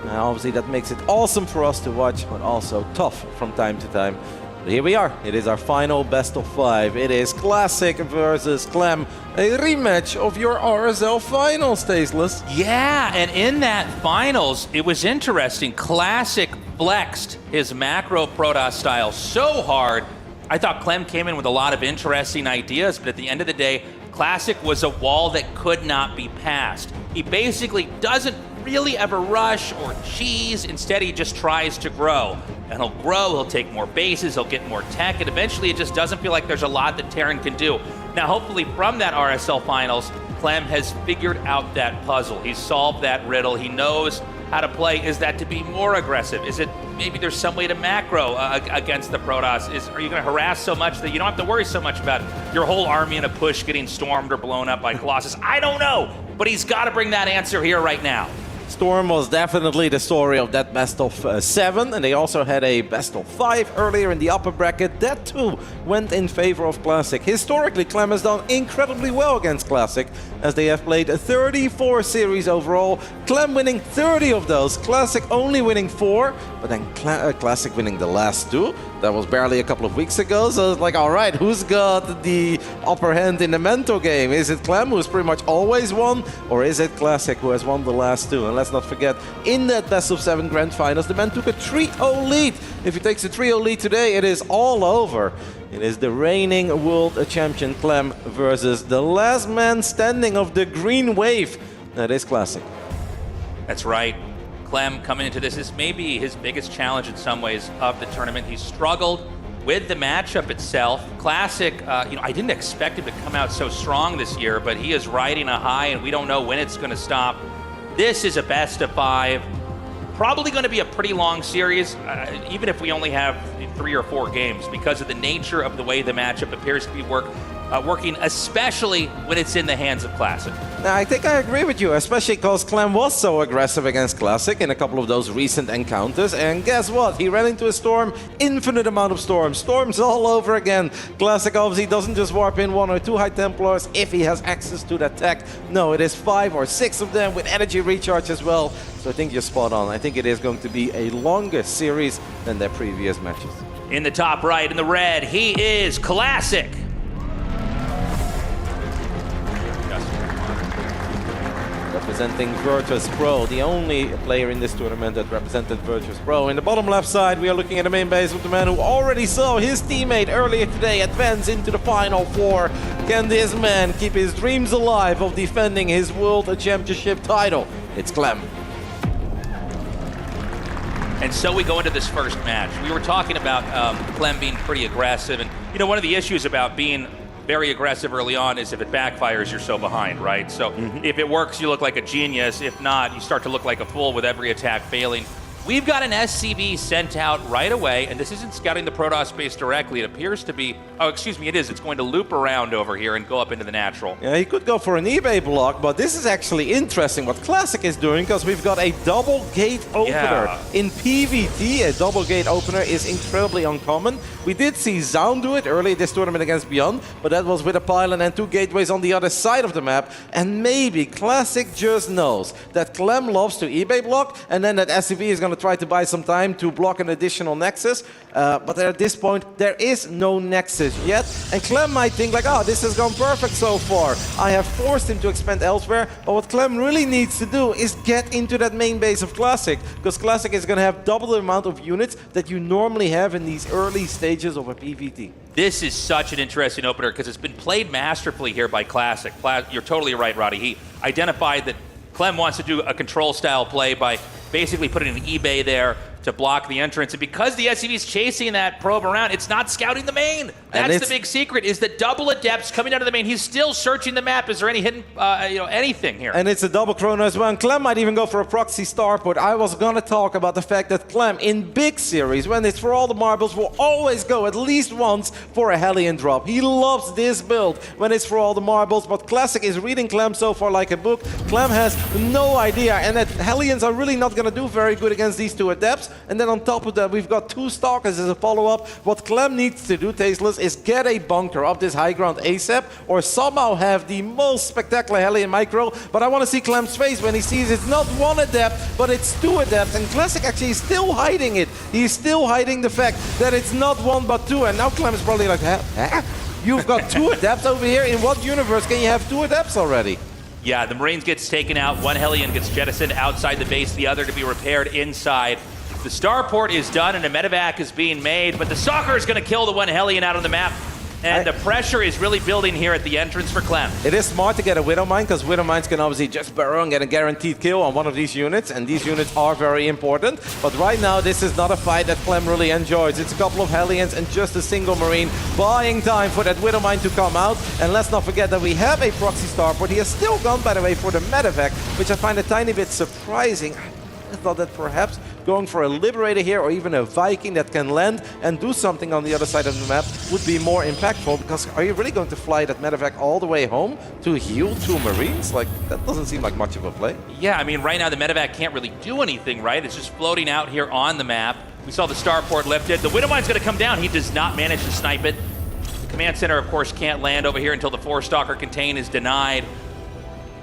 Now, obviously that makes it awesome for us to watch, but also tough from time to time. But here we are. It is our final best of 5. It is Classic versus Clem, a rematch of your RSL finals, Tasteless. Yeah, and in that finals, it was interesting. Classic flexed his macro Protoss style so hard. I thought Clem came in with a lot of interesting ideas, but at the end of the day, Classic was a wall that could not be passed. He basically doesn't really ever rush or cheese. Instead, he just tries to grow. And he'll grow, he'll take more bases, he'll get more tech, and eventually it just doesn't feel like there's a lot that Terran can do. Now, hopefully from that RSL finals, Clem has figured out that puzzle. He's solved that riddle. He knows how to play. Is that to be more aggressive? Is it maybe there's some way to macro against the Protoss? Are you going to harass so much that you don't have to worry so much about your whole army in a push getting stormed or blown up by Colossus? I don't know, but he's got to bring that answer here right now. Storm was definitely the story of that best of 7, and they also had a best of 5 earlier in the upper bracket. That too went in favor of Classic. Historically, Clem has done incredibly well against Classic, as they have played 34 series overall. Clem winning 30 of those, Classic only winning 4, but then Classic winning the last 2. That was barely a couple of weeks ago, so it's like, all right, who's got the upper hand in the mental game? Is it Clem, who's pretty much always won, or is it Classic, who has won the last 2? And let's not forget, in that best-of-7 grand finals, the man took a 3-0 lead. If he takes a 3-0 lead today, it is all over. It is the reigning world champion Clem versus the last man standing of the green wave. That is Classic. That's right. Clem coming into this may be his biggest challenge in some ways of the tournament. He's struggled with the matchup itself. Classic, I didn't expect him to come out so strong this year, but he is riding a high and we don't know when it's going to stop. This is a best of 5. Probably going to be a pretty long series, even if we only have 3 or 4 games, because of the nature of the way the matchup appears to be working, especially when it's in the hands of Classic. Now, I think I agree with you, especially because Clem was so aggressive against Classic in a couple of those recent encounters. And guess what? He ran into a storm, infinite amount of storms. Storms all over again. Classic obviously doesn't just warp in 1 or 2 High Templars if he has access to that tech. No, it is 5 or 6 of them with energy recharge as well. So I think you're spot on. I think it is going to be a longer series than their previous matches. In the top right, in the red, he is Classic. Representing Virtus Pro, the only player in this tournament that represented Virtus Pro. In the bottom left side, we are looking at the main base with the man who already saw his teammate earlier today advance into the Final 4. Can this man keep his dreams alive of defending his World Championship title? It's Clem. And so we go into this first match. We were talking about Clem being pretty aggressive. And, one of the issues about being very aggressive early on is if it backfires, you're so behind, right? So if it works, you look like a genius. If not, you start to look like a fool with every attack failing. We've got an SCV sent out right away, and this isn't scouting the Protoss space directly. It appears to be, it is. It's going to loop around over here and go up into the natural. Yeah, he could go for an eBay block, but this is actually interesting what Classic is doing, because we've got a double gate opener. Yeah. In PvT, a double gate opener is incredibly uncommon. We did see Zoun do it early this tournament against Beyond, but that was with a pylon and 2 gateways on the other side of the map. And maybe Classic just knows that Clem loves to eBay block, and then that SCV is going to try to buy some time to block an additional Nexus. But at this point, there is no Nexus yet. And Clem might think like, oh, this has gone perfect so far. I have forced him to expand elsewhere. But what Clem really needs to do is get into that main base of Classic, because Classic is going to have double the amount of units that you normally have in these early stages of a PvT. This is such an interesting opener because it's been played masterfully here by Classic. You're totally right, Roddy. He identified that Clem wants to do a control style play by basically putting an eBay there to block the entrance. And because the SCV is chasing that probe around, it's not scouting the main. That's the big secret, is that double adepts coming out of the main. He's still searching the map. Is there any hidden, anything here? And it's a double chrono as well. And Clem might even go for a proxy starport. I was going to talk about the fact that Clem, in big series, when it's for all the marbles, will always go at least once for a Hellion drop. He loves this build when it's for all the marbles, but Classic is reading Clem so far like a book. Clem has no idea, and that Hellions are really not going to do very good against these 2 adepts. And then on top of that, we've got 2 Stalkers as a follow-up. What Clem needs to do, Tasteless, is get a bunker up this high ground ASAP, or somehow have the most spectacular Hellion micro. But I want to see Clem's face when he sees it's not 1 adept, but it's 2 adepts. And Classic actually is still hiding it. He's still hiding the fact that it's not 1 but 2. And now Clem is probably like, huh? You've got 2 adepts over here? In what universe can you have 2 adepts already? Yeah, the Marines gets taken out. 1 Hellion gets jettisoned outside the base, the other to be repaired inside. The starport is done and a medevac is being made, but the Stalker is going to kill the 1 Hellion out on the map. And the pressure is really building here at the entrance for Clem. It is smart to get a Widow Mine, because Widow Mines can obviously just burrow and get a guaranteed kill on one of these units, and these units are very important. But right now, this is not a fight that Clem really enjoys. It's a couple of Hellions and just a single Marine, buying time for that Widow Mine to come out. And let's not forget that we have a proxy starport. He has still gone, by the way, for the medevac, which I find a tiny bit surprising. I thought that perhaps going for a Liberator here, or even a Viking that can land and do something on the other side of the map, would be more impactful, because are you really going to fly that medevac all the way home to heal 2 Marines? Like, that doesn't seem like much of a play. Yeah, I mean, right now the medevac can't really do anything, right? It's just floating out here on the map. We saw the starport lifted. The Widowmine's going to come down. He does not manage to snipe it. The command center, of course, can't land over here until the 4-Stalker contain is denied.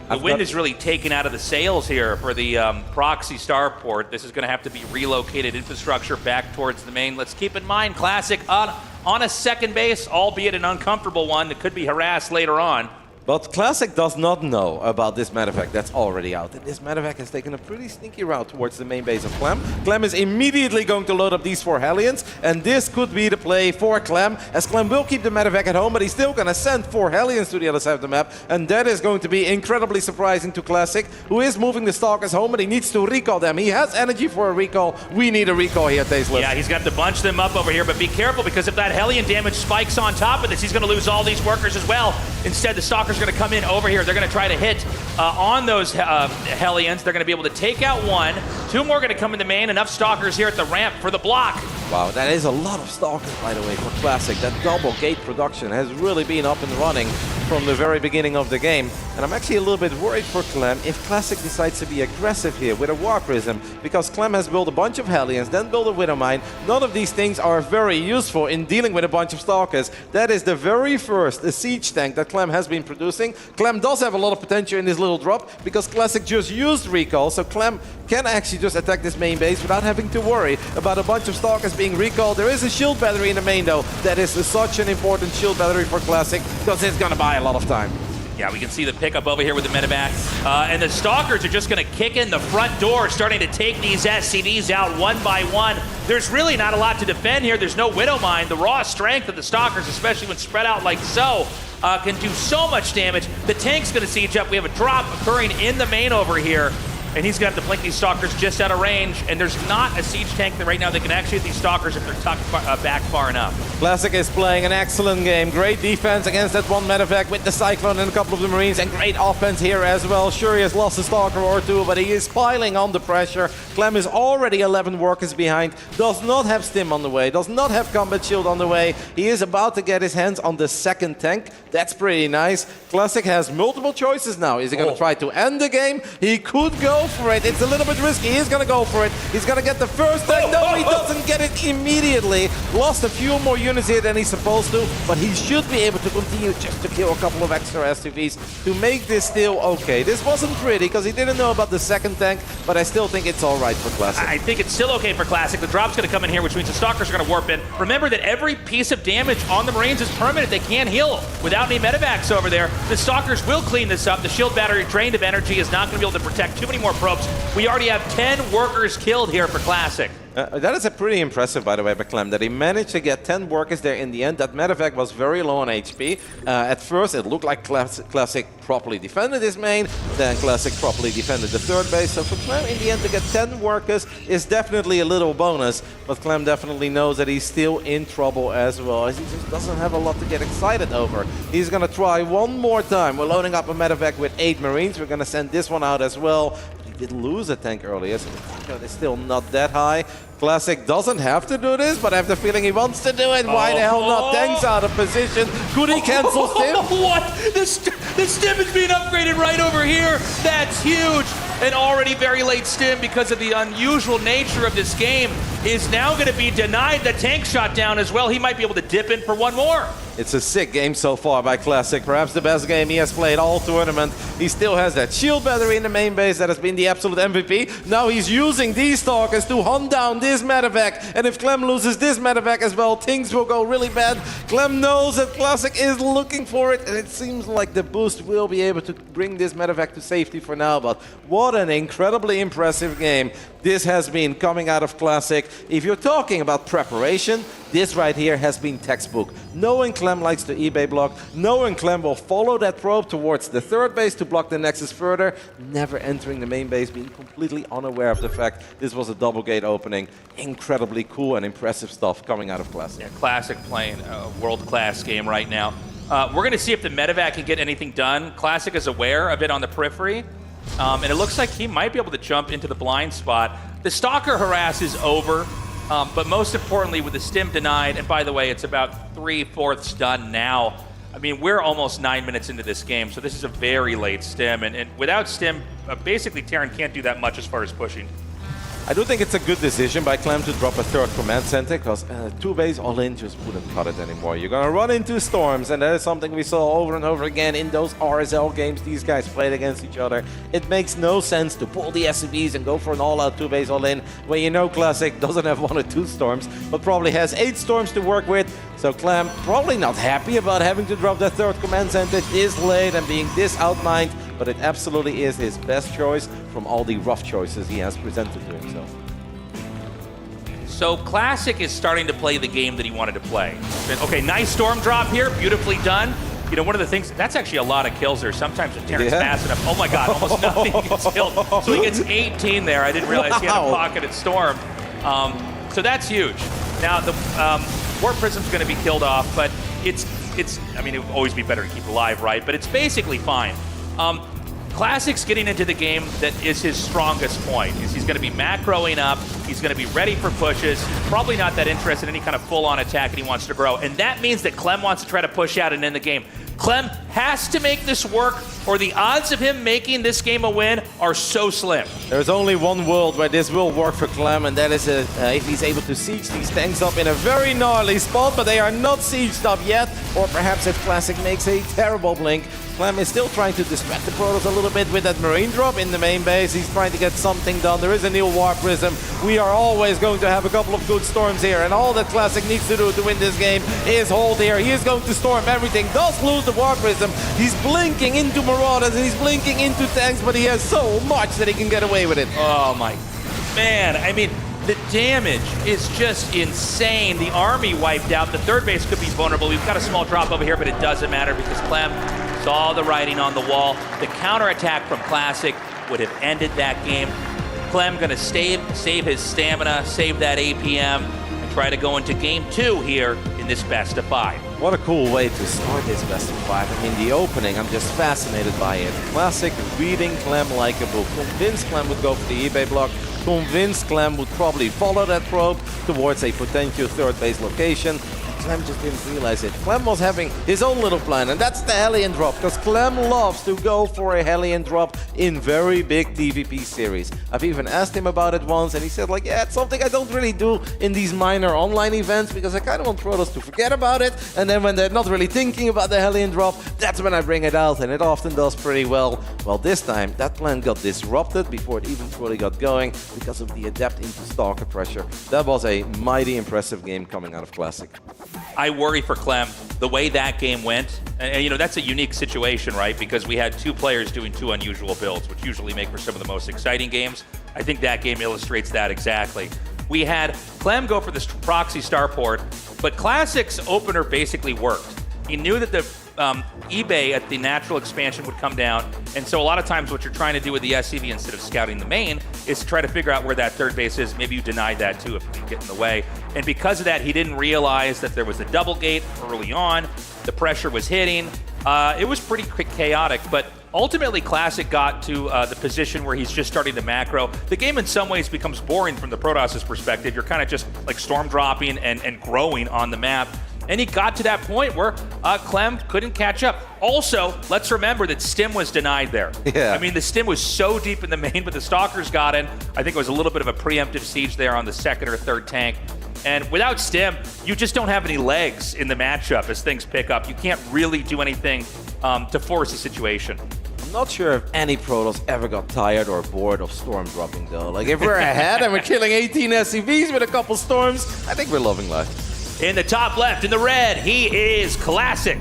The wind is really taken out of the sails here for the proxy starport. This is going to have to be relocated infrastructure back towards the main. Let's keep in mind, Classic on a second base, albeit an uncomfortable one that could be harassed later on. But Classic does not know about this medevac that's already out. And this medevac has taken a pretty sneaky route towards the main base of Clem. Clem is immediately going to load up these 4 Hellions, and this could be the play for Clem, as Clem will keep the medevac at home, but he's still going to send 4 Hellions to the other side of the map, and that is going to be incredibly surprising to Classic, who is moving the Stalkers home, but he needs to recall them. He has energy for a recall. We need a recall here, Tasteless. Yeah, he's got to bunch them up over here, but be careful, because if that Hellion damage spikes on top of this, he's going to lose all these workers as well. Instead, the Stalker's going to come in over here. They're going to try to hit on those Hellions. They're going to be able to take out 1. 2 more going to come in the main. Enough Stalkers here at the ramp for the block. Wow, that is a lot of Stalkers, by the way, for Classic. That double gate production has really been up and running from the very beginning of the game. And I'm actually a little bit worried for Clem if Classic decides to be aggressive here with a War Prism, because Clem has built a bunch of Hellions, then built a Widow Mine. None of these things are very useful in dealing with a bunch of Stalkers. That is the very first siege tank that Clem has been producing. Clem does have a lot of potential in this little drop, because Classic just used recall, so Clem can actually just attack this main base without having to worry about a bunch of Stalkers being recalled. There is a shield battery in the main though. That is such an important shield battery for Classic, because it's going to buy a lot of time. Yeah, we can see the pickup over here with the medevac. And the Stalkers are just going to kick in the front door, starting to take these SCVs out one by one. There's really not a lot to defend here. There's no Widow Mine. The raw strength of the Stalkers, especially when spread out like so, can do so much damage. The tank's going to siege up. We have a drop occurring in the main over here. And he's going to have to blink these Stalkers just out of range. And there's not a siege tank that right now that can actually hit these Stalkers if they're tucked back far enough. Classic is playing an excellent game. Great defense against that one medevac with the Cyclone and a couple of the Marines. And great offense here as well. Sure, he has lost a Stalker or 2, but he is piling on the pressure. Clem is already 11 workers behind. Does not have Stim on the way. Does not have Combat Shield on the way. He is about to get his hands on the 2nd tank. That's pretty nice. Classic has multiple choices now. Is he going to try to end the game? He could go for it. It's a little bit risky. He's going to go for it. He's going to get the first tank. No, he doesn't get it immediately. Lost a few more units here than he's supposed to, but he should be able to continue just to kill a couple of extra SCVs to make this still okay. This wasn't pretty because he didn't know about the 2nd tank, but I still think it's all right for Classic. I think it's still okay for Classic. The drop's going to come in here, which means the Stalkers are going to warp in. Remember that every piece of damage on the Marines is permanent. They can't heal without any medevacs over there. The Stalkers will clean this up. The shield battery drained of energy is not going to be able to protect too many more probes. We already have 10 workers killed here for Classic. That is a pretty impressive, by the way, by Clem, that he managed to get 10 workers there in the end. That medevac was very low on HP. At first, it looked like Classic properly defended his main, then Classic properly defended the 3rd base. So for Clem, in the end, to get 10 workers is definitely a little bonus, but Clem definitely knows that he's still in trouble as well, as he just doesn't have a lot to get excited over. He's going to try one more time. We're loading up a medevac with 8 Marines. We're going to send this one out as well. Did lose a tank earlier, so the tank count is still not that high. Classic doesn't have to do this, but I have the feeling he wants to do it. Why the hell not? Tank's out of position. Could he cancel Stim? What? The Stim is being upgraded right over here. That's huge. An already very late Stim, because of the unusual nature of this game, is now going to be denied the tank shot down as well. He might be able to dip in for one more. It's a sick game so far by Classic. Perhaps the best game he has played all tournament. He still has that shield battery in the main base that has been the absolute MVP. Now he's using these Stalkers to hunt down this medevac. And if Clem loses this medevac as well, things will go really bad. Clem knows that Classic is looking for it, and it seems like the boost will be able to bring this medevac to safety for now. But what an incredibly impressive game this has been coming out of Classic. If you're talking about preparation, this right here has been textbook. Knowing Clem likes to eBay block, knowing Clem will follow that probe towards the 3rd base to block the Nexus further, never entering the main base, being completely unaware of the fact this was a double gate opening. Incredibly cool and impressive stuff coming out of Classic. Yeah, Classic playing a world-class game right now. We're going to see if the medevac can get anything done. Classic is aware of it on the periphery, and it looks like he might be able to jump into the blind spot. The Stalker harass is over. But most importantly, with the Stim denied, and by the way, it's about 3/4 done now. I mean, we're almost 9 minutes into this game, so this is a very late Stim. And without Stim, basically Terran can't do that much as far as pushing. I do think it's a good decision by Clem to drop a third command center, because 2 base all-in just wouldn't cut it anymore. You're going to run into storms, and that is something we saw over and over again in those RSL games these guys played against each other. It makes no sense to pull the SCVs and go for an all-out 2 base all-in when you know Classic doesn't have 1 or 2 storms, but probably has 8 storms to work with. So Clem probably not happy about having to drop that third command center this late and being this outmined, but it absolutely is his best choice from all the rough choices he has presented to himself. So Classic is starting to play the game that he wanted to play. Okay, nice storm drop here, beautifully done. You know, one of the things, that's actually a lot of kills there. Sometimes if Terran's fast enough, oh my God, almost nothing gets killed. So he gets 18 there. I didn't realize he had a pocketed storm. So that's huge. Now the Warp Prism's going to be killed off, but it's. I mean, it would always be better to keep it alive, right? But it's basically fine. Classic's getting into the game that is his strongest point. Is he's going to be macroing up, he's going to be ready for pushes, he's probably not that interested in any kind of full-on attack, and he wants to grow. And that means that Clem wants to try to push out and end the game. Clem has to make this work, or the odds of him making this game a win are so slim. There's only one world where this will work for Clem, and that is if he's able to siege these tanks up in a very gnarly spot, but they are not sieged up yet. Or perhaps if Classic makes a terrible blink, Clem is still trying to distract the Protos a little bit with that Marine drop in the main base. He's trying to get something done. There is a new Warp Prism. We are always going to have a couple of good storms here, and all that Classic needs to do to win this game is hold here. He is going to storm everything, does lose the Warp Prism. He's blinking into Marauders and he's blinking into tanks, but he has so much that he can get away with it. Oh my man, I mean, the damage is just insane. The army wiped out. The third base could be vulnerable. We've got a small drop over here, but it doesn't matter because Clem saw the writing on the wall. The counterattack from Classic would have ended that game. Clem going to save his stamina, save that APM, and try to go into game 2 here in this best of 5. What a cool way to start this best of 5. I mean, the opening, I'm just fascinated by it. Classic reading Clem like a book. Convinced Clem would go for the eBay block. Convinced Clem would probably follow that probe towards a potential third base location. Clem just didn't realize it. Clem was having his own little plan, and that's the Hellion drop, because Clem loves to go for a Hellion drop in very big PvP series. I've even asked him about it once, and he said, like, yeah, it's something I don't really do in these minor online events, because I kind of want Protos to forget about it, and then when they're not really thinking about the Hellion drop, that's when I bring it out, and it often does pretty well. Well, this time, that plan got disrupted before it even truly got going, because of the Adept into Stalker pressure. That was a mighty impressive game coming out of Classic. I worry for Clem, the way that game went. And you know, that's a unique situation, right? Because we had 2 players doing 2 unusual builds, which usually make for some of the most exciting games. I think that game illustrates that exactly. We had Clem go for the proxy starport, but Classic's opener basically worked. He knew that the eBay at the natural expansion would come down, and so a lot of times what you're trying to do with the SCV instead of scouting the main is to try to figure out where that third base is. Maybe you deny that too if you get in the way. And because of that, he didn't realize that there was a double gate early on. The pressure was hitting. It was pretty chaotic, but ultimately Classic got to the position where he's just starting to macro. The game in some ways becomes boring from the Protoss' perspective. You're kind of just like storm dropping and growing on the map. And he got to that point where Clem couldn't catch up. Also, let's remember that Stim was denied there. Yeah. I mean, the Stim was so deep in the main, but the Stalkers got in. I think it was a little bit of a preemptive siege there on the second or third tank. And without Stim, you just don't have any legs in the matchup as things pick up. You can't really do anything to force the situation. I'm not sure if any Protoss ever got tired or bored of storm dropping, though. Like, if we're ahead and we're killing 18 SCVs with a couple storms, I think we're loving life. In the top left, in the red, he is Classic.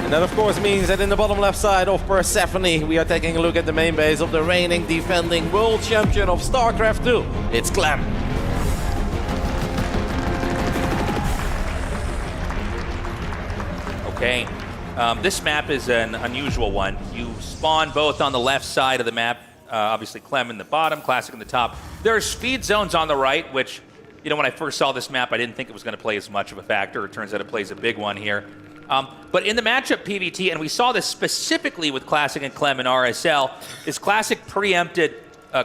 And that, of course, means that in the bottom left side of Persephone, we are taking a look at the main base of the reigning, defending world champion of StarCraft 2. It's Clem. Okay, this map is an unusual one. You spawn both on the left side of the map. Obviously, Clem in the bottom, Classic in the top. There are speed zones on the right, which, you know, when I first saw this map, I didn't think it was going to play as much of a factor. It turns out it plays a big one here. But in the matchup PvT, and we saw this specifically with Classic and Clem in RSL, is Classic preempted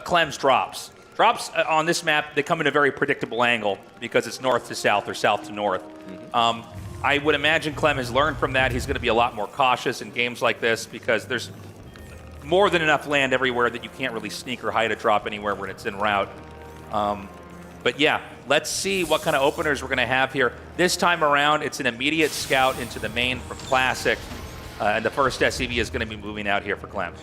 Clem's drops. Drops on this map, they come in a very predictable angle because it's north to south or south to north. I would imagine Clem has learned from that. He's going to be a lot more cautious in games like this because there's more than enough land everywhere that you can't really sneak or hide a drop anywhere when it's en route. But yeah, let's see what kind of openers we're going to have here. This time around, it's an immediate scout into the main from Classic, and the first SCV is going to be moving out here for Clem.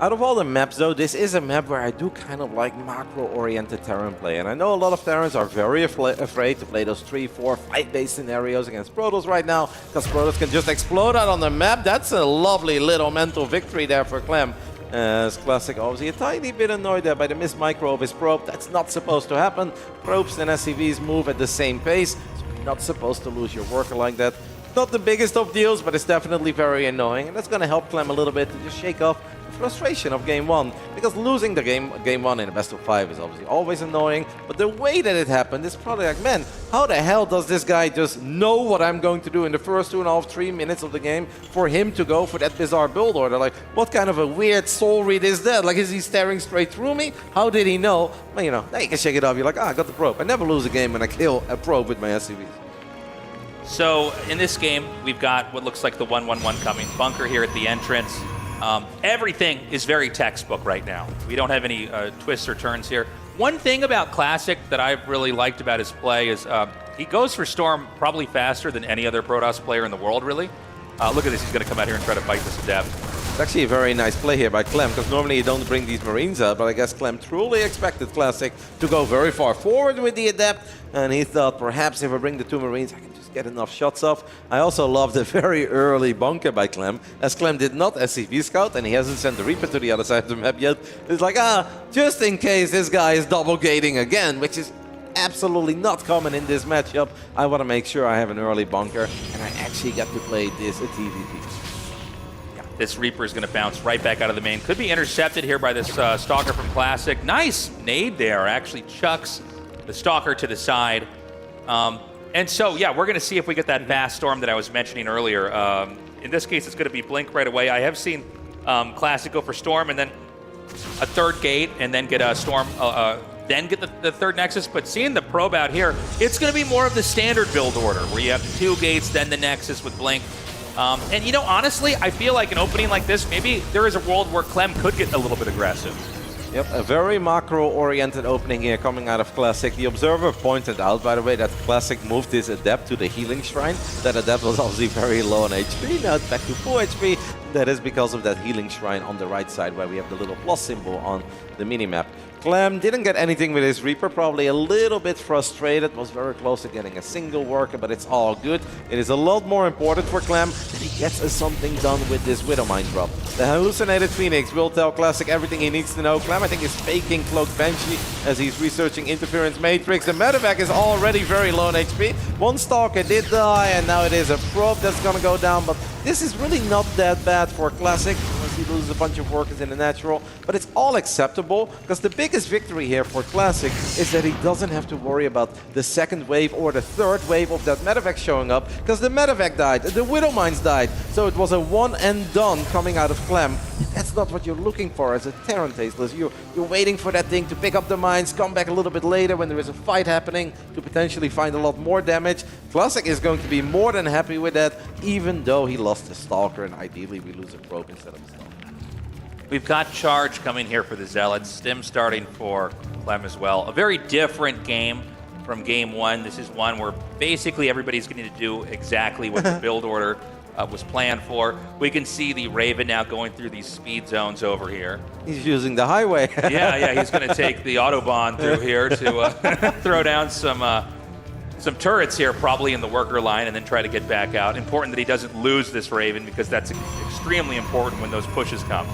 Out of all the maps, though, this is a map where I do kind of like macro-oriented Terran play. And I know a lot of Terrans are very afraid to play those 3, 4, 5-base scenarios against Protos right now, because Protos can just explode out on the map. That's a lovely little mental victory there for Clem. As Classic obviously a tiny bit annoyed there by the missed micro of his probe. That's not supposed to happen. Probes and SCVs move at the same pace, so you're not supposed to lose your worker like that. Not the biggest of deals, but it's definitely very annoying. And that's going to help Clem a little bit to just shake off the frustration of Game 1. Because losing the game 1 in a best of 5 is obviously always annoying. But the way that it happened is probably like, man, how the hell does this guy just know what I'm going to do in the first 2.5, 3 minutes of the game for him to go for that bizarre build order? Like, what kind of a weird soul read is that? Like, is he staring straight through me? How did he know? Well, you know, now you can shake it off. You're like, I got the probe. I never lose a game when I kill a probe with my SCVs. So in this game, we've got what looks like the 1-1-1 coming. Bunker here at the entrance. Everything is very textbook right now. We don't have any twists or turns here. One thing about Classic that I've really liked about his play is he goes for Storm probably faster than any other Protoss player in the world, really. Look at this. He's going to come out here and try to fight this Adept. It's actually a very nice play here by Clem, because normally you don't bring these Marines out, but I guess Clem truly expected Classic to go very far forward with the Adept, and he thought perhaps if I bring the 2 Marines, I can just get enough shots off. I also love the very early bunker by Clem, as Clem did not SCV scout, and he hasn't sent the Reaper to the other side of the map yet. It's like, just in case this guy is double gating again, which is absolutely not common in this matchup. I want to make sure I have an early bunker, and I actually get to play this at TVP. This Reaper is going to bounce right back out of the main. Could be intercepted here by this Stalker from Classic. Nice nade there. Actually chucks the Stalker to the side. And so, yeah, we're going to see if we get that fast storm that I was mentioning earlier. In this case, it's going to be Blink right away. I have seen Classic go for Storm and then a third gate and then get a Storm, then get the third Nexus. But seeing the probe out here, it's going to be more of the standard build order where you have 2 gates, then the Nexus with Blink. And, you know, honestly, I feel like an opening like this, maybe there is a world where Clem could get a little bit aggressive. Yep, a very macro-oriented opening here coming out of Classic. The Observer pointed out, by the way, that Classic moved his Adept to the Healing Shrine. That Adept was obviously very low on HP, now it's back to full HP. That is because of that Healing Shrine on the right side where we have the little plus symbol on the minimap. Clem didn't get anything with his Reaper, probably a little bit frustrated, was very close to getting a single worker, but it's all good. It is a lot more important for Clem that he gets something done with this Widowmine drop. The hallucinated Phoenix will tell Classic everything he needs to know. Clem, I think, is faking Cloaked Banshee as he's researching Interference Matrix. The medevac is already very low on HP. One Stalker did die, and now it is a probe that's gonna go down, but this is really not that bad for Classic. He loses a bunch of workers in the natural, but it's all acceptable because the biggest victory here for Classic is that he doesn't have to worry about the second wave or the third wave of that medevac showing up, because the medevac died, the Widowmines died, so it was a one and done coming out of Clem. That's not what you're looking for as a Terran Tasteless. You're waiting for that thing to pick up the mines, come back a little bit later when there is a fight happening to potentially find a lot more damage. Classic is going to be more than happy with that, even though he lost the Stalker, and ideally we lose a probe instead of a Stalker. We've got Charge coming here for the Zealots. Stim starting for Clem as well. A very different game from Game 1. This is one where basically everybody's going to do exactly what the build order was planned for. We can see the Raven now going through these speed zones over here. He's using the highway. yeah, he's going to take the Autobahn through here to throw down some turrets here, probably in the worker line, and then try to get back out. Important that he doesn't lose this Raven, because that's extremely important when those pushes come.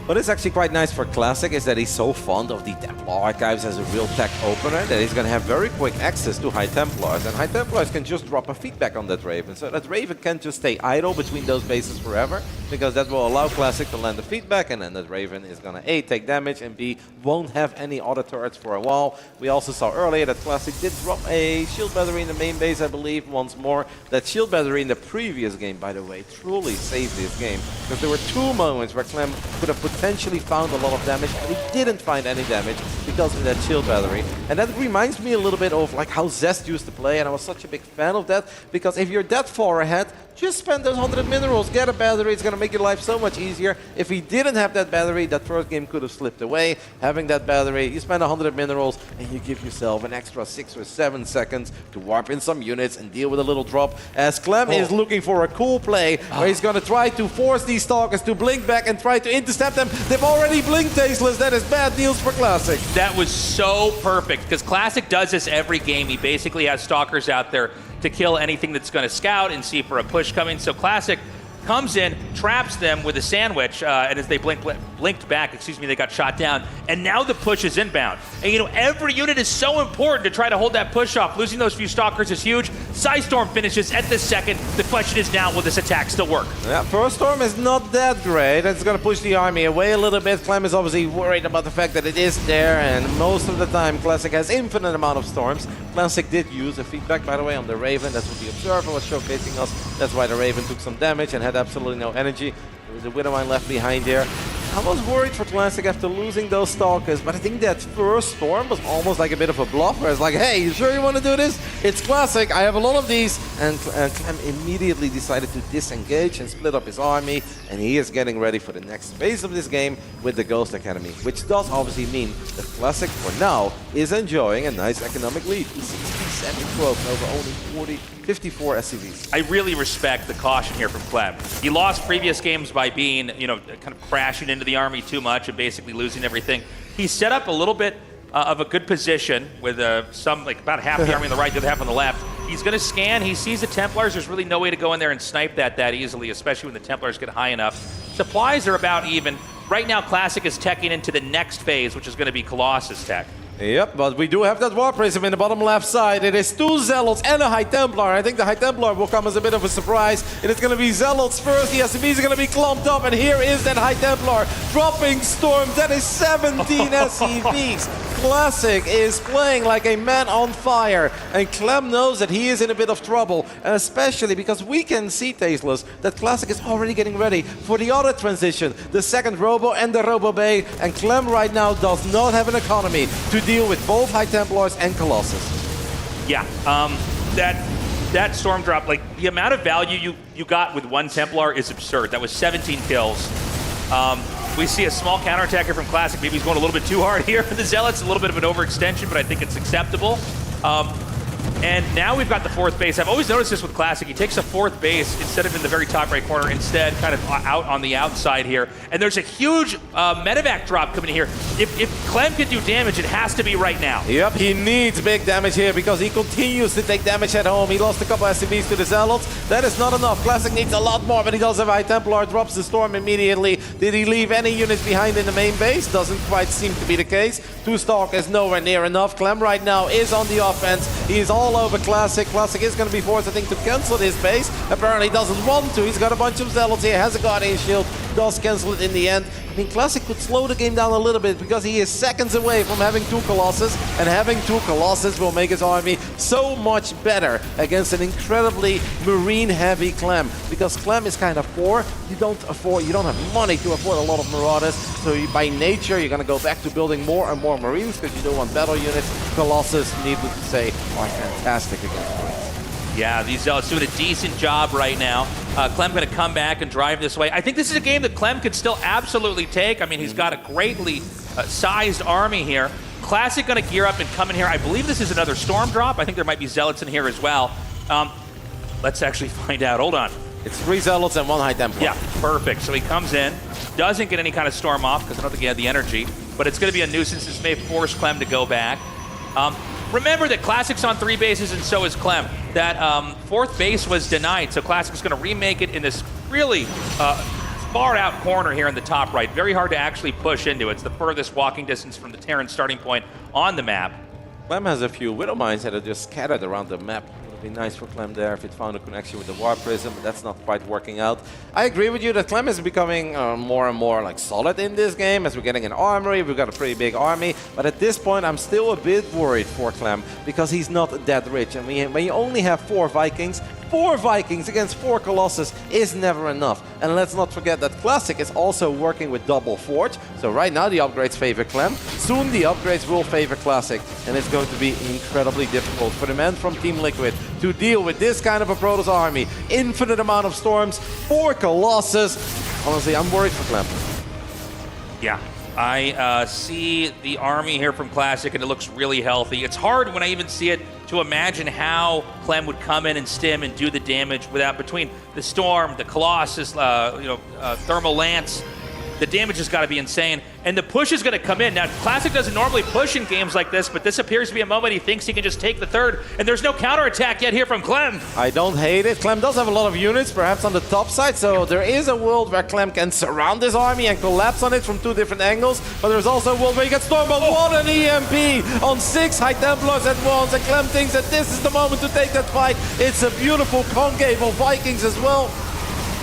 What is actually quite nice for Classic is that he's so fond of the Templar Archives as a real tech opener that he's going to have very quick access to High Templars, and High Templars can just drop a feedback on that Raven, so that Raven can't just stay idle between those bases forever, because that will allow Classic to land a feedback, and then that Raven is going to A, take damage, and B, won't have any auto turrets for a while. We also saw earlier that Classic did drop a shield battery in the main base, I believe, once more. That shield battery in the previous game, by the way, truly saved this game, because there were 2 moments where Clem could have potentially found a lot of damage, but he didn't find any damage because of that shield battery. And that reminds me a little bit of like how Zest used to play, and I was such a big fan of that, because if you're that far ahead, just spend those 100 minerals, get a battery. It's going to make your life so much easier. If he didn't have that battery, that first game could have slipped away. Having that battery, you spend 100 minerals and you give yourself an extra 6 or 7 seconds to warp in some units and deal with a little drop. As Clem is looking for a cool play where he's going to try to force these Stalkers to blink back and try to intercept them. They've already blinked Tasteless. That is bad news for Classic. That was so perfect, because Classic does this every game. He basically has Stalkers out there to kill anything that's going to scout and see for a push coming. So Classic comes in, traps them with a sandwich, and as they blinked back, they got shot down. And now the push is inbound. And you know, every unit is so important to try to hold that push off. Losing those few Stalkers is huge. Storm finishes at the second. The question is now, will this attack still work? Yeah, first Storm is not that great. It's going to push the army away a little bit. Clem is obviously worried about the fact that it is there, and most of the time Classic has infinite amount of Storms. Classic did use a feedback, by the way, on the Raven. That's what the Observer was showcasing us. That's why the Raven took some damage and had absolutely no energy. There was a Widowmine left behind there. I was worried for Classic after losing those Stalkers, but I think that first Storm was almost like a bit of a bluff, where it's like, hey, you sure you want to do this? It's Classic, I have a lot of these. And Clem immediately decided to disengage and split up his army, and he is getting ready for the next phase of this game with the Ghost Academy, which does obviously mean that Classic, for now, is enjoying a nice economic lead. 67 growth over only 54 SCVs. I really respect the caution here from Clem. He lost previous games by being, kind of crashing into the army too much and basically losing everything. He set up a little bit of a good position with about half the army on the right, the other half on the left. He's going to scan. He sees the Templars. There's really no way to go in there and snipe that easily, especially when the Templars get high enough. Supplies are about even. Right now, Classic is teching into the next phase, which is going to be Colossus tech. Yep, but we do have that War Prism in the bottom left side. It is 2 Zealots and a High Templar. I think the High Templar will come as a bit of a surprise. It is going to be Zealots first. The SCVs are going to be clumped up, and here is that High Templar dropping Storm. That is 17 SCVs. Classic is playing like a man on fire, and Clem knows that he is in a bit of trouble, and especially because we can see, Tasteless, that Classic is already getting ready for the other transition, the second Robo and the Robo Bay, and Clem right now does not have an economy to deal with both High Templars and Colossus. Yeah, that Storm drop, like the amount of value you got with one Templar is absurd. That was 17 kills. We see a small counterattacker from Classic. Maybe he's going a little bit too hard here for the Zealots. A little bit of an overextension, but I think it's acceptable. And now we've got the 4th base. I've always noticed this with Classic. He takes a 4th base instead of in the very top right corner, instead kind of out on the outside here. And there's a huge medevac drop coming in here. If Clem can do damage, it has to be right now. Yep, he needs big damage here because he continues to take damage at home. He lost a couple SCVs to the Zealots. That is not enough. Classic needs a lot more, but he does have High Templar, drops the Storm immediately. Did he leave any units behind in the main base? Doesn't quite seem to be the case. 2 Stalkers nowhere near enough. Clem right now is on the offense. He is all over Classic. Classic is going to be forced, I think, to cancel his base. Apparently doesn't want to. He's got a bunch of Zealots here, has a Guardian Shield, does cancel it in the end. I mean, Classic could slow the game down a little bit because he is seconds away from having 2 Colossus, and having 2 Colossus will make his army so much better against an incredibly marine-heavy Clem. Because Clem is kind of poor, you don't have money to afford a lot of Marauders, so by nature you're going to go back to building more and more Marines because you don't want battle units. Colossus, needless to say, are fantastic against Marines. Yeah, these Zealots doing a decent job right now. Clem going to come back and drive this way. I think this is a game that Clem could still absolutely take. I mean, he's got a greatly sized army here. Classic going to gear up and come in here. I believe this is another Storm drop. I think there might be Zealots in here as well. Let's actually find out. Hold on. It's 3 Zealots and 1 High Templar. Yeah, perfect. So he comes in, doesn't get any kind of Storm off because I don't think he had the energy, but it's going to be a nuisance. This may force Clem to go back. Remember that Classic's on 3 bases and so is Clem. That 4th base was denied, so Classic's going to remake it in this really far out corner here in the top right. Very hard to actually push into. It's the furthest walking distance from the Terran starting point on the map. Clem has a few Widowmines that are just scattered around the map. It would be nice for Clem there if it found a connection with the War Prism, but that's not quite working out. I agree with you that Clem is becoming more and more like solid in this game as we're getting an armory. We've got a pretty big army, but at this point I'm still a bit worried for Clem because he's not that rich. I mean, when you only have 4 Vikings 4 Vikings against 4 Colossus is never enough. And let's not forget that Classic is also working with double Forge. So right now the upgrades favor Clem. Soon the upgrades will favor Classic. And it's going to be incredibly difficult for the men from Team Liquid to deal with this kind of a Protoss army. Infinite amount of storms, 4 Colossus. Honestly, I'm worried for Clem. Yeah. I see the army here from Classic, and it looks really healthy. It's hard when I even see it to imagine how Clem would come in and stim and do the damage without between the Storm, the Colossus, Thermal Lance. The damage has got to be insane, and the push is going to come in. Now, Classic doesn't normally push in games like this, but this appears to be a moment he thinks he can just take the third, and there's no counterattack yet here from Clem. I don't hate it. Clem does have a lot of units, perhaps on the top side, so there is a world where Clem can surround this army and collapse on it from 2 different angles, but there's also a world where you get Storm, but what an EMP on 6 High Templars at once, and Clem thinks that this is the moment to take that fight. It's a beautiful concave of Vikings as well.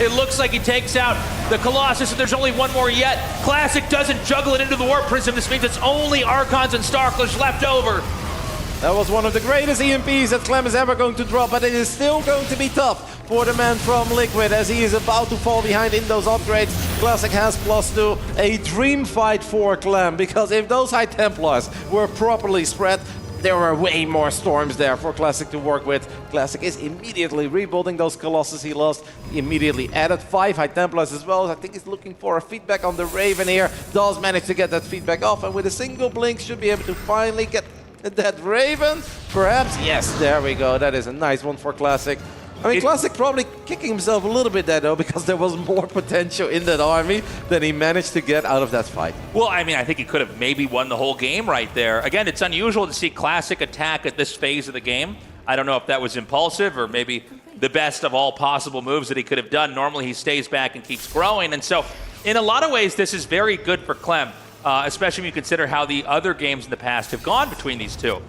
It looks like he takes out the Colossus, and there's only one more yet. Classic doesn't juggle it into the Warp Prism. This means it's only Archons and Starklers left over. That was one of the greatest EMPs that Clem is ever going to drop, but it is still going to be tough for the man from Liquid as he is about to fall behind in those upgrades. Classic has +2, a dream fight for Clem, because if those High Templars were properly spread, there were way more storms there for Classic to work with. Classic is immediately rebuilding those Colossus he lost. He immediately added 5 High Templars as well. I think he's looking for a feedback on the Raven here. Does manage to get that feedback off, and with a single blink should be able to finally get that Raven. Perhaps, yes, there we go. That is a nice one for Classic. I mean, Classic probably kicking himself a little bit there, though, because there was more potential in that army than he managed to get out of that fight. Well, I mean, I think he could have maybe won the whole game right there. Again, it's unusual to see Classic attack at this phase of the game. I don't know if that was impulsive or maybe the best of all possible moves that he could have done. Normally, he stays back and keeps growing. And so, in a lot of ways, this is very good for Clem, especially when you consider how the other games in the past have gone between these two.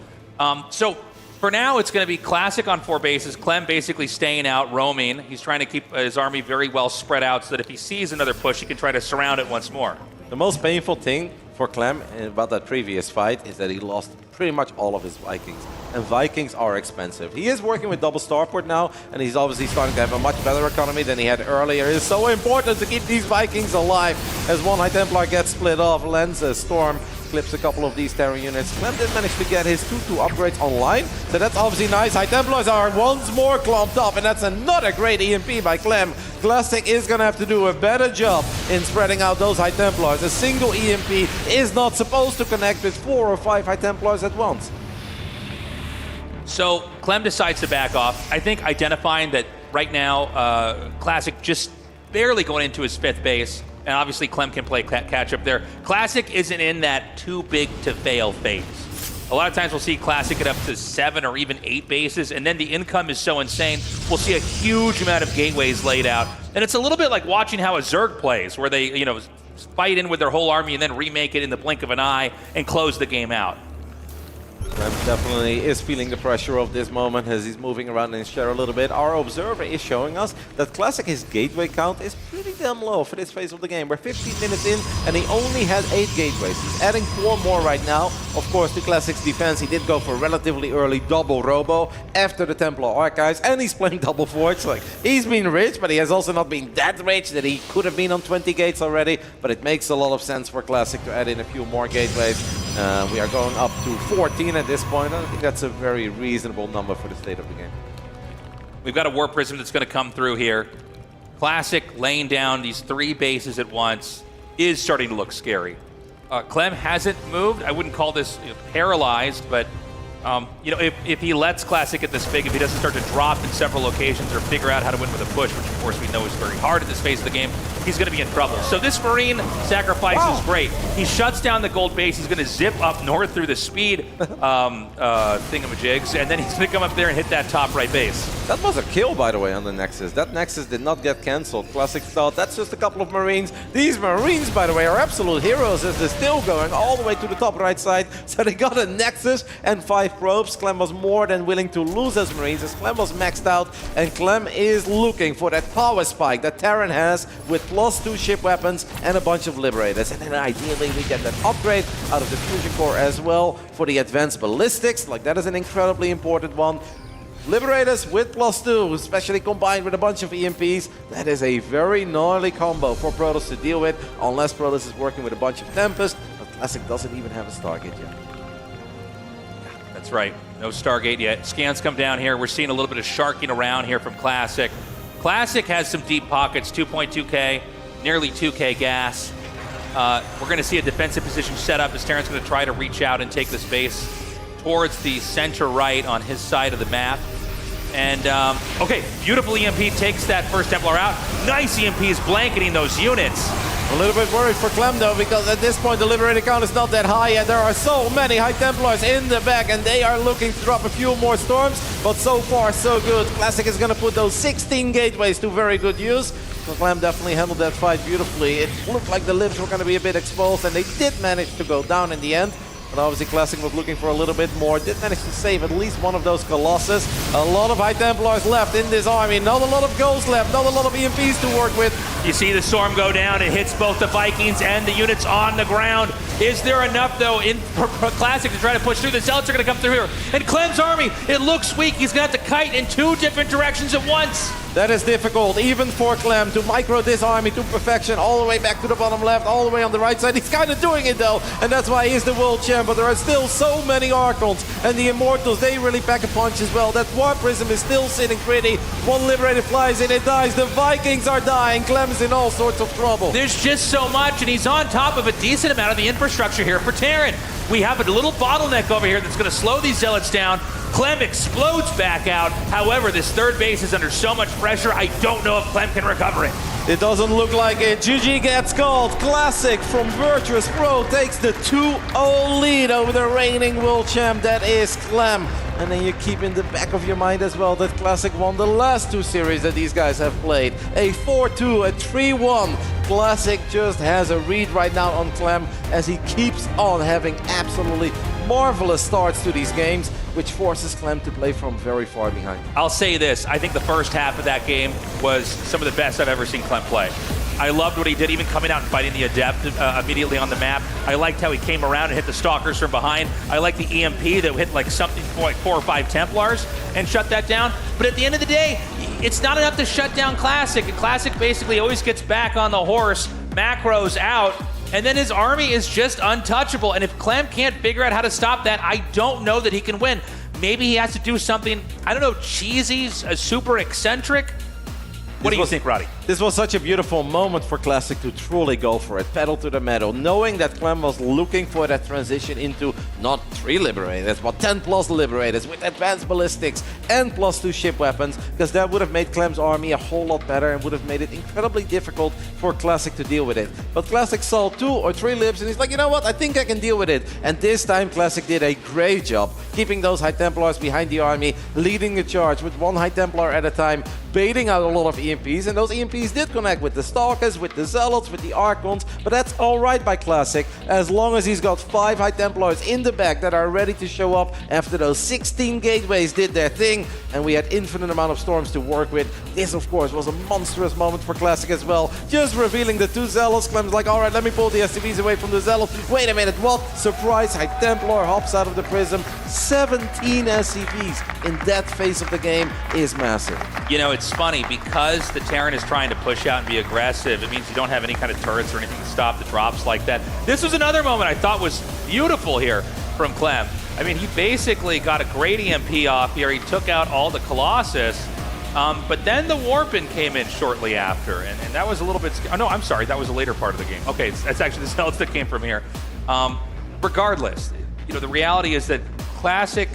For now, it's going to be Classic on 4 bases. Clem basically staying out, roaming. He's trying to keep his army very well spread out so that if he sees another push, he can try to surround it once more. The most painful thing for Clem about that previous fight is that he lost pretty much all of his Vikings. And Vikings are expensive. He is working with double starport now, and he's obviously starting to have a much better economy than he had earlier. It's so important to keep these Vikings alive as one High Templar gets split off. Lenses, Storm, clips a couple of these Terran units. Clem did manage to get his 2-2 upgrades online, so that's obviously nice. High Templars are once more clumped up, and that's another great EMP by Clem. Classic is going to have to do a better job in spreading out those High Templars. A single EMP is not supposed to connect with 4 or 5 High Templars at once. So Clem decides to back off. I think identifying that right now, Classic just barely going into his 5th base, and obviously Clem can play catch up there. Classic isn't in that too big to fail phase. A lot of times we'll see Classic get up to 7 or even 8 bases, and then the income is so insane, we'll see a huge amount of gateways laid out. And it's a little bit like watching how a Zerg plays, where they, fight in with their whole army and then remake it in the blink of an eye and close the game out. Clem definitely is feeling the pressure of this moment as he's moving around in his chair a little bit. Our observer is showing us that Classic, his gateway count is pretty damn low for this phase of the game. We're 15 minutes in and he only has 8 gateways. He's adding 4 more right now. Of course, to Classic's defense, he did go for relatively early double Robo after the Templar Archives, and he's playing double Forge. Like, he's been rich, but he has also not been that rich that he could have been on 20 gates already. But it makes a lot of sense for Classic to add in a few more gateways. We are going up to 14 at this point. I think that's a very reasonable number for the state of the game. We've got a Warp Prism that's going to come through here. Classic laying down these 3 bases at once is starting to look scary. Clem hasn't moved. I wouldn't call this paralyzed, but if he lets Classic get this big, if he doesn't start to drop in several locations or figure out how to win with a push, which of course we know is very hard at this phase of the game, he's going to be in trouble. So this Marine sacrifice is great. He shuts down the gold base. He's going to zip up north through the speed thingamajigs, and then he's going to come up there and hit that top right base. That was a kill, by the way, on the Nexus. That Nexus did not get cancelled. Classic thought that's just a couple of Marines. These Marines, by the way, are absolute heroes as they're still going all the way to the top right side. So they got a Nexus and 5 probes. Clem was more than willing to lose as Marines as Clem was maxed out, and Clem is looking for that power spike that Terran has with +2 ship weapons and a bunch of Liberators. And then ideally we get that upgrade out of the Fusion Core as well for the advanced ballistics. Like, that is an incredibly important one. Liberators with +2, especially combined with a bunch of EMPs. That is a very gnarly combo for Protos to deal with, unless Protos is working with a bunch of Tempest, but Classic doesn't even have a Stargate yet. That's right. No Stargate yet. Scans come down here. We're seeing a little bit of sharking around here from Classic. Classic has some deep pockets, 2.2k, nearly 2k gas. We're going to see a defensive position set up as Terran's going to try to reach out and take this base towards the center right on his side of the map. And, okay, beautiful EMP takes that first Templar out. Nice EMPs blanketing those units. A little bit worried for Clem though, because at this point the Liberator count is not that high and there are so many High Templars in the back and they are looking to drop a few more storms, but so far so good. Classic is going to put those 16 gateways to very good use. So Clem definitely handled that fight beautifully. It looked like the Libs were going to be a bit exposed and they did manage to go down in the end. But obviously Classic was looking for a little bit more. Did manage to save at least one of those Colossus. A lot of High Templars left in this army. Not a lot of Ghosts left. Not a lot of EMPs to work with. You see the storm go down. It hits both the Vikings and the units on the ground. Is there enough, though, for Classic to try to push through? The Zealots are going to come through here. And Clem's army, it looks weak. He's going to have to kite in 2 different directions at once. That is difficult, even for Clem, to micro this army to perfection, all the way back to the bottom left, all the way on the right side. He's kind of doing it, though, and that's why he's the world champ. But there are still so many Archons, and the Immortals, they really pack a punch as well. That Warp Prism is still sitting pretty. One Liberator flies in, it dies. The Vikings are dying. Clem's in all sorts of trouble. There's just so much, and he's on top of a decent amount of the infrastructure here for Terran. We have a little bottleneck over here that's going to slow these Zealots down. Clem explodes back out. However, this third base is under so much pressure, I don't know if Clem can recover it. It doesn't look like it. GG gets called. Classic from Virtuous Pro takes the 2-0 lead over the reigning world champ, that is Clem. And then you keep in the back of your mind as well that Classic won the last 2 series that these guys have played. A 4-2, a 3-1. Classic just has a read right now on Clem as he keeps on having absolutely marvelous starts to these games, which forces Clem to play from very far behind. I'll say this, I think the first half of that game was some of the best I've ever seen Clem play. I loved what he did, even coming out and fighting the Adept immediately on the map. I liked how he came around and hit the Stalkers from behind. I liked the EMP that hit like something like 4 or 5 Templars and shut that down. But at the end of the day, it's not enough to shut down Classic. And Classic basically always gets back on the horse, macros out, and then his army is just untouchable. And if Clem can't figure out how to stop that, I don't know that he can win. Maybe he has to do something, I don't know, cheesy, super eccentric. What do you think, Roddy? This was such a beautiful moment for Classic to truly go for it, pedal to the metal, knowing that Clem was looking for that transition into not 3 Liberators, but 10 plus Liberators with advanced ballistics and +2 ship weapons, because that would have made Clem's army a whole lot better and would have made it incredibly difficult for Classic to deal with it. But Classic saw 2 or 3 libs and he's like, you know what, I think I can deal with it. And this time Classic did a great job keeping those High Templars behind the army, leading the charge with 1 High Templar at a time, baiting out a lot of EMPs, and those EMPs did connect with the Stalkers, with the Zealots, with the Archons, but that's alright by Classic, as long as he's got 5 High Templars in the back that are ready to show up after those 16 gateways did their thing, and we had infinite amount of storms to work with. This, of course, was a monstrous moment for Classic as well. Just revealing the 2 Zealots, Clem's like, alright, let me pull the SCVs away from the Zealots. Wait a minute, what? Surprise, High Templar hops out of the prism. 17 SCVs in that phase of the game is massive. You know, it's funny, because the Terran is trying to push out and be aggressive, it means you don't have any kind of turrets or anything to stop the drops like that. This was another moment I thought was beautiful here from Clem. I mean, he basically got a great EMP off here. He took out all the Colossus, but then the Warpin came in shortly after, and that was a little bit... Oh, no, I'm sorry, that was a later part of the game. Okay, that's actually the Zealots that came from here. Regardless, you know, the reality is that Classic,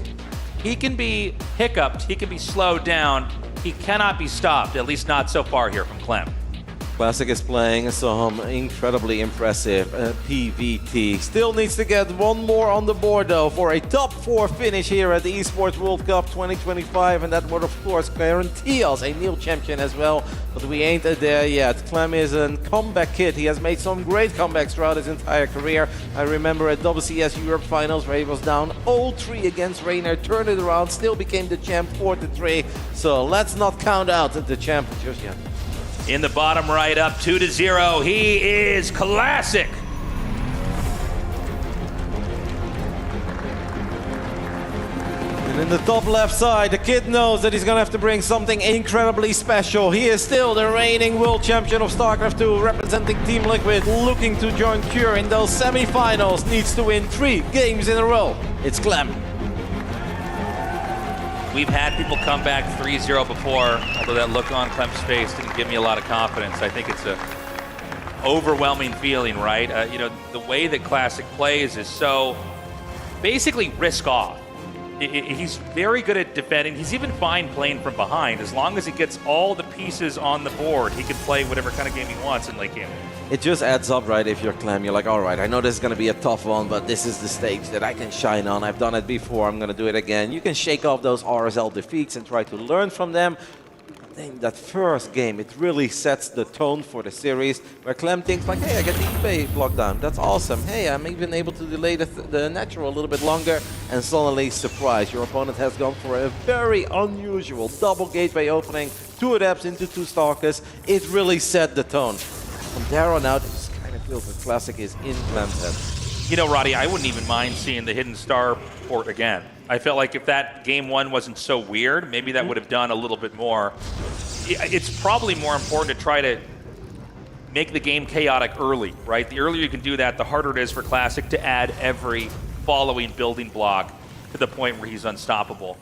he can be hiccuped, he can be slowed down, he cannot be stopped, at least not so far here from Clem. Classic is playing some incredibly impressive PVT. Still needs to get 1 more on the board though for a top 4 finish here at the Esports World Cup 2025, and that would of course guarantee us a Neil champion as well, but we ain't there yet. Clem is a comeback kid. He has made some great comebacks throughout his entire career. I remember at WCS Europe Finals where he was down 0-3 against Reynor, turned it around, still became the champ 4-3. So let's not count out the champ just yet. In the bottom right, up 2-0, he is Classic. And in the top left side. The kid knows that he's gonna have to bring something incredibly special. He is still the reigning world champion of StarCraft 2, representing Team Liquid, looking to join Cure in those semi-finals. Needs to win 3 games in a row. It's Clem. We've had people come back 3-0 before, although that look on Clem's face didn't give me a lot of confidence. I think it's a overwhelming feeling, right? You know, the way that Classic plays is so basically risk off. He's very good at defending. He's even fine playing from behind. As long as he gets all the pieces on the board, he can play whatever kind of game he wants in late game. It just adds up, right? If you're Clem, you're like, all right, I know this is going to be a tough one, but this is the stage that I can shine on. I've done it before. I'm going to do it again. You can shake off those RSL defeats and try to learn from them. I think that first game, it really sets the tone for the series, where Clem thinks like, hey, I get the eBay block down. That's awesome. Hey, I'm even able to delay the natural a little bit longer, and suddenly, surprise, your opponent has gone for a very unusual double gateway opening, 2 adepts into 2 stalkers. It really set the tone. From there on out, it just kind of feels that Classic is in Clem's head. You know, Roddy, I wouldn't even mind seeing the Hidden Star port again. I felt like if that game 1 wasn't so weird, maybe that would have done a little bit more. It's probably more important to try to make the game chaotic early, right? The earlier you can do that, the harder it is for Classic to add every following building block to the point where he's unstoppable.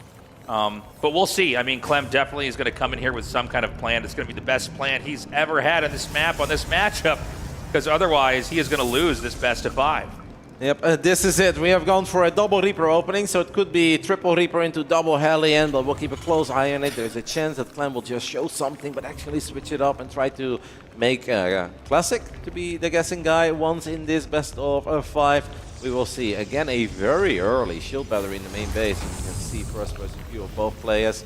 But we'll see. I mean, Clem definitely is going to come in here with some kind of plan. It's going to be the best plan he's ever had on this map, on this matchup, because otherwise he is going to lose this best of 5. Yep, this is it. We have gone for a double Reaper opening, so it could be triple Reaper into double Hellion, but we'll keep a close eye on it. There's a chance that Clem will just show something, but actually switch it up and try to make Classic to be the guessing guy once in this best of 5. We will see. Again, a very early shield battery in the main base. You can see first-person view of both players.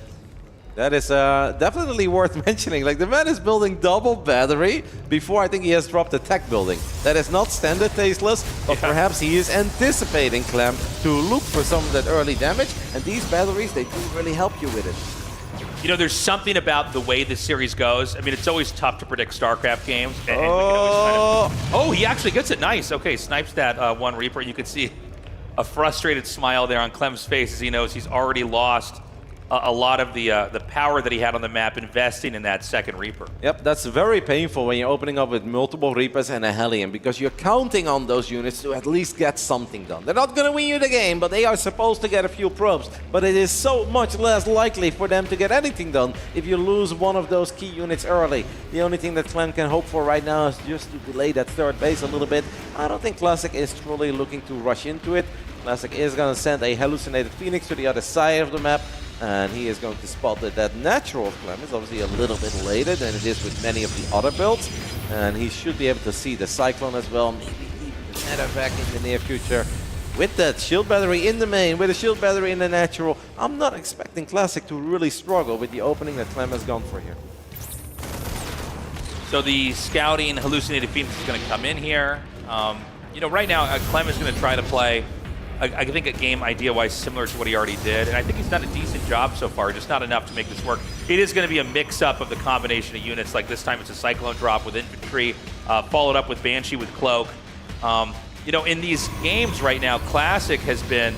That is definitely worth mentioning. Like, the man is building double battery before I think he has dropped the tech building. That is not standard tasteless, but perhaps he is anticipating Clem to look for some of that early damage. And these batteries, they do really help you with it. You know, there's something about the way this series goes. I mean, it's always tough to predict StarCraft games. And we can always kind of, he actually gets it. Nice. Okay, snipes that 1 Reaper. You can see a frustrated smile there on Clem's face as he knows he's already lost a lot of the power that he had on the map investing in that 2nd Reaper. Yep, that's very painful when you're opening up with multiple Reapers and a Hellion, because you're counting on those units to at least get something done. They're not going to win you the game, but they are supposed to get a few probes. But it is so much less likely for them to get anything done if you lose one of those key units early. The only thing that Clem can hope for right now is just to delay that 3rd base a little bit. I don't think Classic is truly looking to rush into it. Classic is going to send a hallucinated Phoenix to the other side of the map, and he is going to spot that natural of Clem is obviously a little bit later than it is with many of the other builds, and he should be able to see the Cyclone as well, maybe even the Medevac in the near future. With that shield battery in the main, with a shield battery in the natural, I'm not expecting Classic to really struggle with the opening that Clem has gone for here. So the scouting hallucinated Phoenix is going to come in here. You know, right now, Clem is going to try to play, I think, a game idea-wise similar to what he already did. And I think he's done a decent job so far, just not enough to make this work. It is going to be a mix-up of the combination of units. Like this time it's a Cyclone drop with infantry, followed up with Banshee with Cloak. You know, in these games right now, Classic has been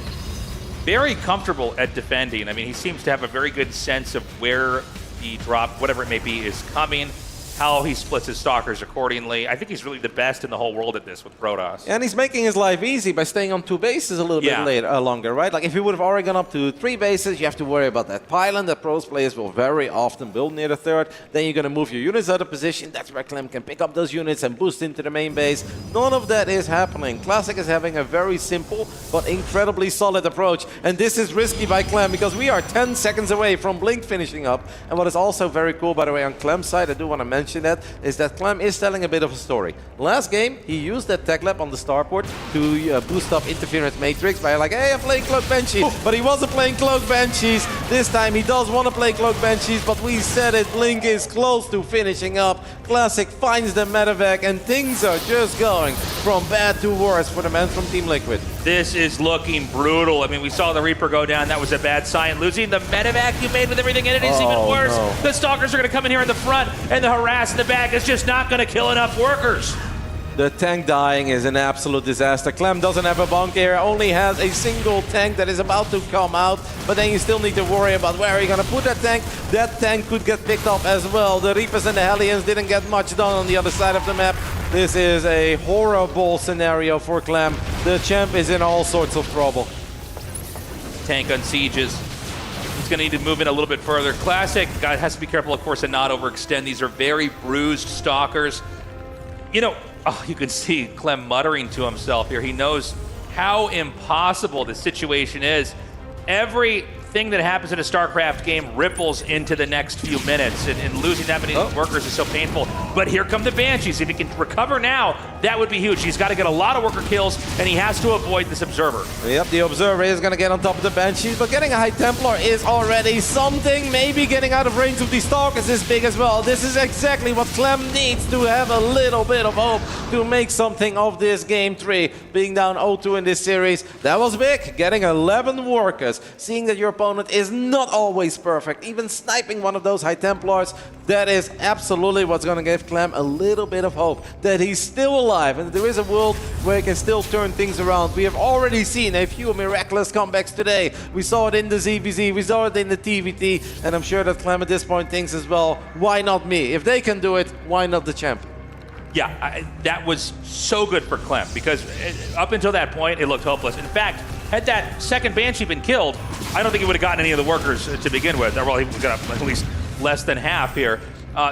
very comfortable at defending. I mean, he seems to have a very good sense of where the drop, whatever it may be, is coming, how he splits his stalkers accordingly. I think he's really the best in the whole world at this with Protos. And he's making his life easy by staying on 2 bases a little bit longer, right? Like if he would have already gone up to 3 bases, you have to worry about that pylon that Protoss players will very often build near the 3rd. Then you're going to move your units out of position. That's where Clem can pick up those units and boost into the main base. None of that is happening. Classic is having a very simple but incredibly solid approach. And this is risky by Clem because we are 10 seconds away from Blink finishing up. And what is also very cool, by the way, on Clem's side, I do want to mention that, is that Clem is telling a bit of a story. Last game, he used that tech lab on the starport to boost up Interference Matrix by like, hey, I'm playing Cloak Banshees. But he wasn't playing Cloak Banshees. This time he does want to play Cloak Banshees, but we said it, Blink is close to finishing up. Classic finds the medevac, and things are just going from bad to worse for the man from Team Liquid. This is looking brutal. I mean, we saw the Reaper go down. That was a bad sign. Losing the medevac you made with everything in it is even worse. No. The Stalkers are going to come in here in the front, and the harass in the back is just not going to kill enough workers. The tank dying is an absolute disaster. Clem doesn't have a bunker here, only has a single tank that is about to come out, but then you still need to worry about where are you gonna put that tank. That tank could get picked up as well. The Reapers and the Hellions didn't get much done on the other side of the map. This is a horrible scenario for Clem. The champ is in all sorts of trouble. Tank on sieges. He's going to need to move in a little bit further. Classic guy has to be careful, of course, and not overextend. These are very bruised stalkers. You know, you can see Clem muttering to himself here. He knows how impossible the situation is. Everything that happens in a StarCraft game ripples into the next few minutes, and losing that many workers is so painful. But here come the Banshees. If he can recover now, that would be huge. He's got to get a lot of worker kills, and he has to avoid this Observer. Yep, the Observer is going to get on top of the Banshees, but getting a High Templar is already something. Maybe getting out of range of these Stalkers is big as well. This is exactly what Clem needs to have a little bit of hope to make something of this Game 3. Being down 0-2 in this series, that was big. Getting 11 workers, seeing that your opponent is not always perfect, even sniping one of those High Templars, that is absolutely what's going to give Clem a little bit of hope that he's still alive and there is a world where he can still turn things around. We have already seen a few miraculous comebacks today. We saw it in the ZVZ, we saw it in the TVT, and I'm sure that Clem at this point thinks as well, why not me? If they can do it, why not the champ? Yeah, that was so good for Clem, because up until that point, it looked hopeless. In fact, had that second Banshee been killed, I don't think he would have gotten any of the workers to begin with. Well, he got at least less than half here.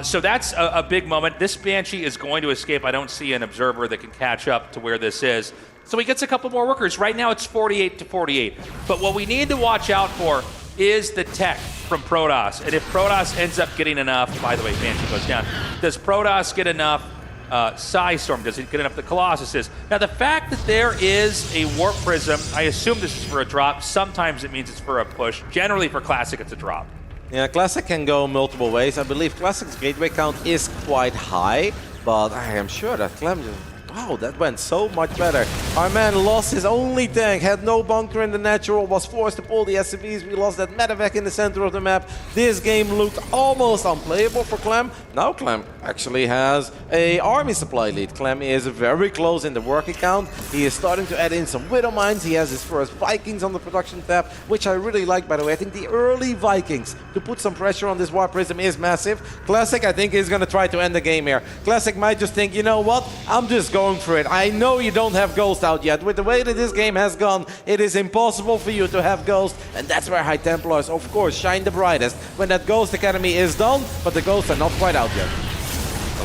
So that's a big moment. This Banshee is going to escape. I don't see an Observer that can catch up to where this is. So he gets a couple more workers. Right now it's 48-48. But what we need to watch out for is the tech from Protos. And if Protos ends up getting enough, by the way, Banshee goes down. Does Protos get enough Psystorm? Does it get enough the Colossuses? Now the fact that there is a Warp Prism, I assume this is for a drop. Sometimes it means it's for a push. Generally for Classic it's a drop. Yeah, Classic can go multiple ways. I believe Classic's gateway count is quite high, but I am sure that Clem just... Wow, that went so much better. Our man lost his only tank, had no bunker in the natural, was forced to pull the SCVs. We lost that medevac in the center of the map. This game looked almost unplayable for Clem. Now Clem actually has a army supply lead. Clem is very close in the working count. He is starting to add in some Widow Mines. He has his first Vikings on the production tab, which I really like, by the way. I think the early Vikings to put some pressure on this Warp Prism is massive. Classic, I think, is going to try to end the game here. Classic might just think, you know what, I'm just going for it. I know you don't have Ghost out yet. With the way that this game has gone, it is impossible for you to have Ghost, and that's where High Templars, of course, shine the brightest when that Ghost Academy is done, but the Ghosts are not quite out yet.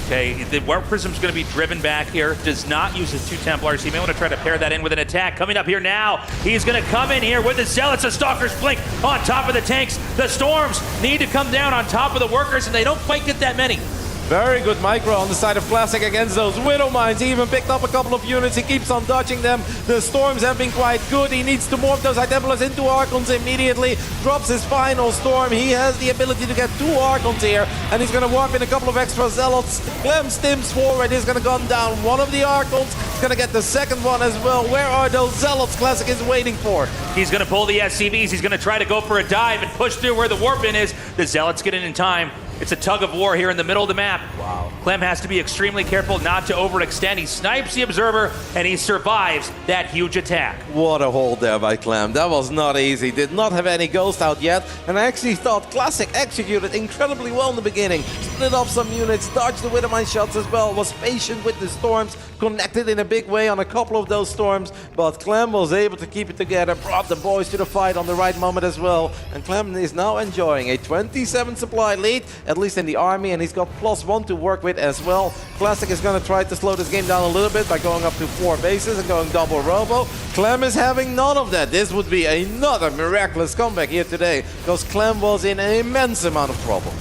Okay, the Warp Prism's going to be driven back here. Does not use his two Templars. He may want to try to pair that in with an attack. Coming up here now, he's going to come in here with the Zealots. The Stalkers blink on top of the tanks. The Storms need to come down on top of the workers, and they don't quite get that many. Very good micro on the side of Classic against those Widow Mines. He even picked up a couple of units. He keeps on dodging them. The Storms have been quite good. He needs to morph those High Templars into Archons immediately. Drops his final Storm. He has the ability to get 2 Archons here. And he's going to warp in a couple of extra Zealots. Clem stims forward. He's going to gun down one of the Archons. He's going to get the second one as well. Where are those Zealots Classic is waiting for? He's going to pull the SCVs. He's going to try to go for a dive and push through where the warp in is. The Zealots get in time. It's a tug of war here in the middle of the map. Wow. Clem has to be extremely careful not to overextend. He snipes the Observer, and he survives that huge attack. What a hold there by Clem. That was not easy. Did not have any Ghost out yet. And I actually thought Classic executed incredibly well in the beginning. Split off some units, dodged the Widowmine shots as well, was patient with the Storms, connected in a big way on a couple of those Storms. But Clem was able to keep it together, brought the boys to the fight on the right moment as well. And Clem is now enjoying a 27 supply lead, at least in the army, and he's got +1 to work with as well. Classic is going to try to slow this game down a little bit by going up to 4 bases and going double robo. Clem is having none of that. This would be another miraculous comeback here today, because Clem was in an immense amount of trouble.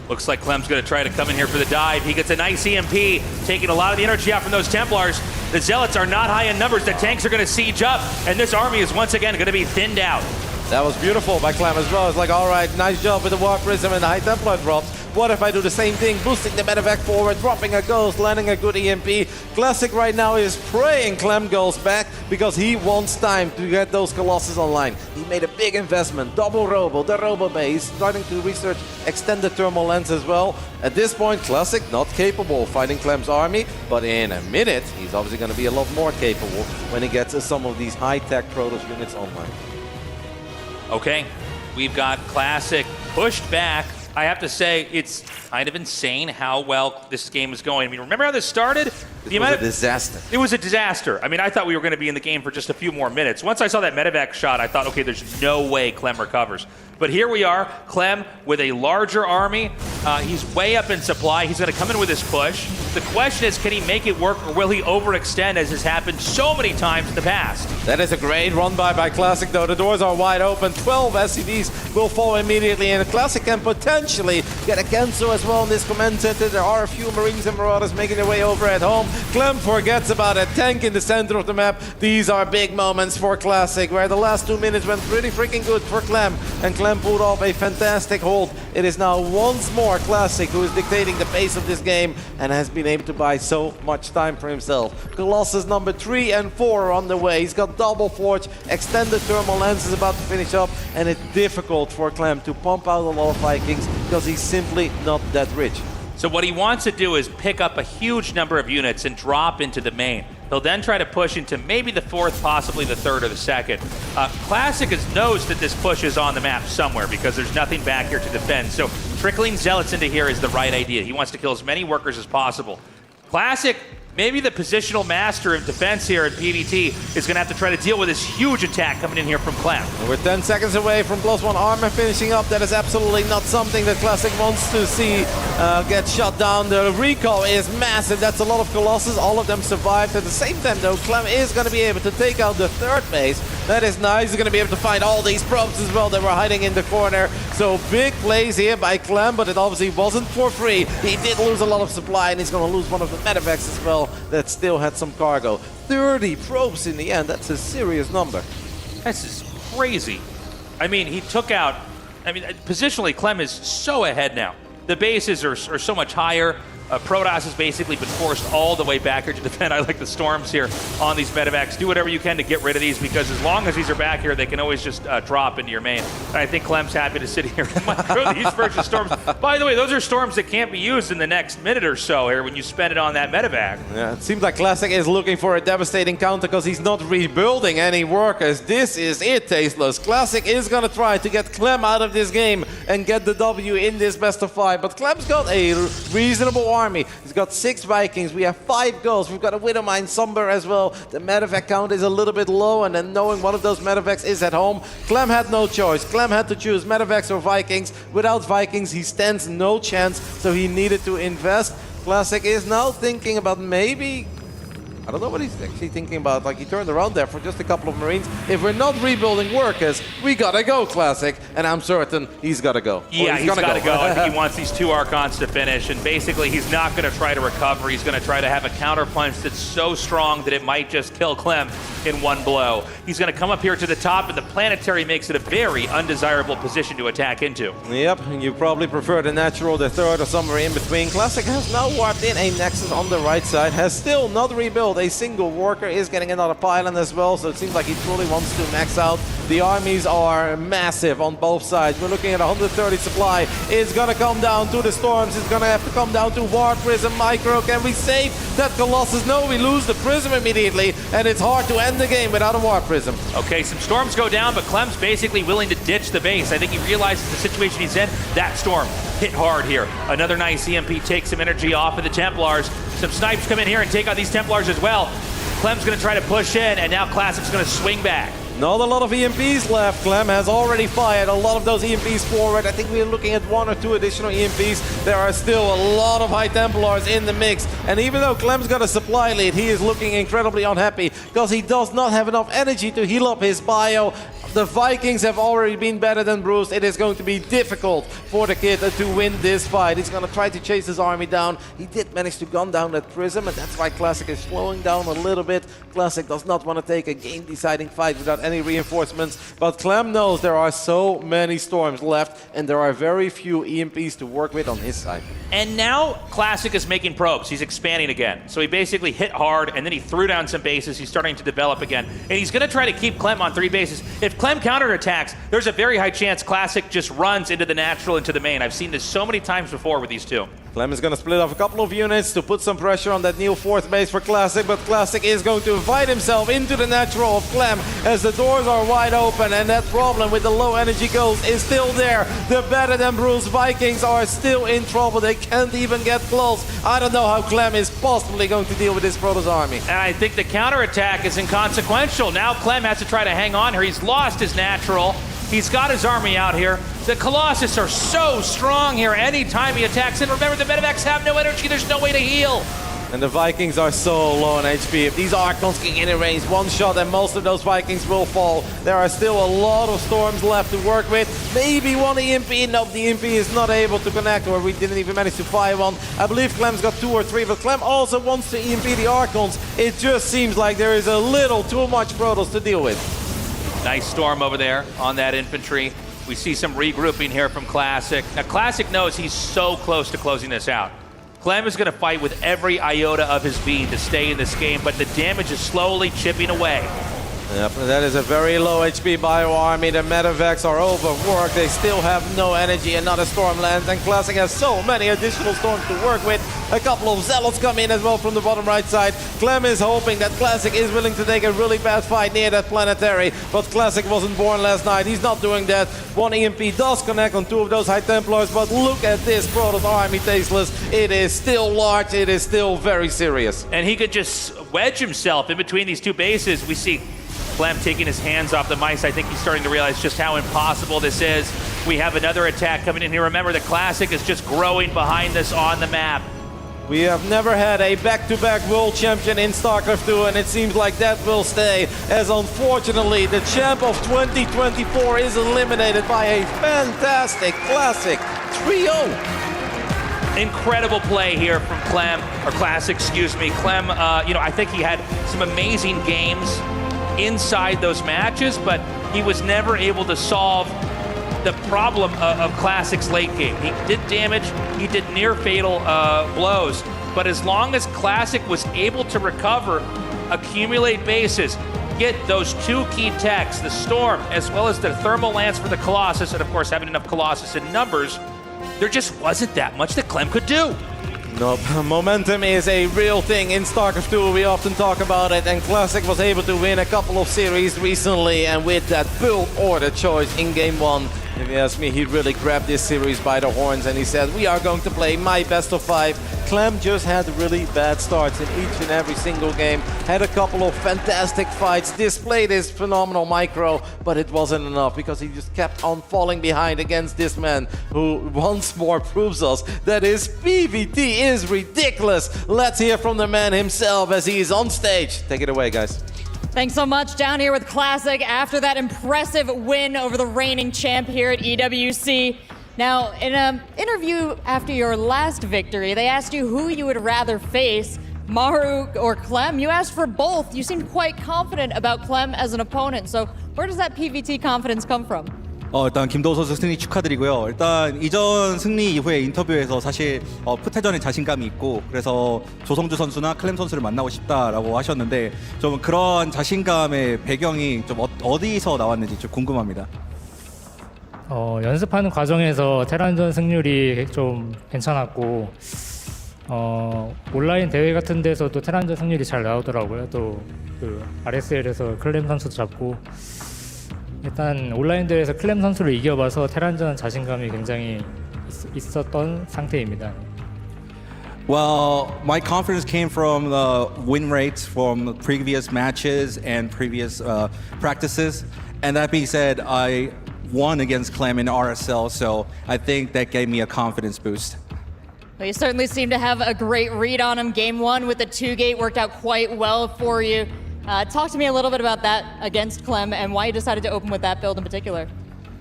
Looks like Clem's going to try to come in here for the dive. He gets a nice EMP, taking a lot of the energy out from those Templars. The Zealots are not high in numbers. The tanks are going to siege up, and this army is once again going to be thinned out. That was beautiful by Clem as well. It's like, all right, nice job with the Warp Prism and the High Templar drops. What if I do the same thing? Boosting the medevac forward, dropping a ghost, landing a good EMP. Classic right now is praying Clem goes back because he wants time to get those Colossus online. He made a big investment, double Robo, the Robo Bay. He's starting to research extended thermal lens as well. At this point, Classic not capable of fighting Clem's army, but in a minute, he's obviously going to be a lot more capable when he gets some of these high-tech Protos units online. Okay, we've got Classic pushed back. I have to say, it's kind of insane how well this game is going. I mean, remember how this started? It was a disaster. It was a disaster. I mean, I thought we were going to be in the game for just a few more minutes. Once I saw that medevac shot, I thought, okay, there's no way Clem recovers. But here we are, Clem with a larger army. He's way up in supply. He's going to come in with his push. The question is, can he make it work, or will he overextend, as has happened so many times in the past? That is a great run by Classic, though. The doors are wide open. 12 SCVs will fall immediately, and Classic can potentially get a cancel as well in this command center. There are a few Marines and Marauders making their way over at home. Clem forgets about a tank in the center of the map. These are big moments for Classic, where the last 2 minutes went pretty freaking good for Clem, and Clem pulled off a fantastic hold. It is now once more Classic who is dictating the pace of this game and has been able to buy so much time for himself. Colossus number 3 and 4 are on the way. He's got double forge, extended thermal lens is about to finish up, and it's difficult for Clem to pump out a lot of Vikings because he's simply not that rich. So what he wants to do is pick up a huge number of units and drop into the main. He'll then try to push into maybe the 4th, possibly the 3rd or the 2nd. Classic knows that this push is on the map somewhere because there's nothing back here to defend. So trickling Zealots into here is the right idea. He wants to kill as many workers as possible. Classic, maybe the positional master of defense here at PvT, is going to have to try to deal with this huge attack coming in here from Clem. We're 10 seconds away from +1 armor finishing up. That is absolutely not something that Classic wants to see get shut down. The recall is massive. That's a lot of Colossus. All of them survived. At the same time, though, Clem is going to be able to take out the 3rd base. That is nice. He's going to be able to find all these probes as well that were hiding in the corner. So big plays here by Clem, but it obviously wasn't for free. He did lose a lot of supply, and he's going to lose one of the medevacs as well that still had some cargo. 30 probes in the end. That's a serious number. This is crazy. I mean, he took out... I mean, positionally, Clem is so ahead now. The bases are so much higher. Protos has basically been forced all the way back here to defend. I like the storms here on these medevacs. Do whatever you can to get rid of these, because as long as these are back here, they can always just drop into your main. And I think Clem's happy to sit here and micro these versus storms. By the way, those are storms that can't be used in the next minute or so here when you spend it on that medevac. Yeah, it seems like Classic is looking for a devastating counter because he's not rebuilding any workers. This is it, Tasteless. Classic is going to try to get Clem out of this game and get the W in this best of 5. But Clem's got a reasonable army. He's got 6 Vikings. We have 5 ghosts. We've got a Widowmine Somber as well. The medevac count is a little bit low, and then knowing one of those medevacs is at home, Clem had no choice. Clem had to choose medevacs or Vikings. Without Vikings, he stands no chance, so he needed to invest. Classic is now thinking about maybe... I don't know what he's actually thinking about. Like, he turned around there for just a couple of Marines. If we're not rebuilding workers, we gotta go, Classic. And I'm certain he's gotta go. Yeah, he's gotta go. I think he wants these 2 Archons to finish. And basically, he's not gonna try to recover. He's gonna try to have a counter punch that's so strong that it might just kill Clem in one blow. He's gonna come up here to the top, and the planetary makes it a very undesirable position to attack into. Yep, you probably prefer the natural, the 3rd, or somewhere in between. Classic has now warped in a Nexus on the right side. Has still not rebuilt. A single worker is getting another pylon as well, so it seems like he truly wants to max out. The armies are massive on both sides. We're looking at 130 supply. It's gonna come down to the storms. It's gonna have to come down to War Prism Micro. Can we save that Colossus? No, we lose the Prism immediately, and it's hard to end the game without a War Prism. Okay, some storms go down, but Clem's basically willing to ditch the base. I think he realizes the situation he's in. That storm hit hard here. Another nice EMP takes some energy off of the Templars. Some snipes come in here and take out these Templars as well. Clem's going to try to push in, and now Classic's going to swing back. Not a lot of EMPs left. Clem has already fired a lot of those EMPs forward. I think we're looking at 1 or 2 additional EMPs. There are still a lot of High Templars in the mix. And even though Clem's got a supply lead, he is looking incredibly unhappy because he does not have enough energy to heal up his bio. The Vikings have already been better than Bruce. It is going to be difficult for the kid to win this fight. He's going to try to chase his army down. He did manage to gun down that Prism, and that's why Classic is slowing down a little bit. Classic does not want to take a game-deciding fight without any reinforcements. But Clem knows there are so many storms left, and there are very few EMPs to work with on his side. And now Classic is making probes. He's expanding again. So he basically hit hard, and then he threw down some bases. He's starting to develop again. And he's going to try to keep Clem on 3 bases. If Clem counterattacks, there's a very high chance Classic just runs into the natural, into the main. I've seen this so many times before with these two. Clem is going to split off a couple of units to put some pressure on that new 4th base for Classic, but Classic is going to invite himself into the natural of Clem as the doors are wide open, and that problem with the low energy ghost is still there. The better than Bruce Vikings are still in trouble. They can't even get close. I don't know how Clem is possibly going to deal with this Protoss army. And I think the counterattack is inconsequential. Now Clem has to try to hang on here. He's lost his natural. He's got his army out here. The Colossus are so strong here anytime he attacks. And remember, the Medivacs have no energy. There's no way to heal. And the Vikings are so low on HP. If these Archons can get in range, one shot and most of those Vikings will fall. There are still a lot of storms left to work with. Maybe one EMP. Nope, the EMP is not able to connect, or we didn't even manage to fire one. I believe Clem's got 2 or 3, but Clem also wants to EMP the Archons. It just seems like there is a little too much Protoss to deal with. Nice storm over there on that infantry. We see some regrouping here from Classic. Now, Classic knows he's so close to closing this out. Clem is going to fight with every iota of his being to stay in this game, but the damage is slowly chipping away. Yep, that is a very low HP bio army. The Medivacs are overworked. They still have no energy. Another storm lands, and Classic has so many additional storms to work with. A couple of Zealots come in as well from the bottom right side. Clem is hoping that Classic is willing to take a really bad fight near that planetary, but Classic wasn't born last night. He's not doing that. One EMP does connect on 2 of those High Templars, but look at this Protoss army, Tasteless. It is still large. It is still very serious. And he could just wedge himself in between these 2 bases. We see Clem taking his hands off the mice. I think he's starting to realize just how impossible this is. We have another attack coming in here. Remember, the Classic is just growing behind us on the map. We have never had a back-to-back world champion in StarCraft 2, and it seems like that will stay, as unfortunately the champ of 2024 is eliminated by a fantastic Classic 3-0. Incredible play here from Clem, or Classic, excuse me. Clem, I think he had some amazing games inside those matches, but he was never able to solve the problem of Classic's late game. He did damage, he did near fatal blows, but as long as Classic was able to recover, accumulate bases, get those 2 key techs, the Storm, as well as the Thermal Lance for the Colossus, and of course having enough Colossus in numbers, there just wasn't that much that Clem could do. Nope, momentum is a real thing in StarCraft 2. We often talk about it, and Classic was able to win a couple of series recently, and with that build order choice in Game 1, if you ask me, he really grabbed this series by the horns and he said, we are going to play my best of 5. Clem just had really bad starts in each and every single game, had a couple of fantastic fights, displayed his phenomenal micro, but it wasn't enough because he just kept on falling behind against this man who once more proves us that his PvT is ridiculous. Let's hear from the man himself as he is on stage. Take it away, guys. Thanks so much. Down here with Classic after that impressive win over the reigning champ here at EWC. Now, in an interview after your last victory, they asked you who you would rather face, Maru or Clem. You asked for both. You seemed quite confident about Clem as an opponent. So where does that PvT confidence come from? 일단 김도우 선수 승리 축하드리고요. 일단 이전 승리 이후에 인터뷰에서 사실 푸테전에 자신감이 있고 그래서 조성주 선수나 클렘 선수를 만나고 싶다라고 하셨는데 좀 그런 자신감의 배경이 좀 어디서 나왔는지 좀 궁금합니다. 연습하는 과정에서 테란전 승률이 좀 괜찮았고 온라인 대회 같은 데서도 테란전 승률이 잘 나오더라고요. 또 그 RSL에서 클렘 선수도 잡고 일단 온라인 대회에서 클렘 선수를 이겨봐서 테란전 자신감이 굉장히 있었던 상태입니다. Well, my confidence came from the win rates from previous matches and previous practices. And that being said, I won against Clem in RSL, so I think that gave me a confidence boost. Well, you certainly seem to have a great read on him. Game 1 with the 2-gate worked out quite well for you. Talk to me a little bit about that against Clem and why you decided to open with that build in particular.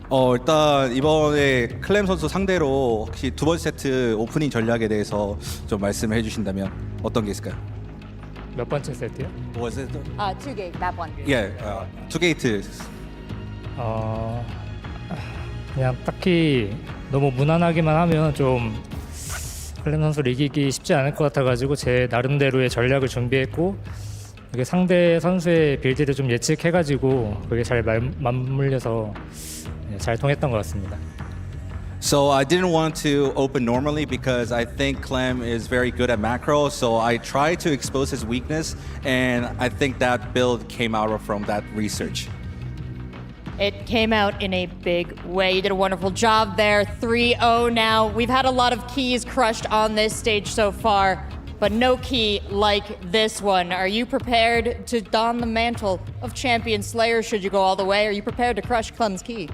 일단 이번에 클렘 선수 상대로 혹시 두 번째 세트 오프닝 전략에 대해서 좀 말씀해 주신다면 어떤 게 있을까요? 몇 번째 세트요? Was it? 2-gate, that one. Yeah, two gates. 그냥 딱히 너무 무난하게만 하면 좀 클렘 선수를 이기기 쉽지 않을 것 같아가지고 제 나름대로의 전략을 준비했고 그게 상대 선수의 빌드를 좀 예측해가지고 그게 잘 맞물려서 잘 통했던 것 같습니다. So I didn't want to open normally because I think Clem is very good at macro. So I tried to expose his weakness, and I think that build came out from that research. It came out in a big way. You did a wonderful job there. 3-0 now. We've had a lot of keys crushed on this stage so far, but no key like this one. Are you prepared to don the mantle of Champion Slayer should you go all the way? Are you prepared to crush Clem's key?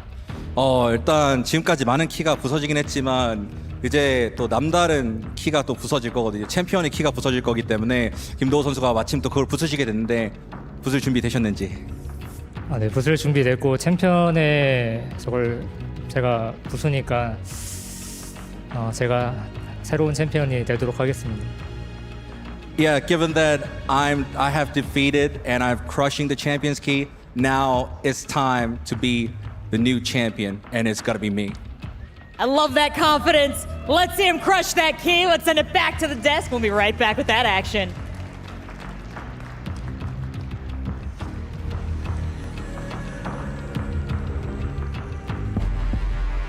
일단 지금까지 많은 키가 부서지긴 했지만 이제 또 남다른 키가 또 부서질 거거든요. 챔피언의 키가 부서질 거기 때문에 김도호 선수가 마침 또 그걸 부수시게 됐는데 부술 준비 되셨는지? 네, 부술 준비됐고 챔피언의 저걸 제가 부수니까 제가 새로운 챔피언이 되도록 하겠습니다. Yeah, given that I have defeated and I'm crushing the champion's key, now it's time to be the new champion, and it's gotta be me. I love that confidence. Let's see him crush that key. Let's send it back to the desk. We'll be right back with that action.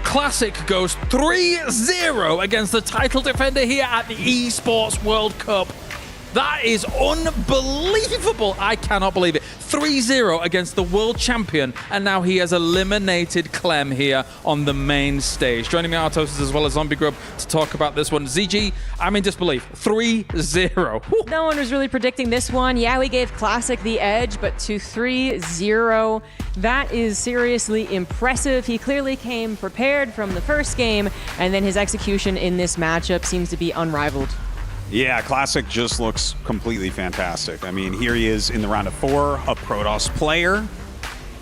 Classic goes 3-0 against the title defender here at the Esports World Cup. That is unbelievable. I cannot believe it. 3-0 against the world champion, and now he has eliminated Clem here on the main stage. Joining me, Artosis, as well as Zombie Grub, to talk about this one. ZG, I'm in disbelief. 3-0. No one was really predicting this one. Yeah, we gave Classic the edge, but to 3-0, that is seriously impressive. He clearly came prepared from the first game, and then his execution in this matchup seems to be unrivaled. Yeah, Classic just looks completely fantastic. I mean, here he is in the round of 4, a Protos player.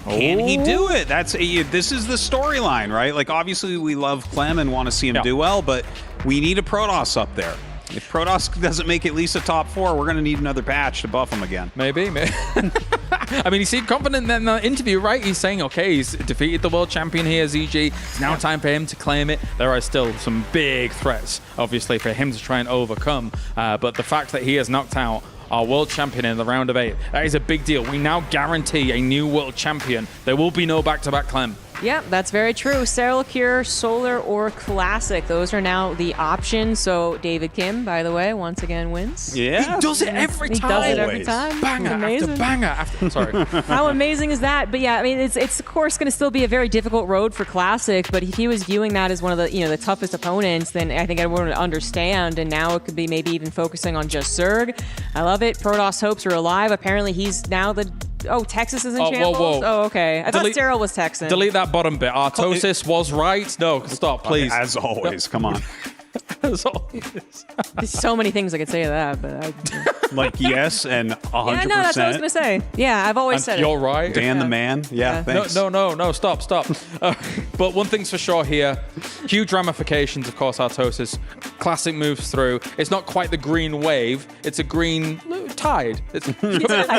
Can he do it? This is the storyline, right? Like, obviously, we love Clem and want to see him do well, but we need a Protos up there. If Protos doesn't make at least a top 4, we're going to need another patch to buff him again. Maybe. I mean, he seemed confident in the interview, right? He's saying, okay, he's defeated the world champion here, ZG. It's now time for him to claim it. There are still some big threats, obviously, for him to try and overcome. But the fact that he has knocked out our world champion in the round of 8, that is a big deal. We now guarantee a new world champion. There will be no back-to-back Clem. Yeah, that's very true. Serral, Cure, Solar, or Classic. Those are now the options. So David Kim, by the way, once again wins. Yeah. He does it every time. He does it every time. Banger after banger after... Sorry. How amazing is that? But yeah, I mean, it's of course going to still be a very difficult road for Classic, but if he was viewing that as one of the, the toughest opponents, then I think everyone would understand, and now it could be maybe even focusing on just Zerg. I love it. Protoss hopes are alive. Apparently he's now the... Oh, Texas is in shambles? Whoa. Oh, okay. I thought Serral was Texan. Delete that bottom bit. Artosis was right. No, stop, please. As always, come on. As always. There's so many things I could say to that, but like yes and 100%. Yeah, no, that's what I was going to say. Yeah, I've always said it. You're right. Dan the man. Yeah, thanks. No, stop. But one thing's for sure here, huge ramifications, of course, Artosis. Classic moves through. It's not quite the green wave. It's a green tide. It's at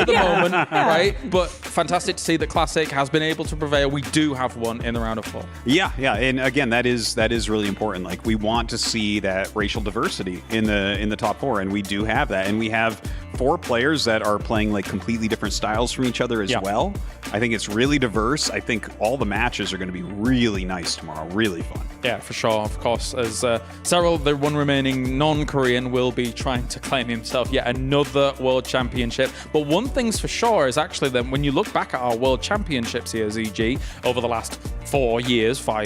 the moment, right? But fantastic to see that Classic has been able to prevail. We do have one in the round of 4. Yeah, and again, that is really important. Like, we want to see that racial diversity in the top 4, and we do have that, and we have 4 players that are playing like completely different styles from each other as well. I think it's really diverse. I think all the matches are going to be really nice tomorrow, really fun. Yeah, for sure. Of course, as Serral, the one remaining non-Korean, will be trying to claim himself yet another world championship. But one thing's for sure is actually that when you look back at our world championships here, ZG, over the last 5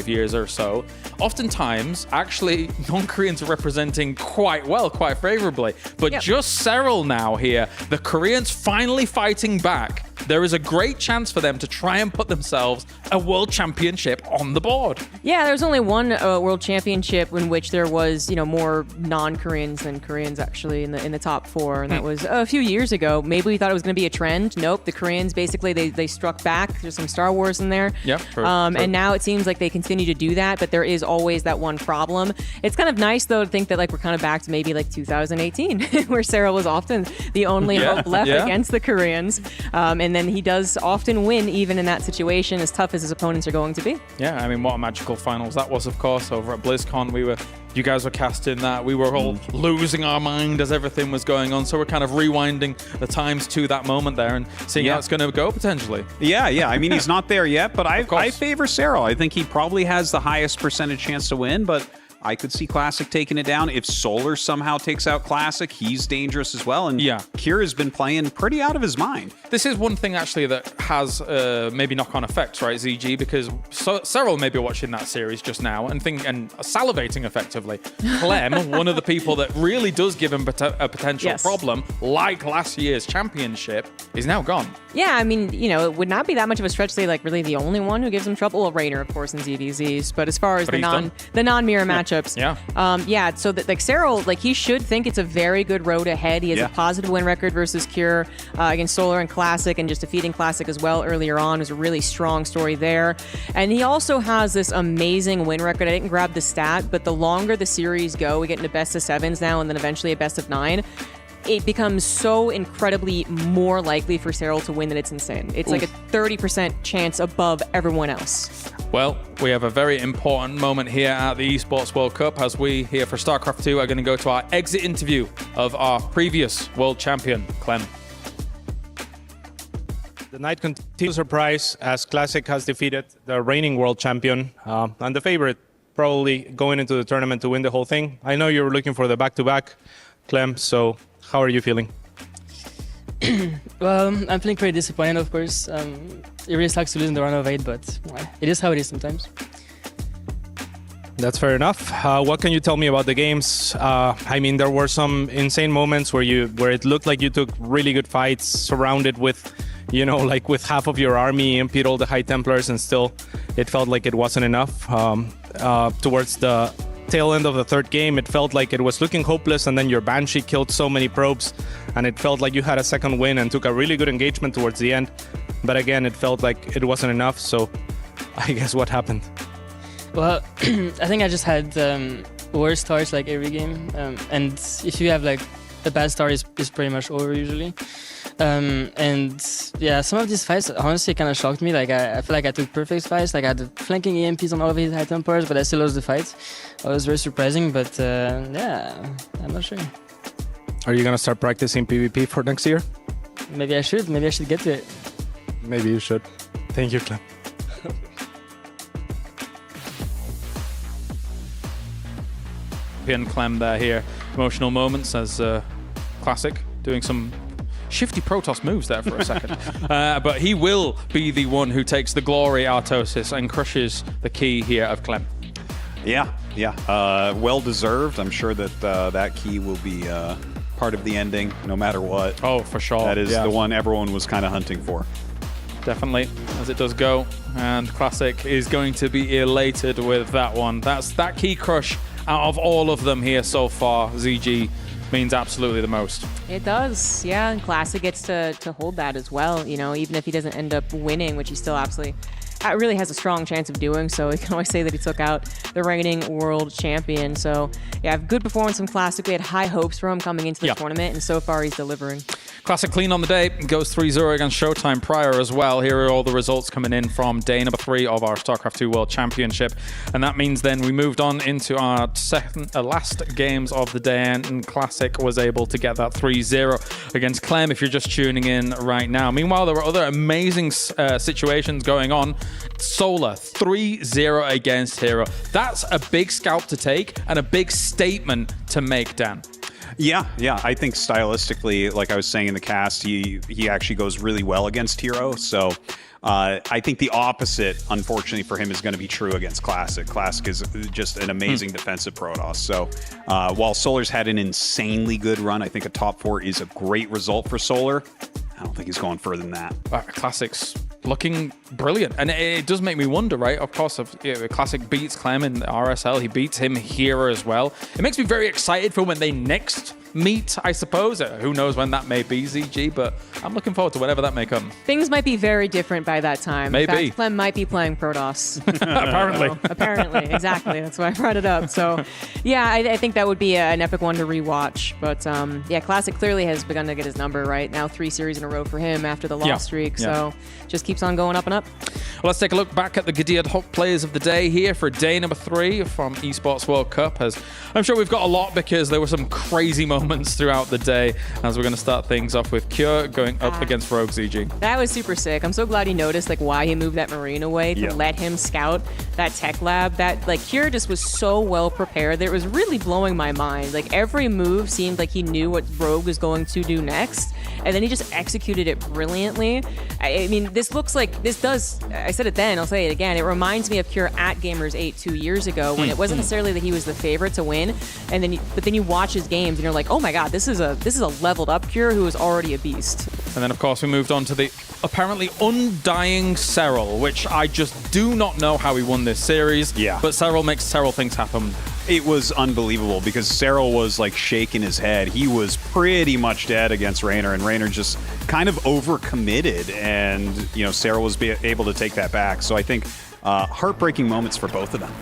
years or so, oftentimes actually non-Koreans are representing quite well, quite favorably. But just Serral now here, the Koreans finally fighting back. there is a great chance for them to try and put themselves a world championship on the board. Yeah, there's only one world championship in which there was, more non-Koreans than Koreans actually in the top 4, and that was a few years ago. Maybe we thought it was going to be a trend. Nope, the Koreans basically they struck back. There's some Star Wars in there. Yep. True. And now it seems like they continue to do that, but there is always that one problem. It's kind of nice though to think that we're kind of back to maybe 2018, where Serral was often the only hope left against the Koreans, and then he does often win even in that situation, as tough as his opponents are going to be. Yeah, I mean, what a magical finals that was, of course, over at BlizzCon. You guys were casting that. We were all losing our mind as everything was going on. So we're kind of rewinding the times to that moment there and seeing how it's going to go potentially. Yeah. I mean, he's not there yet, but I favor Serral. I think he probably has the highest percentage chance to win, but I could see Classic taking it down. If Solar somehow takes out Classic, he's dangerous as well. And Kier has been playing pretty out of his mind. This is one thing actually that has maybe knock-on effects, right, ZG? Because Serral may be watching that series just now and salivating effectively. Clem, one of the people that really does give him a potential problem, like last year's championship, is now gone. Yeah, I mean, it would not be that much of a stretch to say really the only one who gives him trouble. Well, Reynor, of course, in ZVZs, but as far as the non-mirror matchups, so that Serral, he should think it's a very good road ahead. He has a positive win record versus Kier against Solar and Classic, and just defeating Classic as well earlier on is a really strong story there. And he also has this amazing win record. I didn't grab the stat, but the longer the series go, we get into best of 7s now, and then eventually a best of 9. It becomes so incredibly more likely for Serral to win that it's insane. It's like a 30% chance above everyone else. Well, we have a very important moment here at the Esports World Cup as we here for StarCraft 2 are going to go to our exit interview of our previous world champion, Clem. The night continues surprise as Classic has defeated the reigning world champion and the favorite probably going into the tournament to win the whole thing. I know you were looking for the back-to-back, Clem, so how are you feeling? Well, I'm feeling pretty disappointed, of course. It really sucks to lose in the round of 8, but it is how it is sometimes. That's fair enough. What can you tell me about the games? I mean, there were some insane moments where it looked like you took really good fights, surrounded with, with half of your army, impede all the High Templars, and still it felt like it wasn't enough. Towards the tail end of the third game, it felt like it was looking hopeless, and then your Banshee killed so many probes, and it felt like you had a second win and took a really good engagement towards the end. But again, it felt like it wasn't enough, so I guess what happened? Well, I think I just had worse starts like every game, and if you have a bad start, is pretty much over usually. And yeah, some of these fights honestly kind of shocked me. I feel like I took perfect fights. I had the flanking EMPs on all of his high templars, but I still lost the fight. It was very surprising, but yeah, I'm not sure. Are you gonna start practicing PvP for next year? Maybe I should. Maybe I should get to it. Maybe you should. Thank you, Clem. And Clem there here. Emotional moments as Classic doing some shifty Protos moves there for a second. But he will be the one who takes the glory, Artosis, and crushes the key here of Clem. Yeah. Well deserved. I'm sure that that key will be part of the ending, no matter what. Oh, for sure. That is the one everyone was kind of hunting for. Definitely, as it does go. And Classic is going to be elated with that one. That's that key crush out of all of them here so far. ZG means absolutely the most. It does, yeah, and Classic gets to hold that as well, even if he doesn't end up winning, which he still absolutely really has a strong chance of doing so. You can always say that he took out the reigning world champion. So yeah, good performance from Classic. We had high hopes for him coming into the tournament, and so far he's delivering. Classic clean on the day, goes 3-0 against Showtime prior as well. Here are all the results coming in from day number 3 of our StarCraft 2 World Championship. And that means then we moved on into our last games of the day, and Classic was able to get that 3-0 against Clem, if you're just tuning in right now. Meanwhile, there were other amazing situations going on. Solar 3-0 against Hero. That's a big scalp to take and a big statement to make, Dan. Yeah. I think stylistically, like I was saying in the cast, he actually goes really well against Hero. So I think the opposite, unfortunately for him, is going to be true against Classic. Classic is just an amazing defensive Protoss. So while Solar's had an insanely good run, I think a top 4 is a great result for Solar. I don't think he's going further than that. Classic's looking brilliant. And it does make me wonder, right? Of course, if Classic beats Clem in the RSL, he beats him here as well. It makes me very excited for when they next meet, I suppose. Who knows when that may be, ZG, but I'm looking forward to whenever that may come. Things might be very different by that time. Maybe. In fact, Clem might be playing Protos. Apparently. Apparently, exactly. That's why I brought it up. So, yeah, I think that would be an epic one to rewatch. But, yeah, Classic clearly has begun to get his number, right? Now 3 series in a row for him after the loss streak. So, just keeps on going up and up. Well, let's take a look back at the Gidea Hot Players of the Day here for day number 3 from Esports World Cup. As I'm sure we've got a lot because there were some crazy moments throughout the day. As we're going to start things off with Cure going up against Rogue ZG. That was super sick. I'm so glad he noticed why he moved that Marine away to let him scout that tech lab. That Cure just was so well prepared. It was really blowing my mind. Every move seemed like he knew what Rogue was going to do next, and then he just executed it brilliantly. I mean, this looks like this does. I said it then. I'll say it again. It reminds me of Cure at Gamers 8 2 years ago when it wasn't necessarily that he was the favorite to win, and then you watch his games and you're like, oh my god, this is a leveled up Cure who is already a beast. And then, of course, we moved on to the apparently undying Serral, which I just do not know how he won this series. Yeah. But Serral makes Serral things happen. It was unbelievable because Serral was shaking his head. He was pretty much dead against Reynor, and Reynor just kind of overcommitted, and Serral was able to take that back. So I think heartbreaking moments for both of them.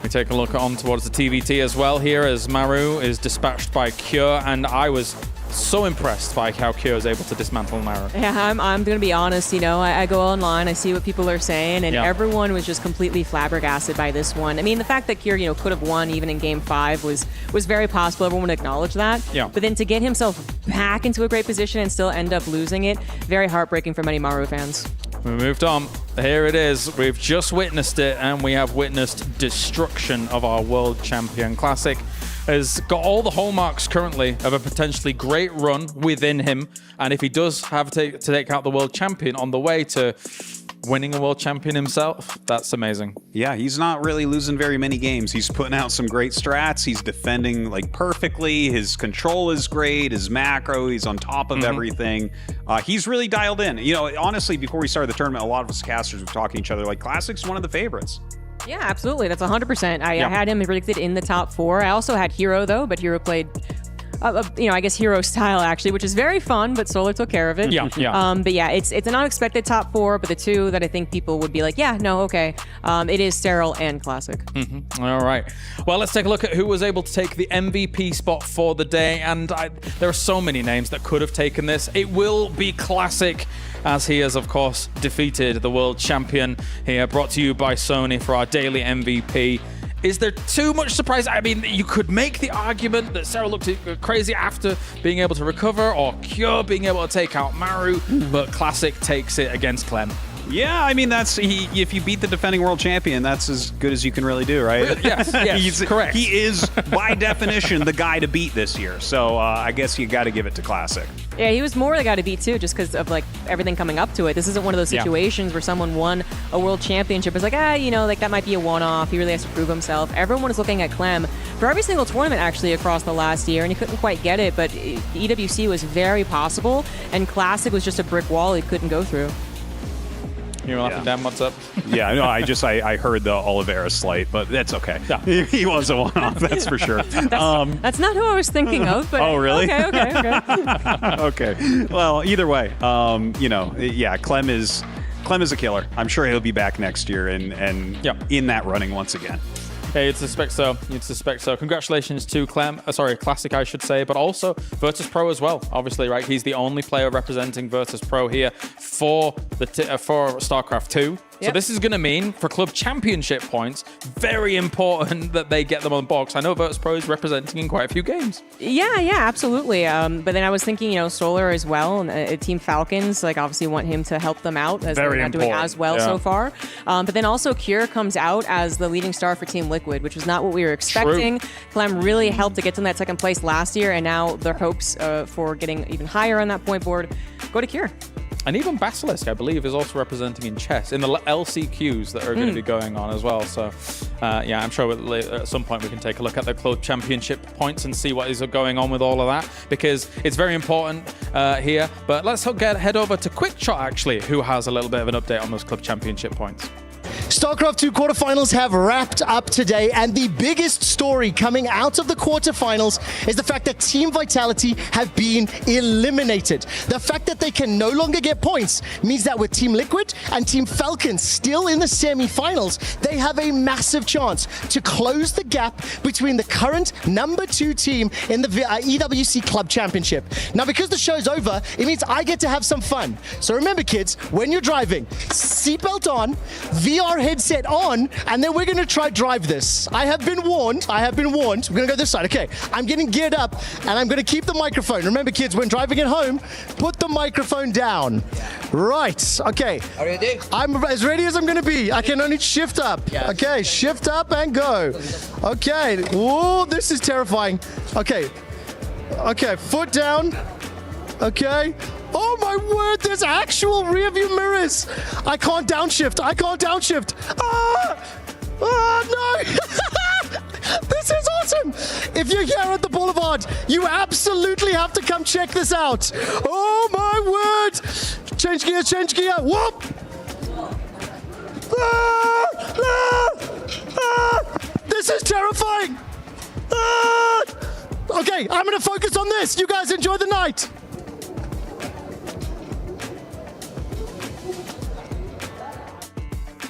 We take a look on towards the TVT as well here as Maru is dispatched by Cure, and I was so impressed by how Cure is able to dismantle Maru. Yeah, I'm going to be honest, I go online, I see what people are saying, and everyone was just completely flabbergasted by this one. I mean, the fact that Cure, could have won even in Game 5 was very possible. Everyone acknowledged that. Yeah. But then to get himself back into a great position and still end up losing it, very heartbreaking for many Maru fans. We moved on. Here it is. We've just witnessed it, and we have witnessed destruction of our world champion. Classic has got all the hallmarks currently of a potentially great run within him, and if he does have to take out the world champion on the way to winning a world champion himself, that's amazing. Yeah, he's not really losing very many games. He's putting out some great strats. He's defending perfectly. His control is great. His macro, he's on top of everything. He's really dialed in. Honestly, before we started the tournament, a lot of us casters were talking to each other Classic's one of the favorites. Yeah, absolutely. That's 100%. I had him predicted in the top 4. I also had Hero, though, but Hero played, I guess Hero style, actually, which is very fun, but Solar took care of it. Yeah. But yeah, it's an unexpected top 4, but the 2 that I think people would be like, yeah, no, okay. It is Serral and Classic. All right. Well, let's take a look at who was able to take the MVP spot for the day, and there are so many names that could have taken this. It will be Classic, as he has, of course, defeated the world champion here, brought to you by Sony for our daily MVP. Is there too much surprise? I mean, you could make the argument that Serral looked crazy after being able to recover, or Cure being able to take out Maru, but Classic takes it against Clem. Yeah, I mean, if you beat the defending world champion, that's as good as you can really do, right? Yes, correct. He is, by definition, the guy to beat this year. So I guess you got to give it to Classic. Yeah, he was more the guy to beat, too, just because of, everything coming up to it. This isn't one of those situations where someone won a world championship. It's that might be a one-off. He really has to prove himself. Everyone is looking at Clem for every single tournament, actually, across the last year, and he couldn't quite get it, but EWC was very possible, and Classic was just a brick wall he couldn't go through. You're laughing down. What's up? Yeah, no, I heard the Oliveira slight, but that's okay. Yeah. He was a one-off, that's for sure. That's not who I was thinking of, but oh, really? Okay. Okay. Well, either way, Clem is a killer. I'm sure he'll be back next year and in that running once again. Hey, you'd suspect so. Congratulations to Classic, I should say, but also Virtus Pro as well. Obviously, right? He's the only player representing Virtus Pro here for StarCraft 2. So this is going to mean, for Club Championship points, very important that they get them on box. I know Virtus Pro is representing in quite a few games. Yeah, absolutely. But then I was thinking, Solar as well, and Team Falcons, obviously want him to help them out, as they're not doing as well so far. But then also Cure comes out as the leading star for Team Liquid, which was not what we were expecting. True. Clem really helped to get to that second place last year, and now their hopes for getting even higher on that point board go to Cure. And even Basilisk, I believe, is also representing in chess in the LCQs that are going to be going on as well. So, yeah, I'm sure at some point we can take a look at the Club Championship points and see what is going on with all of that, because it's very important here. But let's head over to Quickshot, actually, who has a little bit of an update on those Club Championship points. StarCraft 2 quarterfinals have wrapped up today, and the biggest story coming out of the quarterfinals is the fact that Team Vitality have been eliminated. The fact that they can no longer get points means that with Team Liquid and Team Falcon still in the semi-finals, they have a massive chance to close the gap between the current number 2 team in the EWC Club Championship. Now, because the show's over, it means I get to have some fun. So remember, kids, when you're driving, seatbelt on, VR headset on, and then we're going to try drive this. I have been warned. We're going to go this side. Okay, I'm getting geared up, and I'm going to keep the microphone. Remember, kids, when driving at home, put the microphone down. Right, okay. Are you ready? I'm as ready as I'm going to be. I can only shift up. Okay, shift up and go. Okay, whoa, this is terrifying. Okay, foot down. Okay. Oh my word, there's actual rear view mirrors. I can't downshift. No. This is awesome. If you're here at the Boulevard, you absolutely have to come check this out. Oh my word. Change gear. Whoop. This is terrifying. Okay, I'm going to focus on this. You guys enjoy the night.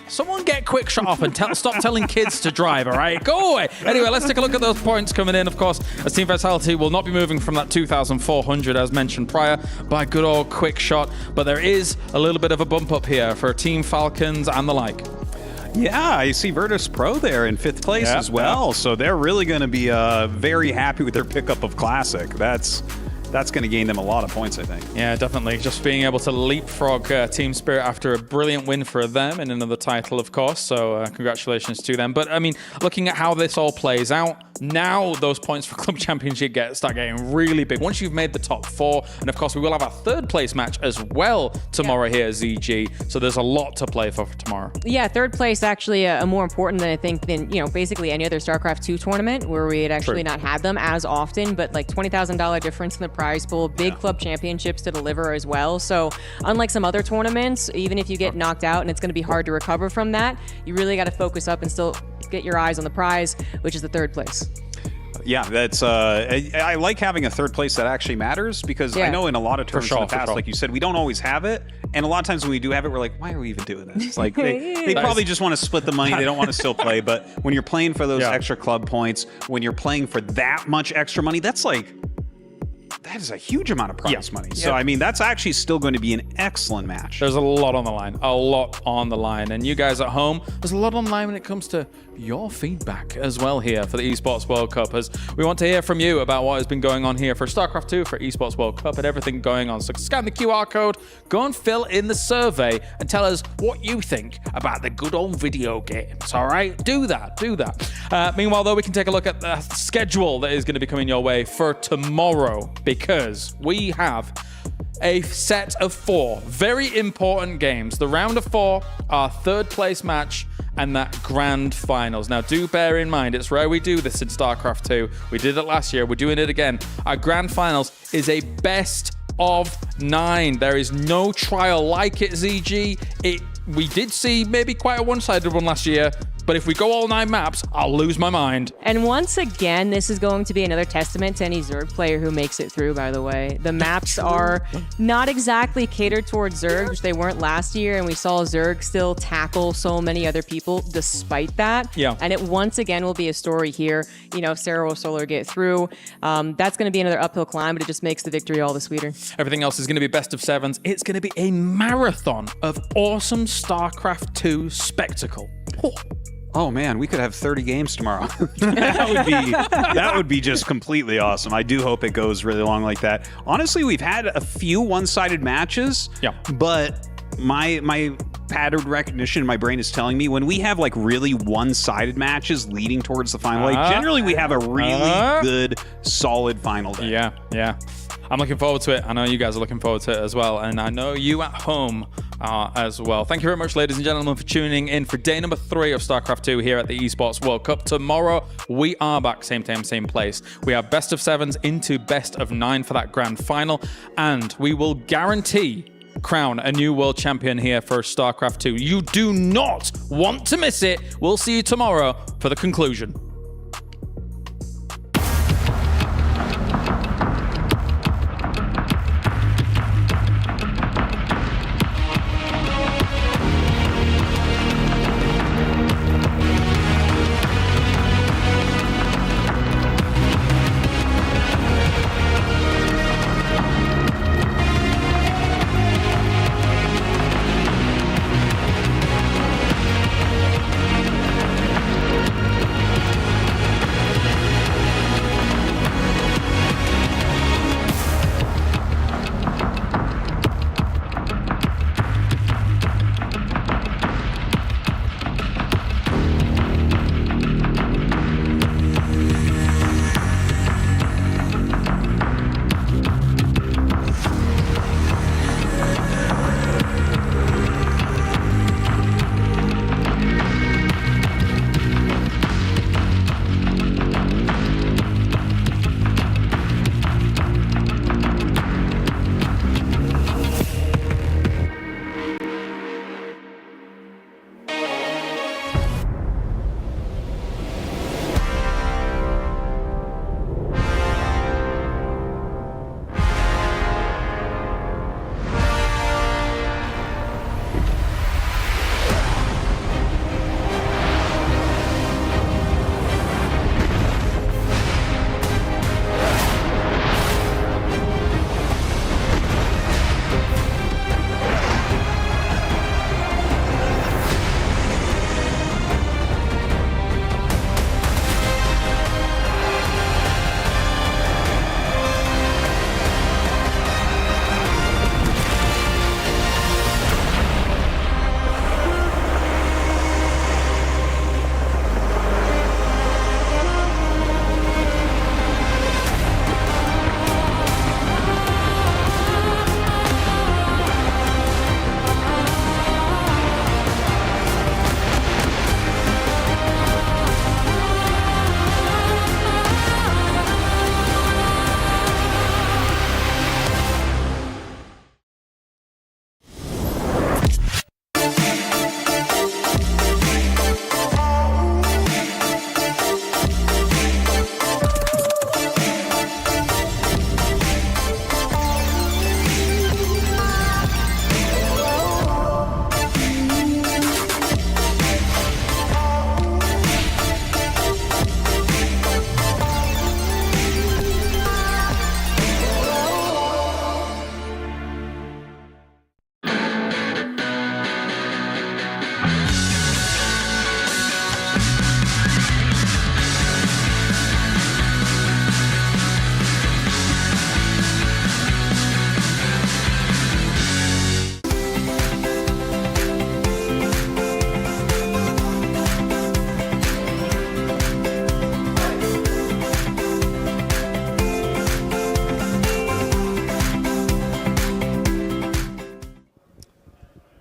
Someone get Quickshot off and stop telling kids to drive, all right? Go away. Anyway, let's take a look at those points coming in. Of course, as Team Vitality will not be moving from that 2,400 as mentioned prior by good old Quickshot, but there is a little bit of a bump up here for Team Falcons and the like. Yeah, I see Virtus Pro there in 5th place as well, so they're really going to be very happy with their pickup of Classic. That's going to gain them a lot of points, I think. Yeah, definitely. Just being able to leapfrog Team Spirit after a brilliant win for them in another title, of course. So congratulations to them. But I mean, looking at how this all plays out, now those points for Club Championship start getting really big. Once you've made the top 4, and of course we will have a 3rd place match as well tomorrow here at ZG. So there's a lot to play for tomorrow. Yeah, 3rd place actually more important than I think than basically any other StarCraft 2 tournament where we had actually not had them as often. But like $20,000 difference in the prize pool, big club championships to deliver as well. So unlike some other tournaments, even if you get knocked out and it's going to be hard to recover from that, you really got to focus up and still get your eyes on the prize, which is the 3rd place. Yeah, that's I like having a 3rd place that actually matters, because I know in a lot of tournaments in the past, like you said, we don't always have it. And a lot of times when we do have it, we're like, why are we even doing this? It's like they probably just want to split the money. They don't want to still play. But when you're playing for those extra club points, when you're playing for that much extra money, that is a huge amount of prize money. So, I mean, that's actually still going to be an excellent match. There's a lot on the line. And you guys at home, there's a lot on the line when it comes to your feedback as well here for the Esports World Cup, as we want to hear from you about what has been going on here for StarCraft 2, for Esports World Cup, and everything going on. So scan the QR code, go and fill in the survey, and tell us what you think about the good old video games, all right? Do that. Meanwhile, though, we can take a look at the schedule that is going to be coming your way for tomorrow, because we have a set of 4 very important games. The round of 4, our 3rd place match, and that grand finals. Now, do bear in mind, it's rare we do this in StarCraft 2. We did it last year. We're doing it again. Our grand finals is a best of 9. There is no trial like it, ZG. We did see maybe quite a one-sided one last year, but if we go all 9 maps, I'll lose my mind. And once again, this is going to be another testament to any Zerg player who makes it through, by the way. The maps are not exactly catered towards Zerg, which they weren't last year, and we saw Zerg still tackle so many other people despite that. Yeah. And it once again will be a story here. If Serral or Solar get through, that's going to be another uphill climb, but it just makes the victory all the sweeter. Everything else is going to be best of 7s. It's going to be a marathon of awesome StarCraft 2 spectacle. Oh man, we could have 30 games tomorrow. that would be just completely awesome. I do hope it goes really long like that. Honestly, we've had a few one-sided matches, but my pattern recognition in my brain is telling me when we have like really one-sided matches leading towards the final day, generally we have a really good, solid final day. Yeah. I'm looking forward to it. I know you guys are looking forward to it as well. And I know you at home are as well. Thank you very much, ladies and gentlemen, for tuning in for day number 3 of StarCraft 2 here at the Esports World Cup. Tomorrow, we are back, same time, same place. We have best of 7s into best of 9 for that grand final. And we will guarantee crown a new world champion here for StarCraft 2. You do not want to miss it. We'll see you tomorrow for the conclusion.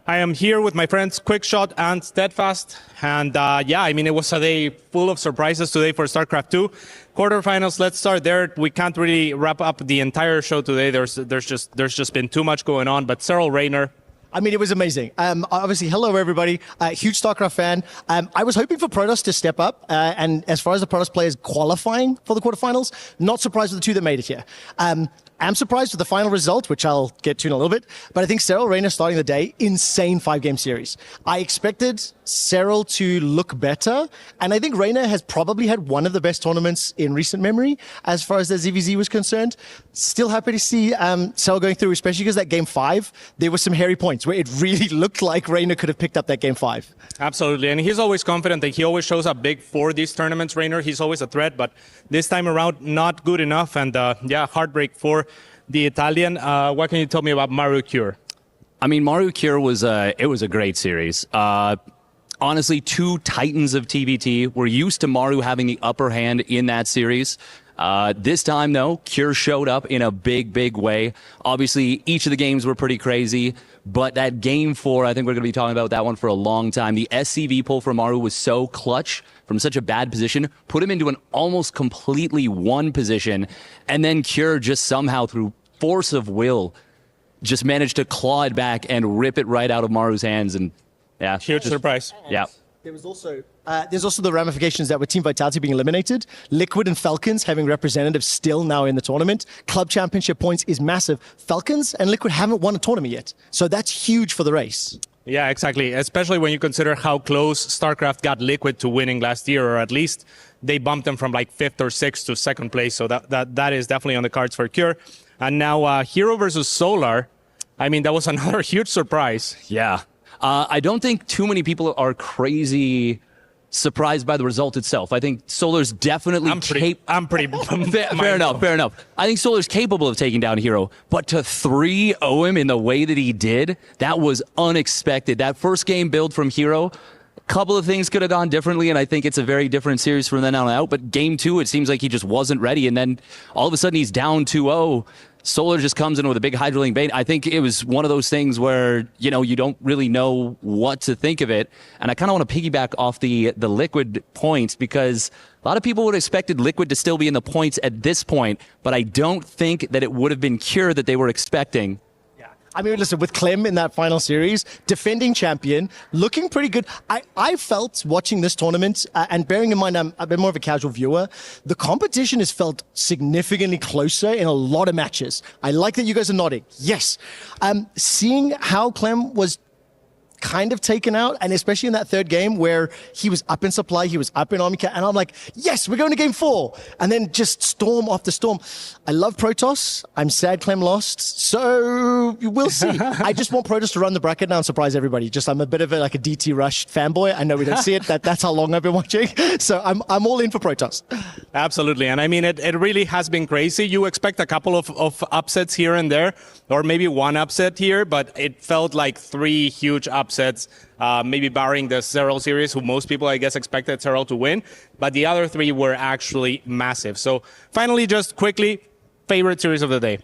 I am here with my friends Quickshot and Steadfast. And yeah, I mean, it was a day full of surprises today for StarCraft 2. Quarterfinals, let's start there. We can't really wrap up the entire show today. There's just been too much going on. But Serral, Reynor. I mean, it was amazing. Obviously, hello, everybody. Huge StarCraft fan. I was hoping for Protos to step up. And as far as the Protos players qualifying for the quarterfinals, not surprised with the two that made it here. I'm surprised with the final result, which I'll get to in a little bit. But I think Serral, Reynor starting the day, insane 5-game series. I expected Serral to look better. And I think Reynor has probably had one of the best tournaments in recent memory as far as the ZVZ was concerned. Still happy to see Serral going through, especially because that game 5, there were some hairy points where it really looked like Reynor could have picked up that game 5. Absolutely. And he's always confident that he always shows up big for these tournaments, Reynor. He's always a threat, but this time around, not good enough. And yeah, heartbreak for the Italian. What can you tell me about Maru Cure? I mean, Maru Cure was it was a great series. Honestly, two titans of TVT. We're used to Maru having the upper hand in that series. This time, though, Cure showed up in a big way. Obviously, each of the games were pretty crazy, but that game 4, I think we're going to be talking about that one for a long time. The SCV pull for Maru was so clutch from such a bad position, put him into an almost completely won position, and then Cure just somehow, through force of will, just managed to claw it back and rip it right out of Maru's hands. And yeah, huge surprise. Yeah. There's also the ramifications that with Team Vitality being eliminated, Liquid and Falcons having representatives still now in the tournament. Club Championship points is massive. Falcons and Liquid haven't won a tournament yet, so that's huge for the race. Yeah, exactly. Especially when you consider how close StarCraft got Liquid to winning last year, or at least they bumped them from like 5th or 6th to 2nd place. So that is definitely on the cards for Cure. And now Hero versus Solar. I mean, that was another huge surprise. Yeah. I don't think too many people are crazy surprised by the result itself. I think Solar's definitely I'm pretty fair enough. I think Solar's capable of taking down Hero, but to 3-0 him in the way that he did, that was unexpected. That first game build from Hero, a couple of things could have gone differently, and I think it's a very different series from then on out. But game 2, it seems like he just wasn't ready, and then all of a sudden he's down 2-0. Solar just comes in with a big Hydroling bait. I think it was one of those things where, you know, you don't really know what to think of it. And I kind of want to piggyback off the Liquid points, because a lot of people would have expected Liquid to still be in the points at this point, but I don't think that it would have been Cure that they were expecting. I mean, listen, with Clem in that final series, defending champion, looking pretty good. I felt watching this tournament, and bearing in mind I'm a bit more of a casual viewer, the competition has felt significantly closer in a lot of matches. I like that you guys are nodding. Yes. Seeing how Clem was kind of taken out, and especially in that 3rd game where he was up in supply, he was up in army and I'm like, yes, we're going to game 4, and then just storm after storm. I love Protos. I'm sad Clem lost, so we'll see. I just want Protos to run the bracket now and surprise everybody. I'm a bit of a DT Rush fanboy. I know we don't see it. That's how long I've been watching, so I'm all in for Protos. Absolutely, and I mean it really has been crazy. You expect a couple of upsets here and there, or maybe one upset here, but it felt like 3 huge upsets. Maybe barring the Serral series, who most people, I guess, expected Serral to win. But the other 3 were actually massive. So finally, just quickly, favorite series of the day.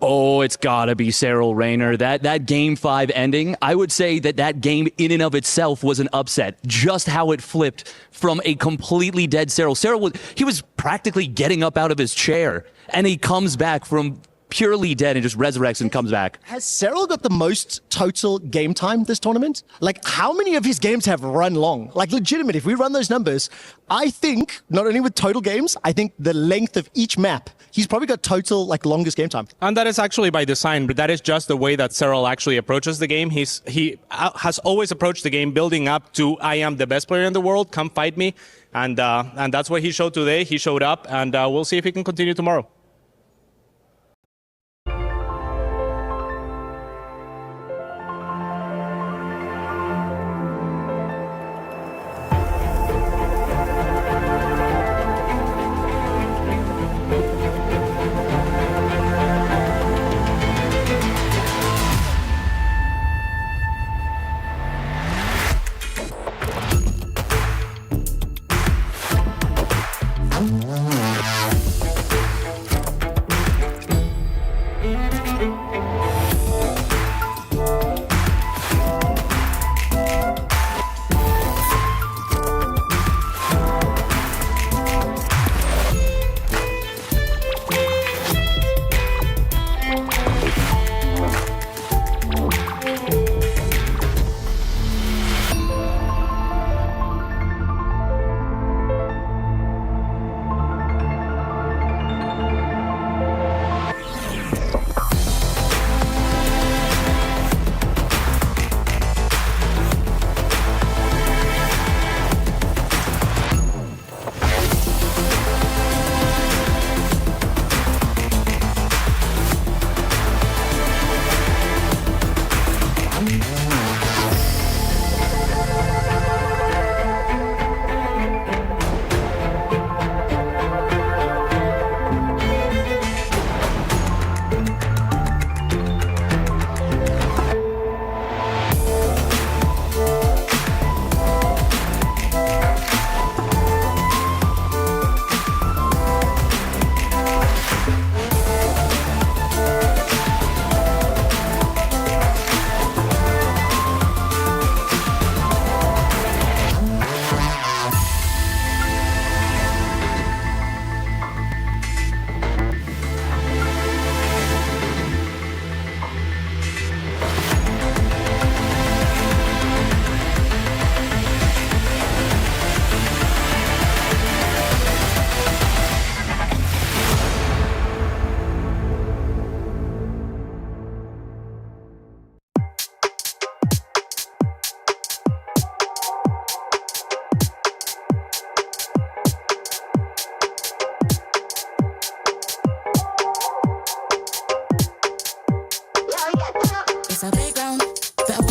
Oh, it's got to be Serral Reynor. That game 5 ending, I would say that game in and of itself was an upset. Just how it flipped from a completely dead Serral. Serral, he was practically getting up out of his chair, and he comes back from purely dead and just resurrects and comes back. Has Serral got the most total game time this tournament? Like, how many of his games have run long? Like, legitimate, if we run those numbers, I think, not only with total games, I think the length of each map, he's probably got total, like, longest game time. And that is actually by design, but that is just the way that Serral actually approaches the game. He has always approached the game building up to, I am the best player in the world, come fight me. And that's what he showed today. He showed up, and we'll see if he can continue tomorrow.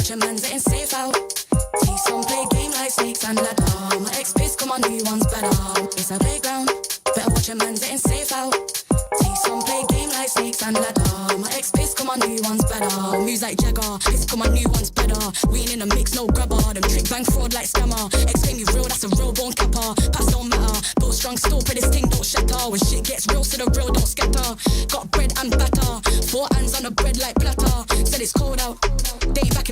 watch a man's getting safe out. See some play game like snakes and ladder. My ex-piss, come on, new one's better. It's a playground, better watch a man's getting safe out. See some play game like snakes and ladder. My ex-piss, come on, new one's better. Moves like Jagger, piss, come on, new one's better. We ain't in a mix, no grabber. Them trick bang fraud like scammer. Explain me real, that's a real bone capper. Pass don't matter, build strong, still pray this thing don't shatter. When shit gets real, so the real don't scatter. Got bread and batter, 4 hands on the bread like platter. Said it's cold out, they back in